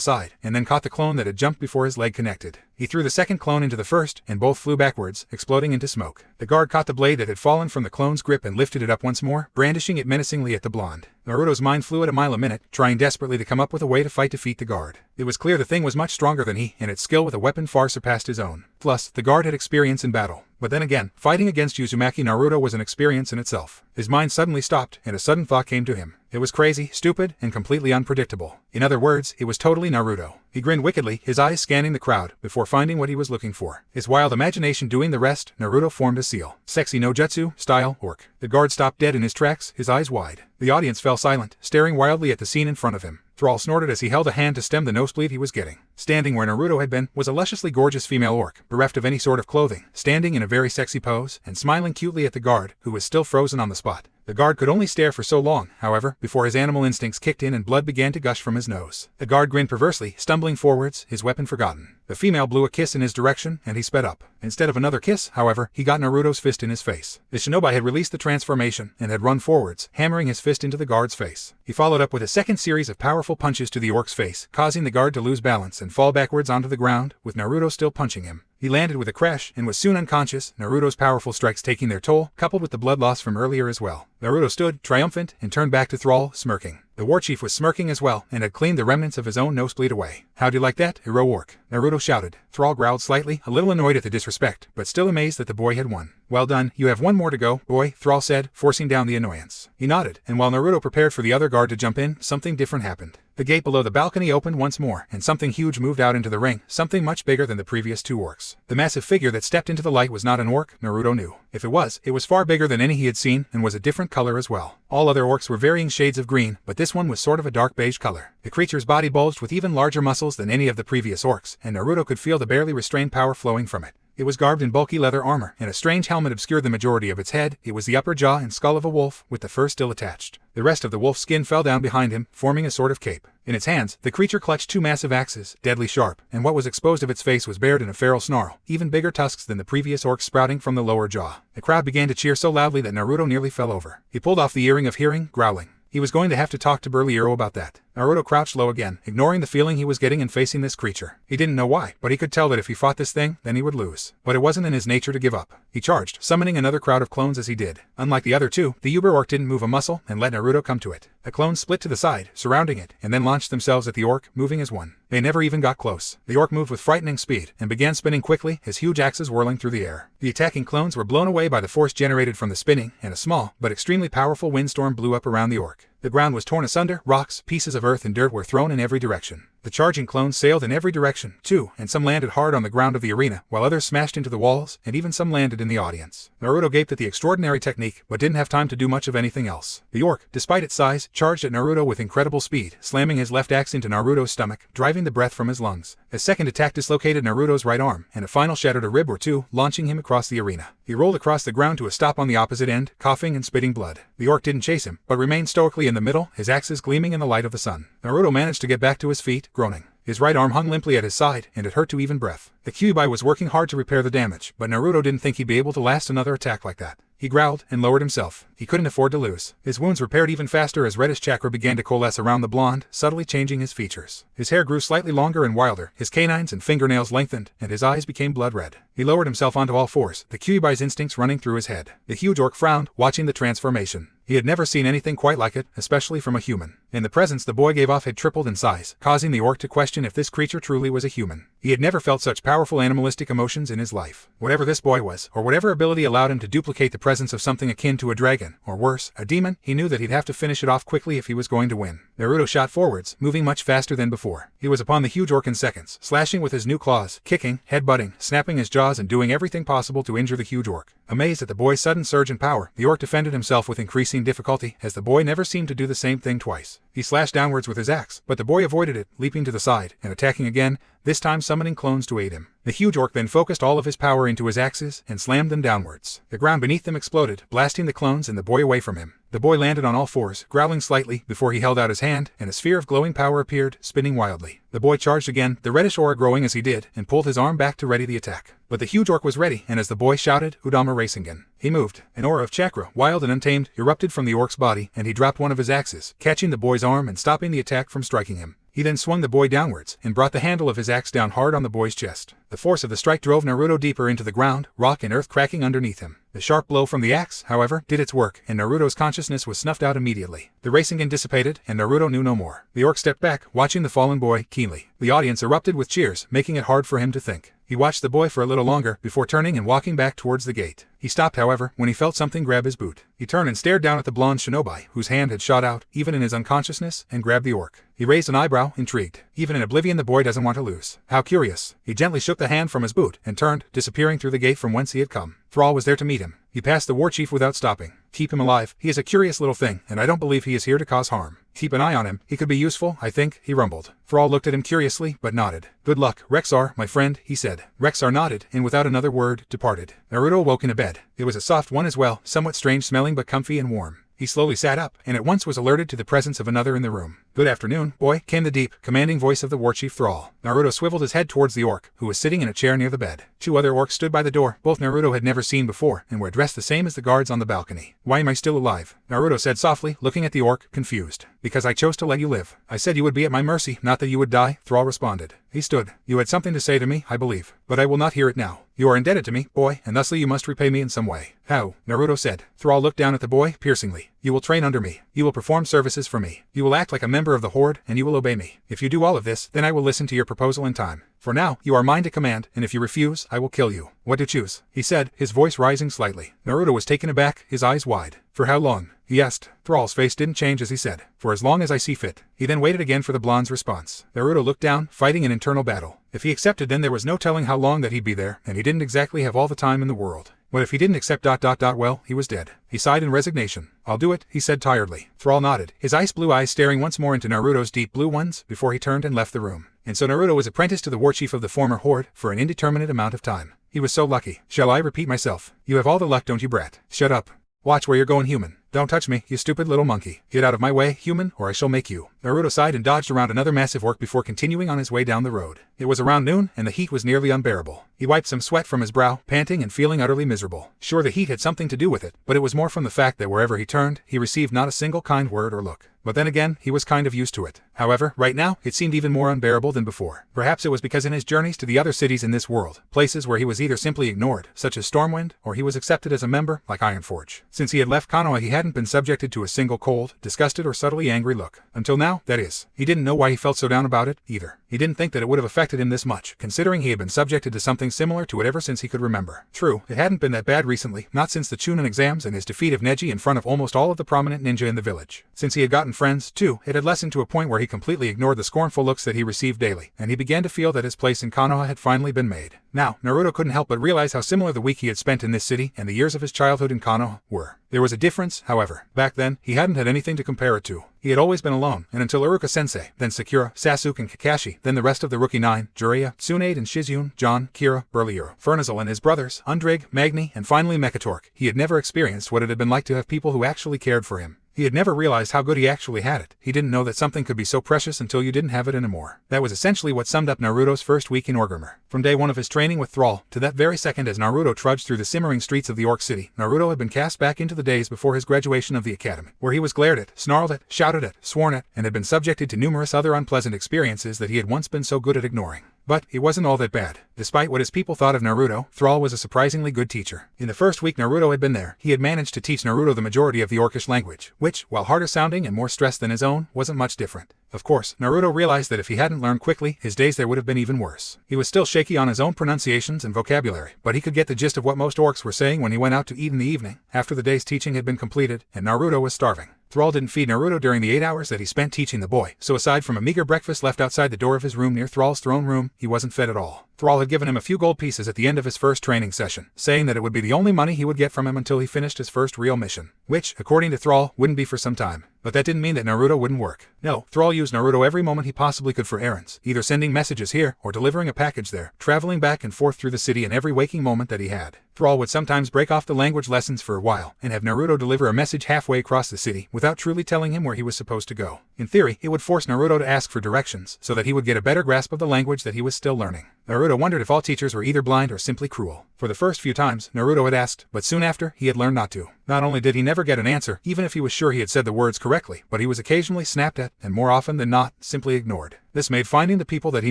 side, and then caught the clone that had jumped before his leg connected. He threw the second clone into the first, and both flew backwards, exploding into smoke. The guard caught the blade that had fallen from the clone's grip and lifted it up once more, brandishing it menacingly at the blonde. Naruto's mind flew at a mile a minute, trying desperately to come up with a way to defeat the guard. It was clear the thing was much stronger than he, and its skill with a weapon far surpassed his own. Plus, the guard had experience in battle. But then again, fighting against Uzumaki Naruto was an experience in itself. His mind suddenly stopped, and a sudden thought came to him. It was crazy, stupid, and completely unpredictable. In other words, it was totally Naruto. He grinned wickedly, his eyes scanning the crowd, before finding what he was looking for. His wild imagination doing the rest, Naruto formed a seal. Sexy no jutsu, style, orc. The guard stopped dead in his tracks, his eyes wide. The audience fell silent, staring wildly at the scene in front of him. Thrall snorted as he held a hand to stem the nosebleed he was getting. Standing where Naruto had been was a lusciously gorgeous female orc, bereft of any sort of clothing, standing in a very sexy pose, and smiling cutely at the guard, who was still frozen on the spot. The guard could only stare for so long, however, before his animal instincts kicked in and blood began to gush from his nose. The guard grinned perversely, stumbling forwards, his weapon forgotten. The female blew a kiss in his direction, and he sped up. Instead of another kiss, however, he got Naruto's fist in his face. The shinobi had released the transformation, and had run forwards, hammering his fist into the guard's face. He followed up with a second series of powerful punches to the orc's face, causing the guard to lose balance and fall backwards onto the ground, with Naruto still punching him. He landed with a crash, and was soon unconscious, Naruto's powerful strikes taking their toll, coupled with the blood loss from earlier as well. Naruto stood, triumphant, and turned back to Thrall, smirking. The war chief was smirking as well, and had cleaned the remnants of his own nosebleed away. How'd you like that, hero orc? Naruto shouted. Thrall growled slightly, a little annoyed at the disrespect, but still amazed that the boy had won. Well done, you have one more to go, boy, Thrall said, forcing down the annoyance. He nodded, and while Naruto prepared for the other guard to jump in, something different happened. The gate below the balcony opened once more, and something huge moved out into the ring, something much bigger than the previous two orcs. The massive figure that stepped into the light was not an orc, Naruto knew. If it was far bigger than any he had seen, and was a different color as well. All other orcs were varying shades of green, but this one was sort of a dark beige color. The creature's body bulged with even larger muscles than any of the previous orcs, and Naruto could feel the barely restrained power flowing from it. It was garbed in bulky leather armor, and a strange helmet obscured the majority of its head. It was the upper jaw and skull of a wolf, with the fur still attached. The rest of the wolf's skin fell down behind him, forming a sort of cape. In its hands, the creature clutched two massive axes, deadly sharp, and what was exposed of its face was bared in a feral snarl, even bigger tusks than the previous orcs sprouting from the lower jaw. The crowd began to cheer so loudly that Naruto nearly fell over. He pulled off the earring of hearing, growling. He was going to have to talk to Burlyro about that. Naruto crouched low again, ignoring the feeling he was getting in facing this creature. He didn't know why, but he could tell that if he fought this thing, then he would lose. But it wasn't in his nature to give up. He charged, summoning another crowd of clones as he did. Unlike the other two, the Uber Orc didn't move a muscle and let Naruto come to it. The clones split to the side, surrounding it, and then launched themselves at the orc, moving as one. They never even got close. The orc moved with frightening speed, and began spinning quickly, his huge axes whirling through the air. The attacking clones were blown away by the force generated from the spinning, and a small, but extremely powerful windstorm blew up around the orc. The ground was torn asunder, rocks, pieces of earth and dirt were thrown in every direction. The charging clones sailed in every direction, too, and some landed hard on the ground of the arena, while others smashed into the walls, and even some landed in the audience. Naruto gaped at the extraordinary technique, but didn't have time to do much of anything else. The orc, despite its size, charged at Naruto with incredible speed, slamming his left axe into Naruto's stomach, driving the breath from his lungs. A second attack dislocated Naruto's right arm, and a final shattered a rib or two, launching him across the arena. He rolled across the ground to a stop on the opposite end, coughing and spitting blood. The orc didn't chase him, but remained stoically in the middle, his axes gleaming in the light of the sun. Naruto managed to get back to his feet, groaning. His right arm hung limply at his side, and it hurt to even breath. The Kyuubi was working hard to repair the damage, but Naruto didn't think he'd be able to last another attack like that. He growled and lowered himself. He couldn't afford to lose. His wounds repaired even faster as reddish chakra began to coalesce around the blonde, subtly changing his features. His hair grew slightly longer and wilder, his canines and fingernails lengthened, and his eyes became blood red. He lowered himself onto all fours, the Kyuubi's instincts running through his head. The huge orc frowned, watching the transformation. He had never seen anything quite like it, especially from a human. In the presence the boy gave off had tripled in size, causing the orc to question if this creature truly was a human. He had never felt such powerful animalistic emotions in his life. Whatever this boy was, or whatever ability allowed him to duplicate the presence of something akin to a dragon, or worse, a demon, he knew that he'd have to finish it off quickly if he was going to win. Naruto shot forwards, moving much faster than before. He was upon the huge orc in seconds, slashing with his new claws, kicking, headbutting, snapping his jaws and doing everything possible to injure the huge orc. Amazed at the boy's sudden surge in power, the orc defended himself with increasing difficulty, as the boy never seemed to do the same thing twice. He slashed downwards with his axe, but the boy avoided it, leaping to the side, and attacking again, this time summoning clones to aid him. The huge orc then focused all of his power into his axes, and slammed them downwards. The ground beneath them exploded, blasting the clones and the boy away from him. The boy landed on all fours, growling slightly, before he held out his hand, and a sphere of glowing power appeared, spinning wildly. The boy charged again, the reddish aura growing as he did, and pulled his arm back to ready the attack. But the huge orc was ready, and as the boy shouted, "Udama Rasengan," he moved. An aura of chakra, wild and untamed, erupted from the orc's body, and he dropped one of his axes, catching the boy's arm and stopping the attack from striking him. He then swung the boy downwards, and brought the handle of his axe down hard on the boy's chest. The force of the strike drove Naruto deeper into the ground, rock and earth cracking underneath him. The sharp blow from the axe, however, did its work, and Naruto's consciousness was snuffed out immediately. The Rasengan dissipated, and Naruto knew no more. The orc stepped back, watching the fallen boy keenly. The audience erupted with cheers, making it hard for him to think. He watched the boy for a little longer, before turning and walking back towards the gate. He stopped, however, when he felt something grab his boot. He turned and stared down at the blonde shinobi, whose hand had shot out, even in his unconsciousness, and grabbed the orc. He raised an eyebrow, intrigued. Even in oblivion the boy doesn't want to lose. How curious. He gently shook the hand from his boot, and turned, disappearing through the gate from whence he had come. Thrall was there to meet him. He passed the war chief without stopping. Keep him alive. He is a curious little thing, and I don't believe he is here to cause harm. Keep an eye on him. He could be useful, I think, he rumbled. Thrall looked at him curiously, but nodded. Good luck, Rexar, my friend, he said. Rexar nodded, and without another word, departed. Naruto woke in a bed. It was a soft one as well, somewhat strange smelling but comfy and warm. He slowly sat up, and at once was alerted to the presence of another in the room. Good afternoon, boy, came the deep, commanding voice of the war chief Thrall. Naruto swiveled his head towards the orc, who was sitting in a chair near the bed. Two other orcs stood by the door, both Naruto had never seen before, and were dressed the same as the guards on the balcony. Why am I still alive? Naruto said softly, looking at the orc, confused. Because I chose to let you live. I said you would be at my mercy, not that you would die, Thrall responded. He stood. You had something to say to me, I believe. But I will not hear it now. You are indebted to me, boy, and thusly you must repay me in some way. How? Naruto said. Thrall looked down at the boy, piercingly. You will train under me. You will perform services for me. You will act like a member of the Horde, and you will obey me. If you do all of this, then I will listen to your proposal in time. For now, you are mine to command, and if you refuse, I will kill you. What to choose? He said, his voice rising slightly. Naruto was taken aback, his eyes wide. For how long? He asked. Thrall's face didn't change as he said, for as long as I see fit. He then waited again for the blonde's response. Naruto looked down, fighting an internal battle. If he accepted, then there was no telling how long that he'd be there, and he didn't exactly have all the time in the world. But if he didn't accept ... well, he was dead. He sighed in resignation. I'll do it, he said tiredly. Thrall nodded, his ice blue eyes staring once more into Naruto's deep blue ones, before he turned and left the room. And so Naruto was apprenticed to the war chief of the former Horde, for an indeterminate amount of time. He was so lucky. Shall I repeat myself? You have all the luck, don't you, brat? Shut up. Watch where you're going, human. Don't touch me, you stupid little monkey. Get out of my way, human, or I shall make you. Naruto sighed and dodged around another massive orc before continuing on his way down the road. It was around noon, and the heat was nearly unbearable. He wiped some sweat from his brow, panting and feeling utterly miserable. Sure, the heat had something to do with it, but it was more from the fact that wherever he turned, he received not a single kind word or look. But then again, he was kind of used to it. However, right now, it seemed even more unbearable than before. Perhaps it was because in his journeys to the other cities in this world, places where he was either simply ignored, such as Stormwind, or he was accepted as a member, like Ironforge. Since he had left Konoha, he hadn't been subjected to a single cold, disgusted or subtly angry look. Until now, that is. He didn't know why he felt so down about it, either. He didn't think that it would have affected him this much, considering he had been subjected to something similar to it ever since he could remember. True, it hadn't been that bad recently, not since the Chunin exams and his defeat of Neji in front of almost all of the prominent ninja in the village. Since he had gotten friends, too, it had lessened to a point where he completely ignored the scornful looks that he received daily, and he began to feel that his place in Konoha had finally been made. Now, Naruto couldn't help but realize how similar the week he had spent in this city and the years of his childhood in Konoha were. There was a difference, however. Back then, he hadn't had anything to compare it to. He had always been alone, and until Iruka-sensei, then Sakura, Sasuke and Kakashi, then the rest of the Rookie Nine, Jiraiya, Tsunade and Shizune, John, Kira, Burlyro, Fernazel and his brothers, Undrig, Magni, and finally Mekatork, he had never experienced what it had been like to have people who actually cared for him. He had never realized how good he actually had it. He didn't know that something could be so precious until you didn't have it anymore. That was essentially what summed up Naruto's first week in Orgrimmar. From day one of his training with Thrall, to that very second as Naruto trudged through the simmering streets of the Orc City, Naruto had been cast back into the days before his graduation of the academy, where he was glared at, snarled at, shouted at, sworn at, and had been subjected to numerous other unpleasant experiences that he had once been so good at ignoring. But he wasn't all that bad. Despite what his people thought of Naruto, Thrall was a surprisingly good teacher. In the first week Naruto had been there, he had managed to teach Naruto the majority of the Orcish language, which, while harder sounding and more stressed than his own, wasn't much different. Of course, Naruto realized that if he hadn't learned quickly, his days there would have been even worse. He was still shaky on his own pronunciations and vocabulary, but he could get the gist of what most orcs were saying when he went out to eat in the evening, after the day's teaching had been completed, and Naruto was starving. Thrall didn't feed Naruto during the 8 hours that he spent teaching the boy, so aside from a meager breakfast left outside the door of his room near Thrall's throne room, he wasn't fed at all. Thrall had given him a few gold pieces at the end of his first training session, saying that it would be the only money he would get from him until he finished his first real mission, which, according to Thrall, wouldn't be for some time. But that didn't mean that Naruto wouldn't work. No, Thrall used Naruto every moment he possibly could for errands, either sending messages here or delivering a package there, traveling back and forth through the city in every waking moment that he had. Thrall would sometimes break off the language lessons for a while, and have Naruto deliver a message halfway across the city without truly telling him where he was supposed to go. In theory, it would force Naruto to ask for directions, so that he would get a better grasp of the language that he was still learning. Naruto wondered if all teachers were either blind or simply cruel. For the first few times, Naruto had asked, but soon after, he had learned not to. Not only did he never get an answer, even if he was sure he had said the words correctly, but he was occasionally snapped at, and more often than not, simply ignored. This made finding the people that he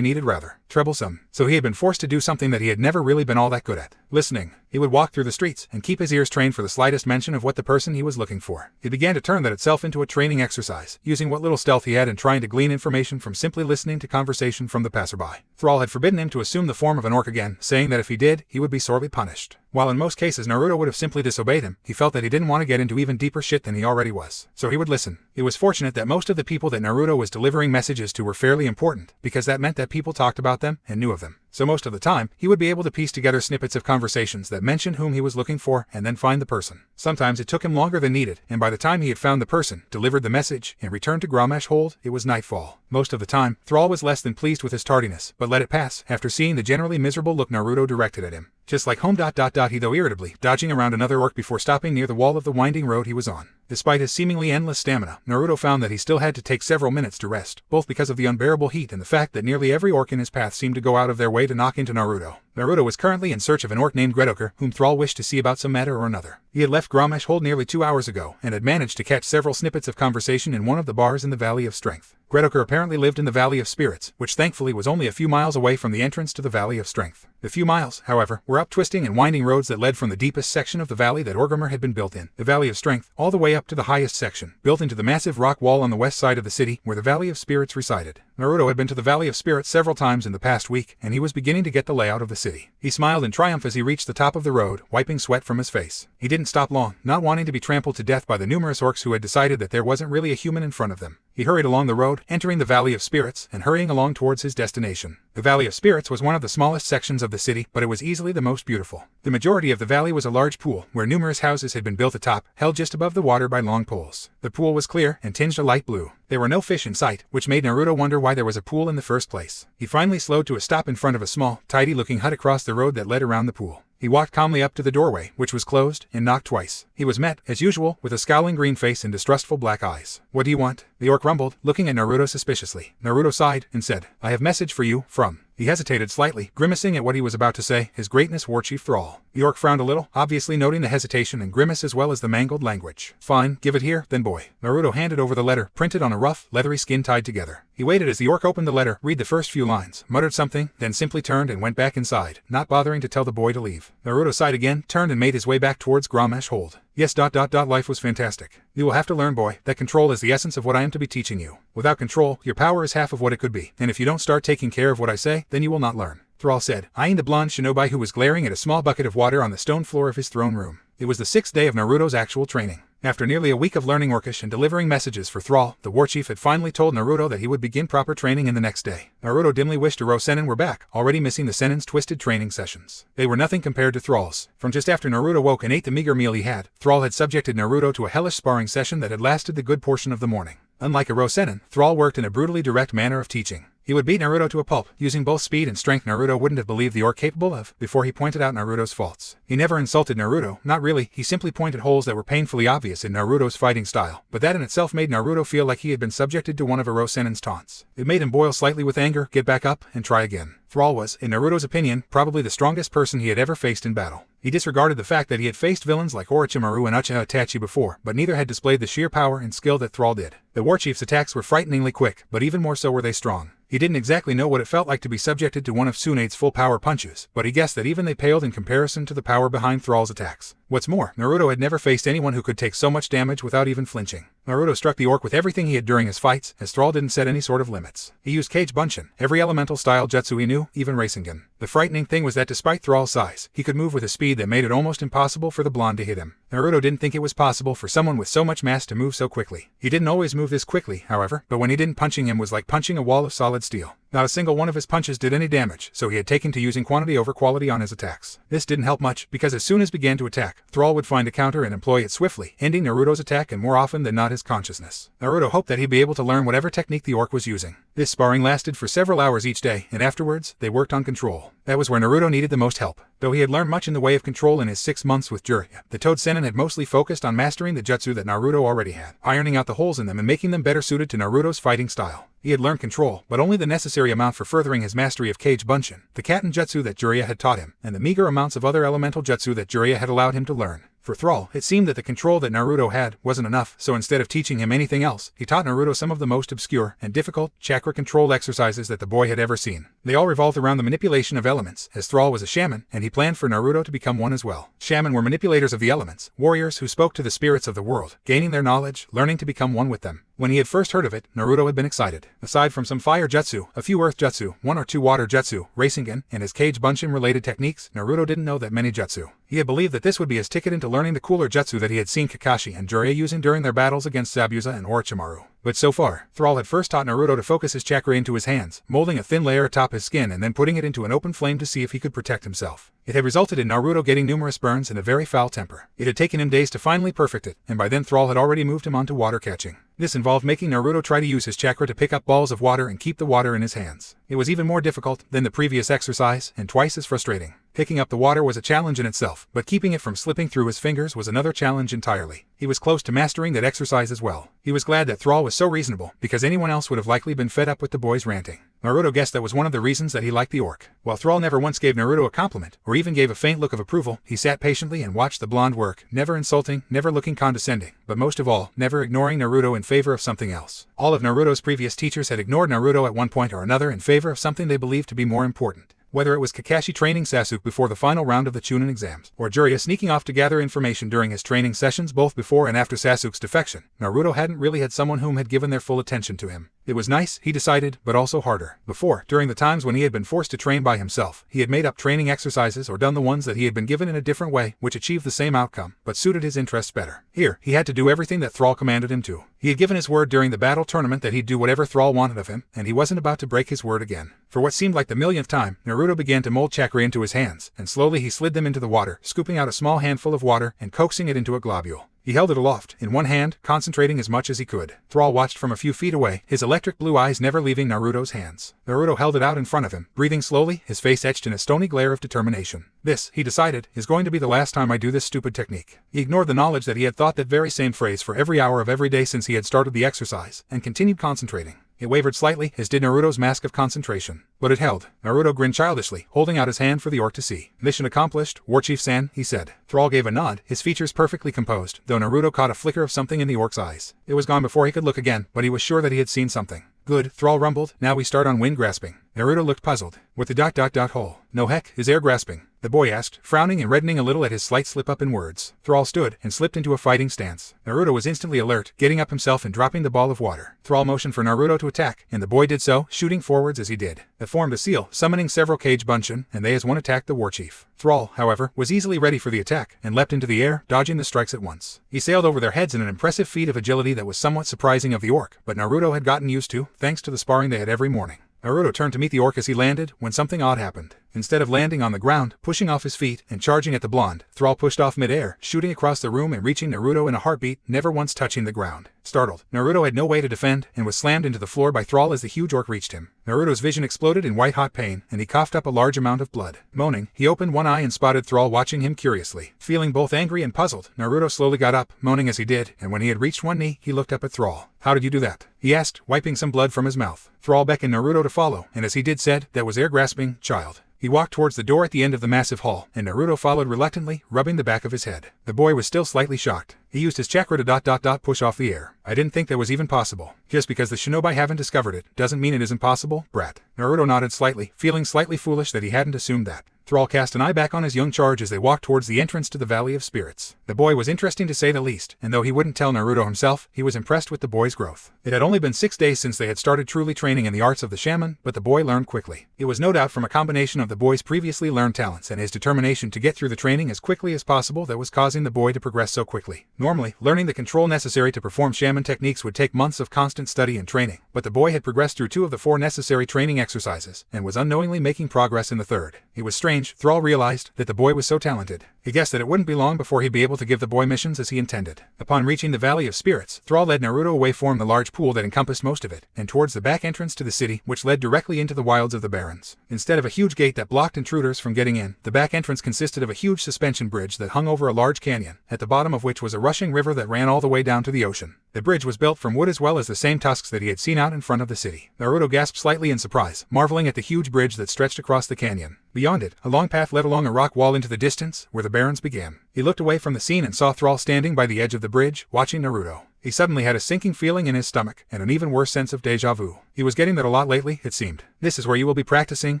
needed rather troublesome, so he had been forced to do something that he had never really been all that good at: listening. He would walk through the streets and keep his ears trained for the slightest mention of what the person he was looking for. It began to turn that itself into a training exercise, using what little stealth he had in trying to glean information from simply listening to conversation from the passerby. Thrall had forbidden him to assume the form of an orc again, saying that if he did, he would be sorely punished. While in most cases Naruto would have simply disobeyed him, he felt that he didn't want to get into even deeper shit than he already was. So he would listen. It was fortunate that most of the people that Naruto was delivering messages to were fairly important, because that meant that people talked about them and knew of them. So most of the time, he would be able to piece together snippets of conversations that mentioned whom he was looking for and then find the person. Sometimes it took him longer than needed, and by the time he had found the person, delivered the message, and returned to Grommash Hold, it was nightfall. Most of the time, Thrall was less than pleased with his tardiness, but let it pass after seeing the generally miserable look Naruto directed at him. Just like home. He though irritably, dodging around another orc before stopping near the wall of the winding road he was on. Despite his seemingly endless stamina, Naruto found that he still had to take several minutes to rest, both because of the unbearable heat and the fact that nearly every orc in his path seemed to go out of their way to knock into Naruto. Naruto was currently in search of an orc named Gredoker, whom Thrall wished to see about some matter or another. He had left Grommash Hold nearly 2 hours ago, and had managed to catch several snippets of conversation in one of the bars in the Valley of Strength. Gredoker apparently lived in the Valley of Spirits, which thankfully was only a few miles away from the entrance to the Valley of Strength. The few miles, however, were up twisting and winding roads that led from the deepest section of the valley that Orgrimmar had been built in, the Valley of Strength, all the way up to the highest section, built into the massive rock wall on the west side of the city, where the Valley of Spirits resided. Naruto had been to the Valley of Spirits several times in the past week, and he was beginning to get the layout of the city. He smiled in triumph as he reached the top of the road, wiping sweat from his face. He didn't stop long, not wanting to be trampled to death by the numerous orcs who had decided that there wasn't really a human in front of them. He hurried along the road, entering the Valley of Spirits, and hurrying along towards his destination. The Valley of Spirits was one of the smallest sections of the city, but it was easily the most beautiful. The majority of the valley was a large pool, where numerous houses had been built atop, held just above the water by long poles. The pool was clear and tinged a light blue. There were no fish in sight, which made Naruto wonder why there was a pool in the first place. He finally slowed to a stop in front of a small, tidy-looking hut across the road that led around the pool. He walked calmly up to the doorway, which was closed, and knocked twice. He was met, as usual, with a scowling green face and distrustful black eyes. "What do you want?" the orc rumbled, looking at Naruto suspiciously. Naruto sighed, and said, "I have message for you, from..." He hesitated slightly, grimacing at what he was about to say, His Greatness Warchief Thrall. The orc frowned a little, obviously noting the hesitation and grimace as well as the mangled language. "Fine, give it here, then boy." Naruto handed over the letter, printed on a rough, leathery skin tied together. He waited as the orc opened the letter, read the first few lines, muttered something, then simply turned and went back inside, not bothering to tell the boy to leave. Naruto sighed again, turned and made his way back towards Grommash Hold. "Yes. Life was fantastic. You will have to learn, boy, that control is the essence of what I am to be teaching you. Without control, your power is half of what it could be, and if you don't start taking care of what I say, then you will not learn," Thrall said, eyeing the blonde shinobi who was glaring at a small bucket of water on the stone floor of his throne room. It was the 6th day of Naruto's actual training. After nearly a week of learning Orcish and delivering messages for Thrall, the warchief had finally told Naruto that he would begin proper training in the next day. Naruto dimly wished Oro Sennin were back, already missing the Sennin's twisted training sessions. They were nothing compared to Thrall's. From just after Naruto woke and ate the meager meal he had, Thrall had subjected Naruto to a hellish sparring session that had lasted the good portion of the morning. Unlike Oro Sennin, Thrall worked in a brutally direct manner of teaching. He would beat Naruto to a pulp, using both speed and strength Naruto wouldn't have believed the orc capable of, before he pointed out Naruto's faults. He never insulted Naruto, not really, he simply pointed holes that were painfully obvious in Naruto's fighting style, but that in itself made Naruto feel like he had been subjected to one of Senen's taunts. It made him boil slightly with anger, get back up, and try again. Thrall was, in Naruto's opinion, probably the strongest person he had ever faced in battle. He disregarded the fact that he had faced villains like Orochimaru and Uchiha Itachi before, but neither had displayed the sheer power and skill that Thrall did. The warchief's attacks were frighteningly quick, but even more so were they strong. He didn't exactly know what it felt like to be subjected to one of Tsunade's full power punches, but he guessed that even they paled in comparison to the power behind Thrall's attacks. What's more, Naruto had never faced anyone who could take so much damage without even flinching. Naruto struck the orc with everything he had during his fights, as Thrall didn't set any sort of limits. He used Cage Bunshin, every elemental style jutsu he knew, even Rasengan. The frightening thing was that despite Thrall's size, he could move with a speed that made it almost impossible for the blonde to hit him. Naruto didn't think it was possible for someone with so much mass to move so quickly. He didn't always move this quickly, however, but when he didn't, punching him was like punching a wall of solid steel. Not a single one of his punches did any damage, so he had taken to using quantity over quality on his attacks. This didn't help much, because as soon as began to attack, Thrall would find a counter and employ it swiftly, ending Naruto's attack and more often than not his consciousness. Naruto hoped that he'd be able to learn whatever technique the orc was using. This sparring lasted for several hours each day, and afterwards, they worked on control. That was where Naruto needed the most help. Though he had learned much in the way of control in his 6 months with Jiraiya, the Toad Sennin had mostly focused on mastering the jutsu that Naruto already had, ironing out the holes in them and making them better suited to Naruto's fighting style. He had learned control, but only the necessary amount for furthering his mastery of Cage Bunshin, the Katen jutsu that Jiraiya had taught him, and the meager amounts of other elemental jutsu that Jiraiya had allowed him to learn. For Thrall, it seemed that the control that Naruto had wasn't enough, so instead of teaching him anything else, he taught Naruto some of the most obscure and difficult chakra control exercises that the boy had ever seen. They all revolved around the manipulation of elements, as Thrall was a shaman, and he planned for Naruto to become one as well. Shaman were manipulators of the elements, warriors who spoke to the spirits of the world, gaining their knowledge, learning to become one with them. When he had first heard of it, Naruto had been excited. Aside from some fire jutsu, a few earth jutsu, 1 or 2 water jutsu, Rasengan, and his Cage Bunshin related techniques, Naruto didn't know that many jutsu. He had believed that this would be his ticket into learning the cooler jutsu that he had seen Kakashi and Jiraiya using during their battles against Zabuza and Orochimaru. But so far, Thrall had first taught Naruto to focus his chakra into his hands, molding a thin layer atop his skin and then putting it into an open flame to see if he could protect himself. It had resulted in Naruto getting numerous burns and a very foul temper. It had taken him days to finally perfect it, and by then Thrall had already moved him onto water catching. This involved making Naruto try to use his chakra to pick up balls of water and keep the water in his hands. It was even more difficult than the previous exercise, and twice as frustrating. Picking up the water was a challenge in itself, but keeping it from slipping through his fingers was another challenge entirely. He was close to mastering that exercise as well. He was glad that Thrall was so reasonable, because anyone else would have likely been fed up with the boy's ranting. Naruto guessed that was one of the reasons that he liked the orc. While Thrall never once gave Naruto a compliment, or even gave a faint look of approval, he sat patiently and watched the blonde work, never insulting, never looking condescending, but most of all, never ignoring Naruto in favor of something else. All of Naruto's previous teachers had ignored Naruto at one point or another in favor of something they believed to be more important. Whether it was Kakashi training Sasuke before the final round of the Chunin exams, or Jiraiya sneaking off to gather information during his training sessions both before and after Sasuke's defection, Naruto hadn't really had someone whom had given their full attention to him. It was nice, he decided, but also harder. Before, during the times when he had been forced to train by himself, he had made up training exercises or done the ones that he had been given in a different way, which achieved the same outcome, but suited his interests better. Here, he had to do everything that Thrall commanded him to. He had given his word during the battle tournament that he'd do whatever Thrall wanted of him, and he wasn't about to break his word again. For what seemed like the millionth time, Naruto began to mold chakra into his hands, and slowly he slid them into the water, scooping out a small handful of water and coaxing it into a globule. He held it aloft, in one hand, concentrating as much as he could. Thrall watched from a few feet away, his electric blue eyes never leaving Naruto's hands. Naruto held it out in front of him, breathing slowly, his face etched in a stony glare of determination. This, he decided, is going to be the last time I do this stupid technique. He ignored the knowledge that he had thought that very same phrase for every hour of every day since he had started the exercise, and continued concentrating. It wavered slightly, as did Naruto's mask of concentration. But it held. Naruto grinned childishly, holding out his hand for the orc to see. Mission accomplished, Warchief-san, he said. Thrall gave a nod, his features perfectly composed, though Naruto caught a flicker of something in the orc's eyes. It was gone before he could look again, but he was sure that he had seen something. Good, Thrall rumbled, now we start on wind grasping. Naruto looked puzzled. What the hole? No heck, is air grasping? The boy asked, frowning and reddening a little at his slight slip-up in words. Thrall stood and slipped into a fighting stance. Naruto was instantly alert, getting up himself and dropping the ball of water. Thrall motioned for Naruto to attack, and the boy did so, shooting forwards as he did. They formed a seal, summoning several Cage Bunshin, and they as one attacked the warchief. Thrall, however, was easily ready for the attack, and leapt into the air, dodging the strikes at once. He sailed over their heads in an impressive feat of agility that was somewhat surprising of the orc, but Naruto had gotten used to, thanks to the sparring they had every morning. Naruto turned to meet the orc as he landed, when something odd happened. Instead of landing on the ground, pushing off his feet, and charging at the blonde, Thrall pushed off mid-air, shooting across the room and reaching Naruto in a heartbeat, never once touching the ground. Startled, Naruto had no way to defend, and was slammed into the floor by Thrall as the huge orc reached him. Naruto's vision exploded in white-hot pain, and he coughed up a large amount of blood. Moaning, he opened one eye and spotted Thrall watching him curiously. Feeling both angry and puzzled, Naruto slowly got up, moaning as he did, and when he had reached one knee, he looked up at Thrall. "How did you do that?" he asked, wiping some blood from his mouth. Thrall beckoned Naruto to follow, and as he did said, "That was air-grasping, child." He walked towards the door at the end of the massive hall, and Naruto followed reluctantly, rubbing the back of his head. The boy was still slightly shocked. He used his chakra to push off the air. "I didn't think that was even possible." "Just because the shinobi haven't discovered it, doesn't mean it isn't possible, brat." Naruto nodded slightly, feeling slightly foolish that he hadn't assumed that. Thrall cast an eye back on his young charge as they walked towards the entrance to the Valley of Spirits. The boy was interesting to say the least, and though he wouldn't tell Naruto himself, he was impressed with the boy's growth. It had only been 6 days since they had started truly training in the arts of the shaman, but the boy learned quickly. It was no doubt from a combination of the boy's previously learned talents and his determination to get through the training as quickly as possible that was causing the boy to progress so quickly. Normally, learning the control necessary to perform shaman techniques would take months of constant study and training, but the boy had progressed through 2 of the 4 necessary training exercises, and was unknowingly making progress in the 3rd. It was strange, Thrall realized, that the boy was so talented. He guessed that it wouldn't be long before he'd be able to give the boy missions as he intended. Upon reaching the Valley of Spirits, Thrall led Naruto away from the large pool that encompassed most of it, and towards the back entrance to the city, which led directly into the wilds of the Barrens. Instead of a huge gate that blocked intruders from getting in, the back entrance consisted of a huge suspension bridge that hung over a large canyon, at the bottom of which was a rushing river that ran all the way down to the ocean. The bridge was built from wood as well as the same tusks that he had seen out in front of the city. Naruto gasped slightly in surprise, marveling at the huge bridge that stretched across the canyon. Beyond it, a long path led along a rock wall into the distance, where the Barrens began. He looked away from the scene and saw Thrall standing by the edge of the bridge, watching Naruto. He suddenly had a sinking feeling in his stomach, and an even worse sense of déjà vu. He was getting that a lot lately, it seemed. "This is where you will be practicing,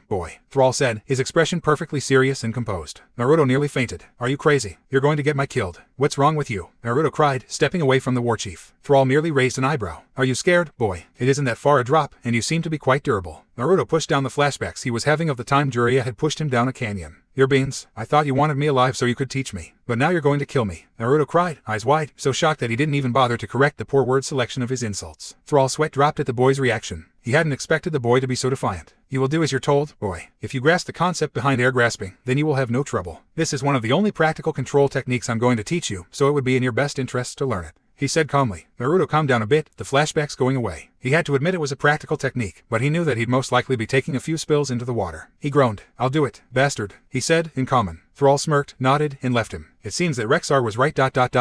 boy," Thrall said, his expression perfectly serious and composed. Naruto nearly fainted. "Are you crazy? You're going to get me killed. What's wrong with you?" Naruto cried, stepping away from the war chief. Thrall merely raised an eyebrow. "Are you scared, boy? It isn't that far a drop, and you seem to be quite durable." Naruto pushed down the flashbacks he was having of the time Jiraiya had pushed him down a canyon. "Your beans, I thought you wanted me alive so you could teach me. But now you're going to kill me," Naruto cried, eyes wide, so shocked that he didn't even bother to correct the poor word selection of his insults. Thrall's sweat dropped at the boy's reaction. He hadn't expected the boy to be so defiant. "You will do as you're told, boy. If you grasp the concept behind air grasping, then you will have no trouble. This is one of the only practical control techniques I'm going to teach you, so it would be in your best interests to learn it," he said calmly. Naruto calmed down a bit, the flashbacks going away. He had to admit it was a practical technique, but he knew that he'd most likely be taking a few spills into the water. He groaned. "I'll do it, bastard," he said, in common. Thrall smirked, nodded, and left him. "It seems that Rexar was right.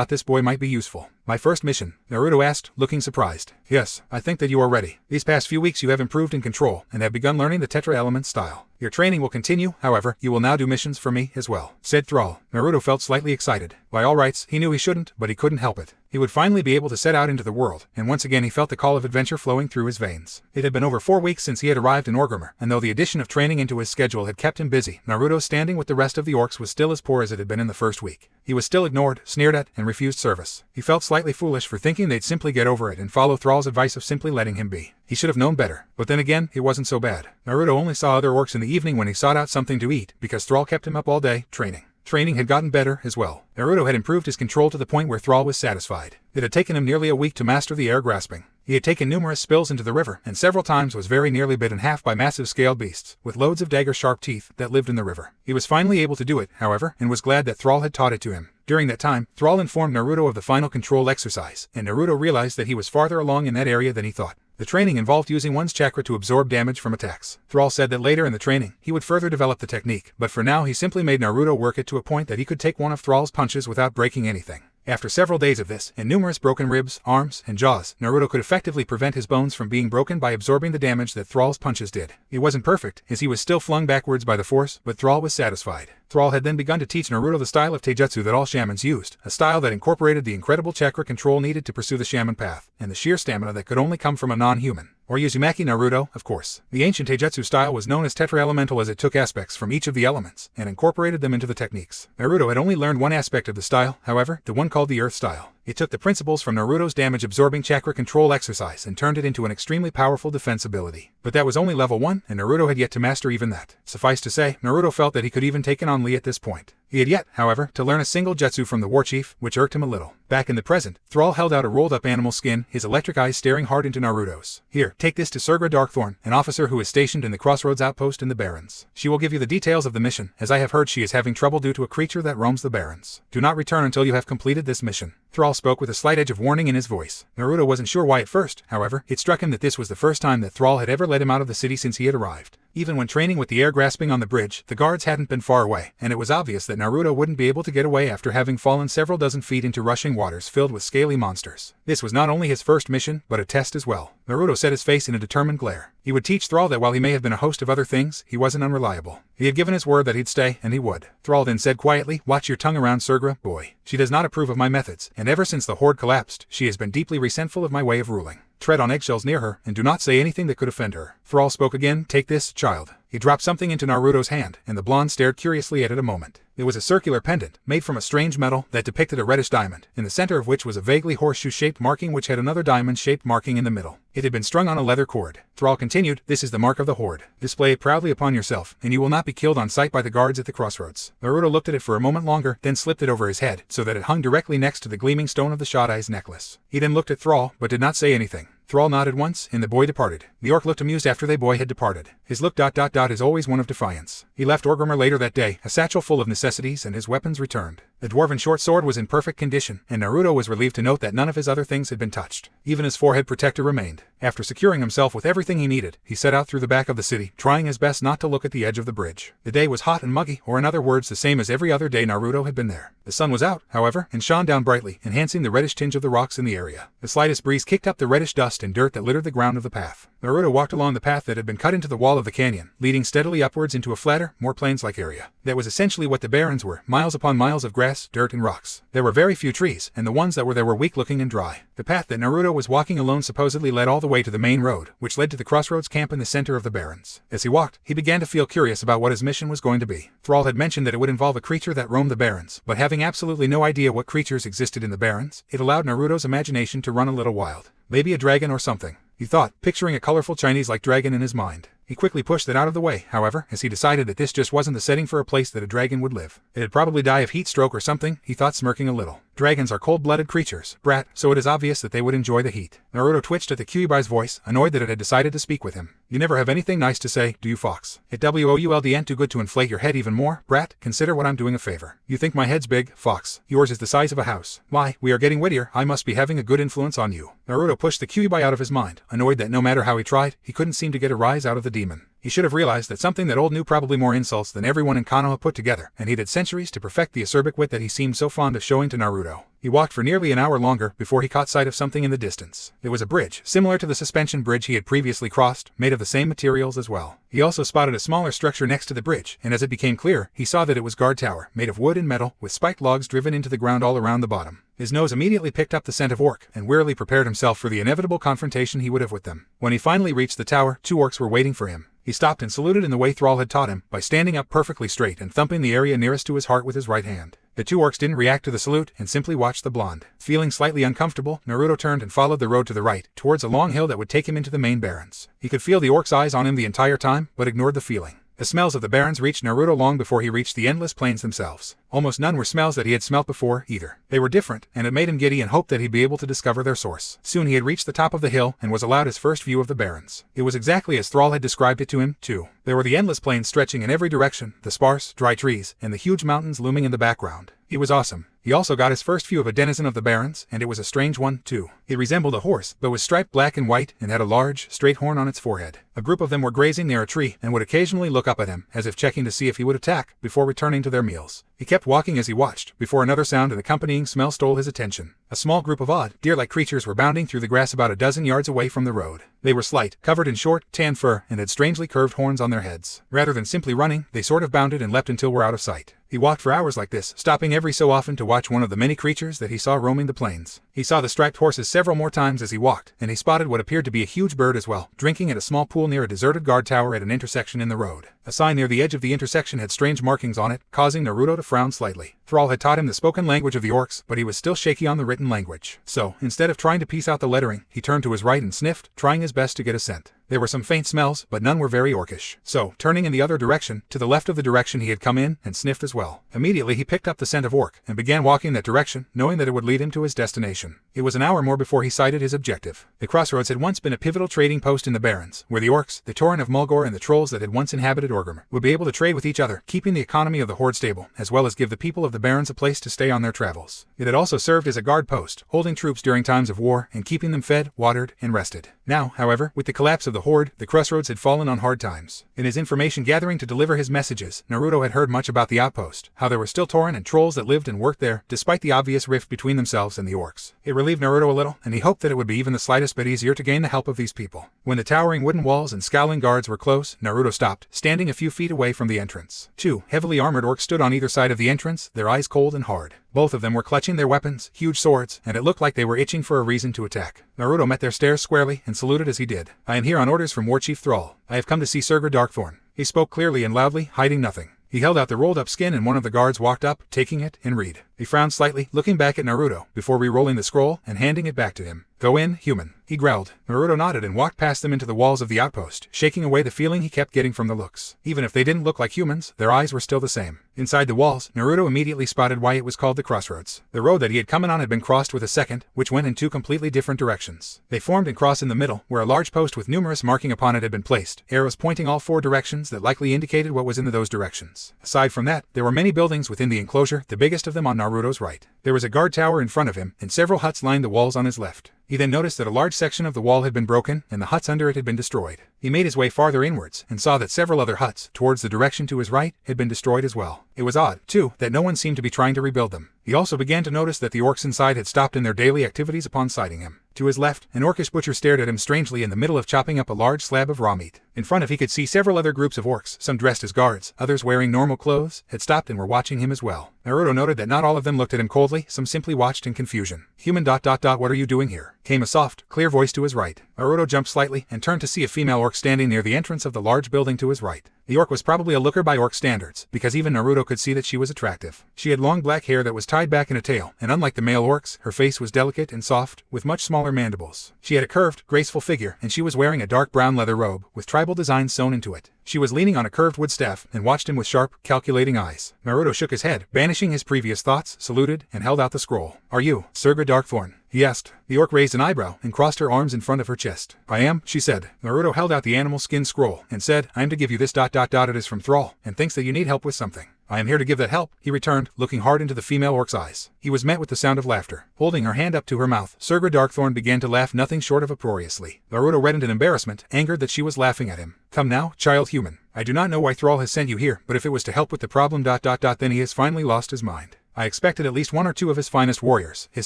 This boy might be useful." "My first mission?" Naruto asked, looking surprised. "Yes, I think that you are ready. These past few weeks you have improved in control, and have begun learning the Tetra Element style. Your training will continue, however, you will now do missions for me as well," said Thrall. Naruto felt slightly excited. By all rights, he knew he shouldn't, but he couldn't help it. He would finally be able to set out into the world, and once again he felt the call of adventure flowing through his veins. It had been over 4 weeks since he had arrived in Orgrimmar, and though the addition of training into his schedule had kept him busy, Naruto's standing with the rest of the orcs was still as poor as it had been in the first week. He was still ignored, sneered at, and refused service. He felt slightly foolish for thinking they'd simply get over it and follow Thrall's advice of simply letting him be. He should have known better. But then again, it wasn't so bad. Naruto only saw other orcs in the evening when he sought out something to eat, because Thrall kept him up all day, training. Training had gotten better as well. Naruto had improved his control to the point where Thrall was satisfied. It had taken him nearly a week to master the air grasping. He had taken numerous spills into the river, and several times was very nearly bit in half by massive scaled beasts, with loads of dagger-sharp teeth, that lived in the river. He was finally able to do it, however, and was glad that Thrall had taught it to him. During that time, Thrall informed Naruto of the final control exercise, and Naruto realized that he was farther along in that area than he thought. The training involved using one's chakra to absorb damage from attacks. Thrall said that later in the training, he would further develop the technique, but for now he simply made Naruto work it to a point that he could take one of Thrall's punches without breaking anything. After several days of this, and numerous broken ribs, arms, and jaws, Naruto could effectively prevent his bones from being broken by absorbing the damage that Thrall's punches did. It wasn't perfect, as he was still flung backwards by the force, but Thrall was satisfied. Thrall had then begun to teach Naruto the style of taijutsu that all shamans used, a style that incorporated the incredible chakra control needed to pursue the shaman path, and the sheer stamina that could only come from a non-human. Or Uzumaki Naruto, of course. The ancient taijutsu style was known as tetra-elemental as it took aspects from each of the elements, and incorporated them into the techniques. Naruto had only learned one aspect of the style, however, the one called the earth style. It took the principles from Naruto's damage-absorbing chakra control exercise and turned it into an extremely powerful defense ability. But that was only level 1, and Naruto had yet to master even that. Suffice to say, Naruto felt that he could even take on Lee at this point. He had yet, however, to learn a single jutsu from the war chief, which irked him a little. Back in the present, Thrall held out a rolled-up animal skin, his electric eyes staring hard into Naruto's. Here, take this to Serga Darkthorne, an officer who is stationed in the Crossroads outpost in the Barrens. She will give you the details of the mission, as I have heard she is having trouble due to a creature that roams the Barrens. Do not return until you have completed this mission. Thrall spoke with a slight edge of warning in his voice. Naruto wasn't sure why at first, however, it struck him that this was the first time that Thrall had ever let him out of the city since he had arrived. Even when training with the air grasping on the bridge, the guards hadn't been far away, and it was obvious that Naruto wouldn't be able to get away after having fallen several dozen feet into rushing waters filled with scaly monsters. This was not only his first mission, but a test as well. Naruto set his face in a determined glare. He would teach Thrall that while he may have been a host of other things, he wasn't unreliable. He had given his word that he'd stay, and he would. Thrall then said quietly, "Watch your tongue around Serga, boy. She does not approve of my methods, and ever since the horde collapsed, she has been deeply resentful of my way of ruling. Tread on eggshells near her, and do not say anything that could offend her." Thrall spoke again, "Take this, child." He dropped something into Naruto's hand, and the blonde stared curiously at it a moment. It was a circular pendant, made from a strange metal that depicted a reddish diamond, in the center of which was a vaguely horseshoe-shaped marking which had another diamond-shaped marking in the middle. It had been strung on a leather cord. Thrall continued, "This is the mark of the horde. Display it proudly upon yourself, and you will not be killed on sight by the guards at the crossroads." Naruto looked at it for a moment longer, then slipped it over his head, so that it hung directly next to the gleaming stone of the Shadai's necklace. He then looked at Thrall, but did not say anything. Thrall nodded once, and the boy departed. The orc looked amused after the boy had departed. His look ... is always one of defiance. He left Orgrimmar later that day, a satchel full of necessities, and his weapons returned. The dwarven short sword was in perfect condition, and Naruto was relieved to note that none of his other things had been touched. Even his forehead protector remained. After securing himself with everything he needed, he set out through the back of the city, trying his best not to look at the edge of the bridge. The day was hot and muggy, or in other words the same as every other day Naruto had been there. The sun was out, however, and shone down brightly, enhancing the reddish tinge of the rocks in the area. The slightest breeze kicked up the reddish dust and dirt that littered the ground of the path. Naruto walked along the path that had been cut into the wall of the canyon, leading steadily upwards into a flatter, more plains-like area. That was essentially what the Barrens were, miles upon miles of grass, dirt, and rocks. There were very few trees, and the ones that were there were weak-looking and dry. The path that Naruto was walking alone supposedly led all the way to the main road, which led to the Crossroads camp in the center of the Barrens. As he walked, he began to feel curious about what his mission was going to be. Thrall had mentioned that it would involve a creature that roamed the Barrens, but having absolutely no idea what creatures existed in the Barrens, it allowed Naruto's imagination to run a little wild. Maybe a dragon or something, he thought, picturing a colorful Chinese-like dragon in his mind. He quickly pushed it out of the way, however, as he decided that this just wasn't the setting for a place that a dragon would live. It'd probably die of heat stroke or something, he thought, smirking a little. Dragons are cold-blooded creatures, brat, so it is obvious that they would enjoy the heat. Naruto twitched at the Kyubai's voice, annoyed that it had decided to speak with him. "You never have anything nice to say, do you, Fox? It would too good to inflate your head even more, brat. Consider what I'm doing a favor. You think my head's big, Fox. Yours is the size of a house. Why, we are getting wittier. I must be having a good influence on you." Naruto pushed the Kyubai out of his mind, annoyed that no matter how he tried, he couldn't seem to get a rise out of the demon. He should have realized that something that old knew probably more insults than everyone in Konoha put together, and he'd had centuries to perfect the acerbic wit that he seemed so fond of showing to Naruto. He walked for nearly an hour longer before he caught sight of something in the distance. It was a bridge, similar to the suspension bridge he had previously crossed, made of the same materials as well. He also spotted a smaller structure next to the bridge, and as it became clear, he saw that it was guard tower, made of wood and metal, with spiked logs driven into the ground all around the bottom. His nose immediately picked up the scent of orc, and wearily prepared himself for the inevitable confrontation he would have with them. When he finally reached the tower, 2 orcs were waiting for him. He stopped and saluted in the way Thrall had taught him, by standing up perfectly straight and thumping the area nearest to his heart with his right hand. The 2 orcs didn't react to the salute, and simply watched the blonde. Feeling slightly uncomfortable, Naruto turned and followed the road to the right, towards a long hill that would take him into the main Barrens. He could feel the orc's eyes on him the entire time, but ignored the feeling. The smells of the Barrens reached Naruto long before he reached the endless plains themselves. Almost none were smells that he had smelt before, either. They were different, and it made him giddy and hoped that he'd be able to discover their source. Soon he had reached the top of the hill, and was allowed his first view of the Barrens. It was exactly as Thrall had described it to him, too. There were the endless plains stretching in every direction, the sparse, dry trees, and the huge mountains looming in the background. It was awesome. He also got his first view of a denizen of the Barrens, and it was a strange one, too. It resembled a horse, but was striped black and white, and had a large, straight horn on its forehead. A group of them were grazing near a tree, and would occasionally look up at him, as if checking to see if he would attack, before returning to their meals. He kept walking as he watched, before another sound and accompanying smell stole his attention. A small group of odd, deer-like creatures were bounding through the grass about a dozen yards away from the road. They were slight, covered in short, tan fur, and had strangely curved horns on their heads. Rather than simply running, they sort of bounded and leapt until were out of sight. He walked for hours like this, stopping every so often to watch one of the many creatures that he saw roaming the plains. He saw the striped horses several more times as he walked, and he spotted what appeared to be a huge bird as well, drinking at a small pool near a deserted guard tower at an intersection in the road. A sign near the edge of the intersection had strange markings on it, causing Naruto to frown slightly. Thrall had taught him the spoken language of the orcs, but he was still shaky on the written language. So, instead of trying to piece out the lettering, he turned to his right and sniffed, trying his best to get a scent. There were some faint smells, but none were very orcish. So, turning in the other direction, to the left of the direction he had come in, and sniffed as well. Immediately he picked up the scent of orc, and began walking that direction, knowing that it would lead him to his destination. It was an hour more before he sighted his objective. The Crossroads had once been a pivotal trading post in the Barrens, where the orcs, the torrent of Mulgore and the trolls that had once inhabited Orgrimmar would be able to trade with each other, keeping the economy of the horde stable, as well as give the people of the Barrens a place to stay on their travels. It had also served as a guard post, holding troops during times of war, and keeping them fed, watered, and rested. Now, however, with the collapse of the horde, the Crossroads had fallen on hard times. In his information gathering to deliver his messages, Naruto had heard much about the outpost, how there were still torrent and trolls that lived and worked there, despite the obvious rift between themselves and the orcs. It relieved Naruto a little, and he hoped that it would be even the slightest bit easier to gain the help of these people. When the towering wooden walls and scowling guards were close, Naruto stopped, standing a few feet away from the entrance. Two heavily armored orcs stood on either side of the entrance, their eyes cold and hard. Both of them were clutching their weapons, huge swords, and it looked like they were itching for a reason to attack. Naruto met their stares squarely and saluted as he did. "I am here on orders from War Chief Thrall. I have come to see Serga Darkthorne." He spoke clearly and loudly, hiding nothing. He held out the rolled-up skin and one of the guards walked up, taking it, and read. He frowned slightly, looking back at Naruto, before re-rolling the scroll and handing it back to him. "Go in, human," he growled. Naruto nodded and walked past them into the walls of the outpost, shaking away the feeling he kept getting from the looks. Even if they didn't look like humans, their eyes were still the same. Inside the walls, Naruto immediately spotted why it was called the Crossroads. The road that he had come in on had been crossed with a second, which went in two completely different directions. They formed and crossed in the middle, where a large post with numerous marking upon it had been placed, arrows pointing all four directions that likely indicated what was in those directions. Aside from that, there were many buildings within the enclosure, the biggest of them on Naruto's right. There was a guard tower in front of him, and several huts lined the walls on his left. He then noticed that a large section of the wall had been broken, and the huts under it had been destroyed. He made his way farther inwards, and saw that several other huts, towards the direction to his right, had been destroyed as well. It was odd, too, that no one seemed to be trying to rebuild them. He also began to notice that the orcs inside had stopped in their daily activities upon sighting him. To his left, an orcish butcher stared at him strangely in the middle of chopping up a large slab of raw meat. In front of him he could see several other groups of orcs, some dressed as guards, others wearing normal clothes, had stopped and were watching him as well. Naruto noted that not all of them looked at him coldly, some simply watched in confusion. "Human ... what are you doing here?" came a soft, clear voice to his right. Naruto jumped slightly and turned to see a female orc standing near the entrance of the large building to his right. The orc was probably a looker by orc standards, because even Naruto could see that she was attractive. She had long black hair that was tied back in a tail, and unlike the male orcs, her face was delicate and soft, with much smaller mandibles. She had a curved, graceful figure, and she was wearing a dark brown leather robe, with tribal designs sewn into it. She was leaning on a curved wood staff, and watched him with sharp, calculating eyes. Naruto shook his head, banishing his previous thoughts, saluted, and held out the scroll. "Are you Serga Darkthorne?" he asked. The orc raised an eyebrow and crossed her arms in front of her chest. "I am," she said. Naruto held out the animal skin scroll and said, "I am to give you this ... It is from Thrall, and thinks that you need help with something." "I am here to give that help," he returned, looking hard into the female orc's eyes. He was met with the sound of laughter. Holding her hand up to her mouth, Serga Darkthorne began to laugh nothing short of uproariously. Naruto reddened in embarrassment, angered that she was laughing at him. "Come now, child human. I do not know why Thrall has sent you here, but if it was to help with the problem ... then he has finally lost his mind. I expected at least one or two of his finest warriors, his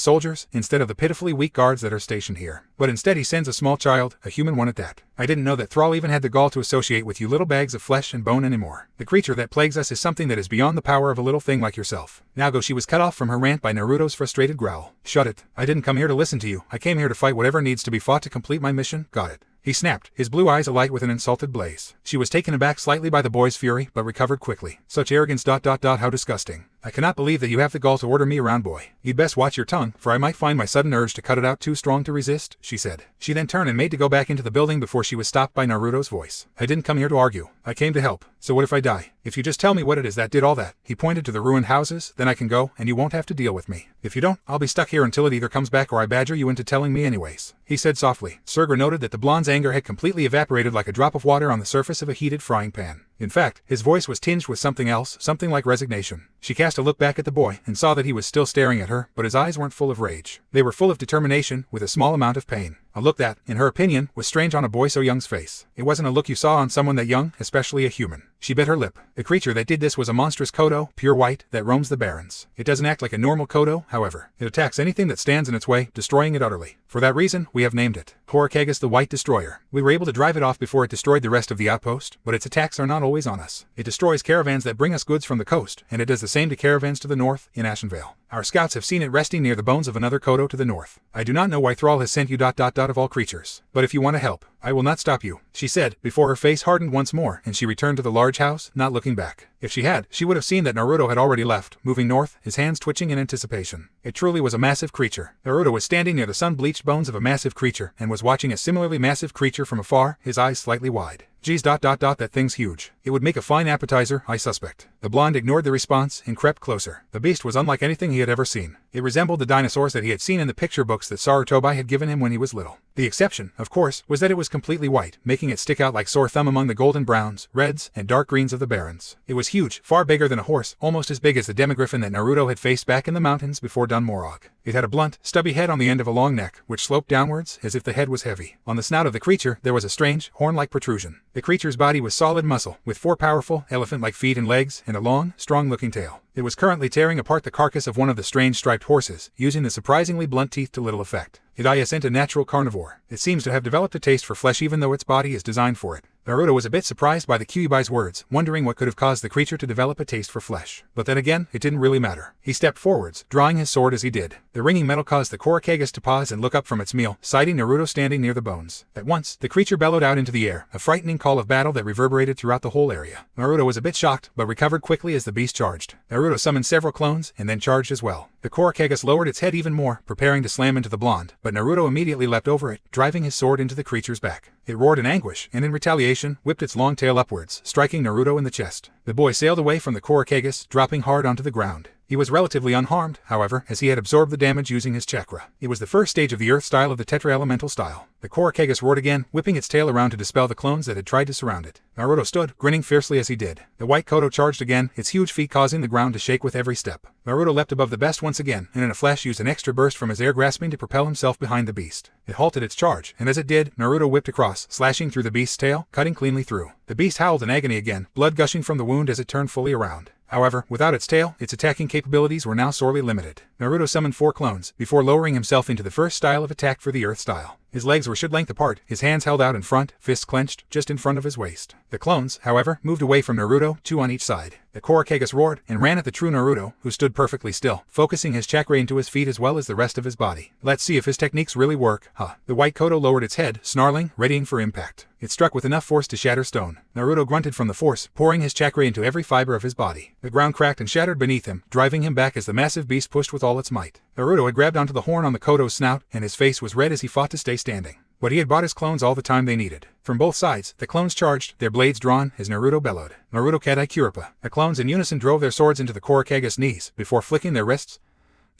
soldiers, instead of the pitifully weak guards that are stationed here. But instead he sends a small child, a human one at that. I didn't know that Thrall even had the gall to associate with you little bags of flesh and bone anymore. The creature that plagues us is something that is beyond the power of a little thing like yourself." Now go. She was cut off from her rant by Naruto's frustrated growl. "Shut it. I didn't come here to listen to you. I came here to fight whatever needs to be fought to complete my mission. Got it?" He snapped, his blue eyes alight with an insulted blaze. She was taken aback slightly by the boy's fury, but recovered quickly. "Such arrogance ... how disgusting. I cannot believe that you have the gall to order me around, boy. You'd best watch your tongue, for I might find my sudden urge to cut it out too strong to resist," she said. She then turned and made to go back into the building before she was stopped by Naruto's voice. "I didn't come here to argue. I came to help. So what if I die? If you just tell me what it is that did all that," he pointed to the ruined houses, "then I can go, and you won't have to deal with me. If you don't, I'll be stuck here until it either comes back or I badger you into telling me anyways," he said softly. Serga noted that the blonde's anger had completely evaporated like a drop of water on the surface of a heated frying pan. In fact, his voice was tinged with something else, something like resignation. She cast a look back at the boy, and saw that he was still staring at her, but his eyes weren't full of rage. They were full of determination, with a small amount of pain. A look that, in her opinion, was strange on a boy so young's face. It wasn't a look you saw on someone that young, especially a human. She bit her lip. The creature that did this was a monstrous kodo, pure white, that roams the Barrens. It doesn't act like a normal kodo, however. It attacks anything that stands in its way, destroying it utterly. For that reason, we have named it Korakagas the White Destroyer. We were able to drive it off before it destroyed the rest of the outpost, but its attacks are not always on us. It destroys caravans that bring us goods from the coast, and it does the same to caravans to the north, in Ashenvale. Our scouts have seen it resting near the bones of another kodo to the north. I do not know why Thrall has sent you ... of all creatures. But if you want to help, I will not stop you, she said, before her face hardened once more, and she returned to the large house, not looking back. If she had, she would have seen that Naruto had already left, moving north, his hands twitching in anticipation. It truly was a massive creature. Naruto was standing near the sun-bleached bones of a massive creature, and was watching a similarly massive creature from afar, his eyes slightly wide. Geez ... that thing's huge. It would make a fine appetizer, I suspect. The blonde ignored the response and crept closer. The beast was unlike anything he had ever seen. It resembled the dinosaurs that he had seen in the picture books that Sarutobi had given him when he was little. The exception, of course, was that it was completely white, making it stick out like sore thumb among the golden browns, reds, and dark greens of the Barrens. It was huge, far bigger than a horse, almost as big as the demigriffin that Naruto had faced back in the mountains before Dunmorog. It had a blunt, stubby head on the end of a long neck, which sloped downwards, as if the head was heavy. On the snout of the creature, there was a strange, horn-like protrusion. The creature's body was solid muscle, with 4 powerful, elephant-like feet and legs, and a long, strong-looking tail. It was currently tearing apart the carcass of one of the strange striped horses, using the surprisingly blunt teeth to little effect. It isn't a natural carnivore. It seems to have developed a taste for flesh even though its body is designed for it. Naruto was a bit surprised by the Kyubai's words, wondering what could have caused the creature to develop a taste for flesh. But then again, it didn't really matter. He stepped forwards, drawing his sword as he did. The ringing metal caused the Korakagas to pause and look up from its meal, sighting Naruto standing near the bones. At once, the creature bellowed out into the air, a frightening call of battle that reverberated throughout the whole area. Naruto was a bit shocked, but recovered quickly as the beast charged. Naruto summoned several clones, and then charged as well. The Korakagas lowered its head even more, preparing to slam into the blonde, but Naruto immediately leapt over it, driving his sword into the creature's back. It roared in anguish, and in retaliation, whipped its long tail upwards, striking Naruto in the chest. The boy sailed away from the Korakagas, dropping hard onto the ground. He was relatively unharmed, however, as he had absorbed the damage using his chakra. It was the first stage of the Earth style of the Tetra-Elemental style. The Korakagas roared again, whipping its tail around to dispel the clones that had tried to surround it. Naruto stood, grinning fiercely as he did. The white kodo charged again, its huge feet causing the ground to shake with every step. Naruto leapt above the best once again, and in a flash used an extra burst from his air grasping to propel himself behind the beast. It halted its charge, and as it did, Naruto whipped across, slashing through the beast's tail, cutting cleanly through. The beast howled in agony again, blood gushing from the wound as it turned fully around. However, without its tail, its attacking capabilities were now sorely limited. Naruto summoned 4 clones, before lowering himself into the first style of attack for the Earth style. His legs were should-length apart, his hands held out in front, fists clenched, just in front of his waist. The clones, however, moved away from Naruto, 2 on each side. The Korakagas roared, and ran at the true Naruto, who stood perfectly still, focusing his chakra into his feet as well as the rest of his body. Let's see if his techniques really work, huh? The white kodo lowered its head, snarling, readying for impact. It struck with enough force to shatter stone. Naruto grunted from the force, pouring his chakra into every fiber of his body. The ground cracked and shattered beneath him, driving him back as the massive beast pushed with all its might. Naruto had grabbed onto the horn on the kodo's snout, and his face was red as he fought to stay standing. But he had bought his clones all the time they needed. From both sides, the clones charged, their blades drawn, as Naruto bellowed. Naruto Kadai Kuripa. The clones in unison drove their swords into the Korakagas' knees, before flicking their wrists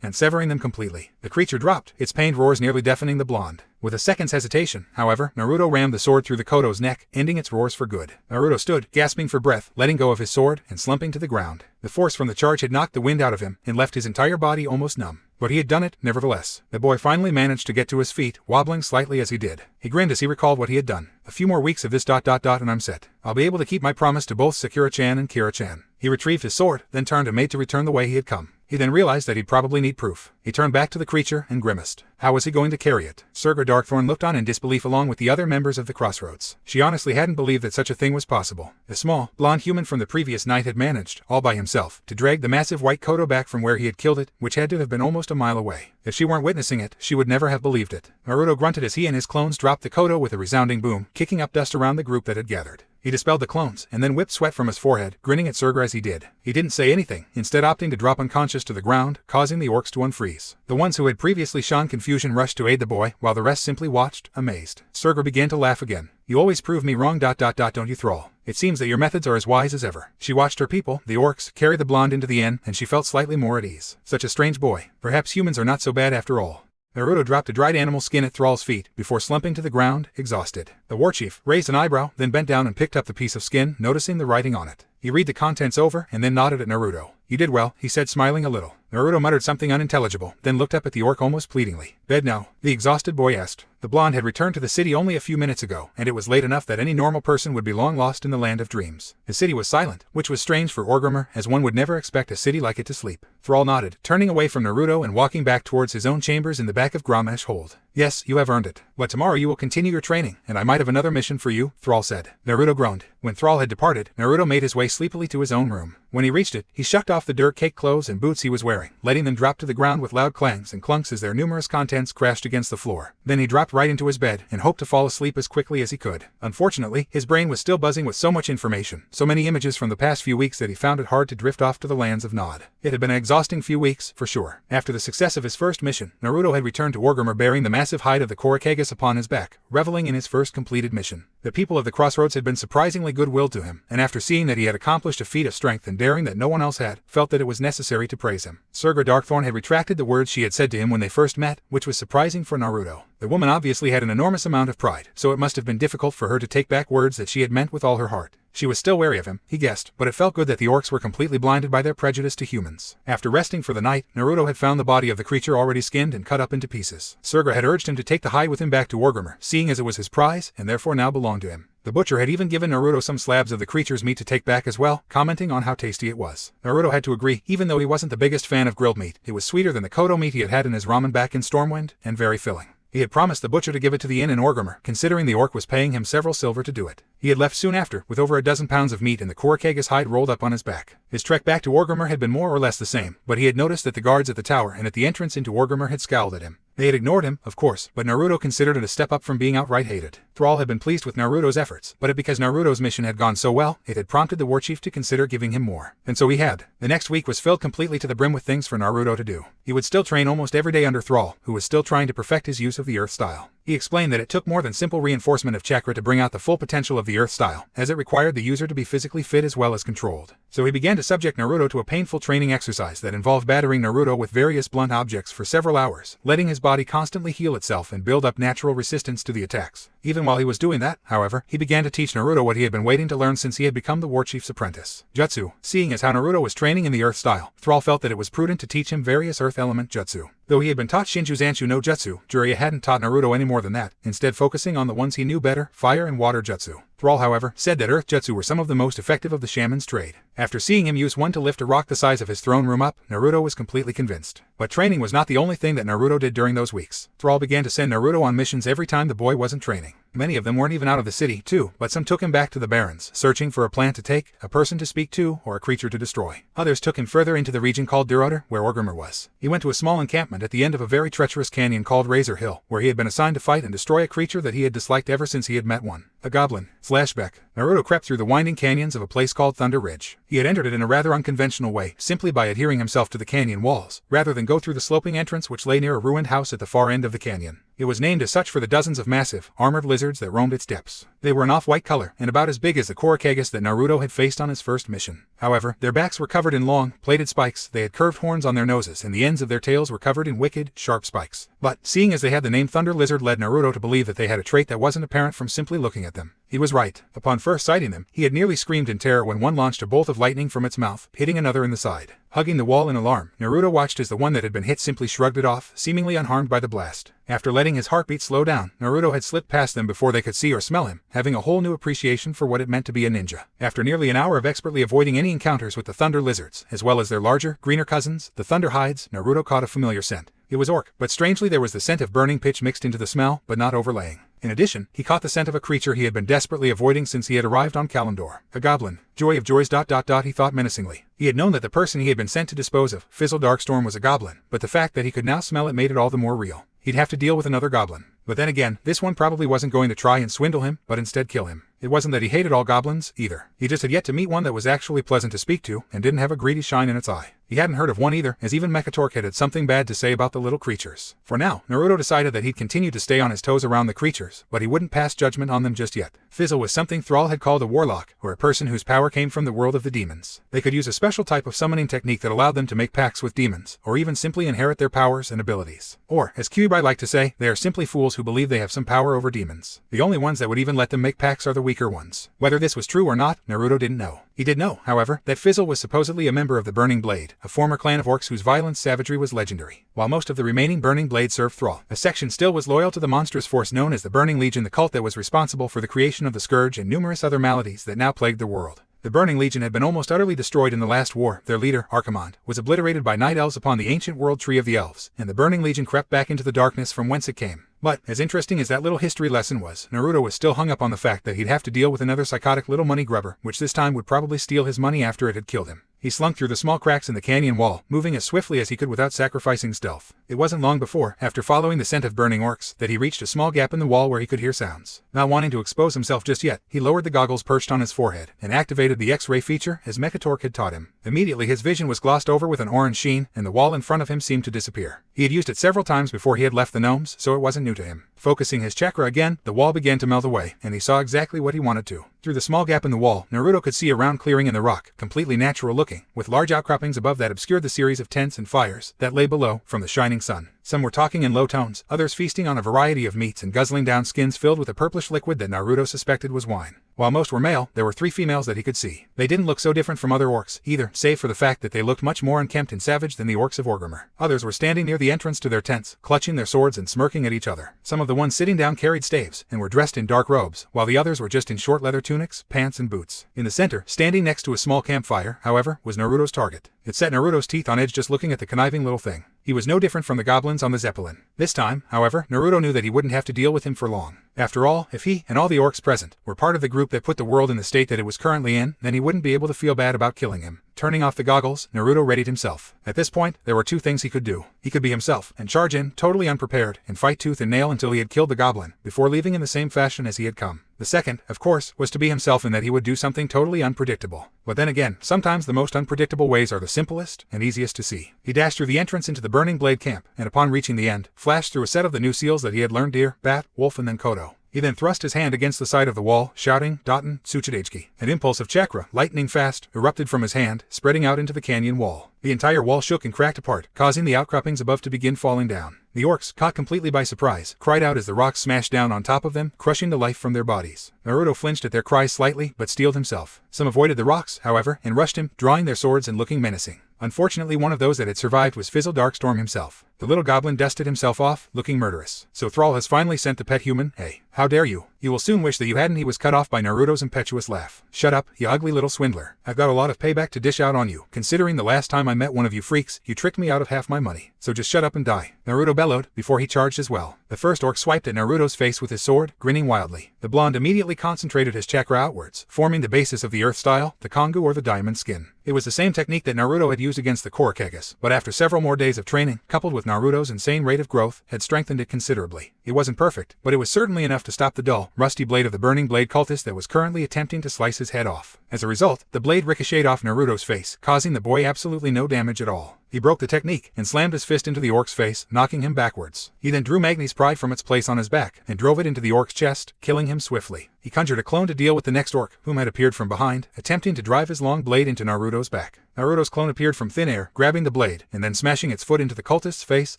and severing them completely. The creature dropped, its pained roars nearly deafening the blonde. With a second's hesitation, however, Naruto rammed the sword through the kodo's neck, ending its roars for good. Naruto stood, gasping for breath, letting go of his sword, and slumping to the ground. The force from the charge had knocked the wind out of him, and left his entire body almost numb. But he had done it, nevertheless. The boy finally managed to get to his feet, wobbling slightly as he did. He grinned as he recalled what he had done. A few more weeks of this ... and I'm set. I'll be able to keep my promise to both Sakura-chan and Kira-chan. He retrieved his sword, then turned and made to return the way he had come. He then realized that he'd probably need proof. He turned back to the creature and grimaced. How was he going to carry it? Serga Darkthorne looked on in disbelief along with the other members of the Crossroads. She honestly hadn't believed that such a thing was possible. The small, blonde human from the previous night had managed, all by himself, to drag the massive white kodo back from where he had killed it, which had to have been almost a mile away. If she weren't witnessing it, she would never have believed it. Naruto grunted as he and his clones dropped the kodo with a resounding boom, kicking up dust around the group that had gathered. He dispelled the clones, and then whipped sweat from his forehead, grinning at Serga as he did. He didn't say anything, instead opting to drop unconscious to the ground, causing the orcs to unfreeze. The ones who had previously shown confusion rushed to aid the boy, while the rest simply watched, amazed. Serga began to laugh again. You always prove me wrong ... don't you, Thrall? It seems that your methods are as wise as ever. She watched her people, the orcs, carry the blonde into the inn, and she felt slightly more at ease. Such a strange boy. Perhaps humans are not so bad after all. Naruto dropped a dried animal skin at Thrall's feet, before slumping to the ground, exhausted. The warchief raised an eyebrow, then bent down and picked up the piece of skin, noticing the writing on it. He read the contents over and then nodded at Naruto. "You did well," he said, smiling a little. Naruto muttered something unintelligible, then looked up at the orc almost pleadingly. "Bed now?" the exhausted boy asked. The blonde had returned to the city only a few minutes ago, and it was late enough that any normal person would be long lost in the land of dreams. The city was silent, which was strange for Orgrimmar, as one would never expect a city like it to sleep. Thrall nodded, turning away from Naruto and walking back towards his own chambers in the back of Grommash Hold. "Yes, you have earned it. But tomorrow you will continue your training, and I might have another mission for you," Thrall said. Naruto groaned. When Thrall had departed, Naruto made his way sleepily to his own room. When he reached it, he shucked off the dirt-caked clothes and boots he was wearing, letting them drop to the ground with loud clangs and clunks as their numerous contents crashed against the floor. Then he dropped right into his bed and hoped to fall asleep as quickly as he could. Unfortunately, his brain was still buzzing with so much information, so many images from the past few weeks that he found it hard to drift off to the lands of Nod. It had been an exhausting few weeks, for sure. After the success of his first mission, Naruto had returned to Orgrimmar bearing the massive hide of the Korokage upon his back, reveling in his first completed mission. The people of the Crossroads had been surprisingly good-willed to him, and after seeing that he had accomplished a feat of strength and daring that no one else had, felt that it was necessary to praise him. Serga Darkthorne had retracted the words she had said to him when they first met, which was surprising for Naruto. The woman obviously had an enormous amount of pride, so it must have been difficult for her to take back words that she had meant with all her heart. She was still wary of him, he guessed, but it felt good that the orcs were completely blinded by their prejudice to humans. After resting for the night, Naruto had found the body of the creature already skinned and cut up into pieces. Serga had urged him to take the hide with him back to Orgrimmar, seeing as it was his prize, and therefore now belonged to him. The butcher had even given Naruto some slabs of the creature's meat to take back as well, commenting on how tasty it was. Naruto had to agree, even though he wasn't the biggest fan of grilled meat, it was sweeter than the kodo meat he had had in his ramen back in Stormwind, and very filling. He had promised the butcher to give it to the inn in Orgrimmar, considering the orc was paying him several silver to do it. He had left soon after, with over a dozen pounds of meat and the Korokage's hide rolled up on his back. His trek back to Orgrimmar had been more or less the same, but he had noticed that the guards at the tower and at the entrance into Orgrimmar had scowled at him. They had ignored him, of course, but Naruto considered it a step up from being outright hated. Thrall had been pleased with Naruto's efforts, but because Naruto's mission had gone so well, it had prompted the warchief to consider giving him more. And so he had. The next week was filled completely to the brim with things for Naruto to do. He would still train almost every day under Thrall, who was still trying to perfect his use of the Earth style. He explained that it took more than simple reinforcement of chakra to bring out the full potential of the Earth style, as it required the user to be physically fit as well as controlled. So he began to subject Naruto to a painful training exercise that involved battering Naruto with various blunt objects for several hours, letting his body constantly heal itself and build up natural resistance to the attacks. Even while he was doing that, however, he began to teach Naruto what he had been waiting to learn since he had become the warchief's apprentice. Jutsu. Seeing as how Naruto was training in the Earth style, Thrall felt that it was prudent to teach him various Earth element jutsu. Though he had been taught Shinju Zanshu no Jutsu, Jiraiya hadn't taught Naruto any more than that, instead focusing on the ones he knew better, fire and water jutsu. Thrall, however, said that Earth Jutsu were some of the most effective of the shaman's trade. After seeing him use one to lift a rock the size of his throne room up, Naruto was completely convinced. But training was not the only thing that Naruto did during those weeks. Thrall began to send Naruto on missions every time the boy wasn't training. Many of them weren't even out of the city, too, but some took him back to the Barrens, searching for a plant to take, a person to speak to, or a creature to destroy. Others took him further into the region called Duroder, where Orgrimmar was. He went to a small encampment at the end of a very treacherous canyon called Razor Hill, where he had been assigned to fight and destroy a creature that he had disliked ever since he had met one. A goblin. Flashback. Naruto crept through the winding canyons of a place called Thunder Ridge. He had entered it in a rather unconventional way, simply by adhering himself to the canyon walls, rather than go through the sloping entrance which lay near a ruined house at the far end of the canyon. It was named as such for the dozens of massive, armored lizards that roamed its depths. They were an off-white color, and about as big as the Korokages that Naruto had faced on his first mission. However, their backs were covered in long, plated spikes, they had curved horns on their noses, and the ends of their tails were covered in wicked, sharp spikes. But, seeing as they had the name Thunder Lizard led Naruto to believe that they had a trait that wasn't apparent from simply looking at them. He was right. Upon first sighting them, he had nearly screamed in terror when one launched a bolt of lightning from its mouth, hitting another in the side. Hugging the wall in alarm, Naruto watched as the one that had been hit simply shrugged it off, seemingly unharmed by the blast. After letting his heartbeat slow down, Naruto had slipped past them before they could see or smell him, having a whole new appreciation for what it meant to be a ninja. After nearly an hour of expertly avoiding any encounters with the Thunder Lizards, as well as their larger, greener cousins, the Thunder Hides, Naruto caught a familiar scent. It was orc, but strangely there was the scent of burning pitch mixed into the smell, but not overlaying. In addition, he caught the scent of a creature he had been desperately avoiding since he had arrived on Kalimdor. A goblin. Joy of joys ... he thought menacingly. He had known that the person he had been sent to dispose of, Fizzle Darkstorm, was a goblin, but the fact that he could now smell it made it all the more real. He'd have to deal with another goblin. But then again, this one probably wasn't going to try and swindle him, but instead kill him. It wasn't that he hated all goblins, either. He just had yet to meet one that was actually pleasant to speak to, and didn't have a greedy shine in its eye. He hadn't heard of one either, as even Mechatork had something bad to say about the little creatures. For now, Naruto decided that he'd continue to stay on his toes around the creatures, but he wouldn't pass judgment on them just yet. Fizzle was something Thrall had called a warlock, or a person whose power came from the world of the demons. They could use a special type of summoning technique that allowed them to make pacts with demons, or even simply inherit their powers and abilities. Or, as Kyuubi liked to say, they are simply fools who believe they have some power over demons. The only ones that would even let them make pacts are the weak weaker ones. Whether this was true or not, Naruto didn't know. He did know, however, that Fizzle was supposedly a member of the Burning Blade, a former clan of orcs whose violent savagery was legendary. While most of the remaining Burning Blade served Thrall, a section still was loyal to the monstrous force known as the Burning Legion, the cult that was responsible for the creation of the Scourge and numerous other maladies that now plagued the world. The Burning Legion had been almost utterly destroyed in the last war. Their leader, Archimonde, was obliterated by Night Elves upon the ancient world tree of the Elves, and the Burning Legion crept back into the darkness from whence it came. But, as interesting as that little history lesson was, Naruto was still hung up on the fact that he'd have to deal with another psychotic little money grubber, which this time would probably steal his money after it had killed him. He slunk through the small cracks in the canyon wall, moving as swiftly as he could without sacrificing stealth. It wasn't long before, after following the scent of burning orcs, that he reached a small gap in the wall where he could hear sounds. Not wanting to expose himself just yet, he lowered the goggles perched on his forehead, and activated the X-ray feature as Mekatork had taught him. Immediately his vision was glossed over with an orange sheen, and the wall in front of him seemed to disappear. He had used it several times before he had left the gnomes, so it wasn't new to him. Focusing his chakra again, the wall began to melt away, and he saw exactly what he wanted to. Through the small gap in the wall, Naruto could see a round clearing in the rock, completely natural looking, with large outcroppings above that obscured the series of tents and fires that lay below from the shining sun. Some were talking in low tones, others feasting on a variety of meats and guzzling down skins filled with a purplish liquid that Naruto suspected was wine. While most were male, there were 3 females that he could see. They didn't look so different from other orcs, either, save for the fact that they looked much more unkempt and savage than the orcs of Orgrimmar. Others were standing near the entrance to their tents, clutching their swords and smirking at each other. Some of the ones sitting down carried staves, and were dressed in dark robes, while the others were just in short leather tunics, pants, and boots. In the center, standing next to a small campfire, however, was Naruto's target. It set Naruto's teeth on edge just looking at the conniving little thing. He was no different from the goblins on the Zeppelin. This time, however, Naruto knew that he wouldn't have to deal with him for long. After all, if he, and all the orcs present, were part of the group that put the world in the state that it was currently in, then he wouldn't be able to feel bad about killing him. Turning off the goggles, Naruto readied himself. At this point, there were 2 things he could do. He could be himself, and charge in, totally unprepared, and fight tooth and nail until he had killed the goblin, before leaving in the same fashion as he had come. The second, of course, was to be himself in that he would do something totally unpredictable. But then again, sometimes the most unpredictable ways are the simplest and easiest to see. He dashed through the entrance into the Burning Blade camp, and upon reaching the end, flashed through a set of the new seals that he had learned: deer, bat, wolf, and then kodo. He then thrust his hand against the side of the wall, shouting, "Daten, Tsuchideki." An impulse of chakra, lightning fast, erupted from his hand, spreading out into the canyon wall. The entire wall shook and cracked apart, causing the outcroppings above to begin falling down. The orcs, caught completely by surprise, cried out as the rocks smashed down on top of them, crushing the life from their bodies. Naruto flinched at their cries slightly, but steeled himself. Some avoided the rocks, however, and rushed him, drawing their swords and looking menacing. Unfortunately, one of those that had survived was Fizzle Darkstorm himself. The little goblin dusted himself off, looking murderous. So Thrall has finally sent the pet human. Hey, how dare you? You will soon wish that you hadn't. He was cut off by Naruto's impetuous laugh. Shut up, you ugly little swindler. I've got a lot of payback to dish out on you, considering the last time I met one of you freaks, you tricked me out of half my money. So just shut up and die. Naruto bellowed, before he charged as well. The first orc swiped at Naruto's face with his sword, grinning wildly. The blonde immediately concentrated his chakra outwards, forming the basis of the earth style, the Kongu or the diamond skin. It was the same technique that Naruto had used against the Korokegas, but after several more days of training, coupled with Naruto's insane rate of growth, had strengthened it considerably. It wasn't perfect, but it was certainly enough to stop the dull, rusty blade of the Burning Blade cultist that was currently attempting to slice his head off. As a result, the blade ricocheted off Naruto's face, causing the boy absolutely no damage at all. He broke the technique, and slammed his fist into the orc's face, knocking him backwards. He then drew Magni's pride from its place on his back, and drove it into the orc's chest, killing him swiftly. He conjured a clone to deal with the next orc, whom had appeared from behind, attempting to drive his long blade into Naruto's back. Naruto's clone appeared from thin air, grabbing the blade, and then smashing its foot into the cultist's face,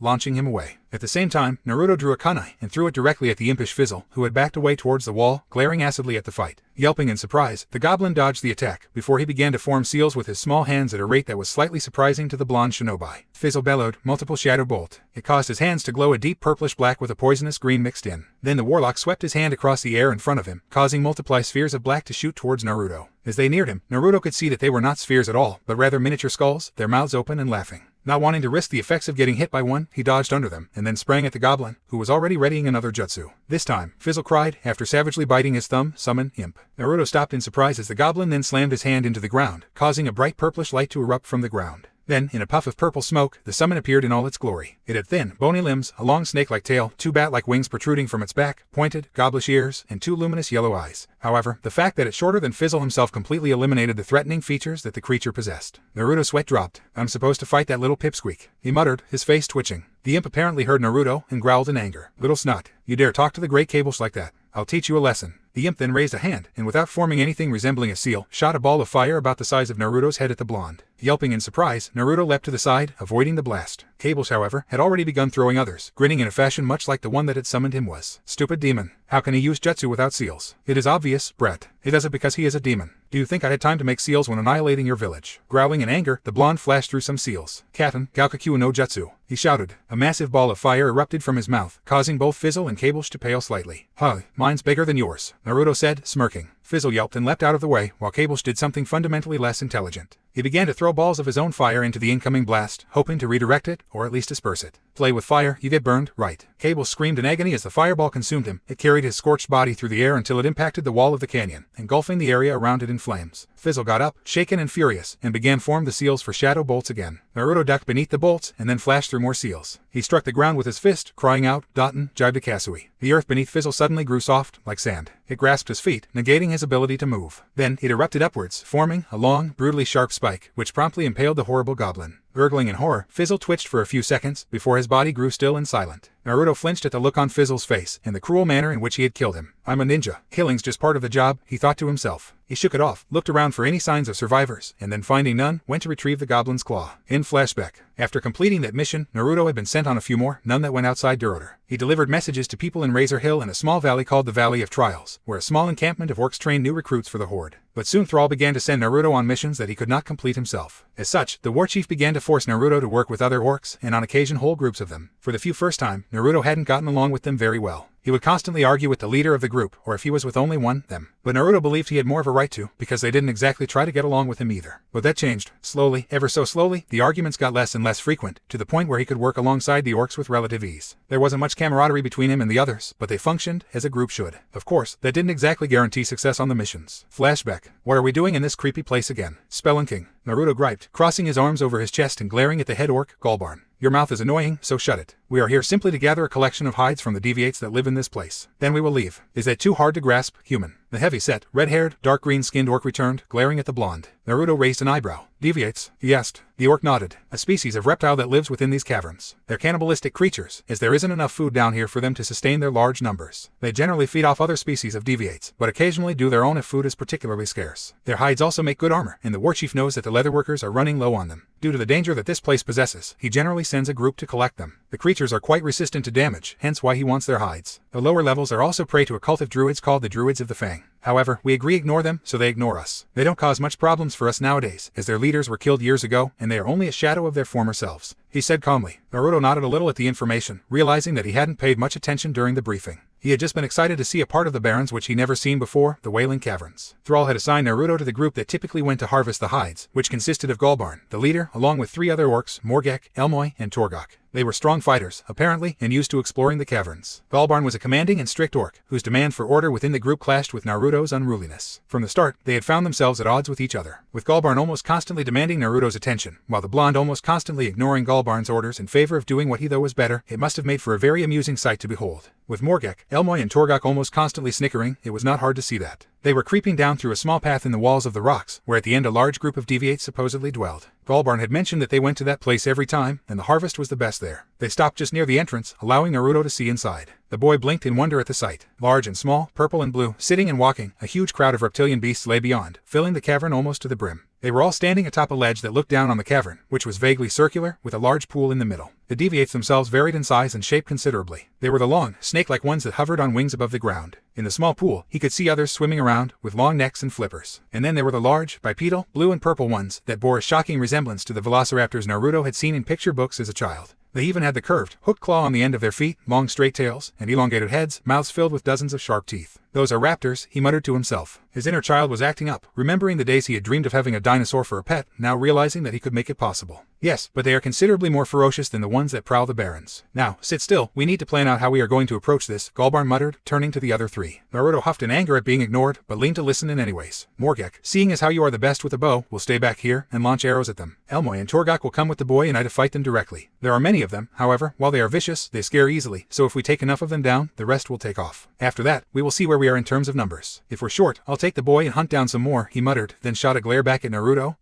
launching him away. At the same time, Naruto drew a kunai, and threw it directly at the impish Fizzle, who had backed away towards the wall, glaring acidly at the fight. Yelping in surprise, the goblin dodged the attack, before he began to form seals with his small hands at a rate that was slightly surprising to the blonde shinobi. Fizzle bellowed, multiple shadow bolt. It caused his hands to glow a deep purplish black with a poisonous green mixed in. Then the warlock swept his hand across the air in front of him, causing multiply spheres of black to shoot towards Naruto. As they neared him, Naruto could see that they were not spheres at all, but rather miniature skulls, their mouths open and laughing. Not wanting to risk the effects of getting hit by one, he dodged under them, and then sprang at the goblin, who was already readying another jutsu. This time, Fizzle cried, after savagely biting his thumb, "Summon, imp." Naruto stopped in surprise as the goblin then slammed his hand into the ground, causing a bright purplish light to erupt from the ground. Then, in a puff of purple smoke, the summon appeared in all its glory. It had thin, bony limbs, a long snake-like tail, 2 bat-like wings protruding from its back, pointed, gobblish ears, and 2 luminous yellow eyes. However, the fact that it's shorter than Fizzle himself completely eliminated the threatening features that the creature possessed. Naruto's sweat dropped. "I'm supposed to fight that little pipsqueak," he muttered, his face twitching. The imp apparently heard Naruto, and growled in anger. "Little snot, you dare talk to the great Kablish like that? I'll teach you a lesson. The imp then raised a hand, and without forming anything resembling a seal, shot a ball of fire about the size of Naruto's head at the blonde. Yelping in surprise, Naruto leapt to the side, avoiding the blast. Cables, however, had already begun throwing others, grinning in a fashion much like the one that had summoned him was. Stupid demon. How can he use jutsu without seals? It is obvious, Brett. He does it because he is a demon. Do you think I had time to make seals when annihilating your village? Growling in anger, the blonde flashed through some seals. Katen, Gaokaku no Jutsu, he shouted. A massive ball of fire erupted from his mouth, causing both Fizzle and Cables to pale slightly. Huh, mine's bigger than yours, Naruto said, smirking. Fizzle yelped and leapt out of the way, while Cables did something fundamentally less intelligent. He began to throw balls of his own fire into the incoming blast, hoping to redirect it, or at least disperse it. Play with fire, you get burned, right? Cables screamed in agony as the fireball consumed him. It carried his scorched body through the air until it impacted the wall of the canyon, engulfing the area around it in flames. Fizzle got up, shaken and furious, and began form the seals for shadow bolts again. Naruto ducked beneath the bolts, and then flashed through more seals. He struck the ground with his fist, crying out, Daten, Jibe Kasui. The earth beneath Fizzle suddenly grew soft, like sand. It grasped his feet, negating his ability to move. Then, it erupted upwards, forming a long, brutally sharp spike, which promptly impaled the horrible goblin. Gurgling in horror, Fizzle twitched for a few seconds, before his body grew still and silent. Naruto flinched at the look on Fizzle's face, and the cruel manner in which he had killed him. I'm a ninja. Killing's just part of the job, he thought to himself. He shook it off, looked around for any signs of survivors, and then finding none, went to retrieve the goblin's claw. In flashback, after completing that mission, Naruto had been sent on a few more, none that went outside Duroder. He delivered messages to people in Razor Hill and a small valley called the Valley of Trials, where a small encampment of orcs trained new recruits for the Horde. But soon Thrall began to send Naruto on missions that he could not complete himself. As such, the war chief began to force Naruto to work with other orcs, and on occasion whole groups of them. For the first time, Naruto hadn't gotten along with them very well. He would constantly argue with the leader of the group, or if he was with only one, them. But Naruto believed he had more of a right to, because they didn't exactly try to get along with him either. But that changed. Slowly, ever so slowly, the arguments got less and less frequent, to the point where he could work alongside the orcs with relative ease. There wasn't much camaraderie between him and the others, but they functioned as a group should. Of course, that didn't exactly guarantee success on the missions. Flashback. What are we doing in this creepy place again? Spelunking, Naruto griped, crossing his arms over his chest and glaring at the head orc, Golbarn. Your mouth is annoying, so shut it. We are here simply to gather a collection of hides from the deviates that live in this place. Then we will leave. Is that too hard to grasp, human? The heavy-set, red-haired, dark green-skinned orc returned, glaring at the blonde. Naruto raised an eyebrow. Deviates? He asked. The orc nodded. A species of reptile that lives within these caverns. They're cannibalistic creatures, as there isn't enough food down here for them to sustain their large numbers. They generally feed off other species of deviates, but occasionally do their own if food is particularly scarce. Their hides also make good armor, and the war chief knows that the leatherworkers are running low on them. Due to the danger that this place possesses, he generally sends a group to collect them. The creatures are quite resistant to damage, hence why he wants their hides. The lower levels are also prey to a cult of druids called the Druids of the Fang. However, we ignore them, so they ignore us. They don't cause much problems for us nowadays, as their leaders were killed years ago, and they are only a shadow of their former selves, he said calmly. Naruto nodded a little at the information, realizing that he hadn't paid much attention during the briefing. He had just been excited to see a part of the Barrens which he never seen before, the Wailing Caverns. Thrall had assigned Naruto to the group that typically went to harvest the hides, which consisted of Golbarn, the leader, along with 3 other orcs, Morgek, Elmoy, and Torgok. They were strong fighters, apparently, and used to exploring the caverns. Golbarn was a commanding and strict orc, whose demand for order within the group clashed with Naruto's unruliness. From the start, they had found themselves at odds with each other, with Golbarn almost constantly demanding Naruto's attention, while the blonde almost constantly ignoring Golbarn's orders in favor of doing what he thought was better. It must have made for a very amusing sight to behold. With Morgek, Elmoy, and Torgok almost constantly snickering, it was not hard to see that. They were creeping down through a small path in the walls of the rocks, where at the end a large group of deviates supposedly dwelled. Golbarn had mentioned that they went to that place every time, and the harvest was the best there. They stopped just near the entrance, allowing Naruto to see inside. The boy blinked in wonder at the sight. Large and small, purple and blue, sitting and walking, a huge crowd of reptilian beasts lay beyond, filling the cavern almost to the brim. They were all standing atop a ledge that looked down on the cavern, which was vaguely circular, with a large pool in the middle. The deviates themselves varied in size and shape considerably. They were the long, snake-like ones that hovered on wings above the ground. In the small pool, he could see others swimming around, with long necks and flippers. And then there were the large, bipedal, blue and purple ones, that bore a shocking resemblance to the velociraptors Naruto had seen in picture books as a child. They even had the curved, hooked claw on the end of their feet, long straight tails, and elongated heads, mouths filled with dozens of sharp teeth. Those are raptors, he muttered to himself. His inner child was acting up, remembering the days he had dreamed of having a dinosaur for a pet, now realizing that he could make it possible. Yes, but they are considerably more ferocious than the ones that prowl the Barrens. Now, sit still, we need to plan out how we are going to approach this, Golbarn muttered, turning to the other 3. Naruto huffed in anger at being ignored, but leaned to listen in anyways. Morgek, seeing as how you are the best with a bow, will stay back here, and launch arrows at them. Elmoy and Torgok will come with the boy and I to fight them directly. There are many of them, however, while they are vicious, they scare easily, so if we take enough of them down, the rest will take off. After that, we will see where we are in terms of numbers. If we're short, I'll take the boy and hunt down some more, he muttered, then shot a glare back at Naruto,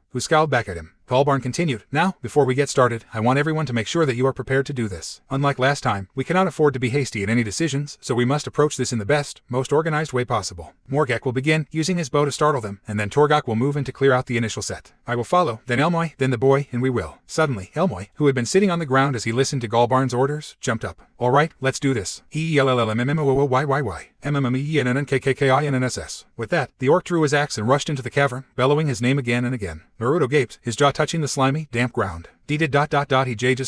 who scowled back at him. Galbarn continued, "Now, before we get started, I want everyone to make sure that you are prepared to do this. Unlike last time, we cannot afford to be hasty in any decisions, so we must approach this in the best, most organized way possible. Morgek will begin, using his bow to startle them, and then Torgok will move in to clear out the initial set. I will follow, then Elmoy, then the boy, and we will." Suddenly, Elmoy, who had been sitting on the ground as he listened to Galbarn's orders, jumped up. "All right, let's do this. EELLMMMOOYYY. With that, the orc drew his axe and rushed into the cavern, bellowing his name again and again. Naruto gaped, his jaw touching the slimy, damp ground. He just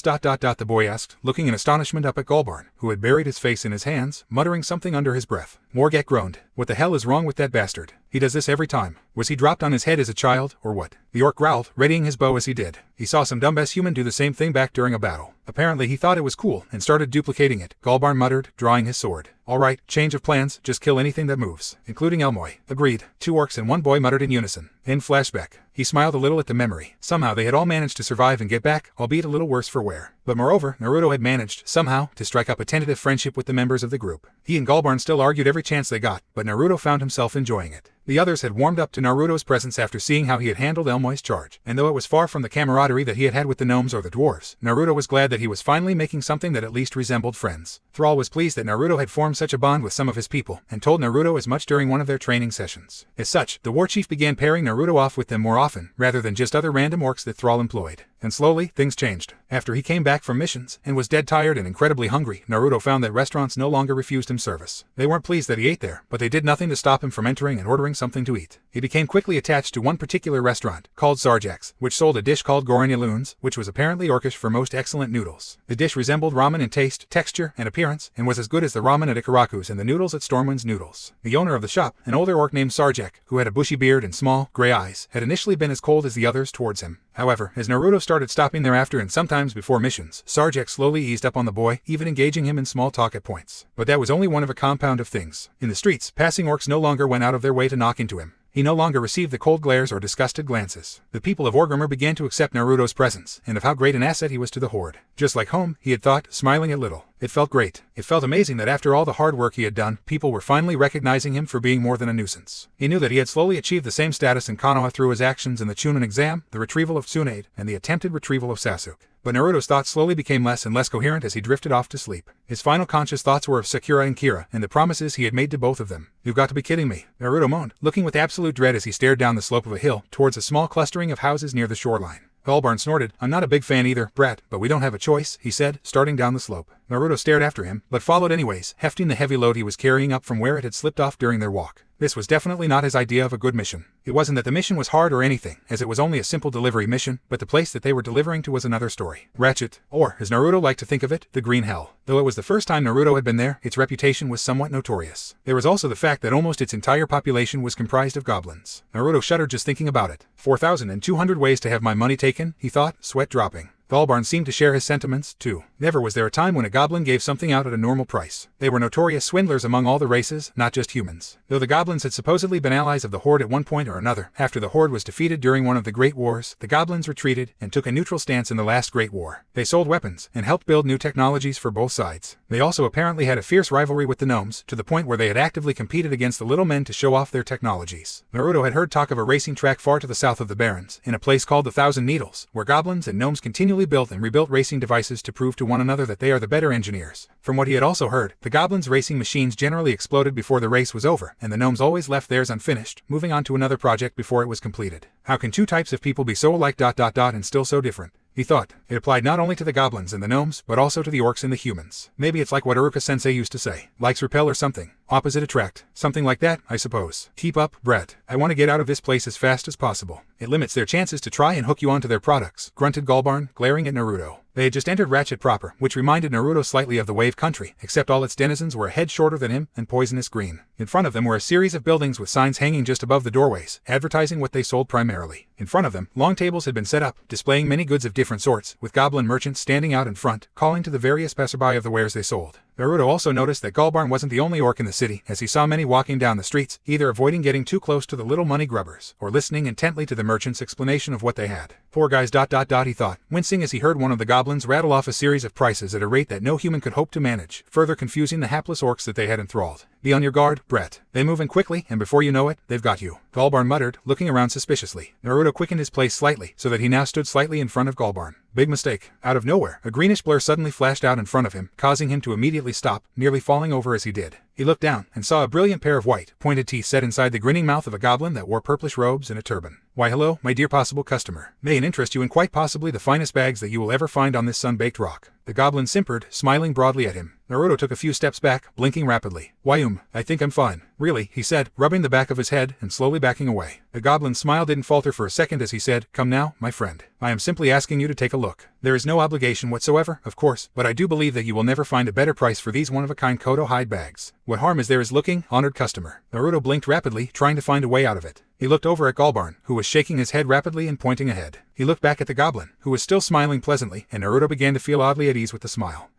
the boy asked, looking in astonishment up at Galbarn, who had buried his face in his hands, muttering something under his breath. Morgek groaned. "What the hell is wrong with that bastard? He does this every time. Was he dropped on his head as a child, or what?" The orc growled, readying his bow as he did. He saw some dumbass human do the same thing back during a battle. Apparently he thought it was cool, and started duplicating it. Galbarn muttered, drawing his sword. "All right, change of plans, just kill anything that moves, including Elmoy." Agreed. 2 orcs and 1 boy muttered in unison. In flashback, he smiled a little at the memory. Somehow they had all managed to survive and get back, albeit a little worse for wear. But moreover, Naruto had managed, somehow, to strike up a tentative friendship with the members of the group. He and Galbarn still argued every chance they got, but Naruto found himself enjoying it. The others had warmed up to Naruto's presence after seeing how he had handled Elmoy's charge, and though it was far from the camaraderie that he had had with the gnomes or the dwarves, Naruto was glad that he was finally making something that at least resembled friends. Thrall was pleased that Naruto had formed such a bond with some of his people, and told Naruto as much during one of their training sessions. As such, the war chief began pairing Naruto off with them more often, rather than just other random orcs that Thrall employed. And slowly, things changed. After he came back from missions, and was dead tired and incredibly hungry, Naruto found that restaurants no longer refused him service. They weren't pleased that he ate there, but they did nothing to stop him from entering and ordering something to eat. He became quickly attached to one particular restaurant, called Sarjak's, which sold a dish called Goranyaluns, which was apparently orcish for most excellent noodles. The dish resembled ramen in taste, texture, and appearance, and was as good as the ramen at Ikaraku's and the noodles at Stormwind's Noodles. The owner of the shop, an older orc named Sarjak, who had a bushy beard and small, gray eyes, had initially been as cold as the others towards him. However, as Naruto started stopping thereafter and sometimes before missions, Sarjak slowly eased up on the boy, even engaging him in small talk at points. But that was only one of a compound of things. In the streets, passing orcs no longer went out of their way to knock into him. He no longer received the cold glares or disgusted glances. The people of Orgrimmar began to accept Naruto's presence, and of how great an asset he was to the horde. Just like home, he had thought, smiling a little. It felt great. It felt amazing that after all the hard work he had done, people were finally recognizing him for being more than a nuisance. He knew that he had slowly achieved the same status in Konoha through his actions in the Chunin exam, the retrieval of Tsunade, and the attempted retrieval of Sasuke. But Naruto's thoughts slowly became less and less coherent as he drifted off to sleep. His final conscious thoughts were of Sakura and Kira, and the promises he had made to both of them. "You've got to be kidding me," Naruto moaned, looking with absolute dread as he stared down the slope of a hill, towards a small clustering of houses near the shoreline. Galbarn snorted. "I'm not a big fan either, brat, but we don't have a choice," he said, starting down the slope. Naruto stared after him, but followed anyways, hefting the heavy load he was carrying up from where it had slipped off during their walk. This was definitely not his idea of a good mission. It wasn't that the mission was hard or anything, as it was only a simple delivery mission, but the place that they were delivering to was another story. Ratchet, or, as Naruto liked to think of it, the Green Hell. Though it was the first time Naruto had been there, its reputation was somewhat notorious. There was also the fact that almost its entire population was comprised of goblins. Naruto shuddered just thinking about it. 4,200 ways to have my money taken, he thought, sweat dropping. Galbarn seemed to share his sentiments, too. Never was there a time when a goblin gave something out at a normal price. They were notorious swindlers among all the races, not just humans. Though the goblins had supposedly been allies of the Horde at one point or another, after the Horde was defeated during one of the Great Wars, the goblins retreated and took a neutral stance in the last Great War. They sold weapons and helped build new technologies for both sides. They also apparently had a fierce rivalry with the gnomes, to the point where they had actively competed against the little men to show off their technologies. Naruto had heard talk of a racing track far to the south of the Barrens, in a place called the Thousand Needles, where goblins and gnomes continually built and rebuilt racing devices to prove to one another that they are the better engineers. From what he had also heard, the goblins' racing machines generally exploded before the race was over, and the gnomes always left theirs unfinished, moving on to another project before it was completed. How can two types of people be so alike and still so different? He thought. It applied not only to the goblins and the gnomes, but also to the orcs and the humans. Maybe it's like what Iruka-sensei used to say. Likes repel or something. Opposite attract. Something like that, I suppose. Keep up, brat. I want to get out of this place as fast as possible. It limits their chances to try and hook you onto their products, grunted Galbarn, glaring at Naruto. They had just entered Ratchet proper, which reminded Naruto slightly of the Wave Country, except all its denizens were a head shorter than him and poisonous green. In front of them were a series of buildings with signs hanging just above the doorways, advertising what they sold primarily. In front of them, long tables had been set up, displaying many goods of different sorts, with goblin merchants standing out in front, calling to the various passerby of the wares they sold. Naruto also noticed that Galbarn wasn't the only orc in the city, as he saw many walking down the streets, either avoiding getting too close to the little money grubbers, or listening intently to the merchant's explanation of what they had. Poor guys ... he thought, wincing as he heard one of the goblins rattle off a series of prices at a rate that no human could hope to manage, further confusing the hapless orcs that they had enthralled. Be on your guard, Brett. They move in quickly, and before you know it, they've got you. Galbarn muttered, looking around suspiciously. Naruto quickened his pace slightly, so that he now stood slightly in front of Galbarn. Big mistake. Out of nowhere, a greenish blur suddenly flashed out in front of him, causing him to immediately stop, nearly falling over as he did. He looked down, and saw a brilliant pair of white, pointed teeth set inside the grinning mouth of a goblin that wore purplish robes and a turban. Why hello, my dear possible customer. May it interest you in quite possibly the finest bags that you will ever find on this sun-baked rock. The goblin simpered, smiling broadly at him. Naruto took a few steps back, blinking rapidly. Why I think I'm fine. Really, he said, rubbing the back of his head and slowly backing away. The goblin's smile didn't falter for a second as he said, come now, my friend. I am simply asking you to take a look. There is no obligation whatsoever, of course, but I do believe that you will never find a better price for these one-of-a-kind Kodo hide bags. What harm is there is looking, honored customer? Naruto blinked rapidly, trying to find a way out of it. He looked over at Galbarn, who was shaking his head rapidly and pointing ahead. He looked back at the goblin, who was still smiling pleasantly, and Naruto began to feel oddly at ease with the smile.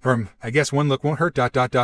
I guess one look won't hurt ...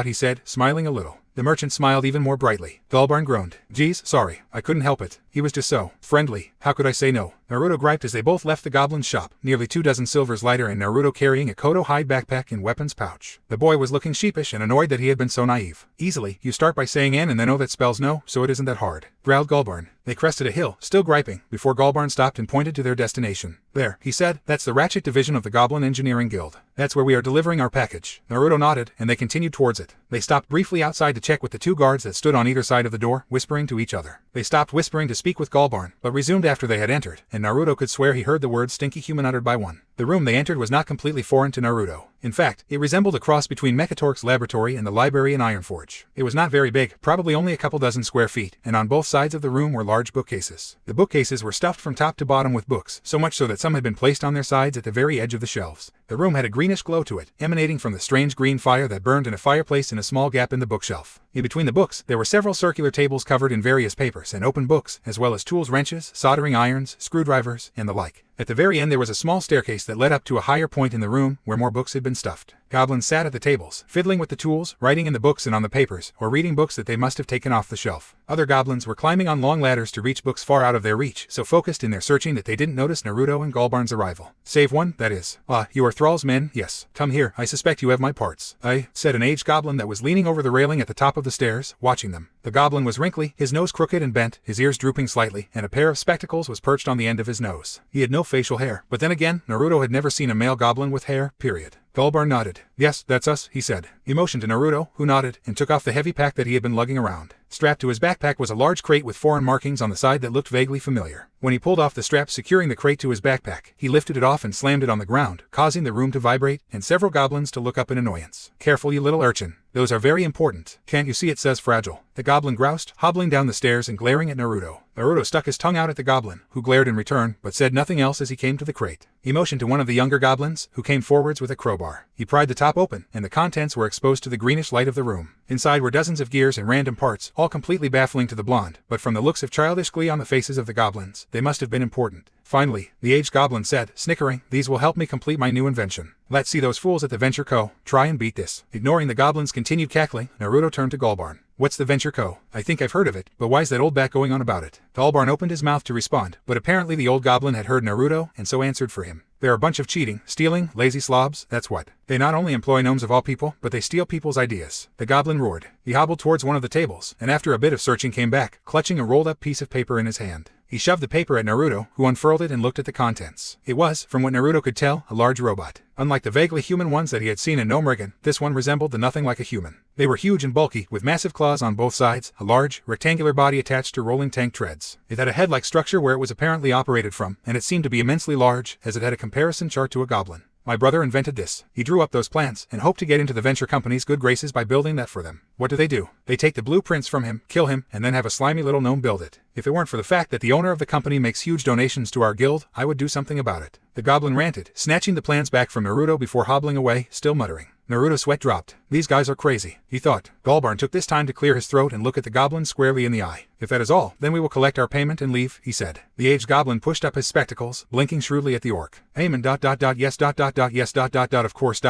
he said, smiling a little. The merchant smiled even more brightly. Galbarn groaned. Geez, sorry, I couldn't help it. He was just so friendly. How could I say no? Naruto griped as they both left the goblin's shop, nearly 24 silvers lighter and Naruto carrying a Kodo hide backpack and weapons pouch. The boy was looking sheepish and annoyed that he had been so naive. Easily, you start by saying N and then O that spells no, so it isn't that hard, growled Galbarn. They crested a hill, still griping, before Galbarn stopped and pointed to their destination. There, he said, that's the Ratchet division of the Goblin Engineering Guild. That's where we are delivering our package. Naruto nodded, and they continued towards it. They stopped briefly outside to check with the two guards that stood on either side of the door, whispering to each other. They stopped whispering to speak with Galbarn, but resumed after they had entered, and Naruto could swear he heard the word stinky human uttered by one. The room they entered was not completely foreign to Naruto. In fact, it resembled a cross between Mechatork's laboratory and the library in Ironforge. It was not very big, probably only a couple dozen square feet, and on both sides of the room were large bookcases. The bookcases were stuffed from top to bottom with books, so much so that some had been placed on their sides at the very edge of the shelves. The room had a greenish glow to it, emanating from the strange green fire that burned in a fireplace in a small gap in the bookshelf. In between the books, there were several circular tables covered in various papers and open books, as well as tools, wrenches, soldering irons, screwdrivers, and the like. At the very end there was a small staircase that led up to a higher point in the room where more books had been stuffed. Goblins sat at the tables, fiddling with the tools, writing in the books and on the papers, or reading books that they must have taken off the shelf. Other goblins were climbing on long ladders to reach books far out of their reach, so focused in their searching that they didn't notice Naruto and Galbarn's arrival. Save one, that is. Ah, you are Thrall's men, yes. Come here, I suspect you have my parts. Said an aged goblin that was leaning over the railing at the top of the stairs, watching them. The goblin was wrinkly, his nose crooked and bent, his ears drooping slightly, and a pair of spectacles was perched on the end of his nose. He had no facial hair, but then again, Naruto had never seen a male goblin with hair, period. Galbarn nodded. Yes, that's us, he said. He motioned to Naruto, who nodded, and took off the heavy pack that he had been lugging around. Strapped to his backpack was a large crate with foreign markings on the side that looked vaguely familiar. When he pulled off the strap securing the crate to his backpack, he lifted it off and slammed it on the ground, causing the room to vibrate, and several goblins to look up in annoyance. Careful, you little urchin. Those are very important. Can't you see it says fragile? The goblin groused, hobbling down the stairs and glaring at Naruto. Naruto stuck his tongue out at the goblin, who glared in return, but said nothing else as he came to the crate. He motioned to one of the younger goblins, who came forwards with a crowbar. He pried the top open, and the contents were exposed to the greenish light of the room. Inside were dozens of gears and random parts, all completely baffling to the blonde, but from the looks of childish glee on the faces of the goblins, they must have been important. Finally, the aged goblin said, snickering, these will help me complete my new invention. Let's see those fools at the Venture Co. try and beat this. Ignoring the goblin's continued cackling, Naruto turned to Galbarn. What's the Venture Co? I think I've heard of it, but why's that old bat going on about it? Galbarn opened his mouth to respond, but apparently the old goblin had heard Naruto, and so answered for him. They're a bunch of cheating, stealing, lazy slobs, that's what. They not only employ gnomes of all people, but they steal people's ideas. The goblin roared. He hobbled towards one of the tables, and after a bit of searching came back, clutching a rolled-up piece of paper in his hand. He shoved the paper at Naruto, who unfurled it and looked at the contents. It was, from what Naruto could tell, a large robot. Unlike the vaguely human ones that he had seen in Gnomeregan, this one resembled the nothing like a human. They were huge and bulky, with massive claws on both sides, a large, rectangular body attached to rolling tank treads. It had a head-like structure where it was apparently operated from, and it seemed to be immensely large, as it had a comparison chart to a goblin. My brother invented this. He drew up those plans, and hoped to get into the Venture Company's good graces by building that for them. What do? They take the blueprints from him, kill him, and then have a slimy little gnome build it. If it weren't for the fact that the owner of the company makes huge donations to our guild, I would do something about it. The goblin ranted, snatching the plans back from Naruto before hobbling away, still muttering. Naruto's sweat dropped. These guys are crazy, he thought. Galbarn took this time to clear his throat and look at the goblin squarely in the eye. If that is all, then we will collect our payment and leave, he said. The aged goblin pushed up his spectacles, blinking shrewdly at the orc. Payment ... yes ... yes ... of course ...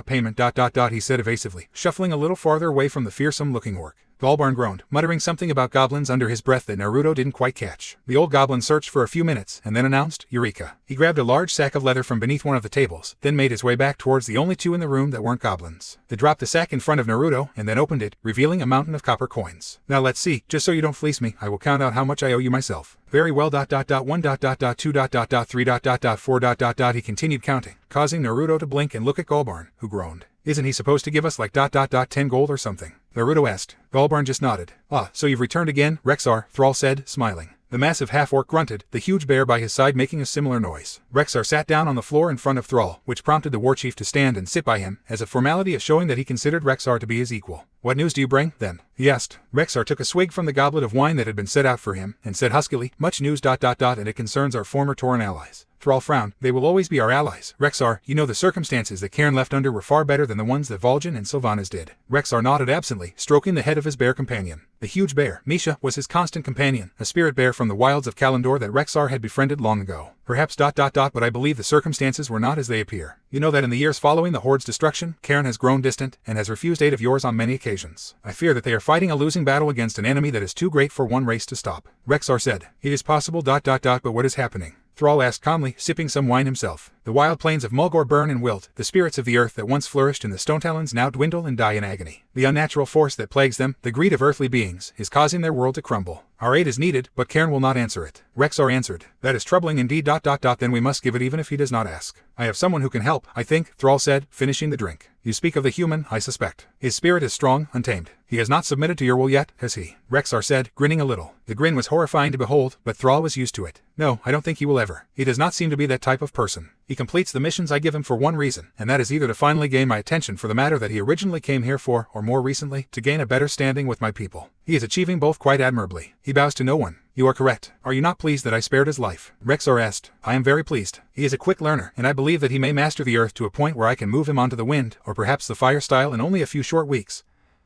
payment ... he said evasively, shuffling a little farther away from the fearsome-looking orc. Galbarn groaned, muttering something about goblins under his breath that Naruto didn't quite catch. The old goblin searched for a few minutes and then announced, Eureka. He grabbed a large sack of leather from beneath one of the tables, then made his way back towards the only two in the room that weren't goblins. They dropped the sack in front of Naruto and then opened it, revealing a mountain of copper coins. Now let's see, just so you don't fleece me, I will count out how much I owe you myself. Very well ... 1 ... 2 ... 3 ... 4 ... he continued counting, causing Naruto to blink and look at Galbarn, who groaned. Isn't he supposed to give us like ... 10 gold or something? Naruto asked. Galbarn just nodded. Ah, so you've returned again, Rexar, Thrall said, smiling. The massive half-orc grunted, the huge bear by his side making a similar noise. Rexar sat down on the floor in front of Thrall, which prompted the warchief to stand and sit by him, as a formality of showing that he considered Rexar to be his equal. What news do you bring, then? He asked. Rexar took a swig from the goblet of wine that had been set out for him, and said huskily, much news ... and it concerns our former Tauren allies. Thrall frowned. They will always be our allies. Rexar, you know the circumstances that Cairn left under were far better than the ones that Vol'jin and Sylvanas did. Rexar nodded absently, stroking the head of his bear companion. The huge bear, Misha, was his constant companion, a spirit bear from the wilds of Kalimdor that Rexar had befriended long ago. Perhaps ... but I believe the circumstances were not as they appear. You know that in the years following the Horde's destruction, Cairn has grown distant, and has refused aid of yours on many occasions. I fear that they are fighting a losing battle against an enemy that is too great for one race to stop. Rexar said. It is possible ... but what is happening? Thrall asked calmly, sipping some wine himself. The wild plains of Mulgore burn and wilt, the spirits of the earth that once flourished in the Stonetalons now dwindle and die in agony. The unnatural force that plagues them, the greed of earthly beings, is causing their world to crumble. Our aid is needed, but Cairn will not answer it. Rexar answered. That is troubling indeed ... then we must give it even if he does not ask. I have someone who can help, I think, Thrall said, finishing the drink. You speak of the human, I suspect. His spirit is strong, untamed. He has not submitted to your will yet, has he? Rexar said, grinning a little. The grin was horrifying to behold, but Thrall was used to it. No, I don't think he will ever. He does not seem to be that type of person. He completes the missions I give him for one reason, and that is either to finally gain my attention for the matter that he originally came here for, or more recently, to gain a better standing with my people. He is achieving both quite admirably. He bows to no one. You are correct. Are you not pleased that I spared his life? Rexar asked. I am very pleased. He is a quick learner, and I believe that he may master the earth to a point where I can move him onto the wind, or perhaps the fire style in only a few short weeks.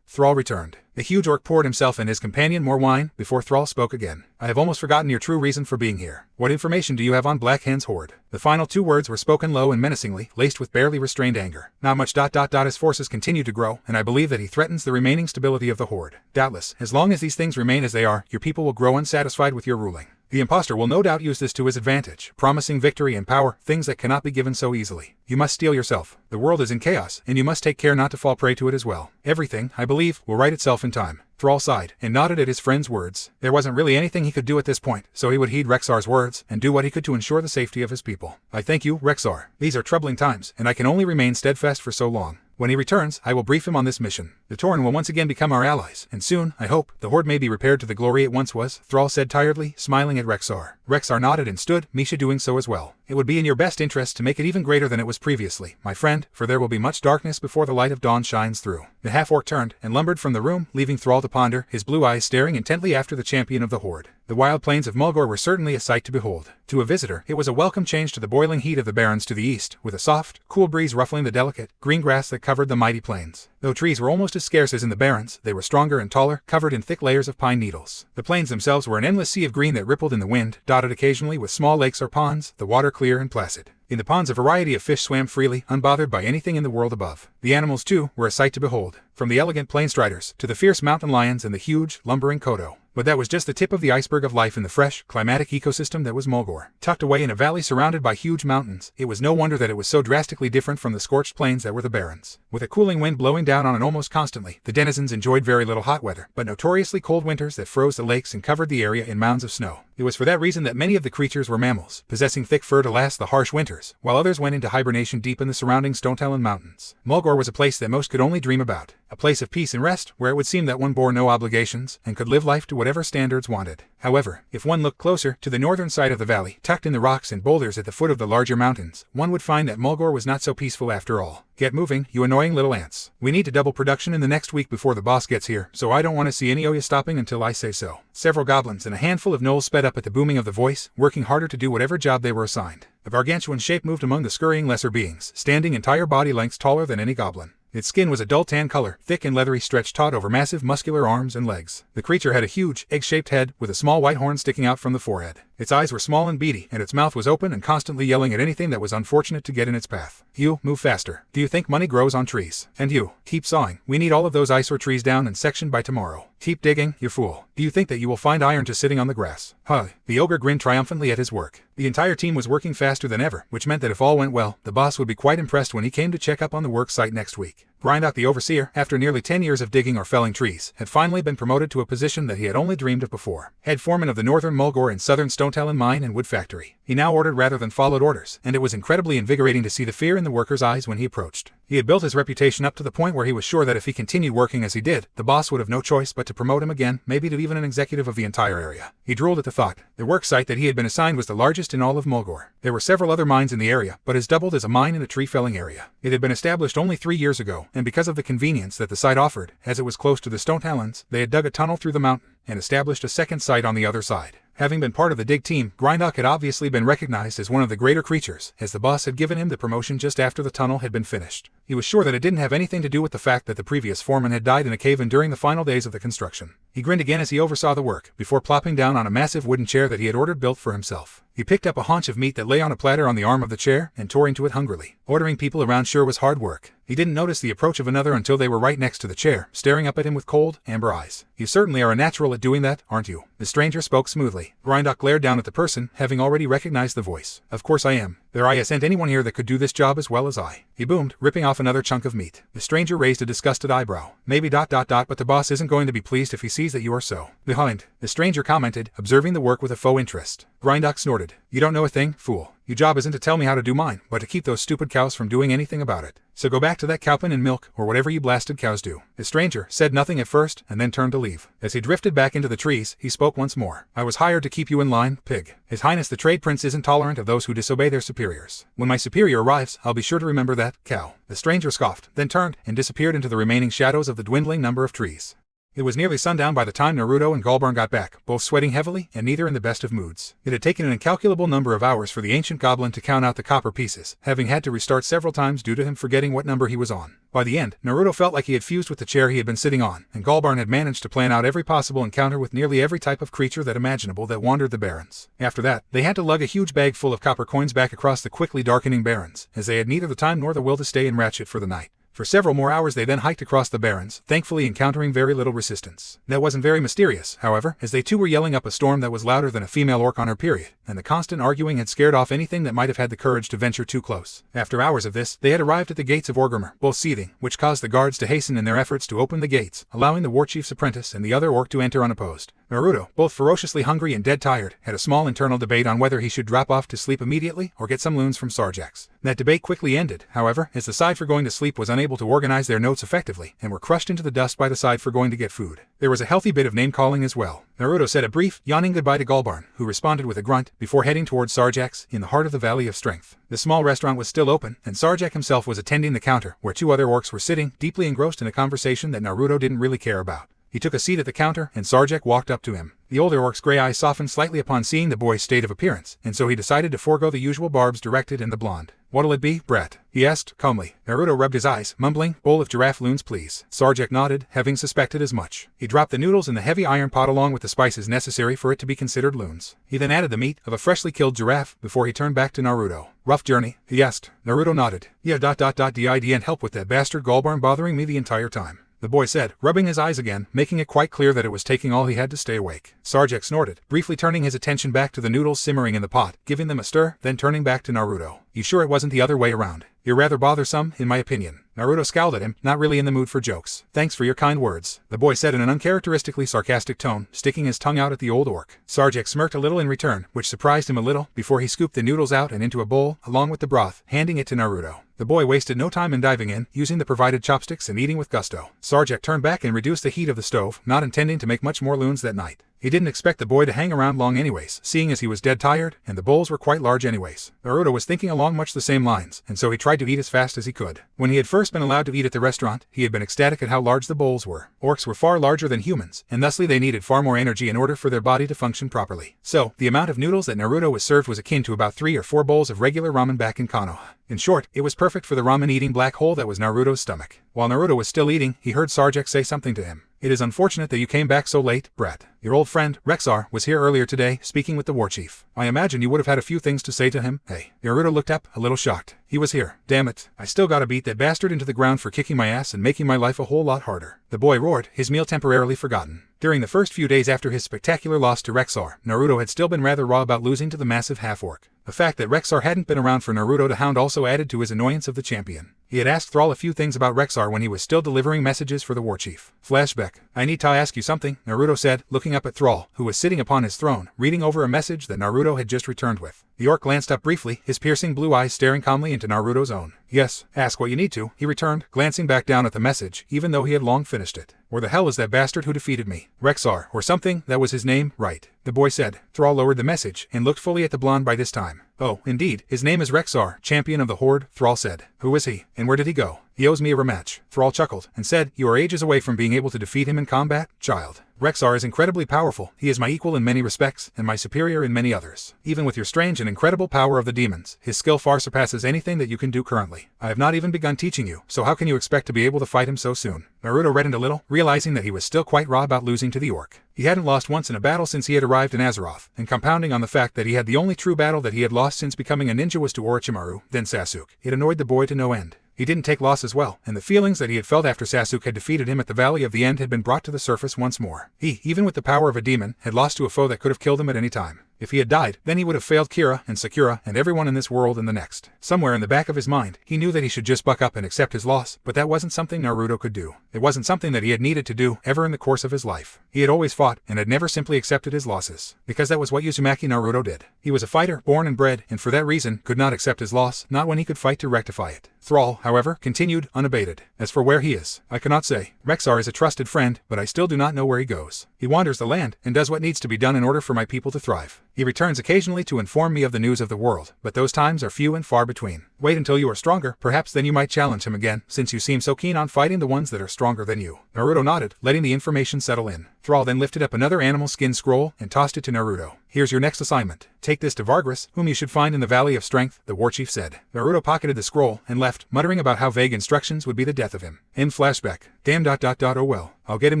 Thrall returned. The huge orc poured himself and his companion more wine, before Thrall spoke again. I have almost forgotten your true reason for being here. What information do you have on Black Hand's horde? The final two words were spoken low and menacingly, laced with barely restrained anger. Not much ... His forces continue to grow, and I believe that he threatens the remaining stability of the horde. Doubtless, as long as these things remain as they are, your people will grow unsatisfied with your ruling. The impostor will no doubt use this to his advantage, promising victory and power, things that cannot be given so easily. You must steel yourself. The world is in chaos, and you must take care not to fall prey to it as well. Everything, I believe, will right itself in time. Thrall sighed, and nodded at his friend's words. There wasn't really anything he could do at this point, so he would heed Rexar's words, and do what he could to ensure the safety of his people. I thank you, Rexar. These are troubling times, and I can only remain steadfast for so long. When he returns, I will brief him on this mission. The Tauren will once again become our allies, and soon, I hope, the horde may be repaired to the glory it once was, Thrall said tiredly, smiling at Rexar. Rexar nodded and stood, Misha doing so as well. It would be in your best interest to make it even greater than it was previously, my friend, for there will be much darkness before the light of dawn shines through. The half-orc turned, and lumbered from the room, leaving Thrall to ponder, his blue eyes staring intently after the champion of the horde. The wild plains of Mulgore were certainly a sight to behold. To a visitor, it was a welcome change to the boiling heat of the Barrens to the east, with a soft, cool breeze ruffling the delicate, green grass that covered the mighty plains. Though trees were almost as scarce as in the Barrens, they were stronger and taller, covered in thick layers of pine needles. The plains themselves were an endless sea of green that rippled in the wind, dotted occasionally with small lakes or ponds, the water clear and placid. In the ponds a variety of fish swam freely, unbothered by anything in the world above. The animals, too, were a sight to behold, from the elegant plain striders, to the fierce mountain lions and the huge, lumbering kodo. But that was just the tip of the iceberg of life in the fresh, climatic ecosystem that was Mulgore. Tucked away in a valley surrounded by huge mountains, it was no wonder that it was so drastically different from the scorched plains that were the Barrens. With a cooling wind blowing down on it almost constantly, the denizens enjoyed very little hot weather, but notoriously cold winters that froze the lakes and covered the area in mounds of snow. It was for that reason that many of the creatures were mammals, possessing thick fur to last the harsh winters, while others went into hibernation deep in the surrounding Stonetalon mountains. Mulgore was a place that most could only dream about, a place of peace and rest, where it would seem that one bore no obligations, and could live life to whatever standards wanted. However, if one looked closer, to the northern side of the valley, tucked in the rocks and boulders at the foot of the larger mountains, one would find that Mulgore was not so peaceful after all. Get moving, you annoying little ants. We need to double production in the next week before the boss gets here, so I don't want to see any Oya stopping until I say so. Several goblins and a handful of gnolls sped up at the booming of the voice, working harder to do whatever job they were assigned. A gargantuan shape moved among the scurrying lesser beings, standing entire body lengths taller than any goblin. Its skin was a dull tan color, thick and leathery, stretched taut over massive muscular arms and legs. The creature had a huge, egg-shaped head with a small white horn sticking out from the forehead. Its eyes were small and beady, and its mouth was open and constantly yelling at anything that was unfortunate to get in its path. You, move faster. Do you think money grows on trees? And you, keep sawing. We need all of those eyesore trees down and sectioned by tomorrow. Keep digging, you fool. Do you think that you will find iron just sitting on the grass? Huh. The ogre grinned triumphantly at his work. The entire team was working faster than ever, which meant that if all went well, the boss would be quite impressed when he came to check up on the work site next week. NaruxOC, the overseer, after nearly 10 years of digging or felling trees, had finally been promoted to a position that he had only dreamed of before. Head foreman of the northern Mulgore and southern Stonetalon mine and wood factory. He now ordered rather than followed orders, and it was incredibly invigorating to see the fear in the workers' eyes when he approached. He had built his reputation up to the point where he was sure that if he continued working as he did, the boss would have no choice but to promote him again, maybe to even an executive of the entire area. He drooled at the thought. The work site that he had been assigned was the largest in all of Mulgore. There were several other mines in the area, but as doubled as a mine in a tree-felling area. It had been established only 3 years ago, and because of the convenience that the site offered, as it was close to the Stonetalons, they had dug a tunnel through the mountain and established a second site on the other side. Having been part of the dig team, NaruxOC had obviously been recognized as one of the greater creatures, as the boss had given him the promotion just after the tunnel had been finished. He was sure that it didn't have anything to do with the fact that the previous foreman had died in a cave-in during the final days of the construction. He grinned again as he oversaw the work, before plopping down on a massive wooden chair that he had ordered built for himself. He picked up a haunch of meat that lay on a platter on the arm of the chair and tore into it hungrily. Ordering people around sure was hard work. He didn't notice the approach of another until they were right next to the chair, staring up at him with cold, amber eyes. You certainly are a natural at doing that, aren't you? The stranger spoke smoothly. NaruxOC glared down at the person, having already recognized the voice. Of course I am. There isn't anyone here that could do this job as well as I. He boomed, ripping off another chunk of meat. The stranger raised a disgusted eyebrow. Maybe ... but the boss isn't going to be pleased if he sees that you are so. Behind, the stranger commented, observing the work with a faux interest. NaruxOC snorted. You don't know a thing, fool. Your job isn't to tell me how to do mine, but to keep those stupid cows from doing anything about it. So go back to that cowpen and milk, or whatever you blasted cows do. The stranger said nothing at first, and then turned to leave. As he drifted back into the trees, he spoke once more. I was hired to keep you in line, pig. His Highness the Trade Prince isn't tolerant of those who disobey their superiors. When my superior arrives, I'll be sure to remember that, cow. The stranger scoffed, then turned, and disappeared into the remaining shadows of the dwindling number of trees. It was nearly sundown by the time Naruto and Galbarn got back, both sweating heavily and neither in the best of moods. It had taken an incalculable number of hours for the ancient goblin to count out the copper pieces, having had to restart several times due to him forgetting what number he was on. By the end, Naruto felt like he had fused with the chair he had been sitting on, and Galbarn had managed to plan out every possible encounter with nearly every type of creature that imaginable that wandered the Barrens. After that, they had to lug a huge bag full of copper coins back across the quickly darkening Barrens, as they had neither the time nor the will to stay in Ratchet for the night. For several more hours they then hiked across the Barrens, thankfully encountering very little resistance. That wasn't very mysterious, however, as they too were yelling up a storm that was louder than a female orc on her period, and the constant arguing had scared off anything that might have had the courage to venture too close. After hours of this, they had arrived at the gates of Orgrimmar, both seething, which caused the guards to hasten in their efforts to open the gates, allowing the warchief's apprentice and the other orc to enter unopposed. Naruto, both ferociously hungry and dead tired, had a small internal debate on whether he should drop off to sleep immediately or get some loons from Sarjax. That debate quickly ended, however, as the side for going to sleep was unable to organize their notes effectively and were crushed into the dust by the side for going to get food. There was a healthy bit of name-calling as well. Naruto said a brief, yawning goodbye to Galbarn, who responded with a grunt, before heading towards Sarjax, in the heart of the Valley of Strength. The small restaurant was still open, and Sarjax himself was attending the counter, where two other orcs were sitting, deeply engrossed in a conversation that Naruto didn't really care about. He took a seat at the counter, and Sarjax walked up to him. The older orc's gray eyes softened slightly upon seeing the boy's state of appearance, and so he decided to forego the usual barbs directed at the blonde. What'll it be, brat? He asked, calmly. Naruto rubbed his eyes, mumbling, bowl of giraffe loons please. Sarjax nodded, having suspected as much. He dropped the noodles in the heavy iron pot along with the spices necessary for it to be considered loons. He then added the meat of a freshly killed giraffe before he turned back to Naruto. Rough journey? He asked. Naruto nodded. Yeah ... didn't help with that bastard Galbarn bothering me the entire time. The boy said, rubbing his eyes again, making it quite clear that it was taking all he had to stay awake. Sarjax snorted, briefly turning his attention back to the noodles simmering in the pot, giving them a stir, then turning back to Naruto. You sure it wasn't the other way around? You're rather bothersome, in my opinion. Naruto scowled at him, not really in the mood for jokes. Thanks for your kind words, the boy said in an uncharacteristically sarcastic tone, sticking his tongue out at the old orc. Sarjax smirked a little in return, which surprised him a little, before he scooped the noodles out and into a bowl, along with the broth, handing it to Naruto. The boy wasted no time in diving in, using the provided chopsticks and eating with gusto. Sarjax turned back and reduced the heat of the stove, not intending to make much more loons that night. He didn't expect the boy to hang around long anyways, seeing as he was dead tired, and the bowls were quite large anyways. Naruto was thinking along much the same lines, and so he tried to eat as fast as he could. When he had first been allowed to eat at the restaurant, he had been ecstatic at how large the bowls were. Orcs were far larger than humans, and thusly they needed far more energy in order for their body to function properly. So, the amount of noodles that Naruto was served was akin to about 3 or 4 bowls of regular ramen back in Konoha. In short, it was perfect for the ramen-eating black hole that was Naruto's stomach. While Naruto was still eating, he heard Sarjek say something to him. "It is unfortunate that you came back so late, brat. Your old friend, Rexar, was here earlier today, speaking with the war chief. I imagine you would have had a few things to say to him, hey?" Naruto looked up, a little shocked. He was here. Damn it. I still gotta beat that bastard into the ground for kicking my ass and making my life a whole lot harder. The boy roared, his meal temporarily forgotten. During the first few days after his spectacular loss to Rexar, Naruto had still been rather raw about losing to the massive half-orc. The fact that Rexar hadn't been around for Naruto to hound also added to his annoyance of the champion. He had asked Thrall a few things about Rexar when he was still delivering messages for the war chief. Flashback. "I need to ask you something," Naruto said, looking up at Thrall, who was sitting upon his throne, reading over a message that Naruto had just returned with. The orc glanced up briefly, his piercing blue eyes staring calmly into Naruto's own. "Yes, ask what you need to," he returned, glancing back down at the message, even though he had long finished it. "Where the hell is that bastard who defeated me? Rexar, or something, that was his name, right?" the boy said. Thrall lowered the message, and looked fully at the blonde by this time. "Oh, indeed, his name is Rexar, champion of the Horde," Thrall said. "Who is he, and where did he go?" "He owes me a rematch." Thrall chuckled, and said, "You are ages away from being able to defeat him in combat, child. Rexar is incredibly powerful. He is my equal in many respects, and my superior in many others. Even with your strange and incredible power of the demons, his skill far surpasses anything that you can do currently. I have not even begun teaching you, so how can you expect to be able to fight him so soon?" Naruto reddened a little, realizing that he was still quite raw about losing to the orc. He hadn't lost once in a battle since he had arrived in Azeroth, and compounding on the fact that he had the only true battle that he had lost since becoming a ninja was to Orochimaru, then Sasuke. It annoyed the boy to no end. He didn't take loss as well, and the feelings that he had felt after Sasuke had defeated him at the Valley of the End had been brought to the surface once more. He, even with the power of a demon, had lost to a foe that could have killed him at any time. If he had died, then he would have failed Kira and Sakura and everyone in this world and the next. Somewhere in the back of his mind, he knew that he should just buck up and accept his loss, but that wasn't something Naruto could do. It wasn't something that he had needed to do ever in the course of his life. He had always fought, and had never simply accepted his losses. Because that was what Uzumaki Naruto did. He was a fighter, born and bred, and for that reason, could not accept his loss, not when he could fight to rectify it. Thrall, however, continued, unabated. "As for where he is, I cannot say. Rexar is a trusted friend, but I still do not know where he goes. He wanders the land, and does what needs to be done in order for my people to thrive. He returns occasionally to inform me of the news of the world, but those times are few and far between. Wait until you are stronger, perhaps then you might challenge him again, since you seem so keen on fighting the ones that are stronger than you." Naruto nodded, letting the information settle in. Thrall then lifted up another animal skin scroll, and tossed it to Naruto. "Here's your next assignment. Take this to Vargris, whom you should find in the Valley of Strength," the war chief said. Naruto pocketed the scroll, and left, muttering about how vague instructions would be the death of him. In flashback. "Damn ... oh well. I'll get him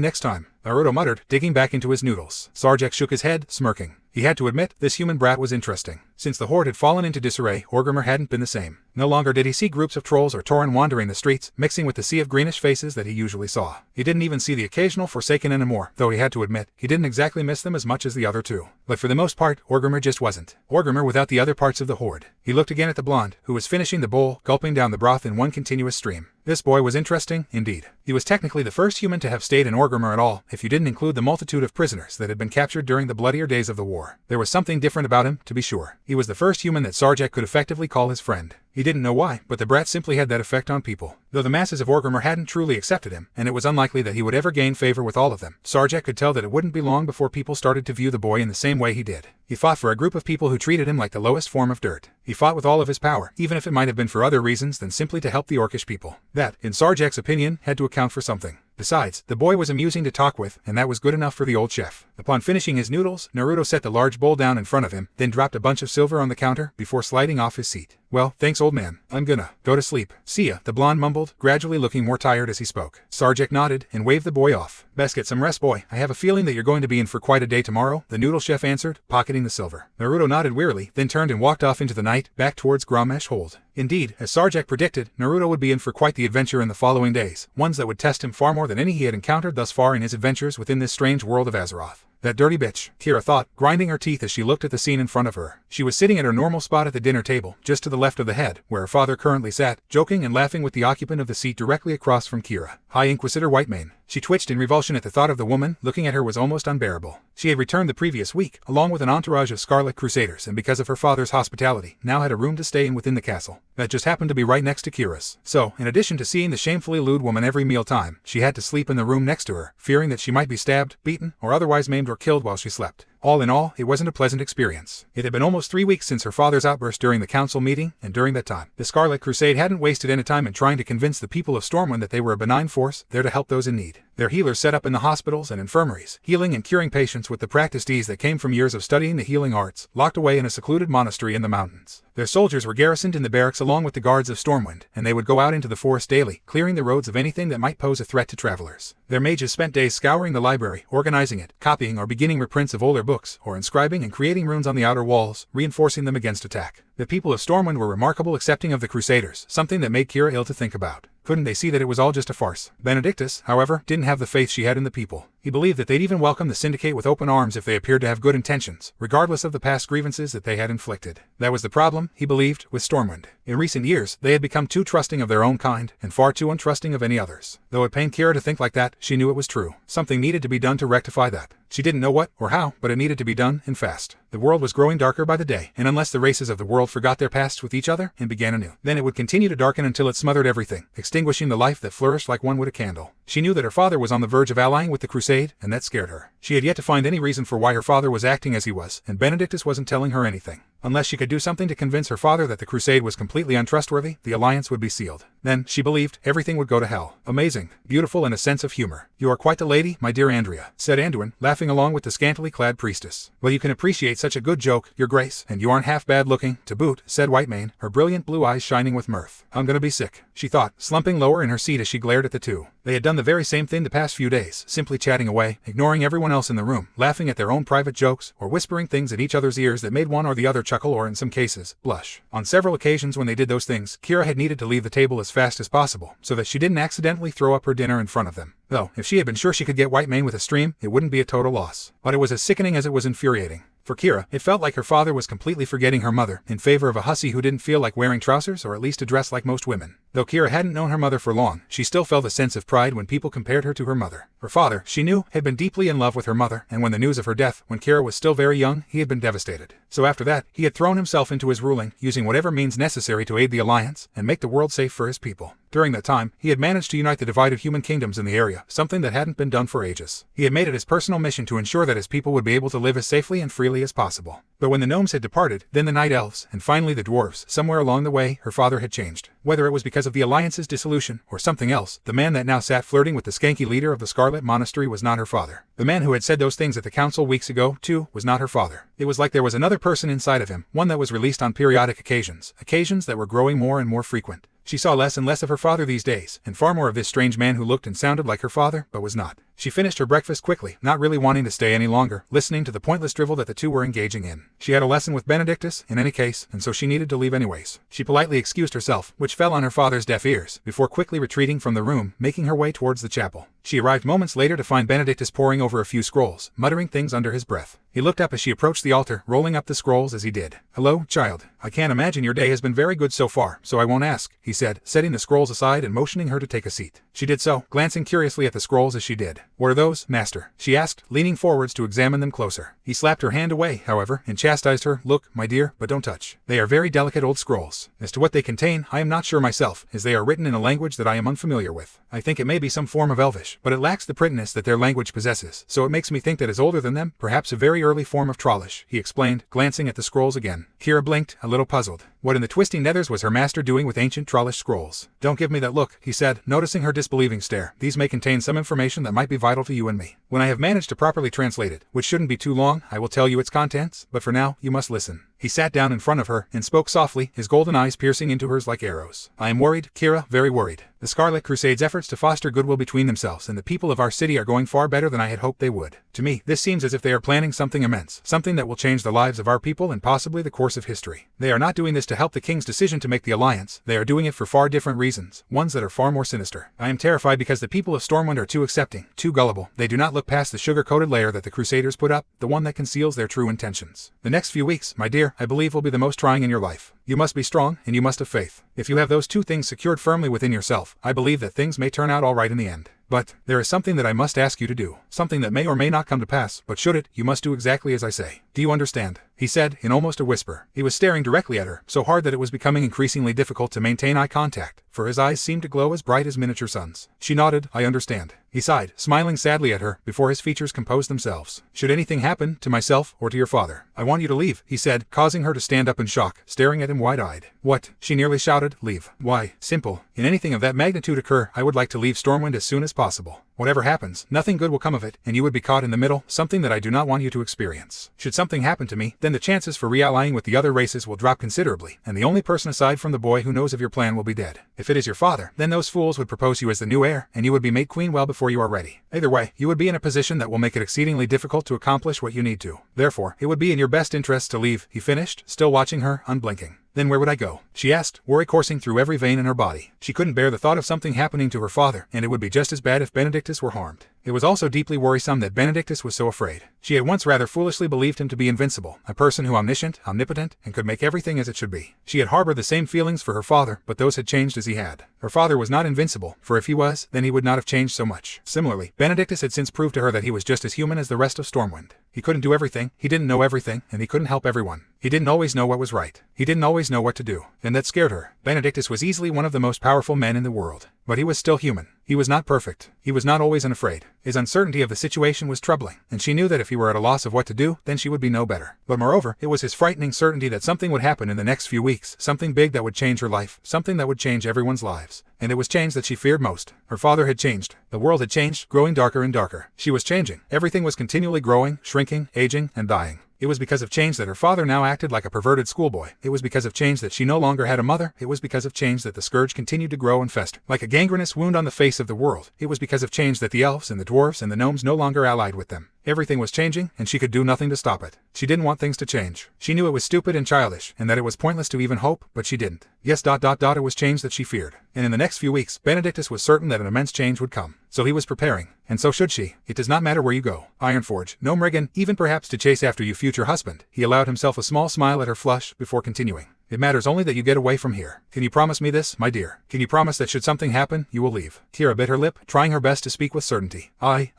next time," Naruto muttered, digging back into his noodles. Sarjek shook his head, smirking. He had to admit, this human brat was interesting. Since the Horde had fallen into disarray, Orgrimmar hadn't been the same. No longer did he see groups of trolls or Tauren wandering the streets, mixing with the sea of greenish faces that he usually saw. He didn't even see the occasional Forsaken anymore, though he had to admit, he didn't exactly miss them as much as the other two. But for the most part, Orgrimmar just wasn't. Orgrimmar without the other parts of the Horde. He looked again at the blonde, who was finishing the bowl, gulping down the broth in one continuous stream. This boy was interesting, indeed. He was technically the first human to have stayed in Orgrimmar at all, if you didn't include the multitude of prisoners that had been captured during the bloodier days of the war. There was something different about him, to be sure. He was the first human that Sarjek could effectively call his friend. He didn't know why, but the brat simply had that effect on people. Though the masses of Orgrimmar hadn't truly accepted him, and it was unlikely that he would ever gain favor with all of them, Sarjek could tell that it wouldn't be long before people started to view the boy in the same way he did. He fought for a group of people who treated him like the lowest form of dirt. He fought with all of his power, even if it might have been for other reasons than simply to help the Orcish people. That, in Sarjek's opinion, had to account for something. Besides, the boy was amusing to talk with, and that was good enough for the old chef. Upon finishing his noodles, Naruto set the large bowl down in front of him, then dropped a bunch of silver on the counter, before sliding off his seat. "Well, thanks old man. I'm gonna go to sleep. See ya," the blonde mumbled, gradually looking more tired as he spoke. Sarjek nodded, and waved the boy off. "Best get some rest, boy. I have a feeling that you're going to be in for quite a day tomorrow," the noodle chef answered, pocketing the silver. Naruto nodded wearily, then turned and walked off into the night, back towards Grommesh Hold. Indeed, as Sarjek predicted, Naruto would be in for quite the adventure in the following days, ones that would test him far more than any he had encountered thus far in his adventures within this strange world of Azeroth. That dirty bitch, Kira thought, grinding her teeth as she looked at the scene in front of her. She was sitting at her normal spot at the dinner table, just to the left of the head, where her father currently sat, joking and laughing with the occupant of the seat directly across from Kira. High Inquisitor Whitemane. She twitched in revulsion at the thought of the woman looking at her was almost unbearable. She had returned the previous week, along with an entourage of Scarlet Crusaders, and because of her father's hospitality, now had a room to stay in within the castle. That just happened to be right next to Kira's. So, in addition to seeing the shamefully lewd woman every mealtime, she had to sleep in the room next to her, fearing that she might be stabbed, beaten, or otherwise maimed or killed while she slept. All in all, it wasn't a pleasant experience. It had been almost 3 weeks since her father's outburst during the council meeting, and during that time, the Scarlet Crusade hadn't wasted any time in trying to convince the people of Stormwind that they were a benign force, there to help those in need. Their healers set up in the hospitals and infirmaries, healing and curing patients with the practiced ease that came from years of studying the healing arts, locked away in a secluded monastery in the mountains. Their soldiers were garrisoned in the barracks along with the guards of Stormwind, and they would go out into the forest daily, clearing the roads of anything that might pose a threat to travelers. Their mages spent days scouring the library, organizing it, copying or beginning reprints of older books, or inscribing and creating runes on the outer walls, reinforcing them against attack. The people of Stormwind were remarkable accepting of the Crusaders, something that made Kira ill to think about. Couldn't they see that it was all just a farce? Benedictus, however, didn't have the faith she had in the people. He believed that they'd even welcome the Syndicate with open arms if they appeared to have good intentions, regardless of the past grievances that they had inflicted. That was the problem, he believed, with Stormwind. In recent years, they had become too trusting of their own kind, and far too untrusting of any others. Though it pained Kira to think like that, she knew it was true. Something needed to be done to rectify that. She didn't know what or how, but it needed to be done, and fast. The world was growing darker by the day, and unless the races of the world forgot their pasts with each other and began anew, then it would continue to darken until it smothered everything, extinguishing the life that flourished like one would a candle. She knew that her father was on the verge of allying with the Crusade, and that scared her. She had yet to find any reason for why her father was acting as he was, and Benedictus wasn't telling her anything. Unless she could do something to convince her father that the Crusade was completely untrustworthy, the alliance would be sealed. Then, she believed, everything would go to hell. Amazing, beautiful, and a sense of humor. You are quite the lady, my dear Andrea, said Anduin, laughing along with the scantily clad priestess. Well, you can appreciate such a good joke, your grace, and you aren't half bad looking, to boot, said Whitemane, her brilliant blue eyes shining with mirth. I'm gonna be sick, she thought, slumping lower in her seat as she glared at the two. They had done the very same thing the past few days, simply chatting away, ignoring everyone else in the room, laughing at their own private jokes, or whispering things at each other's ears that made one or the other chuckle or, in some cases, blush. On several occasions when they did those things, Kira had needed to leave the table as fast as possible, so that she didn't accidentally throw up her dinner in front of them. Though, if she had been sure she could get Whitemane with a stream, it wouldn't be a total loss. But it was as sickening as it was infuriating. For Kira, it felt like her father was completely forgetting her mother, in favor of a hussy who didn't feel like wearing trousers or at least to dress like most women. Though Kira hadn't known her mother for long, she still felt a sense of pride when people compared her to her mother. Her father, she knew, had been deeply in love with her mother, and when the news of her death, when Kira was still very young, he had been devastated. So after that, he had thrown himself into his ruling, using whatever means necessary to aid the alliance, and make the world safe for his people. During that time, he had managed to unite the divided human kingdoms in the area, something that hadn't been done for ages. He had made it his personal mission to ensure that his people would be able to live as safely and freely as possible. But when the gnomes had departed, then the night elves, and finally the dwarves, somewhere along the way, her father had changed. Whether it was because of the alliance's dissolution, or something else, the man that now sat flirting with the skanky leader of the Scarlet Monastery was not her father. The man who had said those things at the council weeks ago, too, was not her father. It was like there was another person inside of him, one that was released on periodic occasions that were growing more and more frequent. She saw less and less of her father these days, and far more of this strange man who looked and sounded like her father, but was not. She finished her breakfast quickly, not really wanting to stay any longer, listening to the pointless drivel that the two were engaging in. She had a lesson with Benedictus, in any case, and so she needed to leave anyways. She politely excused herself, which fell on her father's deaf ears, before quickly retreating from the room, making her way towards the chapel. She arrived moments later to find Benedictus poring over a few scrolls, muttering things under his breath. He looked up as she approached the altar, rolling up the scrolls as he did. "Hello, child. I can't imagine your day has been very good so far, so I won't ask," he said, setting the scrolls aside and motioning her to take a seat. She did so, glancing curiously at the scrolls as she did. "What are those, master?" she asked, leaning forwards to examine them closer. He slapped her hand away, however, and chastised her. "Look, my dear, but don't touch. They are very delicate old scrolls. As to what they contain, I am not sure myself, as they are written in a language that I am unfamiliar with. I think it may be some form of Elvish, but it lacks the prettiness that their language possesses, so it makes me think that is older than them, perhaps a very early form of Trollish," he explained, glancing at the scrolls again. Kira blinked, a little puzzled. What in the twisting nethers was her master doing with ancient Trollish scrolls? "Don't give me that look," he said, noticing her disbelieving stare. "These may contain some information that might be vital to you and me. When I have managed to properly translate it, which shouldn't be too long, I will tell you its contents, but for now, you must listen." He sat down in front of her and spoke softly, his golden eyes piercing into hers like arrows. "I am worried, Kira, very worried. The Scarlet Crusade's efforts to foster goodwill between themselves and the people of our city are going far better than I had hoped they would. To me, this seems as if they are planning something immense, something that will change the lives of our people and possibly the course of history. They are not doing this to help the king's decision to make the alliance, they are doing it for far different reasons, ones that are far more sinister. I am terrified because the people of Stormwind are too accepting, too gullible. They do not look past the sugar-coated layer that the Crusaders put up, the one that conceals their true intentions. The next few weeks, my dear, I believe will be the most trying in your life. You must be strong, and you must have faith. If you have those two things secured firmly within yourself, I believe that things may turn out all right in the end. But, there is something that I must ask you to do. Something that may or may not come to pass, but should it, you must do exactly as I say. Do you understand? He said, in almost a whisper. He was staring directly at her, so hard that it was becoming increasingly difficult to maintain eye contact, for his eyes seemed to glow as bright as miniature suns. She nodded, I understand. He sighed, smiling sadly at her, before his features composed themselves. Should anything happen, to myself, or to your father, I want you to leave, he said, causing her to stand up in shock, staring at him wide-eyed. What? She nearly shouted, leave. Why? Simple. In anything of that magnitude occur, I would like to leave Stormwind as soon as possible. Whatever happens, nothing good will come of it, and you would be caught in the middle, something that I do not want you to experience. Should something happen to me, then the chances for reallying with the other races will drop considerably, and the only person aside from the boy who knows of your plan will be dead. If it is your father, then those fools would propose you as the new heir, and you would be made queen well before you are ready. Either way, you would be in a position that will make it exceedingly difficult to accomplish what you need to. Therefore, it would be in your best interest to leave, he finished, still watching her, unblinking. Then where would I go? She asked, worry coursing through every vein in her body. She couldn't bear the thought of something happening to her father, and it would be just as bad if Benedictus were harmed. It was also deeply worrisome that Benedictus was so afraid. She had once rather foolishly believed him to be invincible, a person who omniscient, omnipotent, and could make everything as it should be. She had harbored the same feelings for her father, but those had changed as he had. Her father was not invincible, for if he was, then he would not have changed so much. Similarly, Benedictus had since proved to her that he was just as human as the rest of Stormwind. He couldn't do everything, he didn't know everything, and he couldn't help everyone. He didn't always know what was right. He didn't always know what to do. And that scared her. Benedictus was easily one of the most powerful men in the world. But he was still human. He was not perfect. He was not always unafraid. His uncertainty of the situation was troubling, and she knew that if he were at a loss of what to do, then she would be no better. But moreover, it was his frightening certainty that something would happen in the next few weeks, something big that would change her life, something that would change everyone's lives. And it was change that she feared most. Her father had changed. The world had changed, growing darker and darker. She was changing. Everything was continually growing, shrinking, aging, and dying. It was because of change that her father now acted like a perverted schoolboy. It was because of change that she no longer had a mother. It was because of change that the scourge continued to grow and fester, like a gangrenous wound on the face of the world. It was because of change that the elves and the dwarves and the gnomes no longer allied with them. Everything was changing, and she could do nothing to stop it. She didn't want things to change. She knew it was stupid and childish, and that it was pointless to even hope, but she didn't. Yes, it was change that she feared. And in the next few weeks, Benedictus was certain that an immense change would come. So he was preparing. And so should she. It does not matter where you go. Ironforge, Gnome Riggin, even perhaps to chase after your future husband. He allowed himself a small smile at her flush, before continuing. It matters only that you get away from here. Can you promise me this, my dear? Can you promise that should something happen, you will leave? Kira bit her lip, trying her best to speak with certainty. I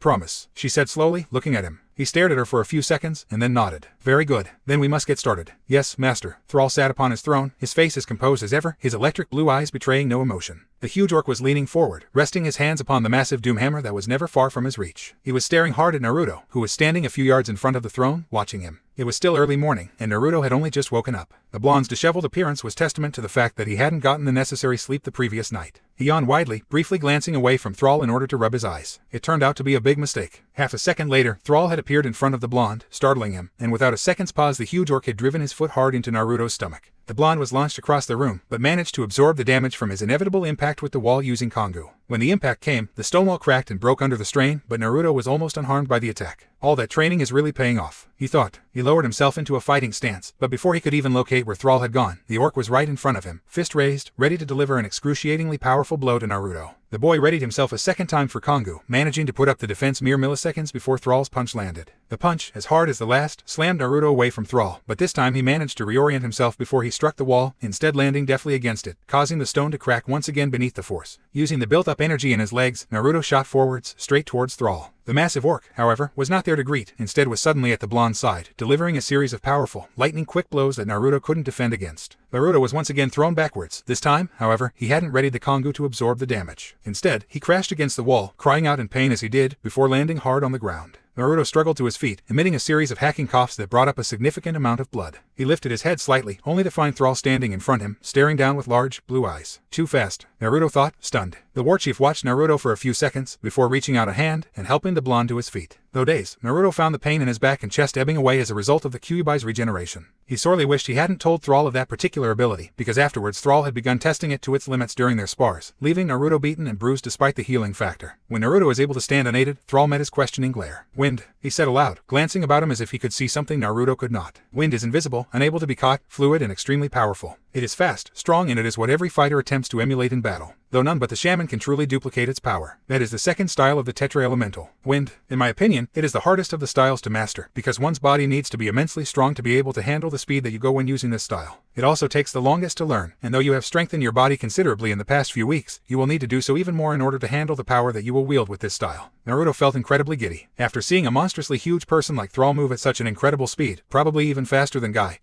promise, she said slowly, looking at him. He stared at her for a few seconds, and then nodded. Very good. Then we must get started. Yes, master. Thrall sat upon his throne, his face as composed as ever, his electric blue eyes betraying no emotion. The huge orc was leaning forward, resting his hands upon the massive doomhammer that was never far from his reach. He was staring hard at Naruto, who was standing a few yards in front of the throne, watching him. It was still early morning, and Naruto had only just woken up. The blonde's disheveled appearance was testament to the fact that he hadn't gotten the necessary sleep the previous night. He yawned widely, briefly glancing away from Thrall in order to rub his eyes. It turned out to be a big mistake. Half a second later, Thrall had appeared in front of the blonde, startling him, and without a second's pause the huge orc had driven his foot hard into Naruto's stomach. The blonde was launched across the room, but managed to absorb the damage from his inevitable impact with the wall using Kongu. When the impact came, the stone wall cracked and broke under the strain, but Naruto was almost unharmed by the attack. All that training is really paying off, he thought. He lowered himself into a fighting stance, but before he could even locate where Thrall had gone, the orc was right in front of him, fist raised, ready to deliver an excruciatingly powerful blow to Naruto. The boy readied himself a second time for Kongu, managing to put up the defense mere milliseconds before Thrall's punch landed. The punch, as hard as the last, slammed Naruto away from Thrall, but this time he managed to reorient himself before he struck the wall, instead landing deftly against it, causing the stone to crack once again beneath the force. Using the built-up energy in his legs, Naruto shot forwards, straight towards Thrall. The massive orc, however, was not there to greet, instead was suddenly at the blonde's side, delivering a series of powerful, lightning-quick blows that Naruto couldn't defend against. Naruto was once again thrown backwards. This time, however, he hadn't readied the Kongu to absorb the damage. Instead, he crashed against the wall, crying out in pain as he did, before landing hard on the ground. Naruto struggled to his feet, emitting a series of hacking coughs that brought up a significant amount of blood. He lifted his head slightly, only to find Thrall standing in front of him, staring down with large, blue eyes. Too fast, Naruto thought, stunned. The war chief watched Naruto for a few seconds, before reaching out a hand and helping the blonde to his feet. Though dazed, Naruto found the pain in his back and chest ebbing away as a result of the Kyuubi's regeneration. He sorely wished he hadn't told Thrall of that particular ability, because afterwards Thrall had begun testing it to its limits during their spars, leaving Naruto beaten and bruised despite the healing factor. When Naruto was able to stand unaided, Thrall met his questioning glare. Wind, he said aloud, glancing about him as if he could see something Naruto could not. Wind is invisible, unable to be caught, fluid and extremely powerful. It is fast, strong, and it is what every fighter attempts to emulate in battle. though none but the shaman can truly duplicate its power. That is the second style of the tetra-elemental, wind. In my opinion, it is the hardest of the styles to master, because one's body needs to be immensely strong to be able to handle the speed that you go when using this style. It also takes the longest to learn, and though you have strengthened your body considerably in the past few weeks, you will need to do so even more in order to handle the power that you will wield with this style. Naruto felt incredibly giddy. After seeing a monstrously huge person like Thrall move at such an incredible speed, probably even faster than Guy,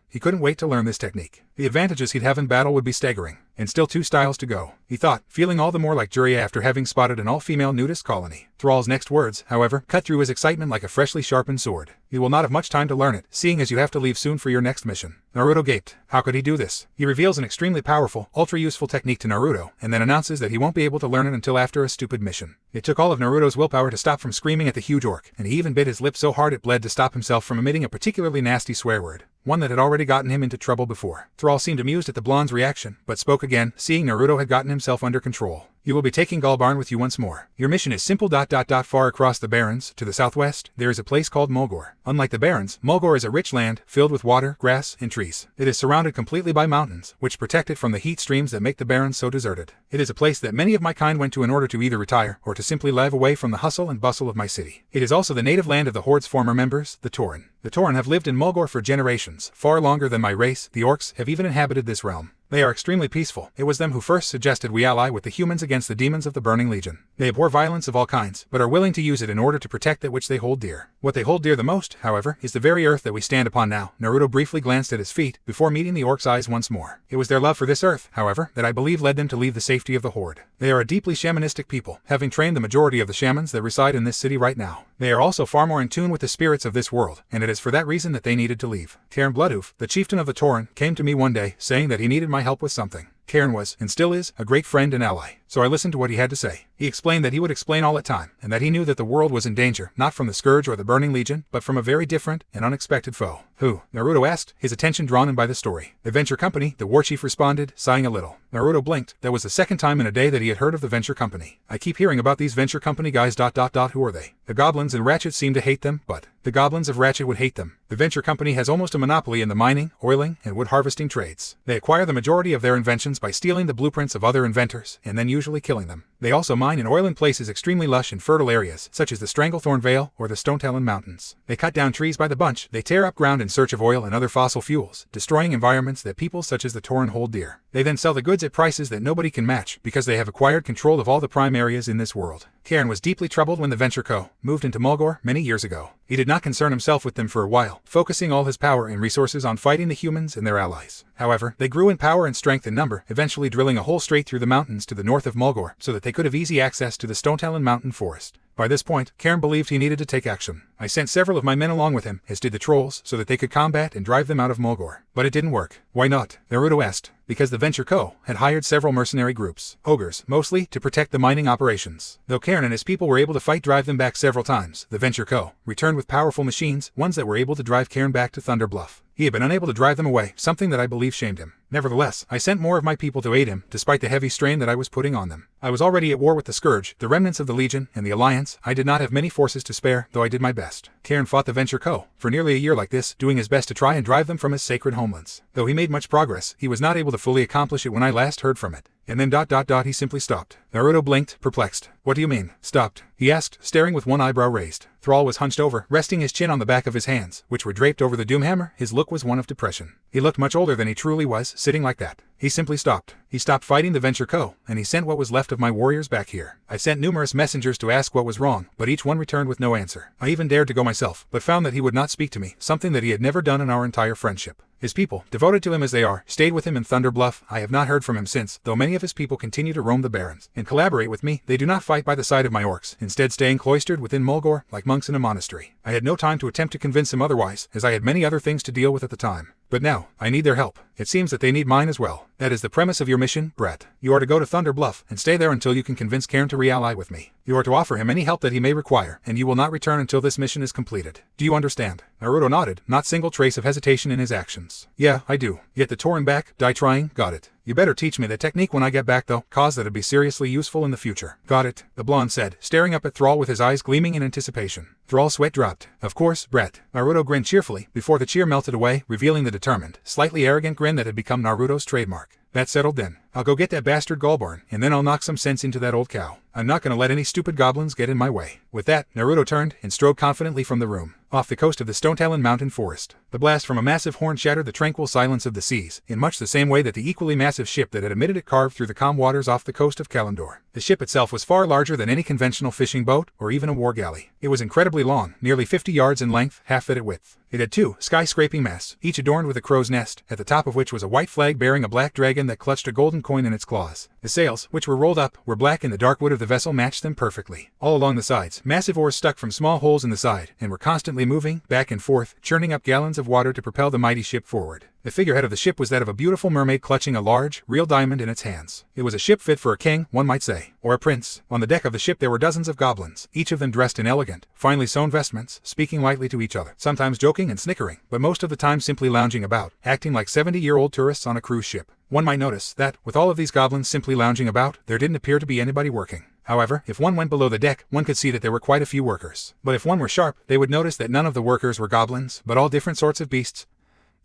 he couldn't wait to learn this technique. The advantages he'd have in battle would be staggering. And still 2 styles to go, he thought, feeling all the more like Jiraiya after having spotted an all-female nudist colony. Thrall's next words, however, cut through his excitement like a freshly sharpened sword. You will not have much time to learn it, seeing as you have to leave soon for your next mission. Naruto gaped. How could he do this? He reveals an extremely powerful, ultra-useful technique to Naruto, and then announces that he won't be able to learn it until after a stupid mission. It took all of Naruto's willpower to stop from screaming at the huge orc, and he even bit his lip so hard it bled to stop himself from emitting a particularly nasty swear word, one that had already gotten him into trouble before. Thrall seemed amused at the blonde's reaction, but spoke again, seeing Naruto had gotten himself under control. You will be taking Galbarn with you once more. Your mission is simple. Far across the Barrens, to the southwest, there is a place called Mulgore. Unlike the Barrens, Mulgore is a rich land, filled with water, grass, and trees. It is surrounded completely by mountains, which protect it from the heat streams that make the Barrens so deserted. It is a place that many of my kind went to in order to either retire, or to simply live away from the hustle and bustle of my city. It is also the native land of the Horde's former members, the Tauren. The Tauren have lived in Mulgore for generations, far longer than my race, the orcs, have even inhabited this realm. They are extremely peaceful. It was them who first suggested we ally with the humans against the demons of the Burning Legion. They abhor violence of all kinds, but are willing to use it in order to protect that which they hold dear. What they hold dear the most, however, is the very earth that we stand upon now. Naruto briefly glanced at his feet, before meeting the orc's eyes once more. It was their love for this earth, however, that I believe led them to leave the safety of the Horde. They are a deeply shamanistic people, having trained the majority of the shamans that reside in this city right now. They are also far more in tune with the spirits of this world, and it is for that reason that they needed to leave. Cairn Bloodhoof, the chieftain of the Tauren, came to me one day, saying that he needed my help with something. Cairn was, and still is, a great friend and ally, so I listened to what he had to say. He explained that he would explain all at time, and that he knew that the world was in danger, not from the Scourge or the Burning Legion, but from a very different and unexpected foe. Who? Naruto asked, his attention drawn in by the story. The Venture Company, the war chief responded, sighing a little. Naruto blinked. That was the second time in a day that he had heard of the Venture Company. I keep hearing about these Venture Company guys. Who are they? The goblins and Ratchet seem to hate them, but the goblins of Ratchet would hate them. The Venture Company has almost a monopoly in the mining, oiling, and wood harvesting trades. They acquire the majority of their inventions by stealing the blueprints of other inventors, and then usually killing them. They also mine and oil in places extremely lush and fertile areas, such as the Stranglethorn Vale or the Stonetalon Mountains. They cut down trees by the bunch. They tear up ground in search of oil and other fossil fuels, destroying environments that people such as the Tauren hold dear. They then sell the goods at prices that nobody can match, because they have acquired control of all the prime areas in this world. Cairn was deeply troubled when the Venture Co. moved into Mulgore many years ago. He did not concern himself with them for a while, focusing all his power and resources on fighting the humans and their allies. However, they grew in power and strength and number, eventually drilling a hole straight through the mountains to the north of Mulgore, so that they could have easy access to the Stonetalon Mountain Forest. By this point, Cairn believed he needed to take action. I sent several of my men along with him, as did the trolls, so that they could combat and drive them out of Mulgore. But it didn't work. Why not? Naruto asked. Because the Venture Co. had hired several mercenary groups, ogres, mostly, to protect the mining operations. Though Cairn and his people were able to drive them back several times, the Venture Co. returned with powerful machines, ones that were able to drive Cairn back to Thunder Bluff. He had been unable to drive them away, something that I believe shamed him. Nevertheless, I sent more of my people to aid him, despite the heavy strain that I was putting on them. I was already at war with the Scourge, the remnants of the Legion, and the Alliance. I did not have many forces to spare, though I did my best. Cairn fought the Venture Co. for nearly a year like this, doing his best to try and drive them from his sacred homelands. Though he made much progress, he was not able to fully accomplish it when I last heard from it. And then he simply stopped. Naruto blinked, perplexed. What do you mean, stopped? He asked, staring with one eyebrow raised. Thrall was hunched over, resting his chin on the back of his hands, which were draped over the Doomhammer. His look was one of depression. He looked much older than he truly was, sitting like that. He simply stopped. He stopped fighting the Venture Co., and he sent what was left of my warriors back here. I sent numerous messengers to ask what was wrong, but each one returned with no answer. I even dared to go myself, but found that he would not speak to me, something that he had never done in our entire friendship. His people, devoted to him as they are, stayed with him in Thunder Bluff. I have not heard from him since, though many of his people continue to roam the Barrens and collaborate with me. They do not fight by the side of my orcs, instead staying cloistered within Mulgore, like monks in a monastery. I had no time to attempt to convince him otherwise, as I had many other things to deal with at the time. But now, I need their help. It seems that they need mine as well. That is the premise of your mission, Brett. You are to go to Thunder Bluff, and stay there until you can convince Cairn to re-ally with me. You are to offer him any help that he may require, and you will not return until this mission is completed. Do you understand? Naruto nodded, not single trace of hesitation in his actions. Yeah, I do. Get the Tauren back, die trying, got it. You better teach me the technique when I get back though, cause that'd be seriously useful in the future. Got it, the blonde said, staring up at Thrall with his eyes gleaming in anticipation. Thrall's sweat dropped. Of course, Brett. Naruto grinned cheerfully, before the cheer melted away, revealing the determined, slightly arrogant grin that had become Naruto's trademark. That settled then. I'll go get that bastard Gulbarn, and then I'll knock some sense into that old cow. I'm not gonna let any stupid goblins get in my way. With that, Naruto turned and strode confidently from the room, off the coast of the Stone Talon Mountain Forest. The blast from a massive horn shattered the tranquil silence of the seas, in much the same way that the equally massive ship that had emitted it carved through the calm waters off the coast of Kalimdor. The ship itself was far larger than any conventional fishing boat, or even a war galley. It was incredibly long, nearly 50 yards in length, half that at width. It had 2 skyscraping masts, each adorned with a crow's nest, at the top of which was a white flag bearing a black dragon that clutched a golden coin in its claws. The sails, which were rolled up, were black, and the dark wood of the vessel matched them perfectly. All along the sides, massive oars stuck from small holes in the side, and were constantly moving, back and forth, churning up gallons of water to propel the mighty ship forward. The figurehead of the ship was that of a beautiful mermaid clutching a large, real diamond in its hands. It was a ship fit for a king, one might say, or a prince. On the deck of the ship there were dozens of goblins, each of them dressed in elegant, finely sewn vestments, speaking lightly to each other, sometimes joking and snickering, but most of the time simply lounging about, acting like 70-year-old tourists on a cruise ship. One might notice that, with all of these goblins simply lounging about, there didn't appear to be anybody working. However, if one went below the deck, one could see that there were quite a few workers. But if one were sharp, they would notice that none of the workers were goblins, but all different sorts of beasts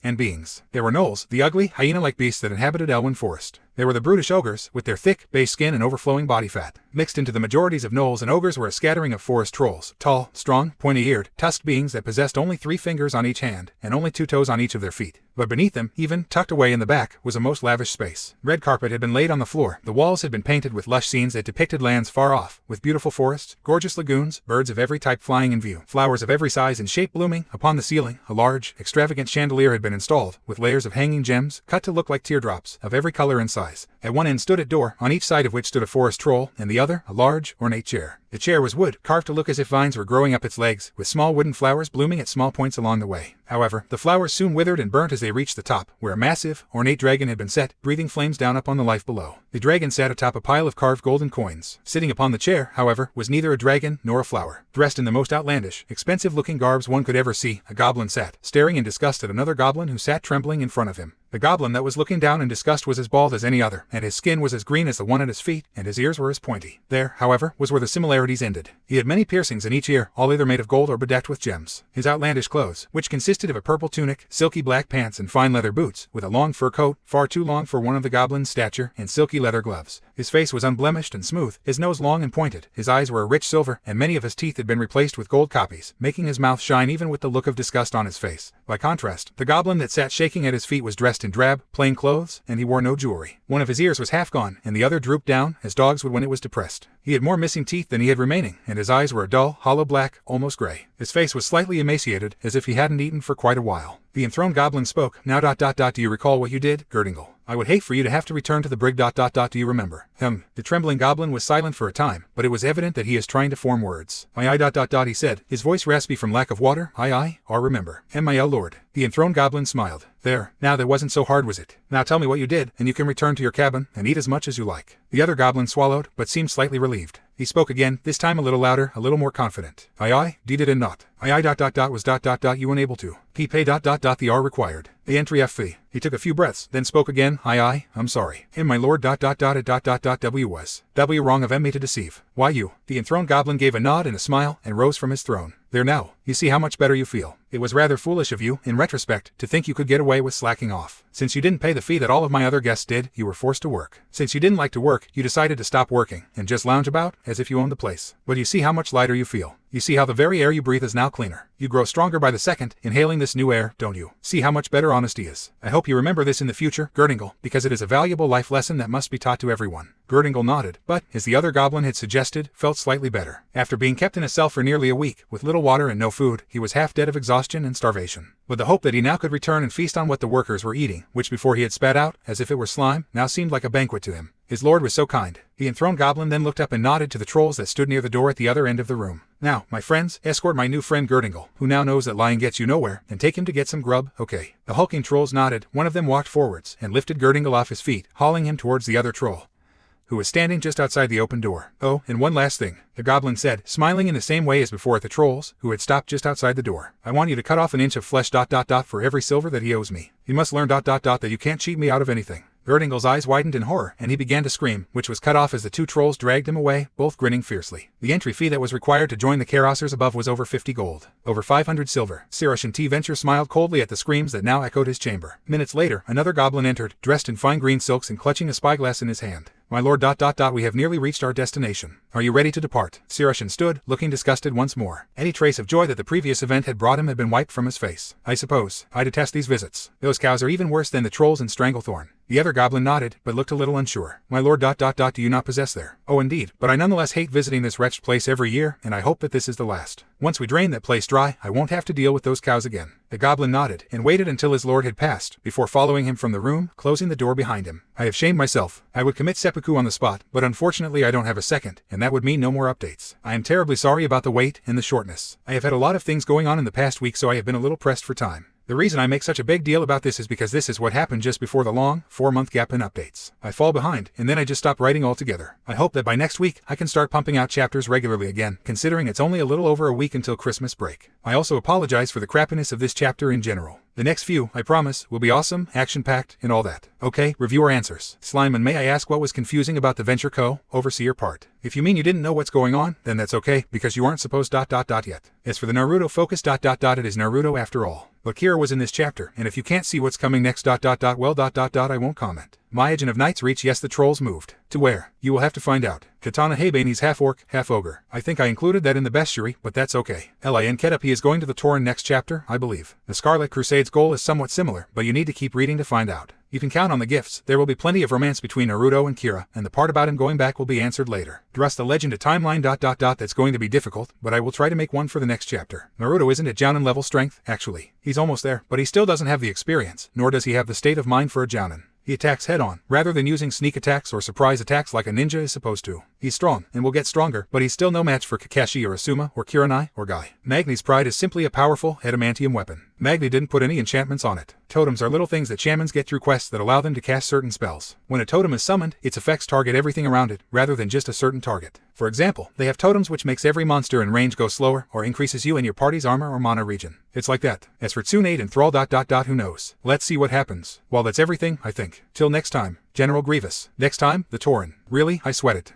and beings. There were gnolls, the ugly, hyena-like beasts that inhabited Elwyn Forest. There were the brutish ogres, with their thick, base skin and overflowing body fat. Mixed into the majorities of gnolls and ogres were a scattering of forest trolls, tall, strong, pointy-eared, tusked beings that possessed only 3 fingers on each hand, and only 2 toes on each of their feet. But beneath them, even, tucked away in the back, was a most lavish space. Red carpet had been laid on the floor, the walls had been painted with lush scenes that depicted lands far off, with beautiful forests, gorgeous lagoons, birds of every type flying in view, flowers of every size and shape blooming. Upon the ceiling, a large, extravagant chandelier had been installed, with layers of hanging gems, cut to look like teardrops, of every color and size. At one end stood a door, on each side of which stood a forest troll, and the other, a large, ornate chair. The chair was wood, carved to look as if vines were growing up its legs, with small wooden flowers blooming at small points along the way. However, the flowers soon withered and burnt as they reached the top, where a massive, ornate dragon had been set, breathing flames down upon the life below. The dragon sat atop a pile of carved golden coins. Sitting upon the chair, however, was neither a dragon nor a flower. Dressed in the most outlandish, expensive-looking garbs one could ever see, a goblin sat, staring in disgust at another goblin who sat trembling in front of him. The goblin that was looking down in disgust was as bald as any other, and his skin was as green as the one at his feet, and his ears were as pointy. There, however, was where the similarities ended. He had many piercings in each ear, all either made of gold or bedecked with gems. His outlandish clothes, which consisted of a purple tunic, silky black pants, and fine leather boots, with a long fur coat, far too long for one of the goblin's stature, and silky leather gloves. His face was unblemished and smooth, his nose long and pointed, his eyes were a rich silver, and many of his teeth had been replaced with gold copies, making his mouth shine even with the look of disgust on his face. By contrast, the goblin that sat shaking at his feet was dressed in drab, plain clothes, and he wore no jewelry. One of his ears was half gone, and the other drooped down, as dogs would when it was depressed. He had more missing teeth than he had remaining, and his eyes were a dull, hollow black, almost gray. His face was slightly emaciated, as if he hadn't eaten for quite a while. The enthroned goblin spoke. Now do you recall what you did, Gerdingle? I would hate for you to have to return to the brig. Do you remember? The trembling goblin was silent for a time, but it was evident that he is trying to form words. Aye, he said, his voice raspy from lack of water. Aye, remember. M.I.L. Lord. The enthroned goblin smiled. There, now that wasn't so hard, was it? Now tell me what you did, and you can return to your cabin, and eat as much as you like. The other goblin swallowed, but seemed slightly relieved. He spoke again, this time a little louder, a little more confident. Aye, did it and not. Aye, was you unable to. P-pay the R required. The entry F-fee. He took a few breaths, then spoke again. Aye, I'm sorry. And my lord W was. W wrong of M me to deceive. Why you? The enthroned goblin gave a nod and a smile, and rose from his throne. There now, you see how much better you feel. It was rather foolish of you, in retrospect, to think you could get away with slacking off. Since you didn't pay the fee that all of my other guests did, you were forced to work. Since you didn't like to work, you decided to stop working, and just lounge about, as if you owned the place. But you see how much lighter you feel. You see how the very air you breathe is now cleaner. You grow stronger by the second, inhaling this new air, don't you? See how much better honesty is. I hope you remember this in the future, Gerdingle, because it is a valuable life lesson that must be taught to everyone. Gerdingle nodded, but, as the other goblin had suggested, felt slightly better. After being kept in a cell for nearly a week, with little water and no food, he was half dead of exhaustion and starvation. With the hope that he now could return and feast on what the workers were eating, which before he had spat out, as if it were slime, now seemed like a banquet to him. His lord was so kind. The enthroned goblin then looked up and nodded to the trolls that stood near the door at the other end of the room. Now, my friends, escort my new friend Gerdingle, who now knows that lying gets you nowhere, and take him to get some grub, okay? The hulking trolls nodded. One of them walked forwards, and lifted Gerdingle off his feet, hauling him towards the other troll, who was standing just outside the open door. Oh, and one last thing, the goblin said, smiling in the same way as before at the trolls, who had stopped just outside the door. I want you to cut off an inch of flesh for every silver that he owes me. You must learn that you can't cheat me out of anything. Erdingel's eyes widened in horror, and he began to scream, which was cut off as the two trolls dragged him away, both grinning fiercely. The entry fee that was required to join the Carousers above was over 50 gold. Over 500 silver. Sirashin T. Venture smiled coldly at the screams that now echoed his chamber. Minutes later, another goblin entered, dressed in fine green silks and clutching a spyglass in his hand. My lord ... we have nearly reached our destination. Are you ready to depart? Sirashin stood, looking disgusted once more. Any trace of joy that the previous event had brought him had been wiped from his face. I suppose. I detest these visits. Those cows are even worse than the trolls in Stranglethorn. The other goblin nodded, but looked a little unsure. My lord ... do you not possess there? Oh indeed, but I nonetheless hate visiting this wretched place every year, and I hope that this is the last. Once we drain that place dry, I won't have to deal with those cows again. The goblin nodded, and waited until his lord had passed, before following him from the room, closing the door behind him. I have shamed myself. I would commit seppuku on the spot, but unfortunately I don't have a second, and that would mean no more updates. I am terribly sorry about the wait and the shortness. I have had a lot of things going on in the past week, so I have been a little pressed for time. The reason I make such a big deal about this is because this is what happened just before the long, 4-month gap in updates. I fall behind, and then I just stop writing altogether. I hope that by next week, I can start pumping out chapters regularly again, considering it's only a little over a week until Christmas break. I also apologize for the crappiness of this chapter in general. The next few, I promise, will be awesome, action-packed, and all that. Okay, reviewer answers. Slimeman, may I ask what was confusing about the Venture Co. Overseer part? If you mean you didn't know what's going on, then that's okay, because you aren't supposed ... yet. As for the Naruto focus ... it is Naruto after all. But Kira was in this chapter, and if you can't see what's coming next ... well ... I won't comment. Myojin of Knight's Reach, yes, the trolls moved. To where? You will have to find out. Katana Heibani's half-orc, half-ogre. I think I included that in the bestiary, but that's okay. Lin Ketup, he is going to the Tauren next chapter, I believe. The Scarlet Crusade's goal is somewhat similar, but you need to keep reading to find out. You can count on the gifts. There will be plenty of romance between Naruto and Kira, and the part about him going back will be answered later. Thrust the legend a timeline ... that's going to be difficult, but I will try to make one for the next chapter. Naruto isn't at Jounin level strength, actually. He's almost there, but he still doesn't have the experience, nor does he have the state of mind for a Jounin. He attacks head-on, rather than using sneak attacks or surprise attacks like a ninja is supposed to. He's strong, and will get stronger, but he's still no match for Kakashi or Asuma or Kurenai or Guy. Magni's pride is simply a powerful, adamantium weapon. Magni didn't put any enchantments on it. Totems are little things that shamans get through quests that allow them to cast certain spells. When a totem is summoned, its effects target everything around it, rather than just a certain target. For example, they have totems which makes every monster in range go slower, or increases you and your party's armor or mana regen. It's like that. As for Tsunade and Thrall ... who knows? Let's see what happens. Well, that's everything, I think. Till next time, General Grievous. Next time, the Tauren. Really, I sweat it.